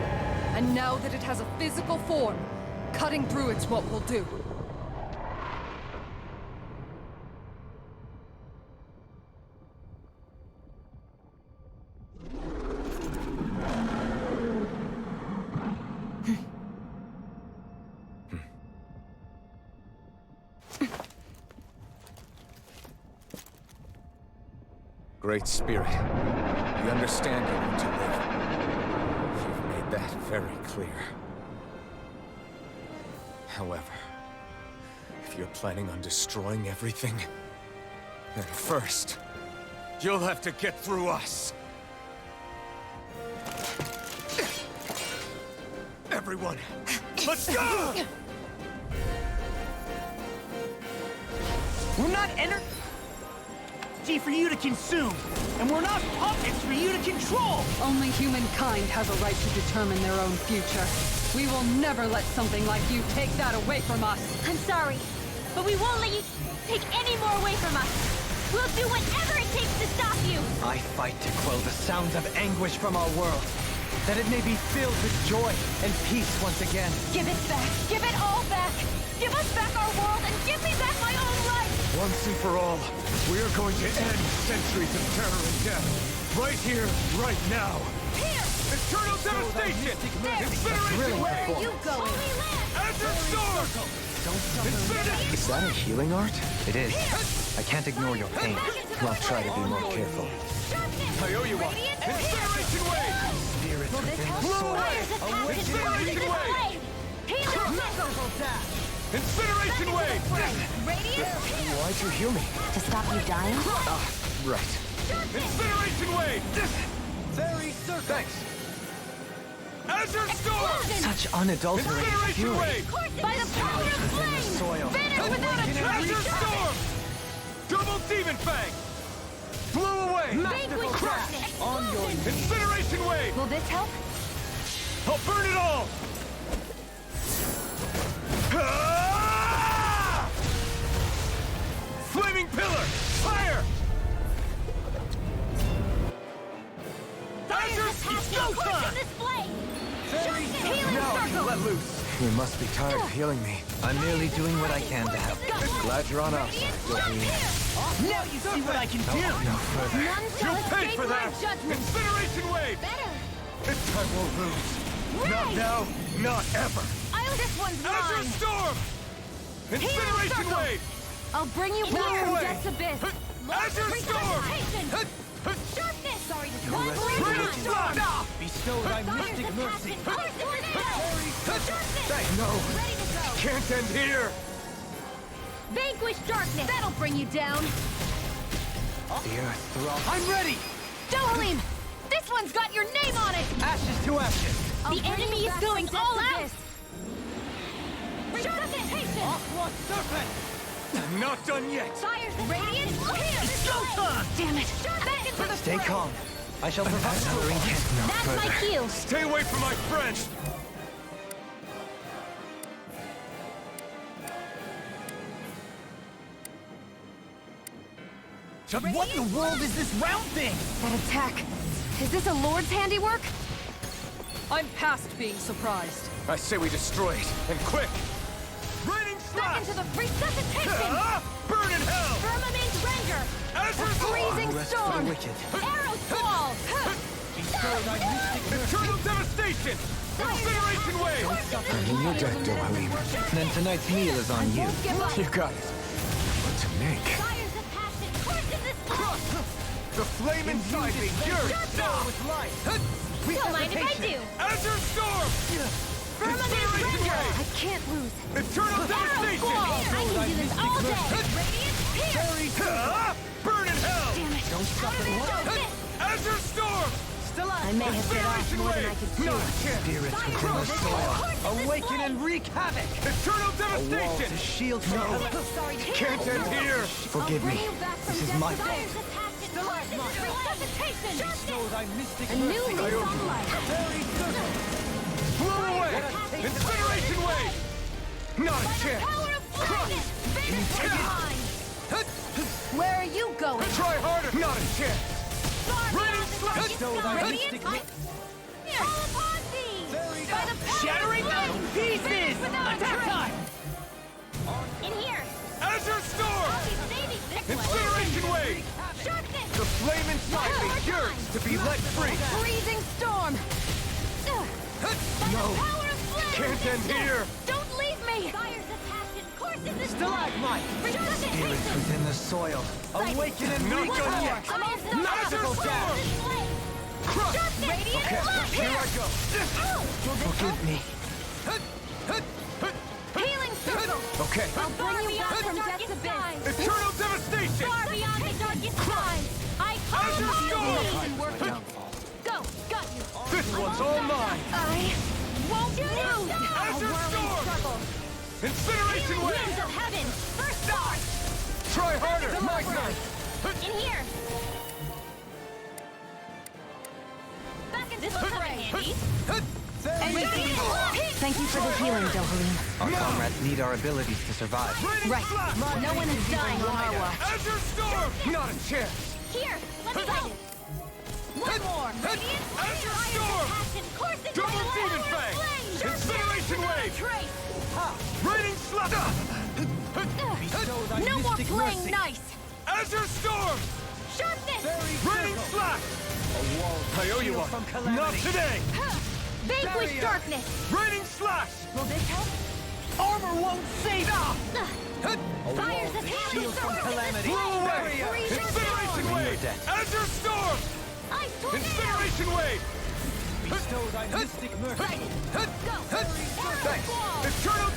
And now that it has a physical form, cutting through it's what we'll do. Great Spirit, we understand you want to live. You've made that very clear. However, if you're planning on destroying everything, then first, you'll have to get through us. Everyone, let's go! We're not energy for you to consume, and we're not puppets for you to control! Only humankind has a right to determine their own future. We will never let something like you take that away from us. I'm sorry, but we won't let you take any more away from us. We'll do whatever it takes to stop you! I fight to quell the sounds of anguish from our world, that it may be filled with joy and peace once again. Give it back! Give it all back! Give us back our world and give me back my own life! Once and for all, we are going to end centuries of terror and death. Right here, right now. Here! Eternal devastation! Incineration! Where are you going? Azure Storm! Infinity! Is that a healing art? It is. I can't ignore your pain. I'll try to be more careful. I owe you one. Incineration Wave! Spirits within the Blow soil. away! Incineration Wave! Incineration Wave! Why'd you heal me? To stop you dying? Right. Incineration Wave! Very certain. Thanks. Azure Storm! Such unadulterated Incineration fury. Wave! By the power of flame! Soil. Finish without a trace! Azure Storm! Double Demon Fang! Blow away! Vanquish darkness! On your Incineration Wave! Will this help? I'll burn it all! Ah! Flaming Pillar! Fire! Azure Showtime! No, let loose. You must be tired of healing me. I'm merely doing what I can to help. Glad you're on our side, Dopey. Now you see what I can do! No further. None shall You paid escape for my that! judgment! Incineration Wave! Better! This time we'll lose. Not Right. now, not ever. This one's Azure mine! Storm! Incineration Circle. Wave! I'll bring you back from away. Death's abyss! Azure Storm! Sharpness! Sorry to Your Radiant Flood! Bestow thy mystic mercy. No, can't end here! Vanquish darkness! That'll bring you down! The earth throbs. I'm ready! Dohalim! This one's got your name on it! Ashes to ashes. The enemy is going all out! Resuscitation! Aqua Serpent! I'm not done yet! Fire's radiant! Here! It's showtime! Damn it! Back into the Stay fray. calm. I shall provide another incant. No That's further. my cue! Stay away from my friend! What in the world is this round thing? That attack. Is this a Lord's handiwork? I'm past being surprised. I say we destroy it, and quick! Raining Back Slash! into the resuscitation! Burn in hell! Firmament render! Azure Freezing Rest for the storm! wicked. Arrow squall! Eternal devastation! Incineration Wave! And you're dead, Dohalim. Then tonight's meal is on you. You got it. What to make? Fires of passion! Course in this blood! The flame inside me yearns! Don't mind if I do. Azure Storm! Firmament Render! I can't lose. Eternal Devastation! I can do this all day. Radiant Pierce! Burn in hell! Damn it! Don't stop it. Azure Storm! I may have bit off more than I could chew. Spirits within the soil. Awaken and wreak havoc! Eternal devastation! To shield me. Can't end here! Forgive me. This is my fault. A new lease on life. Blow away! Incineration wave! Not a chance! Power of blackness! Vanish behind! Where are you going? Try harder! Not a chance! Raining slash! Radiant Fall upon thee! By the power Shattering of them flame! to pieces! Vanish without Attack trace! time! In here! Azure Storm! I'll be saving this one! Incineration wave! Sharpness! The flame inside me yearns to be let free! Freezing storm! No! Power of flame! Can't end here! Don't leave me! Fires of passion courses this Stalagmite! Spirits within the soil. Awaken and Not wreak done yet! havoc. Magical dash! Crush! Radiant light! Here I go! Forgive me. Healing circle! Okay. I'll bring you back from death's abyss! Eternal devastation! Far beyond the darkest times! I call Azure upon Storm! you! Go! Got you! This one's all mine! I won't lose! Azure Storm! Incineration Winds wave! of heaven! First star! Try harder! My turn! In here! Back into the fray, handy! Thank you for the healing, Dohalim. Our comrades need our abilities to survive. Right. No one is dying on our watch. Azure Storm! Not a chance! Here! Let's go! One more! Radiant Azure fires Storm! of passion coursing Double by the Demon power of Fang! flame! Incineration wave! Trace! Raining slap! No more playing nice! Azure Storm! Sharpness! Raining slash! I owe you one. Not today! Vanquish darkness! Raining slash! Will this help? Armor won't save! Fires of healing calamity! Blow away! Incineration wave! Azure Storm! Ice tornado! Incineration wave! Bestow thy mystic mercy. Go! Thanks! Eternal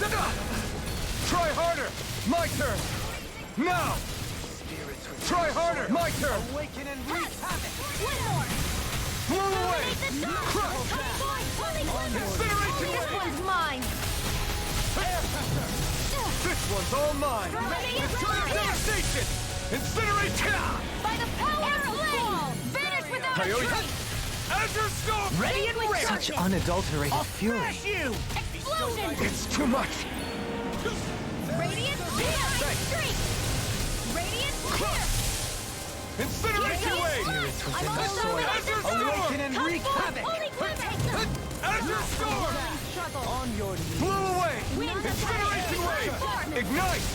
Try harder! My turn! Now! Try harder! My turn! Awaken and wreak havoc. One more! Blow away! Crush! Incineration This wave! one's mine! This one's all mine! Eternal devastation! Incineration! By the power of flame! Vanish without a trace! Azure Storm! Ready and ready! Such unadulterated fury. Explosion! It's too much! Radiant streak! Radiant clear! Incineration wave! within the soil. Azure Storm! Awaken and wreak havoc. Holy glimmer! Azure Storm! On your knees. Blow away! Winds of Incineration wave! Ignite!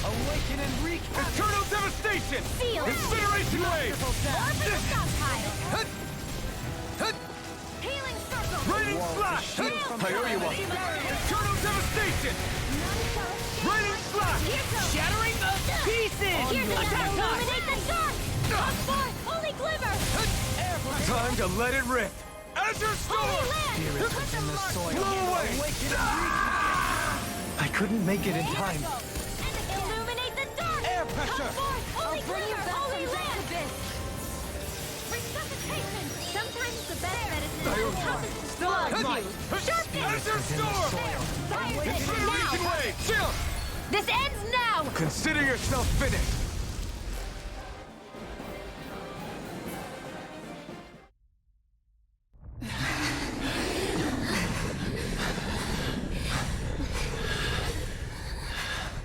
Awaken and wreak havoc. Eternal devastation! Seal! Incineration wave! Warp in the stockpile! Healing circle! Raining slash! I owe you one! Eternal devastation! Raining slash! Shattering the pieces! Here's attack time! Illuminate the dark! Up forth! Holy glimmer! Time to let it rip! Azure Storm! Spirits within the soil. Blow away! I couldn't make it in time. Illuminate the dark! Air pressure! Come forth! Holy glimmer! Holy land! Resuscitation! Sometimes the best medicine is the toughest Stalagmite! Azure Storm! Incineration wave! Chill! This ends now! Consider yourself finished!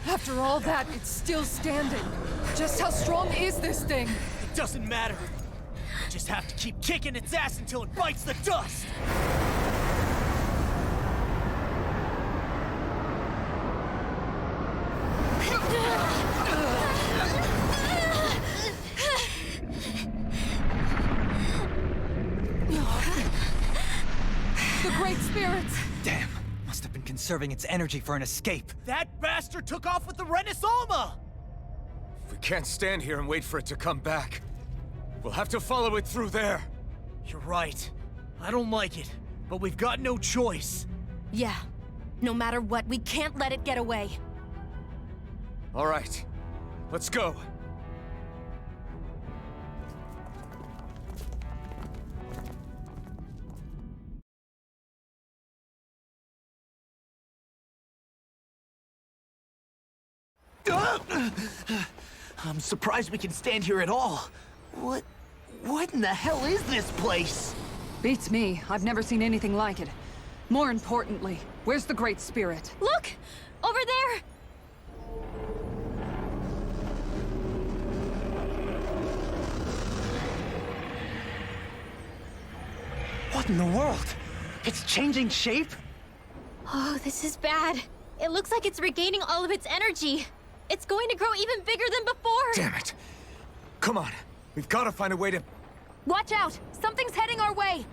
After all that, it's still standing. Just how strong is this thing? It doesn't matter. You just have to keep kicking its ass until it bites the dust. The Great Spirits! Damn. Must have been conserving its energy for an escape. That bastard took off with the Renis Alma! We can't stand here and wait for it to come back. We'll have to follow it through there. You're right. I don't like it, but we've got no choice. Yeah. No matter what, we can't let it get away. All right. Let's go. I'm surprised we can stand here at all. What in the hell is this place? Beats me. I've never seen anything like it. More importantly, where's the Great Spirit? Look! Over there! What in the world? It's changing shape? Oh, this is bad. It looks like it's regaining all of its energy. It's going to grow even bigger than before. Damn it! Come on, we've got to find a way to... Watch out! Something's heading our way!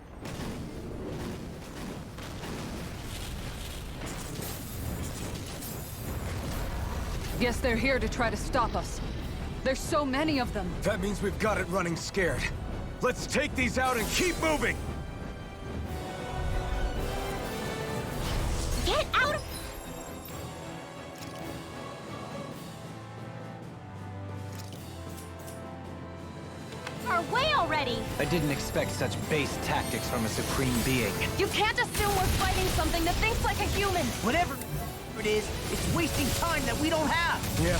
Guess they're here to try to stop us. There's so many of them. That means we've got it running scared. Let's take these out and keep moving! Get out of... our way already! I didn't expect such base tactics from a supreme being. You can't assume we're fighting something that thinks like a human! Whatever it is, it's wasting time that we don't have. Yeah,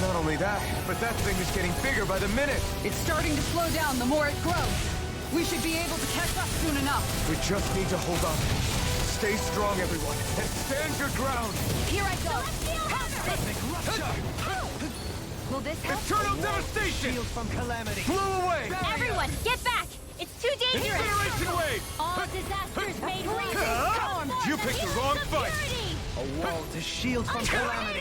not only that, but that thing is getting bigger by the minute. It's starting to slow down the more it grows. We should be able to catch up soon enough. We just need to hold on. Stay strong, everyone, and stand your ground. Here I go! Will this help? Eternal devastation! Shield from calamity. Flew away! Everyone, get back! It's too dangerous! Incineration wave! All disasters made way! You picked the wrong fight! A wall to shield from calamity.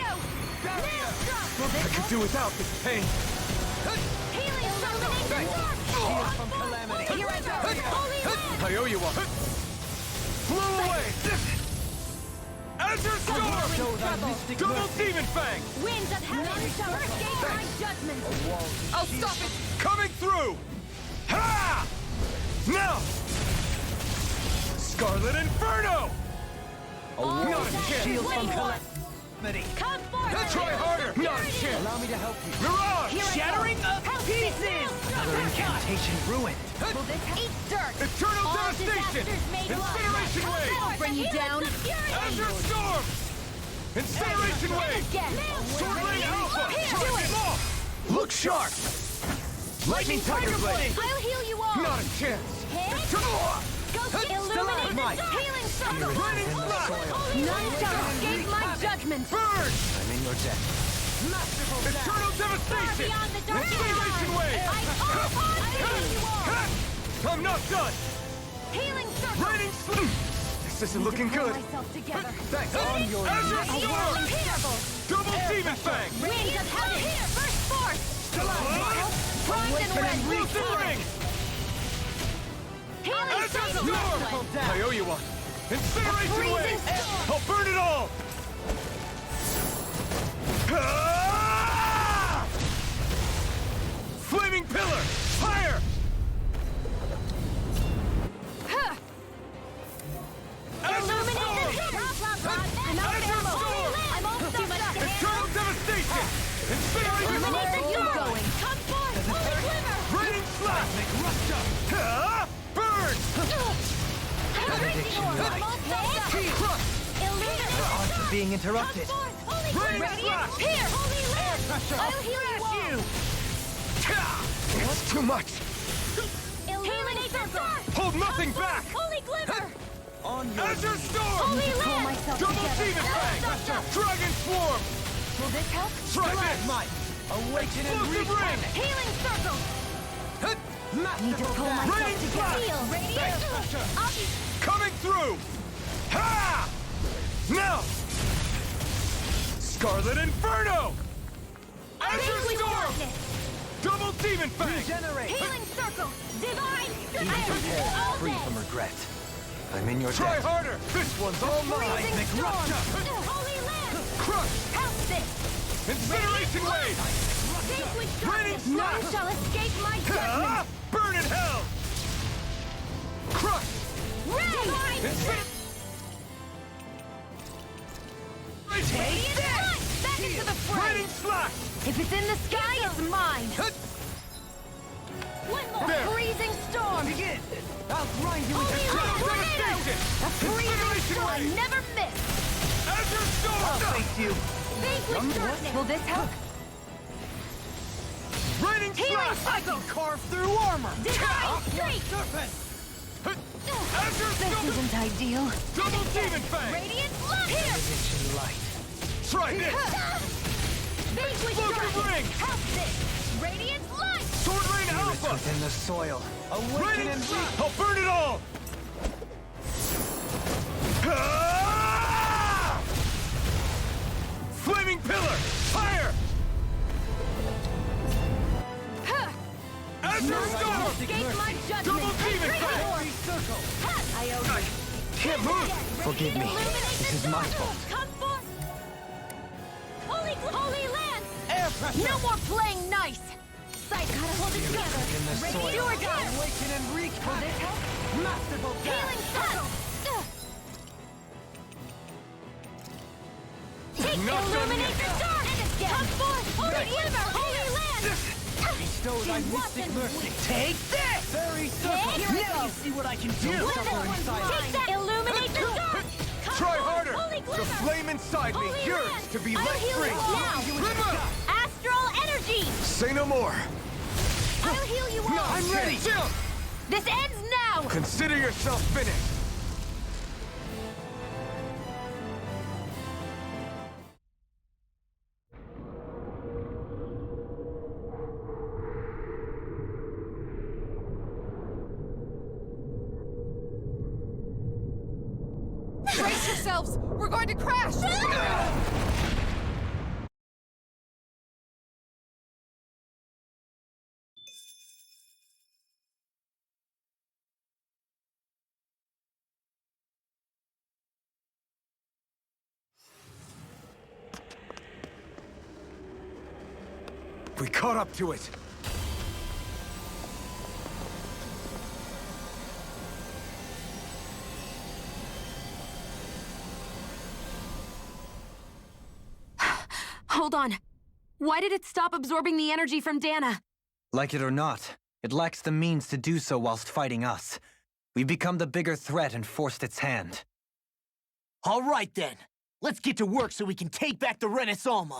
I could do without this pain. Shield from calamity. Here I go! I owe you one. Flew away! Azure Storm! Double Demon Fang! Winds of heaven! First gate my judgment! I'll stop it! Coming through! Ha! Now! Scarlet Inferno! Not a chance. Shield from calamity. Come forth! Try harder! Not a chance! Allow me to help you. Mirage! Shattering of pieces! Another incantation ruined. Will this eat dirt? Eternal All devastation! disasters made Incineration alive. wave! Bring you down. Azure Storm! Incineration wave! Again! Sword Lane Alpha! Do it! Look sharp! Lightning Tiger Blade! I'll heal you all! Not a chance! Go illuminate the healing circle! None shall escape my judgment! Burn! I'm in your debt. Eternal devastation! Beyond the dark Incineration wave! I call upon you all! I'm not done! Healing circle! Raining sleep! This isn't looking good. Myself together. Thanks. On your Azure Storm! Double Demon Fang! Winds of heaven! Here, first force! Primed and ready! Ring! Healing Azure circle! Storm! I owe you one. Incineration wave! I'll burn it all! Ah! Flaming pillar! Fire! Illuminate the Azure Storm! I'm all too much to Eternal devastation! Incineration Illuminate wave! the going! Come forth! Holy glimmer! Raining slap! Ah! Burn! Illuminate! Odds of being interrupted. Raining Radiant! slash! Here! Holy land! Pressure. I'll heal you all! It's too much! Illuminate the dark! Hold nothing back! Holy glimmer! On your Azure Storm! Holy land! Double Demon Fang! Dragon Swarm! Will this help? Try this! might. Awaken and Explosive ring! Healing circle! Need to pull myself Raining together. slash! Heal, radiant! Coming through! Ha! Now! Scarlet Inferno! Azure Storm! Double Demon Fang! Regenerate! Healing circle! Divine! Free from regret. I'm in your Try debt. harder! This one's all mine! Freezing storm! Holy land! Crush! Help this! Incineration wave! Vanquish Raining darkness! None slash! shall escape my judgment! Burn in hell! Crush! Take that! Back into the fray! Lightning slash! If it's in the sky, it's mine! One more! There. Freezing storm! Begin! I'll grind you Holy into tornado! A freezing storm! Never miss! Azure Storm! I'll face you! Vanquish darkness! Will this help? Raining Healing slash! cycle! Carve through armor! Divine streak! Serpent! This isn't ideal. Double Demon Fang! Radiant light! Here! Light. Try this! Vanquish Explosive darkness! ring! Help this! Radiant light! Sword Rain Alpha! Within the soil. Raining slash! I'll burn it all! Ah! Flaming Pillar! Fire! Azure Storm! Escape my judgment! Double Demon Fang! I Can't move! Forgive me. This is my fault. Come forth! Holy land! Air pressure! No more playing nice! Sight, gotta hold it together. In the Ready soil. to or die. Awaken and wreak Will this help? Masterful Healing circle! Take illuminate the dark! Come forth! Holy river! Holy land! Bestowed thy mystic mercy. Take this! Fairy circle! Here we go! See what I can do! Take that! Illuminate the dark! Come Try forth, harder! Holy The glimmer! flame inside me Holy yearns land! to be I'll let heal free! you now! River! Astral energy! Say no more! I'll heal you all! I'm ready! This ends now! Consider yourself finished! Brace yourselves! We're going to crash! We caught up to it! Hold on. Why did it stop absorbing the energy from Dana? Like it or not, it lacks the means to do so whilst fighting us. We've become the bigger threat and forced its hand. All right then. Let's get to work so we can take back the Renaissance.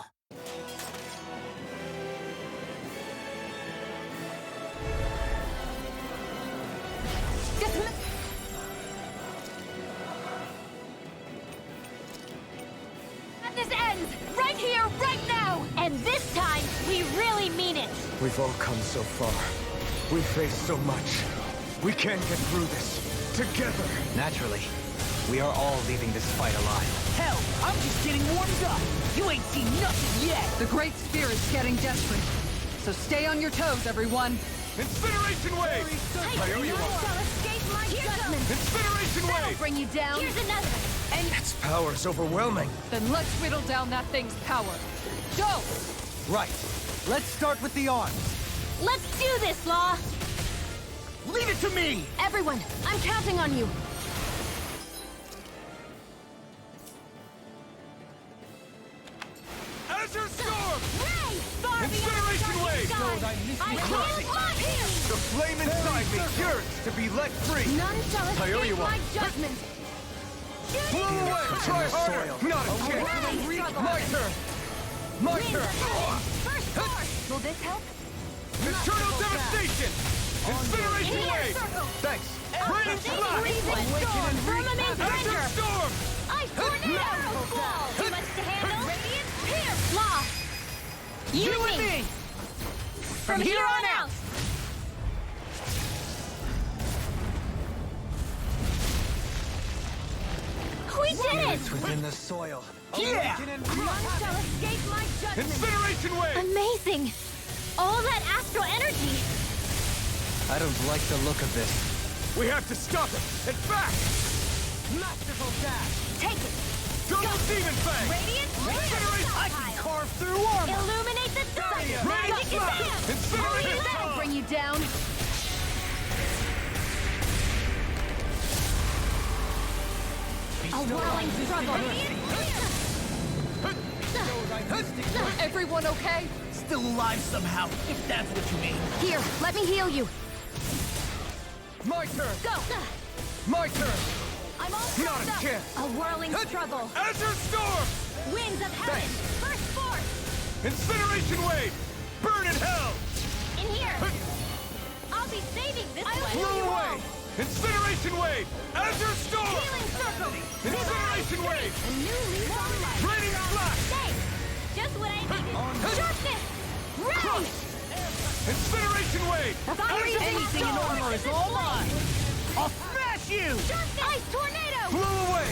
This ends! Right here, right now! And this time, we really mean it! We've all come so far. We've faced so much. We can get through this. Together. Naturally, we are all leaving this fight alive. Hell, I'm just getting warmed up. You ain't seen nothing yet. The Great Spirit's getting desperate. So stay on your toes, everyone. Incineration Wave! I owe you one. Shall escape my judgment! Incineration That'll Wave! bring you down. Here's another! And Its power's overwhelming. then let's whittle down that thing's power. Go! Right. Let's start with the arms. Let's do this, Law! Leave it to me! Everyone, I'm counting on you. Azure Storm! Ray! Far Incineration beyond Wave! the I feel life here! The flame inside me yearns to be let free! None shall I owe you escape one. my judgment! Blow away! Try harder! Not a chance! My turn! My turn! First force! Will this help? Eternal Devastation! Incineration In your Wave! circle! Thanks! Out Raining of this Slash! freezing storm! Firmament Azure render! Storm! Ice tornado! Arrow ball! Too much to handle? Radiant pierce! Law! You and me! From here on out! We did it! It's within the soil. Yeah! None shall escape my judgment! Incineration Wave! Amazing! All that astral energy! I don't like the look of this. We have to stop it! And back! Masterful dash! Take it! Double Demon Fang! Radiant Incineration! I can carve through armor! Illuminate the dark! Radiant Magic is Slash! down! Incineration! That'll bring you down! whirling struggle. Everyone okay? Still alive somehow, if that's what you mean. Here, let me heal you. My turn! Go! My turn! I'm all Not set a up. chance. A whirling struggle. Azure Storm! Winds of heaven. First force. Incineration Wave! Burn in hell! In here. I'll be saving this one. Blow away! Incineration Wave! Azure Storm! Healing circle. Incineration Wave! A new leaf on life. Raining Flash! Stay. Just what I needed. Justice. Ray. Incineration Wave! Anything in armor is all mine. I'll smash you! Ice tornado. Blow away!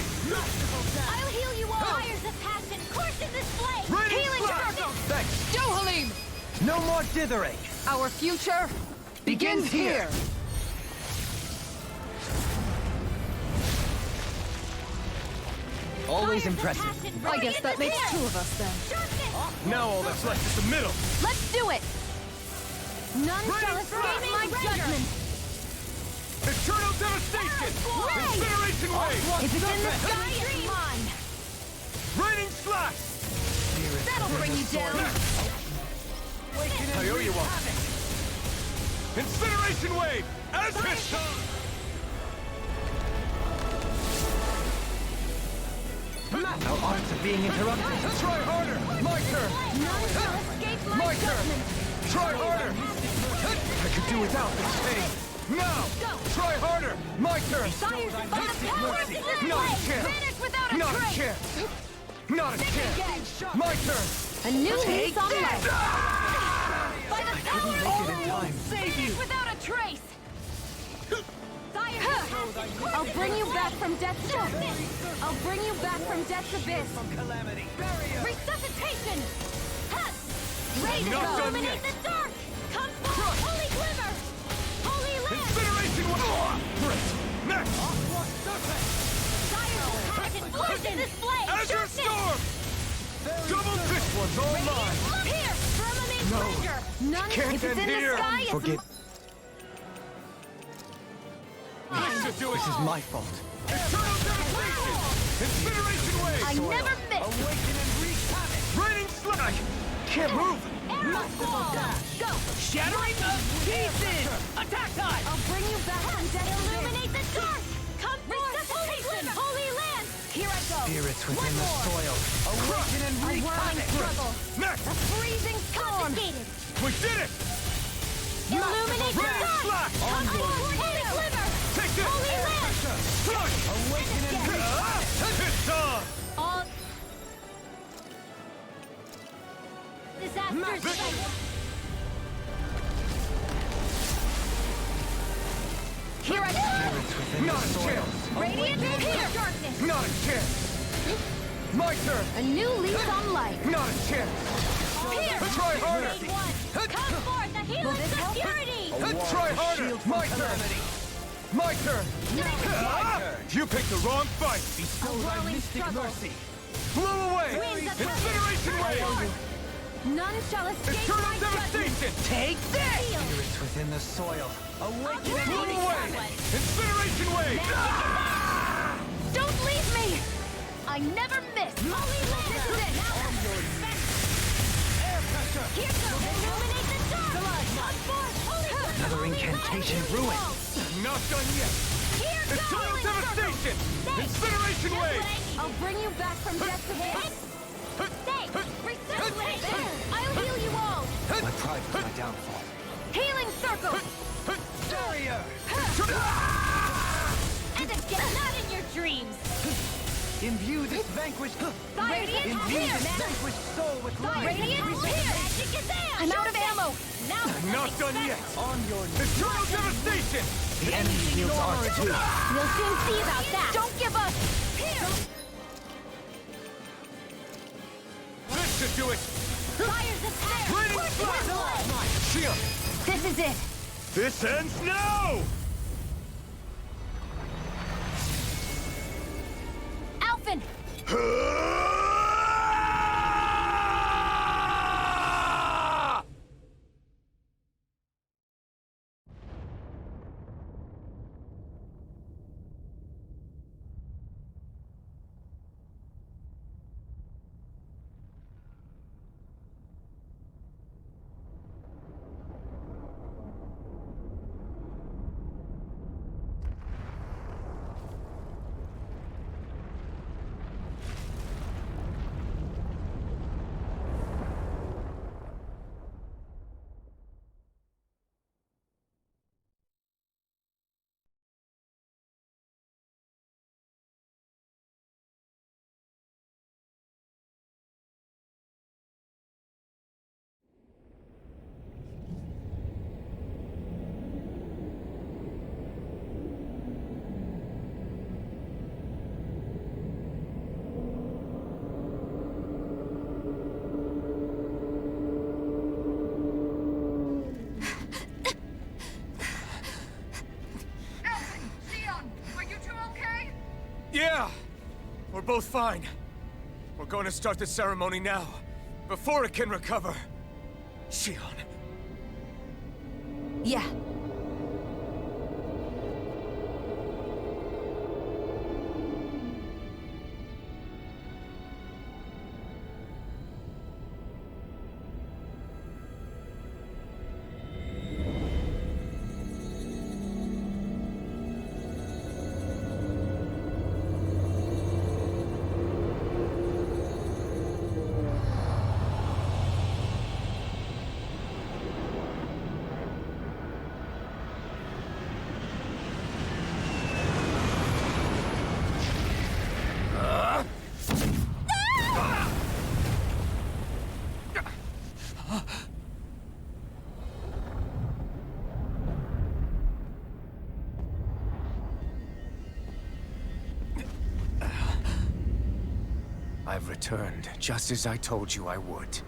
I'll heal you all. Fires of passion. Course in this flame. Raining Healing Flash! circle. Thanks! Go, Halim! No more dithering. Our future begins here. Always Fires of impressive. passion. I guess that makes Radiant two of us then. Justice. Now all that's left is the middle! Let's do it! None shall escape my judgment. Eternal Devastation! Ray! Incineration Wave! If it's in the sky, it's mine. Raining Slash! That'll bring you down. I owe you one. Incineration Wave! Azure! Our arts are being interrupted. Try harder! My turn! None shall escape my My turn! judgment. Try harder! I could do without this pain. Now! Try harder! My turn! Fires of power in this Not a flame. chance! Vanish without a Not a trace. chance! Not a chance! My turn! A new lease on life. By the power of Make it in time. Vanish without a trace. Fires of passion. I'll bring you back from death's justice. I'll bring you back from death's abyss. Calamity. Resuscitation. Ha! Raise Not done illuminate yet. the dark. Come forth, holy glimmer. Holy lamp. Incineration Wave! Great! Next! Fires of passion. Course in this flame. Azure Justice. Storm! Double this one's all mine! Look here. Firmament splendor. None Can't if it's end in here. the sky, it's Forgive. This is my fault. Eternal Devastation! Incineration Wave! I never miss. Awaken and wreak havoc. Raining Slash! Can't move! Go! Shattering the pieces! Attack time! I'll bring you back from death. Illuminate the dark! Come forth, holy glimmer! Holy land! Here I go! Spirits within the soil. Awaken and A wreak whirling havoc. struggle! Next! A freezing storm! Confiscated! We did it! Illuminate the Raining dark! Slash! Come forth, holy glimmer! Take this! Holy land! Flush! Awaken and wreak It's on! All... Disaster strike! Here I go! Spirits within Not the a soil. chance! Radiant here! Darkness! Not a chance! My turn! A new lease on life! Not a chance! Here! Try harder! Made one. Come forth, the healing security! Try harder! My turn! My turn! You picked the wrong fight! A whirling struggle! Blow away! Winds of Incineration Wave! None shall escape Eternal my judgment! Devastation! Take this! Spirits within the soil. Awaken and Blow wreak away! havoc. Incineration Wave! Don't leave me! I never miss! Holy land! This is it! Air pressure. Here goes! Illuminate the dark! Come forth, holy glimmer! Another Holy incantation land! ruined. Not done yet! Here goes! Eternal Devastation! Incineration Wave! I'll bring you back from death's abyss! Stay! Resuscitate! I'll heal you all! My pride was my downfall. Healing circle! Barrier. And again, not in your dreams! Imbue this vanquished. Radiant Imbue here! this vanquished soul with life. Radiant here! Magic is there! I'm out of ammo! Now Not done yet! On your Eternal Devastation! The enemy wields our too. We'll soon see about that! Don't give up! Here! This should do it! Fires of fire! Raining Flash! Shield! This is it! This ends now! Alphen! Yeah! We're both fine. We're going to start the ceremony now, before it can recover. Shion. Yeah. I've returned, just as I told you I would.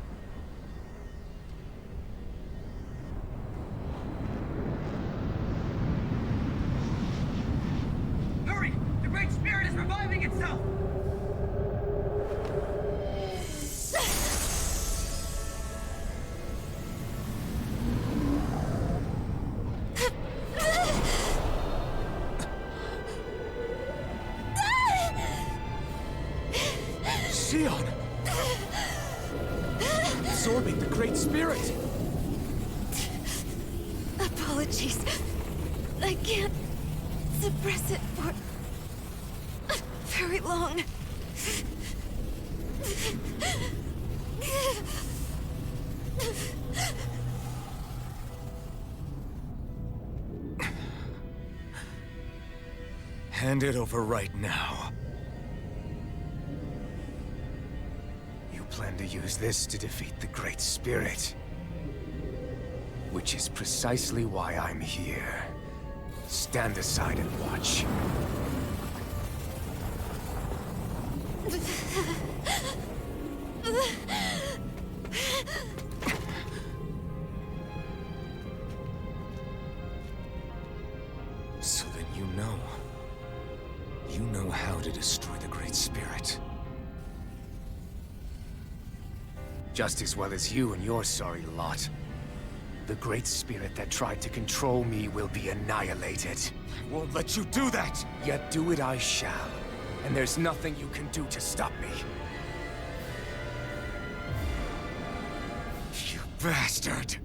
Hurry! The Great Spirit is reviving itself! Shion! Absorbing the Great Spirit! Apologies. I can't suppress it for very long. Hand it over right now. You plan to use this to defeat the Great Spirit. Which is precisely why I'm here. Stand aside and watch. So then you know. You know how to destroy the Great Spirit. Just as well as you and your sorry lot. The Great Spirit that tried to control me will be annihilated. I won't let you do that! Yet do it I shall. And there's nothing you can do to stop me. You bastard!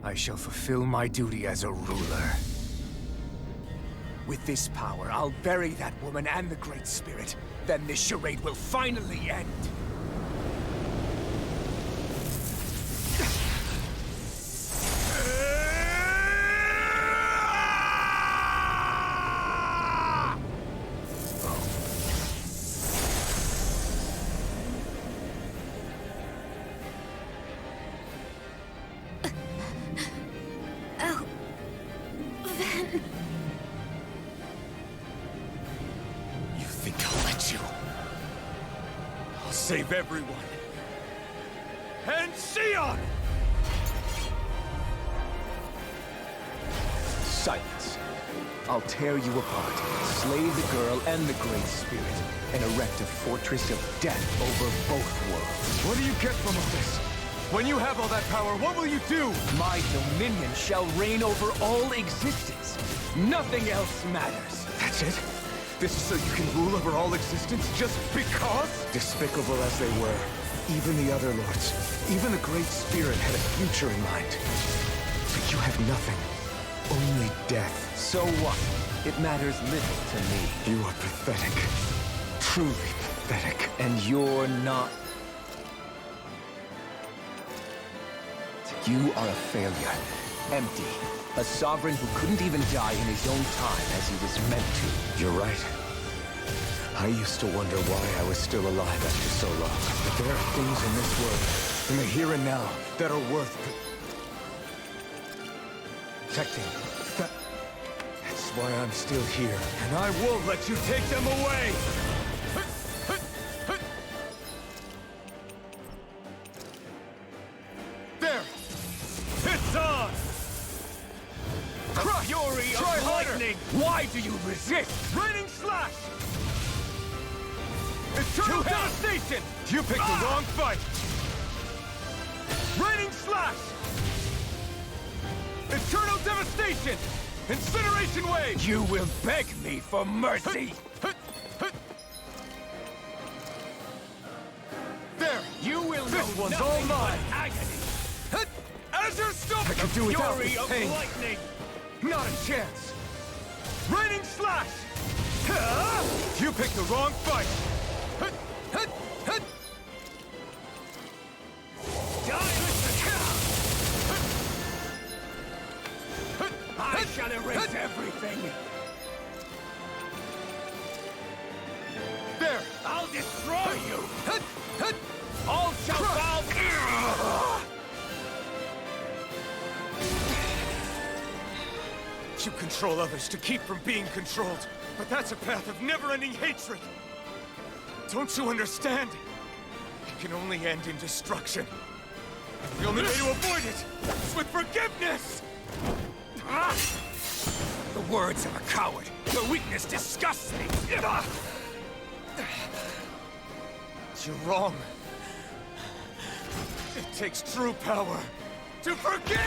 I shall fulfill my duty as a ruler. With this power, I'll bury that woman and the Great Spirit. Then this charade will finally end. Save everyone. And Shion! Silence. I'll tear you apart, slay the girl and the Great Spirit, and erect a fortress of death over both worlds. What do you get from all this? When you have all that power, what will you do? My dominion shall reign over all existence. Nothing else matters. That's it? This is so you can rule over all existence just because? Despicable as they were, even the other lords, even the Great Spirit had a future in mind. But you have nothing. Only death. So what? It matters little to me. You are pathetic. Truly pathetic. And you're not. You are a failure. Empty. A sovereign who couldn't even die in his own time as he was meant to. You're right. I used to wonder why I was still alive after so long. But there are things in this world, in the here and now, that are worth protecting. That's why I'm still here. And I won't let you take them away! There! It's on! Crush! Fury of lightning! Why do you resist? Raining slash! Eternal Devastation! You picked the wrong fight! Raining Slash! Eternal Devastation! Incineration Wave! You will beg me for mercy! There! You will This one's all mine! Agony! Azure Stone! I can do without this pain! Lightning! Not a chance! Raining Slash! You picked the wrong fight! I shall erase everything! There! I'll destroy you! All shall bow! You control others to keep from being controlled, but that's a path of never-ending hatred! Don't you understand? It can only end in destruction. The only way to avoid it is with forgiveness! The words of a coward. The weakness disgusts me. You're wrong. It takes true power to forgive!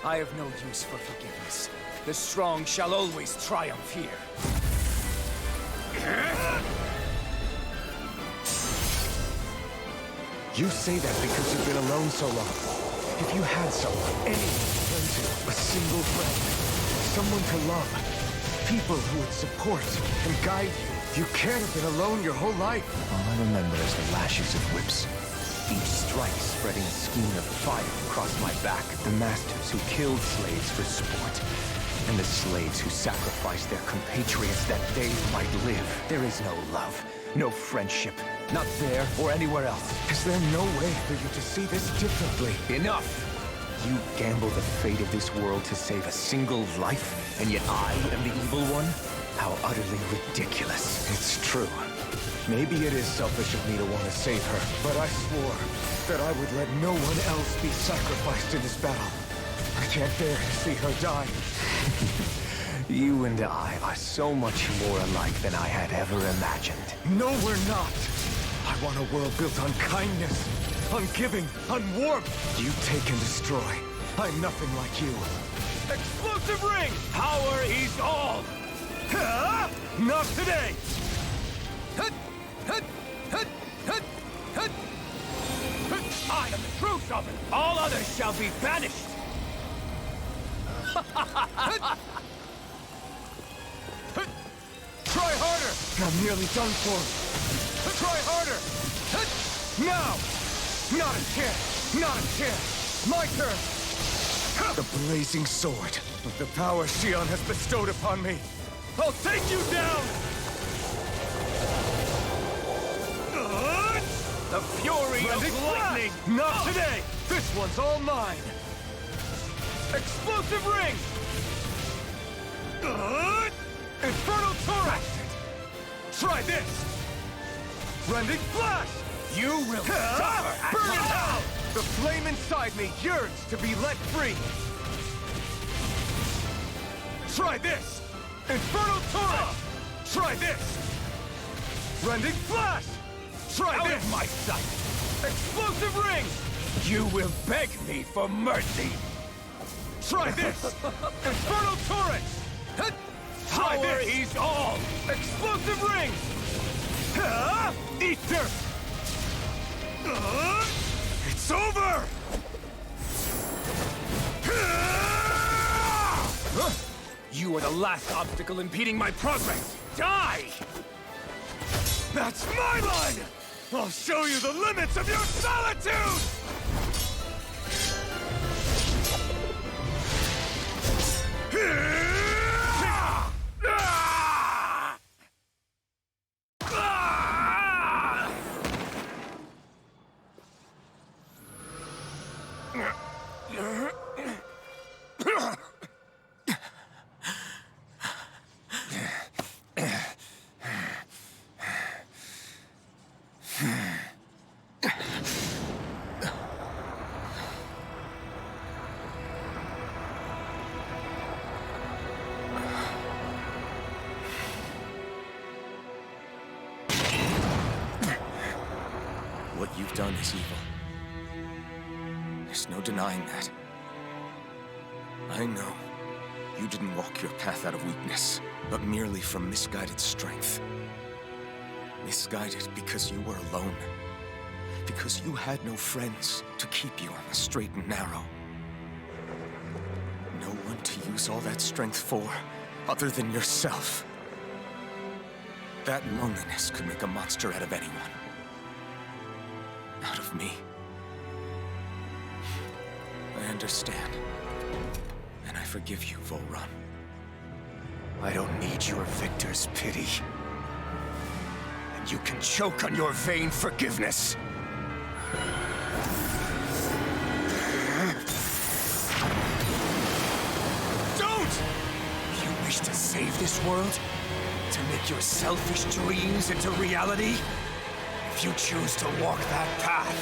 I have no use for forgiveness. The strong shall always triumph here. You say that because you've been alone so long. If you had someone, anyone to turn to, a single friend, someone to love, people who would support and guide you can't have been alone your whole life. All I remember is the lashes of whips. Each strike spreading a skein of fire across my back. The masters who killed slaves for sport. And the slaves who sacrificed their compatriots that they might live. There is no love, no friendship. Not there or anywhere else. Is there no way for you to see this differently? Enough! You gamble the fate of this world to save a single life, and yet I am the evil one? How utterly ridiculous. It's true. Maybe it is selfish of me to want to save her, but I swore that I would let no one else be sacrificed in this battle. I can't bear to see her die. You and I are so much more alike than I had ever imagined. No, we're not. I want a world built on kindness, on giving, on warmth. You take and destroy. I'm nothing like you. Explosive ring! Power is all! Not today! I am the true sovereign. All others shall be banished. Try harder! I'm nearly done for. Try harder! Now! Not a chance! Not a chance! My turn! The blazing sword of the power Xion has bestowed upon me. I'll take you down! The fury of lightning! Not today! This one's all mine! Explosive ring! Infernal Torrent! Try this! Rending Flash! You will suffer! Burn it out! The flame inside me yearns to be let free! Try this! Infernal Torrent! Try this! Rending Flash! Try Out this! of my sight! Explosive ring! You will beg me for mercy! Try this! Infernal Torrent! Try Power this! is all! Explosive ring! Ether! It's over! You are the last obstacle impeding my progress! Die! That's my line! I'll show you the limits of your solitude! What you've done is evil. There's no denying that. I know you didn't walk your path out of weakness, but merely from misguided strength. Misguided because you were alone. Because you had no friends to keep you on the straight and narrow. No one to use all that strength for, other than yourself. That loneliness could make a monster out of anyone. Out of me. I understand. And I forgive you, Volrun. I don't need your victor's pity. And you can choke on your vain forgiveness. Don't! You wish to save this world? To make your selfish dreams into reality? If you choose to walk that path,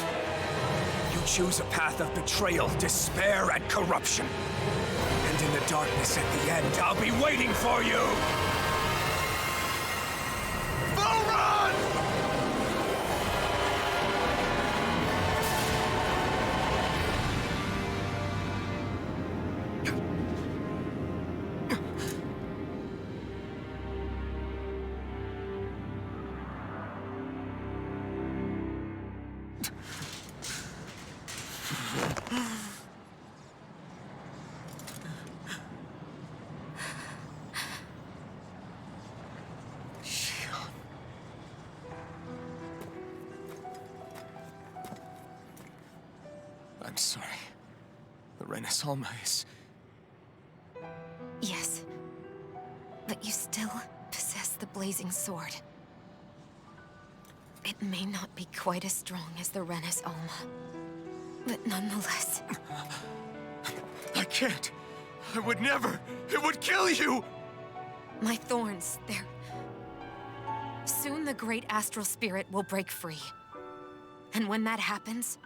you choose a path of betrayal, despair, and corruption. And in the darkness at the end, I'll be waiting for you! Volrun! I'm sorry. The Renaissance is... Yes. But you still possess the blazing sword. It may not be quite as strong as the Rena's Alma, but nonetheless... I can't! I would never! It would kill you! My thorns, they're... Soon the great astral spirit will break free. And when that happens,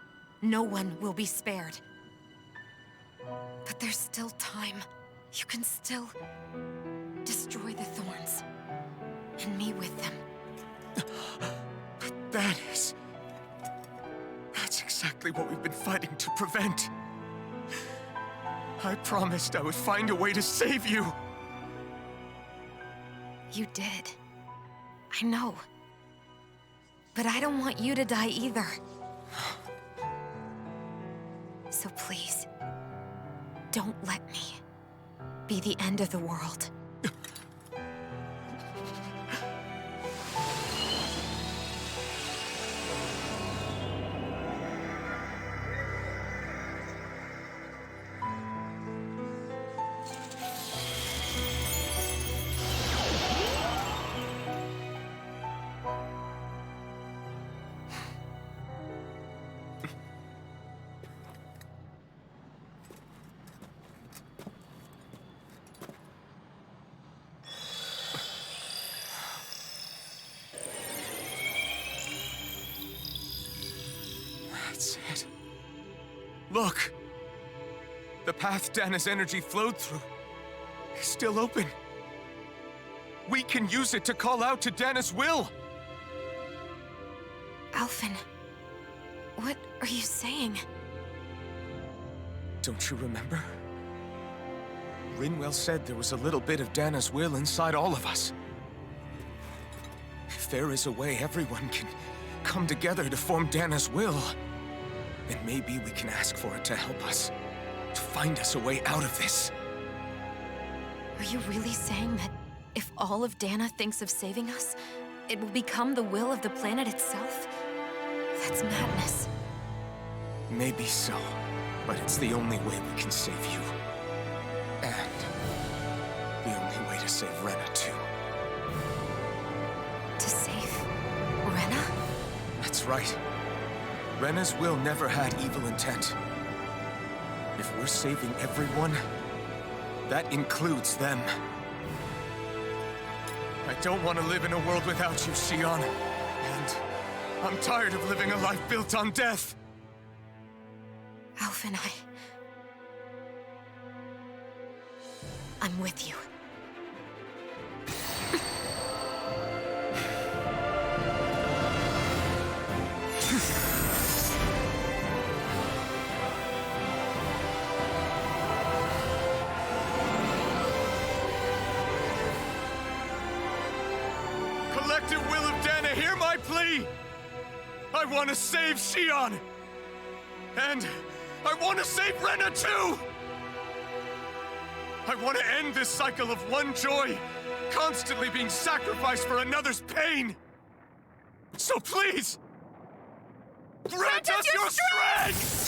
no one will be spared. But there's still time. You can still destroy the thorns. And me with them. That's exactly what we've been fighting to prevent. I promised I would find a way to save you. You did. I know. But I don't want you to die either. So please, don't let me be the end of the world. That's it. Look! The path Dana's energy flowed through is still open. We can use it to call out to Dana's will! Alphen, what are you saying? Don't you remember? Rinwell said there was a little bit of Dana's will inside all of us. If there is a way everyone can come together to form Dana's will, then maybe we can ask for it to help us, to find us a way out of this. Are you really saying that if all of Dana thinks of saving us, it will become the will of the planet itself? That's madness. Maybe so, but it's the only way we can save you. And the only way to save Rena, too. To save Rena? That's right. Rena's will never had evil intent. If we're saving everyone, that includes them. I don't want to live in a world without you, Shionne. And I'm tired of living a life built on death. Alphen, I'm with you. plea! I want to save Shion! And I want to save Rena too! I want to end this cycle of one joy, constantly being sacrificed for another's pain! So please, grant us your strength!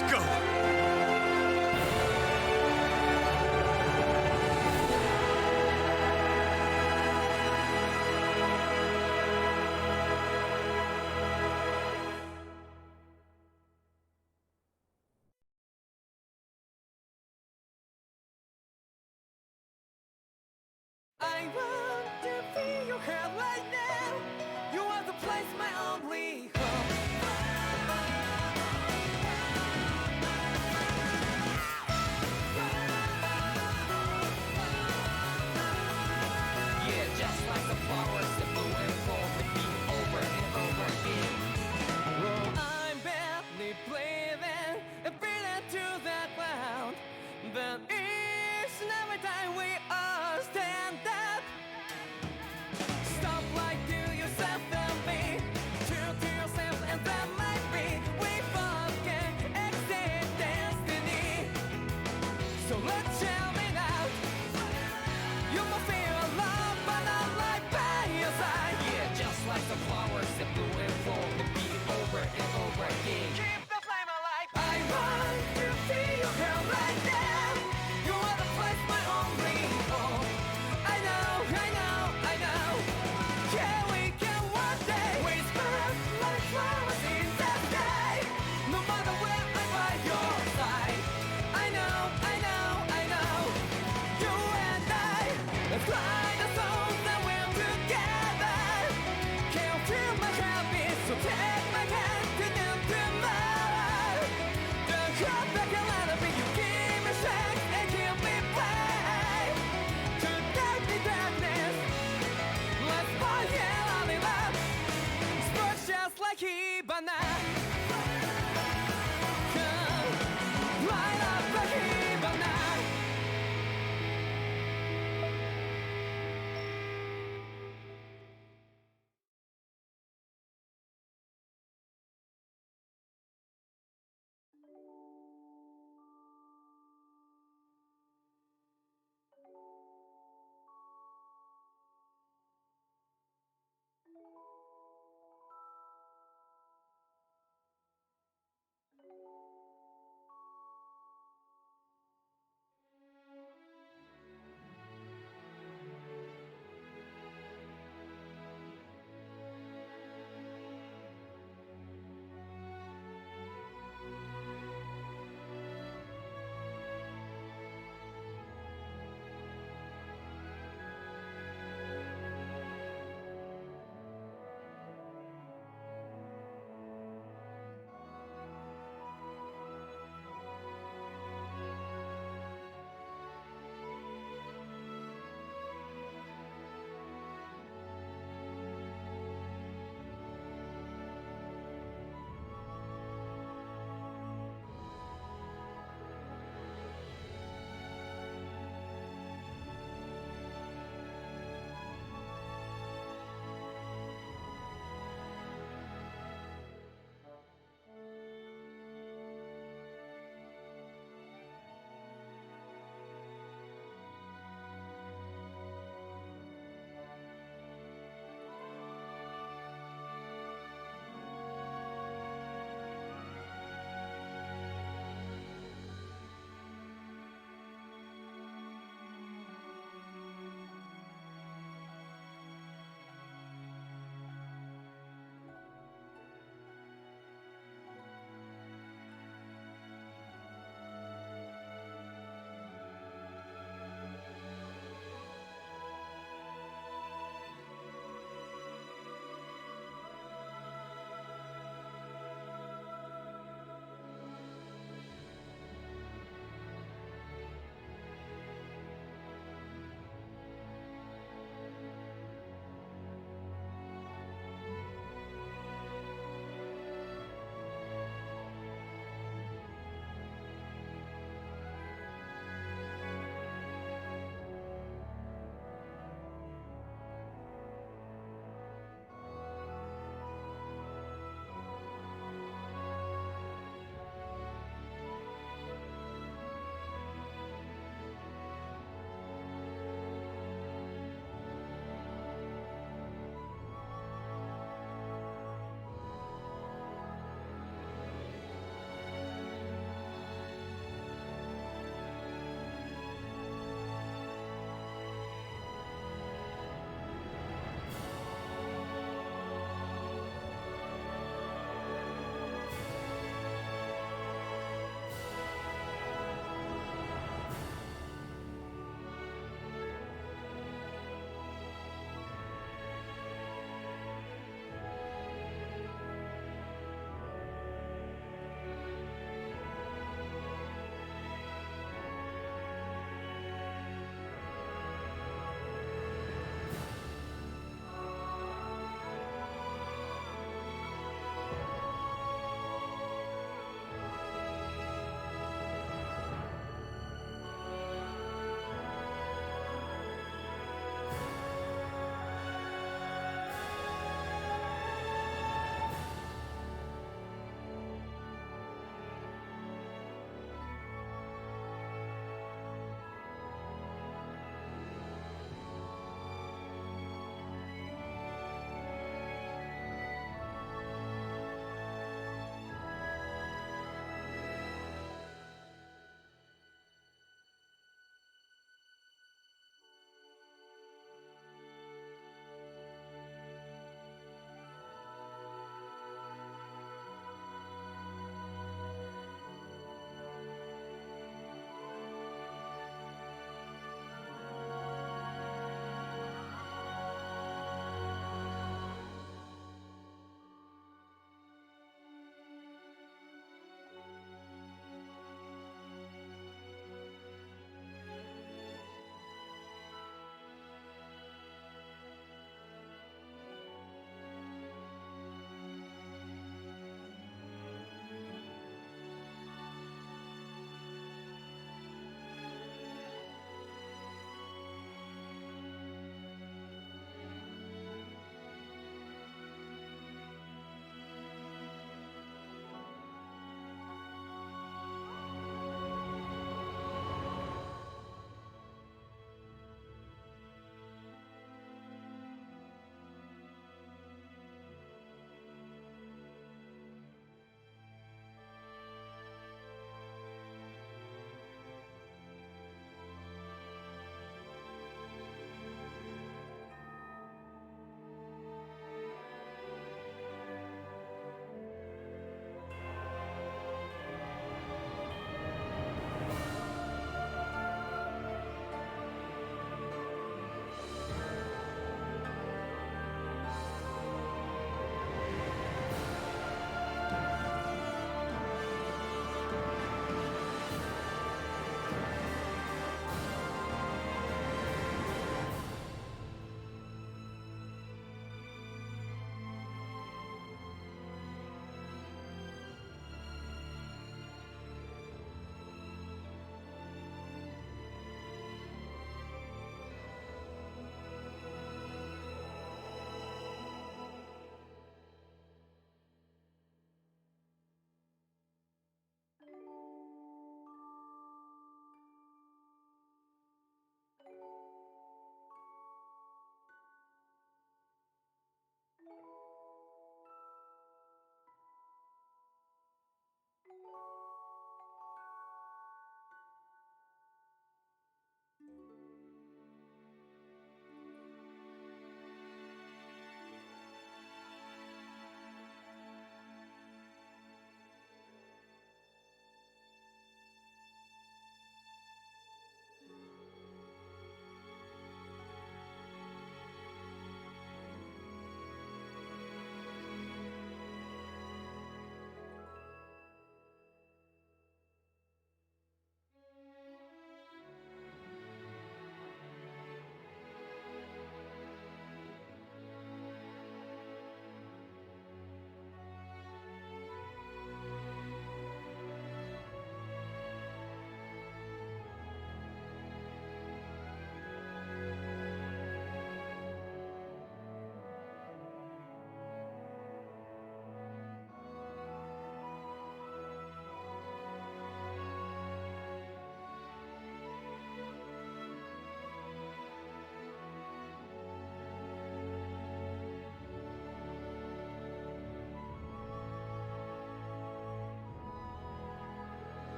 Let's go! I want to feel your hand right now. You are the place, my only home. Yeah, just like the flowers that bloom and fall, repeat over and over again. Well, I'm barely breathing and breathing to that ground, but it's never time we all stand up. Stop like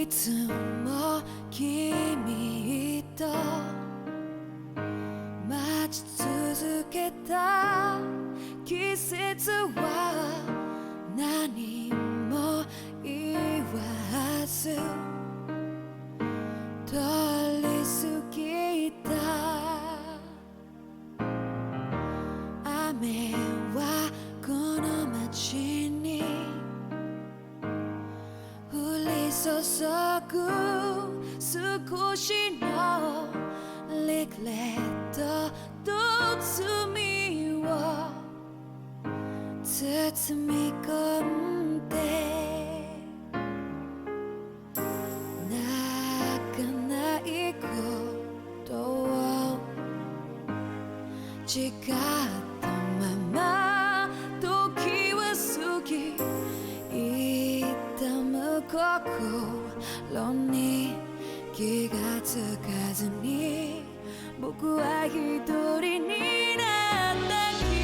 いつも君と待ち続けた季節は何も言わず通り過ぎた雨はこの街に降り注ぐ少しのリグレットと罪を包み込んで泣かないことを誓ったまま時は過ぎ痛む心に気がつかずに僕は一人になった